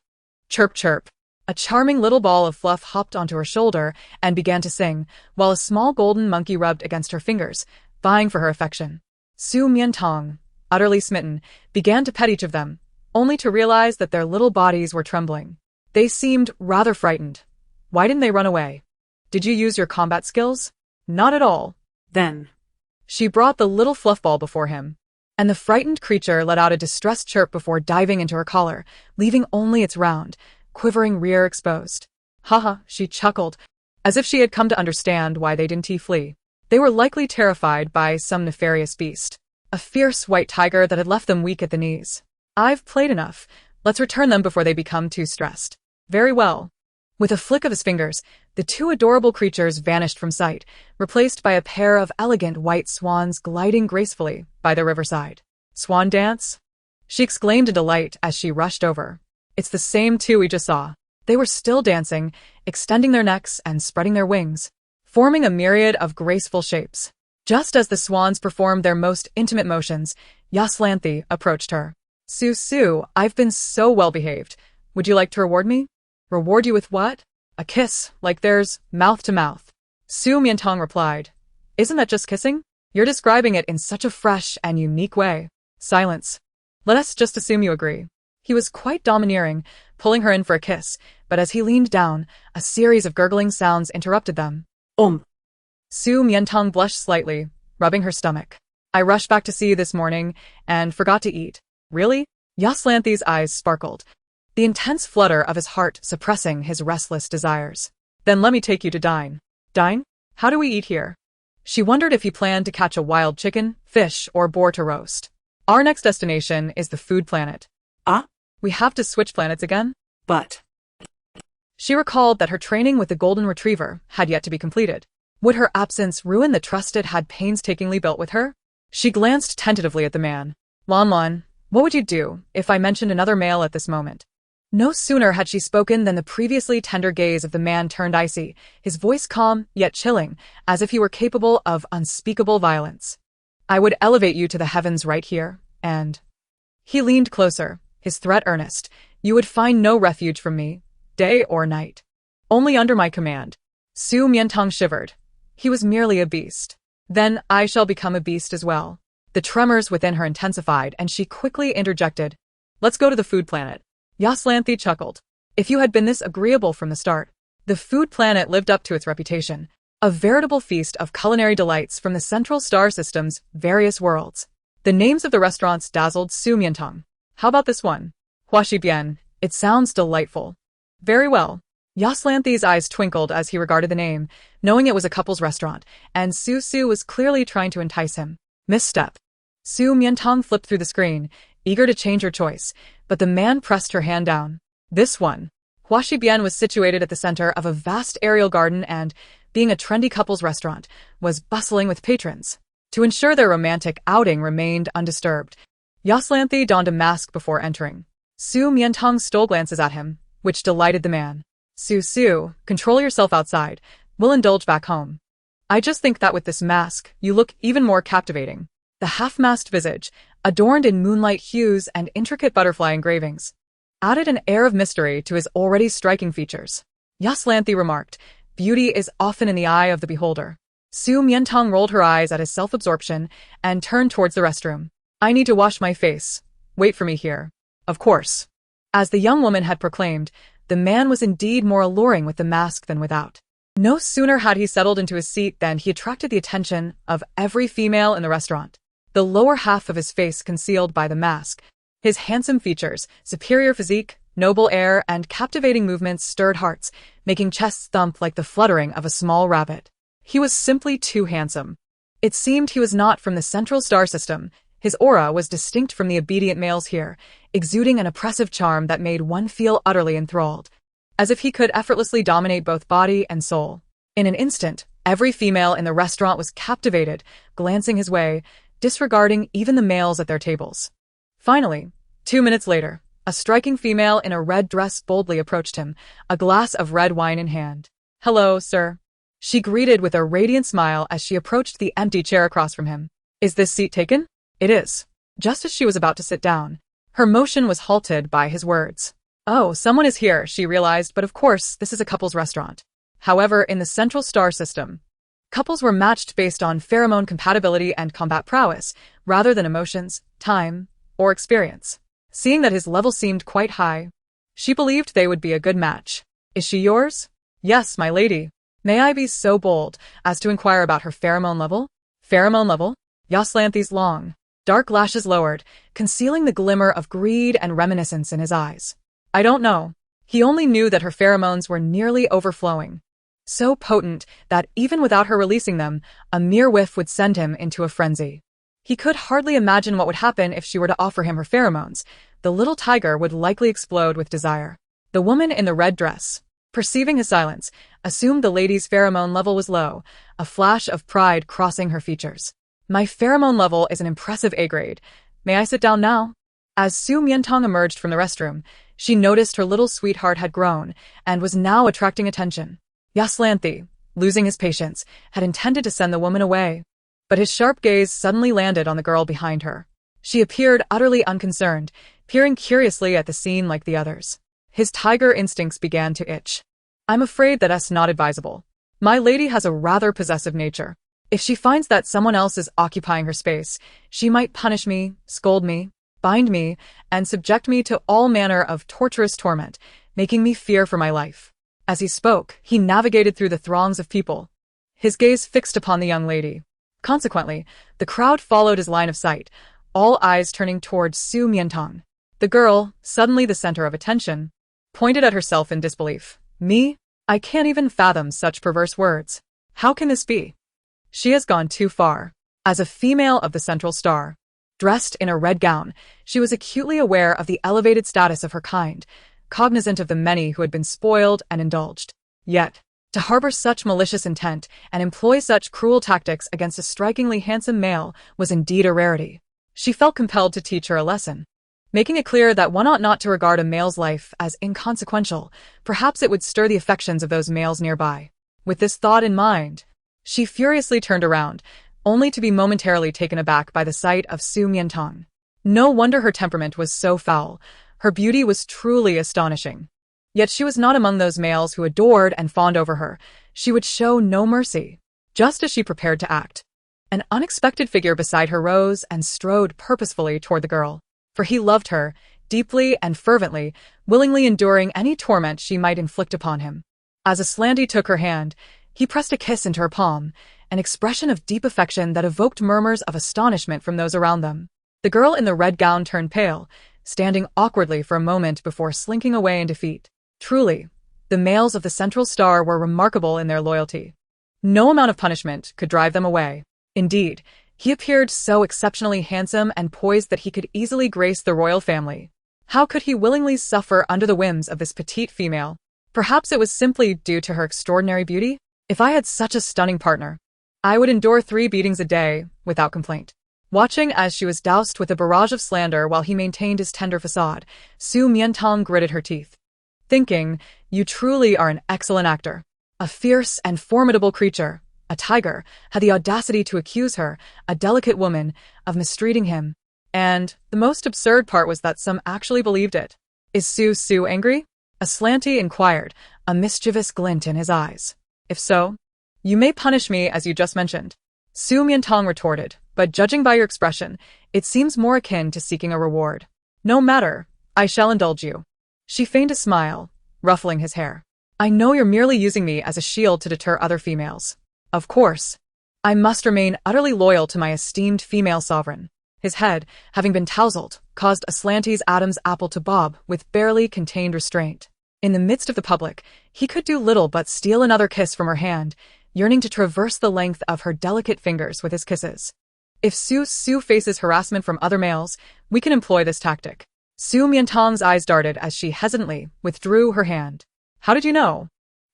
Chirp chirp. A charming little ball of fluff hopped onto her shoulder and began to sing, while a small golden monkey rubbed against her fingers, vying for her affection. Su Mian Tang, utterly smitten, began to pet each of them, only to realize that their little bodies were trembling. They seemed rather frightened. Why didn't they run away? "Did you use your combat skills?" "Not at all." Then She brought the little fluff ball before him, and the frightened creature let out a distressed chirp before diving into her collar, leaving only its round, quivering rear exposed. "Haha," she chuckled, as if she had come to understand why they didn't flee. They were likely terrified by some nefarious beast, a fierce white tiger that had left them weak at the knees. "I've played enough. Let's return them before they become too stressed." "Very well." With a flick of his fingers, the 2 adorable creatures vanished from sight, replaced by a pair of elegant white swans gliding gracefully by the riverside. "Swan dance?" she exclaimed in delight as she rushed over. "It's the same 2 we just saw." They were still dancing, extending their necks and spreading their wings, forming a myriad of graceful shapes. Just as the swans performed their most intimate motions, Yaslanthi approached her. Su, I've been so well behaved. Would you like to reward me?" "Reward you with what?" "A kiss, like theirs, mouth to mouth." Su Mian Tang replied. "Isn't that just kissing? You're describing it in such a fresh and unique way." Silence. "Let us just assume you agree." He was quite domineering, pulling her in for a kiss, but as he leaned down, a series of gurgling sounds interrupted them. Su Mian Tang blushed slightly, rubbing her stomach. "I rushed back to sea this morning and forgot to eat." "Really?" Yaslanthi's eyes sparkled, the intense flutter of his heart suppressing his restless desires. "Then let me take you to dine." "Dine? How do we eat here?" She wondered if he planned to catch a wild chicken, fish, or boar to roast. "Our next destination is the food planet." "Ah? "We have to switch planets again?" But She recalled that her training with the golden retriever had yet to be completed. Would her absence ruin the trust it had painstakingly built with her? She glanced tentatively at the man. Lan, what would you do if I mentioned another male at this moment?" No sooner had she spoken than the previously tender gaze of the man turned icy, his voice calm yet chilling, as if he were capable of unspeakable violence. "I would elevate you to the heavens right here, and—" He leaned closer, his threat earnest. "You would find no refuge from me, day or night. Only under my command." Su Mian Tang shivered. He was merely a beast. "Then I shall become a beast as well." The tremors within her intensified, and she quickly interjected, "Let's go to the food planet." Yaslanthi chuckled. "If you had been this agreeable from the start." The food planet lived up to its reputation, a veritable feast of culinary delights from the central star system's various worlds. The names of the restaurants dazzled Su Mian Tang. "How about this one? Huaxi Bian. It sounds delightful." "Very well." Yaslanthi's eyes twinkled as he regarded the name, knowing it was a couple's restaurant, and Su was clearly trying to entice him. Misstep. Su Mian Tang flipped through the screen, eager to change her choice, but the man pressed her hand down. "This one." Huaxi Bian was situated at the center of a vast aerial garden and, being a trendy couple's restaurant, was bustling with patrons. To ensure their romantic outing remained undisturbed, Yaslanthi donned a mask before entering. Su Mian Tang stole glances at him, which delighted the man. Su, control yourself outside. We'll indulge back home." "I just think that with this mask, you look even more captivating." The half-masked visage, adorned in moonlight hues and intricate butterfly engravings, added an air of mystery to his already striking features. Yaslanthi remarked, "Beauty is often in the eye of the beholder." Su Mian Tang rolled her eyes at his self-absorption and turned towards the restroom. "I need to wash my face. Wait for me here." "Of course." As the young woman had proclaimed, the man was indeed more alluring with the mask than without. No sooner had he settled into his seat than he attracted the attention of every female in the restaurant. The lower half of his face concealed by the mask, his handsome features, superior physique, noble air, and captivating movements stirred hearts, making chests thump like the fluttering of a small rabbit. He was simply too handsome. It seemed he was not from the central star system, His aura was distinct from the obedient males here, exuding an oppressive charm that made one feel utterly enthralled, as if he could effortlessly dominate both body and soul. In an instant, every female in the restaurant was captivated, glancing his way, disregarding even the males at their tables. Finally, 2 minutes later, a striking female in a red dress boldly approached him, a glass of red wine in hand. "Hello, sir," she greeted with a radiant smile as she approached the empty chair across from him. "Is this seat taken?" "It is." Just as she was about to sit down, her motion was halted by his words. Oh, someone is here, she realized, but of course, this is a couple's restaurant. However, in the central star system, couples were matched based on pheromone compatibility and combat prowess, rather than emotions, time, or experience. Seeing that his level seemed quite high, she believed they would be a good match. "Is she yours?" "Yes, my lady." "May I be so bold as to inquire about her pheromone level?" "Pheromone level?" Yaslanthi's long, dark lashes lowered, concealing the glimmer of greed and reminiscence in his eyes. "I don't know." He only knew that her pheromones were nearly overflowing, so potent that even without her releasing them, a mere whiff would send him into a frenzy. He could hardly imagine what would happen if she were to offer him her pheromones. The little tiger would likely explode with desire. The woman in the red dress, perceiving his silence, assumed the lady's pheromone level was low, a flash of pride crossing her features. "My pheromone level is an impressive A grade. May I sit down now?" As Su Mian Tang emerged from the restroom, she noticed her little sweetheart had grown and was now attracting attention. Yaslanthi, losing his patience, had intended to send the woman away, but his sharp gaze suddenly landed on the girl behind her. She appeared utterly unconcerned, peering curiously at the scene like the others. His tiger instincts began to itch. "I'm afraid that's not advisable. My lady has a rather possessive nature. If she finds that someone else is occupying her space, she might punish me, scold me, bind me, and subject me to all manner of torturous torment, making me fear for my life." As he spoke, he navigated through the throngs of people, his gaze fixed upon the young lady. Consequently, the crowd followed his line of sight, all eyes turning towards Su Mian Tang. The girl, suddenly the center of attention, pointed at herself in disbelief. "Me? I can't even fathom such perverse words. How can this be? She has gone too far." As a female of the central star, dressed in a red gown, she was acutely aware of the elevated status of her kind, cognizant of the many who had been spoiled and indulged. Yet, to harbor such malicious intent and employ such cruel tactics against a strikingly handsome male was indeed a rarity. She felt compelled to teach her a lesson, making it clear that one ought not to regard a male's life as inconsequential. Perhaps it would stir the affections of those males nearby. With this thought in mind, she furiously turned around, only to be momentarily taken aback by the sight of Su Mian Tang. No wonder her temperament was so foul. Her beauty was truly astonishing. Yet she was not among those males who adored and fawned over her. She would show no mercy. Just as she prepared to act, an unexpected figure beside her rose and strode purposefully toward the girl. For he loved her, deeply and fervently, willingly enduring any torment she might inflict upon him. As Aslanti took her hand, he pressed a kiss into her palm, an expression of deep affection that evoked murmurs of astonishment from those around them. The girl in the red gown turned pale, standing awkwardly for a moment before slinking away in defeat. Truly, the males of the central star were remarkable in their loyalty. No amount of punishment could drive them away. Indeed, he appeared so exceptionally handsome and poised that he could easily grace the royal family. How could he willingly suffer under the whims of this petite female? Perhaps it was simply due to her extraordinary beauty? If I had such a stunning partner, I would endure 3 beatings a day without complaint. Watching as she was doused with a barrage of slander while he maintained his tender facade, Su Mian Tang gritted her teeth, thinking, "You truly are an excellent actor." A fierce and formidable creature, a tiger, had the audacity to accuse her, a delicate woman, of mistreating him. And the most absurd part was that some actually believed it. "Is Su angry?" Aslanti inquired, a mischievous glint in his eyes. "If so, you may punish me as you just mentioned," Su Mian Tang retorted, "but judging by your expression, it seems more akin to seeking a reward." "No matter, I shall indulge you." She feigned a smile, ruffling his hair. "I know you're merely using me as a shield to deter other females. Of course, I must remain utterly loyal to my esteemed female sovereign." His head, having been tousled, caused Aslanti's Adam's apple to bob with barely contained restraint. In the midst of the public, he could do little but steal another kiss from her hand, yearning to traverse the length of her delicate fingers with his kisses. If Su faces harassment from other males, we can employ this tactic. Su Mian Tang's eyes darted as she hesitantly withdrew her hand. How did you know?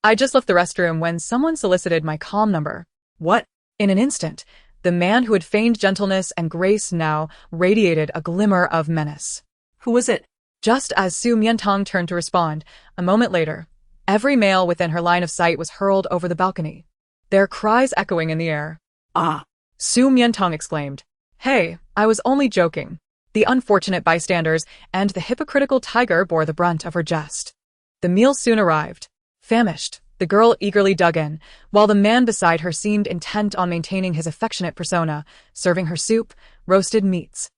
I just left the restroom when someone solicited my calm number. What? In an instant, the man who had feigned gentleness and grace now radiated a glimmer of menace. Who was it? Just as Su Mian Tang turned to respond, a moment later, every male within her line of sight was hurled over the balcony, their cries echoing in the air. Ah! Su Mian Tang exclaimed. Hey, I was only joking. The unfortunate bystanders and the hypocritical tiger bore the brunt of her jest. The meal soon arrived. Famished, the girl eagerly dug in, while the man beside her seemed intent on maintaining his affectionate persona, serving her soup, roasted meats,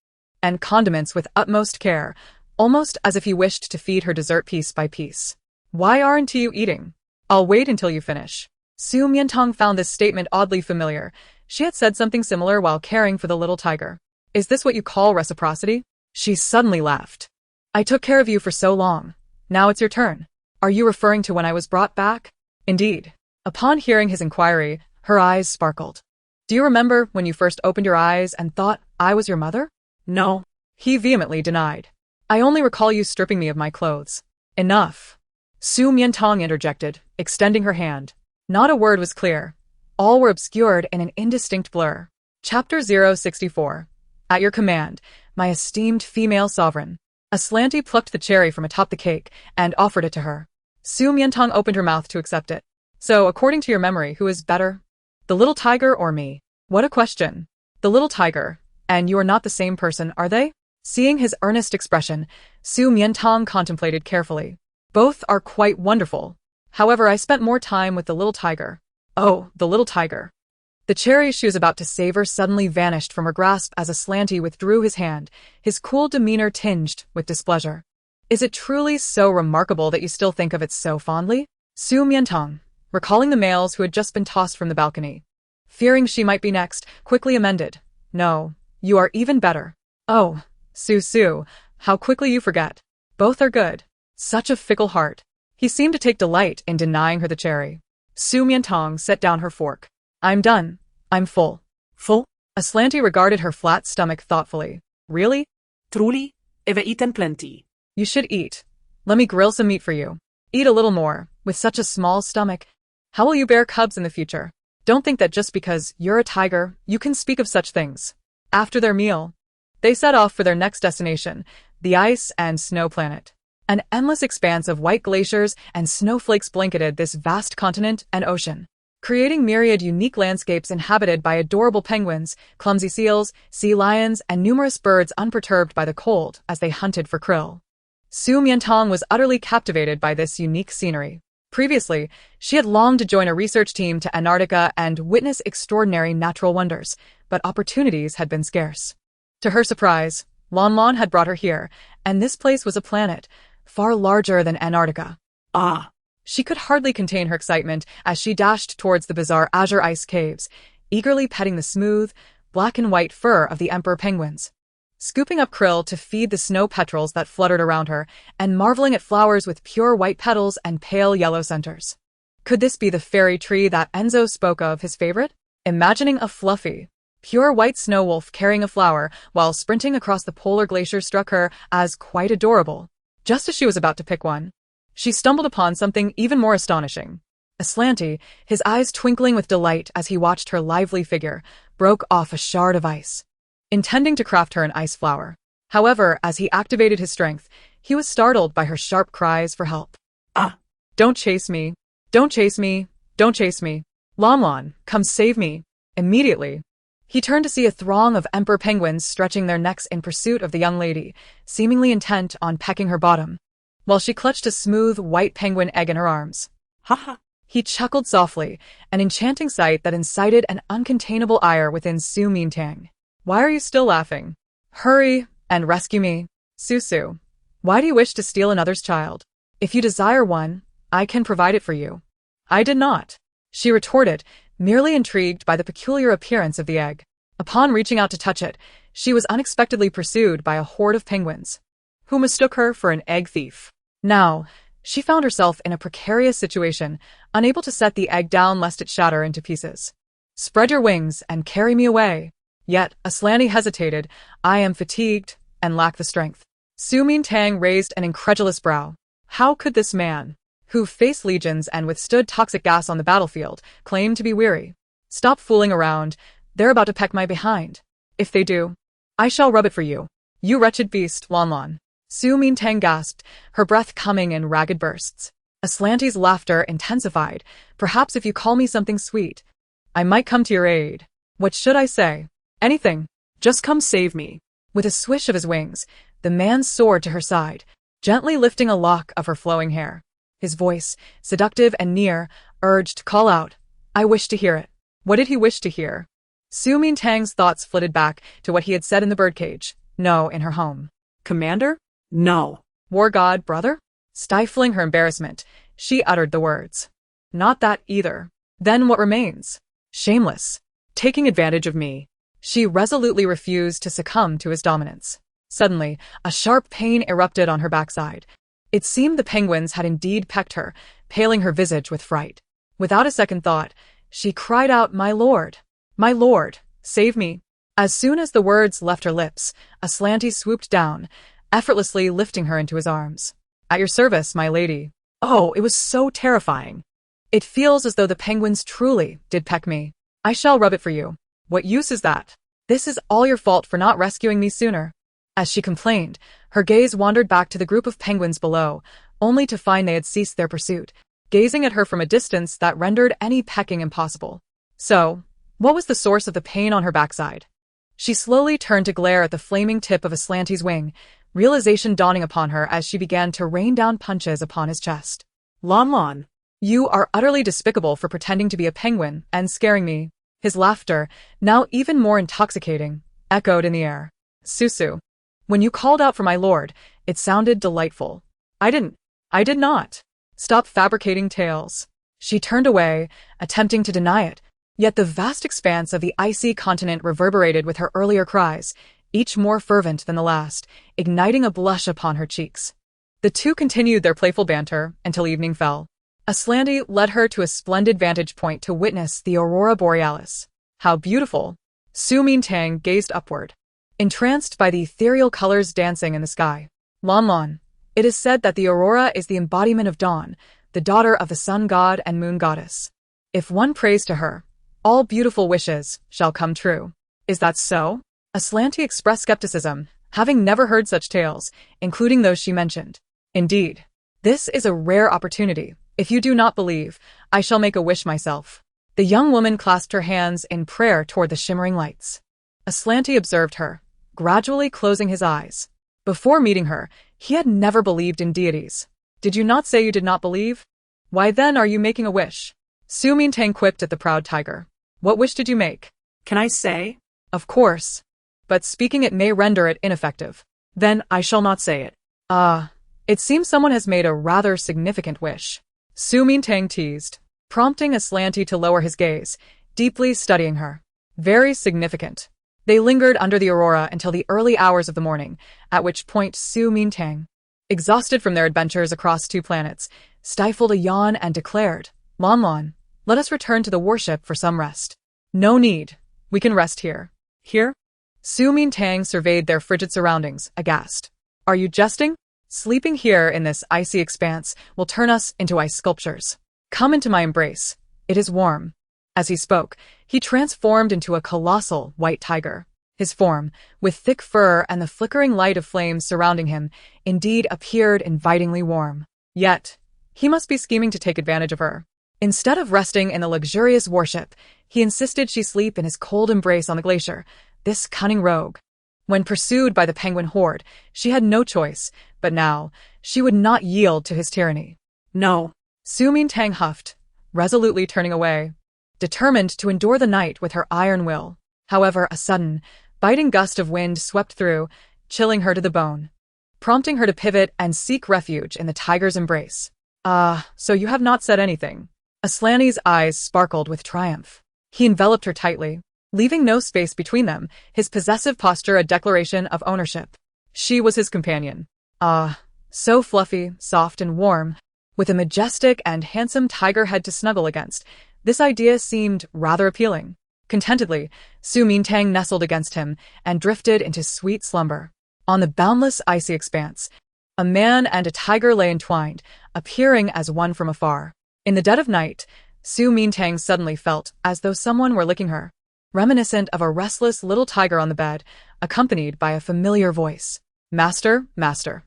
and condiments with utmost care, almost as if he wished to feed her dessert piece by piece. Why aren't you eating? I'll wait until you finish. Su Mian Tang found this statement oddly familiar. She had said something similar while caring for the little tiger. Is this what you call reciprocity? She suddenly laughed. I took care of you for so long. Now it's your turn. Are you referring to when I was brought back? Indeed. Upon hearing his inquiry, her eyes sparkled. Do you remember when you first opened your eyes and thought I was your mother? No. He vehemently denied. I only recall you stripping me of my clothes. Enough. Su Mian Tang interjected, extending her hand. Not a word was clear. All were obscured in an indistinct blur. Chapter 064. At your command, my esteemed female sovereign. Aslanti plucked the cherry from atop the cake and offered it to her. Su Mian Tang opened her mouth to accept it. So, according to your memory, who is better? The little tiger or me? What a question. The little tiger. And you are not the same person, are they? Seeing his earnest expression, Su Mian Tang contemplated carefully. Both are quite wonderful. However, I spent more time with the little tiger. Oh, the little tiger. The cherry she was about to savor suddenly vanished from her grasp as Aslanti withdrew his hand, his cool demeanor tinged with displeasure. Is it truly so remarkable that you still think of it so fondly? Su Mian Tang, recalling the males who had just been tossed from the balcony, fearing she might be next, quickly amended. No, you are even better. Oh, Su, how quickly you forget. Both are good. Such a fickle heart. He seemed to take delight in denying her the cherry. Su Mian Tang set down her fork. I'm done. I'm full. Full? Aslanti regarded her flat stomach thoughtfully. Really? Truly? I've eaten plenty. You should eat. Let me grill some meat for you. Eat a little more, with such a small stomach. How will you bear cubs in the future? Don't think that just because you're a tiger, you can speak of such things. After their meal, they set off for their next destination, the ice and snow planet. An endless expanse of white glaciers and snowflakes blanketed this vast continent and ocean, creating myriad unique landscapes inhabited by adorable penguins, clumsy seals, sea lions, and numerous birds unperturbed by the cold as they hunted for krill. Su Mian Tang was utterly captivated by this unique scenery. Previously, she had longed to join a research team to Antarctica and witness extraordinary natural wonders, but opportunities had been scarce. To her surprise, Lon had brought her here, and this place was a planet, far larger than Antarctica. Ah! She could hardly contain her excitement as she dashed towards the bizarre azure ice caves, eagerly petting the smooth, black and white fur of the emperor penguins, scooping up krill to feed the snow petrels that fluttered around her, and marveling at flowers with pure white petals and pale yellow centers. Could this be the fairy tree that Enzo spoke of his favorite? Imagining a fluffy, pure white snow wolf carrying a flower while sprinting across the polar glacier struck her as quite adorable. Just as she was about to pick one, she stumbled upon something even more astonishing. Aslanti, his eyes twinkling with delight as he watched her lively figure, broke off a shard of ice, intending to craft her an ice flower. However, as he activated his strength, he was startled by her sharp cries for help. Ah! Don't chase me! Don't chase me! Don't chase me! Lon, come save me! Immediately, he turned to see a throng of emperor penguins stretching their necks in pursuit of the young lady, seemingly intent on pecking her bottom, while she clutched a smooth white penguin egg in her arms. Ha ha! He chuckled softly, an enchanting sight that incited an uncontainable ire within Su Mian Tang. Why are you still laughing? Hurry and rescue me. Su, why do you wish to steal another's child? If you desire one, I can provide it for you. I did not, she retorted, merely intrigued by the peculiar appearance of the egg. Upon reaching out to touch it, she was unexpectedly pursued by a horde of penguins, who mistook her for an egg thief. Now, she found herself in a precarious situation, unable to set the egg down lest it shatter into pieces. Spread your wings and carry me away. Yet, Aslanti hesitated. I am fatigued and lack the strength. Su Mian Tang raised an incredulous brow. How could this man, who faced legions and withstood toxic gas on the battlefield, claim to be weary? Stop fooling around. They're about to peck my behind. If they do, I shall rub it for you. You wretched beast, Lon Lon. Su Mian Tang gasped, her breath coming in ragged bursts. Aslanti's laughter intensified. Perhaps if you call me something sweet, I might come to your aid. What should I say? Anything. Just come save me. With a swish of his wings, the man soared to her side, gently lifting a lock of her flowing hair. His voice, seductive and near, urged, call out. I wish to hear it. What did he wish to hear? Su Mian Tang's thoughts flitted back to what he had said in the birdcage. No, in her home. Commander? No. War god, brother? Stifling her embarrassment, she uttered the words. Not that either. Then what remains? Shameless. Taking advantage of me. She resolutely refused to succumb to his dominance. Suddenly, a sharp pain erupted on her backside. It seemed the penguins had indeed pecked her, paling her visage with fright. Without a second thought, she cried out, my lord, save me. As soon as the words left her lips, Aslanti swooped down, effortlessly lifting her into his arms. At your service, my lady. Oh, it was so terrifying. It feels as though the penguins truly did peck me. I shall rub it for you. What use is that? This is all your fault for not rescuing me sooner. As she complained, her gaze wandered back to the group of penguins below, only to find they had ceased their pursuit, gazing at her from a distance that rendered any pecking impossible. So, what was the source of the pain on her backside? She slowly turned to glare at the flaming tip of Aslanti's wing, realization dawning upon her as she began to rain down punches upon his chest. Lon Lon, you are utterly despicable for pretending to be a penguin and scaring me. His laughter, now even more intoxicating, echoed in the air. Susu, when you called out for my lord, it sounded delightful. I did not. Stop fabricating tales. She turned away, attempting to deny it, yet the vast expanse of the icy continent reverberated with her earlier cries, each more fervent than the last, igniting a blush upon her cheeks. The two continued their playful banter until evening fell. Aslanti led her to a splendid vantage point to witness the aurora borealis. How beautiful! Su Mian Tang gazed upward, entranced by the ethereal colors dancing in the sky. Lon Lon, it is said that the aurora is the embodiment of dawn, the daughter of the sun god and moon goddess. If one prays to her, all beautiful wishes shall come true. Is that so? Aslanti expressed skepticism, having never heard such tales, including those she mentioned. Indeed, this is a rare opportunity. If you do not believe, I shall make a wish myself. The young woman clasped her hands in prayer toward the shimmering lights. Aslanti observed her, gradually closing his eyes. Before meeting her, he had never believed in deities. Did you not say you did not believe? Why then are you making a wish? Su Mian Tang quipped at the proud tiger. What wish did you make? Can I say? Of course. But speaking it may render it ineffective. Then I shall not say it. It seems someone has made a rather significant wish. Su Mian Tang teased, prompting Aslanti to lower his gaze, deeply studying her. Very significant. They lingered under the aurora until the early hours of the morning, at which point Su Mian Tang, exhausted from their adventures across 2 planets, stifled a yawn and declared, Lon Lon, let us return to the warship for some rest. No need. We can rest here. Here? Su Mian Tang surveyed their frigid surroundings, aghast. Are you jesting? Sleeping here in this icy expanse will turn us into ice sculptures. Come into my embrace. It is warm. As he spoke, he transformed into a colossal white tiger. His form, with thick fur and the flickering light of flames surrounding him, indeed appeared invitingly warm. Yet, he must be scheming to take advantage of her. Instead of resting in the luxurious warship, he insisted she sleep in his cold embrace on the glacier, this cunning rogue. When pursued by the penguin horde, she had no choice, but now, she would not yield to his tyranny. No. Su Mian Tang huffed, resolutely turning away, determined to endure the night with her iron will. However, a sudden, biting gust of wind swept through, chilling her to the bone, prompting her to pivot and seek refuge in the tiger's embrace. So you have not said anything. Aslanti's eyes sparkled with triumph. He enveloped her tightly, leaving no space between them, his possessive posture a declaration of ownership. She was his companion. So fluffy, soft and warm, with a majestic and handsome tiger head to snuggle against. This idea seemed rather appealing. Contentedly, Su Mian Tang nestled against him and drifted into sweet slumber. On the boundless icy expanse, a man and a tiger lay entwined, appearing as one from afar. In the dead of night, Su Mian Tang suddenly felt as though someone were licking her, reminiscent of a restless little tiger on the bed, accompanied by a familiar voice. Master, master.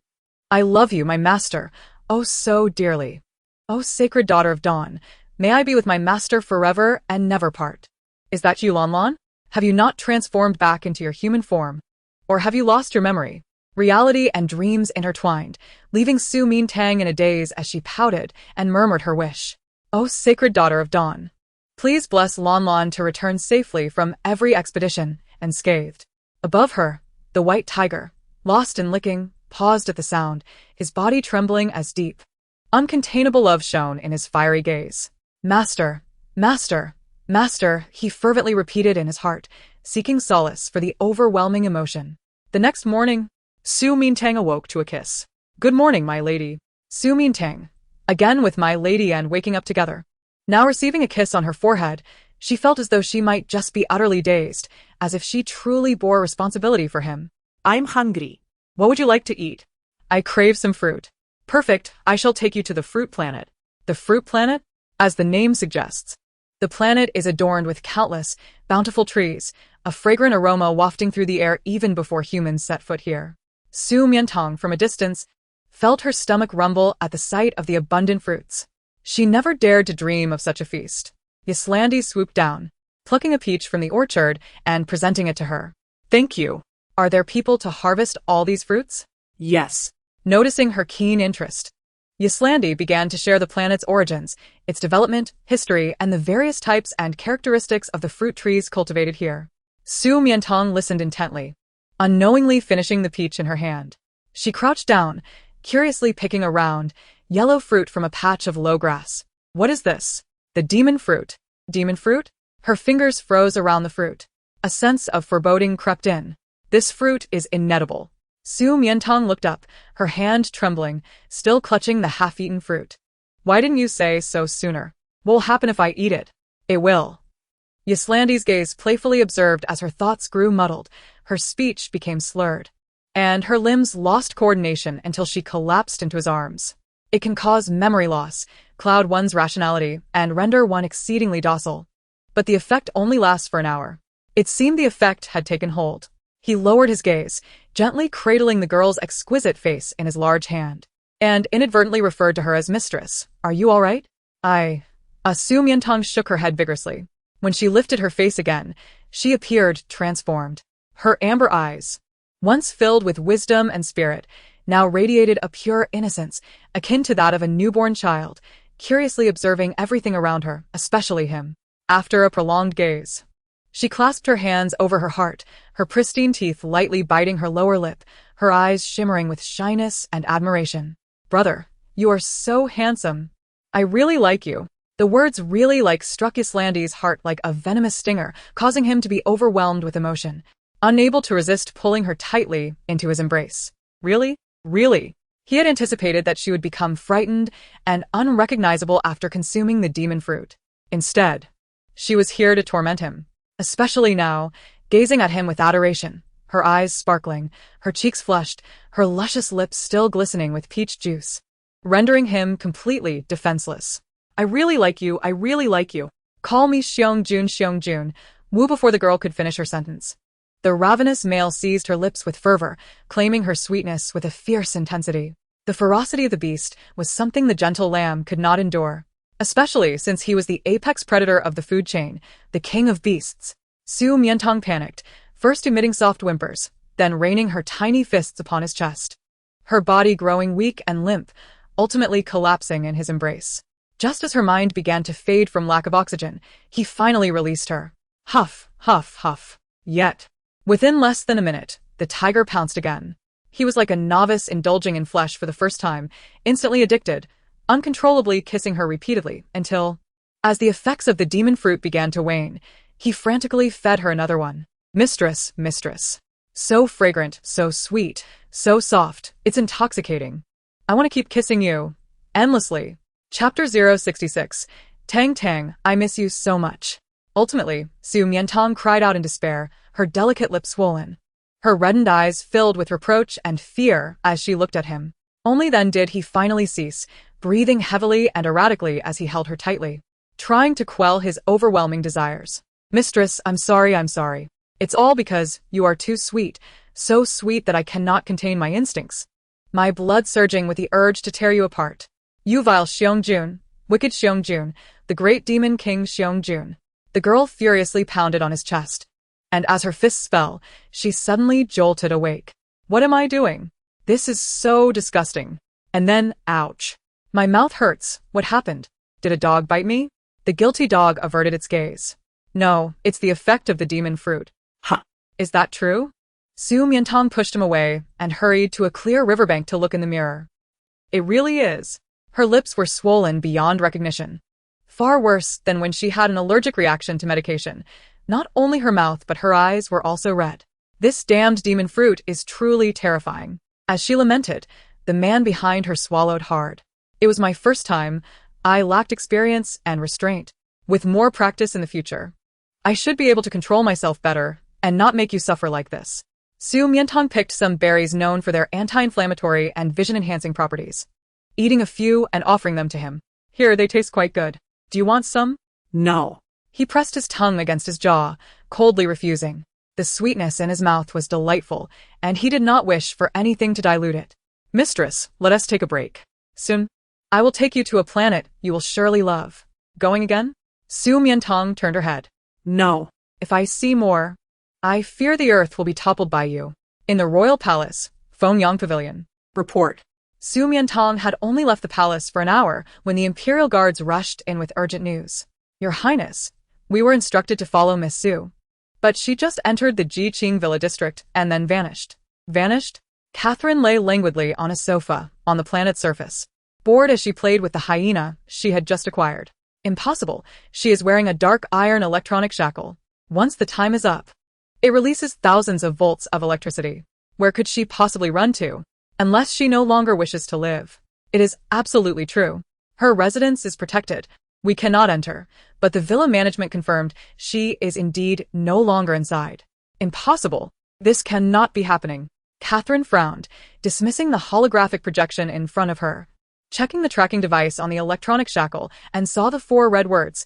I love you, my master, oh so dearly. O sacred daughter of dawn, may I be with my master forever and never part. Is that you, Lan Lan? Have you not transformed back into your human form? Or have you lost your memory? Reality and dreams intertwined, leaving Su Mian Tang in a daze as she pouted and murmured her wish. O sacred daughter of dawn, please bless Lan Lan to return safely from every expedition, unscathed. Above her, the white tiger, lost in licking, paused at the sound, his body trembling as deep, uncontainable love shone in his fiery gaze. Master, master, master, he fervently repeated in his heart, seeking solace for the overwhelming emotion. The next morning, Su Mian Tang awoke to a kiss. Good morning, my lady. Su Mian Tang, again with my lady and waking up together. Now receiving a kiss on her forehead, she felt as though she might just be utterly dazed, as if she truly bore responsibility for him. I'm hungry. What would you like to eat? I crave some fruit. Perfect, I shall take you to the fruit planet. The fruit planet? As the name suggests. The planet is adorned with countless, bountiful trees, a fragrant aroma wafting through the air even before humans set foot here. Su Mian Tang, from a distance, felt her stomach rumble at the sight of the abundant fruits. She never dared to dream of such a feast. Yslandi swooped down, plucking a peach from the orchard and presenting it to her. Thank you. Are there people to harvest all these fruits? Yes. Noticing her keen interest, Yslandi began to share the planet's origins, its development, history, and the various types and characteristics of the fruit trees cultivated here. Su Mian Tang listened intently, unknowingly finishing the peach in her hand. She crouched down, curiously picking a round, yellow fruit from a patch of low grass. What is this? The demon fruit. Demon fruit? Her fingers froze around the fruit. A sense of foreboding crept in. This fruit is inedible. Su Mian Tang looked up, her hand trembling, still clutching the half-eaten fruit. Why didn't you say so sooner? What will happen if I eat it? It will. Yaslandi's gaze playfully observed as her thoughts grew muddled, her speech became slurred, and her limbs lost coordination until she collapsed into his arms. It can cause memory loss, cloud one's rationality, and render one exceedingly docile. But the effect only lasts for an hour. It seemed the effect had taken hold. He lowered his gaze, gently cradling the girl's exquisite face in his large hand, and inadvertently referred to her as mistress. Are you all right? Su Mian Tang shook her head vigorously. When she lifted her face again, she appeared transformed. Her amber eyes, once filled with wisdom and spirit, now radiated a pure innocence, akin to that of a newborn child, curiously observing everything around her, especially him. After a prolonged gaze, she clasped her hands over her heart, her pristine teeth lightly biting her lower lip, her eyes shimmering with shyness and admiration. Brother, you are so handsome. I really like you. The words really like struck Yaslandi's heart like a venomous stinger, causing him to be overwhelmed with emotion, unable to resist pulling her tightly into his embrace. Really? Really? He had anticipated that she would become frightened and unrecognizable after consuming the demon fruit. Instead, she was here to torment him. Especially now, gazing at him with adoration, her eyes sparkling, her cheeks flushed, her luscious lips still glistening with peach juice, rendering him completely defenseless. I really like you, I really like you. Call me Xiong Jun, Wu before the girl could finish her sentence. The ravenous male seized her lips with fervor, claiming her sweetness with a fierce intensity. The ferocity of the beast was something the gentle lamb could not endure, especially since he was the apex predator of the food chain, the king of beasts. Su Mian Tang panicked, first emitting soft whimpers, then raining her tiny fists upon his chest. Her body growing weak and limp, ultimately collapsing in his embrace. Just as her mind began to fade from lack of oxygen, he finally released her. Huff, huff, huff. Yet, within less than a minute, the tiger pounced again. He was like a novice indulging in flesh for the first time, instantly addicted, uncontrollably kissing her repeatedly, until, as the effects of the demon fruit began to wane, he frantically fed her another one. Mistress, mistress. So fragrant, so sweet, so soft, it's intoxicating. I want to keep kissing you. Endlessly. Chapter 066. Tang Tang, I miss you so much. Ultimately, Su Mian Tang cried out in despair, her delicate lips swollen. Her reddened eyes filled with reproach and fear as she looked at him. Only then did he finally cease, breathing heavily and erratically as he held her tightly, trying to quell his overwhelming desires. Mistress, I'm sorry. It's all because you are too sweet, so sweet that I cannot contain my instincts. My blood surging with the urge to tear you apart. You vile Xiong-jun, wicked Xiong-jun, the great demon king Xiong-jun. The girl furiously pounded on his chest. And as her fists fell, she suddenly jolted awake. What am I doing? This is so disgusting. And then, ouch. My mouth hurts. What happened? Did a dog bite me? The guilty dog averted its gaze. No, it's the effect of the demon fruit. Huh. Is that true? Su Mian Tang pushed him away and hurried to a clear riverbank to look in the mirror. It really is. Her lips were swollen beyond recognition. Far worse than when she had an allergic reaction to medication. Not only her mouth but her eyes were also red. This damned demon fruit is truly terrifying. As she lamented, the man behind her swallowed hard. It was my first time. I lacked experience and restraint. With more practice in the future, I should be able to control myself better and not make you suffer like this. Su Mian Tang picked some berries known for their anti-inflammatory and vision-enhancing properties, eating a few and offering them to him. Here, they taste quite good. Do you want some? No. He pressed his tongue against his jaw, coldly refusing. The sweetness in his mouth was delightful, and he did not wish for anything to dilute it. Mistress, let us take a break. Soon, I will take you to a planet you will surely love. Going again? Su Mian Tang turned her head. No. If I see more, I fear the earth will be toppled by you. In the royal palace, Fengyang Pavilion. Report. Su Mian Tang had only left the palace for an hour when the imperial guards rushed in with urgent news. Your Highness, we were instructed to follow Miss Su. But she just entered the Jiqing Villa district and then vanished. Vanished? Catherine lay languidly on a sofa on the planet's surface, bored as she played with the hyena she had just acquired. Impossible. She is wearing a dark iron electronic shackle. Once the time is up, it releases thousands of volts of electricity. Where could she possibly run to? Unless she no longer wishes to live. It is absolutely true. Her residence is protected. We cannot enter, but the villa management confirmed she is indeed no longer inside. Impossible. This cannot be happening. Catherine frowned, dismissing the holographic projection in front of her, checking the tracking device on the electronic shackle, and saw the 4 red words.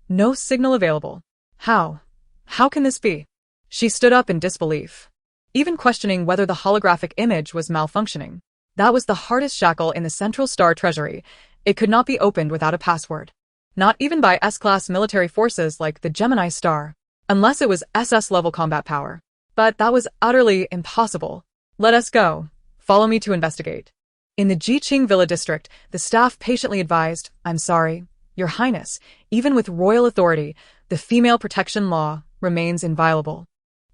No signal available. How? How can this be? She stood up in disbelief, even questioning whether the holographic image was malfunctioning. That was the hardest shackle in the Central Star Treasury. It could not be opened without a password. Not even by S-class military forces like the Gemini Star, unless it was SS-level combat power. But that was utterly impossible. Let us go. Follow me to investigate. In the Jiqing Villa district, the staff patiently advised, I'm sorry, Your Highness, even with royal authority, the female protection law remains inviolable.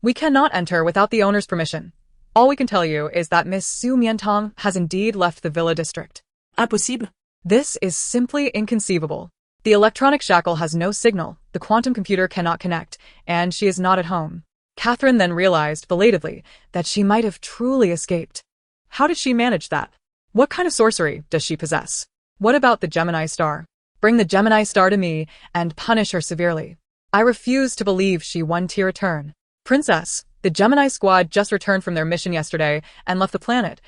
We cannot enter without the owner's permission. All we can tell you is that Miss Su Mian Tang has indeed left the villa district. Impossible. This is simply inconceivable. The electronic shackle has no signal, the quantum computer cannot connect, and she is not at home. Catherine then realized, belatedly, that she might have truly escaped. How did she manage that? What kind of sorcery does she possess? What about the Gemini Star? Bring the Gemini Star to me and punish her severely. I refuse to believe she won to return. Princess, the Gemini squad just returned from their mission yesterday and left the planet.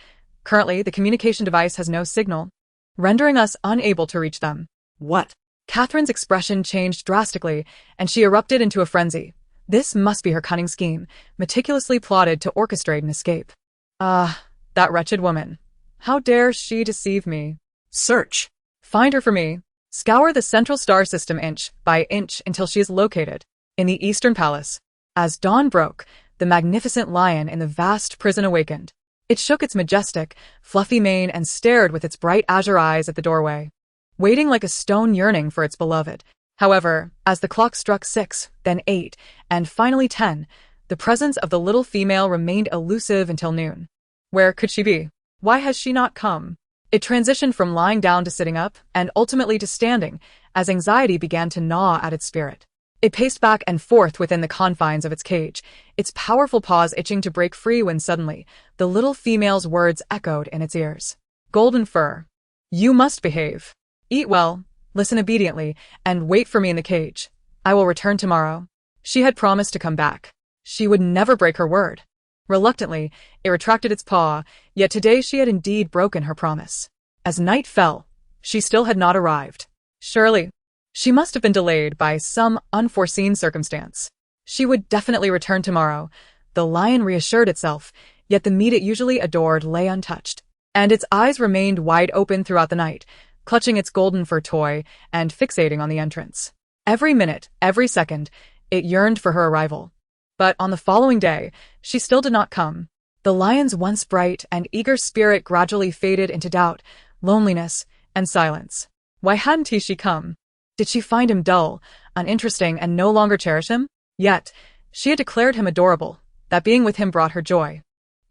Currently, the communication device has no signal, rendering us unable to reach them. What? Catherine's expression changed drastically, and she erupted into a frenzy. This must be her cunning scheme, meticulously plotted to orchestrate an escape. That wretched woman. How dare she deceive me? Search. Find her for me. Scour the central star system inch by inch until she is located in the Eastern Palace. As dawn broke, the magnificent lion in the vast prison awakened. It shook its majestic, fluffy mane and stared with its bright azure eyes at the doorway, waiting like a stone yearning for its beloved. However, as the clock struck 6, then 8, and finally 10, the presence of the little female remained elusive until noon. Where could she be? Why has she not come? It transitioned from lying down to sitting up, and ultimately to standing, as anxiety began to gnaw at its spirit. It paced back and forth within the confines of its cage, its powerful paws itching to break free when suddenly, the little female's words echoed in its ears. Golden Fur. You must behave. Eat well, listen obediently, and wait for me in the cage. I will return tomorrow. She had promised to come back. She would never break her word. Reluctantly, it retracted its paw, yet today she had indeed broken her promise. As night fell, she still had not arrived. Surely, she must have been delayed by some unforeseen circumstance. She would definitely return tomorrow. The lion reassured itself, yet the meat it usually adored lay untouched, and its eyes remained wide open throughout the night, clutching its golden fur toy and fixating on the entrance. Every minute, every second, it yearned for her arrival. But on the following day, she still did not come. The lion's once bright and eager spirit gradually faded into doubt, loneliness, and silence. Why hadn't she come? Did she find him dull, uninteresting, and no longer cherish him? Yet, she had declared him adorable, that being with him brought her joy,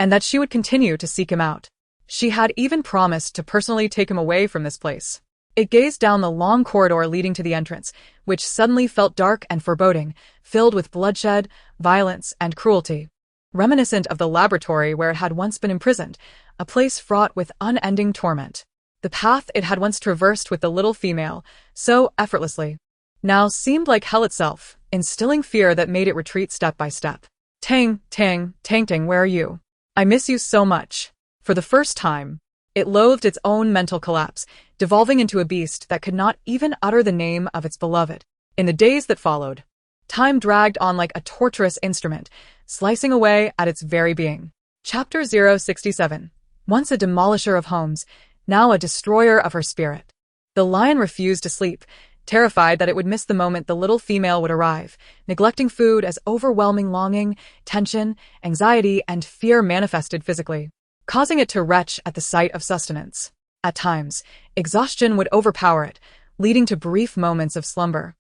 and that she would continue to seek him out. She had even promised to personally take him away from this place. It gazed down the long corridor leading to the entrance, which suddenly felt dark and foreboding, filled with bloodshed, violence, and cruelty. Reminiscent of the laboratory where it had once been imprisoned, a place fraught with unending torment. The path it had once traversed with the little female, so effortlessly, now seemed like hell itself, instilling fear that made it retreat step by step. Tang, Tang, Tang Tang, where are you? I miss you so much. For the first time, it loathed its own mental collapse, devolving into a beast that could not even utter the name of its beloved. In the days that followed, time dragged on like a torturous instrument, slicing away at its very being. Chapter 067. Once a demolisher of homes, now a destroyer of her spirit. The lion refused to sleep, terrified that it would miss the moment the little female would arrive, neglecting food as overwhelming longing, tension, anxiety, and fear manifested physically, causing it to retch at the sight of sustenance. At times, exhaustion would overpower it, leading to brief moments of slumber,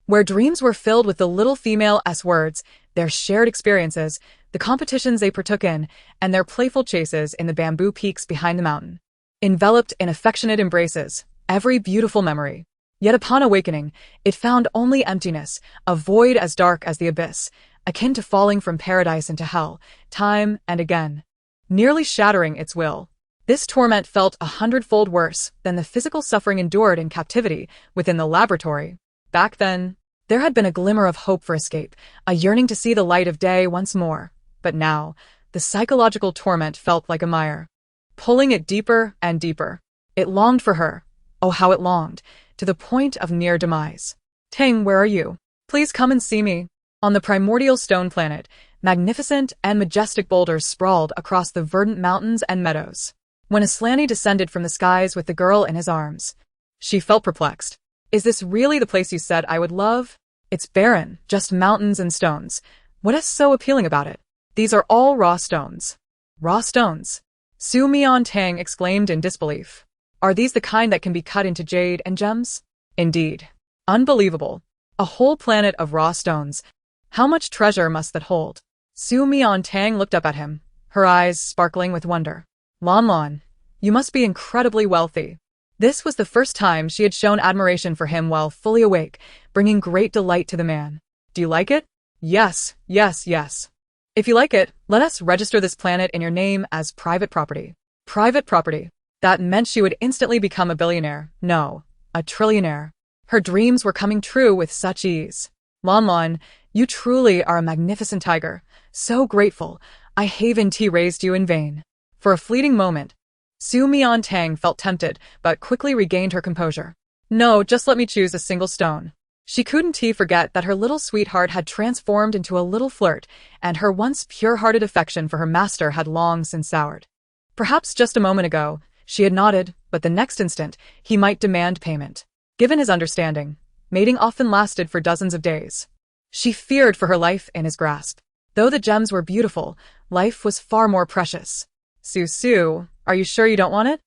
where dreams were filled with the little female's words, their shared experiences, the competitions they partook in, and their playful chases in the bamboo peaks behind the mountain. Enveloped in affectionate embraces, every beautiful memory. Yet upon awakening, it found only emptiness, a void as dark as the abyss, akin to falling from paradise into hell, time and again, nearly shattering its will. This torment felt 100-fold worse than the physical suffering endured in captivity within the laboratory. Back then, there had been a glimmer of hope for escape, a yearning to see the light of day once more. But now, the psychological torment felt like a mire, pulling it deeper and deeper. It longed for her. Oh, how it longed, to the point of near demise. Tang, where are you? Please come and see me. On the primordial stone planet, magnificent and majestic boulders sprawled across the verdant mountains and meadows. When Aslanti descended from the skies with the girl in his arms, she felt perplexed. Is this really the place you said I would love? It's barren, just mountains and stones. What is so appealing about it? These are all raw stones. Raw stones? Su Mian Tang exclaimed in disbelief. Are these the kind that can be cut into jade and gems? Indeed. Unbelievable. A whole planet of raw stones. How much treasure must that hold? Su Mian Tang looked up at him, her eyes sparkling with wonder. Lan, you must be incredibly wealthy. This was the first time she had shown admiration for him while fully awake, bringing great delight to the man. Do you like it? Yes, yes, yes. If you like it, let us register this planet in your name as private property. Private property. That meant she would instantly become a billionaire. No, a trillionaire. Her dreams were coming true with such ease. Lan, you truly are a magnificent tiger. So grateful. I haven't raised you in vain. For a fleeting moment, Su Mian Tang felt tempted, but quickly regained her composure. No, just let me choose a single stone. She couldn't forget that her little sweetheart had transformed into a little flirt, and her once pure-hearted affection for her master had long since soured. Perhaps just a moment ago, she had nodded, but the next instant, he might demand payment. Given his understanding, mating often lasted for dozens of days. She feared for her life in his grasp. Though the gems were beautiful, life was far more precious. Su, are you sure you don't want it?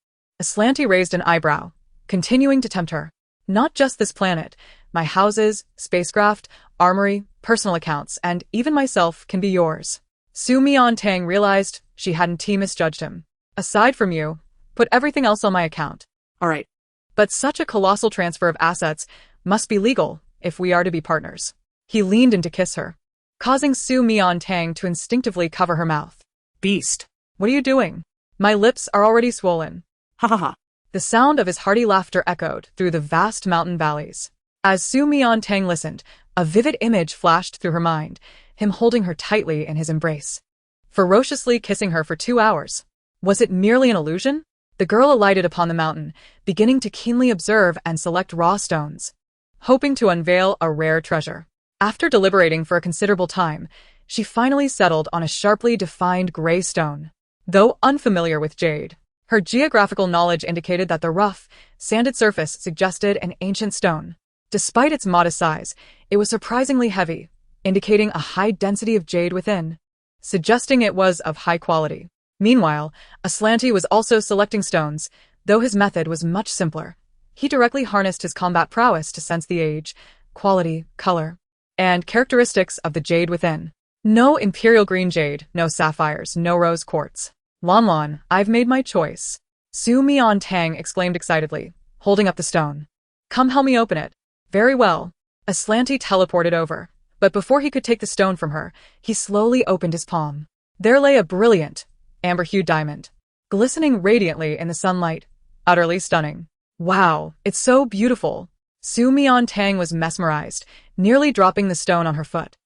Aslanti raised an eyebrow, continuing to tempt her. Not just this planet. My houses, spacecraft, armory, personal accounts, and even myself can be yours. Su Mian Tang realized she hadn't misjudged him. Aside from you, put everything else on my account. All right. But such a colossal transfer of assets must be legal if we are to be partners. He leaned in to kiss her, causing Su Mian Tang to instinctively cover her mouth. Beast. What are you doing? My lips are already swollen. Ha ha ha. The sound of his hearty laughter echoed through the vast mountain valleys. As Su Mian Tang listened, a vivid image flashed through her mind, him holding her tightly in his embrace, ferociously kissing her for 2 hours. Was it merely an illusion? The girl alighted upon the mountain, beginning to keenly observe and select raw stones, hoping to unveil a rare treasure. After deliberating for a considerable time, she finally settled on a sharply defined gray stone. Though unfamiliar with jade, her geographical knowledge indicated that the rough, sanded surface suggested an ancient stone. Despite its modest size, it was surprisingly heavy, indicating a high density of jade within, suggesting it was of high quality. Meanwhile, Aslanti was also selecting stones, though his method was much simpler. He directly harnessed his combat prowess to sense the age, quality, color, and characteristics of the jade within. No imperial green jade, no sapphires, no rose quartz. Lan, I've made my choice. Su Mian Tang exclaimed excitedly, holding up the stone. Come help me open it. Very well. Aslanti teleported over, but before he could take the stone from her, he slowly opened his palm. There lay a brilliant, amber-hued diamond, glistening radiantly in the sunlight. Utterly stunning. Wow, it's so beautiful. Su Mian Tang was mesmerized, nearly dropping the stone on her foot.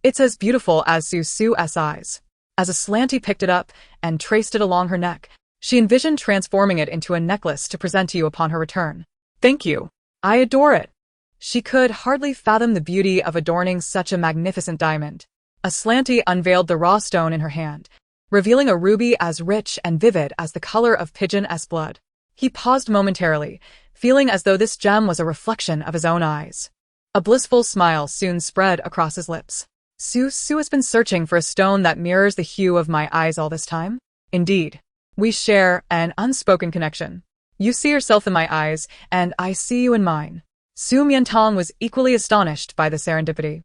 It's as beautiful as Su's eyes. As Aslanti picked it up and traced it along her neck, she envisioned transforming it into a necklace to present to you upon her return. Thank you. I adore it. She could hardly fathom the beauty of adorning such a magnificent diamond. Aslanti unveiled the raw stone in her hand, revealing a ruby as rich and vivid as the color of pigeon's blood. He paused momentarily, feeling as though this gem was a reflection of his own eyes. A blissful smile soon spread across his lips. Su has been searching for a stone that mirrors the hue of my eyes all this time? Indeed. We share an unspoken connection. You see yourself in my eyes, and I see you in mine. Su Mian Tang was equally astonished by the serendipity.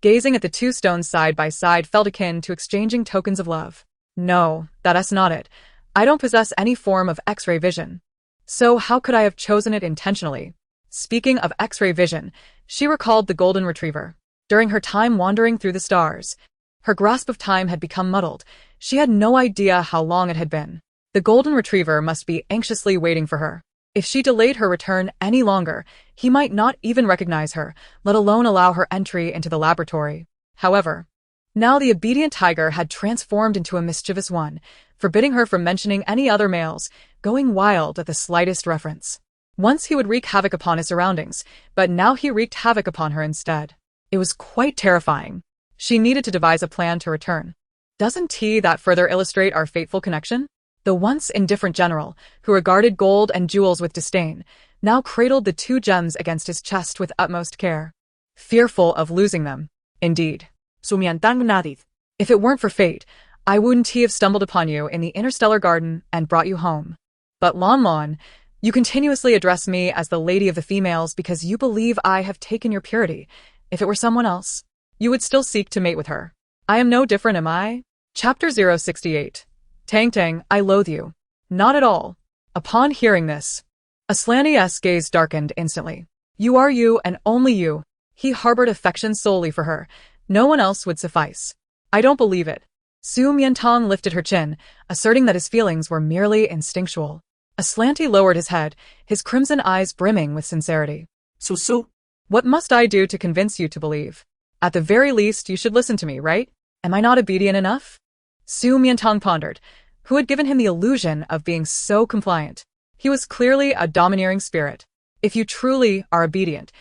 Gazing at the two stones side by side felt akin to exchanging tokens of love. No, that's not it. I don't possess any form of X-ray vision. So how could I have chosen it intentionally? Speaking of X-ray vision, she recalled the golden retriever. During her time wandering through the stars, her grasp of time had become muddled. She had no idea how long it had been. The golden retriever must be anxiously waiting for her. If she delayed her return any longer, he might not even recognize her, let alone allow her entry into the laboratory. However, now the obedient tiger had transformed into a mischievous one, forbidding her from mentioning any other males, going wild at the slightest reference. Once he would wreak havoc upon his surroundings, but now he wreaked havoc upon her instead. It was quite terrifying. She needed to devise a plan to return. Doesn't that further illustrate our fateful connection? The once indifferent general, who regarded gold and jewels with disdain, now cradled the two gems against his chest with utmost care, fearful of losing them. Indeed. Su Mian Tang nodded. If it weren't for fate, I wouldn't have stumbled upon you in the interstellar garden and brought you home. But Lan, you continuously address me as the lady of the females because you believe I have taken your purity. If it were someone else, you would still seek to mate with her. I am no different, am I? Chapter 068. Tang, I loathe you. Not at all. Upon hearing this, Aslanti's gaze darkened instantly. You are you and only you. He harbored affection solely for her. No one else would suffice. I don't believe it. Su Mian Tang lifted her chin, asserting that his feelings were merely instinctual. Aslanti lowered his head, his crimson eyes brimming with sincerity. Su. What must I do to convince you to believe? At the very least, you should listen to me, right? Am I not obedient enough? Su Mian Tang pondered, who had given him the illusion of being so compliant. He was clearly a domineering spirit. If you truly are obedient,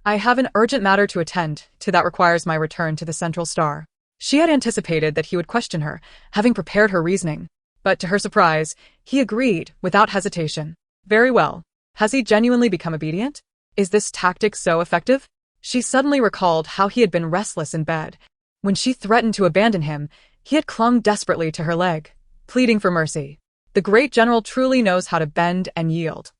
I have an urgent matter to attend to that requires my return to the central star. She had anticipated that he would question her, having prepared her reasoning. But to her surprise, he agreed without hesitation. Very well. Has he genuinely become obedient? Is this tactic so effective? She suddenly recalled how he had been restless in bed. When she threatened to abandon him, he had clung desperately to her leg, pleading for mercy. The great general truly knows how to bend and yield.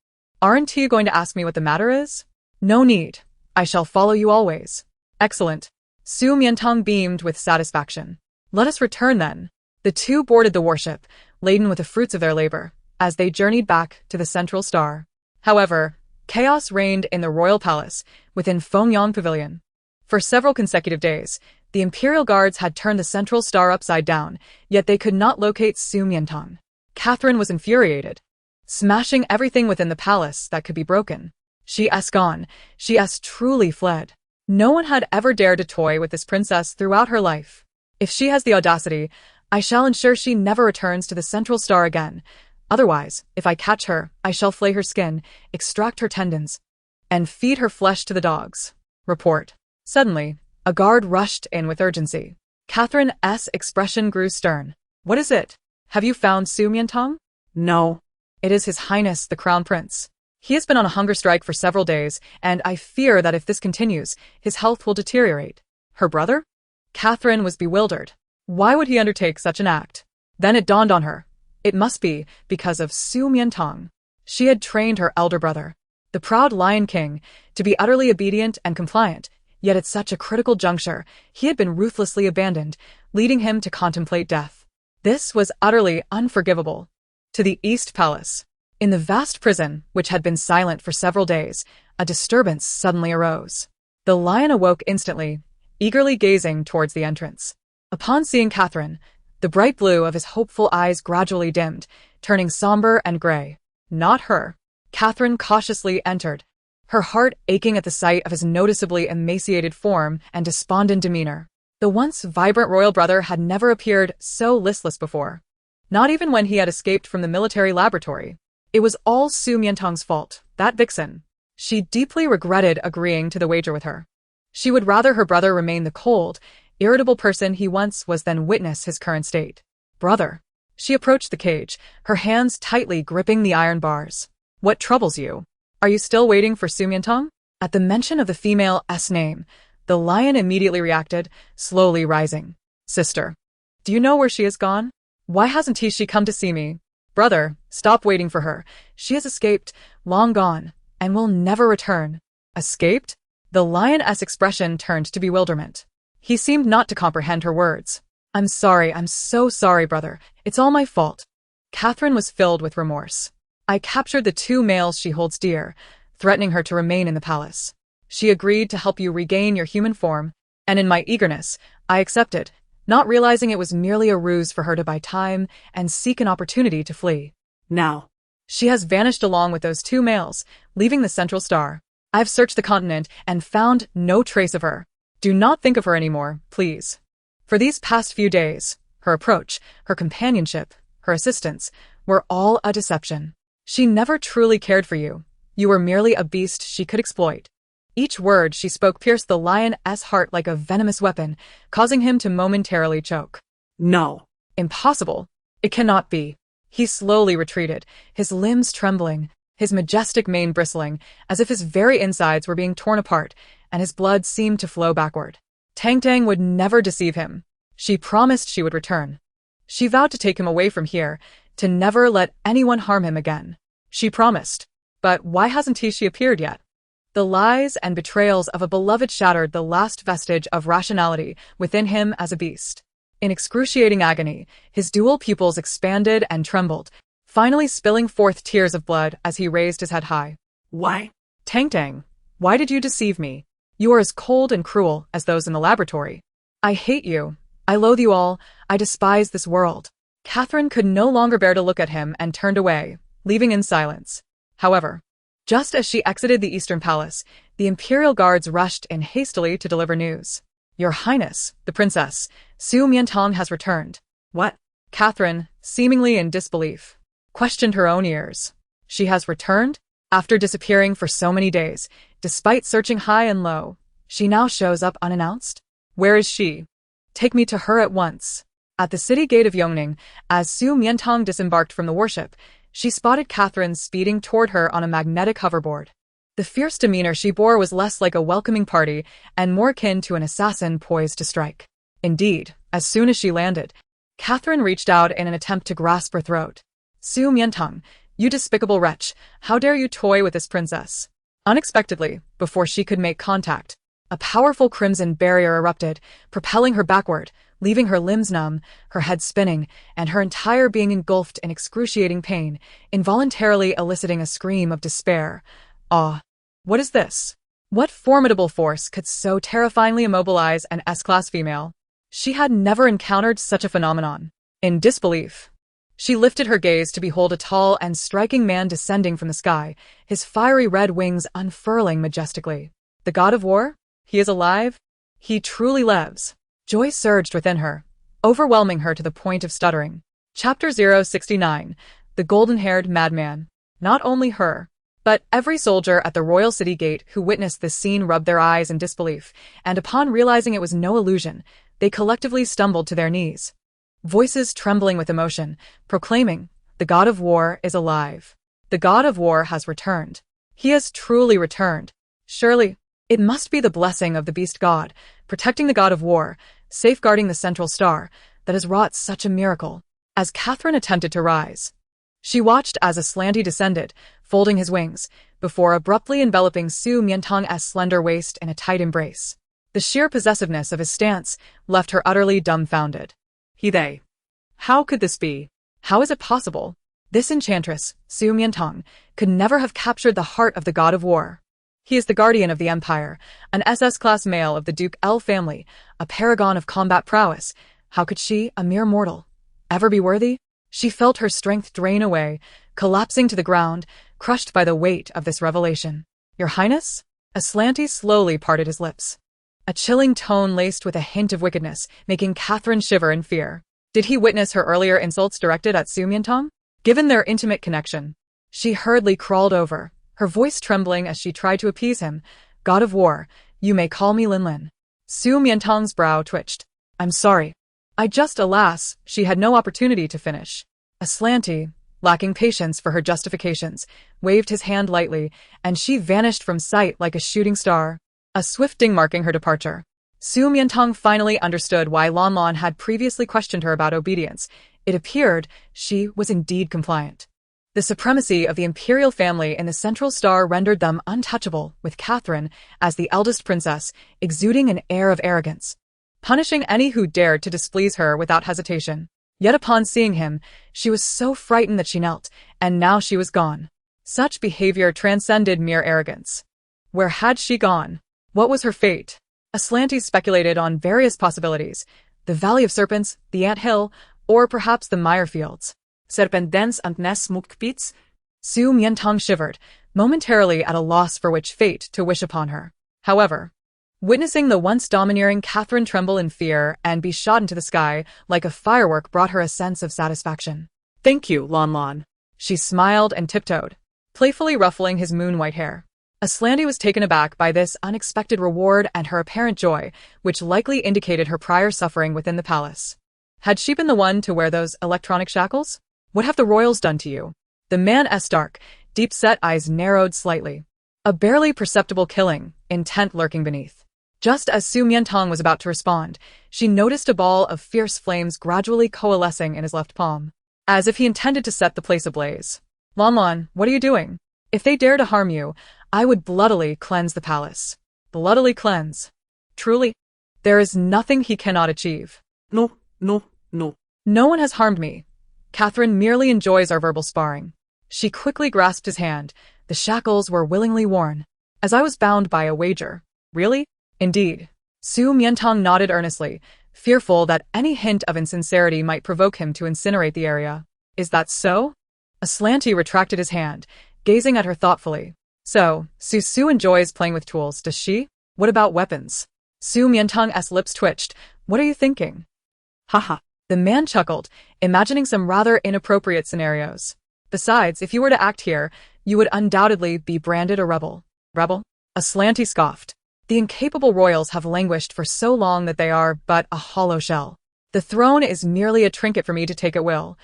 Aren't you going to ask me what the matter is? No need. I shall follow you always. Excellent. Su Mian Tang beamed with satisfaction. Let us return then. The two boarded the warship, laden with the fruits of their labor, as they journeyed back to the central star. However, chaos reigned in the royal palace within Fengyang Pavilion. For several consecutive days, the imperial guards had turned the central star upside down, yet they could not locate Su Mian Tang. Catherine was infuriated, smashing everything within the palace that could be broken. She gone. She truly fled. No one had ever dared to toy with this princess throughout her life. If she has the audacity, I shall ensure she never returns to the central star again. Otherwise, if I catch her, I shall flay her skin, extract her tendons, and feed her flesh to the dogs. Report. Suddenly, a guard rushed in with urgency. Catherine's expression grew stern. What is it? Have you found Su Mian Tang? No. It is His Highness the Crown Prince. He has been on a hunger strike for several days, and I fear that if this continues, his health will deteriorate. Her brother? Catherine was bewildered. Why would he undertake such an act? Then it dawned on her. It must be because of Su Mian Tang. She had trained her elder brother, the proud Lion King, to be utterly obedient and compliant, yet at such a critical juncture, he had been ruthlessly abandoned, leading him to contemplate death. This was utterly unforgivable. To the East Palace. In the vast prison, which had been silent for several days, a disturbance suddenly arose. The lion awoke instantly, eagerly gazing towards the entrance. Upon seeing Catherine, the bright blue of his hopeful eyes gradually dimmed, turning somber and gray. Not her. Catherine cautiously entered, her heart aching at the sight of his noticeably emaciated form and despondent demeanor. The once vibrant royal brother had never appeared so listless before. Not even when he had escaped from the military laboratory. It was all Su Mian Tang's fault, that vixen. She deeply regretted agreeing to the wager with her. She would rather her brother remain the cold, irritable person he once was than witness his current state. Brother. She approached the cage, her hands tightly gripping the iron bars. What troubles you? Are you still waiting for Su Mian Tang? At the mention of the female's name, the lion immediately reacted, slowly rising. Sister. Do you know where she has gone? Why hasn't she come to see me? Brother, stop waiting for her. She has escaped, long gone, and will never return. Escaped? The lion's expression turned to bewilderment. He seemed not to comprehend her words. I'm so sorry, brother. It's all my fault. Catherine was filled with remorse. I captured the 2 males she holds dear, threatening her to remain in the palace. She agreed to help you regain your human form, and in my eagerness, I accepted, not realizing it was merely a ruse for her to buy time and seek an opportunity to flee. Now. She has vanished along with those 2 males, leaving the central star. I've searched the continent and found no trace of her. Do not think of her anymore, please. For these past few days, her approach, her companionship, her assistance, were all a deception. She never truly cared for you. You were merely a beast she could exploit. Each word she spoke pierced the lion's heart like a venomous weapon, causing him to momentarily choke. No. Impossible. It cannot be. He slowly retreated, his limbs trembling, his majestic mane bristling, as if his very insides were being torn apart, and his blood seemed to flow backward. Tang would never deceive him. She promised she would return. She vowed to take him away from here, to never let anyone harm him again. She promised. But why hasn't she appeared yet? The lies and betrayals of a beloved shattered the last vestige of rationality within him as a beast. In excruciating agony, his dual pupils expanded and trembled, finally spilling forth tears of blood as he raised his head high. Why? Tang, why did you deceive me? You are as cold and cruel as those in the laboratory. I hate you. I loathe you all. I despise this world. Catherine could no longer bear to look at him and turned away, leaving in silence. However, just as she exited the Eastern Palace, the Imperial Guards rushed in hastily to deliver news. Your Highness, the Princess, Su Mian Tang has returned. What? Catherine, seemingly in disbelief, questioned her own ears. She has returned? After disappearing for so many days, despite searching high and low, she now shows up unannounced? Where is she? Take me to her at once. At the city gate of Yongning, as Su Mian Tang disembarked from the warship, she spotted Catherine speeding toward her on a magnetic hoverboard. The fierce demeanor she bore was less like a welcoming party and more akin to an assassin poised to strike. Indeed, as soon as she landed, Catherine reached out in an attempt to grasp her throat. Su Mian Tang, you despicable wretch, how dare you toy with this princess? Unexpectedly, before she could make contact, a powerful crimson barrier erupted, propelling her backward, leaving her limbs numb, her head spinning, and her entire being engulfed in excruciating pain, involuntarily eliciting a scream of despair. Ah, what is this? What formidable force could so terrifyingly immobilize an S-class female? She had never encountered such a phenomenon. In disbelief, She lifted her gaze to behold a tall and striking man descending from the sky, his fiery red wings unfurling majestically. The god of war? He is alive? He truly lives. Joy surged within her, overwhelming her to the point of stuttering. Chapter 069. The Golden-Haired Madman. Not only her, but every soldier at the royal city gate who witnessed this scene rubbed their eyes in disbelief, and upon realizing it was no illusion, they collectively stumbled to their knees. Voices trembling with emotion, proclaiming, "The god of war is alive. The god of war has returned. He has truly returned. Surely, it must be the blessing of the beast god, protecting the god of war, safeguarding the central star, that has wrought such a miracle." As Catherine attempted to rise, she watched as Aslanti descended, folding his wings, before abruptly enveloping Su Mian Tang's slender waist in a tight embrace. The sheer possessiveness of his stance left her utterly dumbfounded. They. How could this be? How is it possible? This enchantress, Su Mian Tang, could never have captured the heart of the god of war. He is the guardian of the empire, an SS-class male of the Duke L family, a paragon of combat prowess. How could she, a mere mortal, ever be worthy? She felt her strength drain away, collapsing to the ground, crushed by the weight of this revelation. "Your Highness?" Aslanti slowly parted his lips, a chilling tone laced with a hint of wickedness, making Catherine shiver in fear. Did he witness her earlier insults directed at Su Mian Tang? Given their intimate connection, she hurriedly crawled over, her voice trembling as she tried to appease him. "God of war, you may call me Lin Lin." Su Mian Tang's brow twitched. "I'm sorry. Alas, she had no opportunity to finish." Aslanti, lacking patience for her justifications, waved his hand lightly, and she vanished from sight like a shooting star, a swift ding marking her departure. Su Mian Tang finally understood why Lan Lan had previously questioned her about obedience. It appeared she was indeed compliant. The supremacy of the imperial family in the central star rendered them untouchable, with Catherine, as the eldest princess, exuding an air of arrogance, punishing any who dared to displease her without hesitation. Yet upon seeing him, she was so frightened that she knelt, and now she was gone. Such behavior transcended mere arrogance. Where had she gone? What was her fate? Aslanti speculated on various possibilities: the Valley of Serpents, the Ant Hill, or perhaps the Mire Fields. Serpendens und Nes Mukpits? Su Mian Tang shivered, momentarily at a loss for which fate to wish upon her. However, witnessing the once domineering Catherine tremble in fear and be shot into the sky like a firework brought her a sense of satisfaction. "Thank you, Lan Lan." She smiled and tiptoed, playfully ruffling his moon-white hair. Aslanti was taken aback by this unexpected reward and her apparent joy, which likely indicated her prior suffering within the palace. Had she been the one to wear those electronic shackles? What have the royals done to you? The man's dark, deep-set eyes narrowed slightly, a barely perceptible killing, intent lurking beneath. Just as Su Mian Tang was about to respond, she noticed a ball of fierce flames gradually coalescing in his left palm, as if he intended to set the place ablaze. "Lan Lan, what are you doing? If they dare to harm you, I would bloodily cleanse the palace." Bloodily cleanse. Truly, there is nothing he cannot achieve. No. No one has harmed me. Catherine merely enjoys our verbal sparring. She quickly grasped his hand. The shackles were willingly worn, as I was bound by a wager. Really? Indeed. Su Mian Tang nodded earnestly, fearful that any hint of insincerity might provoke him to incinerate the area. "Is that so?" Aslanti retracted his hand, gazing at her thoughtfully. "So, Su enjoys playing with tools, does she? What about weapons?" Su Mian Tang's lips twitched. "What are you thinking?" "Haha." The man chuckled, imagining some rather inappropriate scenarios. "Besides, if you were to act here, you would undoubtedly be branded a rebel." "Rebel?" Aslanti scoffed. "The incapable royals have languished for so long that they are but a hollow shell. The throne is merely a trinket for me to take at will.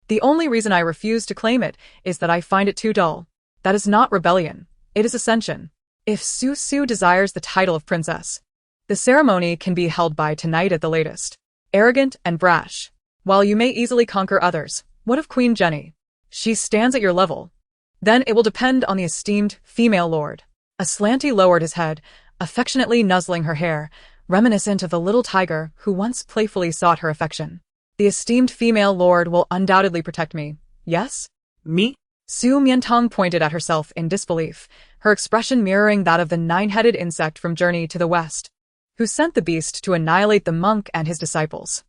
The only reason I refuse to claim it is that I find it too dull. That is not rebellion. It is ascension. If Su desires the title of princess, the ceremony can be held by tonight at the latest. Arrogant and brash, while you may easily conquer others, what of Queen Jenny? She stands at your level. Then it will depend on the esteemed female lord." Aslanti lowered his head, affectionately nuzzling her hair, reminiscent of the little tiger who once playfully sought her affection. "The esteemed female lord will undoubtedly protect me, yes?" "Me?" Su Mian Tang pointed at herself in disbelief, her expression mirroring that of the nine-headed insect from Journey to the West, who sent the beast to annihilate the monk and his disciples.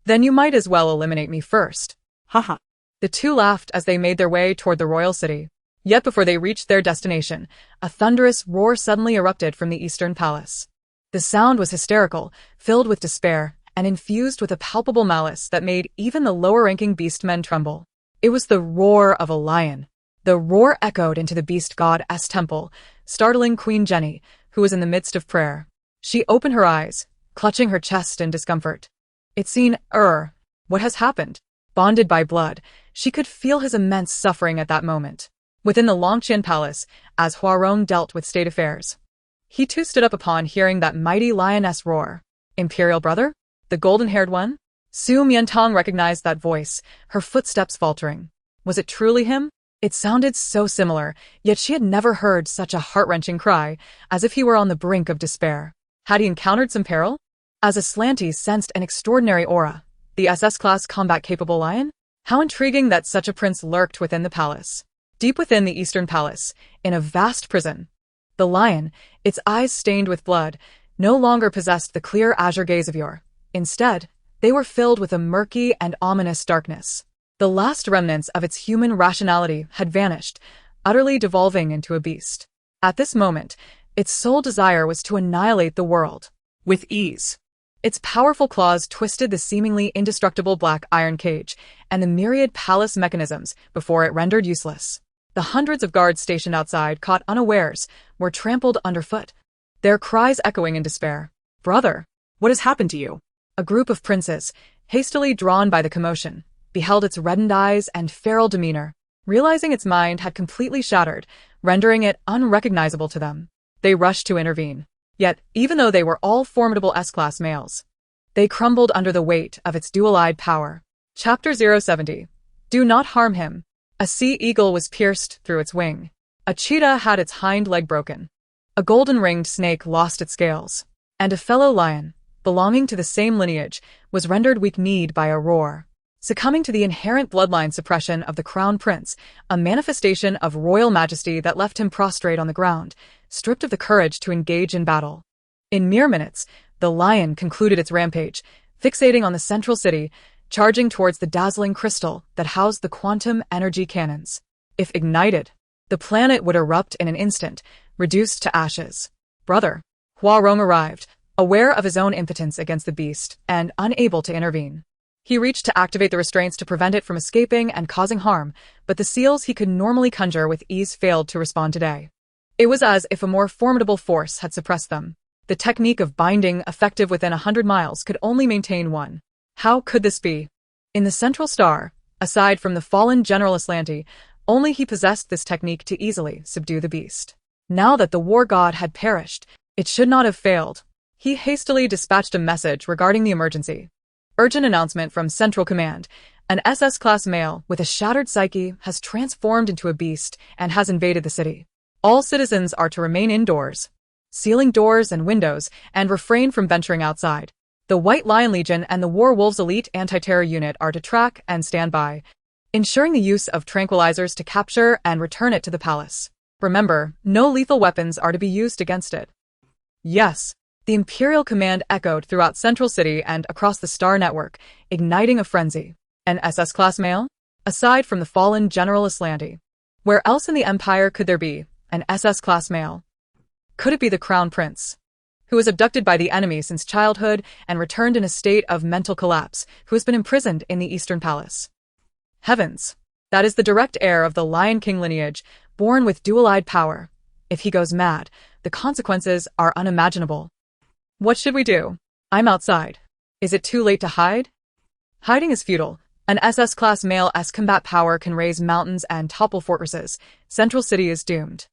"Then you might as well eliminate me first." Haha. The two laughed as they made their way toward the royal city. Yet before they reached their destination, a thunderous roar suddenly erupted from the eastern palace. The sound was hysterical, filled with despair, and infused with a palpable malice that made even the lower-ranking beastmen tremble. It was the roar of a lion. The roar echoed into the beast god's temple, startling Queen Jenny, who was in the midst of prayer. She opened her eyes, clutching her chest in discomfort. It's seen, what has happened? Bonded by blood, she could feel his immense suffering at that moment. Within the Longqian Palace, as Huarong dealt with state affairs, he too stood up upon hearing that mighty lioness roar. Imperial brother? The golden-haired one? Su Mian Tang recognized that voice, her footsteps faltering. Was it truly him? It sounded so similar, yet she had never heard such a heart-wrenching cry, as if he were on the brink of despair. Had he encountered some peril? As Aslantes sensed an extraordinary aura, the SS-class combat-capable lion? How intriguing that such a prince lurked within the palace. Deep within the Eastern Palace, in a vast prison, the lion, its eyes stained with blood, no longer possessed the clear azure gaze of yore. Instead, they were filled with a murky and ominous darkness. The last remnants of its human rationality had vanished, utterly devolving into a beast. At this moment, its sole desire was to annihilate the world. With ease. Its powerful claws twisted the seemingly indestructible black iron cage and the myriad palace mechanisms before it rendered useless. The hundreds of guards stationed outside, caught unawares, were trampled underfoot, their cries echoing in despair. Brother, what has happened to you? A group of princes, hastily drawn by the commotion, beheld its reddened eyes and feral demeanor, realizing its mind had completely shattered, rendering it unrecognizable to them. They rushed to intervene. Yet, even though they were all formidable S-class males, they crumbled under the weight of its dual-eyed power. Chapter 070. Do not harm him. A sea eagle was pierced through its wing. A cheetah had its hind leg broken. A golden-ringed snake lost its scales. And a fellow lion, belonging to the same lineage, was rendered weak-kneed by a roar. Succumbing to the inherent bloodline suppression of the crown prince, a manifestation of royal majesty that left him prostrate on the ground, stripped of the courage to engage in battle. In mere minutes, the lion concluded its rampage, fixating on the central city, charging towards the dazzling crystal that housed the quantum energy cannons. If ignited, the planet would erupt in an instant, reduced to ashes. Brother, Huarong arrived, aware of his own impotence against the beast and unable to intervene. He reached to activate the restraints to prevent it from escaping and causing harm, but the seals he could normally conjure with ease failed to respond today. It was as if a more formidable force had suppressed them. The technique of binding, effective within 100 miles, could only maintain one. How could this be? In the central star, aside from the fallen General Aslantes, only he possessed this technique to easily subdue the beast. Now that the war god had perished, it should not have failed. He hastily dispatched a message regarding the emergency. Urgent announcement from Central Command. An SS-class male with a shattered psyche has transformed into a beast and has invaded the city. All citizens are to remain indoors, sealing doors and windows, and refrain from venturing outside. The White Lion Legion and the War Wolves Elite Anti-Terror Unit are to track and stand by, ensuring the use of tranquilizers to capture and return it to the palace. Remember, no lethal weapons are to be used against it. Yes, the Imperial command echoed throughout Central City and across the Star Network, igniting a frenzy. An SS-class male? Aside from the fallen General Aslantes, where else in the Empire could there be an SS-class male? Could it be the Crown Prince, who was abducted by the enemy since childhood and returned in a state of mental collapse, who has been imprisoned in the Eastern Palace? Heavens! That is the direct heir of the Lion King lineage, born with dual-eyed power. If he goes mad, the consequences are unimaginable. What should we do? I'm outside. Is it too late to hide? Hiding is futile. An SS-class male's combat power can raise mountains and topple fortresses. Central City is doomed.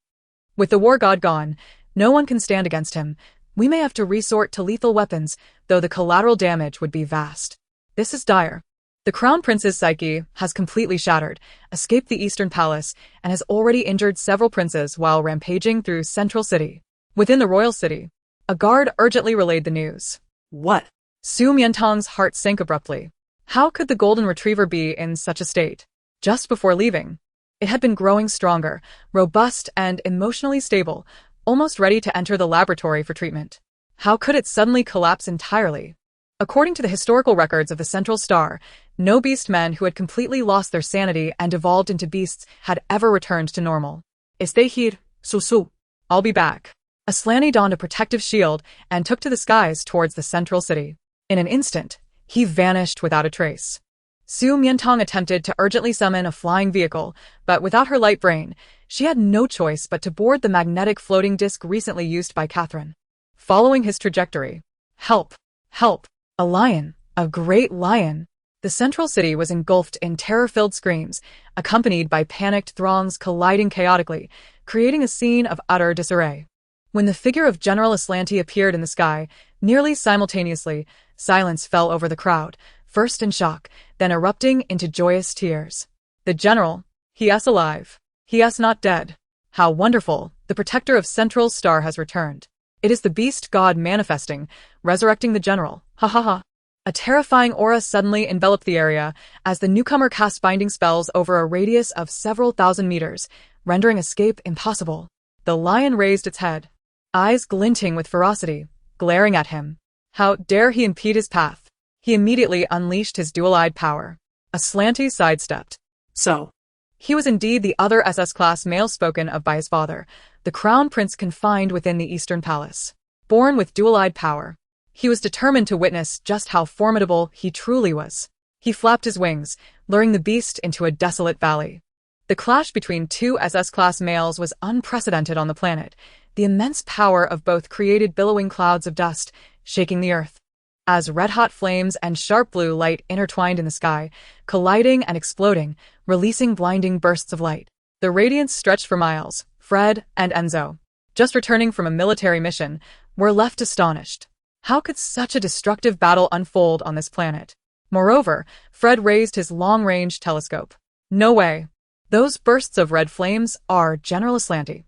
With the war god gone, no one can stand against him. We may have to resort to lethal weapons, though the collateral damage would be vast. This is dire. The Crown Prince's psyche has completely shattered, escaped the Eastern Palace, and has already injured several princes while rampaging through Central City. Within the royal city, a guard urgently relayed the news. What? Su Mian Tang's heart sank abruptly. How could the golden retriever be in such a state? Just before leaving, it had been growing stronger, robust, and emotionally stable, almost ready to enter the laboratory for treatment. How could it suddenly collapse entirely? According to the historical records of the Central Star, no beast men who had completely lost their sanity and evolved into beasts had ever returned to normal. Stay here, Su. I'll be back. Aslanti donned a protective shield and took to the skies towards the central city. In an instant, he vanished without a trace. Su Mian Tang attempted to urgently summon a flying vehicle, but without her light brain, she had no choice but to board the magnetic floating disc recently used by Catherine. Following his trajectory. Help! Help! A lion! A great lion! The central city was engulfed in terror-filled screams, accompanied by panicked throngs colliding chaotically, creating a scene of utter disarray. When the figure of General Aslanti appeared in the sky, nearly simultaneously, silence fell over the crowd, first in shock, then erupting into joyous tears. The general, he is alive. He is not dead. How wonderful, the protector of Central Star has returned. It is the beast god manifesting, resurrecting the general, ha ha ha. A terrifying aura suddenly enveloped the area as the newcomer cast binding spells over a radius of several thousand meters, rendering escape impossible. The lion raised its head, eyes glinting with ferocity, glaring at him. How dare he impede his path? He immediately unleashed his dual-eyed power. Aslanti sidestepped. So, he was indeed the other SS-class male spoken of by his father, the crown prince confined within the Eastern Palace. Born with dual-eyed power, he was determined to witness just how formidable he truly was. He flapped his wings, luring the beast into a desolate valley. The clash between two SS-class males was unprecedented on the planet. The immense power of both created billowing clouds of dust, shaking the earth. As red-hot flames and sharp blue light intertwined in the sky, colliding and exploding, releasing blinding bursts of light. The radiance stretched for miles. Fred and Enzo, just returning from a military mission, were left astonished. How could such a destructive battle unfold on this planet? Moreover, Fred raised his long-range telescope. No way. Those bursts of red flames are General Aslanti.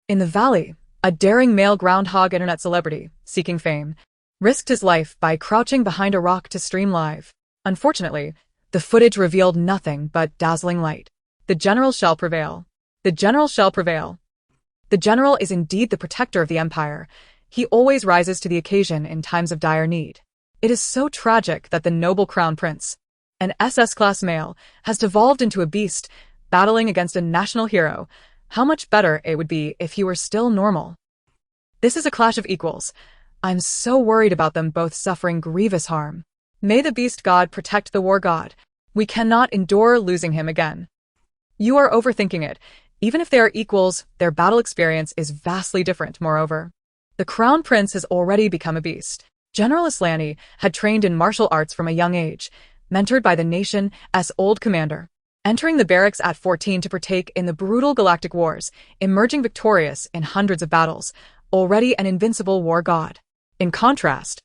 In the valley, a daring male groundhog internet celebrity, seeking fame, risked his life by crouching behind a rock to stream live. Unfortunately, the footage revealed nothing but dazzling light. The general shall prevail. The general shall prevail. The general is indeed the protector of the empire. He always rises to the occasion in times of dire need. It is so tragic that the noble crown prince, an SS-class male, has devolved into a beast, battling against a national hero. How much better it would be if he were still normal. This is a clash of equals. I'm so worried about them both suffering grievous harm. May the beast god protect the war god. We cannot endure losing him again. You are overthinking it. Even if they are equals, their battle experience is vastly different, moreover. The crown prince has already become a beast. General Aslanti had trained in martial arts from a young age, mentored by the nation's old commander. Entering the barracks at 14 to partake in the brutal galactic wars, emerging victorious in hundreds of battles, already an invincible war god. In contrast,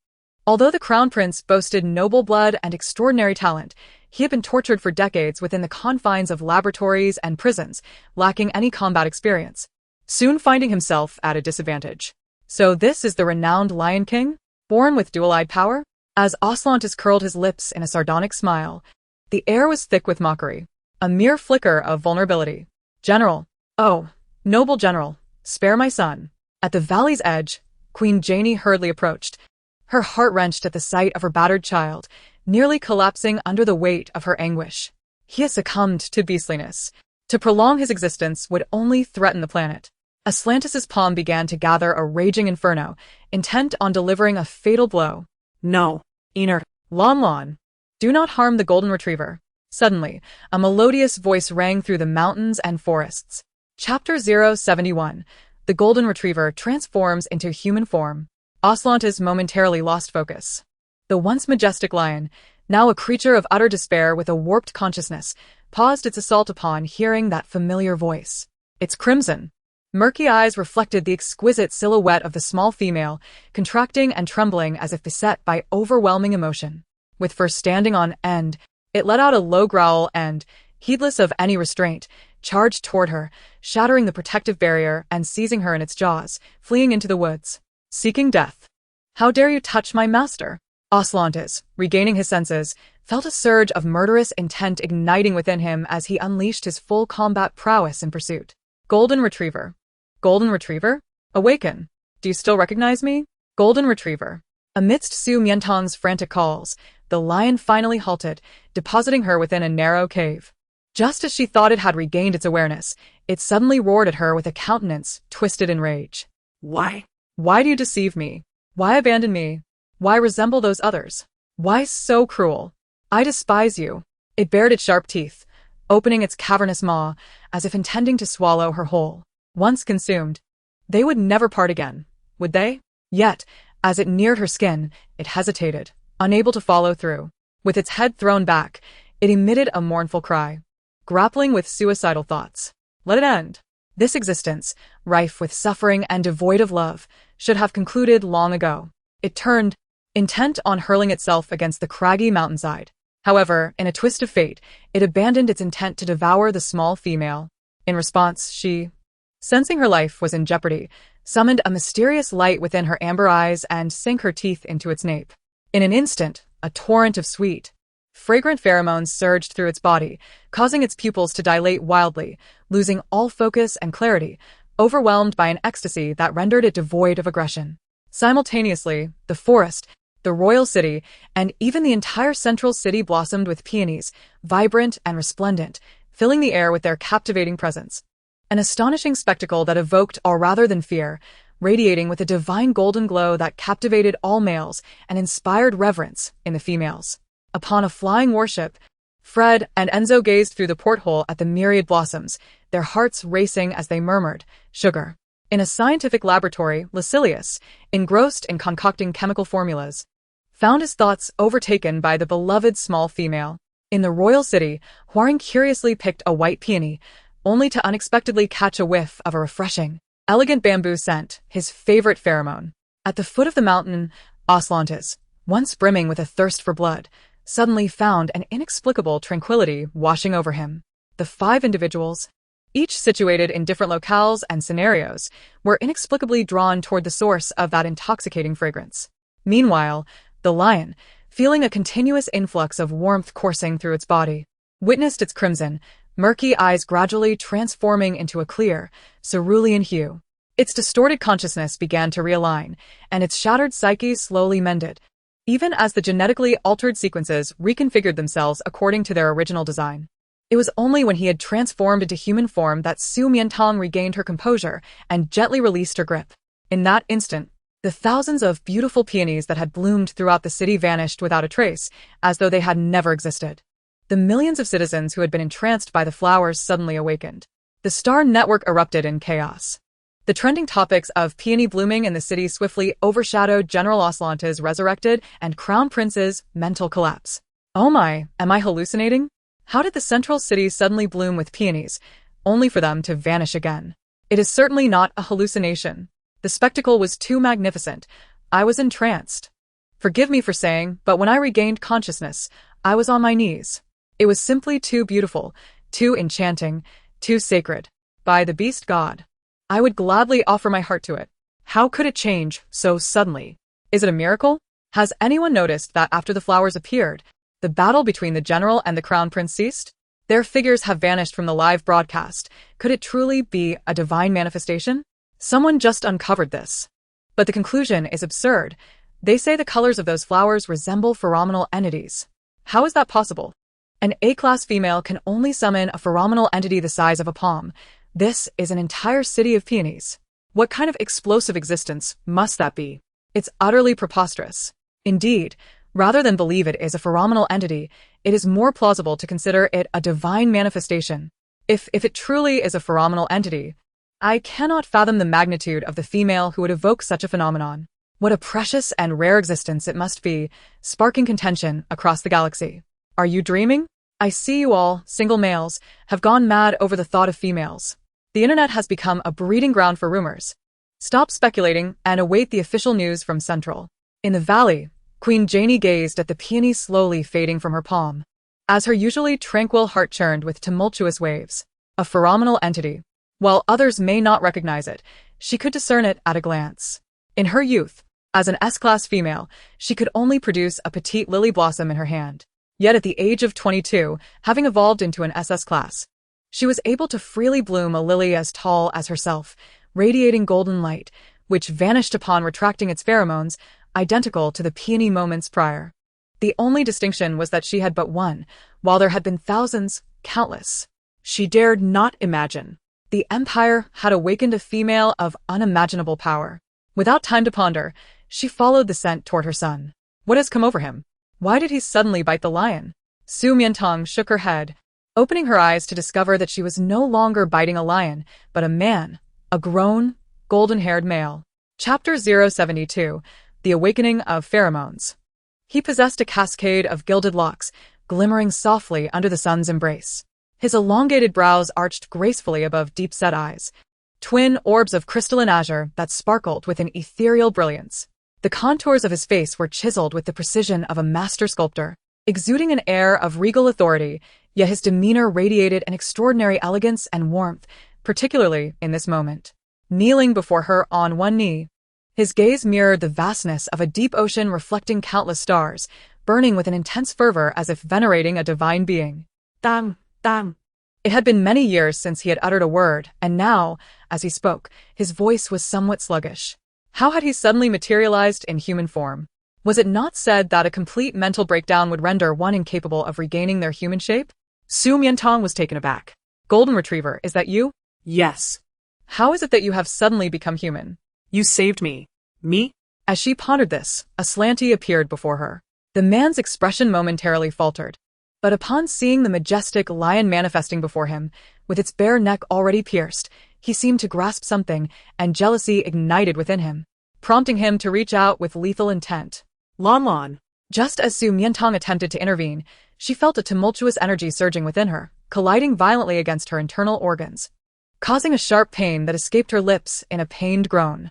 although the crown prince boasted noble blood and extraordinary talent, he had been tortured for decades within the confines of laboratories and prisons, lacking any combat experience, soon finding himself at a disadvantage. So this is the renowned Lion King, born with dual-eyed power? As Aslantis curled his lips in a sardonic smile, the air was thick with mockery, a mere flicker of vulnerability. General, oh, noble general, spare my son. At the valley's edge, Queen Janie hurriedly approached, her heart wrenched at the sight of her battered child, nearly collapsing under the weight of her anguish. He has succumbed to beastliness. To prolong his existence would only threaten the planet. Aslantis' palm began to gather a raging inferno, intent on delivering a fatal blow. no, Ener, Lon, do not harm the golden retriever. Suddenly, a melodious voice rang through the mountains and forests. Chapter 071. The golden retriever transforms into human form. Aslantis momentarily lost focus. The once majestic lion, now a creature of utter despair with a warped consciousness, paused its assault upon hearing that familiar voice. Its crimson, murky eyes reflected the exquisite silhouette of the small female, contracting and trembling as if beset by overwhelming emotion. With fur standing on end, it let out a low growl and, heedless of any restraint, charged toward her, shattering the protective barrier and seizing her in its jaws, fleeing into the woods, seeking death. How dare you touch my master? Aslantis, regaining his senses, felt a surge of murderous intent igniting within him as he unleashed his full combat prowess in pursuit. Golden Retriever. Golden Retriever? Awaken. Do you still recognize me? Golden Retriever. Amidst Su Mian Tang's frantic calls, the lion finally halted, depositing her within a narrow cave. Just as she thought it had regained its awareness, it suddenly roared at her with a countenance twisted in rage. Why? Why do you deceive me? Why abandon me? Why resemble those others? Why so cruel? I despise you. It bared its sharp teeth, opening its cavernous maw, as if intending to swallow her whole. Once consumed, they would never part again, would they? Yet, as it neared her skin, it hesitated, unable to follow through. With its head thrown back, it emitted a mournful cry, grappling with suicidal thoughts. Let it end. This existence, rife with suffering and devoid of love, should have concluded long ago. It turned, intent on hurling itself against the craggy mountainside. However, in a twist of fate, it abandoned its intent to devour the small female. In response, she, sensing her life was in jeopardy, summoned a mysterious light within her amber eyes and sank her teeth into its nape. In an instant, a torrent of sweet, fragrant pheromones surged through its body, causing its pupils to dilate wildly, losing all focus and clarity, overwhelmed by an ecstasy that rendered it devoid of aggression. Simultaneously, the forest, the royal city, and even the entire central city blossomed with peonies, vibrant and resplendent, filling the air with their captivating presence. An astonishing spectacle that evoked awe rather than fear, radiating with a divine golden glow that captivated all males and inspired reverence in the females. Upon a flying warship, Fred and Enzo gazed through the porthole at the myriad blossoms, their hearts racing as they murmured, "Sugar." In a scientific laboratory, Lucilius, engrossed in concocting chemical formulas, found his thoughts overtaken by the beloved small female. In the royal city, Huang curiously picked a white peony, only to unexpectedly catch a whiff of a refreshing, elegant bamboo scent, his favorite pheromone. At the foot of the mountain, Aslantes, once brimming with a thirst for blood, suddenly found an inexplicable tranquility washing over him. The 5 individuals, each situated in different locales and scenarios, were inexplicably drawn toward the source of that intoxicating fragrance. Meanwhile, the lion, feeling a continuous influx of warmth coursing through its body, witnessed its crimson, murky eyes gradually transforming into a clear, cerulean hue. Its distorted consciousness began to realign, and its shattered psyche slowly mended, even as the genetically altered sequences reconfigured themselves according to their original design. It was only when he had transformed into human form that Su Mian Tang regained her composure and gently released her grip. In that instant, the thousands of beautiful peonies that had bloomed throughout the city vanished without a trace, as though they had never existed. The millions of citizens who had been entranced by the flowers suddenly awakened. The star network erupted in chaos. The trending topics of peony blooming in the city swiftly overshadowed General Aslante's resurrected and Crown Prince's mental collapse. Oh my, am I hallucinating? How did the central city suddenly bloom with peonies, only for them to vanish again? It is certainly not a hallucination. The spectacle was too magnificent. I was entranced. Forgive me for saying, but when I regained consciousness, I was on my knees. It was simply too beautiful, too enchanting, too sacred. By the beast god, I would gladly offer my heart to it. How could it change so suddenly? Is it a miracle? Has anyone noticed that after the flowers appeared, the battle between the general and the crown prince ceased? Their figures have vanished from the live broadcast. Could it truly be a divine manifestation? Someone just uncovered this. But the conclusion is absurd. They say the colors of those flowers resemble pheromonal entities. How is that possible? An A-class female can only summon a pheromonal entity the size of a palm. This is an entire city of peonies. What kind of explosive existence must that be? It's utterly preposterous. Indeed, rather than believe it is a pheromonal entity, it is more plausible to consider it a divine manifestation. If it truly is a pheromonal entity, I cannot fathom the magnitude of the female who would evoke such a phenomenon. What a precious and rare existence it must be, sparking contention across the galaxy. Are you dreaming? I see you all, single males, have gone mad over the thought of females. The internet has become a breeding ground for rumors. Stop speculating and await the official news from Central. In the valley, Queen Janie gazed at the peony slowly fading from her palm. As her usually tranquil heart churned with tumultuous waves. A pheromonal entity. While others may not recognize it, she could discern it at a glance. In her youth, as an S-class female, she could only produce a petite lily blossom in her hand. Yet at the age of 22, having evolved into an SS class, she was able to freely bloom a lily as tall as herself, radiating golden light, which vanished upon retracting its pheromones, identical to the peony moments prior. The only distinction was that she had but one, while there had been thousands, countless. She dared not imagine. The Empire had awakened a female of unimaginable power. Without time to ponder, she followed the scent toward her son. What has come over him? Why did he suddenly bite the lion? Su Mian Tang shook her head, opening her eyes to discover that she was no longer biting a lion, but a man, a grown, golden-haired male. Chapter 072, The Awakening of Pheromones. He possessed a cascade of gilded locks, glimmering softly under the sun's embrace. His elongated brows arched gracefully above deep-set eyes, twin orbs of crystalline azure that sparkled with an ethereal brilliance. The contours of his face were chiseled with the precision of a master sculptor, exuding an air of regal authority, yet his demeanor radiated an extraordinary elegance and warmth, particularly in this moment. Kneeling before her on one knee, his gaze mirrored the vastness of a deep ocean reflecting countless stars, burning with an intense fervor as if venerating a divine being. Tang, Tang. It had been many years since he had uttered a word, and now, as he spoke, his voice was somewhat sluggish. How had he suddenly materialized in human form? Was it not said that a complete mental breakdown would render one incapable of regaining their human shape? Su Mian Tang was taken aback. Golden Retriever, is that you? Yes. How is it that you have suddenly become human? You saved me. Me? As she pondered this, a slanty appeared before her. The man's expression momentarily faltered, but upon seeing the majestic lion manifesting before him, with its bare neck already pierced, he seemed to grasp something, and jealousy ignited within him, prompting him to reach out with lethal intent. Lon Lon. Just as Su Mian Tang attempted to intervene, she felt a tumultuous energy surging within her, colliding violently against her internal organs, causing a sharp pain that escaped her lips in a pained groan.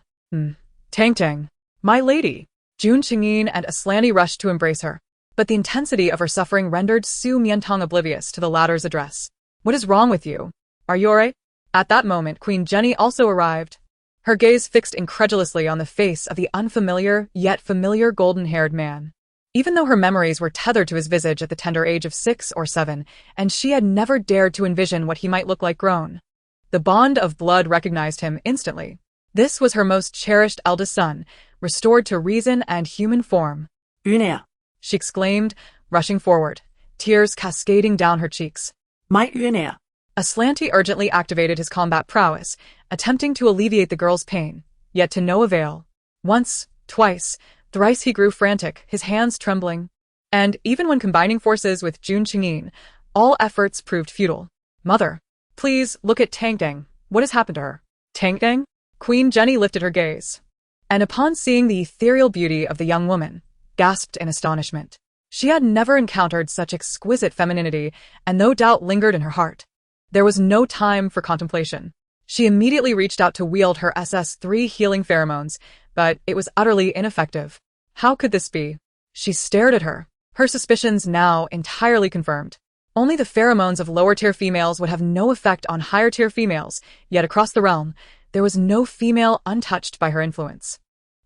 Tang Tang. My lady. Jun Qingyin and Aslani rushed to embrace her, but the intensity of her suffering rendered Su Mian Tang oblivious to the latter's address. What is wrong with you? Are you alright? At that moment, Queen Jenny also arrived, her gaze fixed incredulously on the face of the unfamiliar yet familiar golden-haired man. Even though her memories were tethered to his visage at the tender age of 6 or 7, and she had never dared to envision what he might look like grown, the bond of blood recognized him instantly. This was her most cherished eldest son, restored to reason and human form. Une. She exclaimed, rushing forward, tears cascading down her cheeks. My Une. Aslanti urgently activated his combat prowess, attempting to alleviate the girl's pain, yet to no avail. Once, twice, thrice he grew frantic, his hands trembling. And even when combining forces with Jun Qingyin, all efforts proved futile. Mother, please look at Tang Tang. What has happened to her? Tang Tang? Queen Jenny lifted her gaze, and upon seeing the ethereal beauty of the young woman, gasped in astonishment. She had never encountered such exquisite femininity, and no doubt lingered in her heart. There was no time for contemplation. She immediately reached out to wield her SS3 healing pheromones, but it was utterly ineffective. How could this be? She stared at her, her suspicions now entirely confirmed. Only the pheromones of lower-tier females would have no effect on higher-tier females, yet across the realm, there was no female untouched by her influence.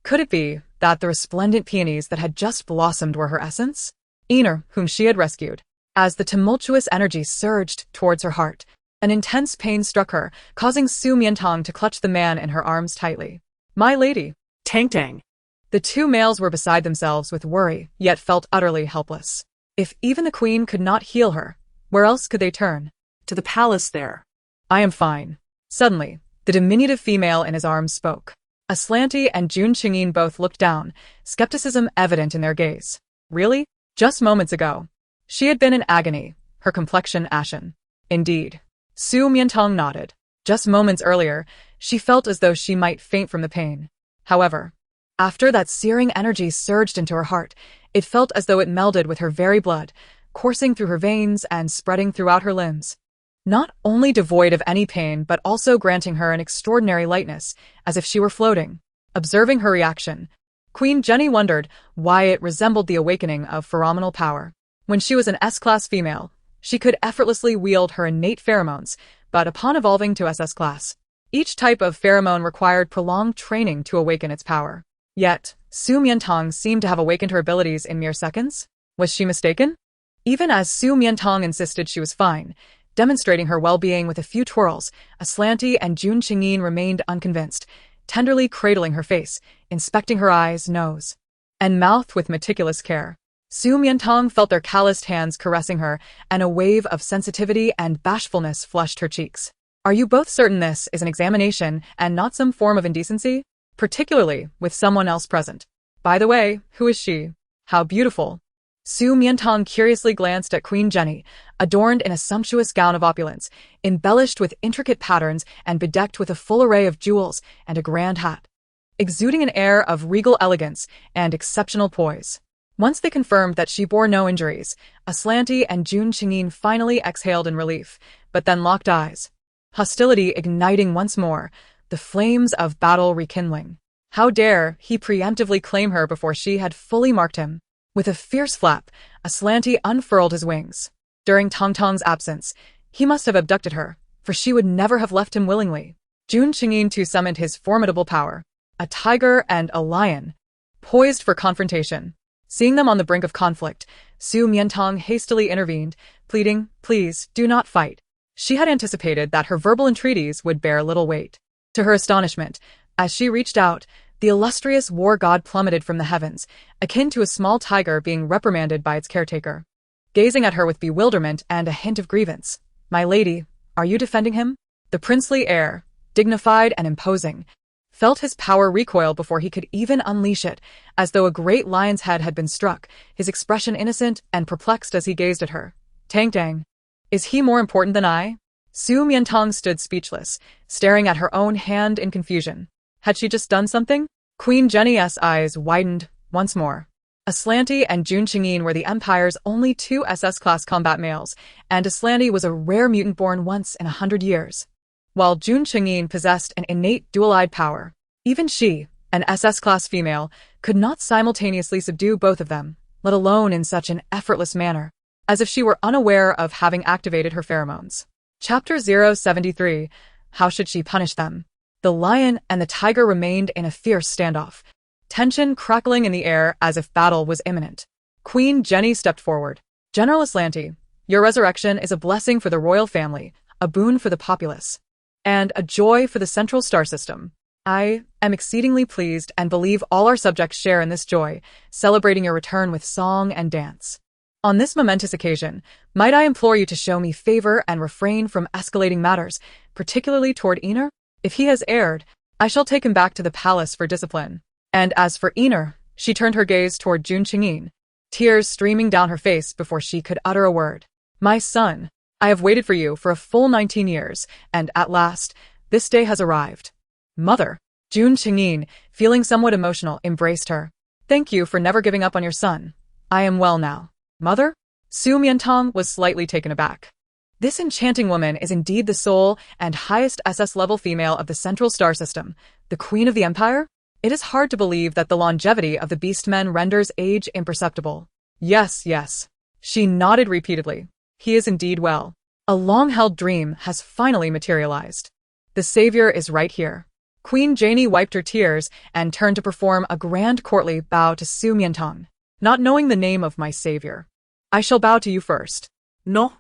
Could it be that the resplendent peonies that had just blossomed were her essence? Einer, whom she had rescued. As the tumultuous energy surged towards her heart, an intense pain struck her, causing Su Mian Tang to clutch the man in her arms tightly. My lady. Tang Tang. The two males were beside themselves with worry, yet felt utterly helpless. If even the queen could not heal her, where else could they turn? To the palace there. I am fine. Suddenly, the diminutive female in his arms spoke. Aslanti and Jun Qingyin both looked down, skepticism evident in their gaze. Really? Just moments ago. She had been in agony, her complexion ashen. Indeed. Su Mian Tang nodded. Just moments earlier, she felt as though she might faint from the pain. However, after that searing energy surged into her heart, it felt as though it melded with her very blood, coursing through her veins and spreading throughout her limbs. Not only devoid of any pain, but also granting her an extraordinary lightness, as if she were floating. Observing her reaction, Queen Jenny wondered why it resembled the awakening of pheromonal power. When she was an S-class female, she could effortlessly wield her innate pheromones, but upon evolving to SS class, each type of pheromone required prolonged training to awaken its power. Yet, Su Mian Tang seemed to have awakened her abilities in mere seconds. Was she mistaken? Even as Su Mian Tang insisted she was fine, demonstrating her well-being with a few twirls, Aslanti and Jun Qingyin remained unconvinced, tenderly cradling her face, inspecting her eyes, nose, and mouthed with meticulous care. Su Mian Tang felt their calloused hands caressing her, and a wave of sensitivity and bashfulness flushed her cheeks. Are you both certain this is an examination and not some form of indecency? Particularly with someone else present. By the way, who is she? How beautiful. Su Mian Tang curiously glanced at Queen Jenny, adorned in a sumptuous gown of opulence, embellished with intricate patterns and bedecked with a full array of jewels and a grand hat, exuding an air of regal elegance and exceptional poise. Once they confirmed that she bore no injuries, Aslanti and Jun Qingyin finally exhaled in relief, but then locked eyes. Hostility igniting once more, the flames of battle rekindling. How dare he preemptively claim her before she had fully marked him? With a fierce flap, Aslanti unfurled his wings. During Tong Tong's absence, he must have abducted her, for she would never have left him willingly. Jun Qingyin too summoned his formidable power, a tiger and a lion, poised for confrontation. Seeing them on the brink of conflict, Su Mian Tang hastily intervened, pleading, "Please, do not fight." She had anticipated that her verbal entreaties would bear little weight. To her astonishment, as she reached out, the illustrious war god plummeted from the heavens, akin to a small tiger being reprimanded by its caretaker. Gazing at her with bewilderment and a hint of grievance, "My lady, are you defending him?" The princely air, dignified and imposing, felt his power recoil before he could even unleash it, as though a great lion's head had been struck, his expression innocent and perplexed as he gazed at her. Tang, is he more important than I? Su Mian Tang stood speechless, staring at her own hand in confusion. Had she just done something? Queen Jenny's eyes widened once more. Aslanti and Jun Qingyin were the Empire's only two SS-class combat males, and Aslanti was a rare mutant born once in 100 years. While Jun Qingyin possessed an innate dual-eyed power, even she, an SS-class female, could not simultaneously subdue both of them, let alone in such an effortless manner, as if she were unaware of having activated her pheromones. Chapter 073. How should she punish them? The lion and the tiger remained in a fierce standoff, tension crackling in the air as if battle was imminent. Queen Jenny stepped forward. "General Aslanti, your resurrection is a blessing for the royal family, a boon for the populace, and a joy for the central star system. I am exceedingly pleased and believe all our subjects share in this joy, celebrating your return with song and dance. On this momentous occasion, might I implore you to show me favor and refrain from escalating matters, particularly toward Ener? If he has erred, I shall take him back to the palace for discipline." And as for Ener, she turned her gaze toward Jun Qingyin, tears streaming down her face before she could utter a word. "My son, I have waited for you for a full 19 years, and at last, this day has arrived." "Mother." Jun Qingyin, feeling somewhat emotional, embraced her. "Thank you for never giving up on your son. I am well now." "Mother?" Su Mian Tang was slightly taken aback. This enchanting woman is indeed the sole and highest SS-level female of the Central Star System, the Queen of the Empire? It is hard to believe that the longevity of the beastmen renders age imperceptible. Yes. She nodded repeatedly. He is indeed well. A long-held dream has finally materialized. The savior is right here. Queen Janie wiped her tears and turned to perform a grand courtly bow to Su Mian Tang. "Not knowing the name of my savior, I shall bow to you first." No.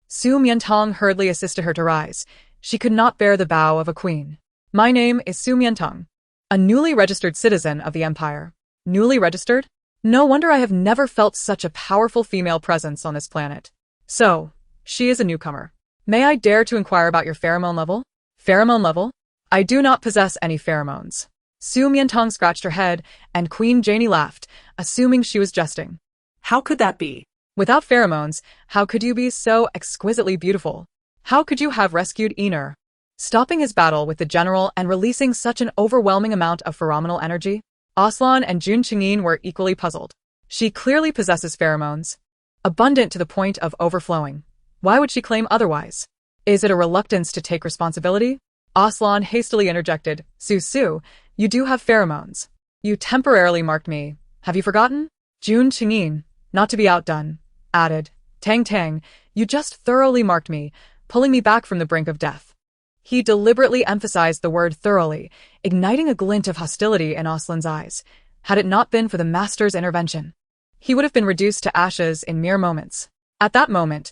Su Mian Tang hurriedly assisted her to rise. She could not bear the bow of a queen. "My name is Su Mian Tang, a newly registered citizen of the Empire." Newly registered? No wonder I have never felt such a powerful female presence on this planet. So, she is a newcomer. May I dare to inquire about your pheromone level? Pheromone level? I do not possess any pheromones. Su Mian Tang scratched her head, and Queen Janie laughed, assuming she was jesting. How could that be? Without pheromones, how could you be so exquisitely beautiful? How could you have rescued Ener? Stopping his battle with the general and releasing such an overwhelming amount of pheromonal energy? Aslan and Jun Qingyin were equally puzzled. She clearly possesses pheromones, abundant to the point of overflowing. Why would she claim otherwise? Is it a reluctance to take responsibility? Aslan hastily interjected, Su, you do have pheromones. You temporarily marked me. Have you forgotten? Jun Qingyin, not to be outdone, added, Tang, you just thoroughly marked me, pulling me back from the brink of death. He deliberately emphasized the word thoroughly, igniting a glint of hostility in Aslan's eyes. Had it not been for the master's intervention, he would have been reduced to ashes in mere moments. At that moment,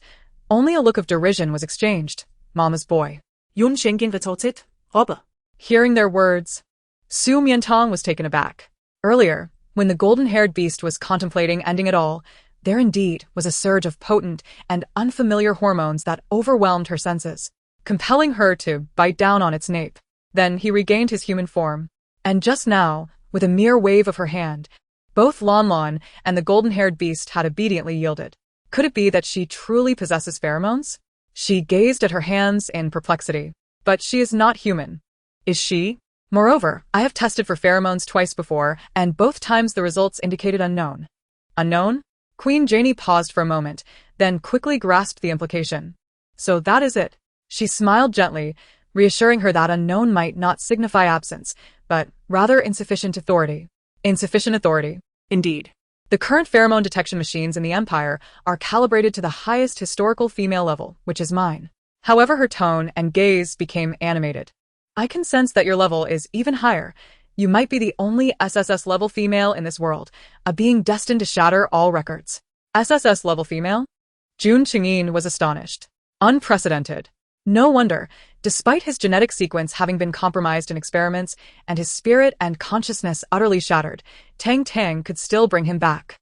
only a look of derision was exchanged. Mama's boy. Yun Schengen retorted, Robber. Hearing their words, Su Mian Tang was taken aback. Earlier, When the golden-haired beast was contemplating ending it all, there indeed was a surge of potent and unfamiliar hormones that overwhelmed her senses, compelling her to bite down on its nape. Then he regained his human form. And just now, with a mere wave of her hand, both Lon Lon and the golden-haired beast had obediently yielded. Could it be that she truly possesses pheromones? She gazed at her hands in perplexity. But she is not human. Is she? Moreover, I have tested for pheromones twice before, and both times the results indicated unknown. Unknown? Queen Janie paused for a moment, then quickly grasped the implication. So that is it. She smiled gently, reassuring her that unknown might not signify absence, but rather insufficient authority. Insufficient authority. Indeed. The current pheromone detection machines in the Empire are calibrated to the highest historical female level, which is mine. However, her tone and gaze became animated. I can sense that your level is even higher. You might be the only SSS-level female in this world, a being destined to shatter all records. SSS-level female? Jun Qingyin was astonished. Unprecedented. No wonder, despite his genetic sequence having been compromised in experiments and his spirit and consciousness utterly shattered, Tang Tang could still bring him back.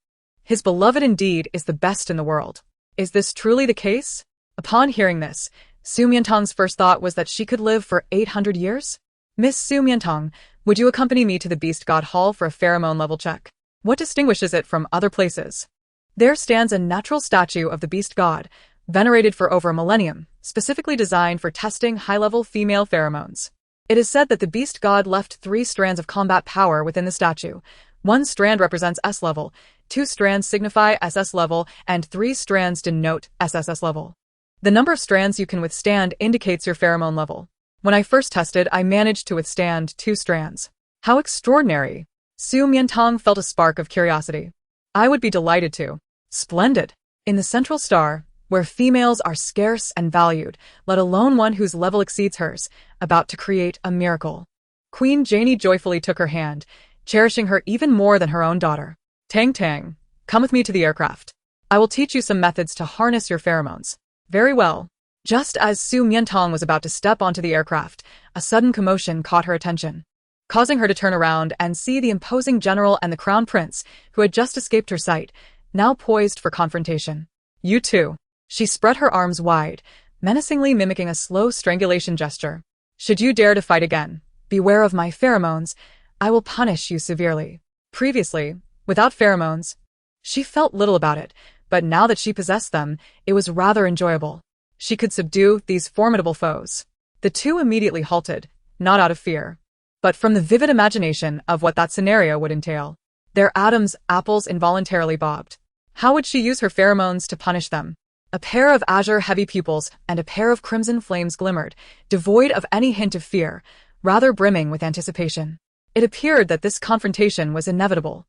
His beloved indeed is the best in the world. Is this truly the case? Upon hearing this, Su Mian Tang's first thought was that she could live for 800 years? Miss Su Mian Tang, would you accompany me to the Beast God Hall for a pheromone level check? What distinguishes it from other places? There stands a natural statue of the Beast God, venerated for over a millennium, specifically designed for testing high-level female pheromones. It is said that the Beast God left 3 strands of combat power within the statue. 1 strand represents S-level, 2 strands signify SS-level, and 3 strands denote SSS-level. The number of strands you can withstand indicates your pheromone level. When I first tested, I managed to withstand 2 strands. How extraordinary! Su Mian Tang felt a spark of curiosity. I would be delighted to. Splendid! In the Central Star, where females are scarce and valued, let alone one whose level exceeds hers, about to create a miracle. Queen Janie joyfully took her hand, cherishing her even more than her own daughter. Tang Tang, come with me to the aircraft. I will teach you some methods to harness your pheromones. Very well. Just as Su Mian Tang was about to step onto the aircraft, a sudden commotion caught her attention, causing her to turn around and see the imposing general and the crown prince, who had just escaped her sight, now poised for confrontation. You too. She spread her arms wide, menacingly mimicking a slow strangulation gesture. Should you dare to fight again, beware of my pheromones. I will punish you severely. Previously, without pheromones, she felt little about it, but now that she possessed them, it was rather enjoyable. She could subdue these formidable foes. The two immediately halted, not out of fear, but from the vivid imagination of what that scenario would entail. Their Adam's apples involuntarily bobbed. How would she use her pheromones to punish them? A pair of azure-heavy pupils and a pair of crimson flames glimmered, devoid of any hint of fear, rather brimming with anticipation. It appeared that this confrontation was inevitable.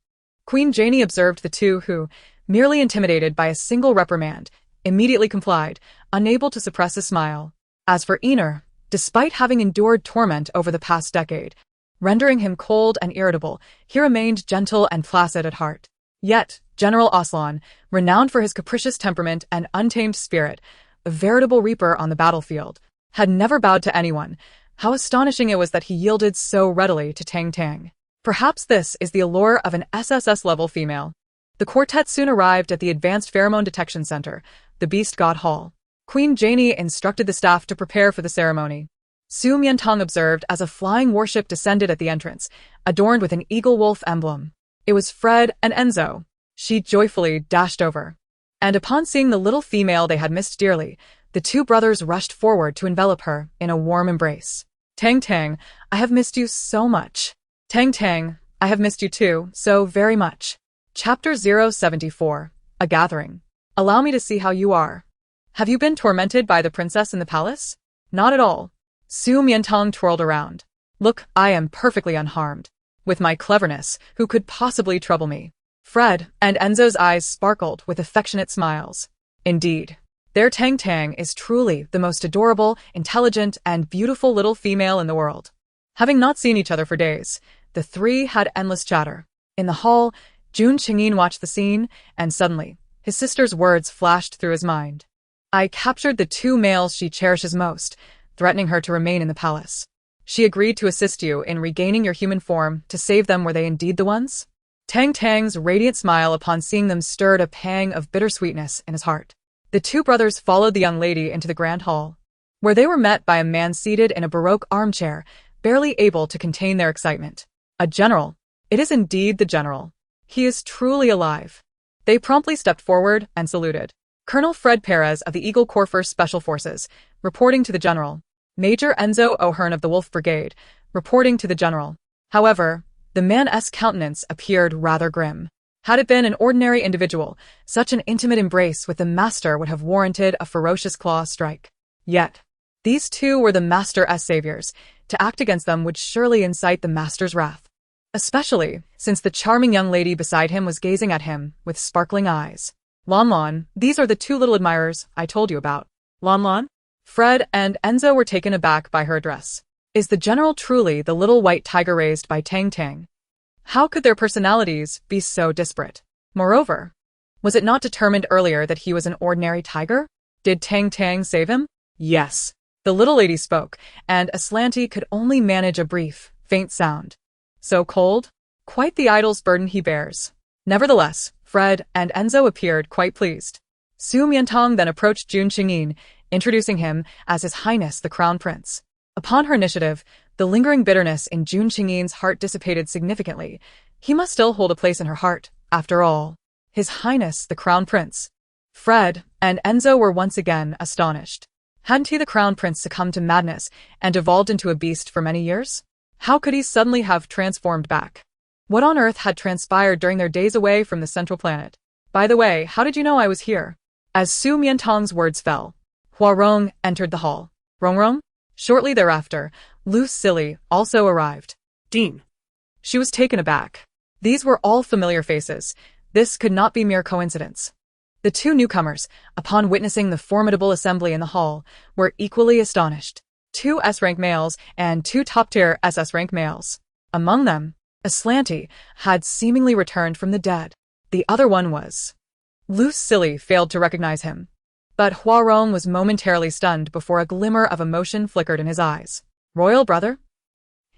Queen Janie observed the two who, merely intimidated by a single reprimand, immediately complied, unable to suppress a smile. As for Ener, despite having endured torment over the past decade, rendering him cold and irritable, he remained gentle and placid at heart. Yet, General Aslan, renowned for his capricious temperament and untamed spirit, a veritable reaper on the battlefield, had never bowed to anyone. How astonishing it was that he yielded so readily to Tang Tang. Perhaps this is the allure of an SSS-level female. The quartet soon arrived at the Advanced Pheromone Detection Center, the Beast God Hall. Queen Janie instructed the staff to prepare for the ceremony. Su Mian Tang observed as a flying warship descended at the entrance, adorned with an eagle-wolf emblem. It was Fred and Enzo. She joyfully dashed over. And upon seeing the little female they had missed dearly, the two brothers rushed forward to envelop her in a warm embrace. Tang Tang, I have missed you so much. Tang Tang, I have missed you too, so very much. Chapter 074, A Gathering. Allow me to see how you are. Have you been tormented by the princess in the palace? Not at all. Su Mian Tang twirled around. Look, I am perfectly unharmed. With my cleverness, who could possibly trouble me? Fred and Enzo's eyes sparkled with affectionate smiles. Indeed, their Tang Tang is truly the most adorable, intelligent, and beautiful little female in the world. Having not seen each other for days, the three had endless chatter. In the hall, Jun Qingyin watched the scene, and suddenly, his sister's words flashed through his mind. I captured the two males she cherishes most, threatening her to remain in the palace. She agreed to assist you in regaining your human form to save them. Were they indeed the ones? Tang Tang's radiant smile upon seeing them stirred a pang of bittersweetness in his heart. The two brothers followed the young lady into the grand hall, where they were met by a man seated in a baroque armchair, barely able to contain their excitement. A general. It is indeed the general. He is truly alive. They promptly stepped forward and saluted. Colonel Fred Perez of the Eagle Corps 1st Special Forces, reporting to the general. Major Enzo O'Hearn of the Wolf Brigade, reporting to the general. However, the man's countenance appeared rather grim. Had it been an ordinary individual, such an intimate embrace with the master would have warranted a ferocious claw strike. Yet, these two were the master's saviors. To act against them would surely incite the master's wrath. Especially since the charming young lady beside him was gazing at him with sparkling eyes. Lon Lon, these are the two little admirers I told you about. Lon Lon? Fred and Enzo were taken aback by her address. Is the general truly the little white tiger raised by Tang Tang? How could their personalities be so disparate? Moreover, was it not determined earlier that he was an ordinary tiger? Did Tang Tang save him? Yes. The little lady spoke, and Aslanti could only manage a brief, faint sound. So cold? Quite the idol's burden he bears. Nevertheless, Fred and Enzo appeared quite pleased. Su Mian Tang then approached Jun Qingyin, introducing him as His Highness the Crown Prince. Upon her initiative, the lingering bitterness in Jun Qingyin's heart dissipated significantly. He must still hold a place in her heart, after all. His Highness the Crown Prince. Fred and Enzo were once again astonished. Hadn't he the Crown Prince succumbed to madness and evolved into a beast for many years? How could he suddenly have transformed back? What on earth had transpired during their days away from the central planet? By the way, how did you know I was here? As Su Mian Tang's words fell, Hua Rong entered the hall. Rong Rong? Shortly thereafter, Lu Silly also arrived. Dean. She was taken aback. These were all familiar faces. This could not be mere coincidence. The two newcomers, upon witnessing the formidable assembly in the hall, were equally astonished. 2 S-rank males and 2 top-tier SS-rank males. Among them, Aslanti had seemingly returned from the dead. The other one was... Lu Silly failed to recognize him. But Huarong was momentarily stunned before a glimmer of emotion flickered in his eyes. Royal brother?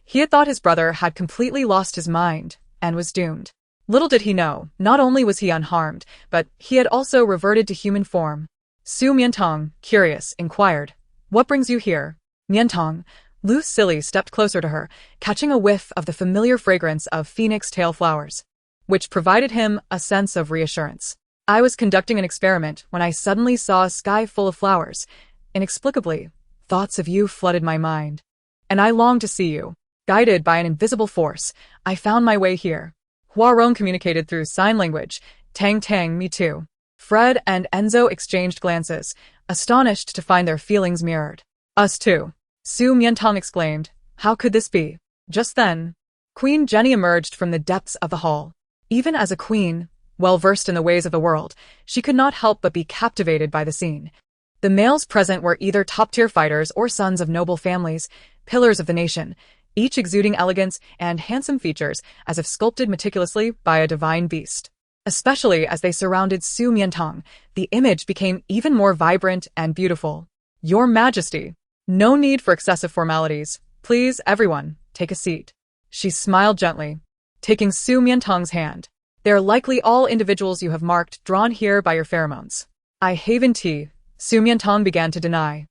He had thought his brother had completely lost his mind and was doomed. Little did he know, not only was he unharmed, but he had also reverted to human form. Su Mian Tang, curious, inquired, "What brings you here?" Mian Tang. Lu Silly stepped closer to her, catching a whiff of the familiar fragrance of phoenix tail flowers, which provided him a sense of reassurance. I was conducting an experiment when I suddenly saw a sky full of flowers. Inexplicably, thoughts of you flooded my mind. And I longed to see you. Guided by an invisible force, I found my way here. Huarong communicated through sign language. Tang Tang, me too. Fred and Enzo exchanged glances, astonished to find their feelings mirrored. Us too. Su Mian Tang exclaimed. How could this be? Just then, Queen Jenny emerged from the depths of the hall. Even as a queen, well versed in the ways of the world, she could not help but be captivated by the scene. The males present were either top-tier fighters or sons of noble families, pillars of the nation, each exuding elegance and handsome features as if sculpted meticulously by a divine beast. Especially as they surrounded Su Mian Tang, the image became even more vibrant and beautiful. Your Majesty, no need for excessive formalities. Please, everyone, take a seat. She smiled gently, taking Su Mian Tang's hand. They are likely all individuals you have marked, drawn here by your pheromones. I haven't tea, Su Mian Tang began to deny,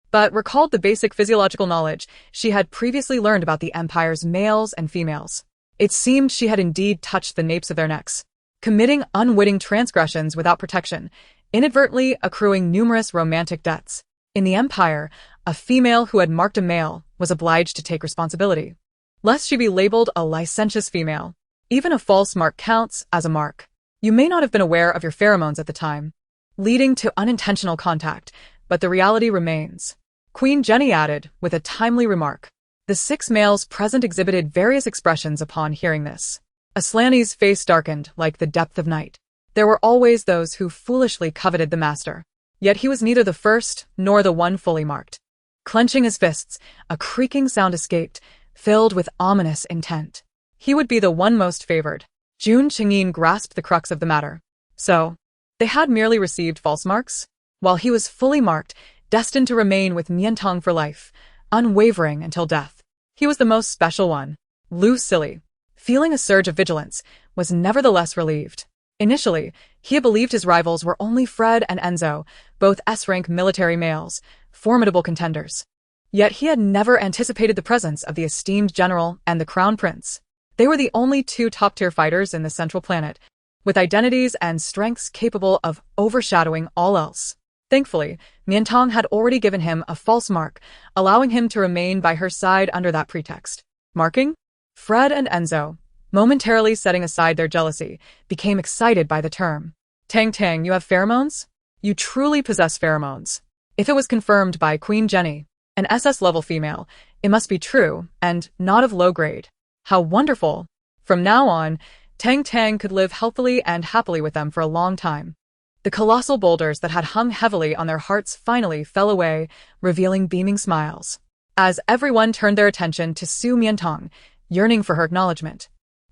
but recalled the basic physiological knowledge she had previously learned about the Empire's males and females. It seemed she had indeed touched the napes of their necks, committing unwitting transgressions without protection, inadvertently accruing numerous romantic debts. In the Empire, a female who had marked a male was obliged to take responsibility, lest she be labeled a licentious female. Even a false mark counts as a mark. You may not have been aware of your pheromones at the time, leading to unintentional contact, but the reality remains. Queen Jenny added, with a timely remark. The 6 males present exhibited various expressions upon hearing this. Aslanti's face darkened like the depth of night. There were always those who foolishly coveted the master. Yet he was neither the first nor the one fully marked. Clenching his fists, a creaking sound escaped, filled with ominous intent. He would be the one most favored. Jun Qingyin grasped the crux of the matter. So, they had merely received false marks? While he was fully marked, destined to remain with Mian Tang for life, unwavering until death. He was the most special one. Lu Silly. feeling a surge of vigilance, was nevertheless relieved. Initially, he had believed his rivals were only Fred and Enzo, both S-rank military males, formidable contenders. Yet he had never anticipated the presence of the esteemed general and the crown prince. They were the only two top-tier fighters in the central planet, with identities and strengths capable of overshadowing all else. Thankfully, Mian Tang had already given him a false mark, allowing him to remain by her side under that pretext. Marking? Fred and Enzo, momentarily setting aside their jealousy, became excited by the term. Tang, you have pheromones? You truly possess pheromones. If it was confirmed by Queen Jenny, an SS-level female, it must be true, and not of low grade. How wonderful! From now on, Tang could live healthily and happily with them for a long time. The colossal boulders that had hung heavily on their hearts finally fell away, revealing beaming smiles. As everyone turned their attention to Su Mian Tang, yearning for her acknowledgement,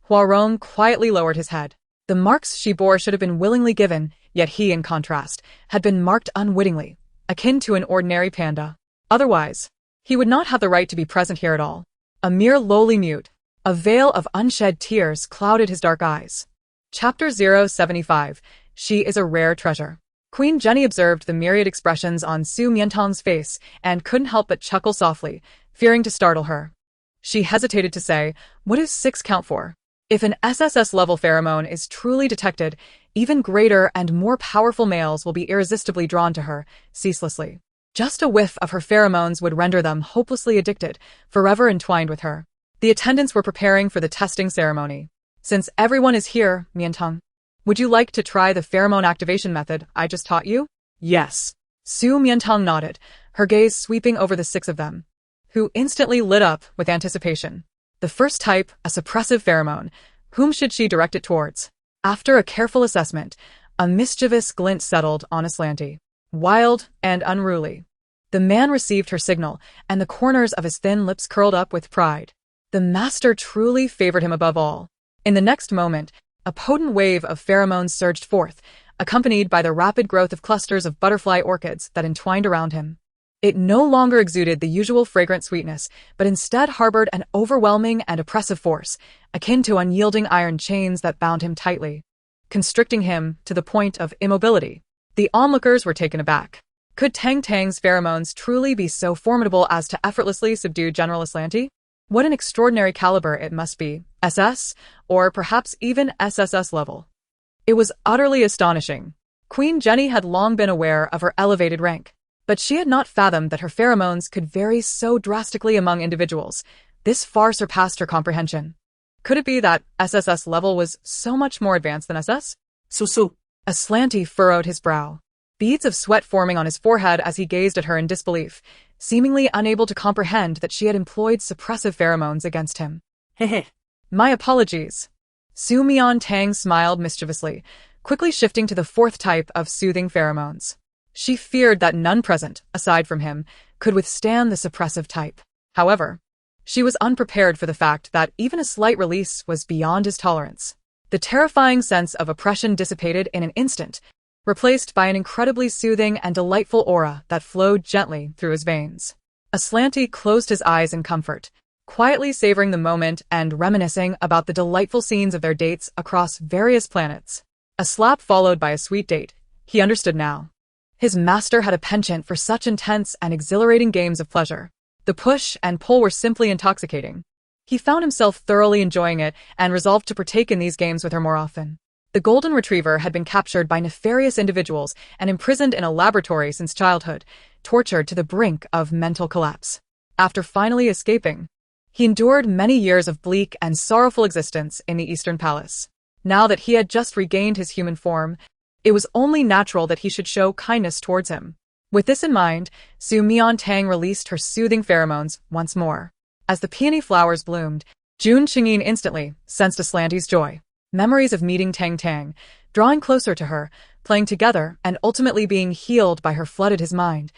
Huarong quietly lowered his head. The marks she bore should have been willingly given, yet he, in contrast, had been marked unwittingly, akin to an ordinary panda. Otherwise, he would not have the right to be present here at all. A mere lowly mute, a veil of unshed tears clouded his dark eyes. Chapter 075. She is a rare treasure. Queen Jenny observed the myriad expressions on Su Mian Tang's face and couldn't help but chuckle softly, fearing to startle her. She hesitated to say, "What does 6 count for?" If an SSS-level pheromone is truly detected, even greater and more powerful males will be irresistibly drawn to her, ceaselessly. Just a whiff of her pheromones would render them hopelessly addicted, forever entwined with her. The attendants were preparing for the testing ceremony. "Since everyone is here, Mian Tang, would you like to try the pheromone activation method I just taught you?" "Yes." Su Mian Tang nodded, her gaze sweeping over the 6 of them, who instantly lit up with anticipation. The first type, a suppressive pheromone. Whom should she direct it towards? After a careful assessment, a mischievous glint settled on Aslanti. Wild and unruly. The man received her signal, and the corners of his thin lips curled up with pride. The master truly favored him above all. In the next moment, a potent wave of pheromones surged forth, accompanied by the rapid growth of clusters of butterfly orchids that entwined around him. It no longer exuded the usual fragrant sweetness, but instead harbored an overwhelming and oppressive force, akin to unyielding iron chains that bound him tightly, constricting him to the point of immobility. The onlookers were taken aback. Could Tang's pheromones truly be so formidable as to effortlessly subdue General Aslanti? What an extraordinary caliber it must be, SS, or perhaps even SSS level. It was utterly astonishing. Queen Jenny had long been aware of her elevated rank, but she had not fathomed that her pheromones could vary so drastically among individuals. This far surpassed her comprehension. Could it be that SSS level was so much more advanced than SS? Aslanti furrowed his brow, beads of sweat forming on his forehead as he gazed at her in disbelief, seemingly unable to comprehend that she had employed suppressive pheromones against him. My apologies. Su Mian Tang smiled mischievously, quickly shifting to the 4th type of soothing pheromones. She feared that none present, aside from him, could withstand the suppressive type. However, she was unprepared for the fact that even a slight release was beyond his tolerance. The terrifying sense of oppression dissipated in an instant, replaced by an incredibly soothing and delightful aura that flowed gently through his veins. Aslanti closed his eyes in comfort, quietly savoring the moment and reminiscing about the delightful scenes of their dates across various planets. A slap followed by a sweet date. He understood now. His master had a penchant for such intense and exhilarating games of pleasure. The push and pull were simply intoxicating. He found himself thoroughly enjoying it and resolved to partake in these games with her more often. The golden retriever had been captured by nefarious individuals and imprisoned in a laboratory since childhood, tortured to the brink of mental collapse. After finally escaping, he endured many years of bleak and sorrowful existence in the Eastern Palace. Now that he had just regained his human form, it was only natural that he should show kindness towards him. With this in mind, Su Mian Tang released her soothing pheromones once more. As the peony flowers bloomed, Jun Qingyin instantly sensed Aslanti's joy. Memories of meeting Tang, drawing closer to her, playing together, and ultimately being healed by her flooded his mind,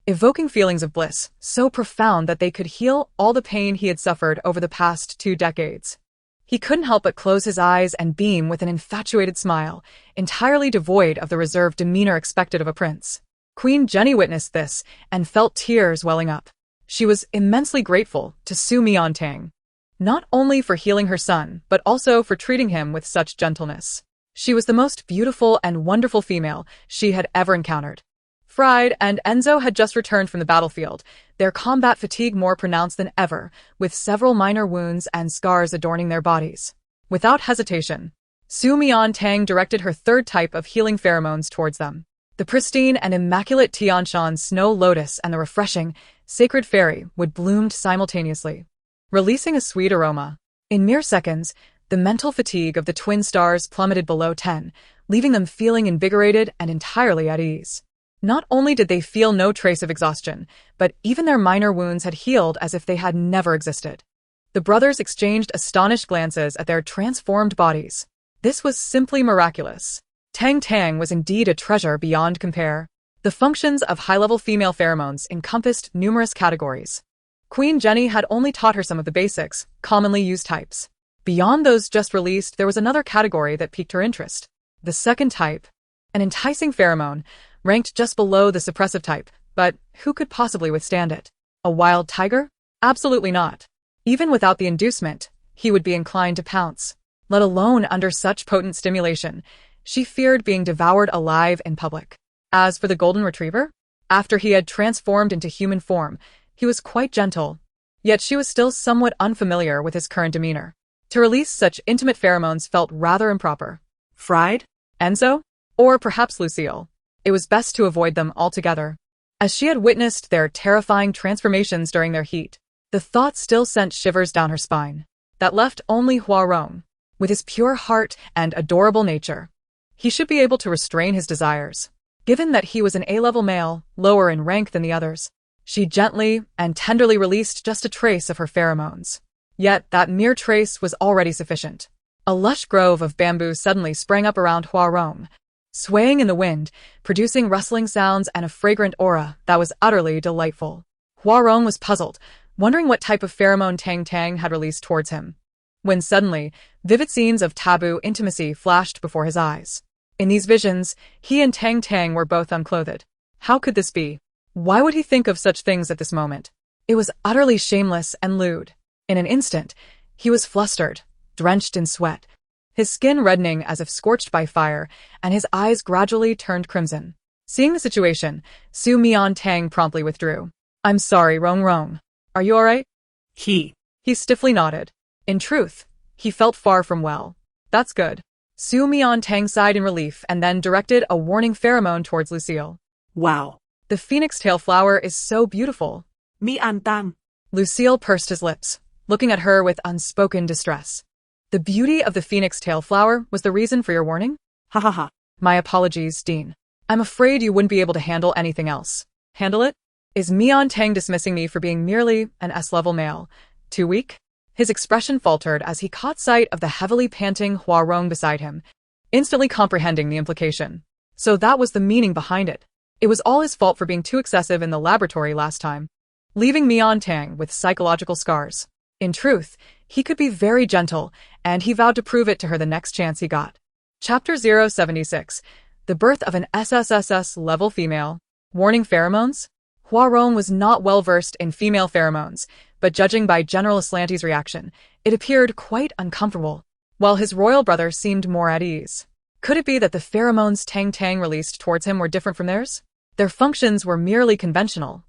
evoking feelings of bliss so profound that they could heal all the pain he had suffered over the past 2 decades. He couldn't help but close his eyes and beam with an infatuated smile, entirely devoid of the reserved demeanor expected of a prince. Queen Jenny witnessed this and felt tears welling up. She was immensely grateful to Su Mian Tang. not only for healing her son, but also for treating him with such gentleness. She was the most beautiful and wonderful female she had ever encountered. Fried and Enzo had just returned from the battlefield, their combat fatigue more pronounced than ever, with several minor wounds and scars adorning their bodies. Without hesitation, Su Mian Tang directed her third type of healing pheromones towards them. The pristine and immaculate Tianshan snow lotus and the refreshing, sacred fairy would bloomed simultaneously, releasing a sweet aroma. In mere seconds, the mental fatigue of the twin stars plummeted below 10, leaving them feeling invigorated and entirely at ease. Not only did they feel no trace of exhaustion, but even their minor wounds had healed as if they had never existed. The brothers exchanged astonished glances at their transformed bodies. This was simply miraculous. Tang Tang was indeed a treasure beyond compare. The functions of high-level female pheromones encompassed numerous categories. Queen Jenny had only taught her some of the basics, commonly used types. Beyond those just released, there was another category that piqued her interest. The second type, an enticing pheromone, ranked just below the suppressive type, but who could possibly withstand it? A wild tiger? Absolutely not. Even without the inducement, he would be inclined to pounce. Let alone under such potent stimulation, she feared being devoured alive in public. As for the golden retriever, after he had transformed into human form, he was quite gentle, yet she was still somewhat unfamiliar with his current demeanor. To release such intimate pheromones felt rather improper. Fried? Enzo? Or perhaps Lucille? It was best to avoid them altogether. As she had witnessed their terrifying transformations during their heat, the thought still sent shivers down her spine. That left only Huarong, with his pure heart and adorable nature. He should be able to restrain his desires. Given that he was an A-level male, lower in rank than the others, she gently and tenderly released just a trace of her pheromones. Yet that mere trace was already sufficient. A lush grove of bamboo suddenly sprang up around Huarong, swaying in the wind, producing rustling sounds and a fragrant aura that was utterly delightful. Huarong was puzzled, wondering what type of pheromone Tang Tang had released towards him, when suddenly, vivid scenes of taboo intimacy flashed before his eyes. In these visions, he and Tang Tang were both unclothed. How could this be? Why would he think of such things at this moment? It was utterly shameless and lewd. In an instant, he was flustered, drenched in sweat, his skin reddening as if scorched by fire, and his eyes gradually turned crimson. Seeing the situation, Su Mian Tang promptly withdrew. "I'm sorry, Rong. Are you all right?" He stiffly nodded. In truth, he felt far from well. "That's good." Su Mian Tang sighed in relief and then directed a warning pheromone towards Lucille. Wow. "The phoenix tail flower is so beautiful." Mian Tang. Lucille pursed his lips, looking at her with unspoken distress. "The beauty of the phoenix tail flower was the reason for your warning?" Ha ha ha. "My apologies, Dean. I'm afraid you wouldn't be able to handle anything else." "Handle it? Is Mian Tang dismissing me for being merely an S-level male? Too weak?" His expression faltered as he caught sight of the heavily panting Huarong beside him, instantly comprehending the implication. So that was the meaning behind it. It was all his fault for being too excessive in the laboratory last time, leaving Mian Tang with psychological scars. In truth, he could be very gentle, and he vowed to prove it to her the next chance he got. Chapter 076. The Birth of an SSSS-level Female. Warning pheromones? Huarong was not well versed in female pheromones, but judging by General Aslante's reaction, it appeared quite uncomfortable, while his royal brother seemed more at ease. Could it be that the pheromones Tang Tang released towards him were different from theirs? Their functions were merely conventional.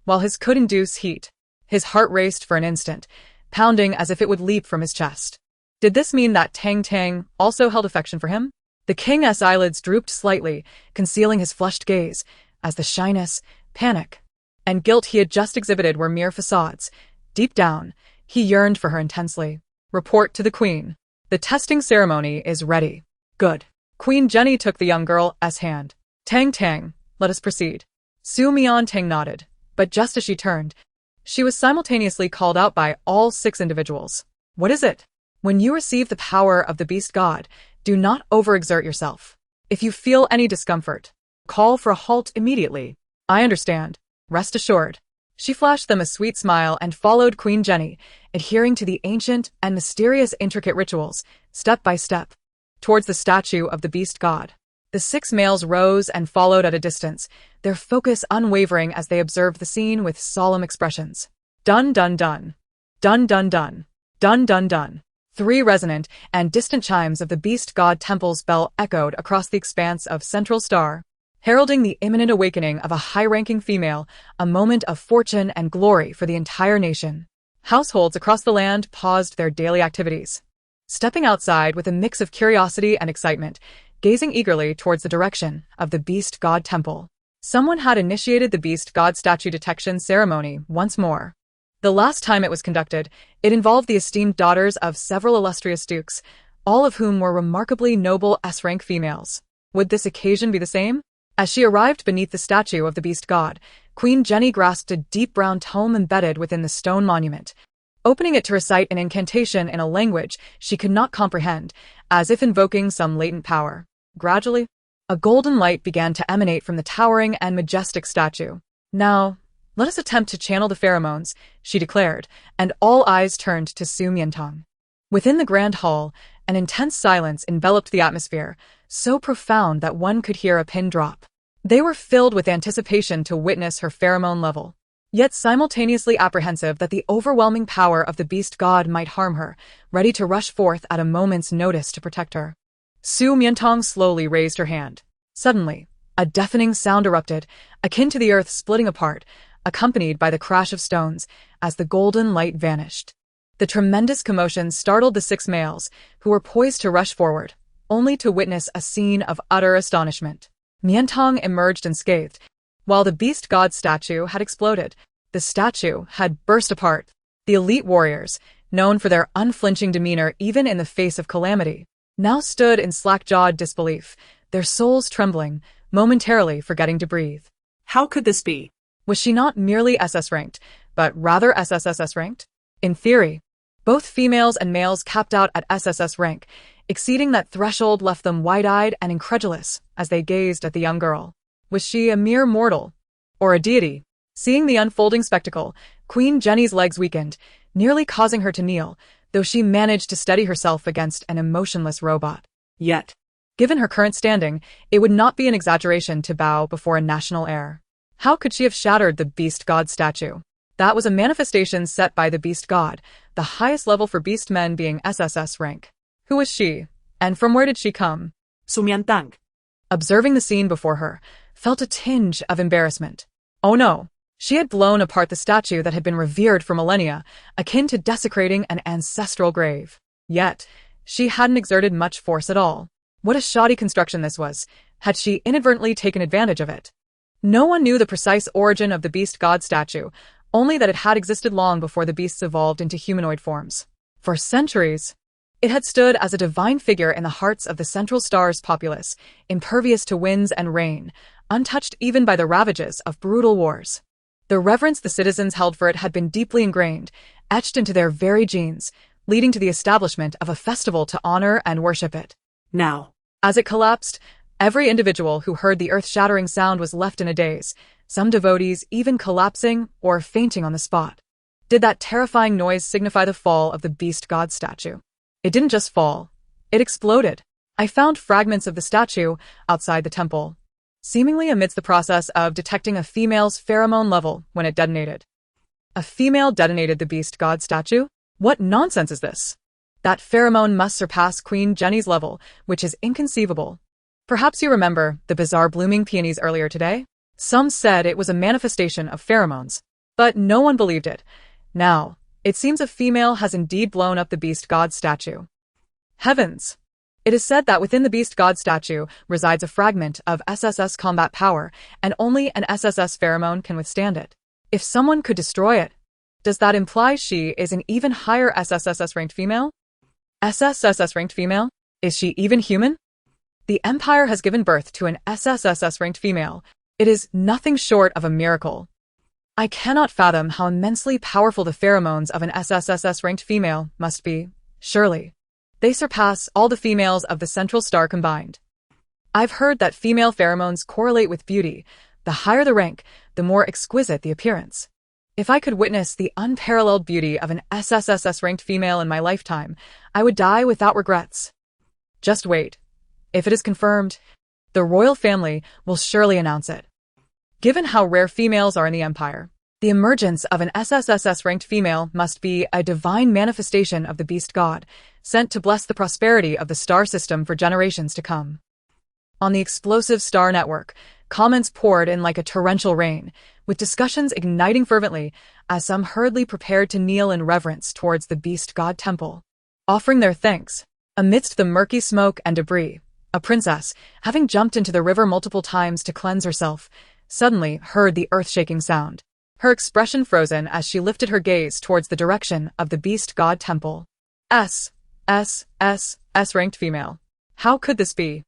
While his could induce heat, his heart raced for an instant, pounding as if it would leap from his chest. Did this mean that Tang Tang also held affection for him? The king's eyelids drooped slightly, concealing his flushed gaze, as the shyness, panic, and guilt he had just exhibited were mere facades. Deep down, he yearned for her intensely. "Report to the queen. The testing ceremony is ready." "Good." Queen Jenny took the young girl's hand. "Tang Tang, let us proceed." Su Mian Tang nodded, but just as she turned, she was simultaneously called out by all 6 individuals. "What is it?" "When you receive the power of the beast god, do not overexert yourself. If you feel any discomfort, call for a halt immediately." "I understand. Rest assured." She flashed them a sweet smile and followed Queen Jenny, adhering to the ancient and mysterious intricate rituals, step by step, towards the statue of the beast god. The 6 males rose and followed at a distance, their focus unwavering as they observed the scene with solemn expressions. Dun dun dun. Dun dun dun. Dun dun dun. 3 resonant and distant chimes of the beast god temple's bell echoed across the expanse of Central Star, heralding the imminent awakening of a high-ranking female, a moment of fortune and glory for the entire nation. Households across the land paused their daily activities, stepping outside with a mix of curiosity and excitement, gazing eagerly towards the direction of the beast god temple. Someone had initiated the beast god statue detection ceremony once more. The last time it was conducted, it involved the esteemed daughters of several illustrious dukes, all of whom were remarkably noble S-rank females. Would this occasion be the same? As she arrived beneath the statue of the beast god, Queen Jenny grasped a deep brown tome embedded within the stone monument, opening it to recite an incantation in a language she could not comprehend, as if invoking some latent power. Gradually, a golden light began to emanate from the towering and majestic statue. Now, let us attempt to channel the pheromones, she declared, and all eyes turned to Su Mian Tang. Within the grand hall, an intense silence enveloped the atmosphere, so profound that one could hear a pin drop. They were filled with anticipation to witness her pheromone level, yet simultaneously apprehensive that the overwhelming power of the beast god might harm her, ready to rush forth at a moment's notice to protect her. Su Mian Tang slowly raised her hand. Suddenly, a deafening sound erupted, akin to the earth splitting apart, accompanied by the crash of stones, as the golden light vanished. The tremendous commotion startled the 6 males, who were poised to rush forward, only to witness a scene of utter astonishment. Mian Tang emerged unscathed, while the beast god statue had exploded. The statue had burst apart. The elite warriors, known for their unflinching demeanor even in the face of calamity, now stood in slack-jawed disbelief, their souls trembling, momentarily forgetting to breathe. How could this be? Was she not merely SS-ranked, but rather SSSS-ranked? In theory, both females and males capped out at SSS rank. Exceeding that threshold left them wide-eyed and incredulous as they gazed at the young girl. Was she a mere mortal? Or a deity? Seeing the unfolding spectacle, Queen Jenny's legs weakened, nearly causing her to kneel, though she managed to steady herself against an emotionless robot. Yet, given her current standing, it would not be an exaggeration to bow before a national heir. How could she have shattered the beast god statue? That was a manifestation set by the beast god, the highest level for beast men being SSS rank. Who was she, and from where did she come? Su Mian Tang, Observing the scene before her, felt a tinge of embarrassment. Oh no, she had blown apart the statue that had been revered for millennia, akin to desecrating an ancestral grave. Yet, she hadn't exerted much force at all. What a shoddy construction this was. Had she inadvertently taken advantage of it? No one knew the precise origin of the beast god statue, only that it had existed long before the beasts evolved into humanoid forms. For centuries, it had stood as a divine figure in the hearts of the Central Star's populace, impervious to winds and rain, untouched even by the ravages of brutal wars. The reverence the citizens held for it had been deeply ingrained, etched into their very genes, leading to the establishment of a festival to honor and worship it. now, As it collapsed, every individual who heard the earth-shattering sound was left in a daze, some devotees even collapsing or fainting on the spot. Did that terrifying noise signify the fall of the beast god statue? It didn't just fall. It exploded. I found fragments of the statue outside the temple, seemingly amidst the process of detecting a female's pheromone level when it detonated. A female detonated the beast god statue? What nonsense is this? That pheromone must surpass Queen Jenny's level, which is inconceivable. Perhaps you remember the bizarre blooming peonies earlier today? Some said it was a manifestation of pheromones, but no one believed it. Now, it seems a female has indeed blown up the beast god statue. Heavens! It is said that within the beast god statue resides a fragment of SSS combat power, and only an SSS pheromone can withstand it. If someone could destroy it, does that imply she is an even higher SSSS-ranked female? SSSS-ranked female? Is she even human? The Empire has given birth to an SSSS-ranked female. It is nothing short of a miracle. I cannot fathom how immensely powerful the pheromones of an SSSS-ranked female must be. Surely, they surpass all the females of the Central Star combined. I've heard that female pheromones correlate with beauty. The higher the rank, the more exquisite the appearance. If I could witness the unparalleled beauty of an SSSS-ranked female in my lifetime, I would die without regrets. Just wait. If it is confirmed, the royal family will surely announce it. Given how rare females are in the Empire, The emergence of an SSSS-ranked female must be a divine manifestation of the beast god, sent to bless the prosperity of the star system for generations to come. On the explosive star network, comments poured in like a torrential rain, with discussions igniting fervently as some hurriedly prepared to kneel in reverence towards the beast god temple, offering their thanks. Amidst the murky smoke and debris, a princess, having jumped into the river multiple times to cleanse herself, suddenly heard the earth-shaking sound. Her expression frozen as she lifted her gaze towards the direction of the beast god temple. S-S-S-ranked female. How could this be?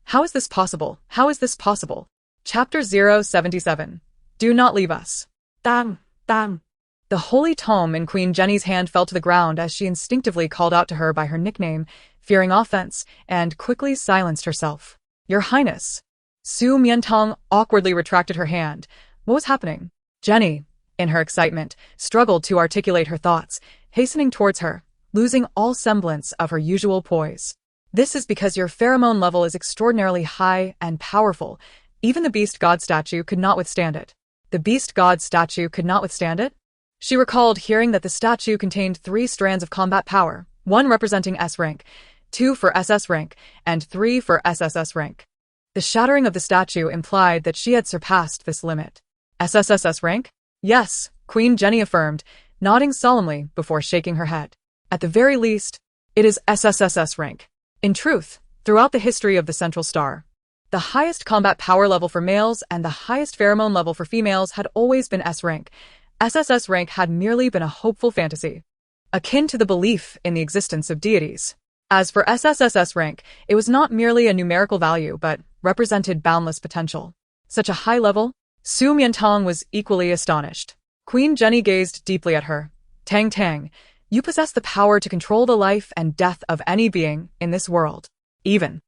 How is this possible? How is this possible? Chapter 077. Do not leave us. Tang, Tang. The holy tome in Queen Jenny's hand fell to the ground as she instinctively called out to her by her nickname, fearing offense, and quickly silenced herself. Your Highness. Su Mian Tang awkwardly retracted her hand. What was happening? Jenny, in her excitement, struggled to articulate her thoughts, hastening towards her, losing all semblance of her usual poise. This is because your pheromone level is extraordinarily high and powerful. Even the beast god statue could not withstand it. The beast god statue could not withstand it? She recalled hearing that the statue contained 3 strands of combat power, 1 representing S rank, 2 for SS rank, and 3 for SSS rank. The shattering of the statue implied that she had surpassed this limit. SSSS rank? Yes, Queen Jenny affirmed, nodding solemnly before shaking her head. At the very least, it is SSSS rank. In truth, throughout the history of the Central Star, the highest combat power level for males and the highest pheromone level for females had always been S rank. SSS rank had merely been a hopeful fantasy, akin to the belief in the existence of deities. As for SSSS rank, it was not merely a numerical value but represented boundless potential. Such a high level? Su Mian Tang was equally astonished. Queen Jenny gazed deeply at her. Tang Tang, you possess the power to control the life and death of any being in this world. Even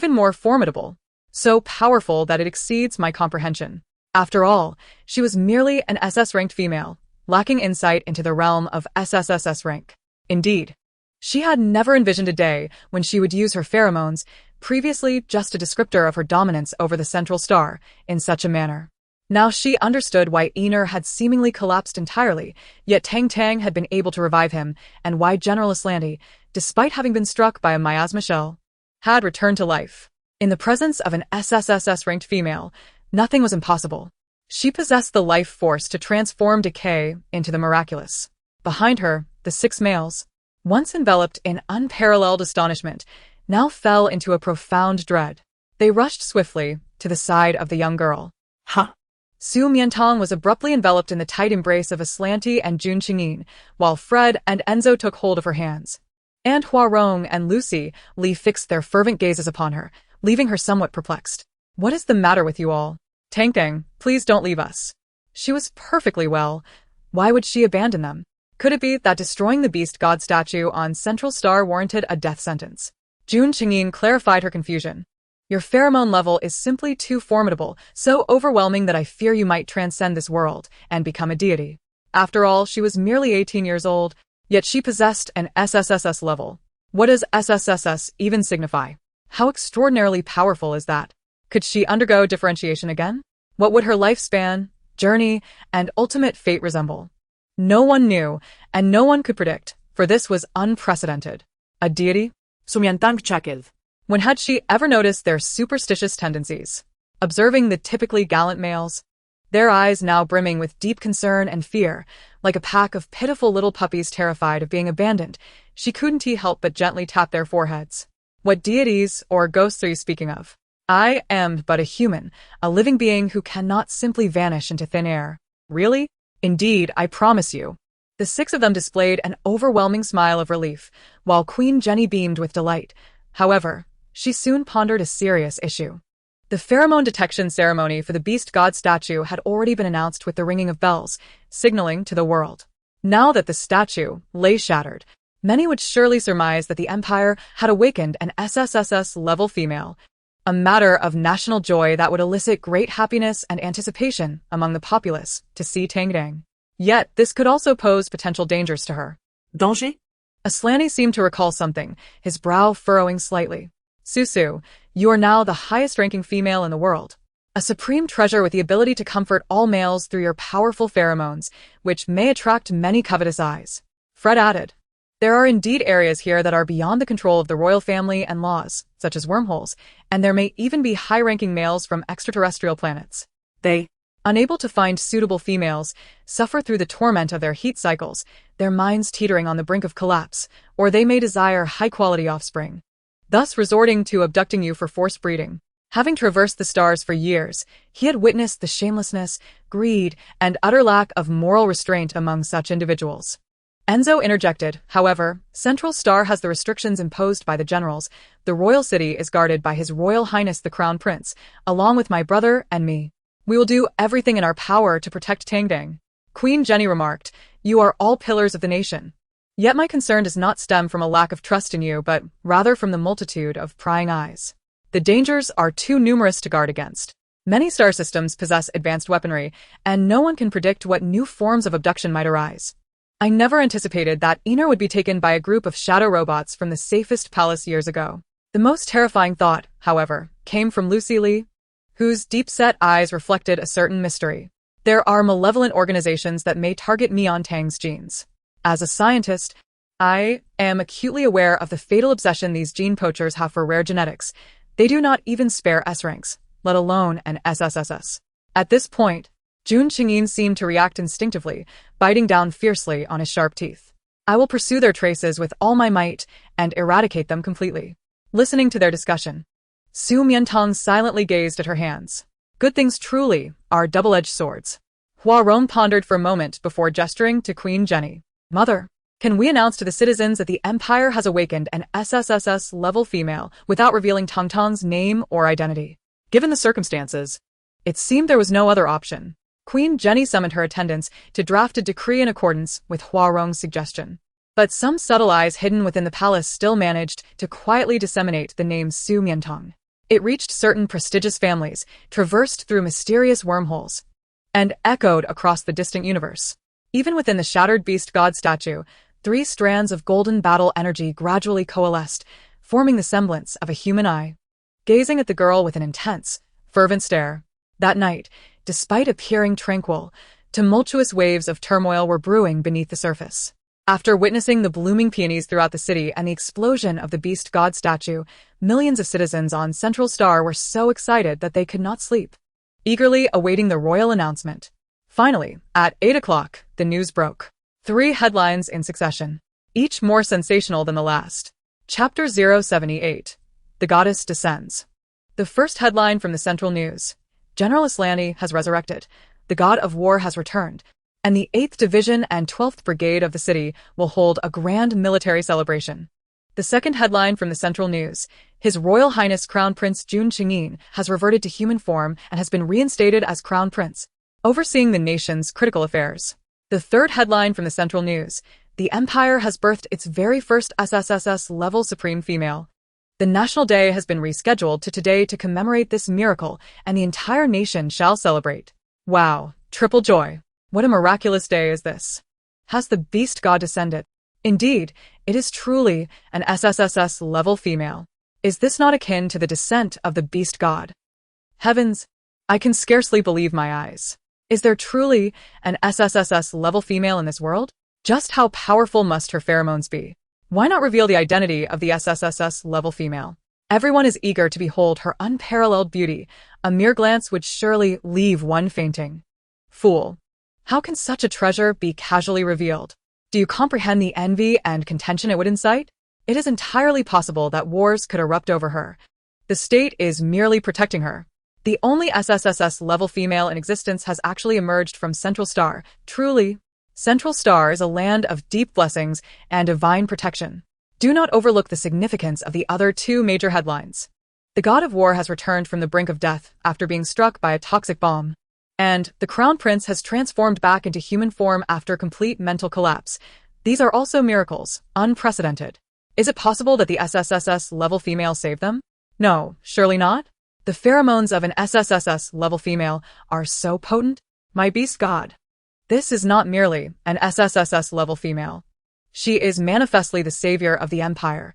more formidable. So powerful that it exceeds my comprehension. After all, she was merely an SS-ranked female, lacking insight into the realm of SSSS rank. Indeed, she had never envisioned a day when she would use her pheromones, previously just a descriptor of her dominance over the Central Star, in such a manner. Now she understood why Ener had seemingly collapsed entirely, yet Tang Tang had been able to revive him, and why General Islandi, despite having been struck by a miasma shell, had returned to life. In the presence of an SSSS-ranked female, nothing was impossible. She possessed the life force to transform decay into the miraculous. Behind her, the 6 males, once enveloped in unparalleled astonishment, now fell into a profound dread. They rushed swiftly to the side of the young girl. Huh? Su Mian Tang was abruptly enveloped in the tight embrace of Aslanti and Jun Qingyin, while Fred and Enzo took hold of her hands. And Huarong and Lucy Li fixed their fervent gazes upon her, leaving her somewhat perplexed. What is the matter with you all? Tang Tang, please don't leave us. She was perfectly well. Why would she abandon them? Could it be that destroying the beast god statue on Central Star warranted a death sentence? Jun Qingyin clarified her confusion. Your pheromone level is simply too formidable, so overwhelming that I fear you might transcend this world and become a deity. After all, she was merely 18 years old, yet she possessed an SSSS level. What does SSSS even signify? How extraordinarily powerful is that? Could she undergo differentiation again? What would her lifespan, journey, and ultimate fate resemble? No one knew, and no one could predict, for this was unprecedented. A deity? Su Mian Tang chuckled. When had she ever noticed their superstitious tendencies? Observing the typically gallant males, their eyes now brimming with deep concern and fear, like a pack of pitiful little puppies terrified of being abandoned, she couldn't help but gently tap their foreheads. What deities or ghosts are you speaking of? I am but a human, a living being who cannot simply vanish into thin air. Really? Indeed, I promise you. The 6 of them displayed an overwhelming smile of relief, while Queen Jenny beamed with delight. However, she soon pondered a serious issue. The pheromone detection ceremony for the beast god statue had already been announced with the ringing of bells, signaling to the world. Now that the statue lay shattered, many would surely surmise that the Empire had awakened an SSSS-level female, a matter of national joy that would elicit great happiness and anticipation among the populace to see Tang Tang. Yet, this could also pose potential dangers to her. Danger? Aslanti seemed to recall something, his brow furrowing slightly. Susu, you are now the highest-ranking female in the world. A supreme treasure with the ability to comfort all males through your powerful pheromones, which may attract many covetous eyes. Fred added, there are indeed areas here that are beyond the control of the royal family and laws, such as wormholes, and there may even be high-ranking males from extraterrestrial planets. They, unable to find suitable females, suffer through the torment of their heat cycles, their minds teetering on the brink of collapse, or they may desire high-quality offspring, thus resorting to abducting you for forced breeding. Having traversed the stars for years, he had witnessed the shamelessness, greed, and utter lack of moral restraint among such individuals. Enzo interjected, however, Central Star has the restrictions imposed by the generals. The royal city is guarded by His Royal Highness the Crown Prince, along with my brother and me. We will do everything in our power to protect Tangdang. Queen Jenny remarked, you are all pillars of the nation. Yet my concern does not stem from a lack of trust in you, but rather from the multitude of prying eyes. The dangers are too numerous to guard against. Many star systems possess advanced weaponry, and no one can predict what new forms of abduction might arise. I never anticipated that Ener would be taken by a group of shadow robots from the safest palace years ago. The most terrifying thought, however, came from Lucy Lee, whose deep-set eyes reflected a certain mystery. There are malevolent organizations that may target Mian Tang's genes. As a scientist, I am acutely aware of the fatal obsession these gene poachers have for rare genetics. They do not even spare S-ranks, let alone an SSSS. At this point, Jun Qingyin seemed to react instinctively, biting down fiercely on his sharp teeth. I will pursue their traces with all my might and eradicate them completely. Listening to their discussion, Su Mian Tang silently gazed at her hands. Good things truly are double-edged swords. Hua Rong pondered for a moment before gesturing to Queen Jenny. Mother, can we announce to the citizens that the Empire has awakened an SSSS-level female without revealing Tang Tang's name or identity? Given the circumstances, it seemed there was no other option. Queen Jenny summoned her attendants to draft a decree in accordance with Hua Rong's suggestion. But some subtle eyes hidden within the palace still managed to quietly disseminate the name Su Mian Tang. It reached certain prestigious families, traversed through mysterious wormholes, and echoed across the distant universe. Even within the shattered beast god statue, 3 strands of golden battle energy gradually coalesced, forming the semblance of a human eye, gazing at the girl with an intense, fervent stare. That night, despite appearing tranquil, tumultuous waves of turmoil were brewing beneath the surface. After witnessing the blooming peonies throughout the city and the explosion of the beast god statue, millions of citizens on Central Star were so excited that they could not sleep, eagerly awaiting the royal announcement. Finally, at 8 o'clock, the news broke. 3 headlines in succession, each more sensational than the last. Chapter 078. The Goddess Descends. The first headline from the Central News. General Islani has resurrected. The God of War has returned, and the 8th Division and 12th Brigade of the city will hold a grand military celebration. The second headline from the Central News. His Royal Highness Crown Prince Jun Qingyin has reverted to human form and has been reinstated as Crown Prince, overseeing the nation's critical affairs. The third headline from the Central News. The Empire has birthed its very first SSSS-level supreme female. The National Day has been rescheduled to today to commemorate this miracle, and the entire nation shall celebrate. Wow, triple joy. What a miraculous day is this. Has the beast god descended? Indeed, it is truly an SSSS-level female. Is this not akin to the descent of the beast god? Heavens, I can scarcely believe my eyes. Is there truly an SSSS-level female in this world? Just how powerful must her pheromones be? Why not reveal the identity of the SSSS-level female? Everyone is eager to behold her unparalleled beauty. A mere glance would surely leave one fainting. Fool. How can such a treasure be casually revealed? Do you comprehend the envy and contention it would incite? It is entirely possible that wars could erupt over her. The state is merely protecting her. The only SSSS-level female in existence has actually emerged from Central Star. Truly, Central Star is a land of deep blessings and divine protection. Do not overlook the significance of the other 2 major headlines. The God of War has returned from the brink of death after being struck by a toxic bomb. And the Crown Prince has transformed back into human form after complete mental collapse. These are also miracles, unprecedented. Is it possible that the SSSS-level female saved them? No, surely not. The pheromones of an SSSS-level female are so potent. My beast god. This is not merely an SSSS-level female. She is manifestly the savior of the Empire,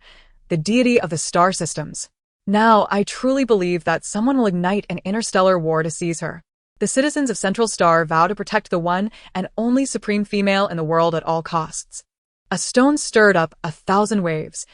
the deity of the star systems. Now, I truly believe that someone will ignite an interstellar war to seize her. The citizens of Central Star vow to protect the one and only supreme female in the world at all costs. A stone stirred up 1,000 waves,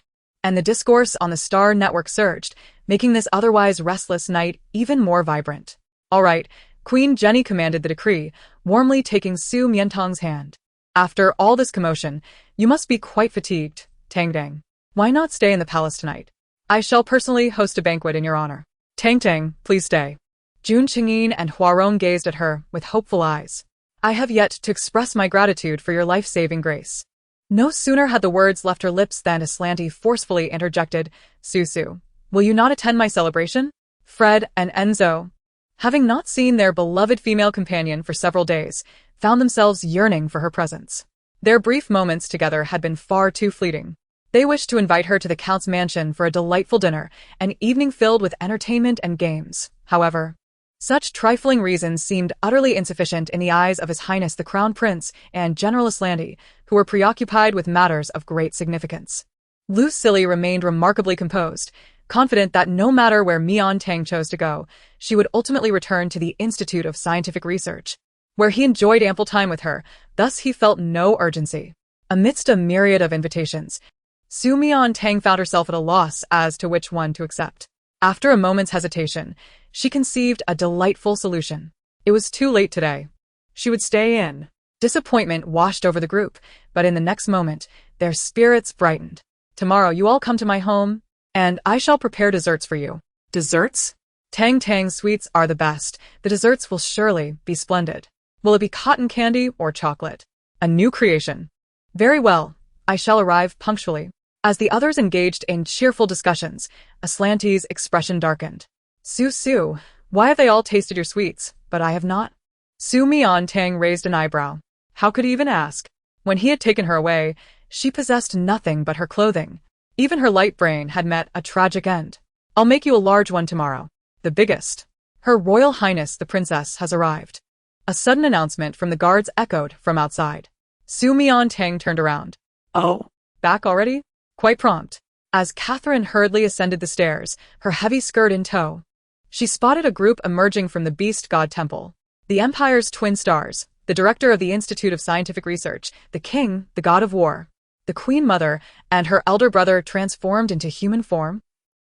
and the discourse on the star network surged, making this otherwise restless night even more vibrant. All right, Queen Jenny commanded the decree, warmly taking Su Mian Tang's hand. After all this commotion, you must be quite fatigued, Tang Tang. Why not stay in the palace tonight? I shall personally host a banquet in your honor. Tang Tang, please stay. Jun Qingyin and Huarong gazed at her with hopeful eyes. I have yet to express my gratitude for your life-saving grace. No sooner had the words left her lips than Aslanti forcefully interjected, Su, will you not attend my celebration? Fred and Enzo, having not seen their beloved female companion for several days, found themselves yearning for her presence. Their brief moments together had been far too fleeting. They wished to invite her to the Count's mansion for a delightful dinner, an evening filled with entertainment and games. However, such trifling reasons seemed utterly insufficient in the eyes of His Highness the Crown Prince and General Aslanti, who were preoccupied with matters of great significance. Lucille remained remarkably composed, confident that no matter where Mian Tang chose to go, she would ultimately return to the Institute of Scientific Research, where he enjoyed ample time with her, thus he felt no urgency. Amidst a myriad of invitations, Su Mian Tang found herself at a loss as to which one to accept. After a moment's hesitation, she conceived a delightful solution. It was too late today. She would stay in. Disappointment washed over the group, but in the next moment, their spirits brightened. Tomorrow you all come to my home, and I shall prepare desserts for you. Desserts? Tang Tang sweets are the best. The desserts will surely be splendid. Will it be cotton candy or chocolate? A new creation. Very well. I shall arrive punctually. As the others engaged in cheerful discussions, Aslanti's expression darkened. Su, why have they all tasted your sweets, but I have not? Su Mian Tang raised an eyebrow. How could he even ask? When he had taken her away, she possessed nothing but her clothing. Even her light brain had met a tragic end. I'll make you a large one tomorrow. The biggest. Her Royal Highness the Princess has arrived. A sudden announcement from the guards echoed from outside. Su Mian Tang turned around. Oh, back already? Quite prompt. As Catherine hurriedly ascended the stairs, her heavy skirt in tow, she spotted a group emerging from the Beast God Temple. The Empire's twin stars, the director of the Institute of Scientific Research, the king, the god of war, the Queen Mother, and her elder brother transformed into human form.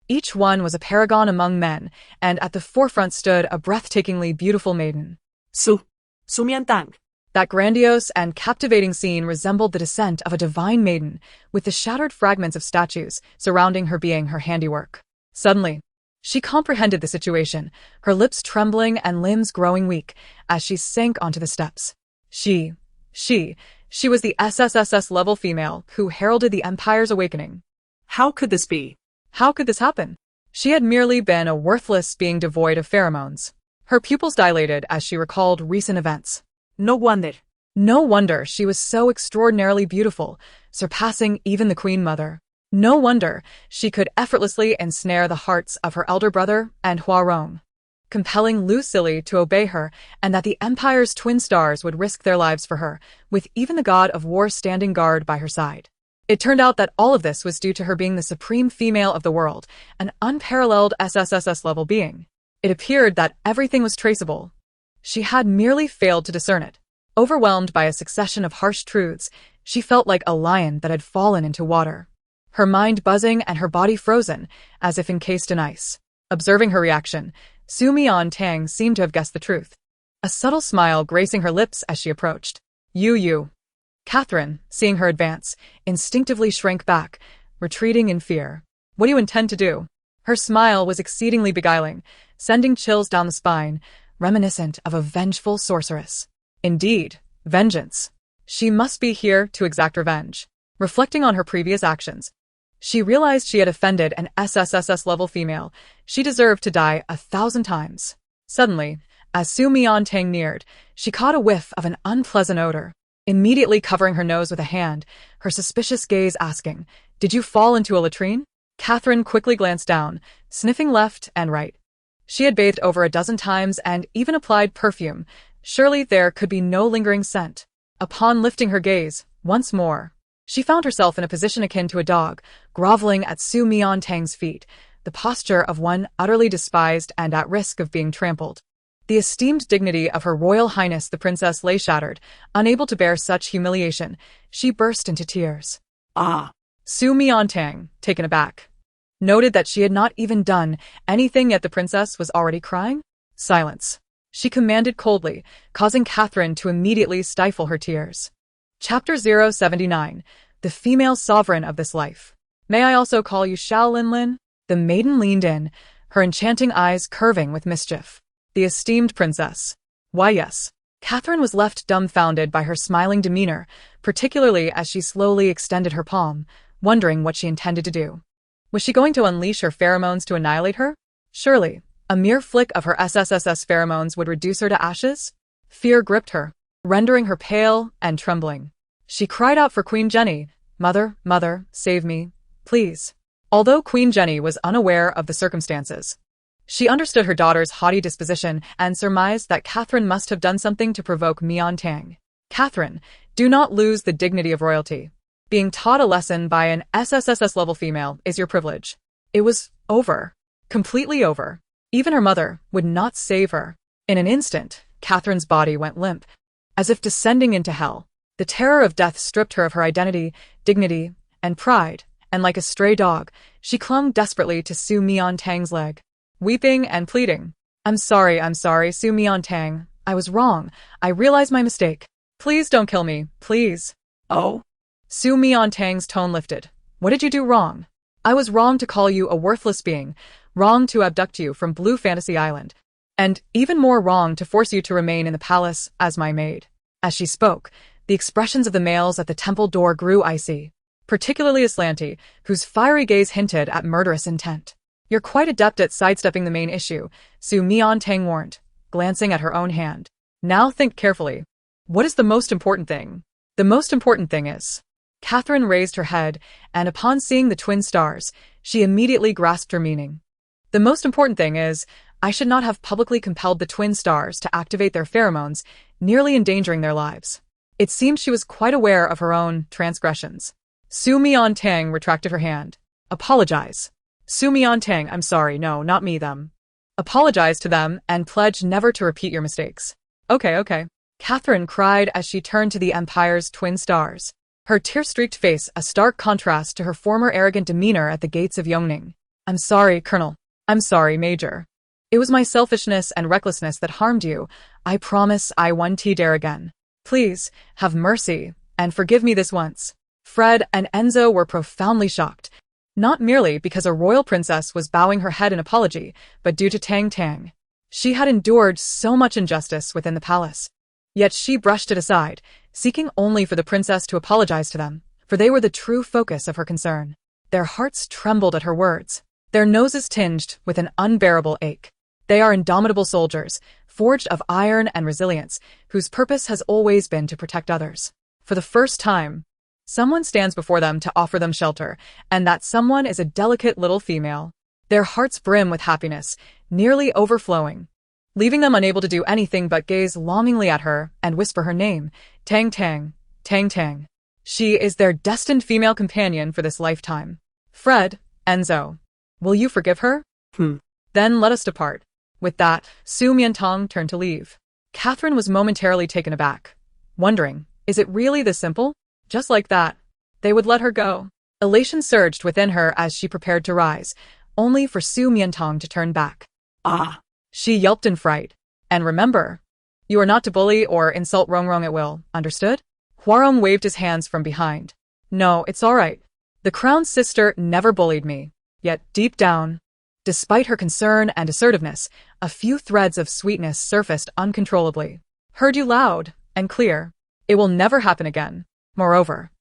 Each one was a paragon among men, and at the forefront stood a breathtakingly beautiful maiden. Su Mian Tang. That grandiose and captivating scene resembled the descent of a divine maiden, with the shattered fragments of statues surrounding her being her handiwork. Suddenly, she comprehended the situation, her lips trembling and limbs growing weak as she sank onto the steps. She was the SSSS-level female who heralded the Empire's awakening. How could this be? How could this happen? She had merely been a worthless being devoid of pheromones. Her pupils dilated as she recalled recent events. No wonder. No wonder she was so extraordinarily beautiful, surpassing even the Queen Mother. No wonder she could effortlessly ensnare the hearts of her elder brother and Huarong, compelling Lucille to obey her, and that the Empire's twin stars would risk their lives for her, with even the god of war standing guard by her side. It turned out that all of this was due to her being the supreme female of the world, an unparalleled SSSS-level being. It appeared that everything was traceable. She had merely failed to discern it. Overwhelmed by a succession of harsh truths, she felt like a lion that had fallen into water. Her mind buzzing and her body frozen, as if encased in ice. Observing her reaction, Su Mian Tang seemed to have guessed the truth. A subtle smile gracing her lips as she approached. You. Catherine, seeing her advance, instinctively shrank back, retreating in fear. What do you intend to do? Her smile was exceedingly beguiling, sending chills down the spine, reminiscent of a vengeful sorceress. Indeed, vengeance. She must be here to exact revenge. Reflecting on her previous actions, she realized she had offended an SSSS-level female. She deserved to die 1,000 times. Suddenly, as Su Mian Tang neared, she caught a whiff of an unpleasant odor. Immediately covering her nose with a hand, her suspicious gaze asking, "Did you fall into a latrine?" Catherine quickly glanced down, sniffing left and right. She had bathed over a dozen times and even applied perfume. Surely there could be no lingering scent. Upon lifting her gaze, once more, she found herself in a position akin to a dog, groveling at Su Mian Tang's feet, the posture of one utterly despised and at risk of being trampled. The esteemed dignity of Her Royal Highness the Princess lay shattered. Unable to bear such humiliation, she burst into tears. Ah! Su Mian Tang, taken aback, noted that she had not even done anything yet the princess was already crying. Silence, she commanded coldly, causing Catherine to immediately stifle her tears. Chapter 079, The Female Sovereign of This Life. May I also call you Xiao Linlin? The maiden leaned in, her enchanting eyes curving with mischief. The esteemed princess. Why yes. Catherine was left dumbfounded by her smiling demeanor, particularly as she slowly extended her palm, wondering what she intended to do. Was she going to unleash her pheromones to annihilate her? Surely, a mere flick of her SSSS pheromones would reduce her to ashes? Fear gripped her, rendering her pale and trembling. She cried out for Queen Jenny, "Mother, mother, save me, please." Although Queen Jenny was unaware of the circumstances, she understood her daughter's haughty disposition and surmised that Catherine must have done something to provoke Mian Tang. Catherine, do not lose the dignity of royalty. Being taught a lesson by an SSSS-level female is your privilege. It was over. Completely over. Even her mother would not save her. In an instant, Catherine's body went limp, as if descending into hell. The terror of death stripped her of her identity, dignity, and pride, and like a stray dog, she clung desperately to Su Mian Tang's leg, weeping and pleading. I'm sorry, Su Mian Tang. I was wrong. I realize my mistake. Please don't kill me, please." Oh? Su Mian Tang's tone lifted. "What did you do wrong?" "I was wrong to call you a worthless being, wrong to abduct you from Blue Fantasy Island, and even more wrong to force you to remain in the palace as my maid." As she spoke, the expressions of the males at the temple door grew icy, particularly Aslanti, whose fiery gaze hinted at murderous intent. "You're quite adept at sidestepping the main issue," Su Mian Tang warned, glancing at her own hand. "Now think carefully. What is the most important thing?" "The most important thing is..." Catherine raised her head, and upon seeing the twin stars, she immediately grasped her meaning. "The most important thing is, I should not have publicly compelled the twin stars to activate their pheromones, nearly endangering their lives." It seemed she was quite aware of her own transgressions. Su Mian Tang retracted her hand. "Apologize." "Su Mian Tang, I'm sorry, no, not me, them." "Apologize to them and pledge never to repeat your mistakes." Okay. Catherine cried as she turned to the Empire's twin stars, her tear-streaked face a stark contrast to her former arrogant demeanor at the gates of Yongning. "I'm sorry, Colonel. I'm sorry, Major. It was my selfishness and recklessness that harmed you. I promise I won't dare again. Please, have mercy, and forgive me this once." Fred and Enzo were profoundly shocked, not merely because a royal princess was bowing her head in apology, but due to Tang Tang. She had endured so much injustice within the palace. Yet she brushed it aside, seeking only for the princess to apologize to them, for they were the true focus of her concern. Their hearts trembled at her words, their noses tinged with an unbearable ache. They are indomitable soldiers, forged of iron and resilience, whose purpose has always been to protect others. For the first time, someone stands before them to offer them shelter, and that someone is a delicate little female. Their hearts brim with happiness, nearly overflowing, leaving them unable to do anything but gaze longingly at her and whisper her name, Tang Tang, Tang Tang. She is their destined female companion for this lifetime. Fred, Enzo, will you forgive her? Then let us depart. With that, Su Mian Tang turned to leave. Catherine was momentarily taken aback, wondering, is it really this simple? Just like that, they would let her go. Elation surged within her as she prepared to rise, only for Su Mian Tang to turn back. "Ah!" she yelped in fright. "And remember, you are not to bully or insult Rongrong at will, understood?" Huarong waved his hands from behind. "No, it's all right. The crown's sister never bullied me." Yet deep down, despite her concern and assertiveness, a few threads of sweetness surfaced uncontrollably. "Heard you loud and clear. It will never happen again. Moreover."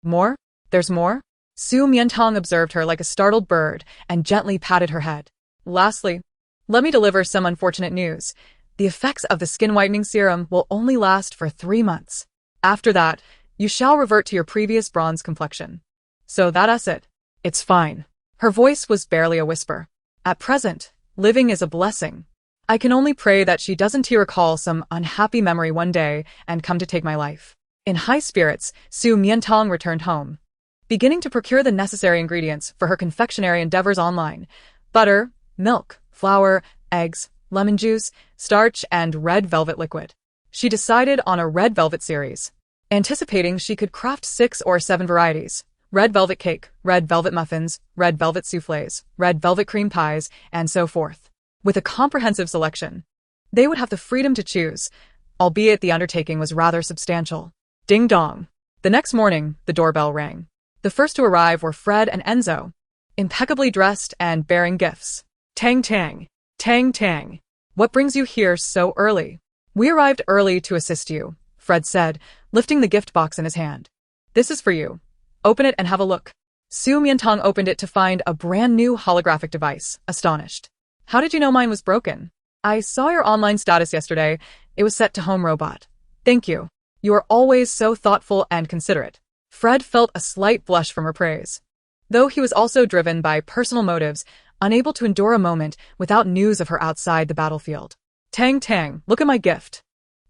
"More? There's more?" Su Mian Tang observed her like a startled bird and gently patted her head. "Lastly, let me deliver some unfortunate news. The effects of the skin whitening serum will only last for 3 months. After that, you shall revert to your previous bronze complexion. So that's it. It's fine." Her voice was barely a whisper. "At present, living is a blessing. I can only pray that she doesn't recall some unhappy memory one day and come to take my life." In high spirits, Su Mian Tang returned home, beginning to procure the necessary ingredients for her confectionery endeavors online. butter, milk, flour, eggs, lemon juice, starch, and red velvet liquid. She decided on a red velvet series, anticipating she could craft 6 or 7 varieties: red velvet cake, red velvet muffins, red velvet soufflés, red velvet cream pies, and so forth. With a comprehensive selection, they would have the freedom to choose, albeit the undertaking was rather substantial. Ding dong. The next morning, the doorbell rang. The first to arrive were Fred and Enzo, impeccably dressed and bearing gifts. Tang Tang. Tang Tang. What brings you here so early? We arrived early to assist you, Fred said, lifting the gift box in his hand. This is for you. Open it and have a look. Su Mian Tang opened it to find a brand new holographic device, astonished. How did you know mine was broken? I saw your online status yesterday. It was set to home robot. Thank you. You are always so thoughtful and considerate. Fred felt a slight blush from her praise, though he was also driven by personal motives, unable to endure a moment without news of her outside the battlefield. Tang Tang, look at my gift.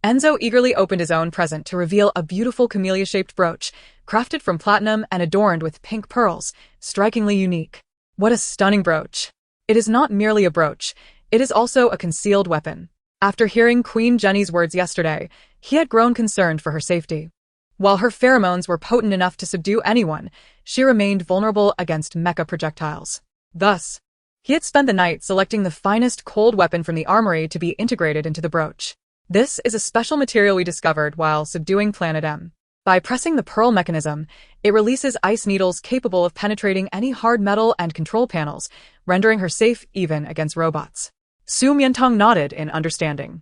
Enzo eagerly opened his own present to reveal a beautiful camellia-shaped brooch, crafted from platinum and adorned with pink pearls, strikingly unique. What a stunning brooch. It is not merely a brooch, it is also a concealed weapon. After hearing Queen Jenny's words yesterday, he had grown concerned for her safety. While her pheromones were potent enough to subdue anyone, she remained vulnerable against mecha projectiles. Thus, he had spent the night selecting the finest cold weapon from the armory to be integrated into the brooch. This is a special material we discovered while subduing Planet M. By pressing the pearl mechanism, it releases ice needles capable of penetrating any hard metal and control panels, rendering her safe even against robots. Su Mian Tang nodded in understanding.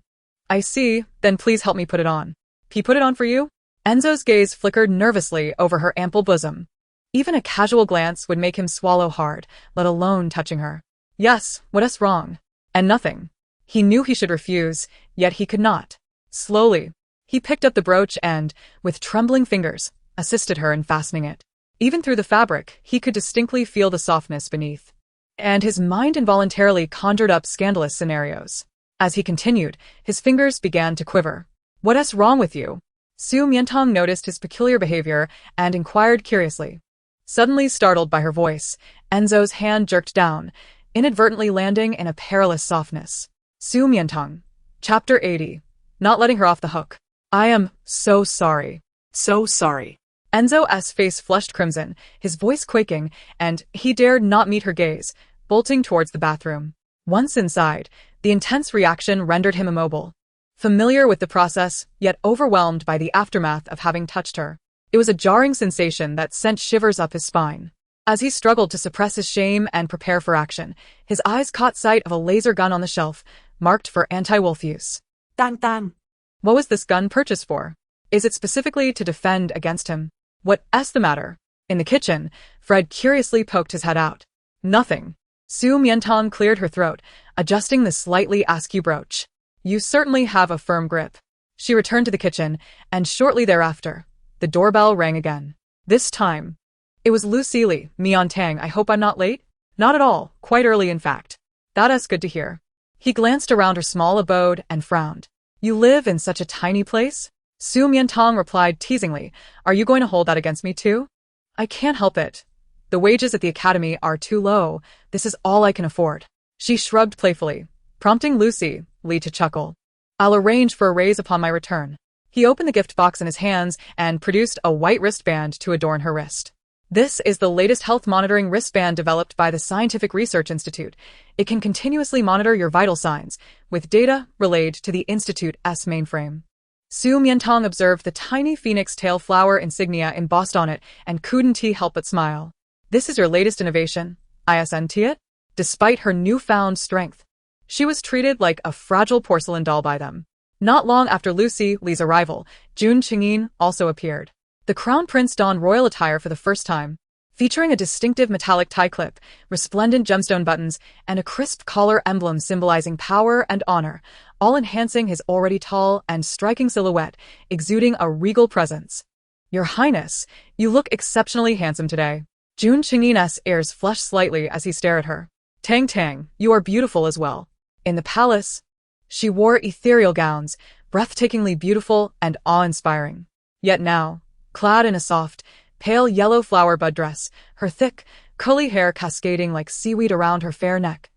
I see, then please help me put it on. He put it on for you? Enzo's gaze flickered nervously over her ample bosom. Even a casual glance would make him swallow hard, let alone touching her. Yes, what's wrong? And nothing. He knew he should refuse, yet he could not. Slowly, he picked up the brooch and, with trembling fingers, assisted her in fastening it. Even through the fabric, he could distinctly feel the softness beneath. And his mind involuntarily conjured up scandalous scenarios. As he continued, his fingers began to quiver. What's wrong with you? Su Mian Tang noticed his peculiar behavior and inquired curiously. Suddenly startled by her voice, Enzo's hand jerked down, inadvertently landing in a perilous softness. Su Mian Tang. Chapter 80. Not letting her off the hook. I am so sorry. So sorry. Enzo's face flushed crimson, his voice quaking, and he dared not meet her gaze, bolting towards the bathroom. Once inside, the intense reaction rendered him immobile. Familiar with the process, yet overwhelmed by the aftermath of having touched her. It was a jarring sensation that sent shivers up his spine. As he struggled to suppress his shame and prepare for action, his eyes caught sight of a laser gun on the shelf, marked for anti-wolf use. Tang Tang. What was this gun purchased for? Is it specifically to defend against him? What's the matter? In the kitchen, Fred curiously poked his head out. Nothing. Su Mian Tang cleared her throat, adjusting the slightly askew brooch. You certainly have a firm grip. She returned to the kitchen, and shortly thereafter, the doorbell rang again. This time, it was Su Mian Tang. I hope I'm not late? Not at all, quite early in fact. That's good to hear. He glanced around her small abode and frowned. You live in such a tiny place? Su Mian Tang replied teasingly, are you going to hold that against me too? I can't help it. The wages at the academy are too low. This is all I can afford. She shrugged playfully, prompting Lee to chuckle. I'll arrange for a raise upon my return. He opened the gift box in his hands and produced a white wristband to adorn her wrist. This is the latest health monitoring wristband developed by the Scientific Research Institute. It can continuously monitor your vital signs, with data relayed to the Institute's mainframe. Su Mian Tang observed the tiny phoenix tail flower insignia embossed on it and couldn't help but smile. This is your latest innovation, isn't it? Despite her newfound strength, she was treated like a fragile porcelain doll by them. Not long after Lee's arrival, Jun Qingyin also appeared. The Crown Prince donned royal attire for the first time, featuring a distinctive metallic tie clip, resplendent gemstone buttons, and a crisp collar emblem symbolizing power and honor, all enhancing his already tall and striking silhouette, exuding a regal presence. Your Highness, you look exceptionally handsome today. Jun Qingyin's ears flushed slightly as he stared at her. Tang Tang, you are beautiful as well. In the palace, she wore ethereal gowns, breathtakingly beautiful and awe-inspiring. Yet now, clad in a soft, pale yellow flower bud dress, her thick, curly hair cascading like seaweed around her fair neck,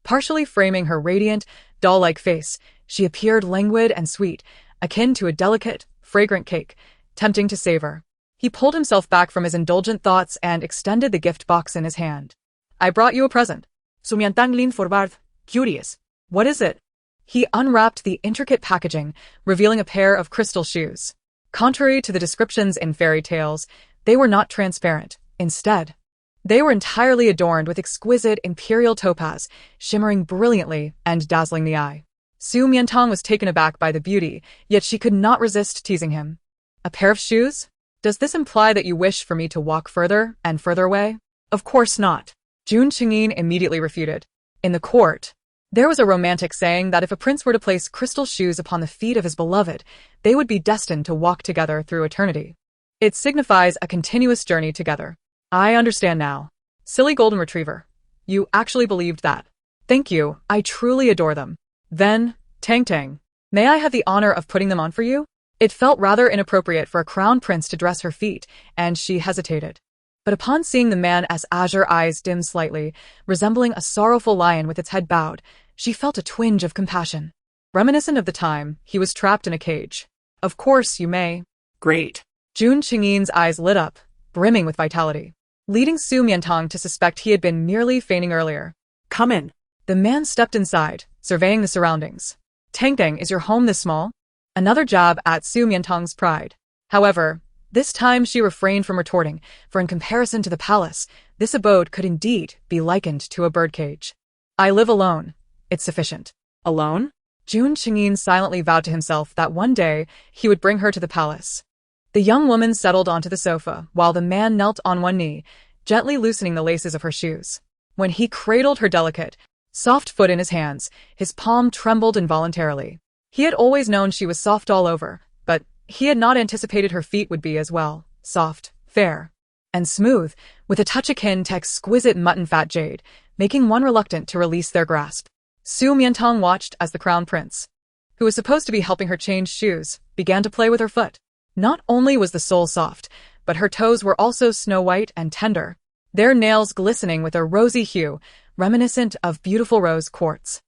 Partially framing her radiant, doll-like face, she appeared languid and sweet, akin to a delicate, fragrant cake, tempting to savor. He pulled himself back from his indulgent thoughts and extended the gift box in his hand. I brought you a present. Su Mian Tang leaned forward, curious. What is it? He unwrapped the intricate packaging, revealing a pair of crystal shoes. Contrary to the descriptions in fairy tales, they were not transparent. Instead, they were entirely adorned with exquisite imperial topaz, shimmering brilliantly and dazzling the eye. Su Mian Tang was taken aback by the beauty, yet she could not resist teasing him. A pair of shoes? Does this imply that you wish for me to walk further and further away? Of course not. Jun Qingyin immediately refuted. In the court, there was a romantic saying that if a prince were to place crystal shoes upon the feet of his beloved, they would be destined to walk together through eternity. It signifies a continuous journey together. I understand now. Silly golden retriever. You actually believed that. Thank you, I truly adore them. Then, Tang, may I have the honor of putting them on for you? It felt rather inappropriate for a crown prince to dress her feet, and she hesitated. But upon seeing the man as azure eyes dimmed slightly, resembling a sorrowful lion with its head bowed, she felt a twinge of compassion. Reminiscent of the time he was trapped in a cage. Of course you may. Great. Jun Qingyin's eyes lit up, brimming with vitality, leading Su Mian Tang to suspect he had been merely feigning earlier. Come in. The man stepped inside, surveying the surroundings. Tang, is your home this small? Another jab at Su Mian Tang's pride. However, this time she refrained from retorting, for in comparison to the palace, this abode could indeed be likened to a birdcage. I live alone. It's sufficient. Alone? Jun Qingyin silently vowed to himself that one day he would bring her to the palace. The young woman settled onto the sofa, while the man knelt on one knee, gently loosening the laces of her shoes. When he cradled her delicate, soft foot in his hands, his palm trembled involuntarily. He had always known she was soft all over, but he had not anticipated her feet would be as well, soft, fair, and smooth, with a touch akin to exquisite mutton-fat jade, making one reluctant to release their grasp. Su Mian Tang watched as the crown prince, who was supposed to be helping her change shoes, began to play with her foot. Not only was the sole soft, but her toes were also snow-white and tender, their nails glistening with a rosy hue, reminiscent of beautiful rose quartz.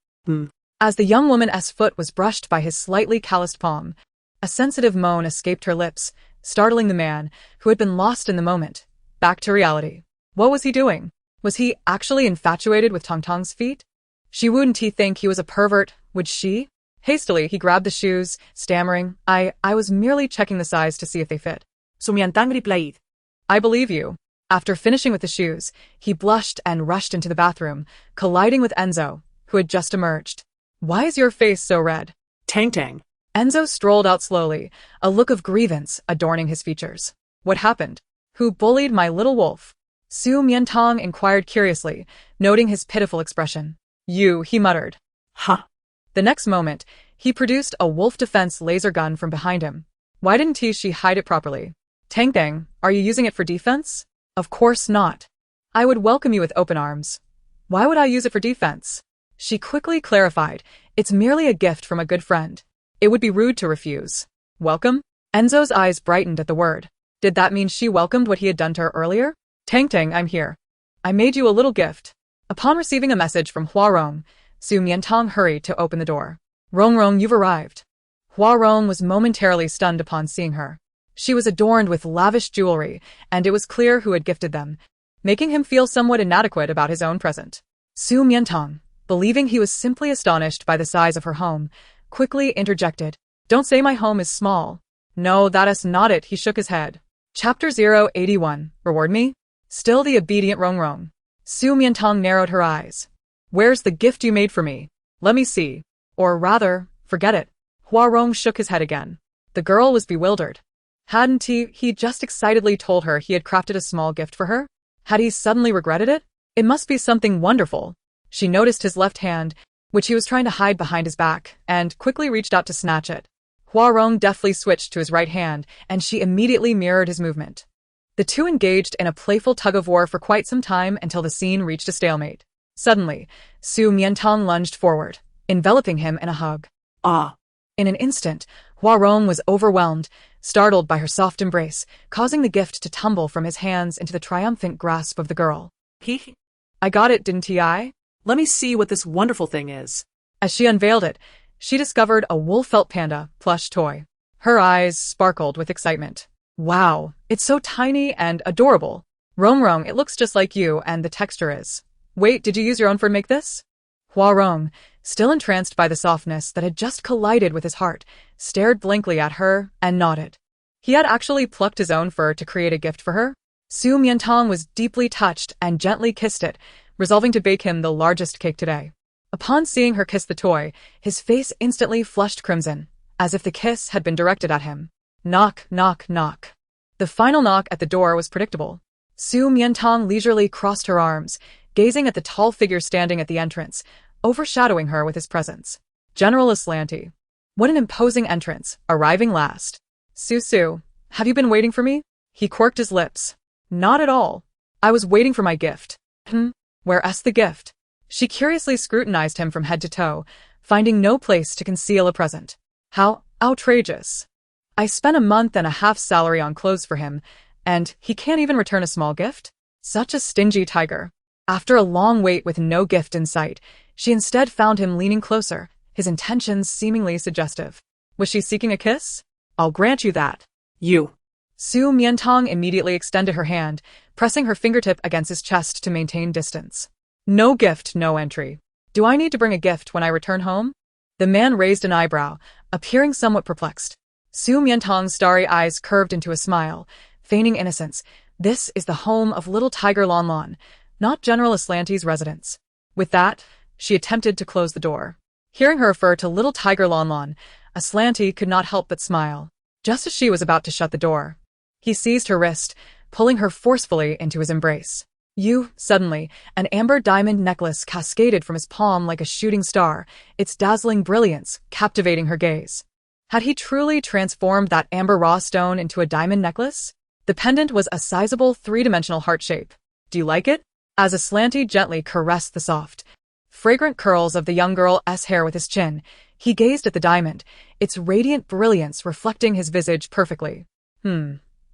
As the young woman's foot was brushed by his slightly calloused palm, a sensitive moan escaped her lips, startling the man, who had been lost in the moment, back to reality. What was he doing? Was he actually infatuated with Tang's feet? She wouldn't he think he was a pervert, would she? Hastily, he grabbed the shoes, stammering, I was merely checking the size to see if they fit. Su Mian Tang replied. I believe you. After finishing with the shoes, he blushed and rushed into the bathroom, colliding with Enzo, who had just emerged. Why is your face so red? Tang. Enzo strolled out slowly, a look of grievance adorning his features. What happened? Who bullied my little wolf? Su Mian Tang inquired curiously, noting his pitiful expression. You, he muttered. Huh. The next moment, he produced a wolf defense laser gun from behind him. Why didn't she hide it properly? Tang, are you using it for defense? Of course not. I would welcome you with open arms. Why would I use it for defense? She quickly clarified, it's merely a gift from a good friend. It would be rude to refuse. Welcome? Enzo's eyes brightened at the word. Did that mean she welcomed what he had done to her earlier? Tang, I'm here. I made you a little gift. Upon receiving a message from Huarong, Su Mian Tang hurried to open the door. Rong, you've arrived. Huarong was momentarily stunned upon seeing her. She was adorned with lavish jewelry, and it was clear who had gifted them, making him feel somewhat inadequate about his own present. Su Mian Tang, believing he was simply astonished by the size of her home, quickly interjected. Don't say my home is small. No, that is not it, he shook his head. Chapter 081, Reward me? Still the obedient Rong. Su Mian Tang narrowed her eyes. Where's the gift you made for me? Let me see. Or rather, forget it. Huarong shook his head again. The girl was bewildered. Hadn't he just excitedly told her he had crafted a small gift for her? Had he suddenly regretted it? It must be something wonderful. She noticed his left hand, which he was trying to hide behind his back, and quickly reached out to snatch it. Huarong deftly switched to his right hand, and she immediately mirrored his movement. The two engaged in a playful tug-of-war for quite some time until the scene reached a stalemate. Suddenly, Su Mian Tang lunged forward, enveloping him in a hug. Ah! In an instant, Huarong was overwhelmed, startled by her soft embrace, causing the gift to tumble from his hands into the triumphant grasp of the girl. He? I got it, didn't I? Let me see what this wonderful thing is. As she unveiled it, she discovered a wool felt panda plush toy. Her eyes sparkled with excitement. Wow, it's so tiny and adorable. Rong, it looks just like you, and the texture is. Wait, did you use your own fur to make this? Rong, still entranced by the softness that had just collided with his heart, stared blankly at her and nodded. He had actually plucked his own fur to create a gift for her. Su Mian Tang was deeply touched and gently kissed it, resolving to bake him the largest cake today. Upon seeing her kiss the toy, his face instantly flushed crimson, as if the kiss had been directed at him. Knock, knock, knock. The final knock at the door was predictable. Su Mian Tang leisurely crossed her arms, gazing at the tall figure standing at the entrance, overshadowing her with his presence. General Aslanti. What an imposing entrance, arriving last. Su, have you been waiting for me? He quirked his lips. Not at all. I was waiting for my gift. Where's the gift? She curiously scrutinized him from head to toe, finding no place to conceal a present. How outrageous. I spent a month and a half's salary on clothes for him, and he can't even return a small gift? Such a stingy tiger. After a long wait with no gift in sight, she instead found him leaning closer, his intentions seemingly suggestive. Was she seeking a kiss? I'll grant you that. You. Su Mian Tang immediately extended her hand, pressing her fingertip against his chest to maintain distance. No gift, no entry. Do I need to bring a gift when I return home? The man raised an eyebrow, appearing somewhat perplexed. Su Mian Tang's starry eyes curved into a smile, feigning innocence. This is the home of little Tiger Warlord, not General Aslanti's residence. With that, she attempted to close the door. Hearing her refer to little Tiger Warlord, Aslanti could not help but smile. Just as she was about to shut the door, he seized her wrist, pulling her forcefully into his embrace. Suddenly, an amber diamond necklace cascaded from his palm like a shooting star, its dazzling brilliance captivating her gaze. Had he truly transformed that amber raw stone into a diamond necklace? The pendant was a sizable three-dimensional heart shape. Do you like it? As Aslanti gently caressed the soft, fragrant curls of the young girl's hair with his chin, he gazed at the diamond, its radiant brilliance reflecting his visage perfectly.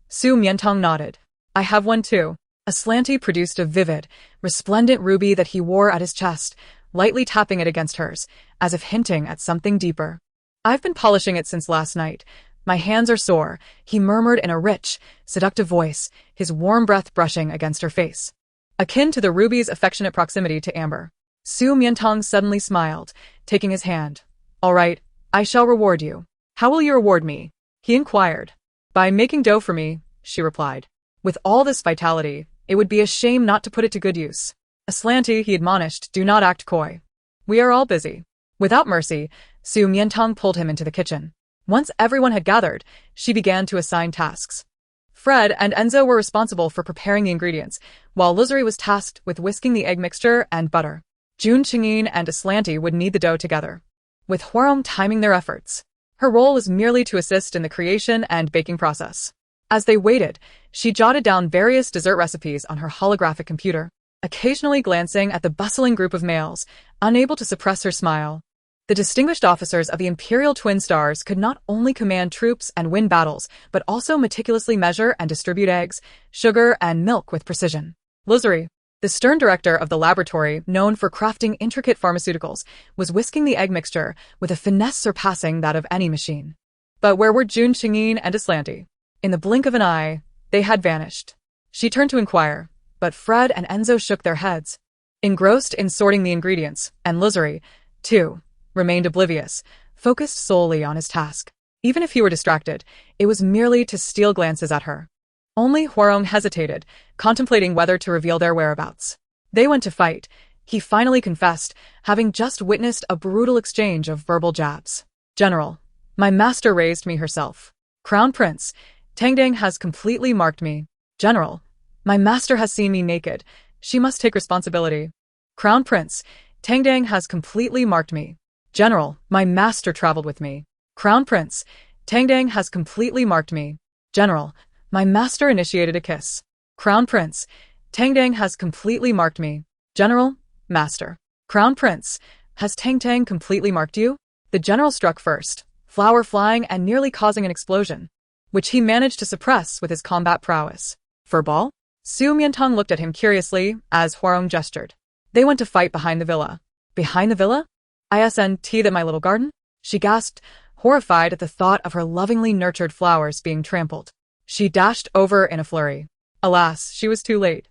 Su Mian Tang nodded. I have one too. Aslanti produced a vivid, resplendent ruby that he wore at his chest, lightly tapping it against hers, as if hinting at something deeper. I've been polishing it since last night. My hands are sore, he murmured in a rich, seductive voice, his warm breath brushing against her face. Akin to the ruby's affectionate proximity to amber. Su Mian Tang suddenly smiled, taking his hand. All right, I shall reward you. How will you reward me? He inquired. By making dough for me, she replied. With all this vitality, it would be a shame not to put it to good use. Aslanti, he admonished, do not act coy. We are all busy. Without mercy, Su Mian Tang pulled him into the kitchen. Once everyone had gathered, she began to assign tasks. Fred and Enzo were responsible for preparing the ingredients, while Lovestory was tasked with whisking the egg mixture and butter. Jun Chingin and Aslanti would knead the dough together, with Huarong timing their efforts. Her role was merely to assist in the creation and baking process. As they waited, she jotted down various dessert recipes on her holographic computer, occasionally glancing at the bustling group of males, unable to suppress her smile. The distinguished officers of the Imperial Twin Stars could not only command troops and win battles, but also meticulously measure and distribute eggs, sugar, and milk with precision. Lovestory, the stern director of the laboratory known for crafting intricate pharmaceuticals, was whisking the egg mixture with a finesse surpassing that of any machine. But where were Jun Chingin and Aslanti? In the blink of an eye, they had vanished. She turned to inquire, but Fred and Enzo shook their heads, engrossed in sorting the ingredients, and Lovestory, too, remained oblivious, focused solely on his task. Even if he were distracted, it was merely to steal glances at her. Only Huarong hesitated, contemplating whether to reveal their whereabouts. They went to fight, he finally confessed, having just witnessed a brutal exchange of verbal jabs. General, my master raised me herself. Crown Prince, Tangdang has completely marked me. General, my master has seen me naked. She must take responsibility. Crown Prince, Tangdang has completely marked me. General, my master traveled with me. Crown Prince, Tangdang has completely marked me. General, my master initiated a kiss. Crown Prince, Tangdang has completely marked me. General, master. Crown Prince, has Tangdang completely marked you? The general struck first, flower flying and nearly causing an explosion, which he managed to suppress with his combat prowess. Furball? Su Mian Tang looked at him curiously as Huarong gestured. They went to fight behind the villa. Behind the villa? Isn't that my little garden? She gasped, horrified at the thought of her lovingly nurtured flowers being trampled. She dashed over in a flurry. Alas, she was too late.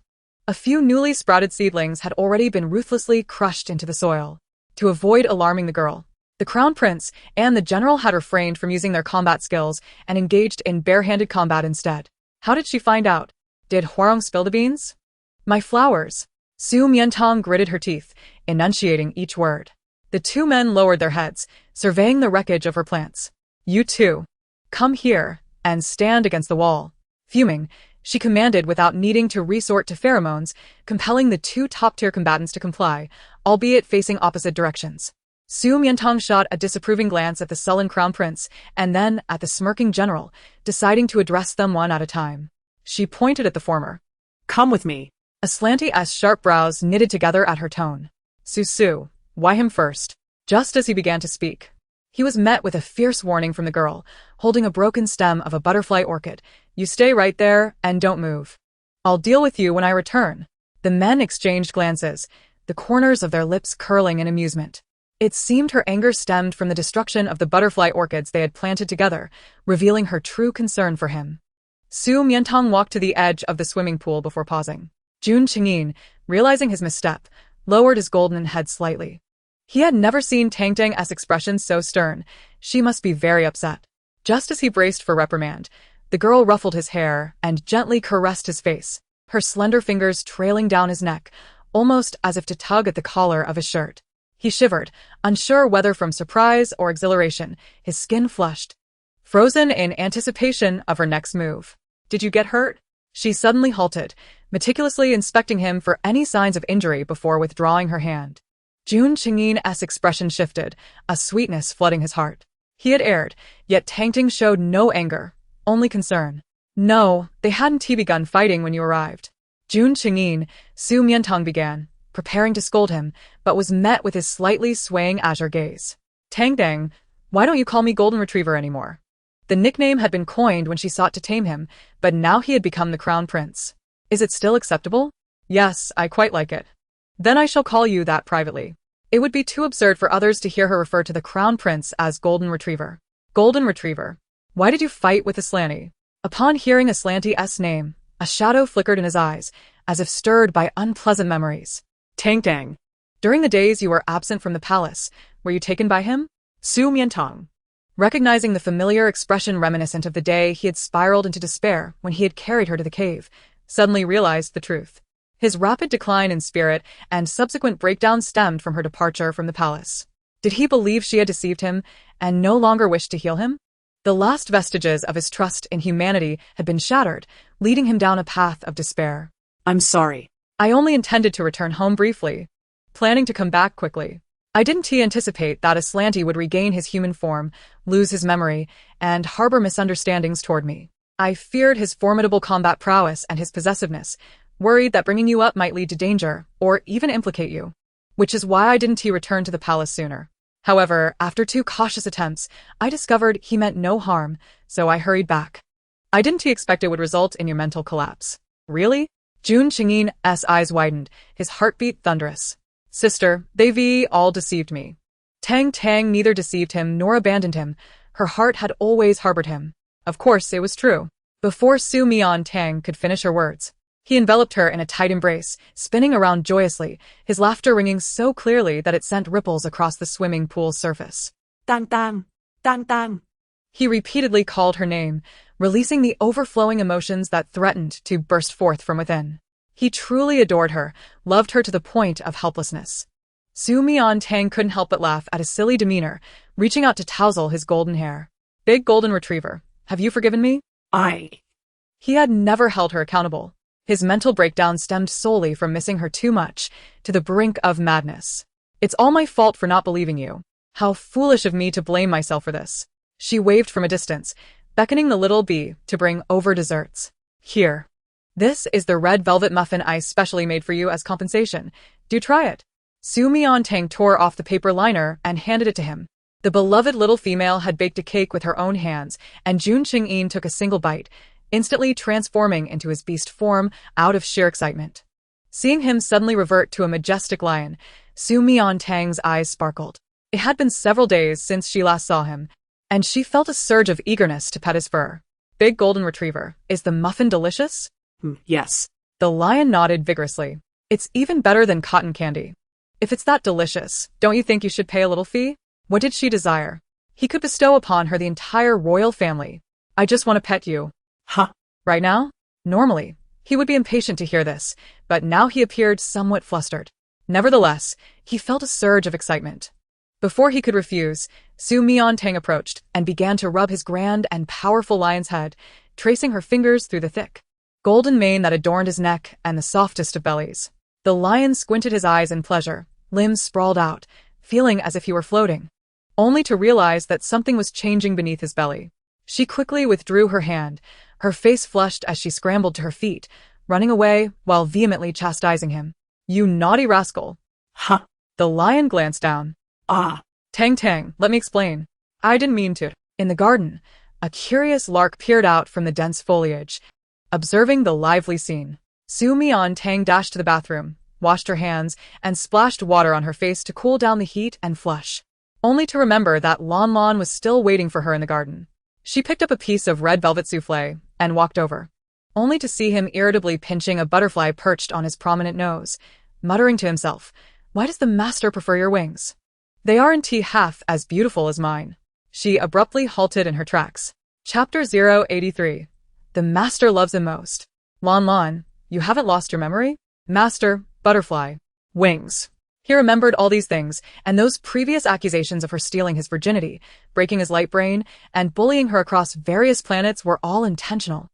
A few newly sprouted seedlings had already been ruthlessly crushed into the soil. To avoid alarming the girl, the crown prince and the general had refrained from using their combat skills and engaged in bare-handed combat instead. How did she find out? Did Huarong spill the beans? My flowers. Su Mian Tang gritted her teeth, enunciating each word. The two men lowered their heads, surveying the wreckage of her plants. You two. Come here and stand against the wall. Fuming, she commanded without needing to resort to pheromones, compelling the two top-tier combatants to comply, albeit facing opposite directions. Su Mian Tang shot a disapproving glance at the sullen crown prince and then at the smirking general, deciding to address them one at a time. She pointed at the former. Come with me. Aslante's sharp brows knitted together at her tone. Su, why him first? Just as he began to speak, he was met with a fierce warning from the girl, holding a broken stem of a butterfly orchid. You stay right there and don't move. I'll deal with you when I return. The men exchanged glances, the corners of their lips curling in amusement. It seemed her anger stemmed from the destruction of the butterfly orchids they had planted together, revealing her true concern for him. Su Mian Tang walked to the edge of the swimming pool before pausing. Jun Qingyin, realizing his misstep, lowered his golden head slightly. He had never seen Tang's expression so stern. She must be very upset. Just as he braced for reprimand, the girl ruffled his hair and gently caressed his face, her slender fingers trailing down his neck, almost as if to tug at the collar of his shirt. He shivered, unsure whether from surprise or exhilaration, his skin flushed, frozen in anticipation of her next move. Did you get hurt? She suddenly halted, meticulously inspecting him for any signs of injury before withdrawing her hand. Jun Qingyin's expression shifted, a sweetness flooding his heart. He had erred, yet Tang showed no anger, only concern. No, they hadn't begun fighting when you arrived. Jun Qingyin, Su Mian Tang began, preparing to scold him, but was met with his slightly swaying azure gaze. Tang, why don't you call me Golden Retriever anymore? The nickname had been coined when she sought to tame him, but now he had become the crown prince. Is it still acceptable? Yes, I quite like it. Then I shall call you that privately. It would be too absurd for others to hear her refer to the crown prince as Golden Retriever. Golden Retriever. Why did you fight with Aslanti? Upon hearing Aslanti's name, a shadow flickered in his eyes, as if stirred by unpleasant memories. Tang. During the days you were absent from the palace, were you taken by him? Su Mian Tang. Recognizing the familiar expression reminiscent of the day he had spiraled into despair when he had carried her to the cave, suddenly realized the truth. His rapid decline in spirit and subsequent breakdown stemmed from her departure from the palace. Did he believe she had deceived him and no longer wished to heal him? The last vestiges of his trust in humanity had been shattered, leading him down a path of despair. I'm sorry. I only intended to return home briefly, planning to come back quickly. I didn't anticipate that Aslanti would regain his human form, lose his memory, and harbor misunderstandings toward me. I feared his formidable combat prowess and his possessiveness, worried that bringing you up might lead to danger, or even implicate you. Which is why I didn't return to the palace sooner. However, after 2 cautious attempts, I discovered he meant no harm, so I hurried back. I didn't expect it would result in your mental collapse. Really? Jun Qingyin's eyes widened, his heartbeat thunderous. Sister, they've all deceived me. Tang neither deceived him nor abandoned him. Her heart had always harbored him. Of course, it was true. Before Su Mian Tang could finish her words, he enveloped her in a tight embrace, spinning around joyously, his laughter ringing so clearly that it sent ripples across the swimming pool's surface. Tang. He repeatedly called her name, releasing the overflowing emotions that threatened to burst forth from within. He truly adored her, loved her to the point of helplessness. Su Mian Tang couldn't help but laugh at his silly demeanor, reaching out to touzle his golden hair. Big Golden Retriever, have you forgiven me? He had never held her accountable. His mental breakdown stemmed solely from missing her too much, to the brink of madness. It's all my fault for not believing you. How foolish of me to blame myself for this. She waved from a distance, beckoning the little bee to bring over desserts. Here. This is the red velvet muffin I specially made for you as compensation. Do try it. Su Mian Tang tore off the paper liner and handed it to him. The beloved little female had baked a cake with her own hands, and Jun Qingyin took a single bite, instantly transforming into his beast form out of sheer excitement. Seeing him suddenly revert to a majestic lion, Su Mian Tang's eyes sparkled. It had been several days since she last saw him, and she felt a surge of eagerness to pet his fur. Big golden retriever, is the muffin delicious? Yes. The lion nodded vigorously. It's even better than cotton candy. If it's that delicious, don't you think you should pay a little fee? What did she desire? He could bestow upon her the entire royal family. I just want to pet you. Huh? Right now? Normally, he would be impatient to hear this, but now he appeared somewhat flustered. Nevertheless, he felt a surge of excitement. Before he could refuse, Su Mian Tang approached and began to rub his grand and powerful lion's head, tracing her fingers through the thick golden mane that adorned his neck and the softest of bellies. The lion squinted his eyes in pleasure, limbs sprawled out, feeling as if he were floating, only to realize that something was changing beneath his belly. She quickly withdrew her hand, her face flushed as she scrambled to her feet, running away while vehemently chastising him. You naughty rascal. Huh? The lion glanced down. Ah. Tang, let me explain. I didn't mean to. In the garden, a curious lark peered out from the dense foliage, observing the lively scene. Su Mian Tang dashed to the bathroom, washed her hands, and splashed water on her face to cool down the heat and flush, only to remember that Lan was still waiting for her in the garden. She picked up a piece of red velvet souffle and walked over, only to see him irritably pinching a butterfly perched on his prominent nose, muttering to himself, "Why does the master prefer your wings? They aren't half as beautiful as mine." She abruptly halted in her tracks. Chapter 083. The master loves him most. Lan, you haven't lost your memory? Master, butterfly, wings. He remembered all these things, and those previous accusations of her stealing his virginity, breaking his light brain, and bullying her across various planets were all intentional.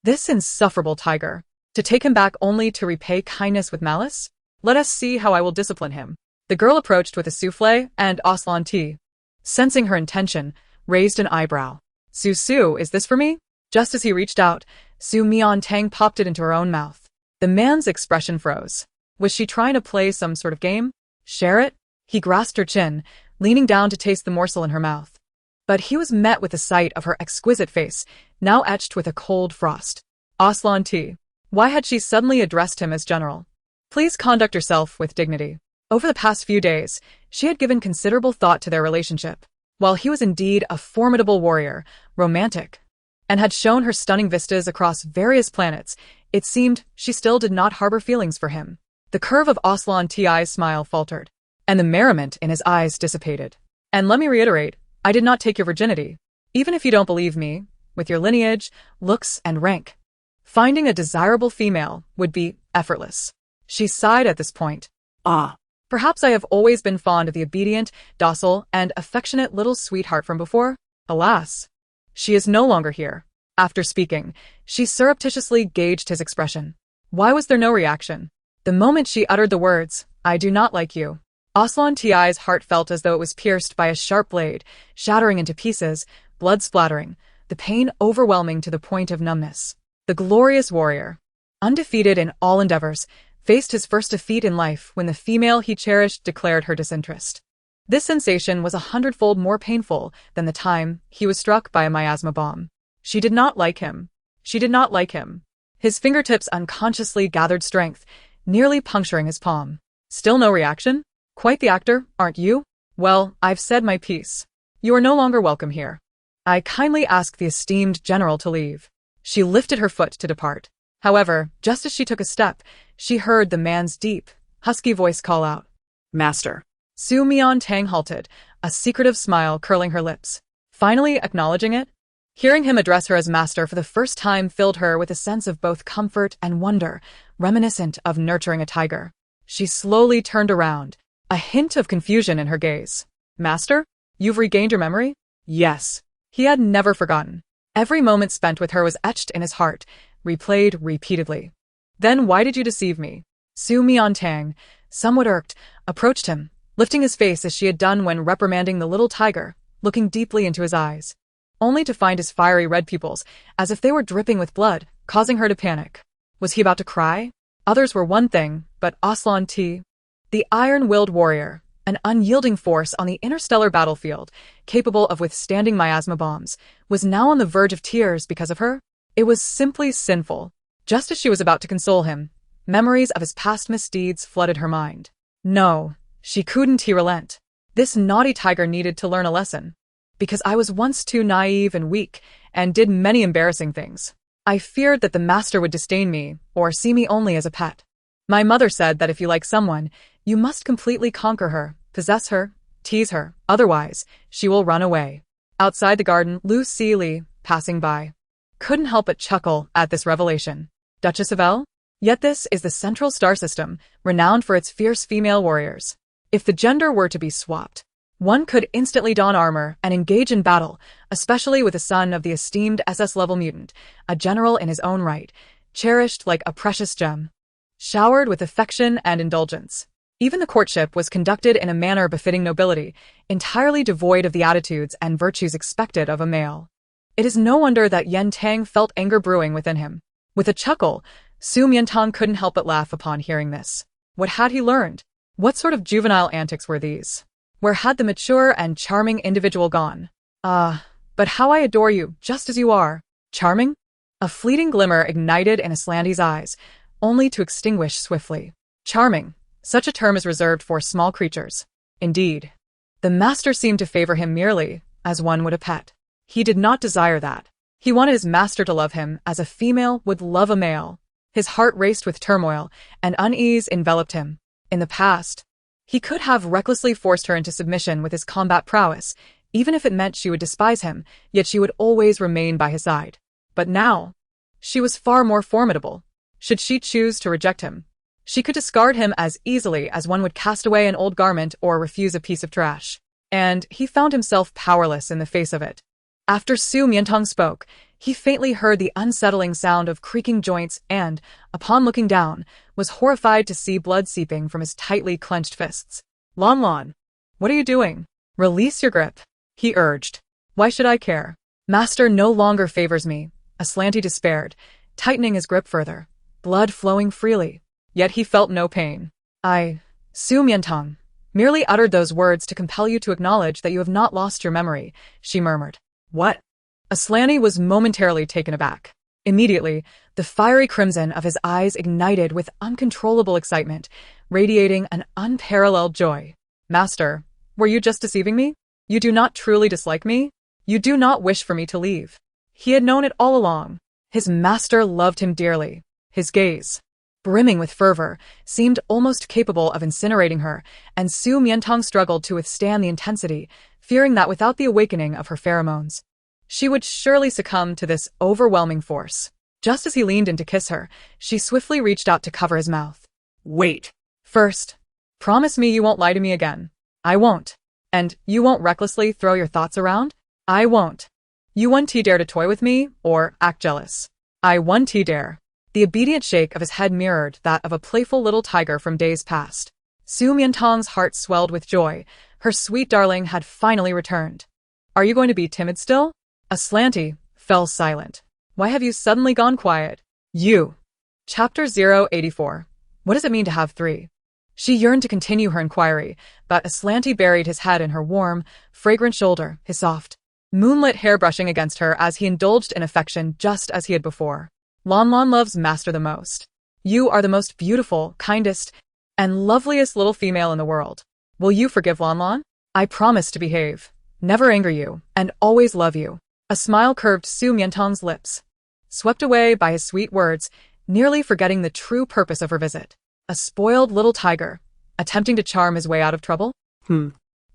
This insufferable tiger. To take him back only to repay kindness with malice? Let us see how I will discipline him. The girl approached with a souffle and Aslan tea. Sensing her intention, raised an eyebrow. Su, is this for me? Just as he reached out, Su Mian Tang popped it into her own mouth. The man's expression froze. Was she trying to play some sort of game? Share it? He grasped her chin, leaning down to taste the morsel in her mouth. But he was met with the sight of her exquisite face, now etched with a cold frost. Aslan tea. Why had she suddenly addressed him as general? Please conduct yourself with dignity. Over the past few days, she had given considerable thought to their relationship. While he was indeed a formidable warrior, romantic, and had shown her stunning vistas across various planets, it seemed she still did not harbor feelings for him. The curve of Aslan Ti's smile faltered, and the merriment in his eyes dissipated. And let me reiterate, I did not take your virginity. Even if you don't believe me, with your lineage, looks, and rank, finding a desirable female would be effortless. She sighed at this point. Ah. Perhaps I have always been fond of the obedient, docile, and affectionate little sweetheart from before. Alas, she is no longer here. After speaking, she surreptitiously gauged his expression. Why was there no reaction? The moment she uttered the words, "I do not like you," Aslan Ti's heart felt as though it was pierced by a sharp blade, shattering into pieces, blood splattering, the pain overwhelming to the point of numbness. The glorious warrior, undefeated in all endeavors, faced his first defeat in life when the female he cherished declared her disinterest. This sensation was 100-fold more painful than the time he was struck by a miasma bomb. She did not like him. She did not like him. His fingertips unconsciously gathered strength, nearly puncturing his palm. Still no reaction? Quite the actor, aren't you? Well, I've said my piece. You are no longer welcome here. I kindly ask the esteemed general to leave. She lifted her foot to depart. However, just as she took a step, she heard the man's deep, husky voice call out, "Master." Su Mian Tang halted, a secretive smile curling her lips. Finally acknowledging it, hearing him address her as master for the first time filled her with a sense of both comfort and wonder, reminiscent of nurturing a tiger. She slowly turned around, a hint of confusion in her gaze. "Master? You've regained your memory?" Yes. He had never forgotten. Every moment spent with her was etched in his heart, replayed repeatedly. "Then why did you deceive me?" Su Mian Tang, somewhat irked, approached him, lifting his face as she had done when reprimanding the little tiger, looking deeply into his eyes, only to find his fiery red pupils, as if they were dripping with blood, causing her to panic. Was he about to cry? Others were one thing, but Aslan T, the iron-willed warrior, an unyielding force on the interstellar battlefield, capable of withstanding miasma bombs, was now on the verge of tears because of her? It was simply sinful. Just as she was about to console him, Memories of his past misdeeds flooded her mind. No, she couldn't relent. This naughty tiger needed to learn a lesson. Because I was once too naive and weak, and did many embarrassing things. I feared that the master would disdain me, or see me only as a pet. My mother said that if you like someone, you must completely conquer her, possess her, tease her, otherwise, she will run away. Outside the garden, Lu Li, passing by, couldn't help but chuckle at this revelation. Duchess of L? Yet this is the central star system, renowned for its fierce female warriors. If the gender were to be swapped, one could instantly don armor and engage in battle, especially with the son of the esteemed SS-level mutant, a general in his own right, cherished like a precious gem, showered with affection and indulgence. Even the courtship was conducted in a manner befitting nobility, entirely devoid of the attitudes and virtues expected of a male. It is no wonder that Yen Tang felt anger brewing within him. With a chuckle, Su Mian Tang couldn't help but laugh upon hearing this. What had he learned? What sort of juvenile antics were these? Where had the mature and charming individual gone? But how I adore you, just as you are. Charming? A fleeting glimmer ignited in Aslante's eyes, only to extinguish swiftly. Charming. Such a term is reserved for small creatures. Indeed. The master seemed to favor him merely, as one would a pet. He did not desire that. He wanted his master to love him as a female would love a male. His heart raced with turmoil, and unease enveloped him. In the past, he could have recklessly forced her into submission with his combat prowess, even if it meant she would despise him, yet she would always remain by his side. But now, she was far more formidable. Should she choose to reject him, she could discard him as easily as one would cast away an old garment or refuse a piece of trash. And he found himself powerless in the face of it. After Su Mian Tang spoke, he faintly heard the unsettling sound of creaking joints and, upon looking down, was horrified to see blood seeping from his tightly clenched fists. Lan, what are you doing? Release your grip, he urged. Why should I care? Master no longer favors me, Aslante despaired, tightening his grip further, blood flowing freely. Yet he felt no pain. Su Mian Tang, merely uttered those words to compel you to acknowledge that you have not lost your memory, she murmured. What? Aslante was momentarily taken aback. Immediately, the fiery crimson of his eyes ignited with uncontrollable excitement, radiating an unparalleled joy. Master, were you just deceiving me? You do not truly dislike me? You do not wish for me to leave? He had known it all along. His master loved him dearly. His gaze, brimming with fervor, seemed almost capable of incinerating her, and Su Mian Tang struggled to withstand the intensity, fearing that without the awakening of her pheromones, she would surely succumb to this overwhelming force. Just as he leaned in to kiss her, she swiftly reached out to cover his mouth. Wait. First, promise me you won't lie to me again. I won't. And you won't recklessly throw your thoughts around? I won't. You won't dare to toy with me, or act jealous. I won't dare. The obedient shake of his head mirrored that of a playful little tiger from days past. Su Mian Tang's heart swelled with joy. Her sweet darling had finally returned. Are you going to be timid still? Aslante fell silent. Why have you suddenly gone quiet? You. Chapter 084. What does it mean to have three? She yearned to continue her inquiry, but Aslante buried his head in her warm, fragrant shoulder, his soft, moonlit hair brushing against her as he indulged in affection just as he had before. Lan loves master the most. You are the most beautiful, kindest, and loveliest little female in the world. Will you forgive Lan? I promise to behave, never anger you, and always love you. A smile curved Su Mian Tang's lips, swept away by his sweet words, nearly forgetting the true purpose of her visit. A spoiled little tiger, attempting to charm his way out of trouble?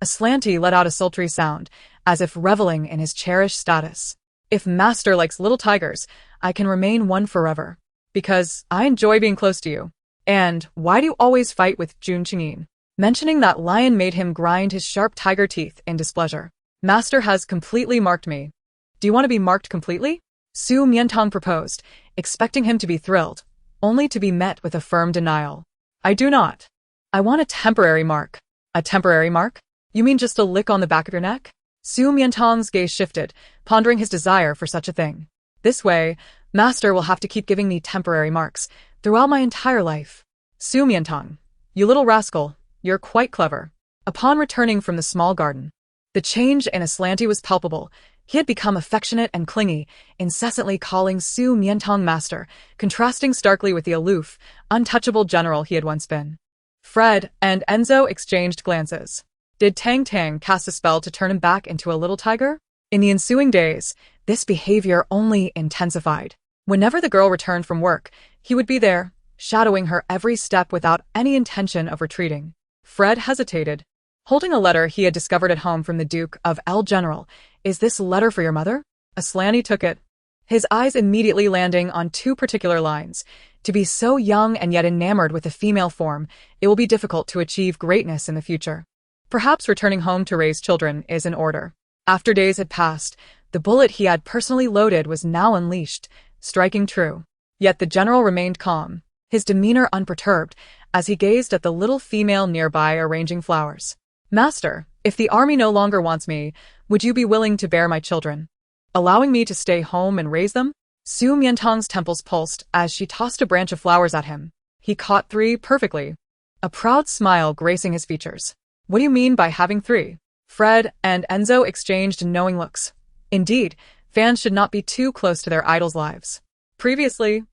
Aslante let out a sultry sound, as if reveling in his cherished status. If master likes little tigers, I can remain one forever. Because I enjoy being close to you. And why do you always fight with Jun Qingyin? Mentioning that lion made him grind his sharp tiger teeth in displeasure. Master has completely marked me. Do you want to be marked completely? Su Mian Tang proposed, expecting him to be thrilled, only to be met with a firm denial. I do not. I want a temporary mark. A temporary mark? You mean just a lick on the back of your neck? Su Mian Tang's gaze shifted, pondering his desire for such a thing. This way, master will have to keep giving me temporary marks throughout my entire life. Su Mian Tang, you little rascal, you're quite clever. Upon returning from the small garden, the change in Aslante was palpable, He had become affectionate and clingy, incessantly calling Su Mian Tang master, contrasting starkly with the aloof, untouchable general he had once been. Fred and Enzo exchanged glances. Did Tang Tang cast a spell to turn him back into a little tiger? In the ensuing days, this behavior only intensified. Whenever the girl returned from work, he would be there, shadowing her every step without any intention of retreating. Fred hesitated, holding a letter he had discovered at home from the Duke of El General. Is this letter for your mother? Aslanti took it, his eyes immediately landing on two particular lines. To be so young and yet enamored with a female form, it will be difficult to achieve greatness in the future. Perhaps returning home to raise children is in order. After days had passed, the bullet he had personally loaded was now unleashed, striking true. Yet the general remained calm, his demeanor unperturbed, as he gazed at the little female nearby arranging flowers. Master, if the army no longer wants me, would you be willing to bear my children, allowing me to stay home and raise them? Su Mian Tang's temples pulsed as she tossed a branch of flowers at him. He caught 3 perfectly, a proud smile gracing his features. What do you mean by having 3? Fred and Enzo exchanged knowing looks. Indeed, fans should not be too close to their idols' lives. Previously,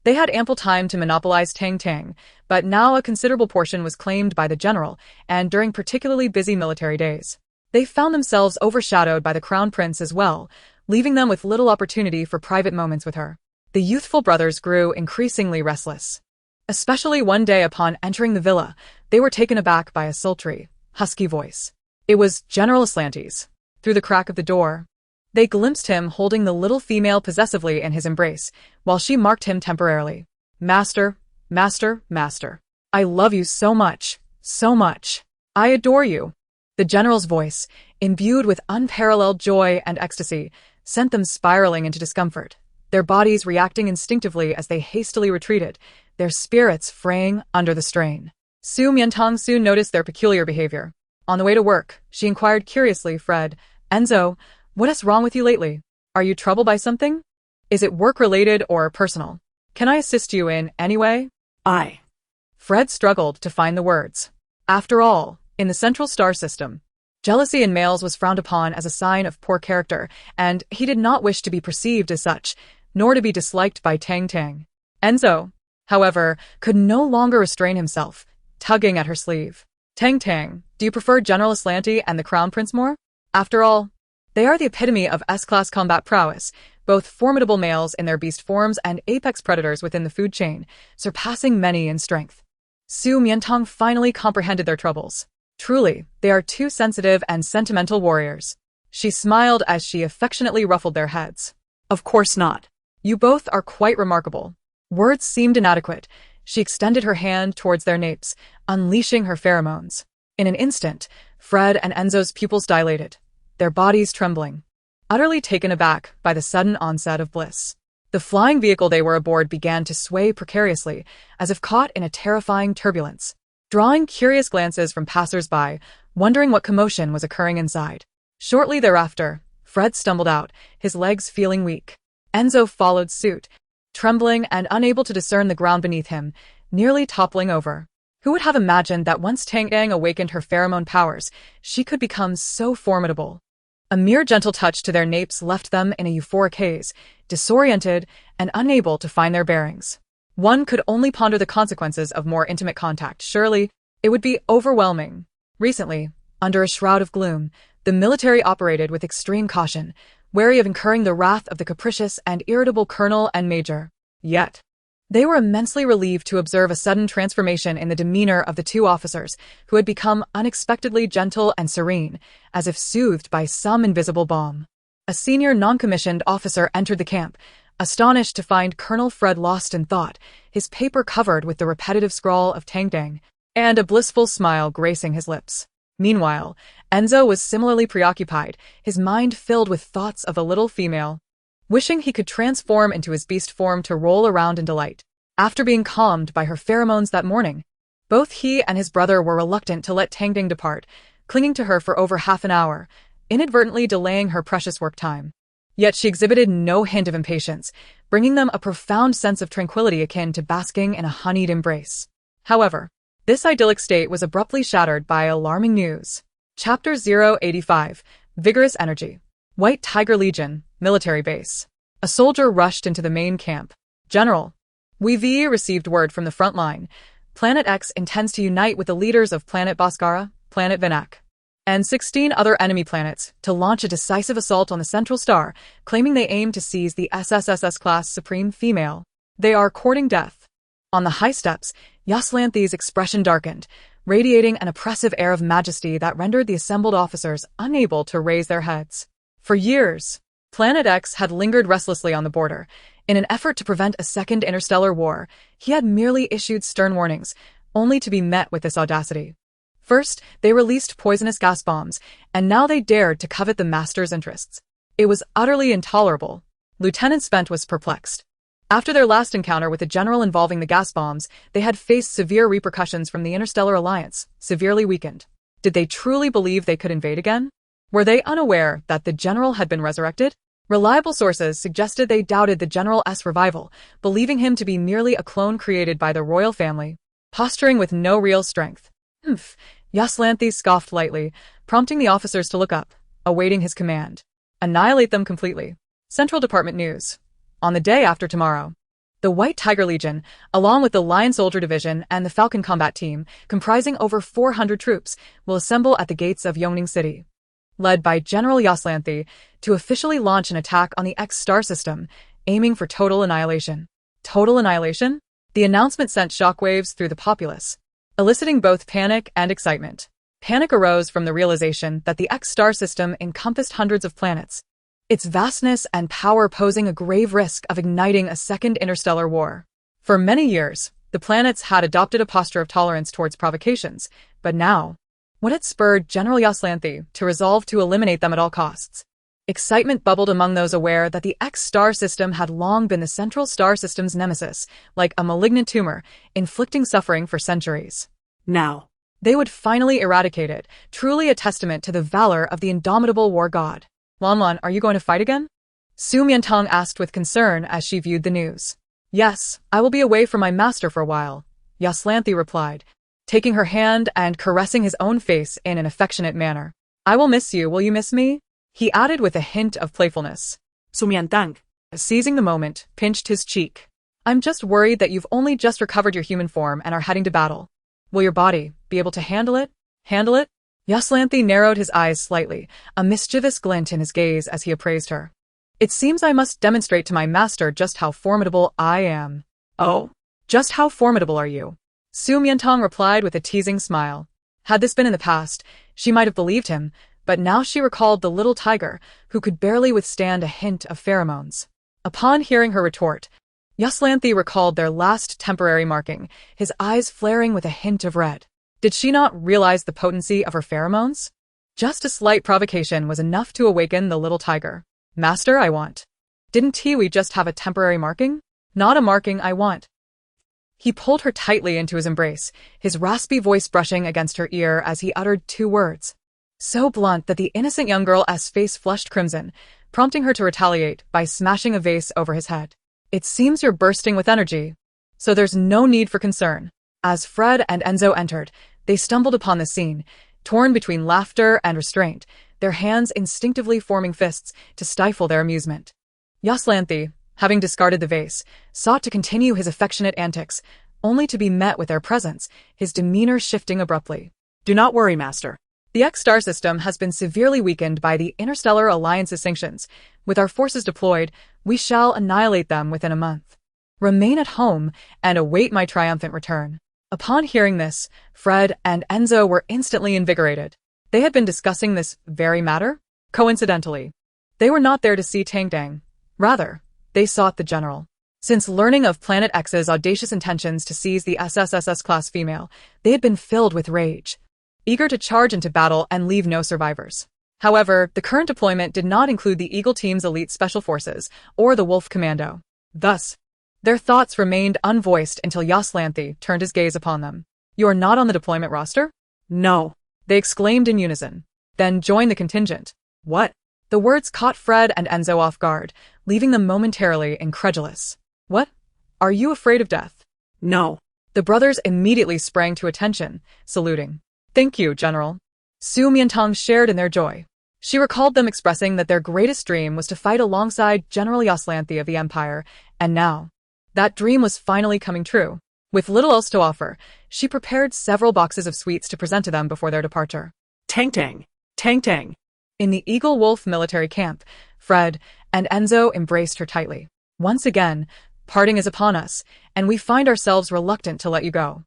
they had ample time to monopolize Tang Tang, but now a considerable portion was claimed by the general, and during particularly busy military days, they found themselves overshadowed by the crown prince as well, leaving them with little opportunity for private moments with her. The youthful brothers grew increasingly restless. Especially one day upon entering the villa, they were taken aback by a sultry, husky voice. It was General Aslanti's. Through the crack of the door, they glimpsed him holding the little female possessively in his embrace, while she marked him temporarily. Master, master, master. I love you so much, so much. I adore you. The general's voice, imbued with unparalleled joy and ecstasy, sent them spiraling into discomfort, their bodies reacting instinctively as they hastily retreated, their spirits fraying under the strain. Su Mian Tang soon noticed their peculiar behavior. On the way to work, she inquired curiously, Fred, Enzo, what is wrong with you lately? Are you troubled by something? Is it work-related or personal? Can I assist you in any way? Fred struggled to find the words. After all, in the central star system, jealousy in males was frowned upon as a sign of poor character, and he did not wish to be perceived as such, nor to be disliked by Tang Tang. Enzo, however, could no longer restrain himself, tugging at her sleeve. Tang Tang, do you prefer General Aslanti and the Crown Prince more? After all, they are the epitome of S-class combat prowess, both formidable males in their beast forms and apex predators within the food chain, surpassing many in strength. Su Mian Tang finally comprehended their troubles. Truly, they are 2 sensitive and sentimental warriors. She smiled as she affectionately ruffled their heads. Of course not. You both are quite remarkable. Words seemed inadequate. She extended her hand towards their napes, unleashing her pheromones. In an instant, Fred and Enzo's pupils dilated, their bodies trembling, utterly taken aback by the sudden onset of bliss. The flying vehicle they were aboard began to sway precariously, as if caught in a terrifying turbulence, drawing curious glances from passers-by, wondering what commotion was occurring inside. Shortly thereafter, Fred stumbled out, his legs feeling weak. Enzo followed suit, trembling and unable to discern the ground beneath him, nearly toppling over. Who would have imagined that once Tang Tang awakened her pheromone powers, she could become so formidable? A mere gentle touch to their napes left them in a euphoric haze, disoriented and unable to find their bearings. One could only ponder the consequences of more intimate contact. Surely, it would be overwhelming. Recently, under a shroud of gloom, the military operated with extreme caution, wary of incurring the wrath of the capricious and irritable colonel and major. Yet, they were immensely relieved to observe a sudden transformation in the demeanor of the 2 officers, who had become unexpectedly gentle and serene, as if soothed by some invisible balm. A senior non-commissioned officer entered the camp, astonished to find Colonel Fred lost in thought, his paper covered with the repetitive scrawl of Tang Tang, and a blissful smile gracing his lips. Meanwhile, Enzo was similarly preoccupied, his mind filled with thoughts of the little female, wishing he could transform into his beast form to roll around in delight. After being calmed by her pheromones that morning, both he and his brother were reluctant to let Tang Tang depart, clinging to her for over half an hour, inadvertently delaying her precious work time. Yet she exhibited no hint of impatience, bringing them a profound sense of tranquility akin to basking in a honeyed embrace. However, this idyllic state was abruptly shattered by alarming news. Chapter 085, Vigorous Energy. White Tiger Legion, military base. A soldier rushed into the main camp. General, we've received word from the front line. Planet X intends to unite with the leaders of Planet Bhaskara, Planet Vinak, and 16 other enemy planets to launch a decisive assault on the Central Star, claiming they aim to seize the SSSS-class Supreme Female. They are courting death. On the high steps, Yaslanthi's expression darkened, radiating an oppressive air of majesty that rendered the assembled officers unable to raise their heads. For years, Planet X had lingered restlessly on the border. In an effort to prevent a second interstellar war, he had merely issued stern warnings, only to be met with this audacity. First, they released poisonous gas bombs, and now they dared to covet the Master's interests. It was utterly intolerable. Lieutenant Spent was perplexed. After their last encounter with the general involving the gas bombs, they had faced severe repercussions from the Interstellar Alliance, severely weakened. Did they truly believe they could invade again? Were they unaware that the general had been resurrected? Reliable sources suggested they doubted the general's revival, believing him to be merely a clone created by the royal family, posturing with no real strength. Yaslanthi scoffed lightly, prompting the officers to look up, awaiting his command. Annihilate them completely. Central Department News. On the day after tomorrow, the White Tiger Legion, along with the Lion Soldier Division and the Falcon Combat Team, comprising over 400 troops, will assemble at the gates of Yongning City, led by General Yaslanthi, to officially launch an attack on the X star system, aiming for total annihilation. Total annihilation? The announcement sent shockwaves through the populace, eliciting both panic and excitement. Panic arose from the realization that the X star system encompassed hundreds of planets, its vastness and power posing a grave risk of igniting a second interstellar war. For many years, the planets had adopted a posture of tolerance towards provocations, but now, what had spurred General Yaslanthi to resolve to eliminate them at all costs? Excitement bubbled among those aware that the X star system had long been the central star system's nemesis, like a malignant tumor, inflicting suffering for centuries. Now, they would finally eradicate it, truly a testament to the valor of the indomitable war god. Lanlan, are you going to fight again? Su Mian Tang asked with concern as she viewed the news. Yes, I will be away from my master for a while, Yaslanthi replied, taking her hand and caressing his own face in an affectionate manner. I will miss you, will you miss me? He added with a hint of playfulness. Su Mian Tang, seizing the moment, pinched his cheek. I'm just worried that you've only just recovered your human form and are heading to battle. Will your body be able to handle it? Handle it? Yaslanthi narrowed his eyes slightly, a mischievous glint in his gaze as he appraised her. It seems I must demonstrate to my master just how formidable I am. Oh, just how formidable are you? Su Mian Tang replied with a teasing smile. Had this been in the past, she might have believed him, but now she recalled the little tiger, who could barely withstand a hint of pheromones. Upon hearing her retort, Yaslanthi recalled their last temporary marking, his eyes flaring with a hint of red. Did she not realize the potency of her pheromones? Just a slight provocation was enough to awaken the little tiger. Master, I want. Didn't we just have a temporary marking? Not a marking I want. He pulled her tightly into his embrace, his raspy voice brushing against her ear as he uttered two words, so blunt that the innocent young girl's face flushed crimson, prompting her to retaliate by smashing a vase over his head. It seems you're bursting with energy, so there's no need for concern. As Fred and Enzo entered, they stumbled upon the scene, torn between laughter and restraint, their hands instinctively forming fists to stifle their amusement. Yaslanthi, having discarded the vase, sought to continue his affectionate antics, only to be met with their presence, his demeanor shifting abruptly. Do not worry, Master. The X-star system has been severely weakened by the Interstellar Alliance's sanctions. With our forces deployed, we shall annihilate them within a month. Remain at home and await my triumphant return. Upon hearing this, Fred and Enzo were instantly invigorated. They had been discussing this very matter. Coincidentally, they were not there to see Tang Tang. Rather, they sought the general. Since learning of Planet X's audacious intentions to seize the SSSS-class female, they had been filled with rage, eager to charge into battle and leave no survivors. However, the current deployment did not include the Eagle Team's elite special forces or the Wolf Commando. Thus, their thoughts remained unvoiced until Yaslanthi turned his gaze upon them. You are not on the deployment roster? No, they exclaimed in unison. Then join the contingent. What? The words caught Fred and Enzo off guard, leaving them momentarily incredulous. What? Are you afraid of death? No. The brothers immediately sprang to attention, saluting. Thank you, General. Su Mian Tang shared in their joy. She recalled them expressing that their greatest dream was to fight alongside General Yaslanthi of the Empire, and now, that dream was finally coming true. With little else to offer, she prepared several boxes of sweets to present to them before their departure. Tang Tang, Tang Tang. In the Eagle Wolf military camp, Fred and Enzo embraced her tightly. Once again, parting is upon us, and we find ourselves reluctant to let you go.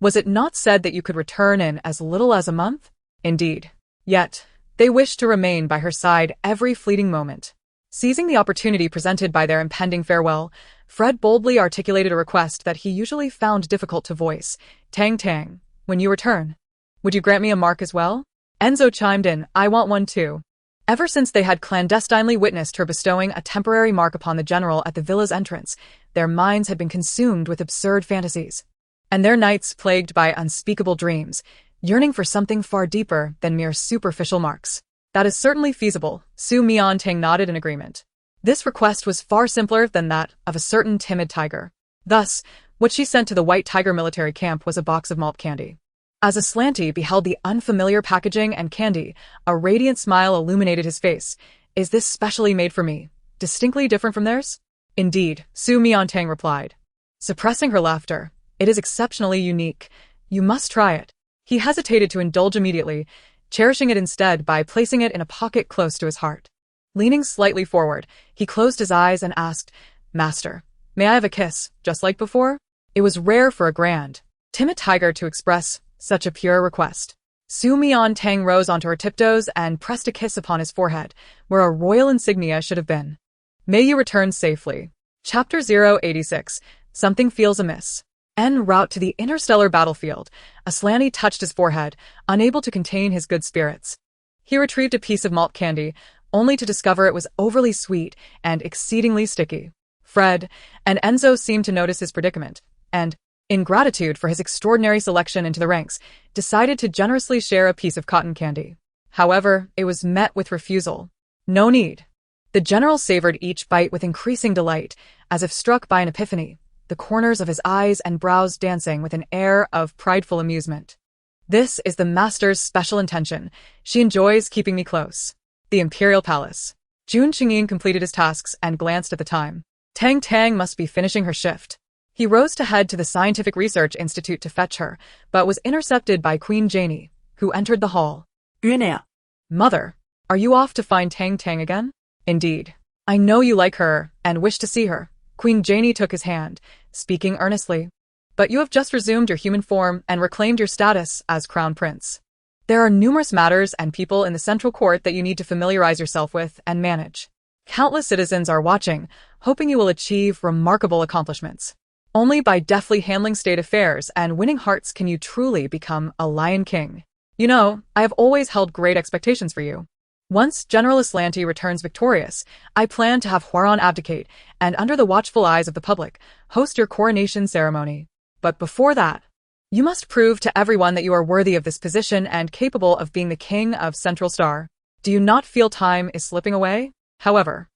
Was it not said that you could return in as little as a month? Indeed. Yet, they wished to remain by her side every fleeting moment. Seizing the opportunity presented by their impending farewell, Fred boldly articulated a request that he usually found difficult to voice. Tang Tang, when you return, would you grant me a mark as well? Enzo chimed in, I want one too. Ever since they had clandestinely witnessed her bestowing a temporary mark upon the general at the villa's entrance, their minds had been consumed with absurd fantasies, and their nights plagued by unspeakable dreams, yearning for something far deeper than mere superficial marks. That is certainly feasible, Su Mian Tang nodded in agreement. This request was far simpler than that of a certain timid tiger. Thus, what she sent to the White Tiger military camp was a box of malt candy. As Aslanti beheld the unfamiliar packaging and candy, a radiant smile illuminated his face. Is this specially made for me? Distinctly different from theirs? Indeed, Su Mian Tang replied, suppressing her laughter. It is exceptionally unique. You must try it. He hesitated to indulge immediately, cherishing it instead by placing it in a pocket close to his heart. Leaning slightly forward, he closed his eyes and asked, Master, may I have a kiss, just like before? It was rare for a grand, timid tiger to express such a pure request. Su Mian Tang rose onto her tiptoes and pressed a kiss upon his forehead, where a royal insignia should have been. May you return safely. Chapter 086. Something feels amiss. En route to the interstellar battlefield, Aslanti touched his forehead, unable to contain his good spirits. He retrieved a piece of malt candy, only to discover it was overly sweet and exceedingly sticky. Fred and Enzo seemed to notice his predicament, and, in gratitude for his extraordinary selection into the ranks, decided to generously share a piece of cotton candy. However, it was met with refusal. No need. The general savored each bite with increasing delight, as if struck by an epiphany, the corners of his eyes and brows dancing with an air of prideful amusement. This is the master's special intention. She enjoys keeping me close. The Imperial Palace. Jun Qingyin completed his tasks and glanced at the time. Tang Tang must be finishing her shift. He rose to head to the Scientific Research Institute to fetch her, but was intercepted by Queen Janie, who entered the hall. Mother, are you off to find Tang Tang again? Indeed. I know you like her and wish to see her. Queen Janie took his hand, speaking earnestly. But you have just resumed your human form and reclaimed your status as Crown Prince. There are numerous matters and people in the central court that you need to familiarize yourself with and manage. Countless citizens are watching, hoping you will achieve remarkable accomplishments. Only by deftly handling state affairs and winning hearts can you truly become a Lion King. You know, I have always held great expectations for you. Once General Aslanti returns victorious, I plan to have Huaran abdicate and, under the watchful eyes of the public, host your coronation ceremony. But before that, you must prove to everyone that you are worthy of this position and capable of being the king of Central Star. Do you not feel time is slipping away? However,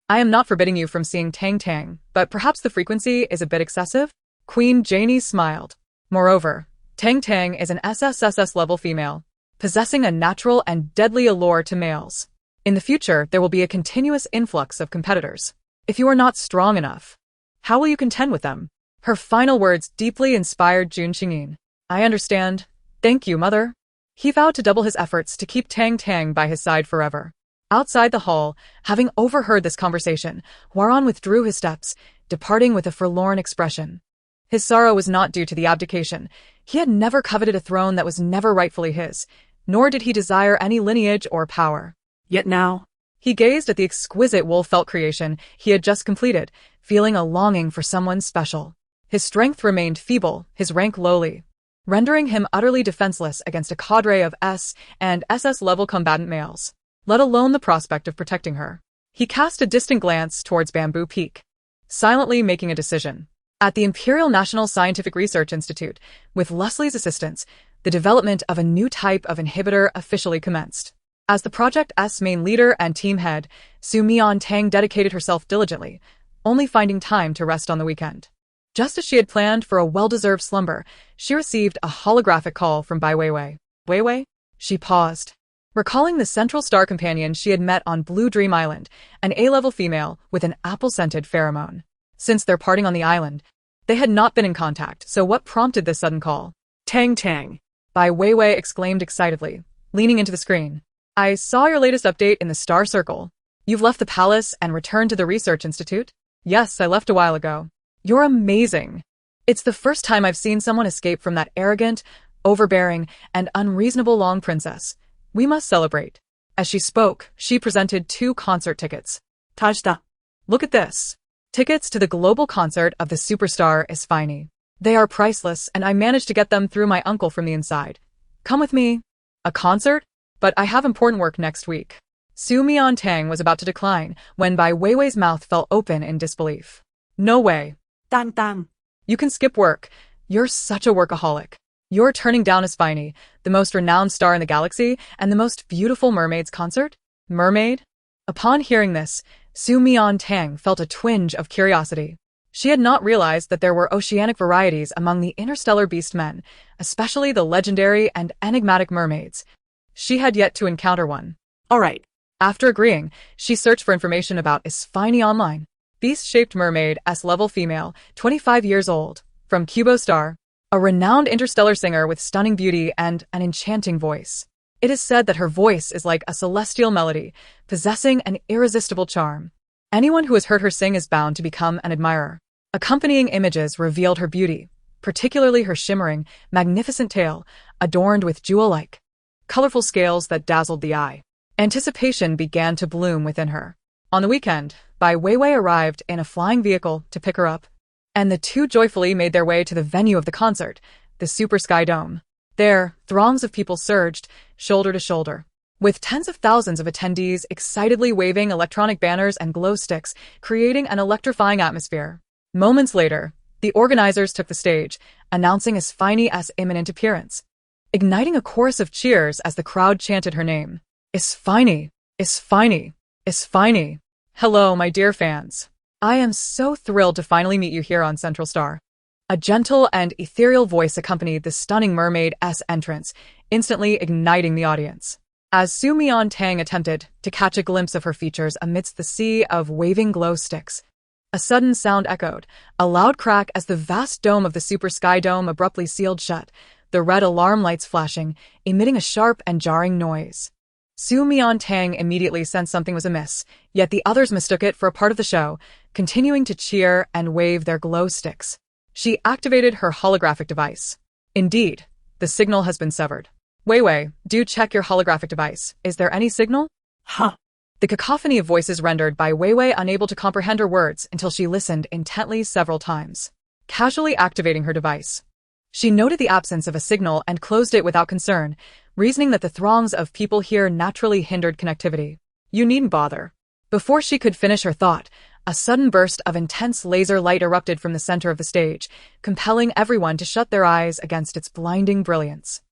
I am not forbidding you from seeing Tang Tang, but perhaps the frequency is a bit excessive? Queen Janie smiled. Moreover, Tang Tang is an SSSS-level female, possessing a natural and deadly allure to males. In the future, there will be a continuous influx of competitors. If you are not strong enough, how will you contend with them? Her final words deeply inspired Jun Qingyin. I understand. Thank you, mother. He vowed to double his efforts to keep Tang Tang by his side forever. Outside the hall, having overheard this conversation, Huaran withdrew his steps, departing with a forlorn expression. His sorrow was not due to the abdication. He had never coveted a throne that was never rightfully his, nor did he desire any lineage or power. Yet now, he gazed at the exquisite wool-felt creation he had just completed, feeling a longing for someone special. His strength remained feeble, his rank lowly, rendering him utterly defenseless against a cadre of S and SS-level combatant males, let alone the prospect of protecting her. He cast a distant glance towards Bamboo Peak, silently making a decision. At the Imperial National Scientific Research Institute, with Leslie's assistance, the development of a new type of inhibitor officially commenced. As the Project's main leader and team head, Su Mian Tang dedicated herself diligently, only finding time to rest on the weekend. Just as she had planned for a well-deserved slumber, she received a holographic call from Bai Weiwei. Weiwei? She paused, recalling the central star companion she had met on Blue Dream Island, an A-level female with an apple-scented pheromone. Since their parting on the island, they had not been in contact, so what prompted this sudden call? Tang Tang. Bai Weiwei exclaimed excitedly, leaning into the screen. I saw your latest update in the Star Circle. You've left the palace and returned to the research institute? Yes, I left a while ago. You're amazing. It's the first time I've seen someone escape from that arrogant, overbearing, and unreasonable long princess. We must celebrate. As she spoke, she presented 2 concert tickets. Tajda. Look at this. Tickets to the global concert of the superstar Isfini. They are priceless, and I managed to get them through my uncle from the inside. Come with me. A concert? But I have important work next week. Su Mian Tang was about to decline when Bai Weiwei's mouth fell open in disbelief. No way. Tang Tang. You can skip work. You're such a workaholic. You're turning down Isfini, the most renowned star in the galaxy, and the most beautiful mermaid's concert? Mermaid? Upon hearing this, Su Mian Tang felt a twinge of curiosity. She had not realized that there were oceanic varieties among the interstellar beast men, especially the legendary and enigmatic mermaids. She had yet to encounter one. All right. After agreeing, she searched for information about Isfini online. Beast-shaped mermaid, S-level female, 25 years old, from Cubo Star, a renowned interstellar singer with stunning beauty and an enchanting voice. It is said that her voice is like a celestial melody, possessing an irresistible charm. Anyone who has heard her sing is bound to become an admirer. Accompanying images revealed her beauty, particularly her shimmering, magnificent tail, adorned with jewel-like, colorful scales that dazzled the eye. Anticipation began to bloom within her. On the weekend, Bai Weiwei arrived in a flying vehicle to pick her up, and the 2 joyfully made their way to the venue of the concert, the Super Sky Dome. There, throngs of people surged, shoulder to shoulder, with tens of thousands of attendees excitedly waving electronic banners and glow sticks, creating an electrifying atmosphere. Moments later, the organizers took the stage, announcing Isfini's imminent appearance, igniting a chorus of cheers as the crowd chanted her name. Isfini! Isfini! Isfini! Hello, my dear fans. I am so thrilled to finally meet you here on Central Star. A gentle and ethereal voice accompanied the stunning mermaid's entrance, instantly igniting the audience. As Su Mian Tang attempted to catch a glimpse of her features amidst the sea of waving glow sticks, a sudden sound echoed, a loud crack as the vast dome of the Super Sky Dome abruptly sealed shut, the red alarm lights flashing, emitting a sharp and jarring noise. Su Mian Tang immediately sensed something was amiss, yet the others mistook it for a part of the show, continuing to cheer and wave their glow sticks. She activated her holographic device. Indeed, the signal has been severed. Weiwei, do check your holographic device. Is there any signal? Huh. The cacophony of voices rendered Bai Weiwei unable to comprehend her words until she listened intently several times. Casually activating her device, she noted the absence of a signal and closed it without concern, reasoning that the throngs of people here naturally hindered connectivity. You needn't bother. Before she could finish her thought, a sudden burst of intense laser light erupted from the center of the stage, compelling everyone to shut their eyes against its blinding brilliance.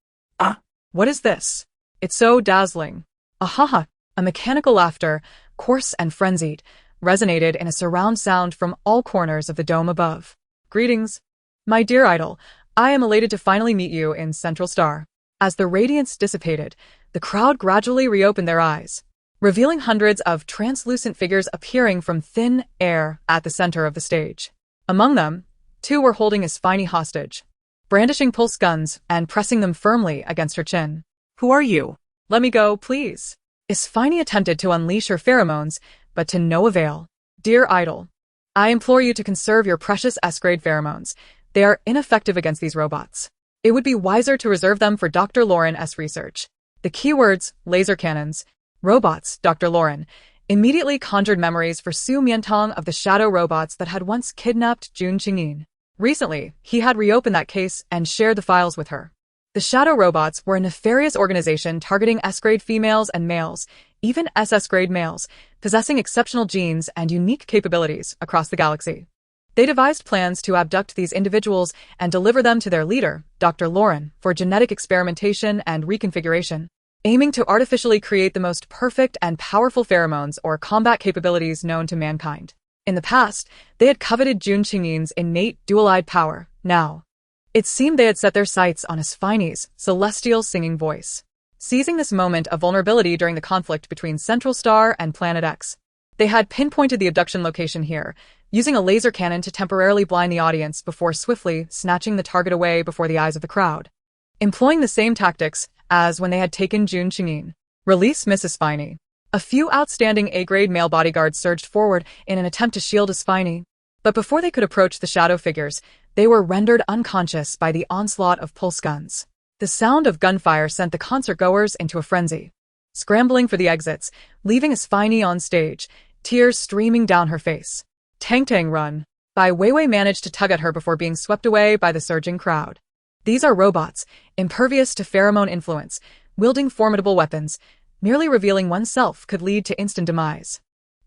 What is this? It's so dazzling. Ahaha! A mechanical laughter, coarse and frenzied, resonated in a surround sound from all corners of the dome above. Greetings. My dear idol, I am elated to finally meet you in Central Star. As the radiance dissipated, the crowd gradually reopened their eyes, revealing hundreds of translucent figures appearing from thin air at the center of the stage. Among them, 2 were holding Isfini hostage, brandishing pulse guns and pressing them firmly against her chin. Who are you? Let me go, please. Isfini attempted to unleash her pheromones, but to no avail. Dear idol, I implore you to conserve your precious S-grade pheromones. They are ineffective against these robots. It would be wiser to reserve them for Dr. Lauren's research. The keywords, laser cannons, robots, Dr. Lauren, immediately conjured memories for Su Mian Tang of the shadow robots that had once kidnapped Jun Qingyin. Recently, he had reopened that case and shared the files with her. The shadow robots were a nefarious organization targeting S-grade females and males, even SS-grade males, possessing exceptional genes and unique capabilities across the galaxy. They devised plans to abduct these individuals and deliver them to their leader, Dr. Lauren, for genetic experimentation and reconfiguration, aiming to artificially create the most perfect and powerful pheromones or combat capabilities known to mankind. In the past, they had coveted Jun Qingyin's innate dual-eyed power. Now, it seemed they had set their sights on Isfini's celestial singing voice. seizing this moment of vulnerability during the conflict between Central Star and Planet X. They had pinpointed the abduction location here, using a laser cannon to temporarily blind the audience before swiftly snatching the target away before the eyes of the crowd. Employing the same tactics as when they had taken Jun Qingyin. Release Mrs. Finey. A few outstanding A-grade male bodyguards surged forward in an attempt to shield Miss Finey. But before they could approach the shadow figures, they were rendered unconscious by the onslaught of pulse guns. The sound of gunfire sent the concert-goers into a frenzy. Scrambling for the exits, leaving Miss Finey on stage, tears streaming down her face. Tang Tang, run! Bai Weiwei managed to tug at her before being swept away by the surging crowd. These are robots, impervious to pheromone influence, wielding formidable weapons. Merely revealing oneself could lead to instant demise.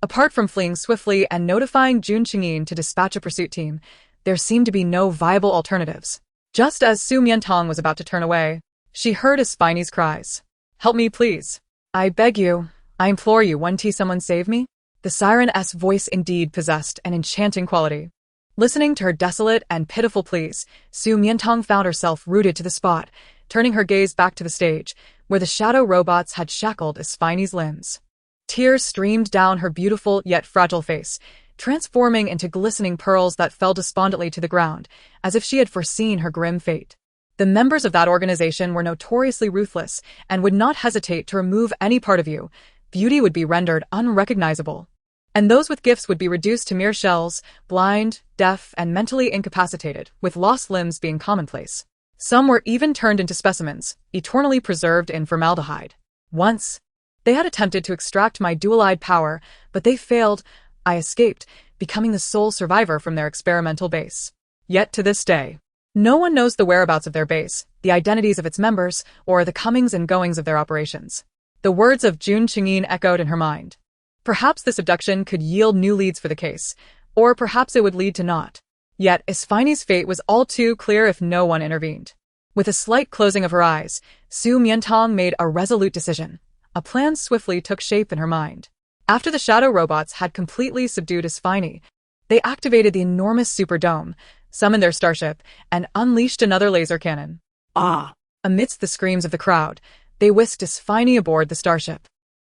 Apart from fleeing swiftly and notifying Jun Qingyin to dispatch a pursuit team, there seemed to be no viable alternatives. Just as Su Mian Tang was about to turn away, she heard Miss Finey's cries. "Help me, please. I beg you. I implore you, someone save me?" The siren's voice indeed possessed an enchanting quality. Listening to her desolate and pitiful pleas, Su Mian Tang found herself rooted to the spot, turning her gaze back to the stage, where the shadow robots had shackled Miss Finey's limbs. Tears streamed down her beautiful yet fragile face, transforming into glistening pearls that fell despondently to the ground, as if she had foreseen her grim fate. The members of that organization were notoriously ruthless and would not hesitate to remove any part of you. Beauty would be rendered unrecognizable, and those with gifts would be reduced to mere shells, blind, deaf, and mentally incapacitated, with lost limbs being commonplace. Some were even turned into specimens, eternally preserved in formaldehyde. Once, they had attempted to extract my dual-eyed power, but they failed. I escaped, becoming the sole survivor from their experimental base. Yet to this day, no one knows the whereabouts of their base, the identities of its members, or the comings and goings of their operations. The words of Jun Qingyin echoed in her mind. Perhaps this abduction could yield new leads for the case, or perhaps it would lead to naught. Yet Miss Finey's fate was all too clear if no one intervened. With a slight closing of her eyes, Su Mian Tang made a resolute decision. A plan swiftly took shape in her mind. After the shadow robots had completely subdued Miss Finey, they activated the enormous superdome, summoned their starship, and unleashed another laser cannon. Ah! Amidst the screams of the crowd, they whisked Miss Finey aboard the starship,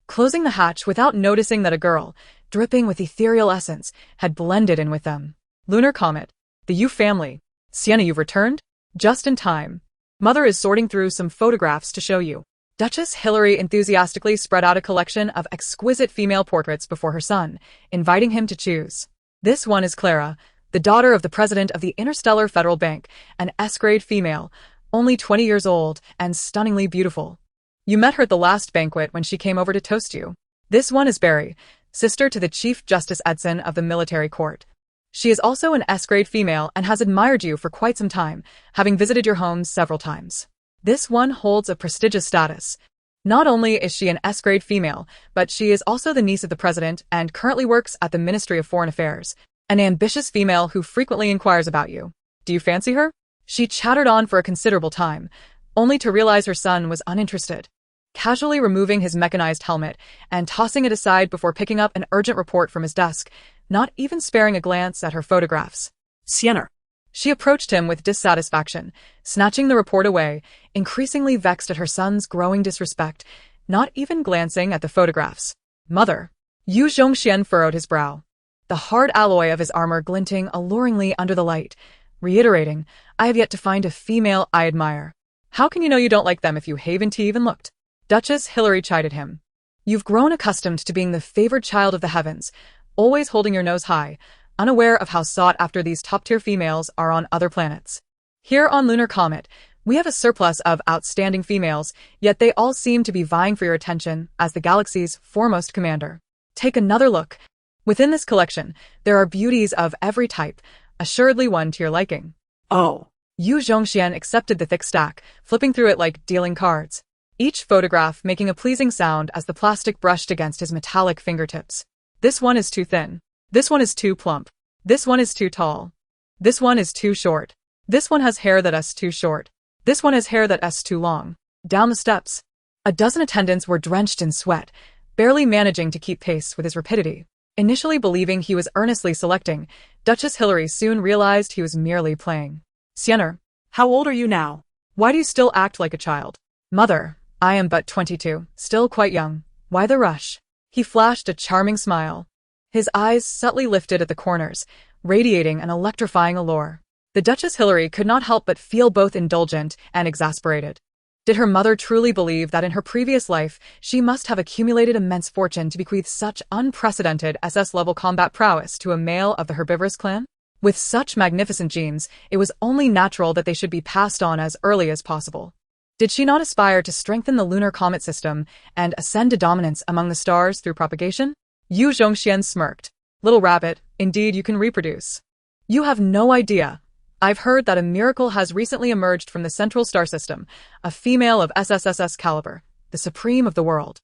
closing the hatch without noticing that a girl, dripping with ethereal essence, had blended in with them. Lunar Comet. The Yu family. Sienna, you've returned? Just in time. Mother is sorting through some photographs to show you. Duchess Hilary enthusiastically spread out a collection of exquisite female portraits before her son, inviting him to choose. This one is Clara, the daughter of the president of the Interstellar Federal Bank, an S-grade female, only 20 years old and stunningly beautiful. You met her at the last banquet when she came over to toast you. This one is Barry, sister to the Chief Justice Edson of the military court. She is also an S-grade female and has admired you for quite some time, having visited your home several times. This one holds a prestigious status. Not only is she an S-grade female, but she is also the niece of the president and currently works at the Ministry of Foreign Affairs, an ambitious female who frequently inquires about you. Do you fancy her? She chattered on for a considerable time, only to realize her son was uninterested. Casually removing his mechanized helmet and tossing it aside before picking up an urgent report from his desk, not even sparing a glance at her photographs. Sienna. She approached him with dissatisfaction, snatching the report away, increasingly vexed at her son's growing disrespect, not even glancing at the photographs. Mother. Yu Zhongxian furrowed his brow, the hard alloy of his armor glinting alluringly under the light, reiterating, I have yet to find a female I admire. How can you know you don't like them if you haven't even looked? Duchess Hilary chided him. You've grown accustomed to being the favored child of the heavens, always holding your nose high, unaware of how sought after these top-tier females are on other planets. Here on Lunar Comet, we have a surplus of outstanding females, yet they all seem to be vying for your attention as the galaxy's foremost commander. Take another look. Within this collection, there are beauties of every type, assuredly one to your liking. Oh. Yu Zhongxian accepted the thick stack, flipping through it like dealing cards, each photograph making a pleasing sound as the plastic brushed against his metallic fingertips. This one is too thin. This one is too plump. This one is too tall. This one is too short. This one has hair that's too short. This one has hair that's too long. Down the steps. A dozen attendants were drenched in sweat, barely managing to keep pace with his rapidity. Initially believing he was earnestly selecting, Duchess Hilary soon realized he was merely playing. Sienna. How old are you now? Why do you still act like a child? Mother. I am but 22, still quite young. Why the rush? He flashed a charming smile. His eyes subtly lifted at the corners, radiating an electrifying allure. The Duchess Hilary could not help but feel both indulgent and exasperated. Did her mother truly believe that in her previous life she must have accumulated immense fortune to bequeath such unprecedented SS-level combat prowess to a male of the herbivorous clan? With such magnificent genes, it was only natural that they should be passed on as early as possible. Did she not aspire to strengthen the lunar comet system and ascend to dominance among the stars through propagation? Yu Zhongxian smirked. Little rabbit, indeed you can reproduce. You have no idea. I've heard that a miracle has recently emerged from the central star system, a female of SSSS caliber, the supreme of the world.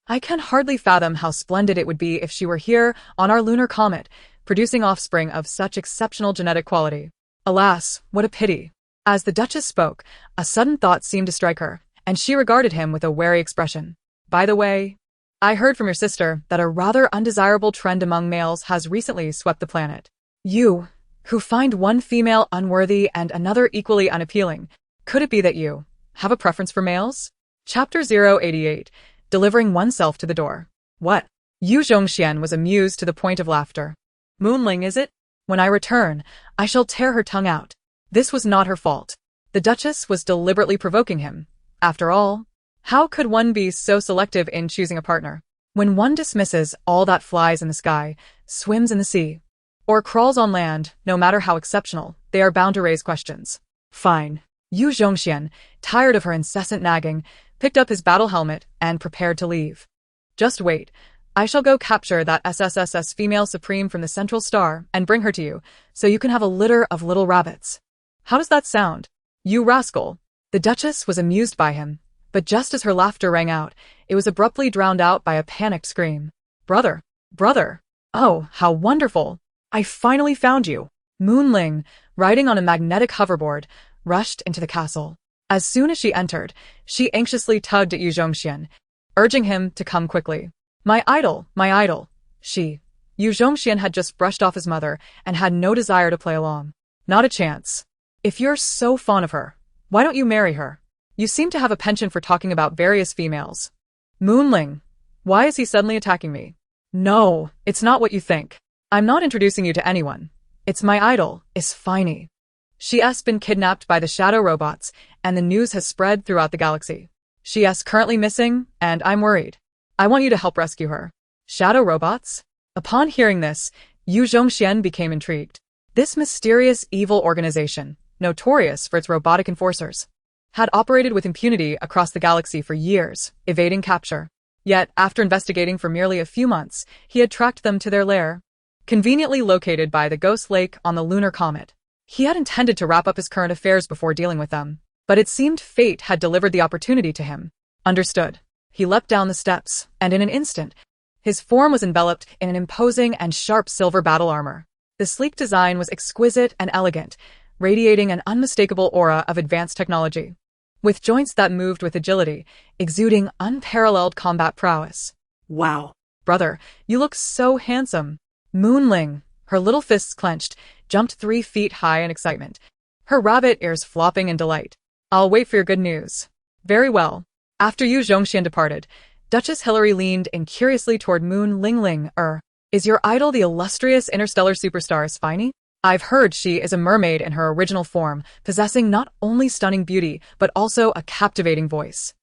I can hardly fathom how splendid it would be if she were here on our lunar comet, producing offspring of such exceptional genetic quality. Alas, what a pity. As the Duchess spoke, a sudden thought seemed to strike her, and she regarded him with a wary expression. By the way, I heard from your sister that a rather undesirable trend among males has recently swept the planet. You, who find one female unworthy and another equally unappealing, could it be that you have a preference for males? Chapter 088, Delivering Oneself to the Door. What? Yu Zhongxian was amused to the point of laughter. Moonling, is it? When I return, I shall tear her tongue out. This was not her fault. The Duchess was deliberately provoking him. After all, how could one be so selective in choosing a partner? When one dismisses all that flies in the sky, swims in the sea, or crawls on land, no matter how exceptional, they are bound to raise questions. Fine. Yu Zhongxian, tired of her incessant nagging, picked up his battle helmet and prepared to leave. Just wait. I shall go capture that SSSS female supreme from the central star and bring her to you, so you can have a litter of little rabbits. How does that sound? You rascal. The Duchess was amused by him, but just as her laughter rang out, it was abruptly drowned out by a panicked scream. Brother! Brother! Oh, how wonderful! I finally found you! Moonling, riding on a magnetic hoverboard, rushed into the castle. As soon as she entered, she anxiously tugged at Yu Zhongxian, urging him to come quickly. My idol, my idol. Yu Zhongxian had just brushed off his mother and had no desire to play along. Not a chance. If you're so fond of her, why don't you marry her? You seem to have a penchant for talking about various females. Moonling, why is he suddenly attacking me? No, it's not what you think. I'm not introducing you to anyone. It's my idol, Isfini. She has been kidnapped by the shadow robots, and the news has spread throughout the galaxy. She is currently missing, and I'm worried. I want you to help rescue her. Shadow robots? Upon hearing this, Yu Zhongxian became intrigued. This mysterious evil organization, notorious for its robotic enforcers, had operated with impunity across the galaxy for years, evading capture. Yet, after investigating for merely a few months, he had tracked them to their lair, conveniently located by the Ghost Lake on the lunar comet. He had intended to wrap up his current affairs before dealing with them, but it seemed fate had delivered the opportunity to him. Understood. He leapt down the steps, and in an instant, his form was enveloped in an imposing and sharp silver battle armor. The sleek design was exquisite and elegant, radiating an unmistakable aura of advanced technology, with joints that moved with agility, exuding unparalleled combat prowess. Wow. Brother, you look so handsome. Moonling, her little fists clenched, jumped 3 feet high in excitement, her rabbit ears flopping in delight. I'll wait for your good news. Very well. After Yu Zhongxian departed, Duchess Hilary leaned in curiously toward Moon Lingling. Is your idol the illustrious interstellar superstar Isfini? I've heard she is a mermaid in her original form, possessing not only stunning beauty, but also a captivating voice.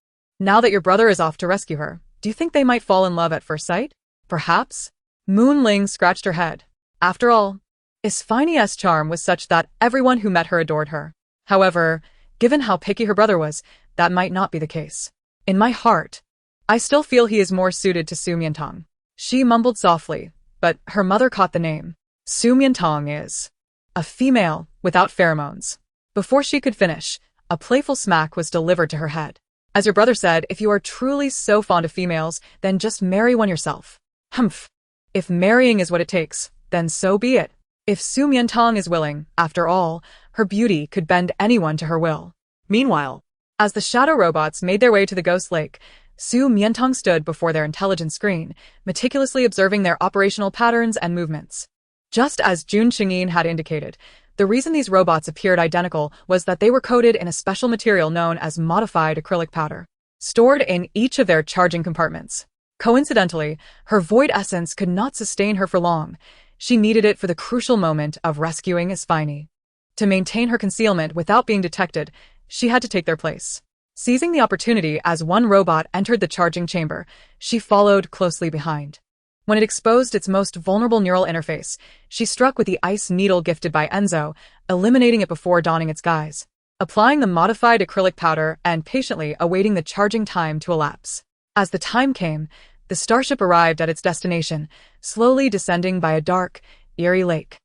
Now that your brother is off to rescue her, do you think they might fall in love at first sight? Perhaps? Moonling scratched her head. After all, Isfini's charm was such that everyone who met her adored her. However, given how picky her brother was, that might not be the case. In my heart, I still feel he is more suited to Su Mian Tang. She mumbled softly, but her mother caught the name. Su Mian Tang is a female without pheromones. Before she could finish, a playful smack was delivered to her head. As your brother said, if you are truly so fond of females, then just marry one yourself. Humph. If marrying is what it takes, then so be it. If Su Mian Tang is willing, after all, her beauty could bend anyone to her will. Meanwhile, as the shadow robots made their way to the Ghost Lake, Su Mian Tang stood before their intelligence screen, meticulously observing their operational patterns and movements. Just as Jun Qingyin had indicated, the reason these robots appeared identical was that they were coated in a special material known as modified acrylic powder. stored in each of their charging compartments. Coincidentally, her void essence could not sustain her for long. She needed it for the crucial moment of rescuing Espini. To maintain her concealment without being detected, she had to take their place. Seizing the opportunity as one robot entered the charging chamber, she followed closely behind. When it exposed its most vulnerable neural interface, she struck with the ice needle gifted by Enzo, eliminating it before donning its guise. Applying the modified acrylic powder and patiently awaiting the charging time to elapse. As the time came, the starship arrived at its destination, slowly descending by a dark, eerie lake.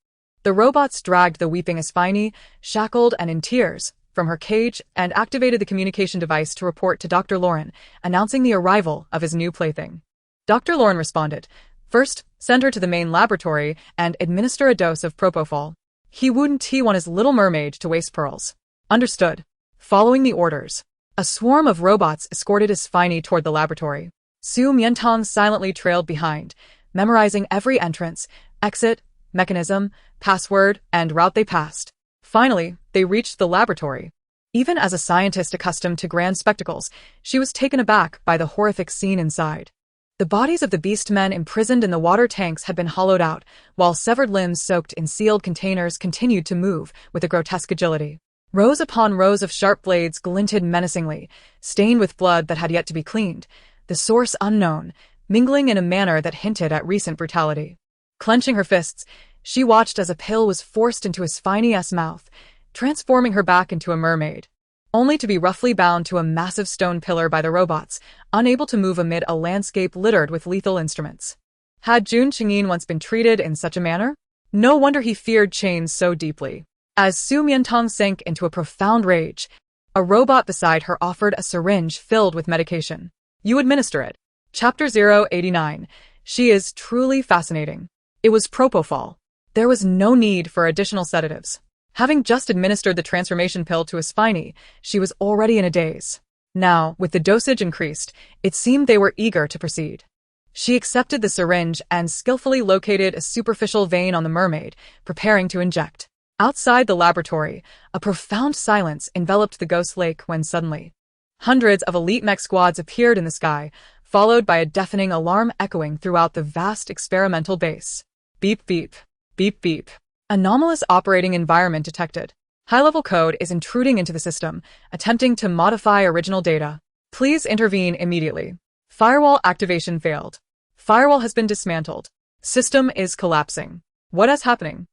The robots dragged the weeping Espini, shackled and in tears, from her cage and activated the communication device to report to Dr. Lauren, announcing the arrival of his new plaything. Dr. Lauren responded, "First, send her to the main laboratory and administer a dose of propofol. He wouldn't want his little mermaid to waste pearls." Understood. Following the orders, a swarm of robots escorted Espini toward the laboratory. Su Mian Tang silently trailed behind, memorizing every entrance, exit, mechanism, password, and route they passed. Finally, they reached the laboratory. Even as a scientist accustomed to grand spectacles, she was taken aback by the horrific scene inside. The bodies of the beast men imprisoned in the water tanks had been hollowed out, while severed limbs soaked in sealed containers continued to move with a grotesque agility. Rows upon rows of sharp blades glinted menacingly, stained with blood that had yet to be cleaned, the source unknown, mingling in a manner that hinted at recent brutality. Clenching her fists, she watched as a pill was forced into Espini's mouth, transforming her back into a mermaid, only to be roughly bound to a massive stone pillar by the robots, unable to move amid a landscape littered with lethal instruments. Had Jun Chengyin once been treated in such a manner? No wonder he feared chains so deeply. As Su Miantong sank into a profound rage, a robot beside her offered a syringe filled with medication. You administer it. Chapter 089. She is truly fascinating. It was propofol. There was no need for additional sedatives. Having just administered the transformation pill to Espini, she was already in a daze. Now, with the dosage increased, it seemed they were eager to proceed. She accepted the syringe and skillfully located a superficial vein on the mermaid, preparing to inject. Outside the laboratory, a profound silence enveloped the ghost lake when suddenly, hundreds of elite mech squads appeared in the sky, followed by a deafening alarm echoing throughout the vast experimental base. Beep beep. Beep beep. Anomalous operating environment detected. High-level code is intruding into the system, attempting to modify original data. Please intervene immediately. Firewall activation failed. Firewall has been dismantled. System is collapsing. What is happening?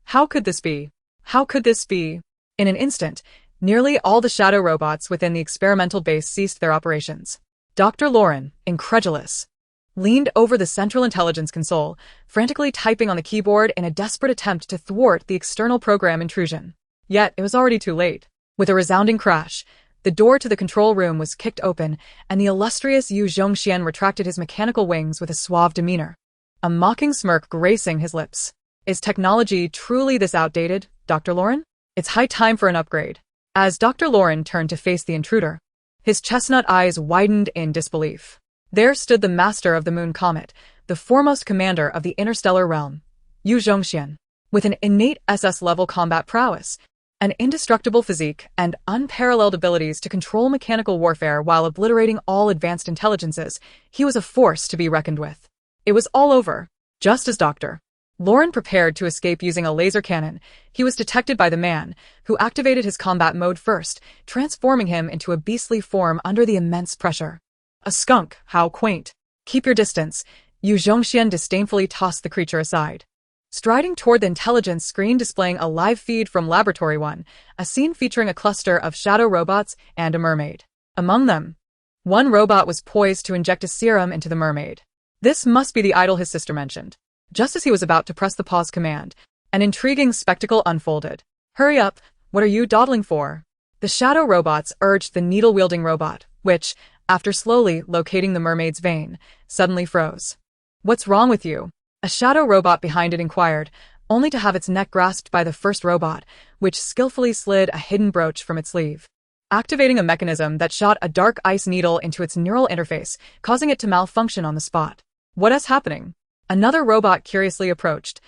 How could this be? How could this be? In an instant, nearly all the shadow robots within the experimental base ceased their operations. Dr. Lauren, incredulous, leaned over the central intelligence console, frantically typing on the keyboard in a desperate attempt to thwart the external program intrusion. Yet, it was already too late. With a resounding crash, the door to the control room was kicked open, and the illustrious Yu Zhongxian retracted his mechanical wings with a suave demeanor, a mocking smirk gracing his lips. Is technology truly this outdated, Dr. Lauren? It's high time for an upgrade. As Dr. Lauren turned to face the intruder, his chestnut eyes widened in disbelief. There stood the master of the Moon Comet, the foremost commander of the interstellar realm, Yu Zhongxian. With an innate SS-level combat prowess, an indestructible physique, and unparalleled abilities to control mechanical warfare while obliterating all advanced intelligences, he was a force to be reckoned with. It was all over. Just as Dr. Lauren prepared to escape using a laser cannon, he was detected by the man, who activated his combat mode first, transforming him into a beastly form under the immense pressure. A skunk, how quaint. Keep your distance. Yu Zhongxian disdainfully tossed the creature aside. Striding toward the intelligence screen displaying a live feed from Laboratory 1, a scene featuring a cluster of shadow robots and a mermaid. Among them, one robot was poised to inject a serum into the mermaid. This must be the idol his sister mentioned. Just as he was about to press the pause command, an intriguing spectacle unfolded. Hurry up, what are you dawdling for? The shadow robots urged the needle-wielding robot, which, after slowly locating the mermaid's vein, suddenly froze. What's wrong with you? A shadow robot behind it inquired, only to have its neck grasped by the first robot, which skillfully slid a hidden brooch from its sleeve, activating a mechanism that shot a dark ice needle into its neural interface, causing it to malfunction on the spot. What is happening? Another robot curiously approached,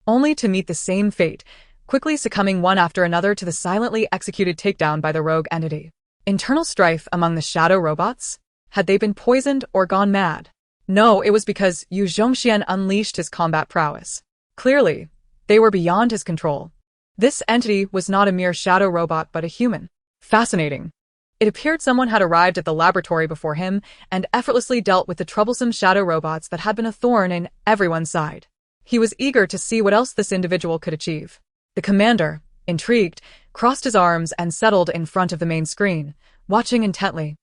only to meet the same fate, quickly succumbing one after another to the silently executed takedown by the rogue entity. Internal strife among the shadow robots? Had they been poisoned or gone mad? No, it was because Yu Zhongxian unleashed his combat prowess. Clearly, they were beyond his control. This entity was not a mere shadow robot but a human. Fascinating. It appeared someone had arrived at the laboratory before him and effortlessly dealt with the troublesome shadow robots that had been a thorn in everyone's side. He was eager to see what else this individual could achieve. The commander, intrigued, crossed his arms and settled in front of the main screen, watching intently,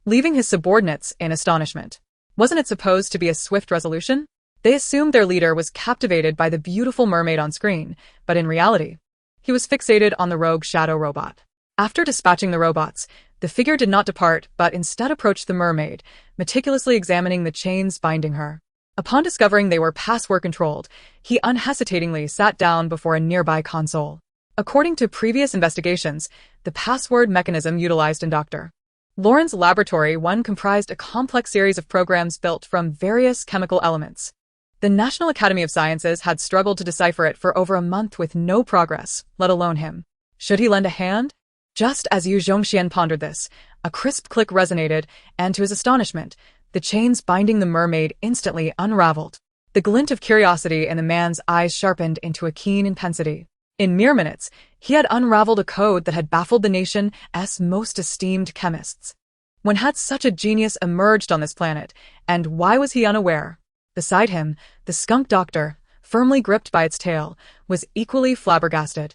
leaving his subordinates in astonishment. Wasn't it supposed to be a swift resolution? They assumed their leader was captivated by the beautiful mermaid on screen, but in reality, he was fixated on the rogue shadow robot. After dispatching the robots, the figure did not depart but instead approached the mermaid, meticulously examining the chains binding her. Upon discovering they were password-controlled, he unhesitatingly sat down before a nearby console. According to previous investigations, the password mechanism utilized in Dr. Lauren's laboratory comprised a complex series of programs built from various chemical elements. The National Academy of Sciences had struggled to decipher it for over a month with no progress, let alone him. Should he lend a hand? Just as Yu Zhongxian pondered this, a crisp click resonated, and to his astonishment, the chains binding the mermaid instantly unraveled. The glint of curiosity in the man's eyes sharpened into a keen intensity. In mere minutes, he had unraveled a code that had baffled the nation's most esteemed chemists. When had such a genius emerged on this planet, and why was he unaware? Beside him, the skunk doctor, firmly gripped by its tail, was equally flabbergasted.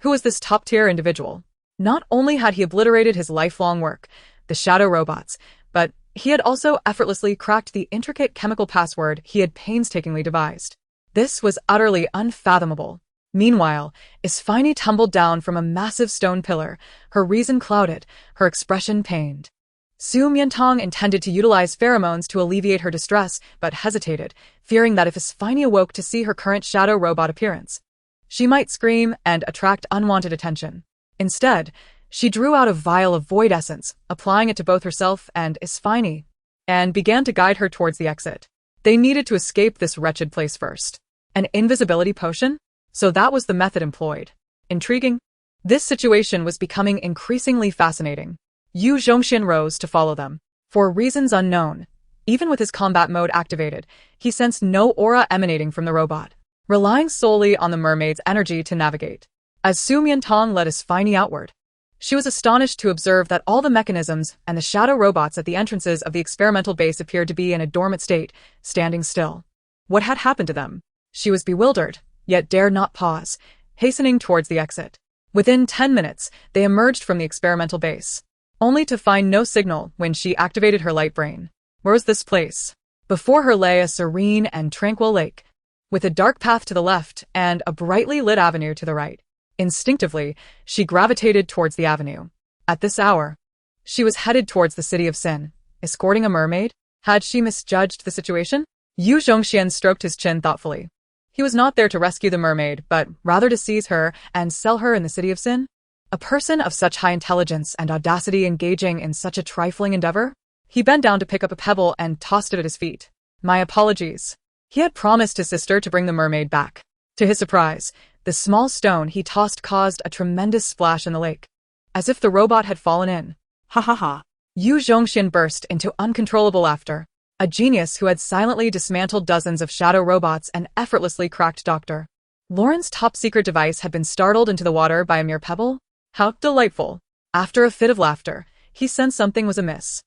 Who was this top-tier individual? Not only had he obliterated his lifelong work, the shadow robots, but he had also effortlessly cracked the intricate chemical password he had painstakingly devised. This was utterly unfathomable. Meanwhile, Isfini tumbled down from a massive stone pillar, her reason clouded, her expression pained. Su Mian Tang intended to utilize pheromones to alleviate her distress, but hesitated, fearing that if Isfini awoke to see her current shadow robot appearance, she might scream and attract unwanted attention. Instead, she drew out a vial of void essence, applying it to both herself and Isfini, and began to guide her towards the exit. They needed to escape this wretched place first. An invisibility potion? So that was the method employed. Intriguing. This situation was becoming increasingly fascinating. Yu Zhongxian rose to follow them. For reasons unknown, even with his combat mode activated, he sensed no aura emanating from the robot, relying solely on the mermaid's energy to navigate. As Su Mian Tang led Isfini outward, she was astonished to observe that all the mechanisms and the shadow robots at the entrances of the experimental base appeared to be in a dormant state, standing still. What had happened to them? She was bewildered, yet dared not pause, hastening towards the exit. Within 10 minutes, they emerged from the experimental base, only to find no signal when she activated her light brain. Where was this place? Before her lay a serene and tranquil lake, with a dark path to the left and a brightly lit avenue to the right. Instinctively, she gravitated towards the avenue. At this hour, she was headed towards the city of Sin, escorting a mermaid. Had she misjudged the situation? Yu Zhongxian stroked his chin thoughtfully. He was not there to rescue the mermaid, but rather to seize her and sell her in the city of Sin. A person of such high intelligence and audacity engaging in such a trifling endeavor? He bent down to pick up a pebble and tossed it at his feet. My apologies. He had promised his sister to bring the mermaid back. To his surprise, the small stone he tossed caused a tremendous splash in the lake, as if the robot had fallen in. Ha ha ha. Yu Zhongxian burst into uncontrollable laughter. A genius who had silently dismantled dozens of shadow robots and effortlessly cracked Dr. Lauren's top-secret device had been startled into the water by a mere pebble? How delightful. After a fit of laughter, he sensed something was amiss.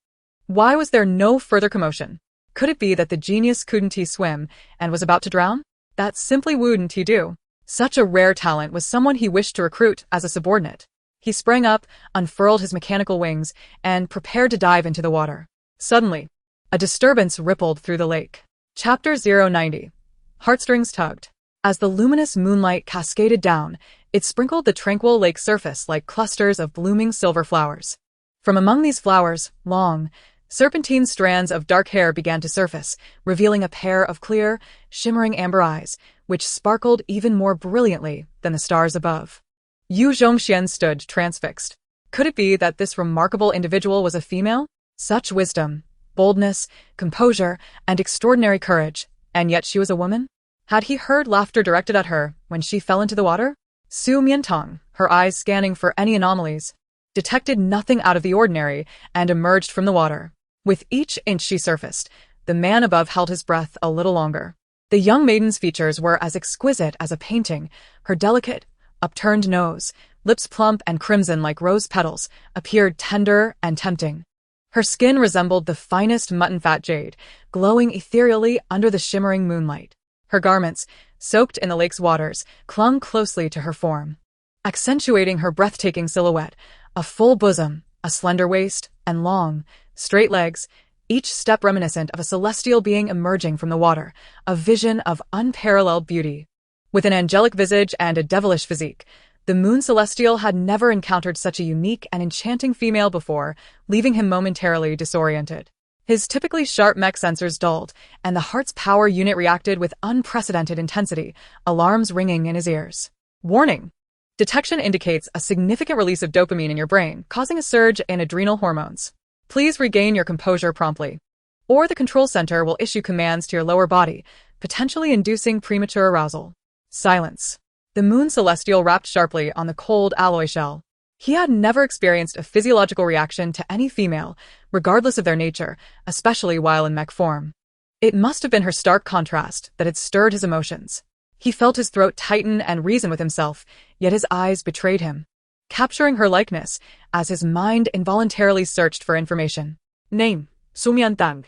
Why was there no further commotion? Could it be that the genius couldn't he swim and was about to drown? That simply wouldn't he do. Such a rare talent was someone he wished to recruit as a subordinate. He sprang up, unfurled his mechanical wings, and prepared to dive into the water. Suddenly, a disturbance rippled through the lake. Chapter 090. Heartstrings tugged. As the luminous moonlight cascaded down, it sprinkled the tranquil lake surface like clusters of blooming silver flowers. From among these flowers, long, serpentine strands of dark hair began to surface, revealing a pair of clear, shimmering amber eyes, which sparkled even more brilliantly than the stars above. Yu Zhongxian stood transfixed. Could it be that this remarkable individual was a female? Such wisdom, boldness, composure, and extraordinary courage, and yet she was a woman? Had he heard laughter directed at her when she fell into the water? Su Mian Tang, her eyes scanning for any anomalies, detected nothing out of the ordinary and emerged from the water. With each inch she surfaced, the man above held his breath a little longer. The young maiden's features were as exquisite as a painting. Her delicate, upturned nose, lips plump and crimson like rose petals, appeared tender and tempting. Her skin resembled the finest mutton-fat jade, glowing ethereally under the shimmering moonlight. Her garments, soaked in the lake's waters, clung closely to her form, accentuating her breathtaking silhouette. A full bosom, a slender waist, and long, straight legs, each step reminiscent of a celestial being emerging from the water, a vision of unparalleled beauty. With an angelic visage and a devilish physique, the moon celestial had never encountered such a unique and enchanting female before, leaving him momentarily disoriented. His typically sharp mech sensors dulled, and the heart's power unit reacted with unprecedented intensity, alarms ringing in his ears. Warning! Detection indicates a significant release of dopamine in your brain, causing a surge in adrenal hormones. Please regain your composure promptly, or the control center will issue commands to your lower body, potentially inducing premature arousal. Silence. The moon celestial rapped sharply on the cold alloy shell. He had never experienced a physiological reaction to any female, regardless of their nature, especially while in mech form. It must have been her stark contrast that had stirred his emotions. He felt his throat tighten and reason with himself, yet his eyes betrayed him, capturing her likeness as his mind involuntarily searched for information. Name: Su Mian Tang.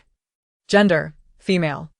Gender: female.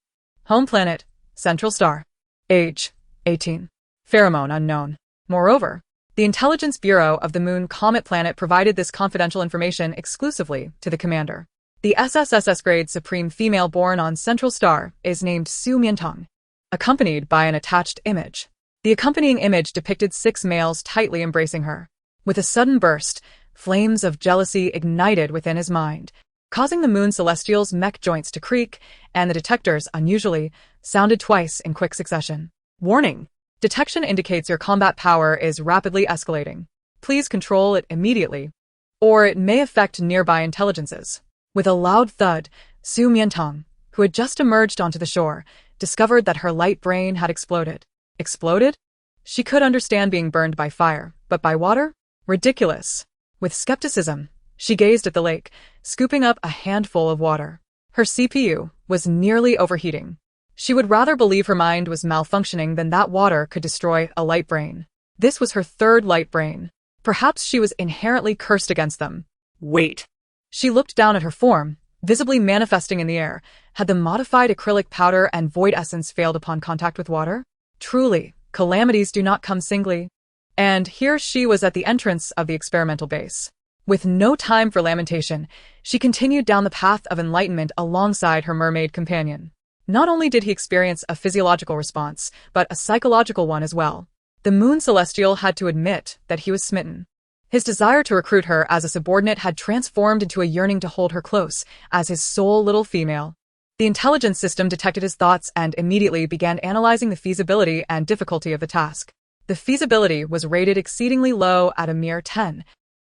Home planet: Central Star. Age: 18. Pheromone unknown. Moreover, the Intelligence Bureau of the Moon Comet Planet provided this confidential information exclusively to the commander. The SSSS grade supreme female born on Central Star is named Su Mian Tang, accompanied by an attached image. The accompanying image depicted 6 males tightly embracing her. With a sudden burst, flames of jealousy ignited within his mind, causing the moon celestial's mech joints to creak, and the detectors, unusually, sounded twice in quick succession. Warning! Detection indicates your combat power is rapidly escalating. Please control it immediately, or it may affect nearby intelligences. With a loud thud, Su Mian Tang, who had just emerged onto the shore, discovered that her light brain had exploded. Exploded? She could understand being burned by fire, but by water? Ridiculous. With skepticism, she gazed at the lake, scooping up a handful of water. Her CPU was nearly overheating. She would rather believe her mind was malfunctioning than that water could destroy a light brain. This was her 3rd light brain. Perhaps she was inherently cursed against them. Wait. She looked down at her form, visibly manifesting in the air. Had the modified acrylic powder and void essence failed upon contact with water? Truly, calamities do not come singly. And here she was at the entrance of the experimental base. With no time for lamentation, she continued down the path of enlightenment alongside her mermaid companion. Not only did he experience a physiological response, but a psychological one as well. The moon celestial had to admit that he was smitten. His desire to recruit her as a subordinate had transformed into a yearning to hold her close as his sole little female. The intelligence system detected his thoughts and immediately began analyzing the feasibility and difficulty of the task. The feasibility was rated exceedingly low at a mere 10,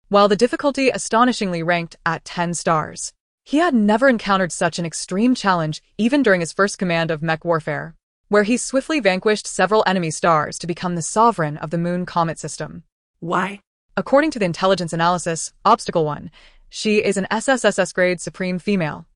while the difficulty astonishingly ranked at 10 stars. He had never encountered such an extreme challenge even during his first command of mech warfare, where he swiftly vanquished several enemy stars to become the sovereign of the moon comet system. Why? According to the intelligence analysis, Obstacle 1, she is an SSSS grade supreme female,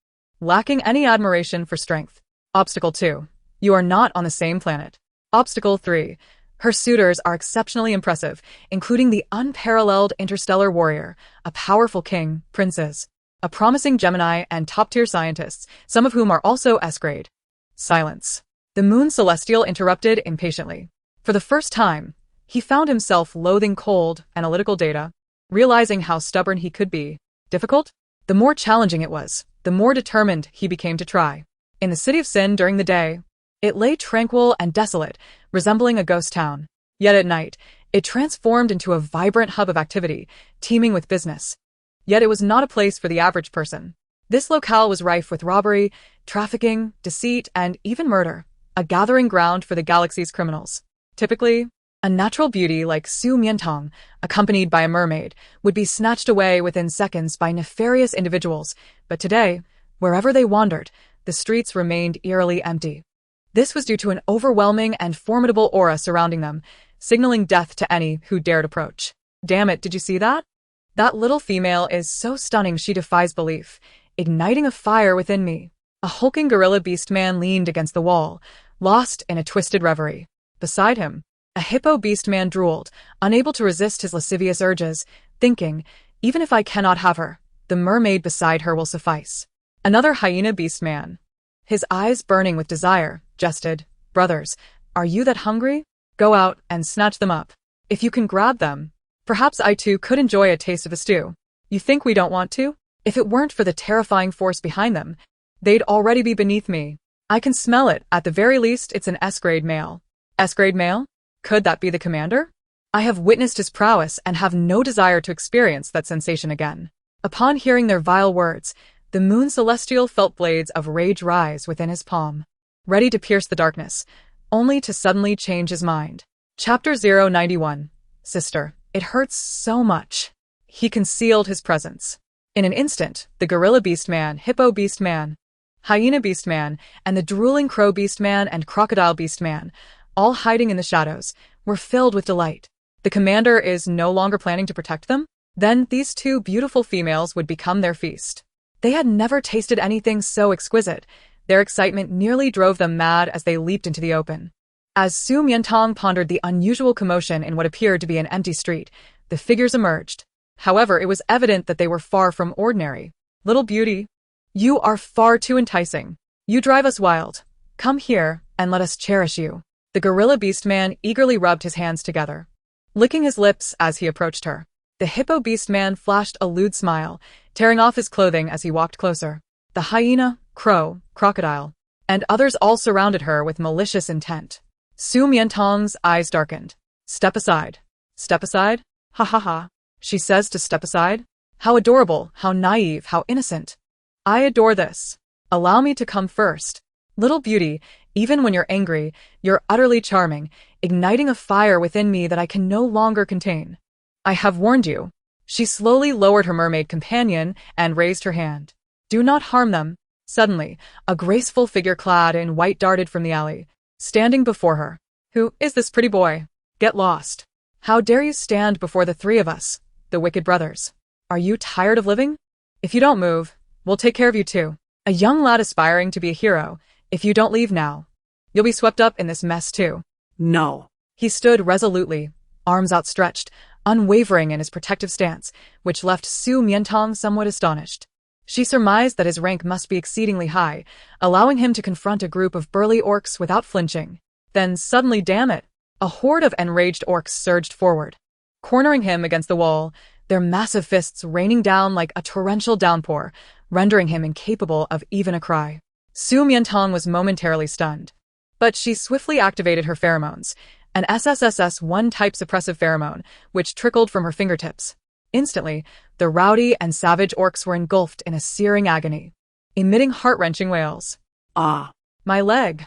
lacking any admiration for strength. Obstacle 2, you are not on the same planet. Obstacle 3, her suitors are exceptionally impressive, including the unparalleled interstellar warrior, a powerful king, princes, a promising Gemini, and top-tier scientists, some of whom are also S-grade. Silence. The moon celestial interrupted impatiently. For the first time, he found himself loathing cold, analytical data, realizing how stubborn he could be. Difficult? The more challenging it was, the more determined he became to try. In the city of Sin during the day, it lay tranquil and desolate, resembling a ghost town. Yet at night, it transformed into a vibrant hub of activity, teeming with business. Yet it was not a place for the average person. This locale was rife with robbery, trafficking, deceit, and even murder, a gathering ground for the galaxy's criminals. Typically, a natural beauty like Su Mian Tang, accompanied by a mermaid, would be snatched away within seconds by nefarious individuals, but today, wherever they wandered, the streets remained eerily empty. This was due to an overwhelming and formidable aura surrounding them, signaling death to any who dared approach. Damn it, did you see that? That little female is so stunning she defies belief. igniting a fire within me. A hulking gorilla beast man leaned against the wall, lost in a twisted reverie. Beside him, a hippo beast man drooled, unable to resist his lascivious urges, thinking, even if I cannot have her, the mermaid beside her will suffice. Another hyena beast man, his eyes burning with desire, jested, brothers, are you that hungry? Go out and snatch them up. If you can grab them, perhaps I too could enjoy a taste of the stew. You think we don't want to? If it weren't for the terrifying force behind them, they'd already be beneath me. I can smell it. At the very least, it's an S-grade male. S-grade male? Could that be the commander? I have witnessed his prowess and have no desire to experience that sensation again. Upon hearing their vile words, the moon celestial felt blades of rage rise within his palm, ready to pierce the darkness, only to suddenly change his mind. Chapter 091. Sister, it hurts so much. He concealed his presence. In an instant, the gorilla beast man, hippo beast man, hyena beast man, and the drooling crow beast man and crocodile beast man, all hiding in the shadows, were filled with delight. The commander is no longer planning to protect them? Then these two beautiful females would become their feast. They had never tasted anything so exquisite. Their excitement nearly drove them mad as they leaped into the open. As Su Mian Tang pondered the unusual commotion in what appeared to be an empty street, the figures emerged. However, it was evident that they were far from ordinary. Little beauty, you are far too enticing. You drive us wild. Come here, and let us cherish you. The gorilla beast man eagerly rubbed his hands together, licking his lips as he approached her. The hippo beast man flashed a lewd smile, tearing off his clothing as he walked closer. The hyena, crow, crocodile, and others all surrounded her with malicious intent. Su Mian Tang's eyes darkened. Step aside. Step aside? Ha ha ha. She says to step aside? How adorable, how naive, how innocent. I adore this. Allow me to come first. Little beauty, even when you're angry, you're utterly charming, igniting a fire within me that I can no longer contain. I have warned you. She slowly lowered her mermaid companion and raised her hand. Do not harm them. Suddenly, a graceful figure clad in white darted from the alley, standing before her. Who is this pretty boy? Get lost. How dare you stand before the three of us, the wicked brothers? Are you tired of living? If you don't move, we'll take care of you too. A young lad aspiring to be a hero. If you don't leave now, you'll be swept up in this mess too. No. He stood resolutely, arms outstretched, unwavering in his protective stance, which left Su Mian Tang somewhat astonished. She surmised that his rank must be exceedingly high, allowing him to confront a group of burly orcs without flinching. Then suddenly, damn it, a horde of enraged orcs surged forward, cornering him against the wall, their massive fists raining down like a torrential downpour, rendering him incapable of even a cry. Su Mian Tang was momentarily stunned, but she swiftly activated her pheromones, an SSSS-1 type suppressive pheromone, which trickled from her fingertips. Instantly, the rowdy and savage orcs were engulfed in a searing agony, emitting heart-wrenching wails. Ah. My leg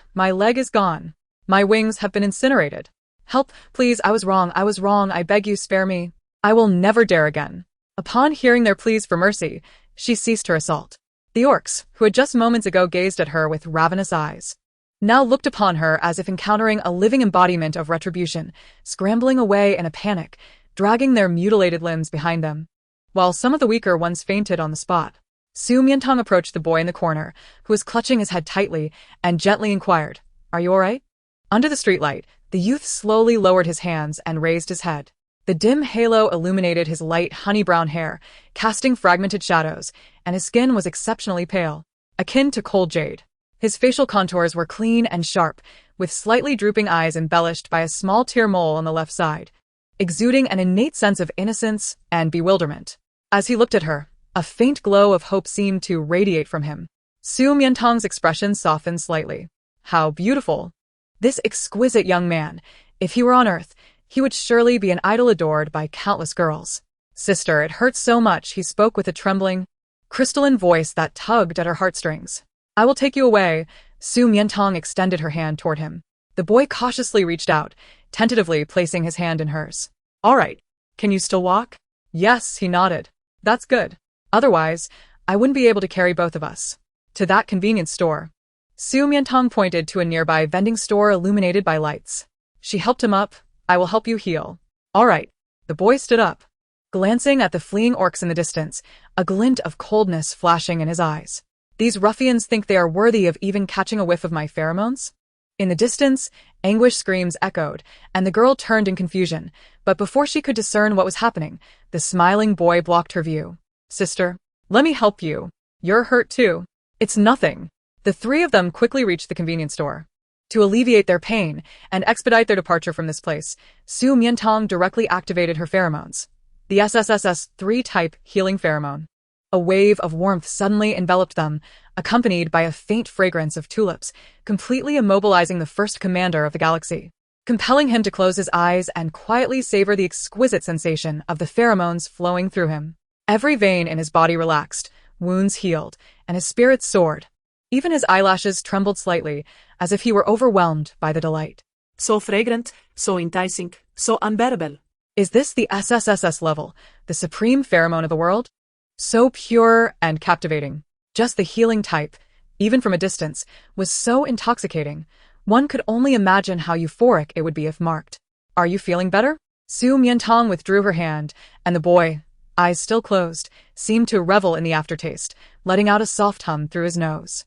is gone. My wings have been incinerated. Help, please, I was wrong, I beg you, spare me. I will never dare again. Upon hearing their pleas for mercy, she ceased her assault. The orcs, who had just moments ago gazed at her with ravenous eyes, now looked upon her as if encountering a living embodiment of retribution, scrambling away in a panic, dragging their mutilated limbs behind them. While some of the weaker ones fainted on the spot, Su Mian Tang approached the boy in the corner, who was clutching his head tightly, and gently inquired, Are you all right? Under the streetlight, the youth slowly lowered his hands and raised his head. The dim halo illuminated his light honey-brown hair, casting fragmented shadows, and his skin was exceptionally pale, akin to cold jade. His facial contours were clean and sharp, with slightly drooping eyes embellished by a small tear mole on the left side, exuding an innate sense of innocence and bewilderment. As he looked at her, a faint glow of hope seemed to radiate from him. Su Mian Tang's expression softened slightly. How beautiful! This exquisite young man, if he were on Earth, he would surely be an idol adored by countless girls. Sister, it hurts so much, he spoke with a trembling, crystalline voice that tugged at her heartstrings. I will take you away. Su Mian Tang extended her hand toward him. The boy cautiously reached out, tentatively placing his hand in hers. All right. Can you still walk? Yes, he nodded. That's good. Otherwise, I wouldn't be able to carry both of us. To that convenience store. Su Mian Tang pointed to a nearby vending store illuminated by lights. She helped him up. I will help you heal. All right. The boy stood up. Glancing at the fleeing orcs in the distance, a glint of coldness flashing in his eyes. These ruffians think they are worthy of even catching a whiff of my pheromones? In the distance, anguish screams echoed, and the girl turned in confusion, but before she could discern what was happening, the smiling boy blocked her view. Sister, let me help you. You're hurt too. It's nothing. The three of them quickly reached the convenience store. To alleviate their pain and expedite their departure from this place, Su Mian Tang directly activated her pheromones, the SSSS-3 type healing pheromone. A wave of warmth suddenly enveloped them, accompanied by a faint fragrance of tulips, completely immobilizing the first commander of the galaxy, compelling him to close his eyes and quietly savor the exquisite sensation of the pheromones flowing through him. Every vein in his body relaxed, wounds healed, and his spirits soared. Even his eyelashes trembled slightly, as if he were overwhelmed by the delight. So fragrant, so enticing, so unbearable. Is this the SSSS level, the supreme pheromone of the world? So pure and captivating. Just the healing type, even from a distance, was so intoxicating. One could only imagine how euphoric it would be if marked. Are you feeling better? Su Mian Tang withdrew her hand, and the boy, eyes still closed, seemed to revel in the aftertaste, letting out a soft hum through his nose.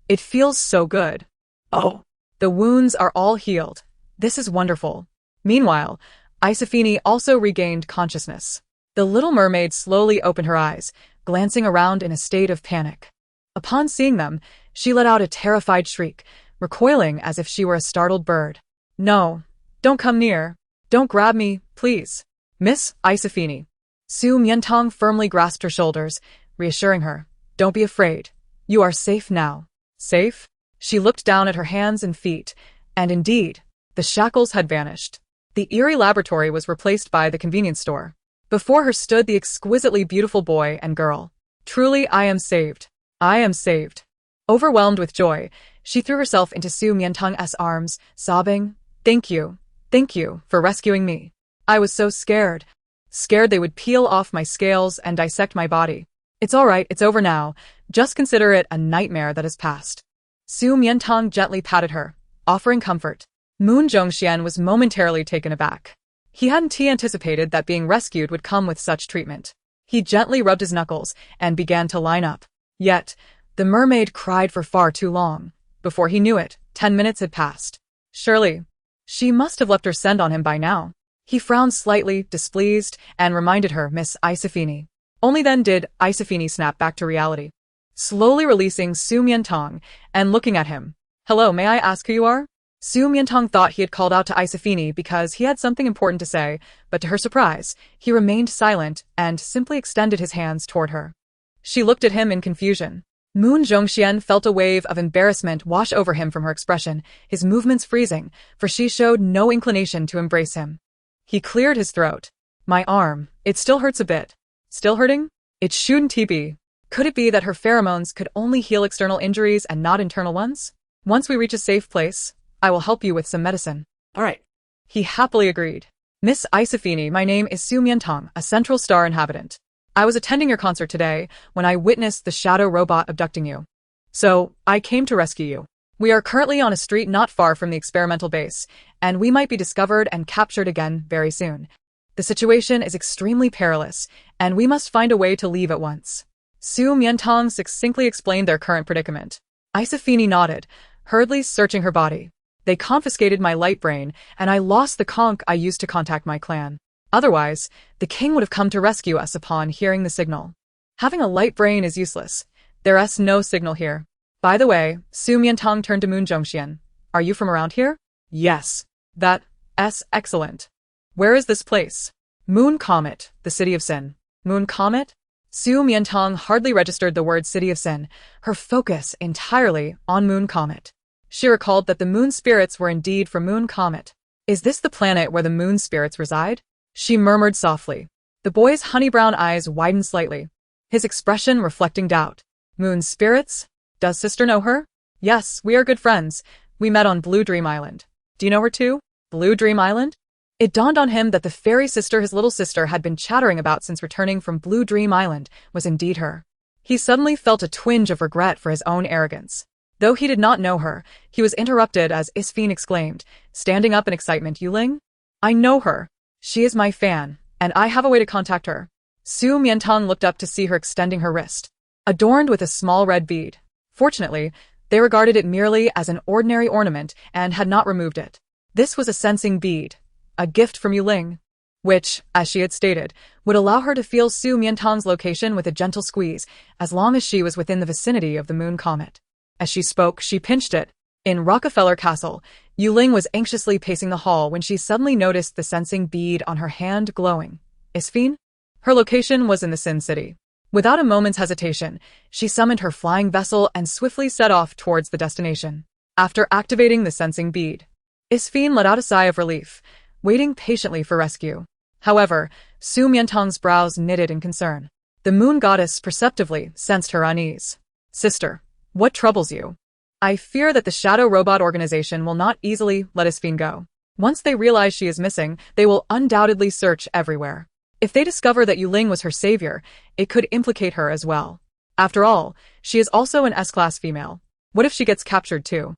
It feels so good. Oh. The wounds are all healed. This is wonderful. Meanwhile, Isafini also regained consciousness. The little mermaid slowly opened her eyes, glancing around in a state of panic. Upon seeing them, she let out a terrified shriek, recoiling as if she were a startled bird. No, don't come near. Don't grab me, please. Miss Isafini. Su Mian Tang firmly grasped her shoulders, reassuring her. Don't be afraid. You are safe now. Safe? She looked down at her hands and feet, and indeed, the shackles had vanished. The eerie laboratory was replaced by the convenience store. Before her stood the exquisitely beautiful boy and girl. Truly, I am saved. I am saved. Overwhelmed with joy, she threw herself into Su Mian Tang's arms, sobbing, Thank you for rescuing me. I was so scared. Scared they would peel off my scales and dissect my body. It's all right, it's over now. Just consider it a nightmare that has passed. Su Mian Tang gently patted her, offering comfort. Moon Zhongxian was momentarily taken aback. He hadn't anticipated that being rescued would come with such treatment. He gently rubbed his knuckles and began to line up. Yet, the mermaid cried for far too long. Before he knew it, 10 minutes had passed. Surely, she must have left her scent on him by now. He frowned slightly, displeased, and reminded her Miss Isafini. Only then did Isafini snap back to reality. Slowly releasing Su Mian Tang and looking at him. Hello, may I ask who you are? Su Mian Tang thought he had called out to Isafini because he had something important to say, but to her surprise, he remained silent and simply extended his hands toward her. She looked at him in confusion. Moon Zhongxian felt a wave of embarrassment wash over him from her expression, his movements freezing, for she showed no inclination to embrace him. He cleared his throat. My arm, it still hurts a bit. Still hurting? It shouldn't be. Could it be that her pheromones could only heal external injuries and not internal ones? Once we reach a safe place, I will help you with some medicine. All right. He happily agreed. Miss Isafini, my name is Su Mian Tang, a Central Star inhabitant. I was attending your concert today when I witnessed the shadow robot abducting you. So, I came to rescue you. We are currently on a street not far from the experimental base, and we might be discovered and captured again very soon. The situation is extremely perilous, and we must find a way to leave at once. Su Mian Tang succinctly explained their current predicament. Isafini nodded, hurriedly searching her body. They confiscated my light brain, and I lost the conch I used to contact my clan. Otherwise, the king would have come to rescue us upon hearing the signal. Having a light brain is useless. There's no signal here. By the way, Su Mian Tang turned to Moon Zhongxian. Are you from around here? Yes. That's excellent. Where is this place? Moon Comet, the city of Sin. Moon Comet? Su Mian Tang hardly registered the word City of Sin, her focus entirely on Moon Comet. She recalled that the moon spirits were indeed from Moon Comet. Is this the planet where the moon spirits reside? She murmured softly. The boy's honey-brown eyes widened slightly, his expression reflecting doubt. Moon spirits? Does sister know her? Yes, we are good friends. We met on Blue Dream Island. Do you know her too? Blue Dream Island? It dawned on him that the fairy sister his little sister had been chattering about since returning from Blue Dream Island was indeed her. He suddenly felt a twinge of regret for his own arrogance. Though he did not know her, he was interrupted as Isfine exclaimed, standing up in excitement, Yuling? I know her. She is my fan, and I have a way to contact her. Su Mian Tang looked up to see her extending her wrist, adorned with a small red bead. Fortunately, they regarded it merely as an ordinary ornament and had not removed it. This was a sensing bead, a gift from Yuling, which, as she had stated, would allow her to feel Su Mian Tang's location with a gentle squeeze as long as she was within the vicinity of the moon comet. As she spoke, she pinched it. In Rockefeller Castle, Yuling was anxiously pacing the hall when she suddenly noticed the sensing bead on her hand glowing. Isfine? Her location was in the Sin City. Without a moment's hesitation, she summoned her flying vessel and swiftly set off towards the destination. After activating the sensing bead, Isfine let out a sigh of relief, waiting patiently for rescue. However, Su Mian Tang's brows knitted in concern. The moon goddess perceptibly sensed her unease. Sister, what troubles you? I fear that the Shadow Robot Organization will not easily let Isfine go. Once they realize she is missing, they will undoubtedly search everywhere. If they discover that Yuling was her savior, it could implicate her as well. After all, she is also an S-class female. What if she gets captured too?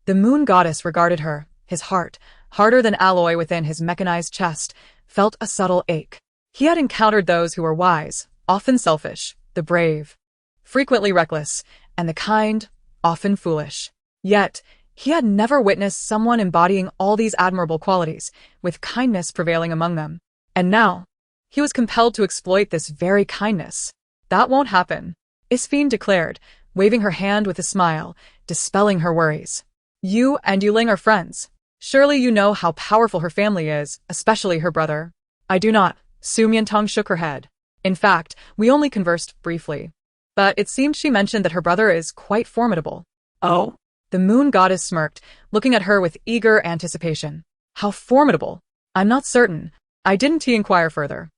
The moon goddess regarded her. His heart, harder than alloy within his mechanized chest, felt a subtle ache. He had encountered those who were wise, often selfish, the brave, frequently reckless, and the kind, often foolish. Yet, he had never witnessed someone embodying all these admirable qualities, with kindness prevailing among them. And now, he was compelled to exploit this very kindness. That won't happen, Isfine declared, waving her hand with a smile, dispelling her worries. You and Yuling are friends. Surely you know how powerful her family is, especially her brother. I do not, Su Mian Tang shook her head. In fact, we only conversed briefly. But it seemed she mentioned that her brother is quite formidable. Oh? The moon goddess smirked, looking at her with eager anticipation. How formidable? I'm not certain. I didn't inquire further.